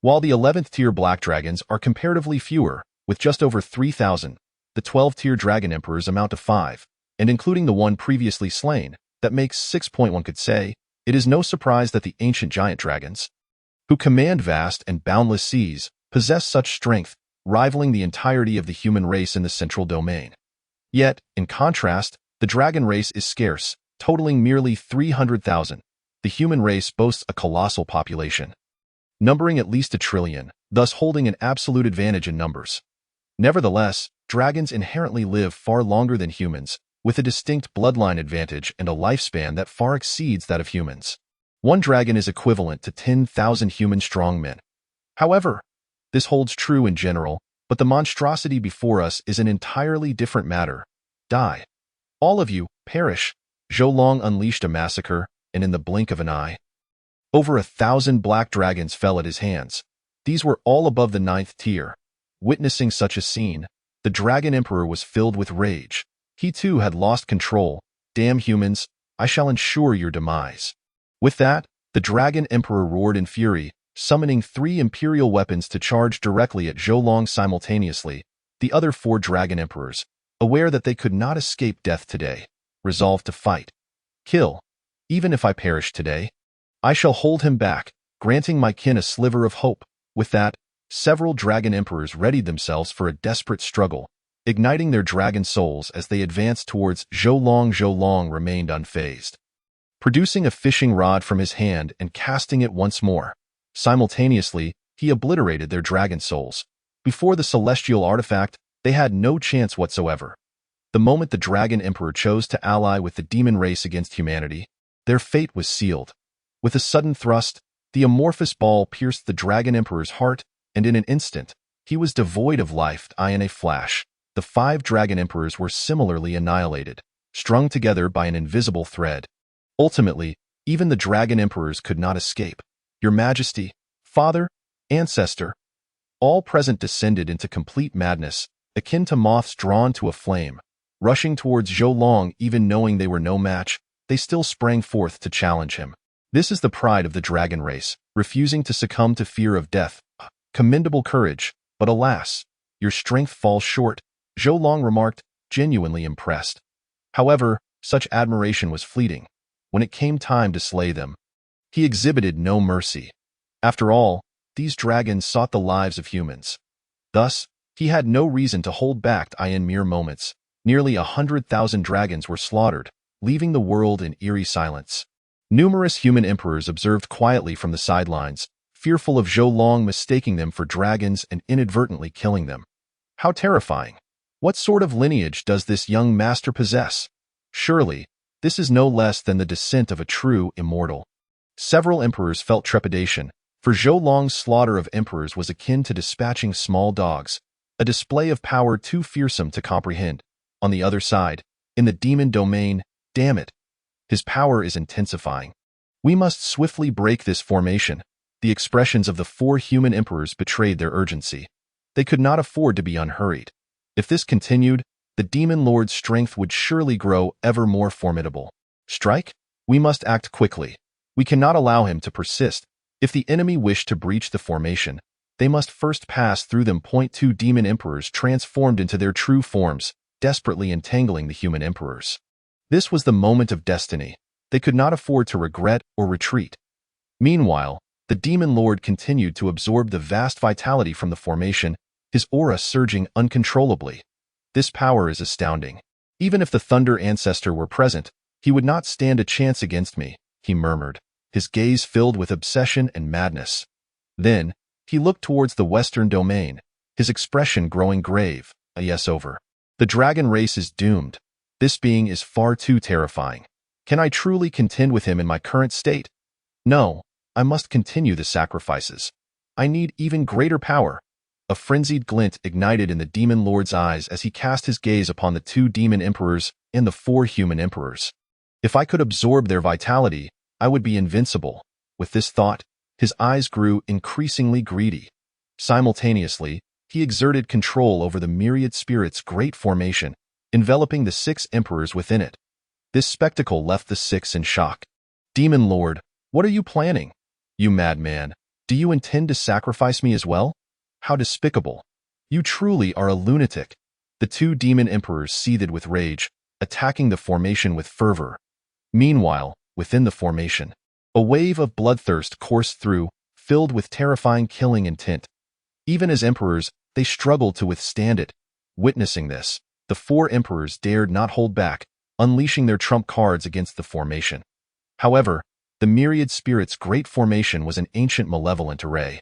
while the 11th-tier black dragons are comparatively fewer, with just over 3,000. The 12th-tier dragon emperors amount to 5, and including the one previously slain, that makes 6. One could say, it is no surprise that the ancient giant dragons, who command vast and boundless seas, possess such strength, rivaling the entirety of the human race in the central domain. Yet, in contrast, the dragon race is scarce, totaling merely 300,000. The human race boasts a colossal population, numbering at least 1 trillion, thus holding an absolute advantage in numbers. Nevertheless, dragons inherently live far longer than humans, with a distinct bloodline advantage and a lifespan that far exceeds that of humans. One dragon is equivalent to 10,000 human strong men. However, This holds true in general, but the monstrosity before us is an entirely different matter. Die. All of you, perish. Zhou Long unleashed a massacre, and in the blink of an eye, over 1,000 black dragons fell at his hands. These were all above the 9th tier. Witnessing such a scene, the Dragon Emperor was filled with rage. He too had lost control. Damn humans, I shall ensure your demise. With that, the Dragon Emperor roared in fury, summoning 3 imperial weapons to charge directly at Zhou Long simultaneously. The other 4 Dragon Emperors, aware that they could not escape death today, resolved to fight. Kill. Even if I perish today, I shall hold him back, granting my kin a sliver of hope. With that, several Dragon Emperors readied themselves for a desperate struggle, igniting their dragon souls as they advanced towards Zhou Long. Zhou Long remained unfazed, producing a fishing rod from his hand and casting it once more. Simultaneously, he obliterated their dragon souls. Before the celestial artifact, they had no chance whatsoever. The moment the Dragon Emperor chose to ally with the demon race against humanity, their fate was sealed. With a sudden thrust, the amorphous ball pierced the Dragon Emperor's heart, and in an instant, he was devoid of life. In a flash, the 5 Dragon Emperors were similarly annihilated, strung together by an invisible thread. Ultimately, even the Dragon Emperors could not escape. Your Majesty, Father, Ancestor, all present descended into complete madness, akin to moths drawn to a flame. Rushing towards Zhou Long, even knowing they were no match, they still sprang forth to challenge him. This is the pride of the dragon race, refusing to succumb to fear of death. Commendable courage, but alas, your strength falls short, Zhou Long remarked, genuinely impressed. However, such admiration was fleeting. When it came time to slay them, he exhibited no mercy. After all, these dragons sought the lives of humans. Thus, he had no reason to hold back. In mere moments, nearly 100,000 dragons were slaughtered, leaving the world in eerie silence. Numerous human emperors observed quietly from the sidelines, fearful of Zhou Long mistaking them for dragons and inadvertently killing them. How terrifying! What sort of lineage does this young master possess? Surely, this is no less than the descent of a true immortal. Several emperors felt trepidation, for Zhou Long's slaughter of emperors was akin to dispatching small dogs, a display of power too fearsome to comprehend. On the other side, in the demon domain, damn it, his power is intensifying. We must swiftly break this formation. The expressions of the 4 human emperors betrayed their urgency. They could not afford to be unhurried. If this continued, the demon lord's strength would surely grow ever more formidable. Strike? We must act quickly. We cannot allow him to persist. If the enemy wish to breach the formation, they must first pass through them. 2 demon emperors transformed into their true forms, desperately entangling the human emperors. This was the moment of destiny. They could not afford to regret or retreat. Meanwhile, the demon lord continued to absorb the vast vitality from the formation, his aura surging uncontrollably. This power is astounding. Even if the Thunder Ancestor were present, he would not stand a chance against me, he murmured, his gaze filled with obsession and madness. Then, he looked towards the western domain, his expression growing grave. Yes, over. The dragon race is doomed. This being is far too terrifying. Can I truly contend with him in my current state? No, I must continue the sacrifices. I need even greater power. A frenzied glint ignited in the demon lord's eyes as he cast his gaze upon the 2 demon emperors and the 4 human emperors. If I could absorb their vitality, I would be invincible. With this thought, his eyes grew increasingly greedy. Simultaneously, he exerted control over the myriad spirits' great formation, enveloping the 6 emperors within it. This spectacle left the 6 in shock. Demon Lord, what are you planning? You madman, do you intend to sacrifice me as well? How despicable. You truly are a lunatic. The 2 demon emperors seethed with rage, attacking the formation with fervor. Meanwhile, within the formation, a wave of bloodthirst coursed through, filled with terrifying killing intent. Even as emperors, they struggled to withstand it. Witnessing this, the 4 emperors dared not hold back, unleashing their trump cards against the formation. However, the myriad spirits' great formation was an ancient malevolent array.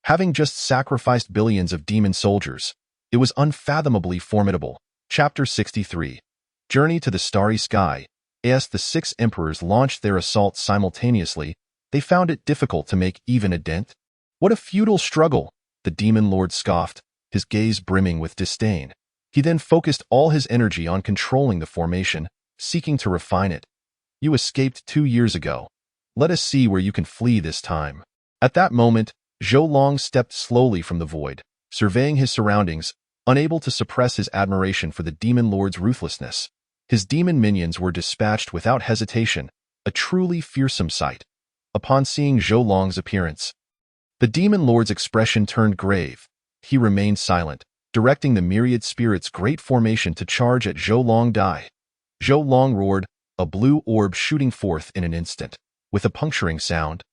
Having just sacrificed billions of demon soldiers, it was unfathomably formidable. Chapter 63. Journey to the Starry Sky. As the 6 emperors launched their assault simultaneously, they found it difficult to make even a dent. What a futile struggle! the demon lord scoffed, his gaze brimming with disdain. He then focused all his energy on controlling the formation, seeking to refine it. You escaped 2 years ago. Let us see where you can flee this time. At that moment, Zhou Long stepped slowly from the void, surveying his surroundings, unable to suppress his admiration for the demon lord's ruthlessness. His demon minions were dispatched without hesitation, a truly fearsome sight. Upon seeing Zhou Long's appearance, the demon lord's expression turned grave. He remained silent, directing the myriad spirits' great formation to charge at Zhou Long Dai. Zhou Long roared, a blue orb shooting forth in an instant. With a puncturing sound,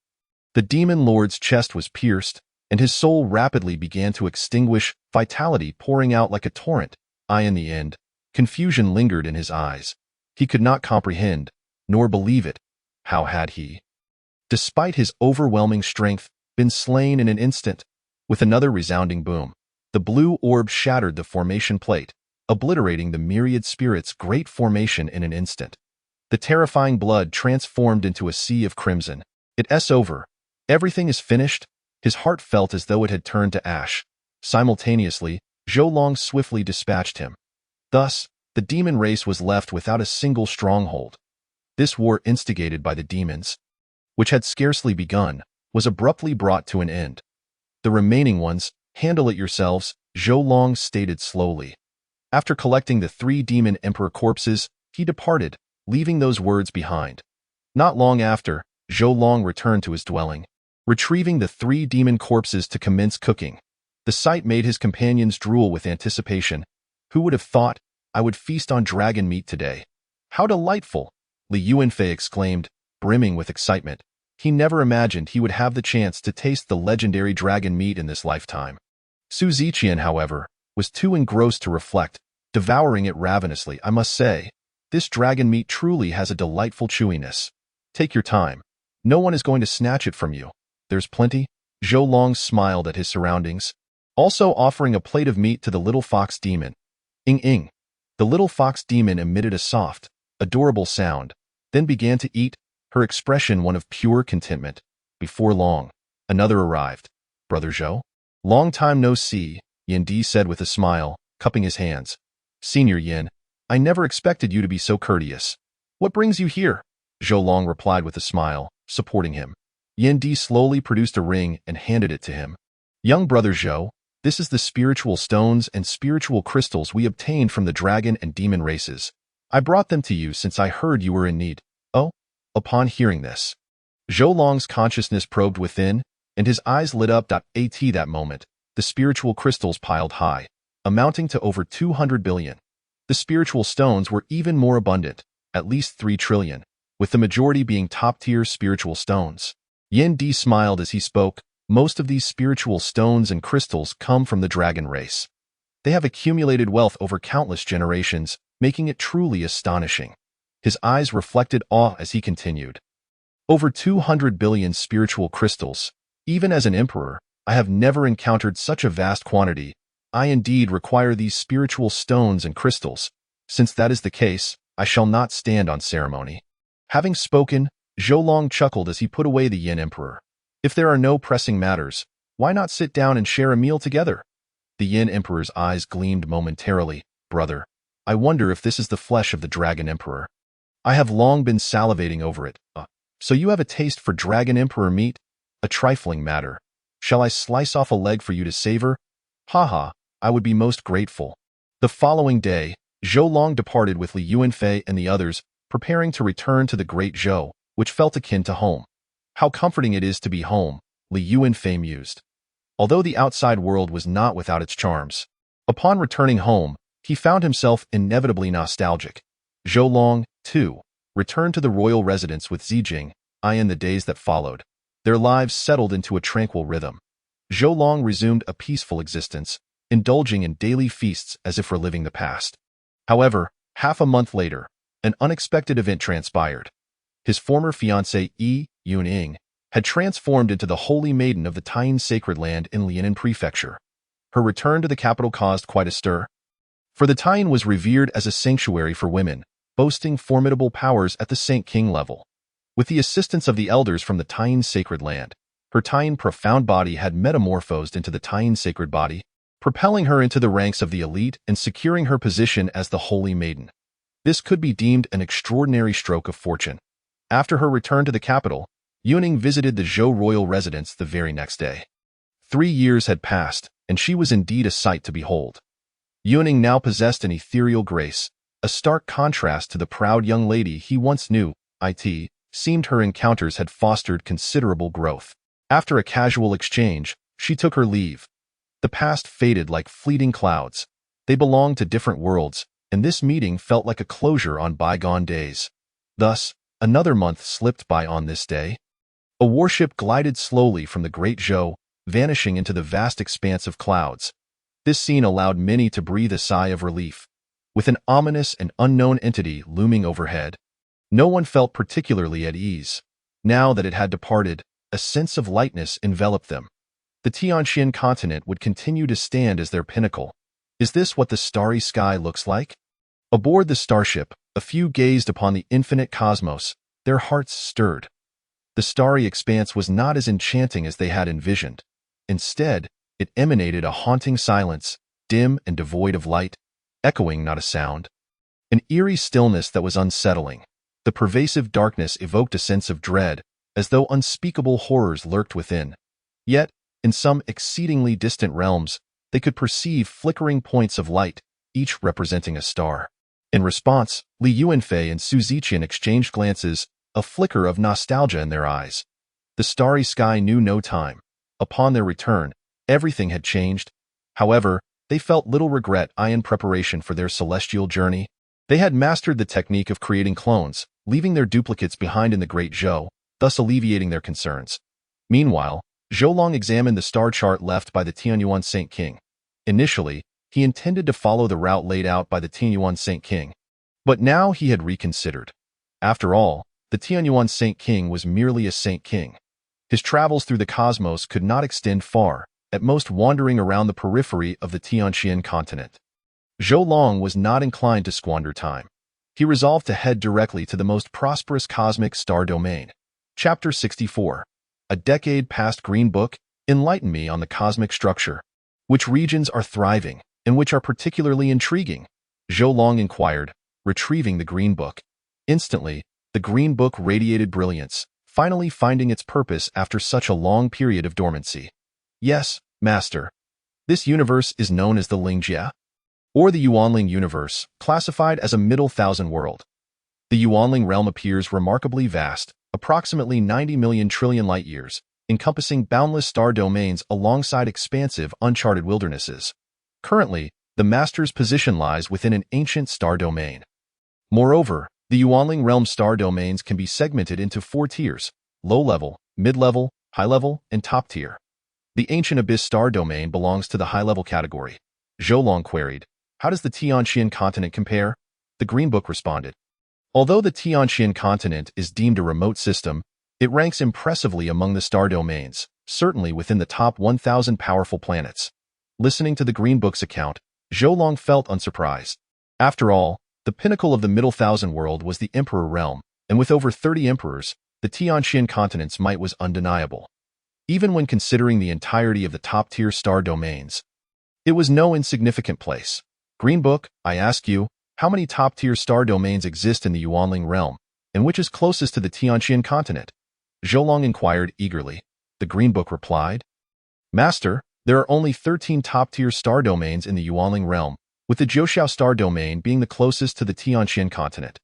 the demon lord's chest was pierced, and his soul rapidly began to extinguish, vitality pouring out like a torrent. In the end, confusion lingered in his eyes. He could not comprehend, nor believe it. How had he, despite his overwhelming strength, been slain in an instant? With another resounding boom, the blue orb shattered the formation plate, obliterating the myriad spirits' great formation in an instant. The terrifying blood transformed into a sea of crimson. It's over. Everything is finished. His heart felt as though it had turned to ash. Simultaneously, Zhou Long swiftly dispatched him. Thus, the demon race was left without a single stronghold. This war, instigated by the demons, which had scarcely begun, was abruptly brought to an end. The remaining ones, handle it yourselves, Zhou Long stated slowly. After collecting the 3 demon emperor corpses, he departed, leaving those words behind. Not long after, Zhou Long returned to his dwelling, retrieving the 3 demon corpses to commence cooking. The sight made his companions drool with anticipation. Who would have thought I would feast on dragon meat today? How delightful! Li Yuanfei exclaimed, brimming with excitement. He never imagined he would have the chance to taste the legendary dragon meat in this lifetime. Su Ziqian, however, was too engrossed to reflect, devouring it ravenously. I must say, this dragon meat truly has a delightful chewiness. Take your time. No one is going to snatch it from you. There's plenty. Zhou Long smiled at his surroundings, also offering a plate of meat to the little fox demon. Ing. The little fox demon emitted a soft, adorable sound, then began to eat, her expression one of pure contentment. Before long, another arrived. Brother Zhou? Long time no see, Yin Di said with a smile, cupping his hands. Senior Yin, I never expected you to be so courteous. What brings you here? Zhou Long replied with a smile, supporting him. Yin Di slowly produced a ring and handed it to him. Young brother Zhou, this is the spiritual stones and spiritual crystals we obtained from the dragon and demon races. I brought them to you since I heard you were in need. Oh? Upon hearing this, Zhou Long's consciousness probed within, and his eyes lit up. At that moment, the spiritual crystals piled high, amounting to over 200 billion. The spiritual stones were even more abundant, at least 3 trillion, with the majority being top-tier spiritual stones. Yin Di smiled as he spoke. Most of these spiritual stones and crystals come from the dragon race. They have accumulated wealth over countless generations, making it truly astonishing. His eyes reflected awe as he continued. Over 200 billion spiritual crystals. Even as an emperor, I have never encountered such a vast quantity. I indeed require these spiritual stones and crystals. Since that is the case, I shall not stand on ceremony. Having spoken, Zhou Long chuckled as he put away the Yin Emperor. If there are no pressing matters, why not sit down and share a meal together? The Yin Emperor's eyes gleamed momentarily. Brother, I wonder if this is the flesh of the Dragon Emperor. I have long been salivating over it. So you have a taste for Dragon Emperor meat? A trifling matter. Shall I slice off a leg for you to savor? Haha, I would be most grateful. The following day, Zhou Long departed with Li Yuanfei and the others, preparing to return to the Great Zhou, which felt akin to home. How comforting it is to be home, Li Yuanfei mused. Although the outside world was not without its charms, upon returning home, he found himself inevitably nostalgic. Zhou Long, too, returned to the royal residence with Zijing, in the days that followed. Their lives settled into a tranquil rhythm. Zhou Long resumed a peaceful existence, indulging in daily feasts as if reliving the past. However, half a month later, an unexpected event transpired. His former fiancée, Yi Yuning, had transformed into the holy maiden of the Taiyin sacred land in Lianan Prefecture. Her return to the capital caused quite a stir. For the Taiyin was revered as a sanctuary for women, boasting formidable powers at the Saint King level. With the assistance of the elders from the Taiyin sacred land, Her Tian profound body had metamorphosed into the Tian sacred body, propelling her into the ranks of the elite and securing her position as the Holy Maiden. This could be deemed an extraordinary stroke of fortune. After her return to the capital, Yuning visited the Zhou royal residence the very next day. 3 years had passed, and she was indeed a sight to behold. Yuning now possessed an ethereal grace, a stark contrast to the proud young lady he once knew. It seemed her encounters had fostered considerable growth. After a casual exchange, she took her leave. The past faded like fleeting clouds. They belonged to different worlds, and this meeting felt like a closure on bygone days. Thus, another month slipped by on this day. A warship glided slowly from the Great Zhou, vanishing into the vast expanse of clouds. This scene allowed many to breathe a sigh of relief. With an ominous and unknown entity looming overhead, no one felt particularly at ease. Now that it had departed, a sense of lightness enveloped them. The Tianxian continent would continue to stand as their pinnacle. Is this what the starry sky looks like? Aboard the starship, a few gazed upon the infinite cosmos, their hearts stirred. The starry expanse was not as enchanting as they had envisioned. Instead, it emanated a haunting silence, dim and devoid of light, echoing not a sound. An eerie stillness that was unsettling. The pervasive darkness evoked a sense of dread, as though unspeakable horrors lurked within. Yet, in some exceedingly distant realms, they could perceive flickering points of light, each representing a star. In response, Li Yuanfei and Su Ziqian exchanged glances, a flicker of nostalgia in their eyes. The starry sky knew no time. Upon their return, everything had changed. However, they felt little regret in preparation for their celestial journey. They had mastered the technique of creating clones, leaving their duplicates behind in the Great Zhou, thus alleviating their concerns. Meanwhile, Zhoulong examined the star chart left by the Tianyuan Saint King. Initially, he intended to follow the route laid out by the Tianyuan Saint King. But now he had reconsidered. After all, the Tianyuan Saint King was merely a Saint King. His travels through the cosmos could not extend far, at most wandering around the periphery of the Tianxian continent. Zhoulong was not inclined to squander time. He resolved to head directly to the most prosperous cosmic star domain. Chapter 64. A decade past Green Book, enlighten me on the cosmic structure. Which regions are thriving, and which are particularly intriguing? Zhoulong inquired, retrieving the Green Book. Instantly, the Green Book radiated brilliance, finally finding its purpose after such a long period of dormancy. Yes, Master. This universe is known as the Lingjia, or the Yuanling universe, classified as a middle thousand world. The Yuanling realm appears remarkably vast, approximately 90 million trillion light-years, encompassing boundless star domains alongside expansive, uncharted wildernesses. Currently, the Master's position lies within an ancient star domain. Moreover, the Yuanling realm star domains can be segmented into 4 tiers: low-level, mid-level, high-level, and top-tier. The ancient abyss star domain belongs to the high-level category. Zhoulong queried, "How does the Tianxian continent compare?" The Green Book responded, "Although the Tianxian continent is deemed a remote system, it ranks impressively among the star domains, certainly within the top 1,000 powerful planets." Listening to the Green Book's account, Zhoulong felt unsurprised. After all, the pinnacle of the Middle Thousand world was the Emperor realm, and with over 30 emperors, the Tianxian continent's might was undeniable. Even when considering the entirety of the top-tier star domains, it was no insignificant place. Green Book, I ask you, how many top-tier star domains exist in the Yuanling realm, and which is closest to the Tianxian continent? Zhoulong inquired eagerly. The Green Book replied, "Master, there are only 13 top-tier star domains in the Yuanling realm, with the Zhouxiao star domain being the closest to the Tianxian continent."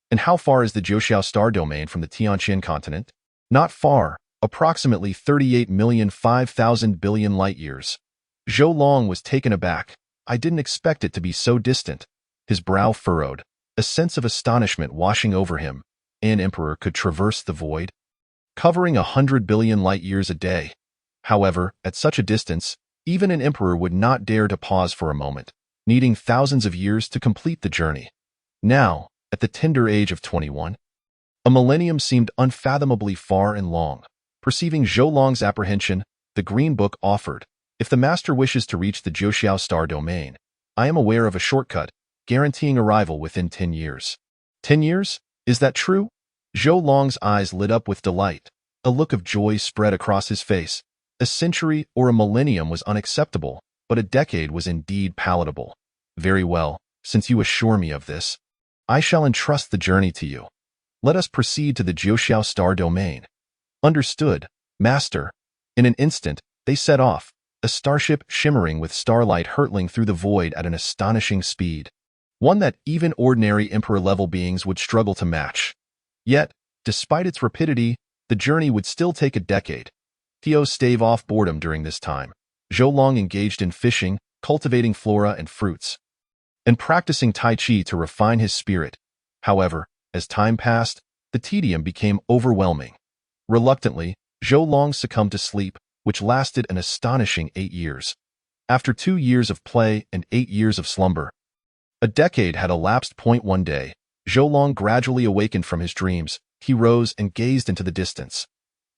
"And how far is the Zhouxiao star domain from the Tianxian continent?" "Not far, approximately 38,005,000 billion light-years." Zhoulong was taken aback. I didn't expect it to be so distant. His brow furrowed, a sense of astonishment washing over him. An emperor could traverse the void, covering 100 billion light-years a day. However, at such a distance, even an emperor would not dare to pause for a moment, needing thousands of years to complete the journey. Now, at the tender age of 21, a millennium seemed unfathomably far and long. Perceiving Zhoulong's apprehension, the Green Book offered, "If the Master wishes to reach the Zhouxiao star domain, I am aware of a shortcut, guaranteeing arrival within 10 years. 10 years? Is that true?" Zhoulong's eyes lit up with delight. A look of joy spread across his face. A century or a millennium was unacceptable, but a decade was indeed palatable. Very well, since you assure me of this, I shall entrust the journey to you. Let us proceed to the Jiuxiao Star Domain. Understood, Master. In an instant, they set off, a starship shimmering with starlight hurtling through the void at an astonishing speed. One that even ordinary Emperor-level beings would struggle to match. Yet, despite its rapidity, the journey would still take a decade. Theo stave off boredom during this time. Zhou Long engaged in fishing, cultivating flora and fruits, and practicing Tai Chi to refine his spirit. However, as time passed, the tedium became overwhelming. Reluctantly, Zhou Long succumbed to sleep, which lasted an astonishing 8 years. After 2 years of play and 8 years of slumber, a decade had elapsed. One day, Zhou Long gradually awakened from his dreams. He rose and gazed into the distance.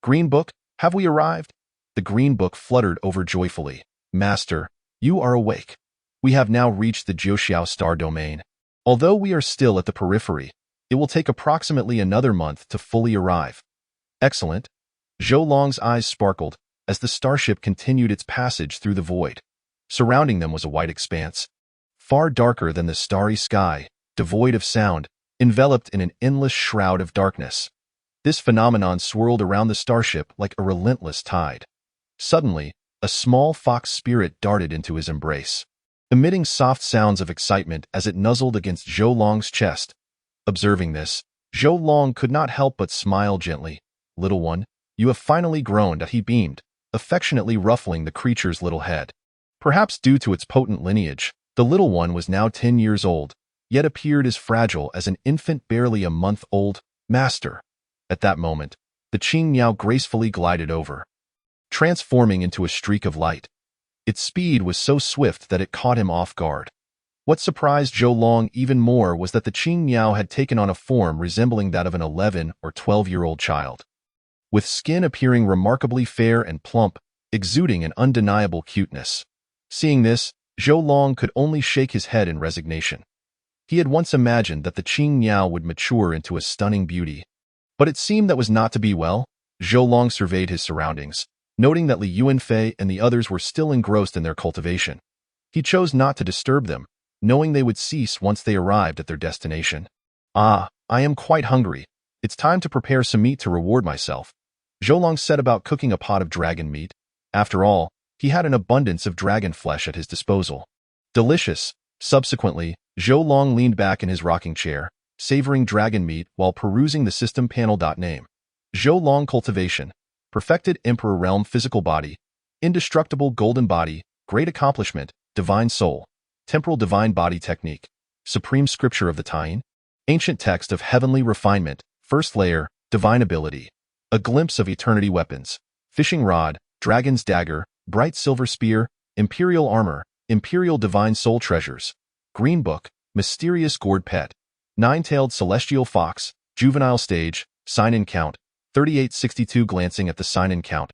Green Book, have we arrived? The Green Book fluttered over joyfully. Master, you are awake. We have now reached the Jiuxiao Star Domain. Although we are still at the periphery, it will take approximately another month to fully arrive. Excellent. Zhou Long's eyes sparkled as the starship continued its passage through the void. Surrounding them was a white expanse, far darker than the starry sky, devoid of sound, enveloped in an endless shroud of darkness. This phenomenon swirled around the starship like a relentless tide. Suddenly, a small fox spirit darted into his embrace, emitting soft sounds of excitement as it nuzzled against Zhou Long's chest. Observing this, Zhou Long could not help but smile gently. Little one, you have finally grown. He beamed, affectionately ruffling the creature's little head. Perhaps due to its potent lineage, the little one was now 10 years old, yet appeared as fragile as an infant barely a month old. Master. At that moment, the Qing Miao gracefully glided over, transforming into a streak of light. Its speed was so swift that it caught him off guard. What surprised Zhou Long even more was that the Qing Miao had taken on a form resembling that of an 11 or 12-year-old child, with skin appearing remarkably fair and plump, exuding an undeniable cuteness. Seeing this, Zhou Long could only shake his head in resignation. He had once imagined that the Qing Miao would mature into a stunning beauty, but it seemed that was not to be. Well, Zhou Long surveyed his surroundings, noting that Li Yuanfei and the others were still engrossed in their cultivation. He chose not to disturb them, knowing they would cease once they arrived at their destination. Ah, I am quite hungry. It's time to prepare some meat to reward myself. Zhou Long set about cooking a pot of dragon meat. After all, he had an abundance of dragon flesh at his disposal. Delicious. Subsequently, Zhou Long leaned back in his rocking chair, savoring dragon meat while perusing the system panel. Name: Zhou Long Cultivation. Perfected Emperor Realm Physical Body. Indestructible Golden Body. Great Accomplishment. Divine Soul. Temporal Divine Body Technique. Supreme Scripture of the Taiying. Ancient Text of Heavenly Refinement. First Layer. Divine Ability. A Glimpse of Eternity Weapons. Fishing Rod. Dragon's Dagger. Bright Silver Spear. Imperial Armor. Imperial Divine Soul Treasures. Green Book. Mysterious Gourd Pet. Nine-Tailed Celestial Fox. Juvenile Stage. Sign-in Count. 3862. Glancing at the sign-in count,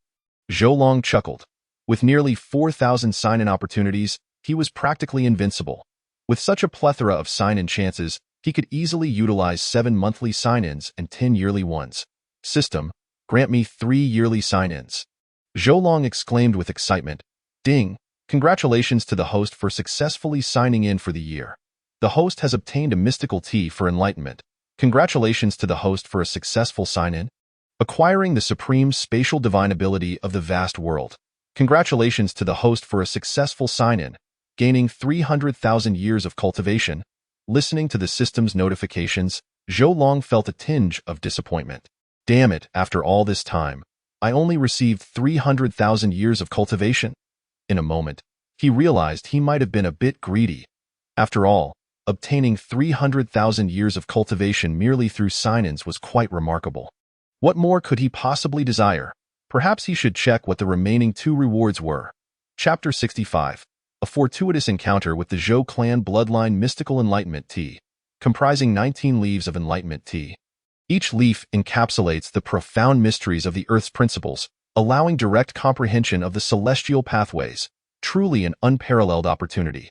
Zhou Long chuckled. With nearly 4,000 sign-in opportunities, he was practically invincible. With such a plethora of sign-in chances, he could easily utilize 7 monthly sign-ins and 10 yearly ones. System, grant me 3 yearly sign-ins. Zhou Long exclaimed with excitement. Ding! Congratulations to the host for successfully signing in for the year. The host has obtained a mystical tea for enlightenment. Congratulations to the host for a successful sign-in. Acquiring the supreme spatial divine ability of the vast world. Congratulations to the host for a successful sign-in, gaining 300,000 years of cultivation. Listening to the system's notifications, Zhou Long felt a tinge of disappointment. Damn it, after all this time, I only received 300,000 years of cultivation. In a moment, he realized he might have been a bit greedy. After all, obtaining 300,000 years of cultivation merely through sign-ins was quite remarkable. What more could he possibly desire? Perhaps he should check what the remaining 2 rewards were. Chapter 65. A fortuitous encounter with the Zhou clan bloodline mystical enlightenment tea, comprising 19 leaves of enlightenment tea. Each leaf encapsulates the profound mysteries of the Earth's principles, allowing direct comprehension of the celestial pathways, truly an unparalleled opportunity.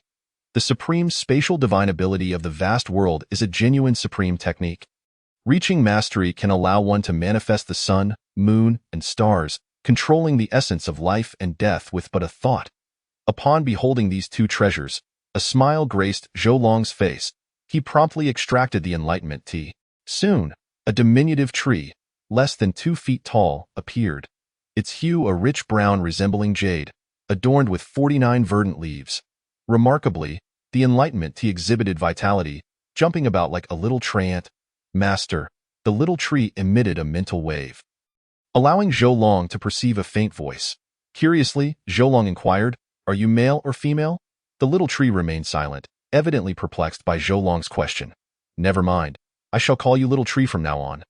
The supreme spatial divine ability of the vast world is a genuine supreme technique. Reaching mastery can allow one to manifest the sun, moon, and stars, controlling the essence of life and death with but a thought. Upon beholding these two treasures, a smile graced Zhou Long's face. He promptly extracted the enlightenment tea. Soon, a diminutive tree, less than 2 feet tall, appeared. Its hue a rich brown resembling jade, adorned with 49 verdant leaves. Remarkably, the enlightenment tea exhibited vitality, jumping about like a little treant. Master, the little tree emitted a mental wave, allowing Zhou Long to perceive a faint voice. Curiously, Zhou Long inquired, "Are you male or female?" The little tree remained silent, evidently perplexed by Zhou Long's question. "Never mind. I shall call you Little Tree from now on."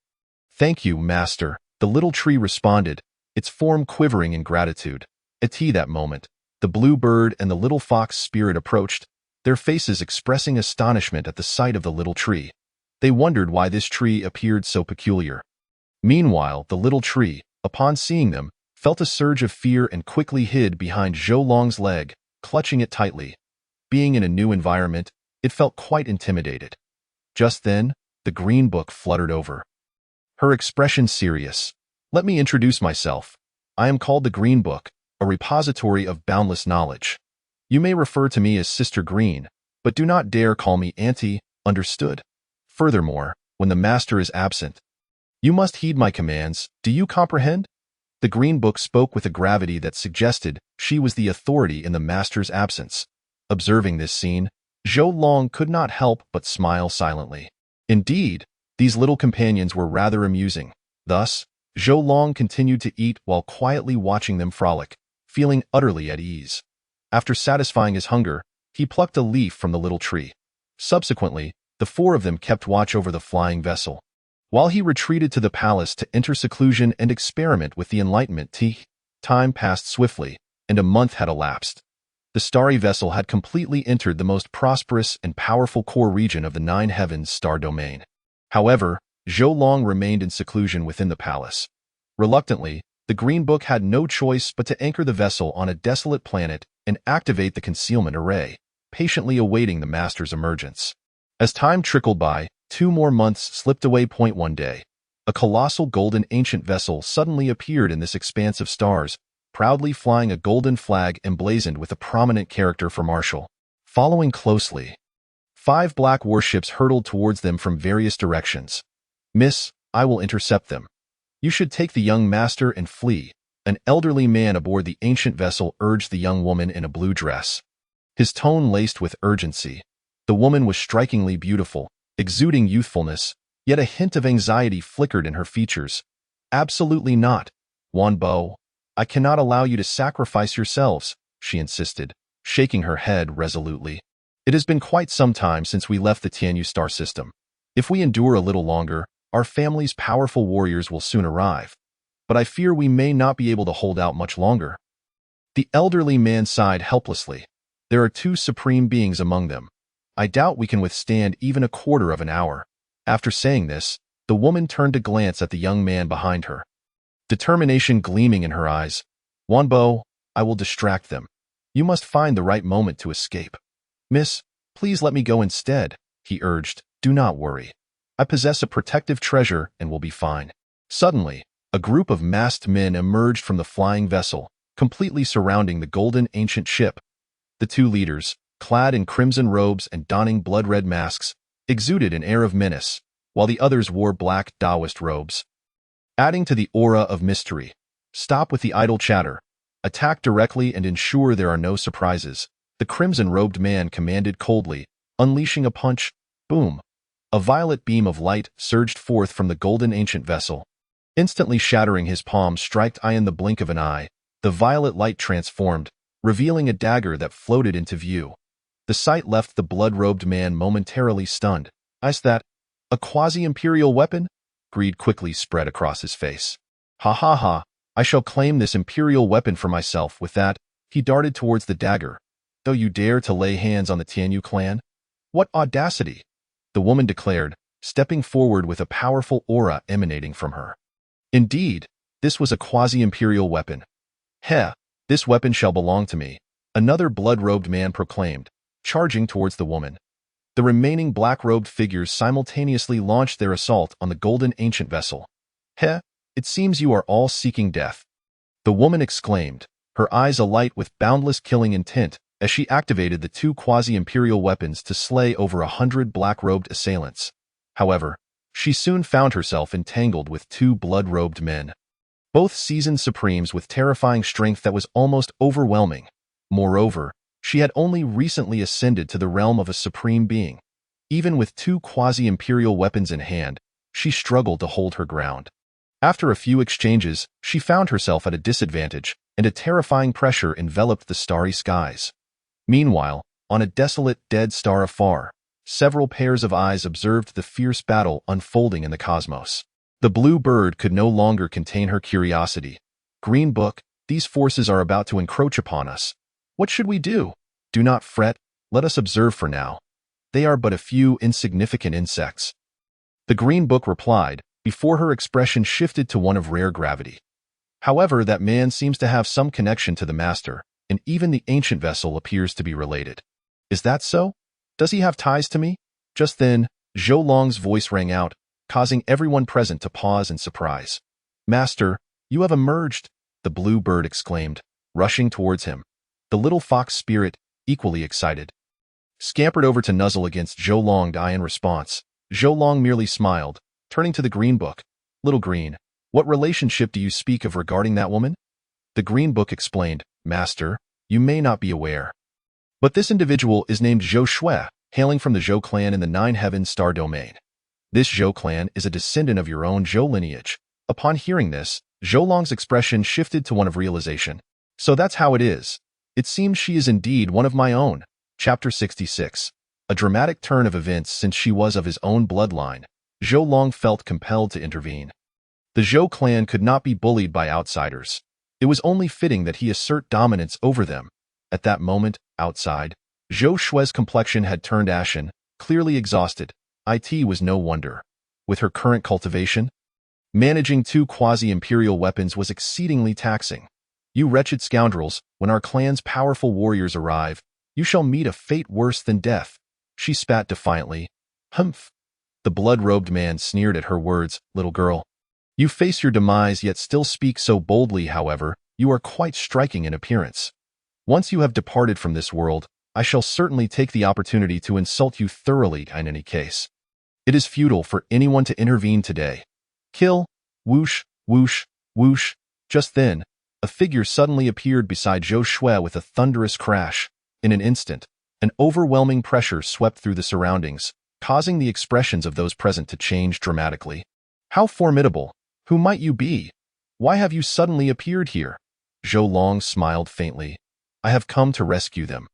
"Thank you, Master," the little tree responded, its form quivering in gratitude. At that moment, the blue bird and the little fox spirit approached, their faces expressing astonishment at the sight of the little tree. They wondered why this tree appeared so peculiar. Meanwhile, the little tree, upon seeing them, felt a surge of fear and quickly hid behind Zhou Long's leg, clutching it tightly. Being in a new environment, it felt quite intimidated. Just then, the green book fluttered over, her expression serious. "Let me introduce myself. I am called the Green Book, a repository of boundless knowledge. You may refer to me as Sister Green, but do not dare call me Auntie, understood? Furthermore, when the master is absent, you must heed my commands. Do you comprehend?" The Green Book spoke with a gravity that suggested she was the authority in the master's absence. Observing this scene, Zhou Long could not help but smile silently. Indeed, these little companions were rather amusing. Thus, Zhou Long continued to eat while quietly watching them frolic, feeling utterly at ease. After satisfying his hunger, he plucked a leaf from the little tree. Subsequently, the 4 of them kept watch over the flying vessel, while he retreated to the palace to enter seclusion and experiment with the enlightenment tea. Time passed swiftly, and a month had elapsed. The starry vessel had completely entered the most prosperous and powerful core region of the 9 heavens star domain. However, Zhou Long remained in seclusion within the palace. Reluctantly, the Green Book had no choice but to anchor the vessel on a desolate planet and activate the concealment array, patiently awaiting the master's emergence. As time trickled by, 2 more months slipped away. One day, a colossal golden ancient vessel suddenly appeared in this expanse of stars, proudly flying a golden flag emblazoned with a prominent character for Marshal. Following closely, 5 black warships hurtled towards them from various directions. "Miss, I will intercept them. You should take the young master and flee," an elderly man aboard the ancient vessel urged the young woman in a blue dress. His tone laced with urgency. The woman was strikingly beautiful, exuding youthfulness, yet a hint of anxiety flickered in her features. "Absolutely not, Wan Bo. I cannot allow you to sacrifice yourselves," she insisted, shaking her head resolutely. "It has been quite some time since we left the Tianyu star system. If we endure a little longer, our family's powerful warriors will soon arrive. But I fear we may not be able to hold out much longer." The elderly man sighed helplessly. "There are 2 supreme beings among them. I doubt we can withstand even a quarter of an hour." After saying this, the woman turned to glance at the young man behind her, determination gleaming in her eyes. "Wan Bo, I will distract them. You must find the right moment to escape." "Miss, please let me go instead," he urged. "Do not worry. I possess a protective treasure and will be fine." Suddenly, a group of masked men emerged from the flying vessel, completely surrounding the golden ancient ship. The 2 leaders, clad in crimson robes and donning blood-red masks, exuded an air of menace, while the others wore black Taoist robes, adding to the aura of mystery. "Stop with the idle chatter. Attack directly and ensure there are no surprises," the crimson-robed man commanded coldly, unleashing a punch. Boom! A violet beam of light surged forth from the golden ancient vessel, instantly shattering his palm striked eye in the blink of an eye. The violet light transformed, revealing a dagger that floated into view. The sight left the blood-robed man momentarily stunned. "Is that a quasi-imperial weapon?" Greed quickly spread across his face. "Ha ha ha, I shall claim this imperial weapon for myself." With that, he darted towards the dagger. "Though you dare to lay hands on the Tianyu clan? What audacity!" the woman declared, stepping forward with a powerful aura emanating from her. Indeed, this was a quasi-imperial weapon. "Heh, this weapon shall belong to me," another blood-robed man proclaimed, charging towards the woman. The remaining black-robed figures simultaneously launched their assault on the golden ancient vessel. "Heh, It seems you are all seeking death." The woman exclaimed, her eyes alight with boundless killing intent as she activated the two quasi-imperial weapons to slay over 100 black-robed assailants. However, she soon found herself entangled with two blood-robed men, both seasoned supremes with terrifying strength that was almost overwhelming. Moreover, she had only recently ascended to the realm of a supreme being. Even with two quasi-imperial weapons in hand, she struggled to hold her ground. After a few exchanges, she found herself at a disadvantage, and a terrifying pressure enveloped the starry skies. Meanwhile, on a desolate, dead star afar, several pairs of eyes observed the fierce battle unfolding in the cosmos. The blue bird could no longer contain her curiosity. "Green Book, these forces are about to encroach upon us. What should we do?" "Do not fret, let us observe for now. They are but a few insignificant insects." The Green Book replied, before her expression shifted to one of rare gravity. "However, that man seems to have some connection to the Master, and even the ancient vessel appears to be related." "Is that so? Does he have ties to me?" Just then, Zhou Long's voice rang out, causing everyone present to pause in surprise. "Master, you have emerged," the blue bird exclaimed, rushing towards him. The little fox spirit, equally excited, scampered over to nuzzle against Zhou Long in response. Zhou Long merely smiled, turning to the Green Book. "Little Green, what relationship do you speak of regarding that woman?" The Green Book explained, "Master, you may not be aware, but this individual is named Zhou Shui, hailing from the Zhou clan in the Nine Heavens Star Domain. This Zhou clan is a descendant of your own Zhou lineage." Upon hearing this, Zhou Long's expression shifted to one of realization. "So that's how it is. It seems she is indeed one of my own." Chapter 66. A dramatic turn of events. Since she was of his own bloodline, Zhou Long felt compelled to intervene. The Zhou clan could not be bullied by outsiders. It was only fitting that he assert dominance over them. At that moment, outside, Zhou Shui's complexion had turned ashen, clearly exhausted. It was no wonder. With her current cultivation, managing two quasi-imperial weapons was exceedingly taxing. "You wretched scoundrels, when our clan's powerful warriors arrive, you shall meet a fate worse than death," she spat defiantly. "Humph." The blood-robed man sneered at her words. "Little girl, you face your demise yet still speak so boldly. However, you are quite striking in appearance. Once you have departed from this world, I shall certainly take the opportunity to insult you thoroughly. In any case, it is futile for anyone to intervene today. Kill." Whoosh, whoosh, whoosh. Just then, a figure suddenly appeared beside Zhou Shui with a thunderous crash. In an instant, an overwhelming pressure swept through the surroundings, causing the expressions of those present to change dramatically. "How formidable! Who might you be? Why have you suddenly appeared here?" Zhou Long smiled faintly. "I have come to rescue them.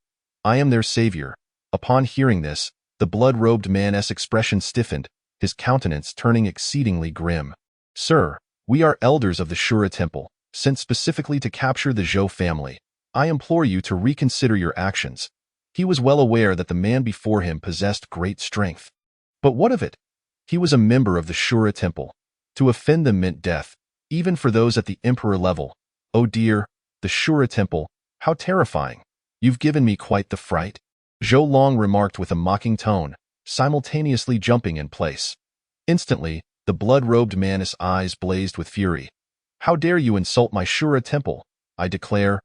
I am their savior." Upon hearing this, the blood-robed man's expression stiffened, his countenance turning exceedingly grim. "Sir, we are elders of the Shura Temple, sent specifically to capture the Zhou family. I implore you to reconsider your actions." He was well aware that the man before him possessed great strength. But what of it? He was a member of the Shura Temple. To offend them meant death, even for those at the Emperor level. "Oh dear, the Shura Temple, how terrifying. You've given me quite the fright," Zhou Long remarked with a mocking tone, simultaneously jumping in place. Instantly, the blood-robed man's eyes blazed with fury. "How dare you insult my Shura Temple? I declare—"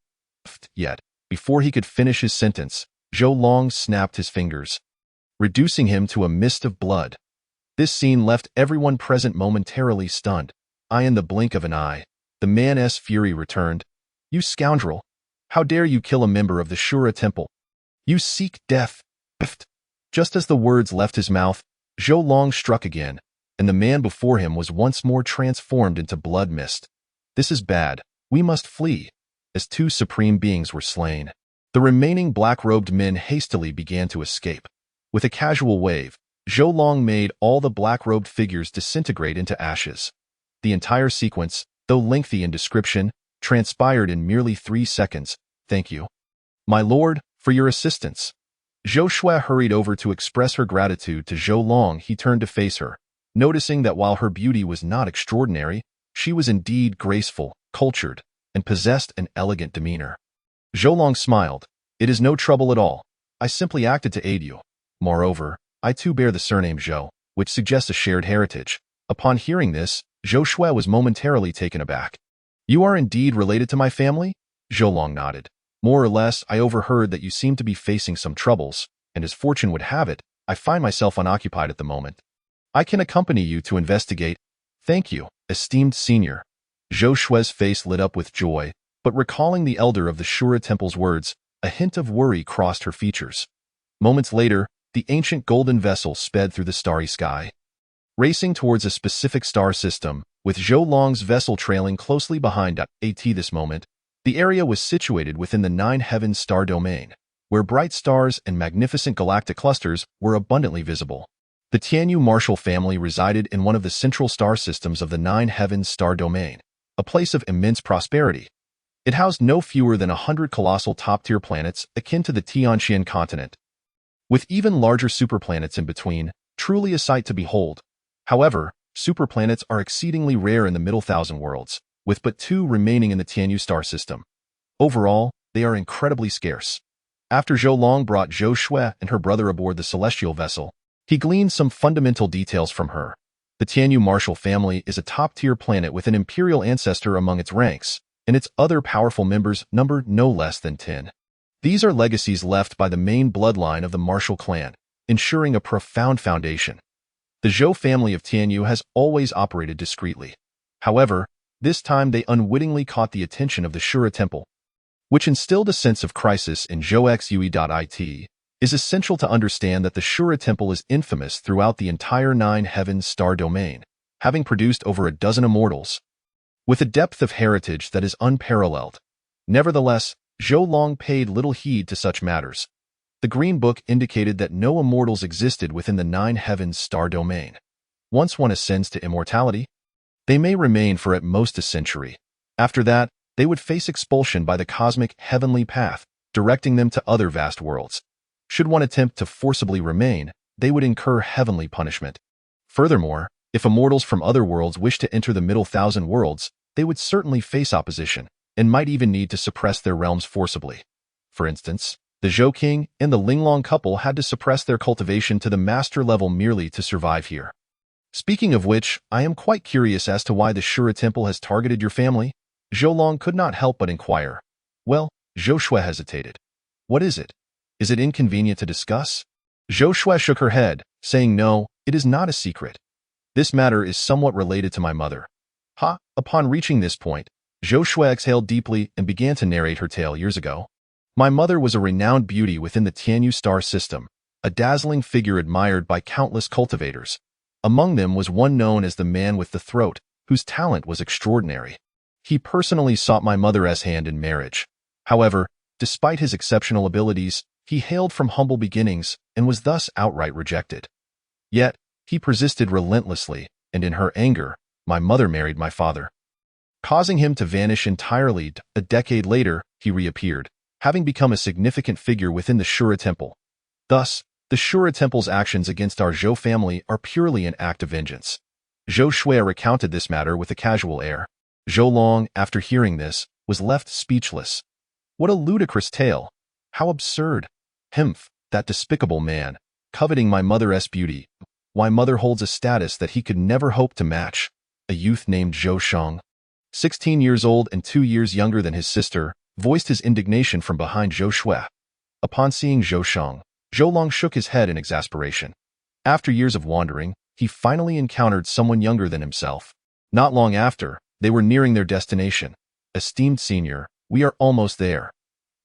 Yet, before he could finish his sentence, Zhou Long snapped his fingers, reducing him to a mist of blood. This scene left everyone present momentarily stunned. In the blink of an eye, the man's fury returned. "You scoundrel! How dare you kill a member of the Shura Temple? You seek death!" Just as the words left his mouth, Zhou Long struck again, and the man before him was once more transformed into blood mist. "This is bad. We must flee." As two supreme beings were slain, the remaining black-robed men hastily began to escape. With a casual wave, Zhou Long made all the black-robed figures disintegrate into ashes. The entire sequence, though lengthy in description, transpired in merely 3 seconds. "Thank you, my lord, for your assistance." Zhou Shui hurried over to express her gratitude to Zhou Long. He turned to face her, noticing that while her beauty was not extraordinary, she was indeed graceful, cultured, and possessed an elegant demeanor. Zhou Long smiled. "It is no trouble at all. I simply acted to aid you. Moreover, I too bear the surname Zhou, which suggests a shared heritage." Upon hearing this, Zhou Shui was momentarily taken aback. You are indeed related to my family? Zhou Long nodded. More or less, I overheard that you seem to be facing some troubles, and as fortune would have it, I find myself unoccupied at the moment. I can accompany you to investigate. Thank you, esteemed senior. Zhou Shui's face lit up with joy, but recalling the elder of the Shura Temple's words, a hint of worry crossed her features. Moments later, the ancient golden vessel sped through the starry sky, racing towards a specific star system, with Zhou Long's vessel trailing closely behind. At this moment, the area was situated within the Nine Heavens star domain, where bright stars and magnificent galactic clusters were abundantly visible. The Tianyu Marshall family resided in one of the central star systems of the Nine Heavens star domain, a place of immense prosperity. It housed no fewer than 100 colossal top-tier planets akin to the Tianxian continent, with even larger superplanets in between, truly a sight to behold. However, superplanets are exceedingly rare in the Middle Thousand Worlds, with but 2 remaining in the Tianyu star system. Overall, they are incredibly scarce. After Zhou Long brought Zhou Shui and her brother aboard the celestial vessel, he gleaned some fundamental details from her. The Tianyu Marshall family is a top-tier planet with an imperial ancestor among its ranks, and its other powerful members number no less than 10. These are legacies left by the main bloodline of the Marshall clan, ensuring a profound foundation. The Zhou family of Tianyu has always operated discreetly. However, this time they unwittingly caught the attention of the Shura Temple, which instilled a sense of crisis in ZhouXUE.it. Is essential to understand that the Shura Temple is infamous throughout the entire Nine Heavens star domain, having produced over a dozen immortals, with a depth of heritage that is unparalleled. Nevertheless, Zhou Long paid little heed to such matters. The Green Book indicated that no immortals existed within the Nine Heavens star domain. Once one ascends to immortality, they may remain for at most a century. After that, they would face expulsion by the cosmic heavenly path, directing them to other vast worlds. Should one attempt to forcibly remain, they would incur heavenly punishment. Furthermore, if immortals from other worlds wish to enter the Middle Thousand Worlds, they would certainly face opposition, and might even need to suppress their realms forcibly. For instance, the Zhou King and the Linglong couple had to suppress their cultivation to the master level merely to survive here. Speaking of which, I am quite curious as to why the Shura Temple has targeted your family. Zhou Long could not help but inquire. Well, Zhou Shui hesitated. What is it? Is it inconvenient to discuss? Zhou Shui shook her head, saying no, it is not a secret. This matter is somewhat related to my mother. Upon reaching this point, Zhou Shui exhaled deeply and began to narrate her tale years ago. My mother was a renowned beauty within the Tianyu star system, a dazzling figure admired by countless cultivators. Among them was one known as the Man with the Throat, whose talent was extraordinary. He personally sought my mother's hand in marriage. However, despite his exceptional abilities, he hailed from humble beginnings and was thus outright rejected. Yet, he persisted relentlessly, and in her anger, my mother married my father, causing him to vanish entirely. A decade later, he reappeared, having become a significant figure within the Shura Temple. Thus, the Shura Temple's actions against our Zhou family are purely an act of vengeance. Zhou Shui recounted this matter with a casual air. Zhou Long, after hearing this, was left speechless. What a ludicrous tale! How absurd! That despicable man, coveting my mother's beauty. Why mother holds a status that he could never hope to match. A youth named Zhou Shang, 16 years old and 2 years younger than his sister, voiced his indignation from behind Zhou Shui. Upon seeing Zhou Shang, Zhou Long shook his head in exasperation. After years of wandering, he finally encountered someone younger than himself. Not long after, they were nearing their destination. Esteemed senior, we are almost there.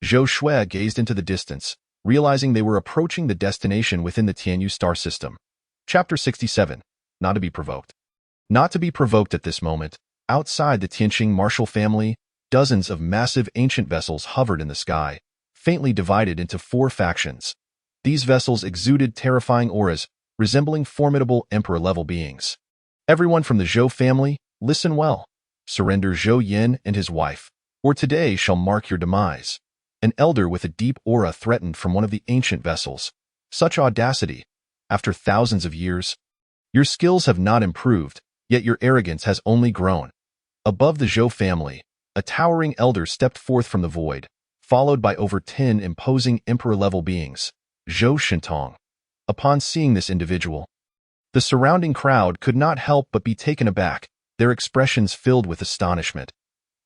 Zhou Shui gazed into the distance, realizing they were approaching the destination within the Tianyu star system. Chapter 67. Not to be provoked. Not to be provoked at this moment, outside the Tianxing Marshall family, dozens of massive ancient vessels hovered in the sky, faintly divided into 4 factions. These vessels exuded terrifying auras, resembling formidable emperor-level beings. Everyone from the Zhou family, listen well. Surrender Zhou Yin and his wife, or today shall mark your demise. An elder with a deep aura threatened from one of the ancient vessels. Such audacity! After thousands of years, your skills have not improved, yet your arrogance has only grown. Above the Zhou family, a towering elder stepped forth from the void, followed by over 10 imposing emperor-level beings. Zhou Shintong. Upon seeing this individual, the surrounding crowd could not help but be taken aback. their expressions filled with astonishment.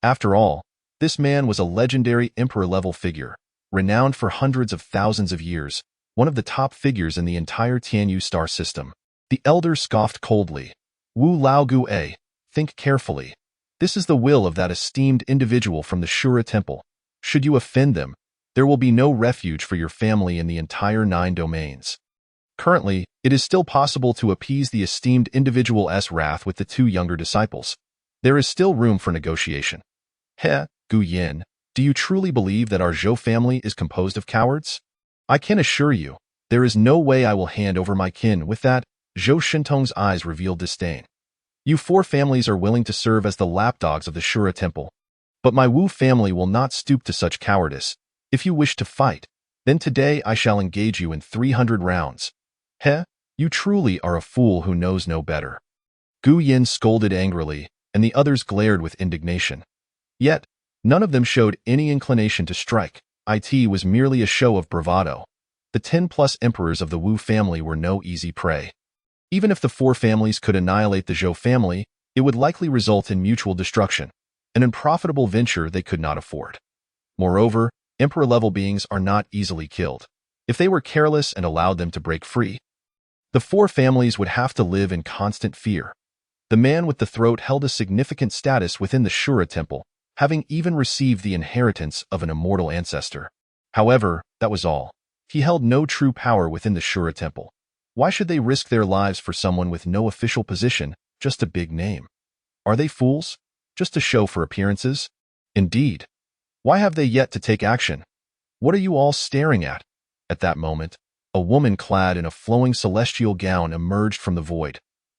After all, this man was a legendary emperor-level figure, renowned for hundreds of thousands of years, one of the top figures in the entire Tianyu star system. The elder scoffed coldly. Wu Laogu, think carefully. This is the will of that esteemed individual from the Shura Temple. Should you offend them, there will be no refuge for your family in the entire 9 domains. Currently, it is still possible to appease the esteemed individual's wrath with the 2 younger disciples. There is still room for negotiation. He, Gu Yin, do you truly believe that our Zhou family is composed of cowards? I can assure you, there is no way I will hand over my kin. With that, Zhou Shintong's eyes revealed disdain. You 4 families are willing to serve as the lapdogs of the Shura Temple. But my Wu family will not stoop to such cowardice. If you wish to fight, then today I shall engage you in 300 rounds. He, you truly are a fool who knows no better. Gu Yin scolded angrily, and the others glared with indignation. Yet, none of them showed any inclination to strike. It was merely a show of bravado. The 10+ emperors of the Wu family were no easy prey. Even if the 4 families could annihilate the Zhou family, it would likely result in mutual destruction, an unprofitable venture they could not afford. Moreover, emperor-level beings are not easily killed. If they were careless and allowed them to break free, the 4 families would have to live in constant fear. The man with the throat held a significant status within the Shura Temple, having even received the inheritance of an immortal ancestor. However, that was all. He held no true power within the Shura Temple. Why should they risk their lives for someone with no official position, just a big name? Are they fools? Just a show for appearances? Indeed. Why have they yet to take action? What are you all staring at? At that moment, a woman clad in a flowing celestial gown emerged from the void.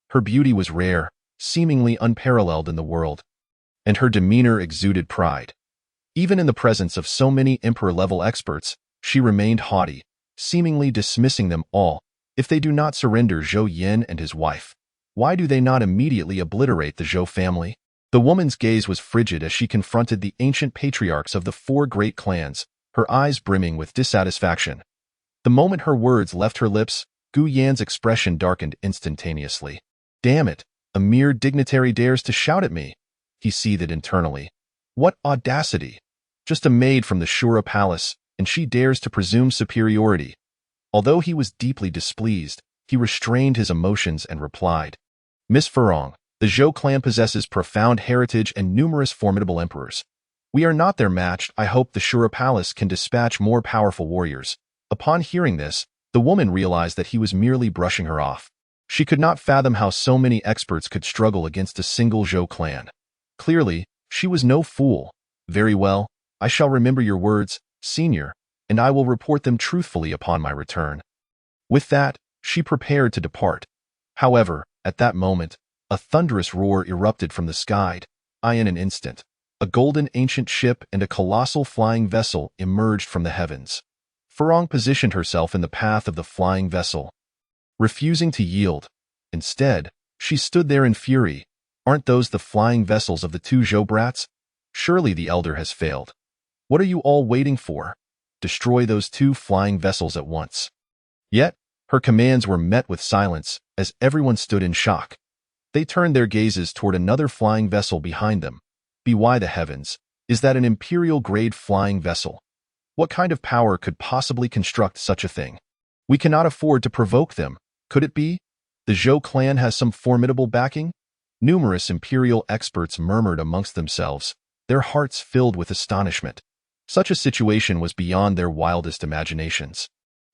Her beauty was rare, seemingly unparalleled in the world, and her demeanor exuded pride. Even in the presence of so many emperor-level experts, she remained haughty, seemingly dismissing them all. If they do not surrender Zhou Yin and his wife, why do they not immediately obliterate the Zhou family? The woman's gaze was frigid as she confronted the ancient patriarchs of the 4 great clans, her eyes brimming with dissatisfaction. The moment her words left her lips, Gu Yan's expression darkened instantaneously. Damn it, a mere dignitary dares to shout at me, he seethed internally. What audacity! Just a maid from the Shura Palace, and she dares to presume superiority. Although he was deeply displeased, he restrained his emotions and replied, Miss Furong, the Zhou clan possesses profound heritage and numerous formidable emperors. We are not their match. I hope the Shura Palace can dispatch more powerful warriors. Upon hearing this, the woman realized that he was merely brushing her off. She could not fathom how so many experts could struggle against a single Zhou clan. Clearly, she was no fool. Very well, I shall remember your words, senior, and I will report them truthfully upon my return. With that, she prepared to depart. However, at that moment, a thunderous roar erupted from the sky. In an instant, a golden ancient ship and a colossal flying vessel emerged from the heavens. Furong positioned herself in the path of the flying vessel, refusing to yield. Instead, she stood there in fury. Aren't those the flying vessels of the 2 Zhou brats? Surely the elder has failed. What are you all waiting for? Destroy those 2 flying vessels at once. Yet, her commands were met with silence, as everyone stood in shock. They turned their gazes toward another flying vessel behind them. By the heavens, is that an imperial-grade flying vessel? What kind of power could possibly construct such a thing? We cannot afford to provoke them. Could it be? The Zhou clan has some formidable backing? Numerous imperial experts murmured amongst themselves, their hearts filled with astonishment. Such a situation was beyond their wildest imaginations.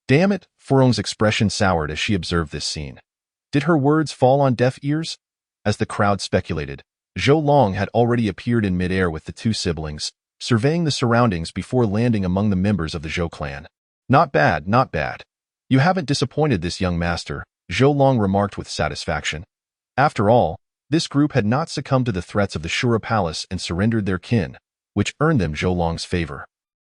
Damn it, Furong's expression soured as she observed this scene. Did her words fall on deaf ears? As the crowd speculated, Zhou Long had already appeared in midair with the 2 siblings, surveying the surroundings before landing among the members of the Zhou clan. Not bad, not bad. You haven't disappointed this young master, Zhou Long remarked with satisfaction. After all, this group had not succumbed to the threats of the Shura Palace and surrendered their kin, which earned them Zhou Long's favor.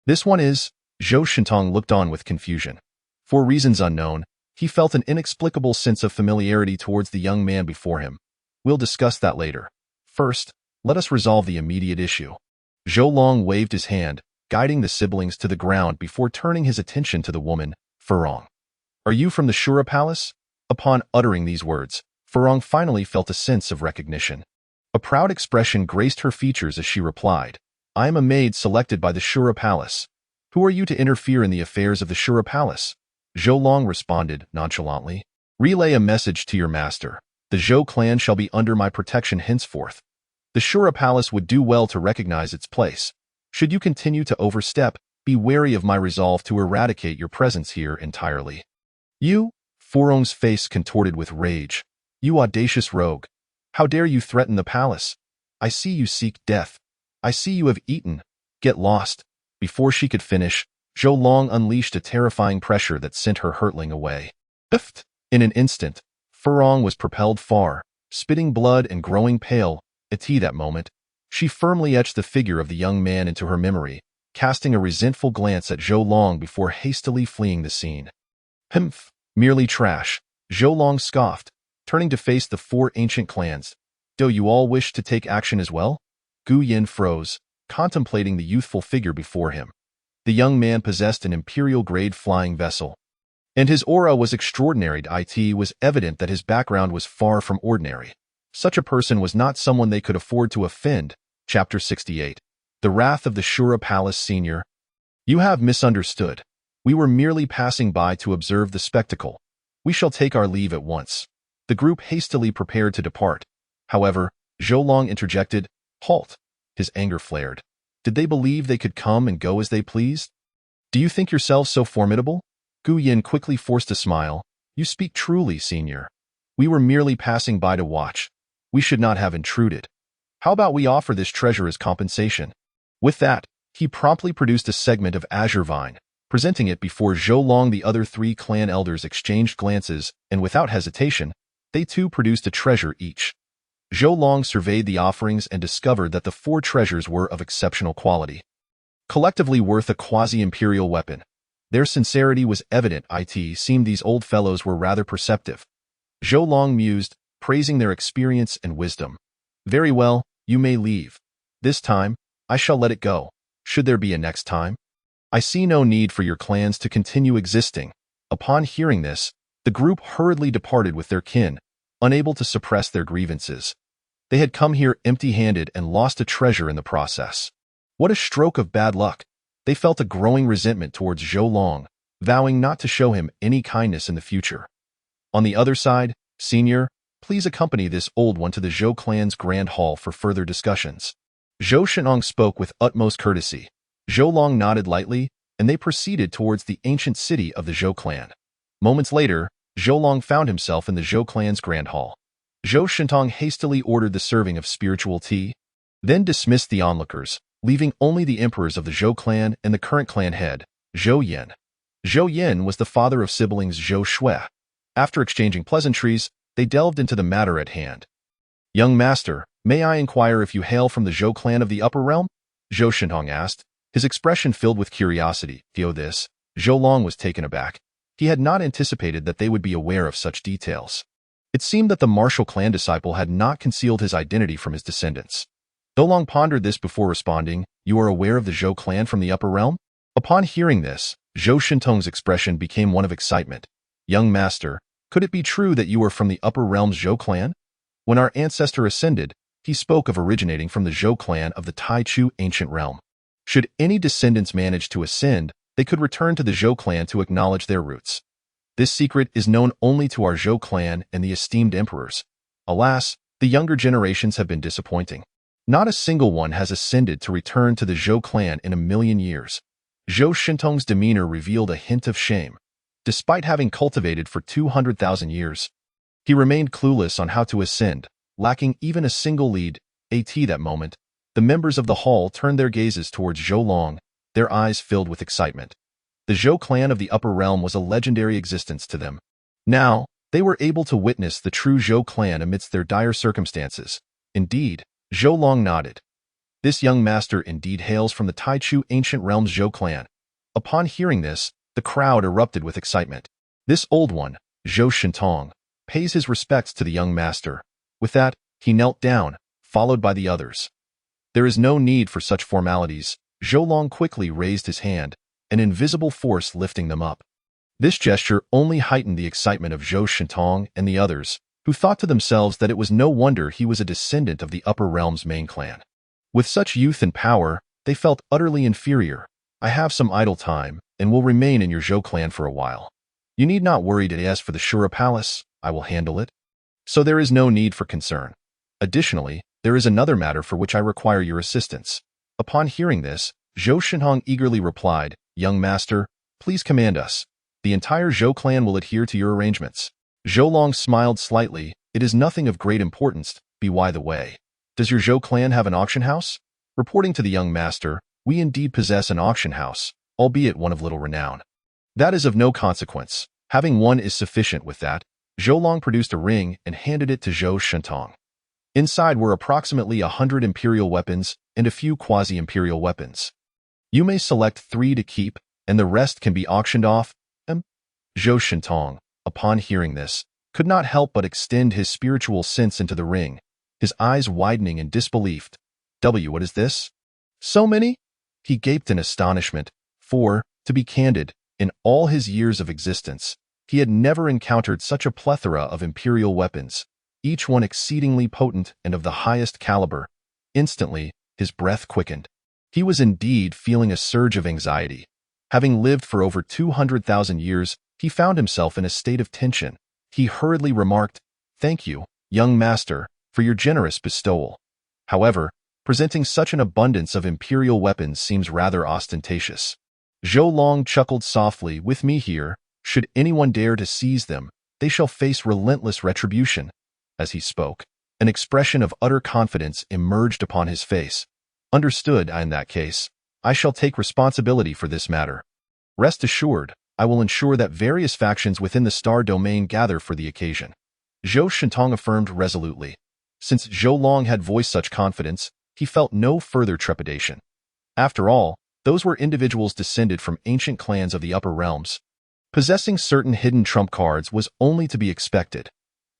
This one is, Zhou Shintong looked on with confusion. For reasons unknown, he felt an inexplicable sense of familiarity towards the young man before him. We'll discuss that later. First, let us resolve the immediate issue. Zhou Long waved his hand, guiding the siblings to the ground before turning his attention to the woman, Furong. Are you from the Shura Palace? Upon uttering these words, Furong finally felt a sense of recognition. A proud expression graced her features as she replied, "I am a maid selected by the Shura Palace. Who are you to interfere in the affairs of the Shura Palace?" Zhou Long responded nonchalantly. "Relay a message to your master. The Zhou clan shall be under my protection henceforth. The Shura Palace would do well to recognize its place. Should you continue to overstep, be wary of my resolve to eradicate your presence here entirely." "You?" Furong's face contorted with rage. "You audacious rogue! How dare you threaten the palace? I see you seek death. I see you have eaten. Get lost." Before she could finish, Zhou Long unleashed a terrifying pressure that sent her hurtling away. Biffed! In an instant, Furong was propelled far, spitting blood and growing pale. At that moment, she firmly etched the figure of the young man into her memory, casting a resentful glance at Zhou Long before hastily fleeing the scene. "Humph, merely trash," Zhou Long scoffed, turning to face the four ancient clans. "Do you all wish to take action as well?" Gu Yin froze, contemplating the youthful figure before him. The young man possessed an imperial-grade flying vessel, and his aura was extraordinary. It was evident that his background was far from ordinary. Such a person was not someone they could afford to offend. Chapter 68. The Wrath of the Shura Palace. Senior. "You have misunderstood. We were merely passing by to observe the spectacle. We shall take our leave at once." The group hastily prepared to depart. However, Zhou Long interjected, "Halt!" His anger flared. Did they believe they could come and go as they pleased? "Do you think yourselves so formidable?" Gu Yin quickly forced a smile. "You speak truly, senior. We were merely passing by to watch. We should not have intruded. How about we offer this treasure as compensation?" With that, he promptly produced a segment of azure vine, presenting it before Zhou Long. The other three clan elders exchanged glances, and without hesitation, they too produced a treasure each. Zhou Long surveyed the offerings and discovered that the four treasures were of exceptional quality, collectively worth a quasi-imperial weapon. Their sincerity was evident. It seemed these old fellows were rather perceptive. Zhou Long mused, praising their experience and wisdom. "Very well, you may leave. This time, I shall let it go. Should there be a next time? I see no need for your clans to continue existing." Upon hearing this, the group hurriedly departed with their kin, unable to suppress their grievances. They had come here empty-handed and lost a treasure in the process. What a stroke of bad luck! They felt a growing resentment towards Zhou Long, vowing not to show him any kindness in the future. On the other side, "Senior, please accompany this old one to the Zhou clan's grand hall for further discussions." Zhou Shenong spoke with utmost courtesy. Zhou Long nodded lightly, and they proceeded towards the ancient city of the Zhou clan. Moments later, Zhou Long found himself in the Zhou clan's grand hall. Zhou Shentong hastily ordered the serving of spiritual tea, then dismissed the onlookers, leaving only the emperors of the Zhou clan and the current clan head, Zhou Yin. Zhou Yin was the father of siblings Zhou Shui. After exchanging pleasantries, they delved into the matter at hand. "Young master, may I inquire if you hail from the Zhou clan of the Upper Realm?" Zhou Shentong asked, his expression filled with curiosity. This, Zhou Long was taken aback. He had not anticipated that they would be aware of such details. It seemed that the martial clan disciple had not concealed his identity from his descendants. Zhou Long pondered this before responding, "You are aware of the Zhou clan from the Upper Realm?" Upon hearing this, Zhou Shentong's expression became one of excitement. "Young master, could it be true that you are from the Upper Realm's Zhou clan?" When our ancestor ascended, he spoke of originating from the Zhou clan of the Taichu ancient realm. Should any descendants manage to ascend, they could return to the Zhou clan to acknowledge their roots. This secret is known only to our Zhou clan and the esteemed emperors. Alas, the younger generations have been disappointing. Not a single one has ascended to return to the Zhou clan in a million years. Zhou Shentong's demeanor revealed a hint of shame. Despite having cultivated for 200,000 years, he remained clueless on how to ascend, lacking even a single lead. At that moment, the members of the hall turned their gazes towards Zhou Long, their eyes filled with excitement. The Zhou clan of the Upper Realm was a legendary existence to them. Now, they were able to witness the true Zhou clan amidst their dire circumstances. Indeed, Zhou Long nodded. This young master indeed hails from the Taichu ancient realm's Zhou clan. Upon hearing this, the crowd erupted with excitement. This old one, Zhou Shentong, pays his respects to the young master. With that, he knelt down, followed by the others. There is no need for such formalities. Zhou Long quickly raised his hand, an invisible force lifting them up. This gesture only heightened the excitement of Zhou Shentong and the others, who thought to themselves that it was no wonder he was a descendant of the Upper Realm's main clan. With such youth and power, they felt utterly inferior. I have some idle time, and will remain in your Zhou clan for a while. You need not worry today. As for the Shura Palace, I will handle it. So there is no need for concern. Additionally, there is another matter for which I require your assistance. Upon hearing this, Zhou Shenhong eagerly replied, Young master, please command us. The entire Zhou clan will adhere to your arrangements. Zhou Long smiled slightly. It is nothing of great importance, by the way. Does your Zhou clan have an auction house? Reporting to the young master, we indeed possess an auction house, albeit one of little renown. That is of no consequence. Having one is sufficient. With that, Zhou Long produced a ring and handed it to Zhou Shentong. Inside were approximately 100 imperial weapons and a few quasi-imperial weapons. You may select 3 to keep, and the rest can be auctioned off. Zhou Shentong, upon hearing this, could not help but extend his spiritual sense into the ring, his eyes widening in disbelief. What is this? So many? He gaped in astonishment, for, to be candid, in all his years of existence, he had never encountered such a plethora of imperial weapons, each one exceedingly potent and of the highest caliber. Instantly, his breath quickened. He was indeed feeling a surge of anxiety. Having lived for over 200,000 years, he found himself in a state of tension. He hurriedly remarked, Thank you, young master, for your generous bestowal. However, presenting such an abundance of imperial weapons seems rather ostentatious. Zhou Long chuckled softly. With me here, should anyone dare to seize them, they shall face relentless retribution. As he spoke, an expression of utter confidence emerged upon his face. Understood. In that case, I shall take responsibility for this matter. Rest assured, I will ensure that various factions within the Star Domain gather for the occasion. Zhou Shentong affirmed resolutely. Since Zhou Long had voiced such confidence, he felt no further trepidation. After all, those were individuals descended from ancient clans of the upper realms. Possessing certain hidden trump cards was only to be expected.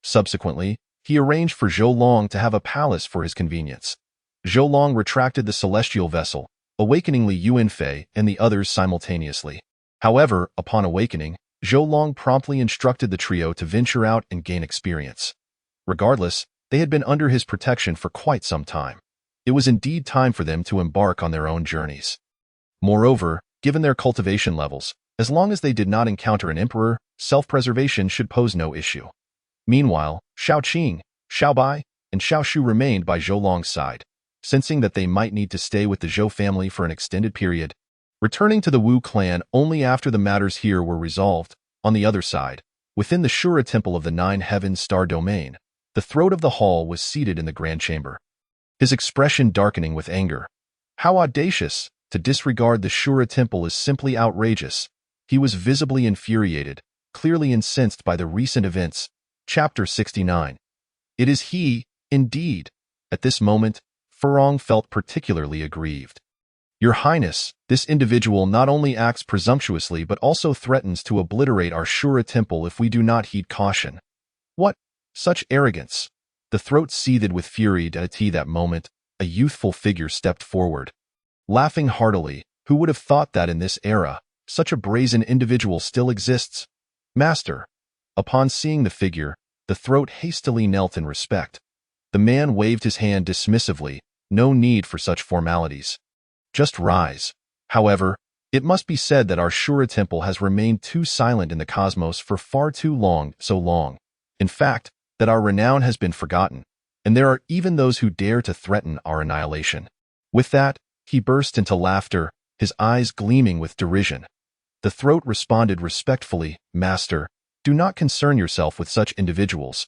Subsequently, he arranged for Zhou Long to have a palace for his convenience. Zhou Long retracted the celestial vessel, awakening Li Yuanfei and the others simultaneously. However, upon awakening, Zhou Long promptly instructed the trio to venture out and gain experience. Regardless, they had been under his protection for quite some time. It was indeed time for them to embark on their own journeys. Moreover, given their cultivation levels, as long as they did not encounter an emperor, self-preservation should pose no issue. Meanwhile, Shao Qing, Xiao Bai, and Xiao Shu remained by Zhou Long's side, sensing that they might need to stay with the Zhou family for an extended period, returning to the Wu clan only after the matters here were resolved. On the other side, within the Shura Temple of the Nine Heavens Star Domain, the throat of the hall was seated in the grand chamber, his expression darkening with anger. How audacious! To disregard the Shura Temple is simply outrageous. He was visibly infuriated, clearly incensed by the recent events. Chapter 69. It is he, indeed. At this moment, Furong felt particularly aggrieved. Your Highness, this individual not only acts presumptuously but also threatens to obliterate our Shura Temple if we do not heed caution. What? Such arrogance! The throat seethed with fury. At that moment, a youthful figure stepped forward. Laughing heartily, who would have thought that in this era, such a brazen individual still exists? Master! Upon seeing the figure, the throat hastily knelt in respect. The man waved his hand dismissively. No need for such formalities. Just rise. However, it must be said that our Shura Temple has remained too silent in the cosmos for far too long, so long, in fact, that our renown has been forgotten, and there are even those who dare to threaten our annihilation. With that, he burst into laughter, his eyes gleaming with derision. The throat responded respectfully, Master, do not concern yourself with such individuals.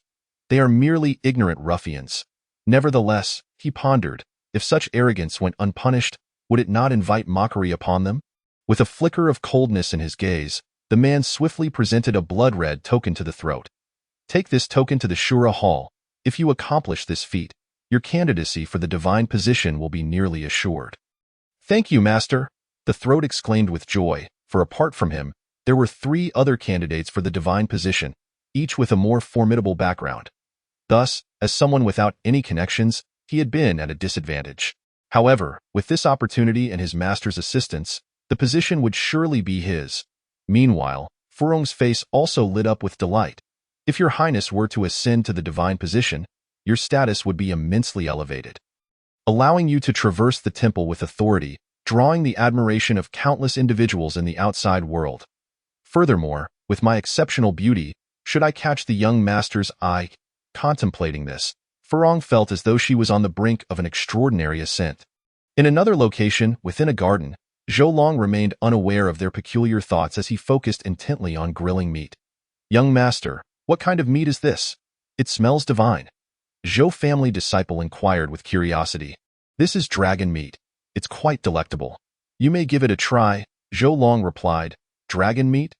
They are merely ignorant ruffians. Nevertheless, he pondered, if such arrogance went unpunished, would it not invite mockery upon them? With a flicker of coldness in his gaze, the man swiftly presented a blood-red token to the throat. Take this token to the Shura Hall. If you accomplish this feat, your candidacy for the divine position will be nearly assured. Thank you, Master, the throat exclaimed with joy, for apart from him, there were 3 other candidates for the divine position, each with a more formidable background. Thus, as someone without any connections, he had been at a disadvantage. However, with this opportunity and his master's assistance, the position would surely be his. Meanwhile, Furong's face also lit up with delight. If your highness were to ascend to the divine position, your status would be immensely elevated, allowing you to traverse the temple with authority, drawing the admiration of countless individuals in the outside world. Furthermore, with my exceptional beauty, should I catch the young master's eye? Contemplating this, Furong felt as though she was on the brink of an extraordinary ascent. In another location, within a garden, Zhou Long remained unaware of their peculiar thoughts as he focused intently on grilling meat. Young master, what kind of meat is this? It smells divine. Zhou family disciple inquired with curiosity. This is dragon meat. It's quite delectable. You may give it a try, Zhou Long replied. Dragon meat?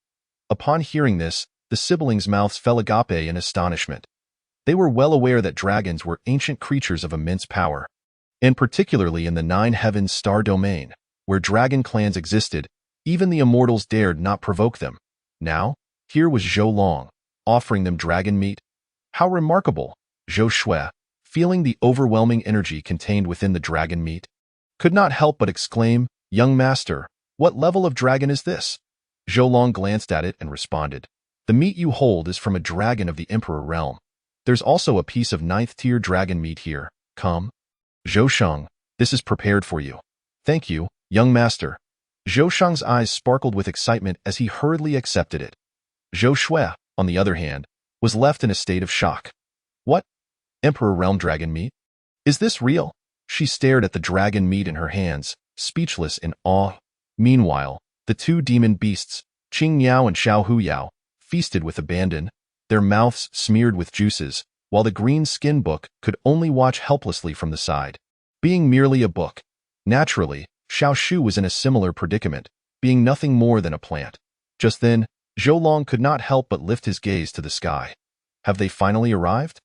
Upon hearing this, the siblings' mouths fell agape in astonishment. They were well aware that dragons were ancient creatures of immense power, and particularly in the Nine Heavens star domain, where dragon clans existed, even the immortals dared not provoke them. Now, here was Zhou Long, offering them dragon meat. How remarkable! Zhou Shui, feeling the overwhelming energy contained within the dragon meat, could not help but exclaim, Young master, what level of dragon is this? Zhou Long glanced at it and responded, The meat you hold is from a dragon of the Emperor realm. There's also a piece of 9th-tier dragon meat here. Come. Zhou Sheng, this is prepared for you. Thank you, young master. Zhou Sheng's eyes sparkled with excitement as he hurriedly accepted it. Zhou Shui, on the other hand, was left in a state of shock. What? Emperor realm dragon meat? Is this real? She stared at the dragon meat in her hands, speechless in awe. Meanwhile, the two demon beasts, Qing Yao and Xiao Hu Yao, feasted with abandon, their mouths smeared with juices, while the green skin book could only watch helplessly from the side. Being merely a book, naturally, Xiao Shu was in a similar predicament, being nothing more than a plant. Just then, Zhou Long could not help but lift his gaze to the sky. Have they finally arrived?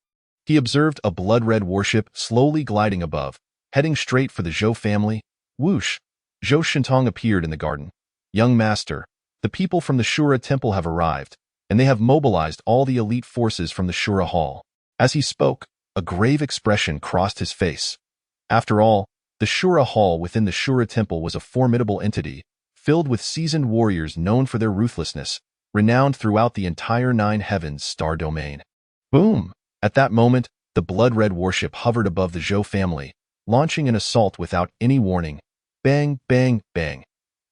He observed a blood-red warship slowly gliding above, heading straight for the Zhou family. Whoosh! Zhou Shintong appeared in the garden. Young master, the people from the Shura temple have arrived, and they have mobilized all the elite forces from the Shura Hall. As he spoke, a grave expression crossed his face. After all, the Shura Hall within the Shura temple was a formidable entity, filled with seasoned warriors known for their ruthlessness, renowned throughout the entire Nine Heavens star domain. Boom! At that moment, the blood-red warship hovered above the Zhou family, launching an assault without any warning. Bang, bang, bang.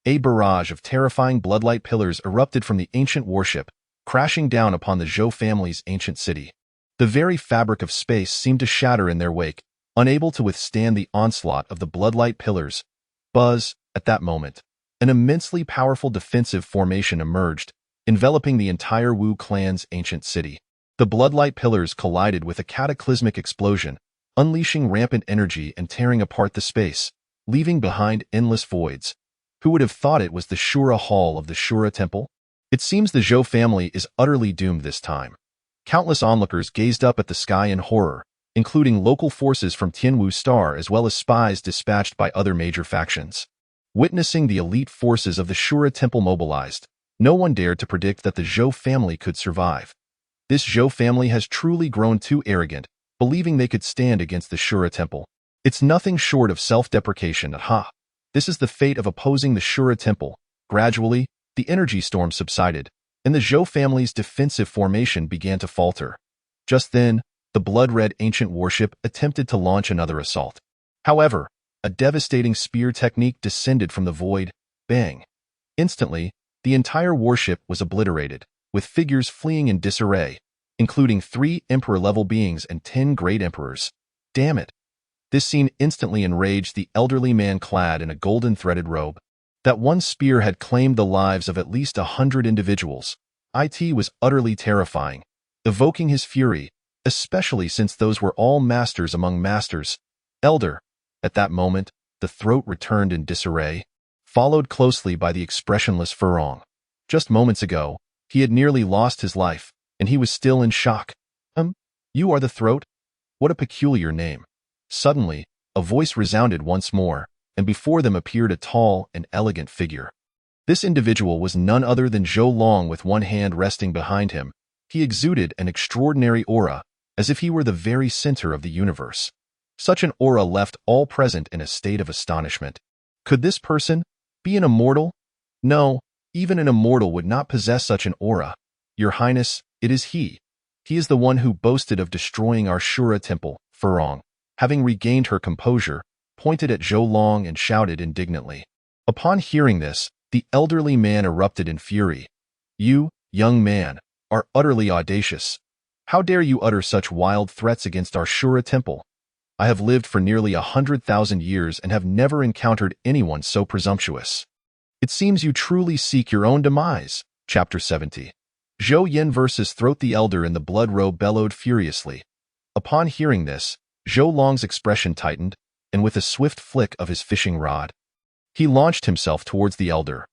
A barrage of terrifying bloodlight pillars erupted from the ancient warship, crashing down upon the Zhou family's ancient city. The very fabric of space seemed to shatter in their wake, unable to withstand the onslaught of the bloodlight pillars. Buzz, at that moment, an immensely powerful defensive formation emerged, enveloping the entire Wu clan's ancient city. The bloodlight pillars collided with a cataclysmic explosion, unleashing rampant energy and tearing apart the space, leaving behind endless voids. Who would have thought it was the Shura Hall of the Shura Temple? It seems the Zhou family is utterly doomed this time. Countless onlookers gazed up at the sky in horror, including local forces from Tianwu Star as well as spies dispatched by other major factions. Witnessing the elite forces of the Shura Temple mobilized, no one dared to predict that the Zhou family could survive. This Zhou family has truly grown too arrogant, believing they could stand against the Shura Temple. It's nothing short of self-deprecation. Aha! This is the fate of opposing the Shura Temple. Gradually, the energy storm subsided, and the Zhou family's defensive formation began to falter. Just then, the blood-red ancient warship attempted to launch another assault. However, a devastating spear technique descended from the void. Bang! Instantly, the entire warship was obliterated, with figures fleeing in disarray, including 3 emperor-level beings and 10 great emperors. Damn it! This scene instantly enraged the elderly man clad in a golden threaded robe. That one spear had claimed the lives of at least 100 individuals. It was utterly terrifying, evoking his fury, especially since those were all masters among masters. Elder. At that moment, the throat returned in disarray, followed closely by the expressionless Furong. Just moments ago, he had nearly lost his life, and he was still in shock. You are the throat? What a peculiar name. Suddenly, a voice resounded once more, and before them appeared a tall and elegant figure. This individual was none other than Zhou Long with one hand resting behind him. He exuded an extraordinary aura, as if he were the very center of the universe. Such an aura left all present in a state of astonishment. Could this person be an immortal? No, even an immortal would not possess such an aura. Your Highness, it is he. He is the one who boasted of destroying our Shura temple. Furong, having regained her composure, pointed at Zhou Long and shouted indignantly. Upon hearing this, the elderly man erupted in fury. You, young man, are utterly audacious. How dare you utter such wild threats against our Shura temple? I have lived for nearly 100,000 years and have never encountered anyone so presumptuous. It seems you truly seek your own demise. Chapter 70. Zhou Yin versus Throat. The elder in the blood robe bellowed furiously. Upon hearing this, Zhou Long's expression tightened, and with a swift flick of his fishing rod, he launched himself towards the elder.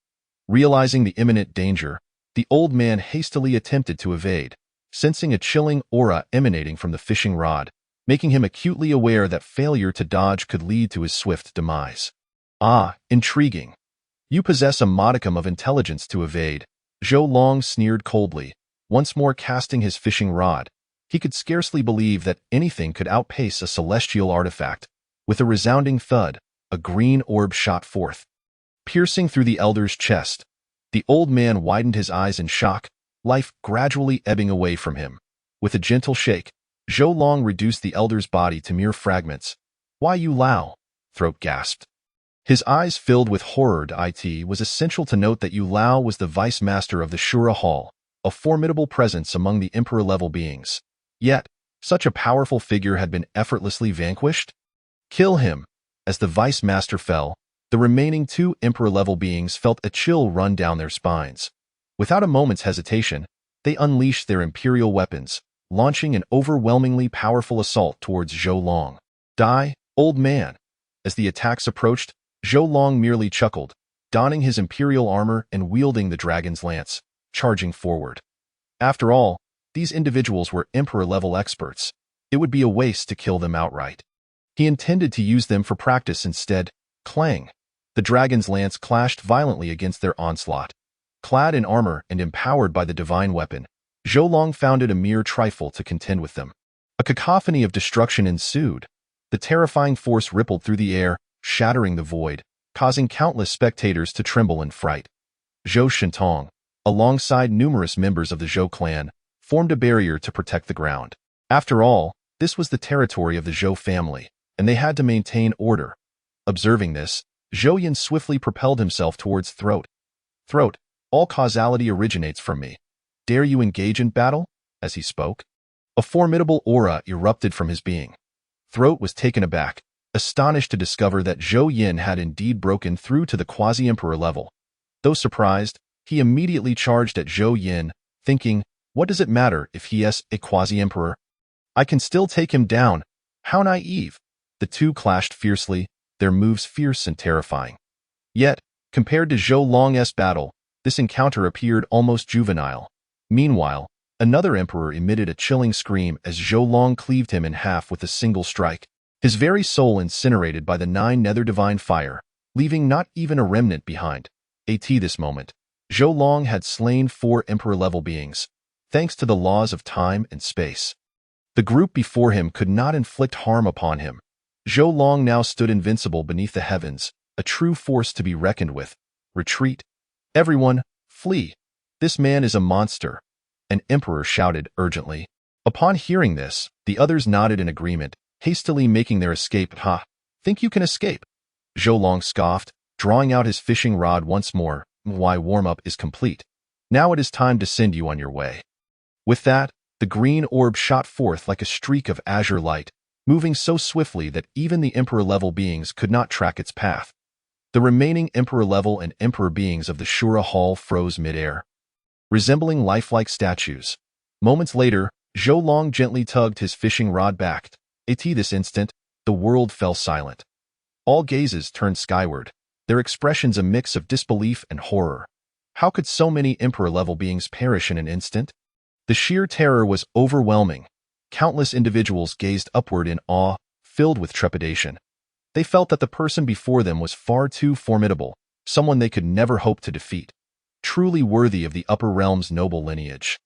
Realizing the imminent danger, the old man hastily attempted to evade, sensing a chilling aura emanating from the fishing rod, making him acutely aware that failure to dodge could lead to his swift demise. Ah, intriguing. You possess a modicum of intelligence to evade, Zhou Long sneered coldly, once more casting his fishing rod. He could scarcely believe that anything could outpace a celestial artifact. With a resounding thud, a green orb shot forth, piercing through the elder's chest. The old man widened his eyes in shock, life gradually ebbing away from him. With a gentle shake, Zhou Long reduced the elder's body to mere fragments. Why you Lao? Throat gasped. His eyes filled with horror. It was essential to note that Yu Lao was the vice master of the Shura Hall, a formidable presence among the emperor-level beings. Yet, such a powerful figure had been effortlessly vanquished? Kill him! As the vice master fell, the remaining two emperor-level beings felt a chill run down their spines. Without a moment's hesitation, they unleashed their imperial weapons, launching an overwhelmingly powerful assault towards Zhou Long. Die, old man! As the attacks approached, Zhou Long merely chuckled, donning his imperial armor and wielding the dragon's lance, charging forward. After all, these individuals were emperor-level experts. It would be a waste to kill them outright. He intended to use them for practice instead. Clang! The dragon's lance clashed violently against their onslaught. Clad in armor and empowered by the divine weapon, Zhou Long found it a mere trifle to contend with them. A cacophony of destruction ensued. The terrifying force rippled through the air, shattering the void, causing countless spectators to tremble in fright. Zhou Shintong, alongside numerous members of the Zhou clan, formed a barrier to protect the ground. After all, this was the territory of the Zhou family, and they had to maintain order. Observing this, Zhou Yin swiftly propelled himself towards Throat. Throat, all causality originates from me. Dare you engage in battle? As he spoke, a formidable aura erupted from his being. Throat was taken aback, astonished to discover that Zhou Yin had indeed broken through to the quasi-emperor level. Though surprised, he immediately charged at Zhou Yin, thinking, what does it matter if he is a quasi-emperor? I can still take him down. How naive! The two clashed fiercely, their moves fierce and terrifying. Yet, compared to Zhou Long's battle, this encounter appeared almost juvenile. Meanwhile, another emperor emitted a chilling scream as Zhou Long cleaved him in half with a single strike, his very soul incinerated by the 9 nether divine fire, leaving not even a remnant behind. At this moment, Zhou Long had slain 4 emperor-level beings, thanks to the laws of time and space. The group before him could not inflict harm upon him. Zhou Long now stood invincible beneath the heavens, a true force to be reckoned with. Retreat! Everyone, flee! This man is a monster, an emperor shouted urgently. Upon hearing this, the others nodded in agreement, hastily making their escape. Ha! Think you can escape? Zhou Long scoffed, drawing out his fishing rod once more. Why, warm-up is complete. Now it is time to send you on your way. With that, the green orb shot forth like a streak of azure light, moving so swiftly that even the emperor-level beings could not track its path. The remaining emperor-level and emperor beings of the Shura Hall froze mid-air, resembling lifelike statues. Moments later, Zhou Long gently tugged his fishing rod back. At this instant, the world fell silent. All gazes turned skyward, their expressions a mix of disbelief and horror. How could so many emperor-level beings perish in an instant? The sheer terror was overwhelming. Countless individuals gazed upward in awe, filled with trepidation. They felt that the person before them was far too formidable, someone they could never hope to defeat. Truly worthy of the upper realm's noble lineage.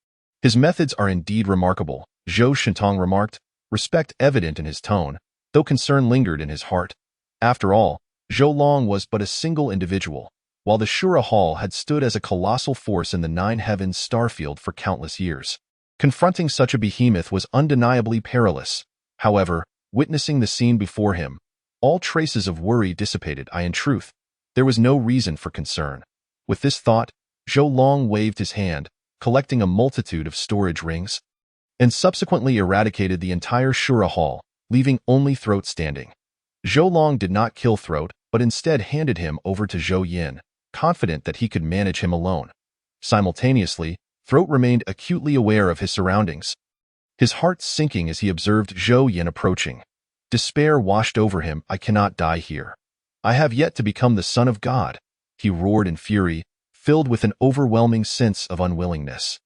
His methods are indeed remarkable, Zhou Shintong remarked, respect evident in his tone, though concern lingered in his heart. After all, Zhou Long was but a single individual, while the Shura Hall had stood as a colossal force in the 9 heavens starfield for countless years. Confronting such a behemoth was undeniably perilous. However, witnessing the scene before him, all traces of worry dissipated. In truth, there was no reason for concern. With this thought, Zhou Long waved his hand, collecting a multitude of storage rings, and subsequently eradicated the entire Shura Hall, leaving only Throat standing. Zhou Long did not kill Throat, but instead handed him over to Zhou Yin, confident that he could manage him alone. Simultaneously, Throat remained acutely aware of his surroundings, his heart sinking as he observed Zhou Yin approaching. Despair washed over him. I cannot die here. I have yet to become the son of God, he roared in fury, filled with an overwhelming sense of unwillingness.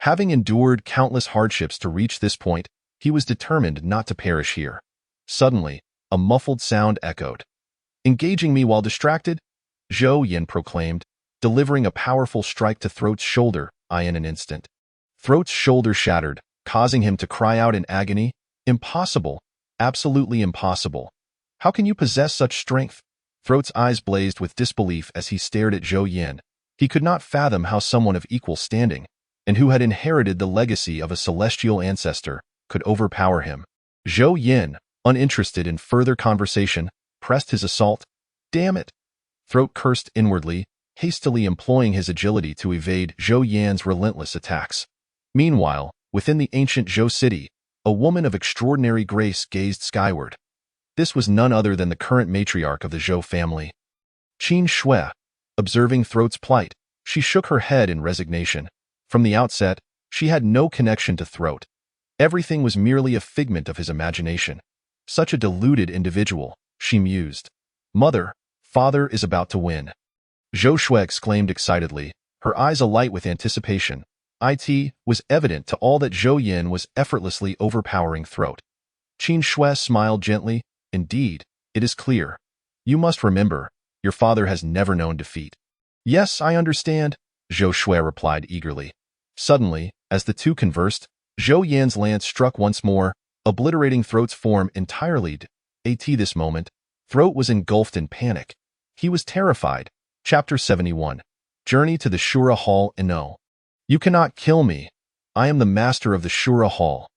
Having endured countless hardships to reach this point, he was determined not to perish here. Suddenly, a muffled sound echoed. Engaging me while distracted? Zhou Yin proclaimed, delivering a powerful strike to Throat's shoulder. In an instant, Throat's shoulder shattered, causing him to cry out in agony. Impossible. Absolutely impossible. How can you possess such strength? Throat's eyes blazed with disbelief as he stared at Zhou Yin. He could not fathom how someone of equal standing, and who had inherited the legacy of a celestial ancestor, could overpower him. Zhou Yin, uninterested in further conversation, pressed his assault. Damn it! Throat cursed inwardly, hastily employing his agility to evade Zhou Yan's relentless attacks. Meanwhile, within the ancient Zhou city, a woman of extraordinary grace gazed skyward. This was none other than the current matriarch of the Zhou family. Qin Shui. Observing Throat's plight, she shook her head in resignation. From the outset, she had no connection to Throat. Everything was merely a figment of his imagination. Such a deluded individual, she mused. Mother, father is about to win. Zhou Shui exclaimed excitedly, her eyes alight with anticipation. It was evident to all that Zhou Yin was effortlessly overpowering Throat. Qin Shui smiled gently. Indeed, it is clear. You must remember, your father has never known defeat. Yes, I understand, Zhou Shui replied eagerly. Suddenly, as the two conversed, Zhou Yan's lance struck once more, obliterating Throat's form entirely. At this moment, Throat was engulfed in panic. He was terrified. Chapter 71. Journey to the Shura Hall. No. You cannot kill me. I am the master of the Shura Hall.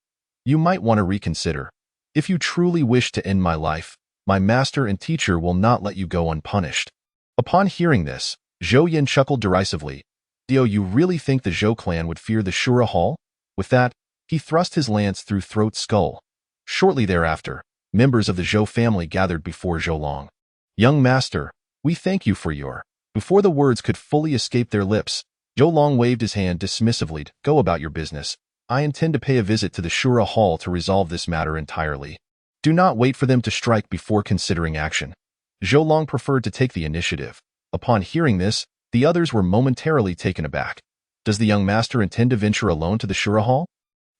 You might want to reconsider. If you truly wish to end my life, my master and teacher will not let you go unpunished. Upon hearing this, Zhou Yin chuckled derisively. Do you really think the Zhou clan would fear the Shura Hall? With that, he thrust his lance through Throat's skull. Shortly thereafter, members of the Zhou family gathered before Zhou Long. Young master, we thank you for your... Before the words could fully escape their lips, Zhou Long waved his hand dismissively. Go about your business. I intend to pay a visit to the Shura Hall to resolve this matter entirely. Do not wait for them to strike before considering action. Zhou Long preferred to take the initiative. Upon hearing this, the others were momentarily taken aback. Does the young master intend to venture alone to the Shura Hall?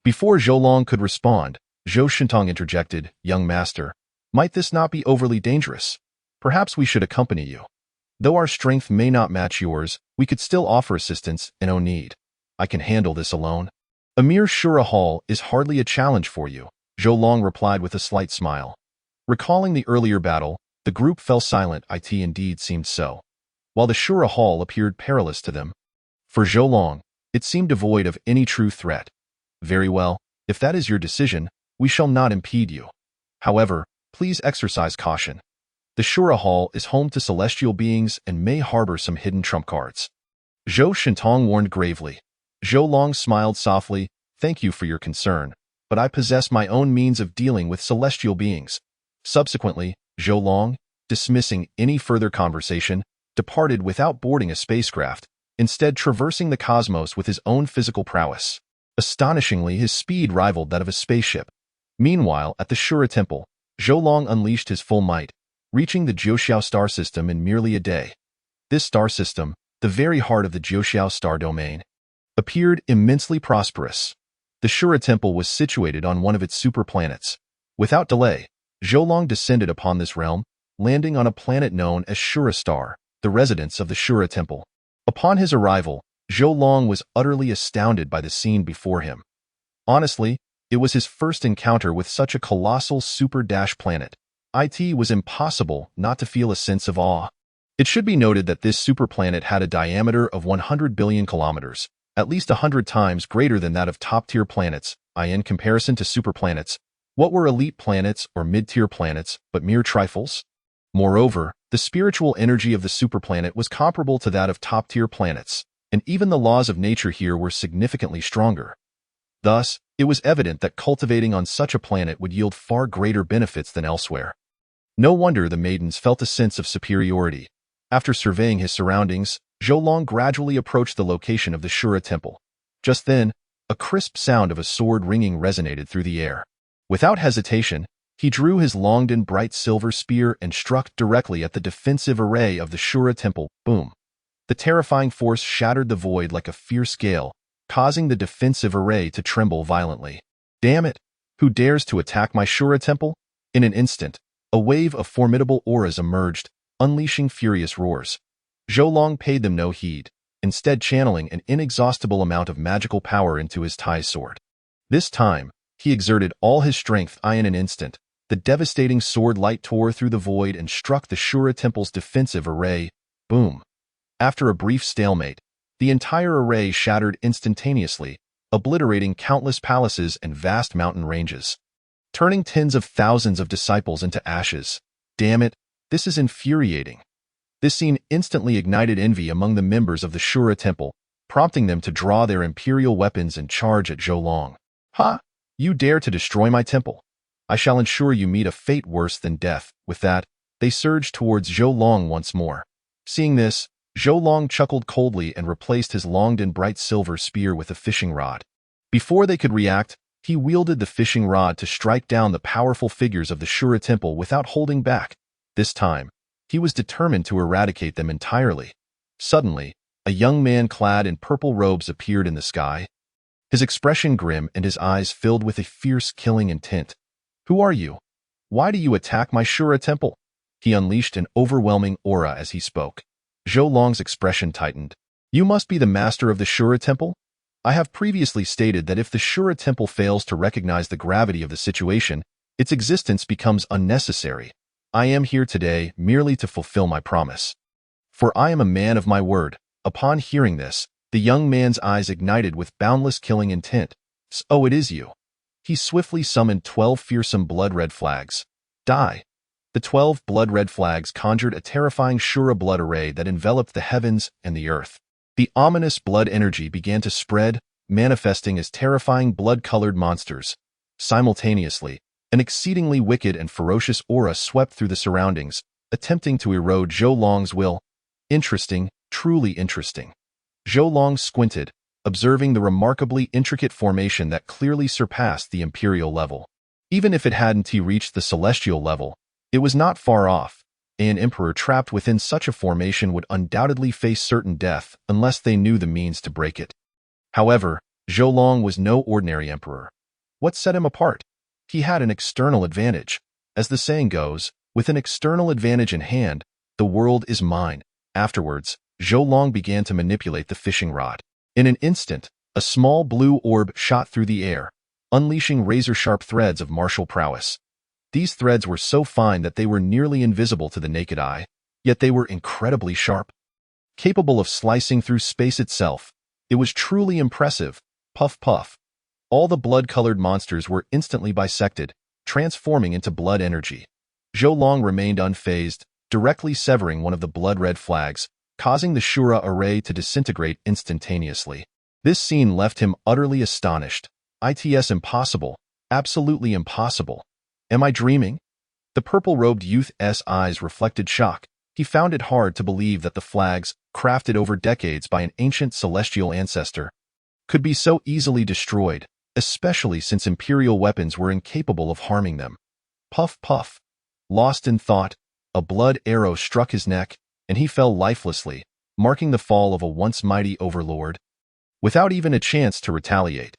Before Zhou Long could respond, Zhou Shintong interjected, Young master, might this not be overly dangerous? Perhaps we should accompany you. Though our strength may not match yours, we could still offer assistance in no need. I can handle this alone. A mere Shura Hall is hardly a challenge for you, Zhou Long replied with a slight smile. Recalling the earlier battle, the group fell silent. It indeed seemed so. While the Shura Hall appeared perilous to them, for Zhou Long, it seemed devoid of any true threat. Very well, if that is your decision, we shall not impede you. However, please exercise caution. The Shura Hall is home to celestial beings and may harbor some hidden trump cards. Zhou Shintong warned gravely. Zhou Long smiled softly. Thank you for your concern, but I possess my own means of dealing with celestial beings. Subsequently, Zhou Long, dismissing any further conversation, departed without boarding a spacecraft, instead traversing the cosmos with his own physical prowess. Astonishingly, his speed rivaled that of a spaceship. Meanwhile, at the Shura Temple, Zhou Long unleashed his full might, reaching the Jiuxiao star system in merely a day. This star system, the very heart of the Jiuxiao star domain, appeared immensely prosperous. The Shura Temple was situated on one of its super planets. Without delay, Zhou Long descended upon this realm, landing on a planet known as Shura Star, the residence of the Shura Temple. Upon his arrival, Zhou Long was utterly astounded by the scene before him. Honestly, it was his first encounter with such a colossal super-planet. It was impossible not to feel a sense of awe. It should be noted that this superplanet had a diameter of 100 billion kilometers, at least 100 times greater than that of top-tier planets, in comparison to superplanets. What were elite planets or mid-tier planets but mere trifles? Moreover, the spiritual energy of the superplanet was comparable to that of top-tier planets, and even the laws of nature here were significantly stronger. Thus, it was evident that cultivating on such a planet would yield far greater benefits than elsewhere. No wonder the maidens felt a sense of superiority. After surveying his surroundings, Zhou Long gradually approached the location of the Shura temple. Just then, a crisp sound of a sword ringing resonated through the air. Without hesitation, he drew his long and bright silver spear and struck directly at the defensive array of the Shura temple. Boom! The terrifying force shattered the void like a fierce gale, causing the defensive array to tremble violently. Damn it! Who dares to attack my Shura temple? In an instant, a wave of formidable auras emerged, unleashing furious roars. Zhou Long paid them no heed, instead channeling an inexhaustible amount of magical power into his Tai sword. This time, he exerted all his strength. In an instant, the devastating sword light tore through the void and struck the Shura temple's defensive array. Boom! After a brief stalemate, the entire array shattered instantaneously, obliterating countless palaces and vast mountain ranges, turning tens of thousands of disciples into ashes. Damn it, this is infuriating. This scene instantly ignited envy among the members of the Shura temple, prompting them to draw their imperial weapons and charge at Zhou Long. Ha! You dare to destroy my temple? I shall ensure you meet a fate worse than death. With that, they surged towards Zhou Long once more. Seeing this, Zhou Long chuckled coldly and replaced his long and bright silver spear with a fishing rod. Before they could react, he wielded the fishing rod to strike down the powerful figures of the Shura temple without holding back. This time, he was determined to eradicate them entirely. Suddenly, a young man clad in purple robes appeared in the sky. His expression grim and his eyes filled with a fierce killing intent. Who are you? Why do you attack my Shura temple? He unleashed an overwhelming aura as he spoke. Zhou Long's expression tightened. You must be the master of the Shura temple? I have previously stated that if the Shura temple fails to recognize the gravity of the situation, its existence becomes unnecessary. I am here today merely to fulfill my promise. For I am a man of my word. Upon hearing this, the young man's eyes ignited with boundless killing intent. So it is you. He swiftly summoned 12 fearsome blood-red flags. Die. The 12 blood-red flags conjured a terrifying Shura blood array that enveloped the heavens and the earth. The ominous blood energy began to spread, manifesting as terrifying blood-colored monsters. Simultaneously, an exceedingly wicked and ferocious aura swept through the surroundings, attempting to erode Zhou Long's will. Interesting, truly interesting. Zhou Long squinted, observing the remarkably intricate formation that clearly surpassed the imperial level. Even if it hadn't reached the celestial level, it was not far off. An emperor trapped within such a formation would undoubtedly face certain death unless they knew the means to break it. However, Zhou Long was no ordinary emperor. What set him apart? He had an external advantage. As the saying goes, with an external advantage in hand, the world is mine. Afterwards, Zhou Long began to manipulate the fishing rod. In an instant, a small blue orb shot through the air, unleashing razor-sharp threads of martial prowess. These threads were so fine that they were nearly invisible to the naked eye, yet they were incredibly sharp. Capable of slicing through space itself, it was truly impressive. Puff puff. All the blood-colored monsters were instantly bisected, transforming into blood energy. Zhou Long remained unfazed, directly severing one of the blood-red flags, causing the Shura array to disintegrate instantaneously. This scene left him utterly astonished. It's impossible. Absolutely impossible. Am I dreaming? The purple-robed youth's eyes reflected shock. He found it hard to believe that the flags, crafted over decades by an ancient celestial ancestor, could be so easily destroyed, especially since imperial weapons were incapable of harming them. Puff puff. Lost in thought, a blood arrow struck his neck, and he fell lifelessly, marking the fall of a once mighty overlord. Without even a chance to retaliate,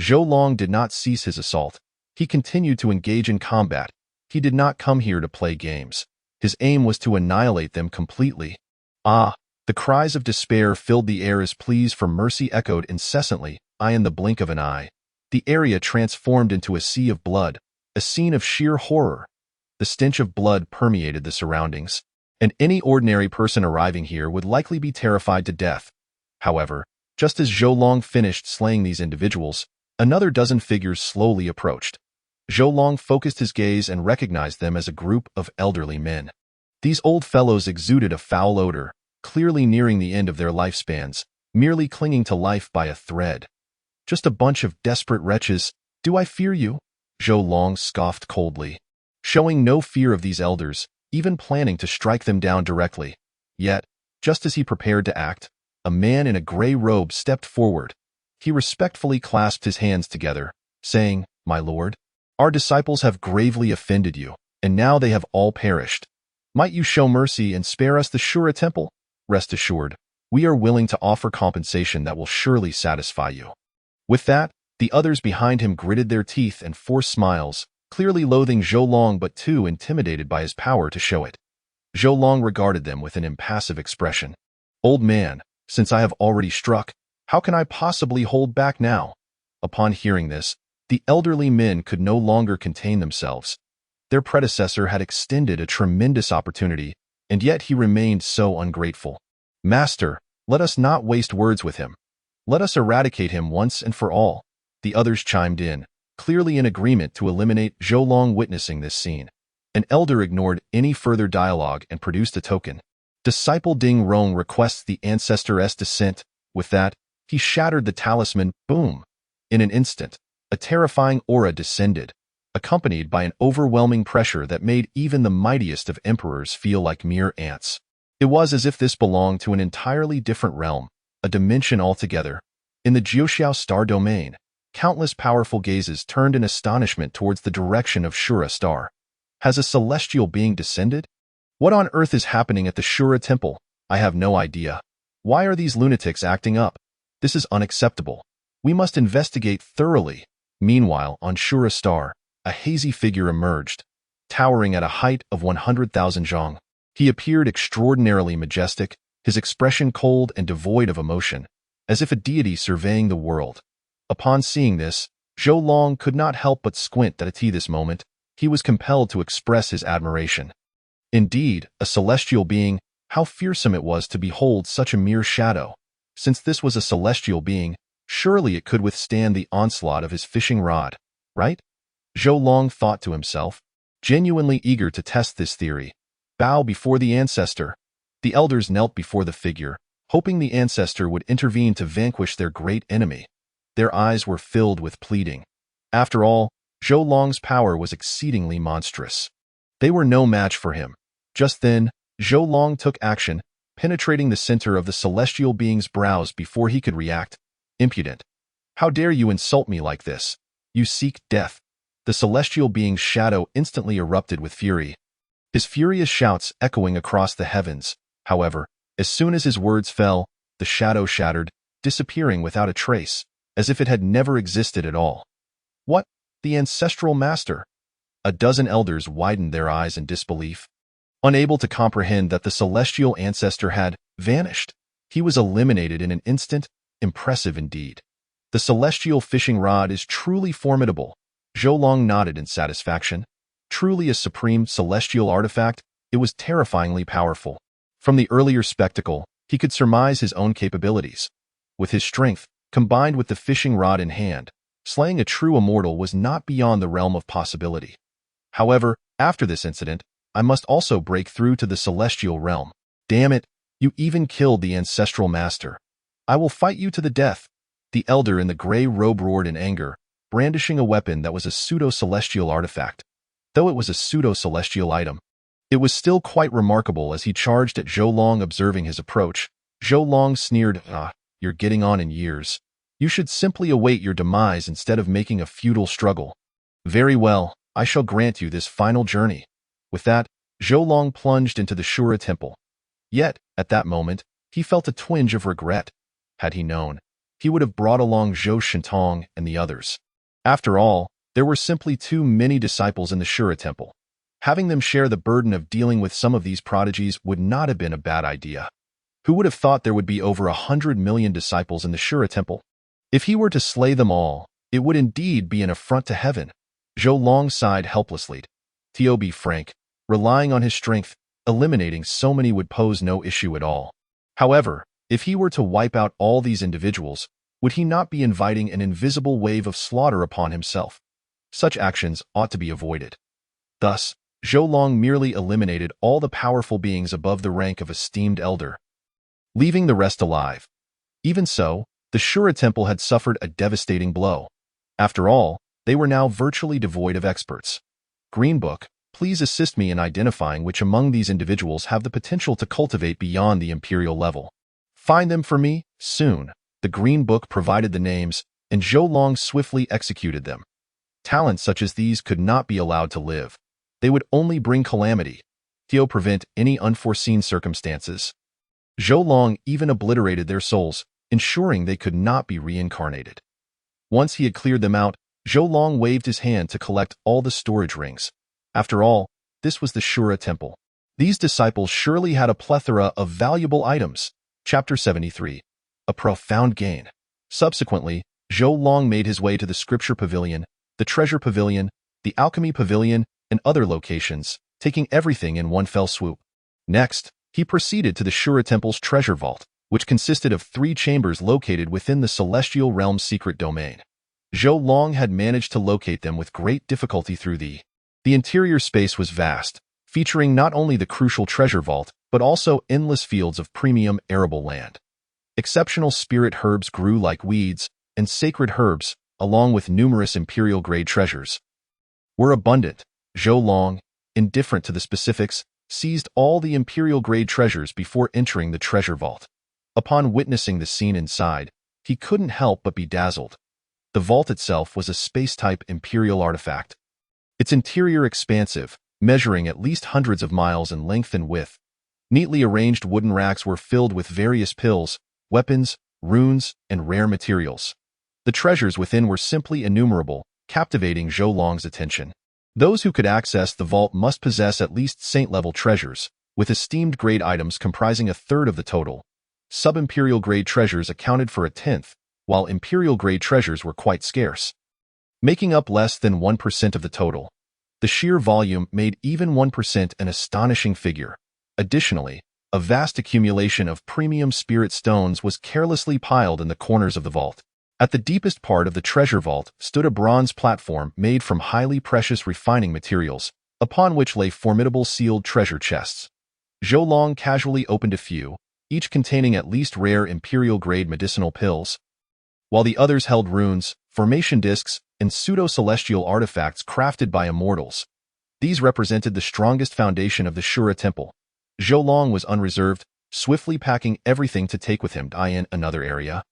Zhou Long did not cease his assault. He continued to engage in combat. He did not come here to play games. His aim was to annihilate them completely. Ah! The cries of despair filled the air as pleas for mercy echoed incessantly. In the blink of an eye, the area transformed into a sea of blood, a scene of sheer horror. The stench of blood permeated the surroundings, and any ordinary person arriving here would likely be terrified to death. However, Just as Zhou Long finished slaying these individuals, another dozen figures slowly approached. Zhou Long focused his gaze and recognized them as a group of elderly men. These old fellows exuded a foul odor, clearly nearing the end of their lifespans, merely clinging to life by a thread. Just a bunch of desperate wretches. Do I fear you? Zhou Long scoffed coldly, showing no fear of these elders, even planning to strike them down directly. Yet, just as he prepared to act, a man in a gray robe stepped forward. He respectfully clasped his hands together, saying, "My lord, our disciples have gravely offended you, and now they have all perished. Might you show mercy and spare us the Shura temple? Rest assured, we are willing to offer compensation that will surely satisfy you." With that, the others behind him gritted their teeth and forced smiles, clearly loathing Zhou Long but too intimidated by his power to show it. Zhou Long regarded them with an impassive expression. "Old man, since I have already struck, how can I possibly hold back now?" Upon hearing this, the elderly men could no longer contain themselves. Their predecessor had extended a tremendous opportunity, and yet he remained so ungrateful. "Master, let us not waste words with him. Let us eradicate him once and for all." The others chimed in, clearly in agreement to eliminate Zhou Long. Witnessing this scene, an elder ignored any further dialogue and produced a token. Disciple Ding Rong requests the ancestor's descent. With that, he shattered the talisman. Boom! In an instant, a terrifying aura descended, accompanied by an overwhelming pressure that made even the mightiest of emperors feel like mere ants. It was as if this belonged to an entirely different realm, a dimension altogether. In the Jiuxiao star domain, countless powerful gazes turned in astonishment towards the direction of Shura star. Has a celestial being descended? What on earth is happening at the Shura temple? I have no idea. Why are these lunatics acting up? This is unacceptable. We must investigate thoroughly. Meanwhile, on Shura star, a hazy figure emerged, towering at a height of 100,000 zhang. He appeared extraordinarily majestic, his expression cold and devoid of emotion, as if a deity surveying the world. Upon seeing this, Zhou Long could not help but squint at this moment. He was compelled to express his admiration. Indeed, a celestial being, how fearsome it was to behold such a mere shadow. Since this was a celestial being, surely it could withstand the onslaught of his fishing rod, right? Zhou Long thought to himself, genuinely eager to test this theory. Bow before the ancestor. The elders knelt before the figure, hoping the ancestor would intervene to vanquish their great enemy. Their eyes were filled with pleading. After all, Zhou Long's power was exceedingly monstrous. They were no match for him. Just then, Zhou Long took action, penetrating the center of the celestial being's brows before he could react. Impudent! How dare you insult me like this? You seek death. The celestial being's shadow instantly erupted with fury, his furious shouts echoing across the heavens. However, as soon as his words fell, the shadow shattered, disappearing without a trace, as if it had never existed at all. What? The ancestral master? A dozen elders widened their eyes in disbelief, unable to comprehend that the celestial ancestor had vanished. He was eliminated in an instant. Impressive indeed. The celestial fishing rod is truly formidable. Zhou Long nodded in satisfaction. Truly a supreme celestial artifact, it was terrifyingly powerful. From the earlier spectacle, he could surmise his own capabilities. With his strength, combined with the fishing rod in hand, slaying a true immortal was not beyond the realm of possibility. However, after this incident, I must also break through to the celestial realm. Damn it, you even killed the ancestral master. I will fight you to the death. The elder in the gray robe roared in anger, brandishing a weapon that was a pseudo-celestial artifact. Though it was a pseudo-celestial item, it was still quite remarkable. As he charged at Zhou Long. Observing his approach, Zhou Long sneered, "You're getting on in years. You should simply await your demise instead of making a futile struggle." "Very well, I shall grant you this final journey." With that, Zhou Long plunged into the Shura temple. Yet, at that moment, he felt a twinge of regret. Had he known, he would have brought along Zhou Shintong and the others. After all, there were simply too many disciples in the Shura temple. Having them share the burden of dealing with some of these prodigies would not have been a bad idea. Who would have thought there would be over 100 million disciples in the Shura temple? If he were to slay them all, it would indeed be an affront to heaven. Zhou Long sighed helplessly. To be frank, relying on his strength, eliminating so many would pose no issue at all. However, If he were to wipe out all these individuals, would he not be inviting an invisible wave of slaughter upon himself? Such actions ought to be avoided. Thus, Zhou Long merely eliminated all the powerful beings above the rank of esteemed elder, leaving the rest alive. Even so, the Shura Temple had suffered a devastating blow. After all, they were now virtually devoid of experts. Green Book, please assist me in identifying which among these individuals have the potential to cultivate beyond the imperial level. Find them for me, soon. The Green Book provided the names, and Zhou Long swiftly executed them. Talents such as these could not be allowed to live. They would only bring calamity. Theo prevent any unforeseen circumstances. Zhou Long even obliterated their souls, ensuring they could not be reincarnated. Once he had cleared them out, Zhou Long waved his hand to collect all the storage rings. After all, this was the Shura Temple. These disciples surely had a plethora of valuable items. Chapter 73. A profound gain. Subsequently, Zhou Long made his way to the Scripture Pavilion, the Treasure Pavilion, the Alchemy Pavilion, and other locations, taking everything in one fell swoop. Next, he proceeded to the Shura Temple's treasure vault, which consisted of 3 chambers located within the Celestial Realm's secret domain. Zhou Long had managed to locate them with great difficulty through the interior space was vast, featuring not only the crucial treasure vault, but also endless fields of premium arable land. Exceptional spirit herbs grew like weeds, and sacred herbs, along with numerous imperial-grade treasures, were abundant. Zhou Long, indifferent to the specifics, seized all the imperial-grade treasures before entering the treasure vault. Upon witnessing the scene inside, he couldn't help but be dazzled. The vault itself was a space-type imperial artifact. Its interior expansive, measuring at least hundreds of miles in length and width. Neatly arranged wooden racks were filled with various pills, weapons, runes, and rare materials. The treasures within were simply innumerable, captivating Zhou Long's attention. Those who could access the vault must possess at least saint-level treasures, with esteemed grade items comprising a third of the total. Sub-imperial grade treasures accounted for a tenth, while imperial grade treasures were quite scarce, making up less than 1% of the total. The sheer volume made even 1% an astonishing figure. Additionally, a vast accumulation of premium spirit stones was carelessly piled in the corners of the vault. At the deepest part of the treasure vault stood a bronze platform made from highly precious refining materials, upon which lay formidable sealed treasure chests. Zhou Long casually opened a few, each containing at least rare imperial-grade medicinal pills, while the others held runes, formation discs, and pseudo-celestial artifacts crafted by immortals. These represented the strongest foundation of the Shura Temple. Zhou Long was unreserved, swiftly packing everything to take with him to another area.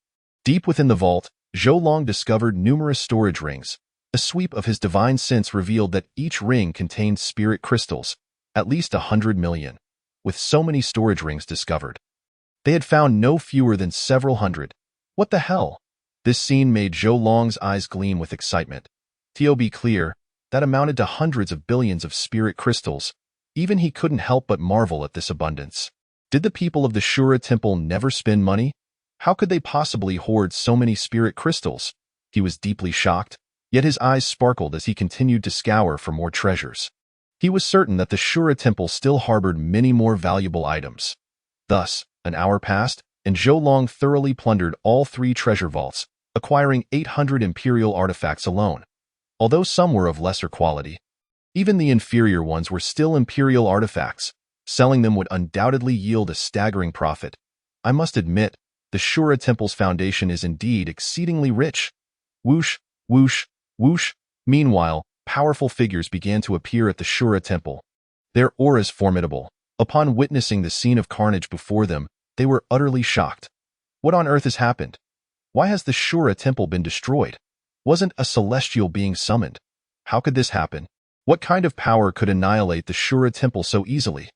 Deep within the vault, Zhou Long discovered numerous storage rings. A sweep of his divine sense revealed that each ring contained spirit crystals, at least 100 million. With so many storage rings discovered, they had found no fewer than several hundred. What the hell? This scene made Zhou Long's eyes gleam with excitement. To be clear, that amounted to hundreds of billions of spirit crystals. Even he couldn't help but marvel at this abundance. Did the people of the Shura Temple never spend money? How could they possibly hoard so many spirit crystals? He was deeply shocked, yet his eyes sparkled as he continued to scour for more treasures. He was certain that the Shura Temple still harbored many more valuable items. Thus, an hour passed, and Zhou Long thoroughly plundered all 3 treasure vaults, acquiring 800 imperial artifacts alone. Although some were of lesser quality, even the inferior ones were still imperial artifacts. Selling them would undoubtedly yield a staggering profit. I must admit, the Shura Temple's foundation is indeed exceedingly rich. Whoosh, whoosh, whoosh. Meanwhile, powerful figures began to appear at the Shura Temple. Their auras formidable. Upon witnessing the scene of carnage before them, they were utterly shocked. What on earth has happened? Why has the Shura Temple been destroyed? Wasn't a celestial being summoned? How could this happen? What kind of power could annihilate the Shura Temple so easily?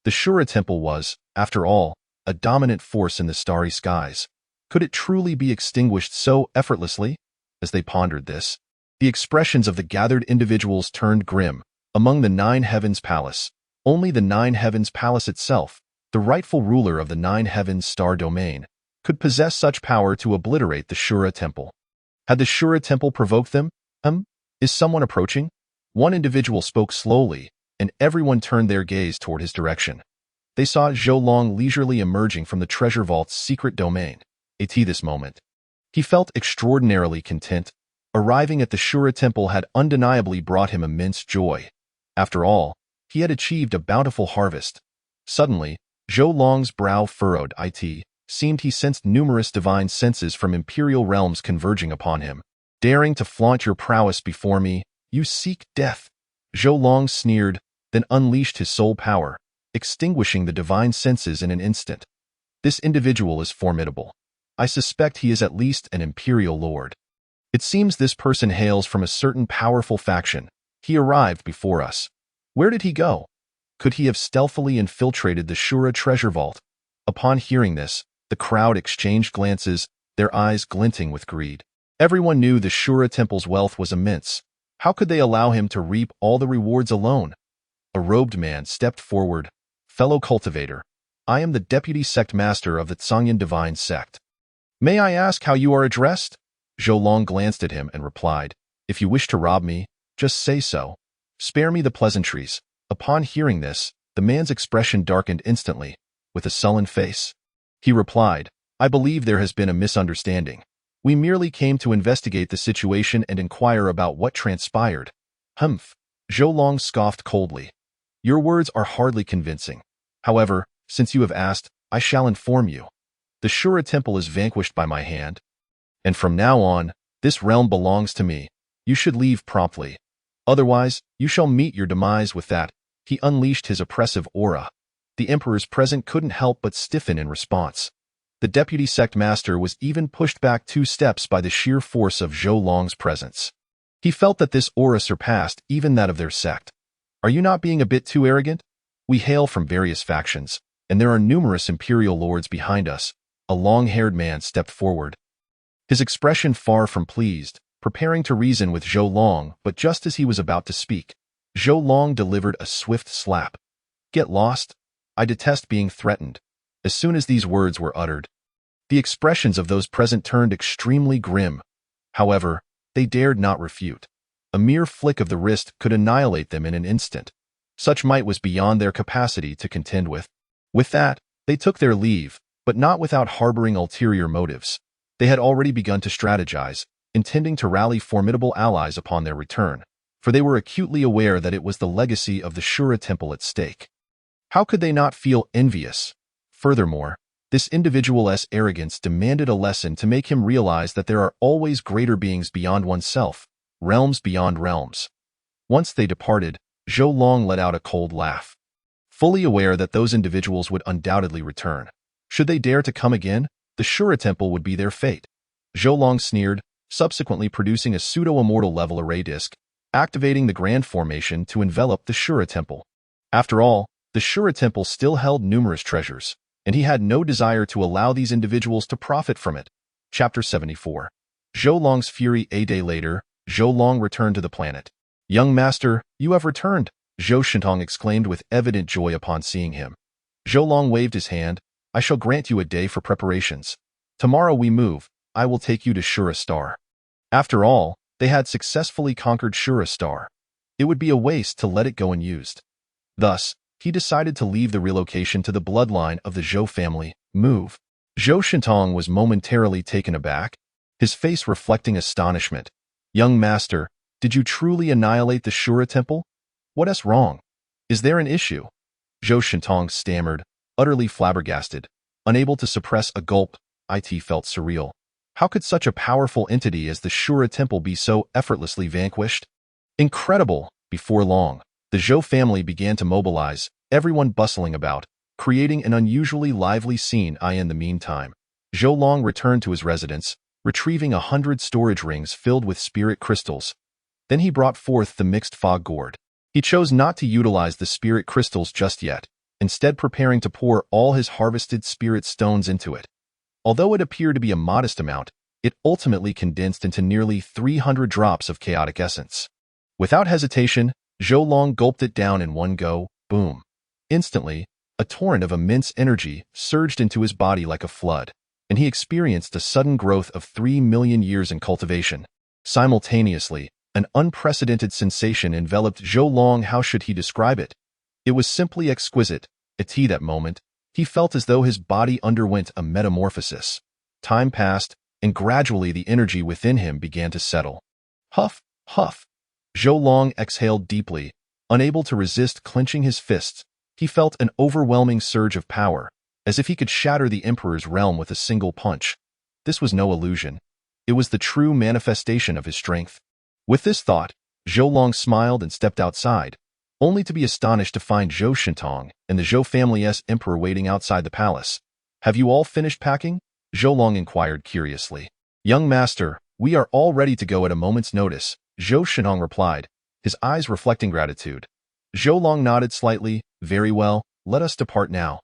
The Shura Temple was, after all, a dominant force in the starry skies. Could it truly be extinguished so effortlessly? As they pondered this, the expressions of the gathered individuals turned grim. Among the 9 Heavens Palace, only the 9 Heavens Palace itself, the rightful ruler of the 9 Heavens star domain, could possess such power to obliterate the Shura Temple. Had the Shura Temple provoked them? Is someone approaching? One individual spoke slowly, and everyone turned their gaze toward his direction. They saw Zhou Long leisurely emerging from the treasure vault's secret domain. At this moment, he felt extraordinarily content. Arriving at the Shura Temple had undeniably brought him immense joy. After all, he had achieved a bountiful harvest. Suddenly, Zhou Long's brow furrowed. It seemed he sensed numerous divine senses from imperial realms converging upon him. Daring to flaunt your prowess before me, you seek death. Zhou Long sneered, then unleashed his soul power, extinguishing the divine senses in an instant. This individual is formidable. I suspect he is at least an imperial lord. It seems this person hails from a certain powerful faction. He arrived before us. Where did he go? Could he have stealthily infiltrated the Shura treasure vault? Upon hearing this, the crowd exchanged glances, their eyes glinting with greed. Everyone knew the Shura Temple's wealth was immense. How could they allow him to reap all the rewards alone? A robed man stepped forward. Fellow cultivator, I am the deputy sect master of the Tsangyan Divine Sect. May I ask how you are addressed? Zhou Long glanced at him and replied, If you wish to rob me, just say so. Spare me the pleasantries. Upon hearing this, the man's expression darkened instantly, with a sullen face. He replied, I believe there has been a misunderstanding. We merely came to investigate the situation and inquire about what transpired. Humph. Zhou Long scoffed coldly. Your words are hardly convincing. However, since you have asked, I shall inform you. The Shura Temple is vanquished by my hand, and from now on, this realm belongs to me. You should leave promptly. Otherwise, you shall meet your demise with that. He unleashed his oppressive aura. The emperors present couldn't help but stiffen in response. The deputy sect master was even pushed back 2 steps by the sheer force of Zhou Long's presence. He felt that this aura surpassed even that of their sect. Are you not being a bit too arrogant? We hail from various factions, and there are numerous imperial lords behind us. A long-haired man stepped forward. His expression far from pleased, preparing to reason with Zhou Long, but just as he was about to speak, Zhou Long delivered a swift slap. Get lost? I detest being threatened. As soon as these words were uttered, the expressions of those present turned extremely grim. However, they dared not refute. A mere flick of the wrist could annihilate them in an instant. Such might was beyond their capacity to contend with. With that, they took their leave, but not without harboring ulterior motives. They had already begun to strategize, intending to rally formidable allies upon their return, for they were acutely aware that it was the legacy of the Shura Temple at stake. How could they not feel envious? Furthermore, this individual's arrogance demanded a lesson to make him realize that there are always greater beings beyond oneself, realms beyond realms. Once they departed, Zhou Long let out a cold laugh. Fully aware that those individuals would undoubtedly return. Should they dare to come again, the Shura Temple would be their fate. Zhou Long sneered, subsequently producing a pseudo-immortal level array disk, activating the Grand Formation to envelop the Shura Temple. After all, the Shura Temple still held numerous treasures, and he had no desire to allow these individuals to profit from it. Chapter 74. Zhou Long's Fury. A day later, Zhou Long returned to the planet. Young master, you have returned, Zhou Shintong exclaimed with evident joy upon seeing him. Zhou Long waved his hand. I shall grant you a day for preparations. Tomorrow we move. I will take you to Shura Star. After all, they had successfully conquered Shura Star. It would be a waste to let it go unused. Thus, he decided to leave the relocation to the bloodline of the Zhou family. Move. Zhou Shintong was momentarily taken aback, his face reflecting astonishment. Young master, did you truly annihilate the Shura Temple? What is wrong? Is there an issue? Zhou Shintong stammered, utterly flabbergasted, unable to suppress a gulp. It felt surreal. How could such a powerful entity as the Shura Temple be so effortlessly vanquished? Incredible! Before long, the Zhou family began to mobilize, everyone bustling about, creating an unusually lively scene. In the meantime, Zhou Long returned to his residence, retrieving 100 storage rings filled with spirit crystals. Then he brought forth the mixed fog gourd. He chose not to utilize the spirit crystals just yet, instead preparing to pour all his harvested spirit stones into it. Although it appeared to be a modest amount, it ultimately condensed into nearly 300 drops of chaotic essence. Without hesitation, Zhou Long gulped it down in one go. Boom. Instantly, a torrent of immense energy surged into his body like a flood, and he experienced a sudden growth of 3 million years in cultivation. Simultaneously, an unprecedented sensation enveloped Zhou Long. How should he describe it? It was simply exquisite. At that moment, he felt as though his body underwent a metamorphosis. Time passed, and gradually the energy within him began to settle. Huff, huff. Zhou Long exhaled deeply, unable to resist clenching his fists. He felt an overwhelming surge of power, as if he could shatter the Emperor's realm with a single punch. This was no illusion. It was the true manifestation of his strength. With this thought, Zhou Long smiled and stepped outside, only to be astonished to find Zhou Shentong and the Zhou family's emperor waiting outside the palace. "Have you all finished packing?" Zhou Long inquired curiously. "Young master, we are all ready to go at a moment's notice," Zhou Shentong replied, his eyes reflecting gratitude. Zhou Long nodded slightly. "Very well, let us depart now."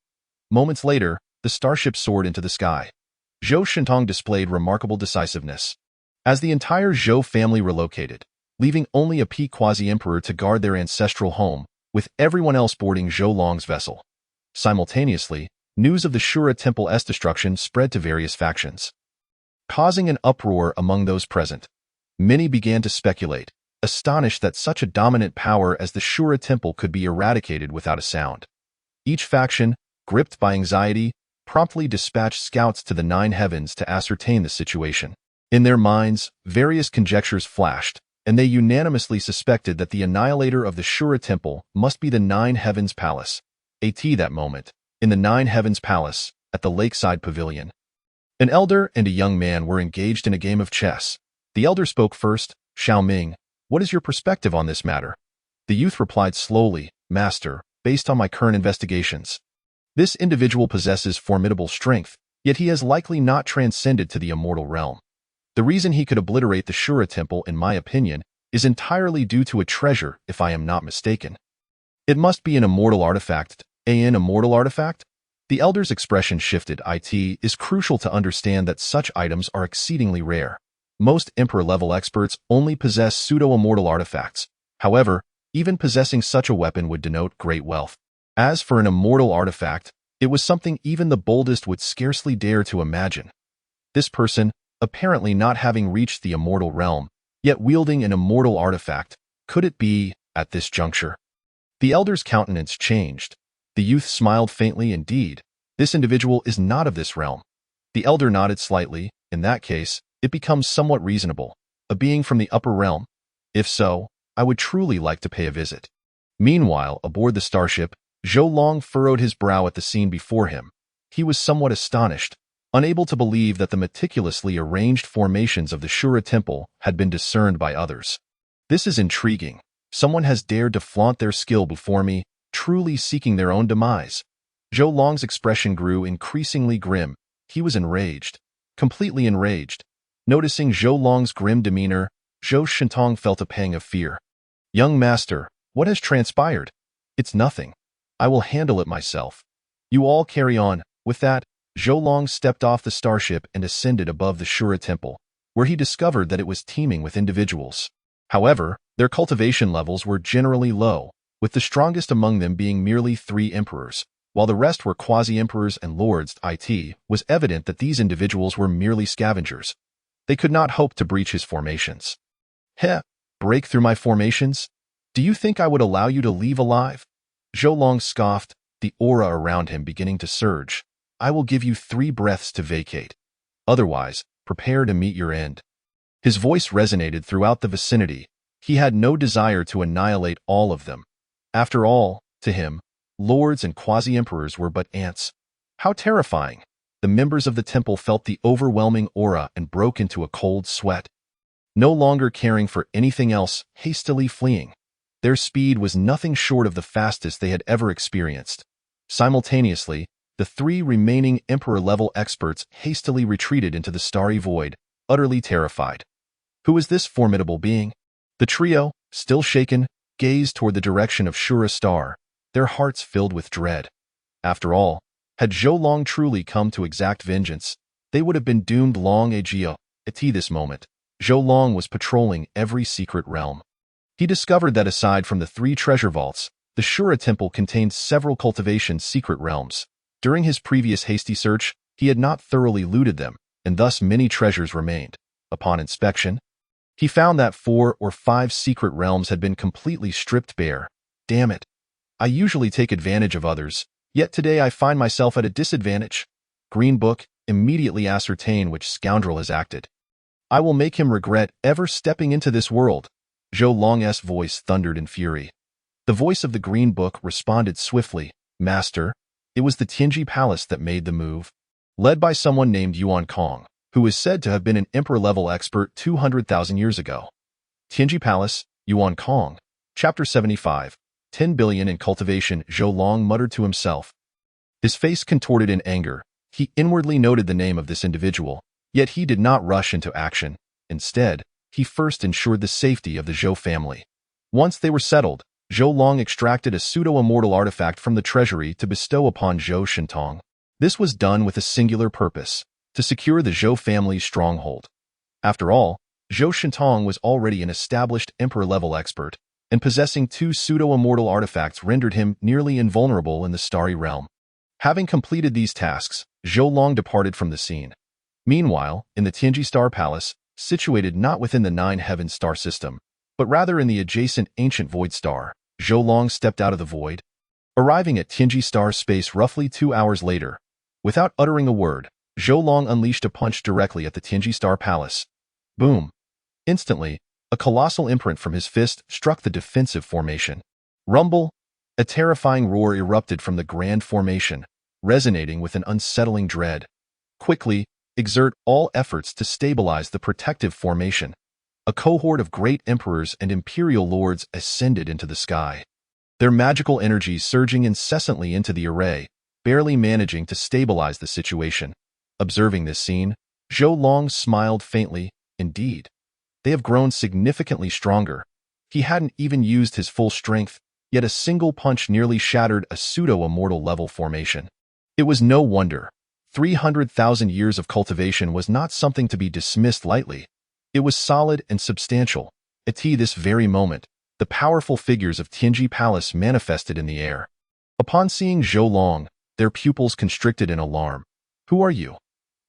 Moments later, the starship soared into the sky. Zhou Shentong displayed remarkable decisiveness. As the entire Zhou family relocated, leaving only a P quasi-emperor to guard their ancestral home, with everyone else boarding Zhou Long's vessel. Simultaneously, news of the Shura Temple's destruction spread to various factions, causing an uproar among those present. Many began to speculate, astonished that such a dominant power as the Shura Temple could be eradicated without a sound. Each faction, gripped by anxiety, promptly dispatched scouts to the Nine Heavens to ascertain the situation. In their minds, various conjectures flashed, and they unanimously suspected that the annihilator of the Shura Temple must be the Nine Heavens Palace. At that moment, in the Nine Heavens Palace, at the lakeside pavilion, an elder and a young man were engaged in a game of chess. The elder spoke first. "Xiao Ming, what is your perspective on this matter?" The youth replied slowly, "Master, based on my current investigations, this individual possesses formidable strength, yet he has likely not transcended to the immortal realm. The reason he could obliterate the Shura Temple, in my opinion, is entirely due to a treasure, if I am not mistaken. It must be an immortal artifact." An immortal artifact? The elder's expression shifted. "It is crucial to understand that such items are exceedingly rare. Most Emperor-level experts only possess pseudo-immortal artifacts. However, even possessing such a weapon would denote great wealth. As for an immortal artifact, it was something even the boldest would scarcely dare to imagine. This person, apparently not having reached the immortal realm, yet wielding an immortal artifact, could it be, at this juncture?" The elder's countenance changed. The youth smiled faintly. "Indeed, this individual is not of this realm." The elder nodded slightly. "In that case, it becomes somewhat reasonable. A being from the upper realm? If so, I would truly like to pay a visit." Meanwhile, aboard the starship, Zhou Long furrowed his brow at the scene before him. He was somewhat astonished, unable to believe that the meticulously arranged formations of the Shura Temple had been discerned by others. "This is intriguing. Someone has dared to flaunt their skill before me, truly seeking their own demise." Zhou Long's expression grew increasingly grim. He was enraged, completely enraged. Noticing Zhou Long's grim demeanor, Zhou Shentong felt a pang of fear. "Young master, what has transpired?" "It's nothing. I will handle it myself. You all carry on." With that, Zhou Long stepped off the starship and ascended above the Shura Temple, where he discovered that it was teeming with individuals. However, their cultivation levels were generally low, with the strongest among them being merely 3 emperors, while the rest were quasi-emperors and lords. It was evident that these individuals were merely scavengers. They could not hope to breach his formations. "Heh, break through my formations? Do you think I would allow you to leave alive?" Zhou Long scoffed, the aura around him beginning to surge. "I will give you 3 breaths to vacate. Otherwise, prepare to meet your end." His voice resonated throughout the vicinity. He had no desire to annihilate all of them. After all, to him, lords and quasi-emperors were but ants. How terrifying! The members of the temple felt the overwhelming aura and broke into a cold sweat. No longer caring for anything else, hastily fleeing. Their speed was nothing short of the fastest they had ever experienced. Simultaneously, the 3 remaining Emperor-level experts hastily retreated into the starry void, utterly terrified. Who was this formidable being? The trio, still shaken, gazed toward the direction of Shura Star, their hearts filled with dread. After all, had Zhou Long truly come to exact vengeance, they would have been doomed long ago. At this moment, Zhou Long was patrolling every secret realm. He discovered that aside from the 3 treasure vaults, the Shura Temple contained several cultivation secret realms. During his previous hasty search, he had not thoroughly looted them, and thus many treasures remained. Upon inspection, he found that 4 or 5 secret realms had been completely stripped bare. "Damn it. I usually take advantage of others, Yet today I find myself at a disadvantage. Green Book, immediately ascertain which scoundrel has acted. I will make him regret ever stepping into this world. Zhou Long's voice thundered in fury. The voice of the Green Book responded swiftly. Master, it was the Tianji Palace that made the move, led by someone named Yuan Kong, who is said to have been an emperor-level expert 200,000 years ago. Tianji Palace, Yuan Kong. Chapter 75. 10 billion in cultivation. Zhou Long muttered to himself. His face contorted in anger. He inwardly noted the name of this individual, yet he did not rush into action. Instead, he first ensured the safety of the Zhou family. Once they were settled, Zhou Long extracted a pseudo-immortal artifact from the treasury to bestow upon Zhou Shintong. This was done with a singular purpose, to secure the Zhou family's stronghold. After all, Zhou Shintong was already an established emperor-level expert, and possessing two pseudo-immortal artifacts rendered him nearly invulnerable in the starry realm. Having completed these tasks, Zhou Long departed from the scene. Meanwhile, in the Tianji Star Palace, situated not within the Nine-Heaven star system, but rather in the adjacent ancient Void Star, Zhou Long stepped out of the void. Arriving at Tianji Star space roughly 2 hours later, without uttering a word, Zhou Long unleashed a punch directly at the Tianji Star Palace. Boom! Instantly, a colossal imprint from his fist struck the defensive formation. Rumble! A terrifying roar erupted from the grand formation, resonating with an unsettling dread. Quickly, exert all efforts to stabilize the protective formation. A cohort of great emperors and imperial lords ascended into the sky, their magical energies surging incessantly into the array, barely managing to stabilize the situation. Observing this scene, Zhou Long smiled faintly. Indeed, they have grown significantly stronger. He hadn't even used his full strength, yet a single punch nearly shattered a pseudo-immortal level formation. It was no wonder. 300,000 years of cultivation was not something to be dismissed lightly. It was solid and substantial. At this very moment, the powerful figures of Tianji Palace manifested in the air. Upon seeing Zhou Long, their pupils constricted in alarm. Who are you?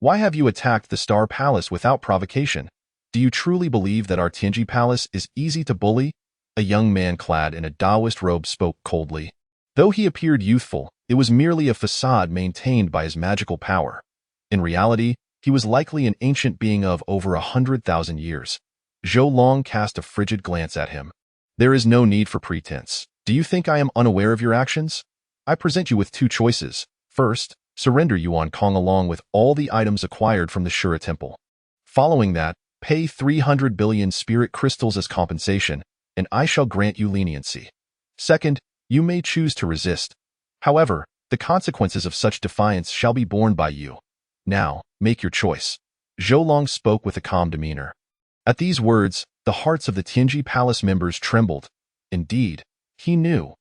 Why have you attacked the Star Palace without provocation? Do you truly believe that our Tianji Palace is easy to bully? A young man clad in a Taoist robe spoke coldly. Though he appeared youthful, it was merely a facade maintained by his magical power. In reality, he was likely an ancient being of over 100,000 years. Zhou Long cast a frigid glance at him. There is no need for pretense. Do you think I am unaware of your actions? I present you with two choices. First, surrender Yuan Kong along with all the items acquired from the Shura Temple. Following that, pay 300 billion spirit crystals as compensation, and I shall grant you leniency. Second, you may choose to resist. However, the consequences of such defiance shall be borne by you. Now, make your choice. Zhou Long spoke with a calm demeanor. At these words, the hearts of the Tianji Palace members trembled. Indeed, he knew.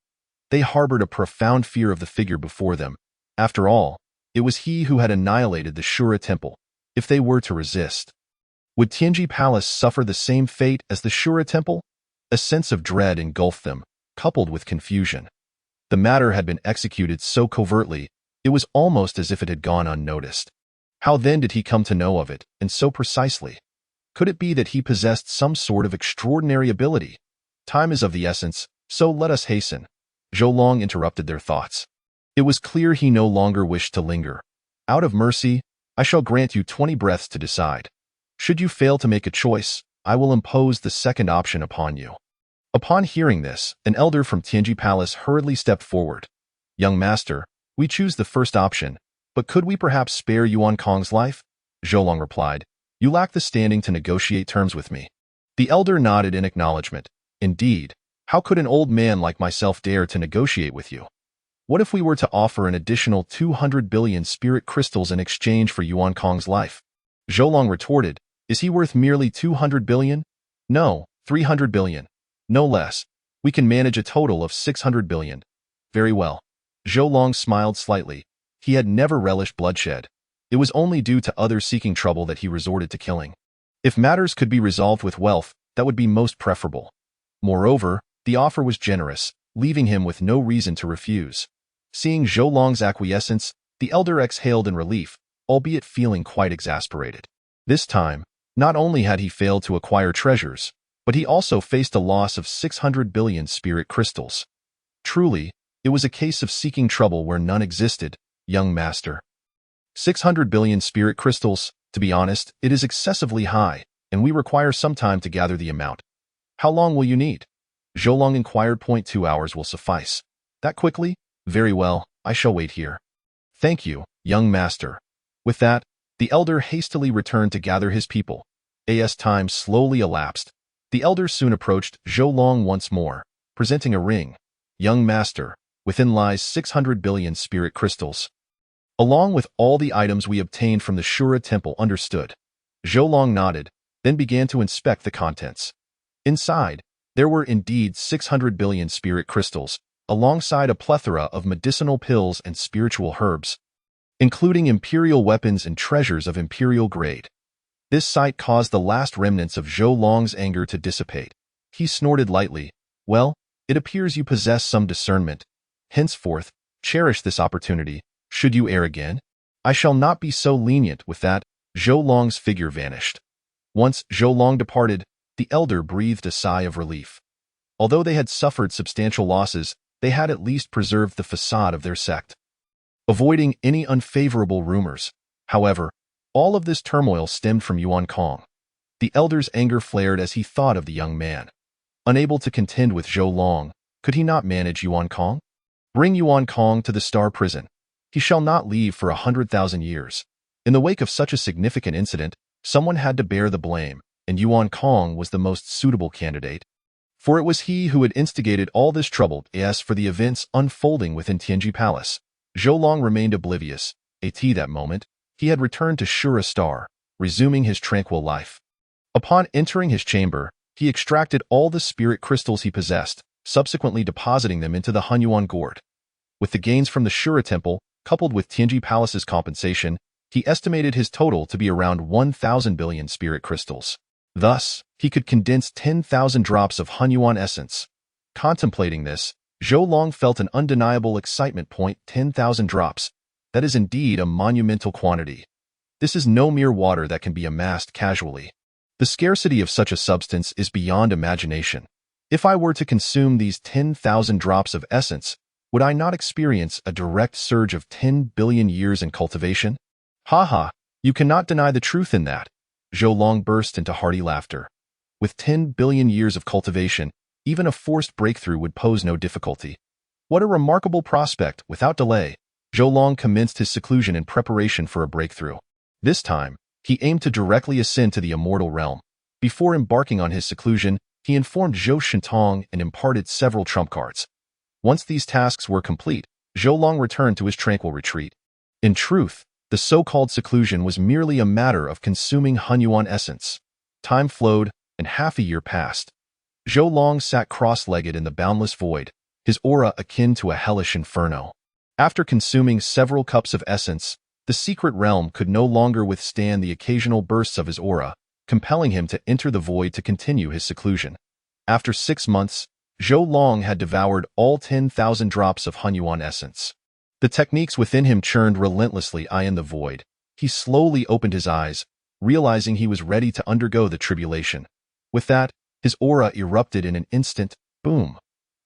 They harbored a profound fear of the figure before them. After all, it was he who had annihilated the Shura Temple. If they were to resist, would Tianji Palace suffer the same fate as the Shura Temple? A sense of dread engulfed them, coupled with confusion. The matter had been executed so covertly, it was almost as if it had gone unnoticed. How then did he come to know of it, and so precisely? Could it be that he possessed some sort of extraordinary ability? Time is of the essence, so let us hasten. Zhou Long interrupted their thoughts. It was clear he no longer wished to linger. Out of mercy, I shall grant you 20 breaths to decide. Should you fail to make a choice, I will impose the second option upon you. Upon hearing this, an elder from Tianji Palace hurriedly stepped forward. Young master, we choose the first option, but could we perhaps spare Yuan Kong's life? Zhou Long replied. You lack the standing to negotiate terms with me. The elder nodded in acknowledgement. Indeed, how could an old man like myself dare to negotiate with you? What if we were to offer an additional 200 billion spirit crystals in exchange for Yuan Kong's life? Zhou Long retorted, is he worth merely 200 billion? No, 300 billion. No less. We can manage a total of 600 billion. Very well. Zhou Long smiled slightly. He had never relished bloodshed. It was only due to others seeking trouble that he resorted to killing. If matters could be resolved with wealth, that would be most preferable. Moreover, the offer was generous, leaving him with no reason to refuse. Seeing Zhou Long's acquiescence, the elder exhaled in relief, albeit feeling quite exasperated. This time, not only had he failed to acquire treasures, but he also faced a loss of 600 billion spirit crystals. Truly, It was a case of seeking trouble where none existed, young master. 600 billion spirit crystals, to be honest, it is excessively high, and we require some time to gather the amount. How long will you need? Zhou Long inquired. 2 hours will suffice. That quickly? Very well, I shall wait here. Thank you, young master. With that, the elder hastily returned to gather his people. As time slowly elapsed, the elder soon approached Zhou Long once more, presenting a ring. Young master, within lies 600 billion spirit crystals. Along with all the items we obtained from the Shura temple. Understood. Zhou Long nodded, then began to inspect the contents. Inside, there were indeed 600 billion spirit crystals, alongside a plethora of medicinal pills and spiritual herbs, including imperial weapons and treasures of imperial grade. This sight caused the last remnants of Zhou Long's anger to dissipate. He snorted lightly. Well, it appears you possess some discernment. Henceforth, cherish this opportunity. Should you err again, I shall not be so lenient. With that, Zhou Long's figure vanished. Once Zhou Long departed, the elder breathed a sigh of relief. Although they had suffered substantial losses, they had at least preserved the facade of their sect, avoiding any unfavorable rumors. However, all of this turmoil stemmed from Yuan Kong. The elder's anger flared as he thought of the young man. Unable to contend with Zhou Long, could he not manage Yuan Kong? Bring Yuan Kong to the Star Prison. He shall not leave for 100,000 years. In the wake of such a significant incident, someone had to bear the blame, and Yuan Kong was the most suitable candidate. For it was he who had instigated all this trouble. As for the events unfolding within Tianji Palace, Zhou Long remained oblivious. At that moment, he had returned to Shura Star, resuming his tranquil life. Upon entering his chamber, he extracted all the spirit crystals he possessed, subsequently depositing them into the Hunyuan gourd. With the gains from the Shura Temple, coupled with Tianji Palace's compensation, he estimated his total to be around 1,000 billion spirit crystals. Thus, he could condense 10,000 drops of Hunyuan essence. Contemplating this, Zhou Long felt an undeniable excitement. 10,000 drops. That is indeed a monumental quantity. This is no mere water that can be amassed casually. The scarcity of such a substance is beyond imagination. If I were to consume these 10,000 drops of essence, would I not experience a direct surge of 10 billion years in cultivation? Ha ha, you cannot deny the truth in that. Zhou Long burst into hearty laughter. With 10 billion years of cultivation, even a forced breakthrough would pose no difficulty. What a remarkable prospect. Without delay, Zhou Long commenced his seclusion in preparation for a breakthrough. This time, he aimed to directly ascend to the immortal realm. Before embarking on his seclusion, he informed Zhou Shintong and imparted several trump cards. Once these tasks were complete, Zhou Long returned to his tranquil retreat. In truth, the so-called seclusion was merely a matter of consuming Hunyuan essence. Time flowed, and half a year passed. Zhou Long sat cross-legged in the boundless void, his aura akin to a hellish inferno. After consuming several cups of essence, the secret realm could no longer withstand the occasional bursts of his aura, compelling him to enter the void to continue his seclusion. After 6 months, Zhou Long had devoured all 10,000 drops of Hunyuan essence. The techniques within him churned relentlessly. In the void, he slowly opened his eyes, realizing he was ready to undergo the tribulation. With that, his aura erupted in an instant. Boom!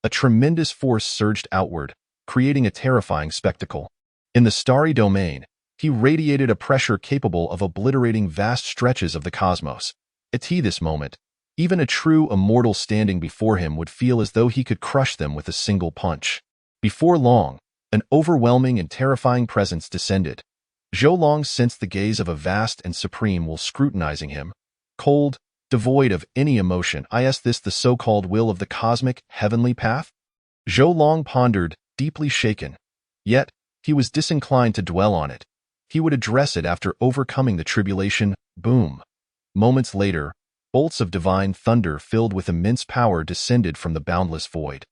A tremendous force surged outward, creating a terrifying spectacle. In the starry domain, he radiated a pressure capable of obliterating vast stretches of the cosmos. At this moment, even a true immortal standing before him would feel as though he could crush them with a single punch. Before long, an overwhelming and terrifying presence descended. Zhou Long sensed the gaze of a vast and supreme will scrutinizing him. Cold, devoid of any emotion. Is this the so-called will of the cosmic, heavenly path? Zhou Long pondered, deeply shaken. Yet, he was disinclined to dwell on it. He would address it after overcoming the tribulation. Boom! Moments later, bolts of divine thunder filled with immense power descended from the boundless void.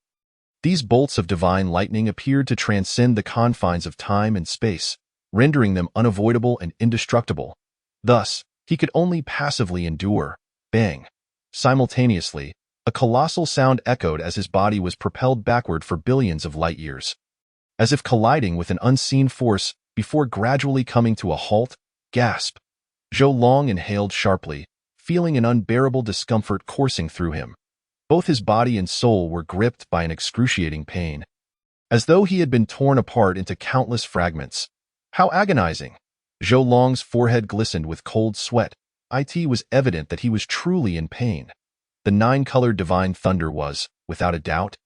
These bolts of divine lightning appeared to transcend the confines of time and space, rendering them unavoidable and indestructible. Thus, he could only passively endure. Bang! Simultaneously, a colossal sound echoed as his body was propelled backward for billions of light years. As if colliding with an unseen force, before gradually coming to a halt, gasp! Zhou Long inhaled sharply, feeling an unbearable discomfort coursing through him. Both his body and soul were gripped by an excruciating pain. as though he had been torn apart into countless fragments. How agonizing! Zhou Long's forehead glistened with cold sweat. It was evident that he was truly in pain. The nine-colored divine thunder was, without a doubt,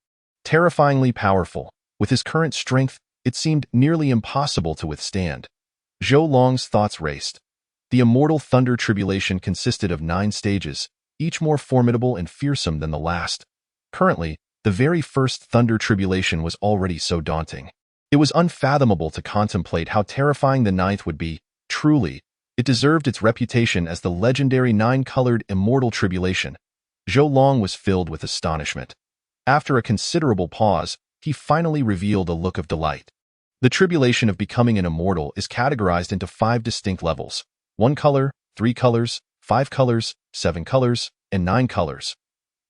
terrifyingly powerful. With his current strength, it seemed nearly impossible to withstand. Zhou Long's thoughts raced. The immortal thunder tribulation consisted of 9 stages, each more formidable and fearsome than the last. Currently, the very first thunder tribulation was already so daunting. It was unfathomable to contemplate how terrifying the 9th would be. Truly, it deserved its reputation as the legendary 9-colored immortal tribulation. Zhou Long was filled with astonishment. After a considerable pause, he finally revealed a look of delight. The tribulation of becoming an immortal is categorized into 5 distinct levels: 1 color, 3 colors, 5 colors, 7 colors, and 9 colors.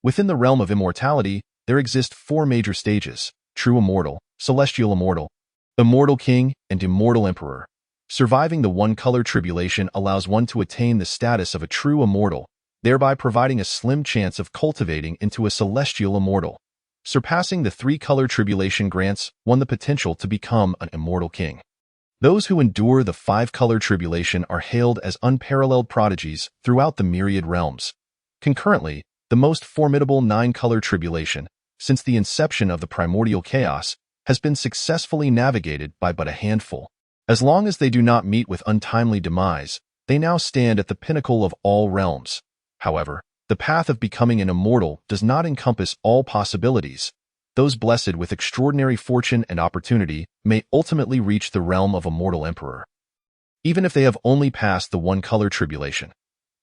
Within the realm of immortality, there exist 4 major stages: true immortal, celestial immortal, immortal king, and immortal emperor. Surviving the 1-color tribulation allows one to attain the status of a true immortal, thereby providing a slim chance of cultivating into a celestial immortal. Surpassing the 3-color tribulation grants one the potential to become an immortal king. Those who endure the 5-color tribulation are hailed as unparalleled prodigies throughout the myriad realms. Concurrently, the most formidable 9-color tribulation, since the inception of the primordial chaos, has been successfully navigated by but a handful. As long as they do not meet with untimely demise, they now stand at the pinnacle of all realms. However, the path of becoming an immortal does not encompass all possibilities. Those blessed with extraordinary fortune and opportunity may ultimately reach the realm of immortal emperor, even if they have only passed the 1-color tribulation.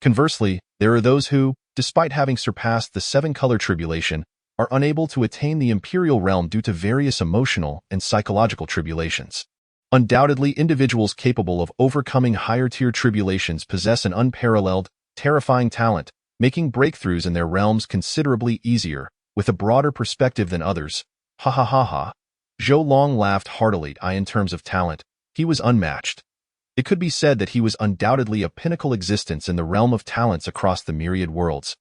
Conversely, there are those who, despite having surpassed the 7-color tribulation, are unable to attain the imperial realm due to various emotional and psychological tribulations. Undoubtedly, individuals capable of overcoming higher-tier tribulations possess an unparalleled, terrifying talent, making breakthroughs in their realms considerably easier, with a broader perspective than others. Ha ha ha ha. Zhou Long laughed heartily. In terms of talent, he was unmatched. It could be said that he was undoubtedly a pinnacle existence in the realm of talents across the myriad worlds.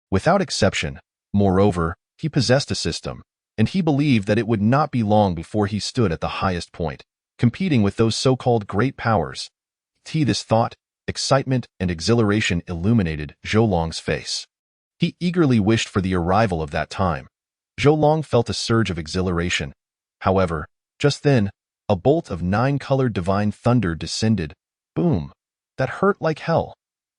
Without exception, moreover, he possessed a system, and he believed that it would not be long before he stood at the highest point, competing with those so-called great powers. This thought, excitement, and exhilaration illuminated Zhou Long's face. He eagerly wished for the arrival of that time. Zhou Long felt a surge of exhilaration. However, just then, a bolt of 9-colored divine thunder descended. Boom! That hurt like hell.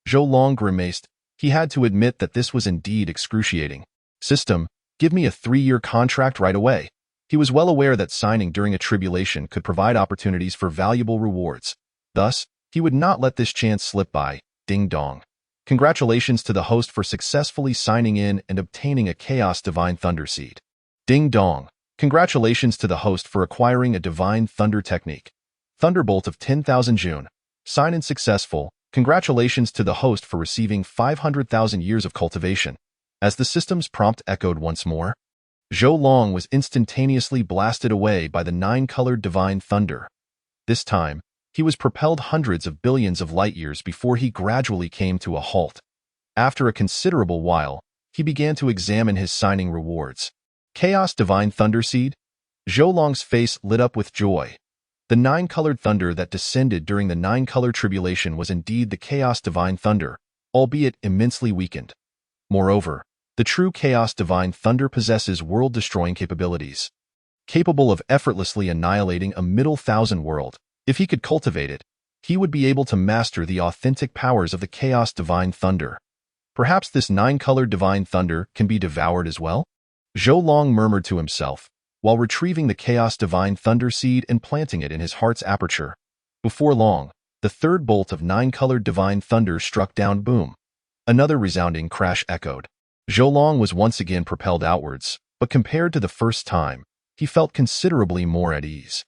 Zhou Long grimaced. He had to admit that this was indeed excruciating. System, give me a 3-year contract right away. He was well aware that signing during a tribulation could provide opportunities for valuable rewards. Thus, he would not let this chance slip by. Ding dong. Congratulations to the host for successfully signing in and obtaining a Chaos Divine Thunder Seed. Ding dong. Congratulations to the host for acquiring a Divine Thunder Technique. Thunderbolt of 10,000 June. Sign-in successful. Congratulations to the host for receiving 500,000 years of cultivation. As the system's prompt echoed once more, Zhou Long was instantaneously blasted away by the 9-colored Divine Thunder. This time, he was propelled hundreds of billions of light-years before he gradually came to a halt. After a considerable while, he began to examine his signing rewards. Chaos Divine Thunder Seed? Zhou Long's face lit up with joy. The 9-colored thunder that descended during the 9-color tribulation was indeed the Chaos Divine Thunder, albeit immensely weakened. Moreover, the true Chaos Divine Thunder possesses world-destroying capabilities, capable of effortlessly annihilating a middle thousand world. If he could cultivate it, he would be able to master the authentic powers of the Chaos Divine Thunder. Perhaps this 9-colored Divine Thunder can be devoured as well? Zhou Long murmured to himself, while retrieving the Chaos Divine Thunder Seed and planting it in his heart's aperture. Before long, the third bolt of 9-colored Divine Thunder struck down. Boom. Another resounding crash echoed. Zhou Long was once again propelled outwards, but compared to the first time, he felt considerably more at ease.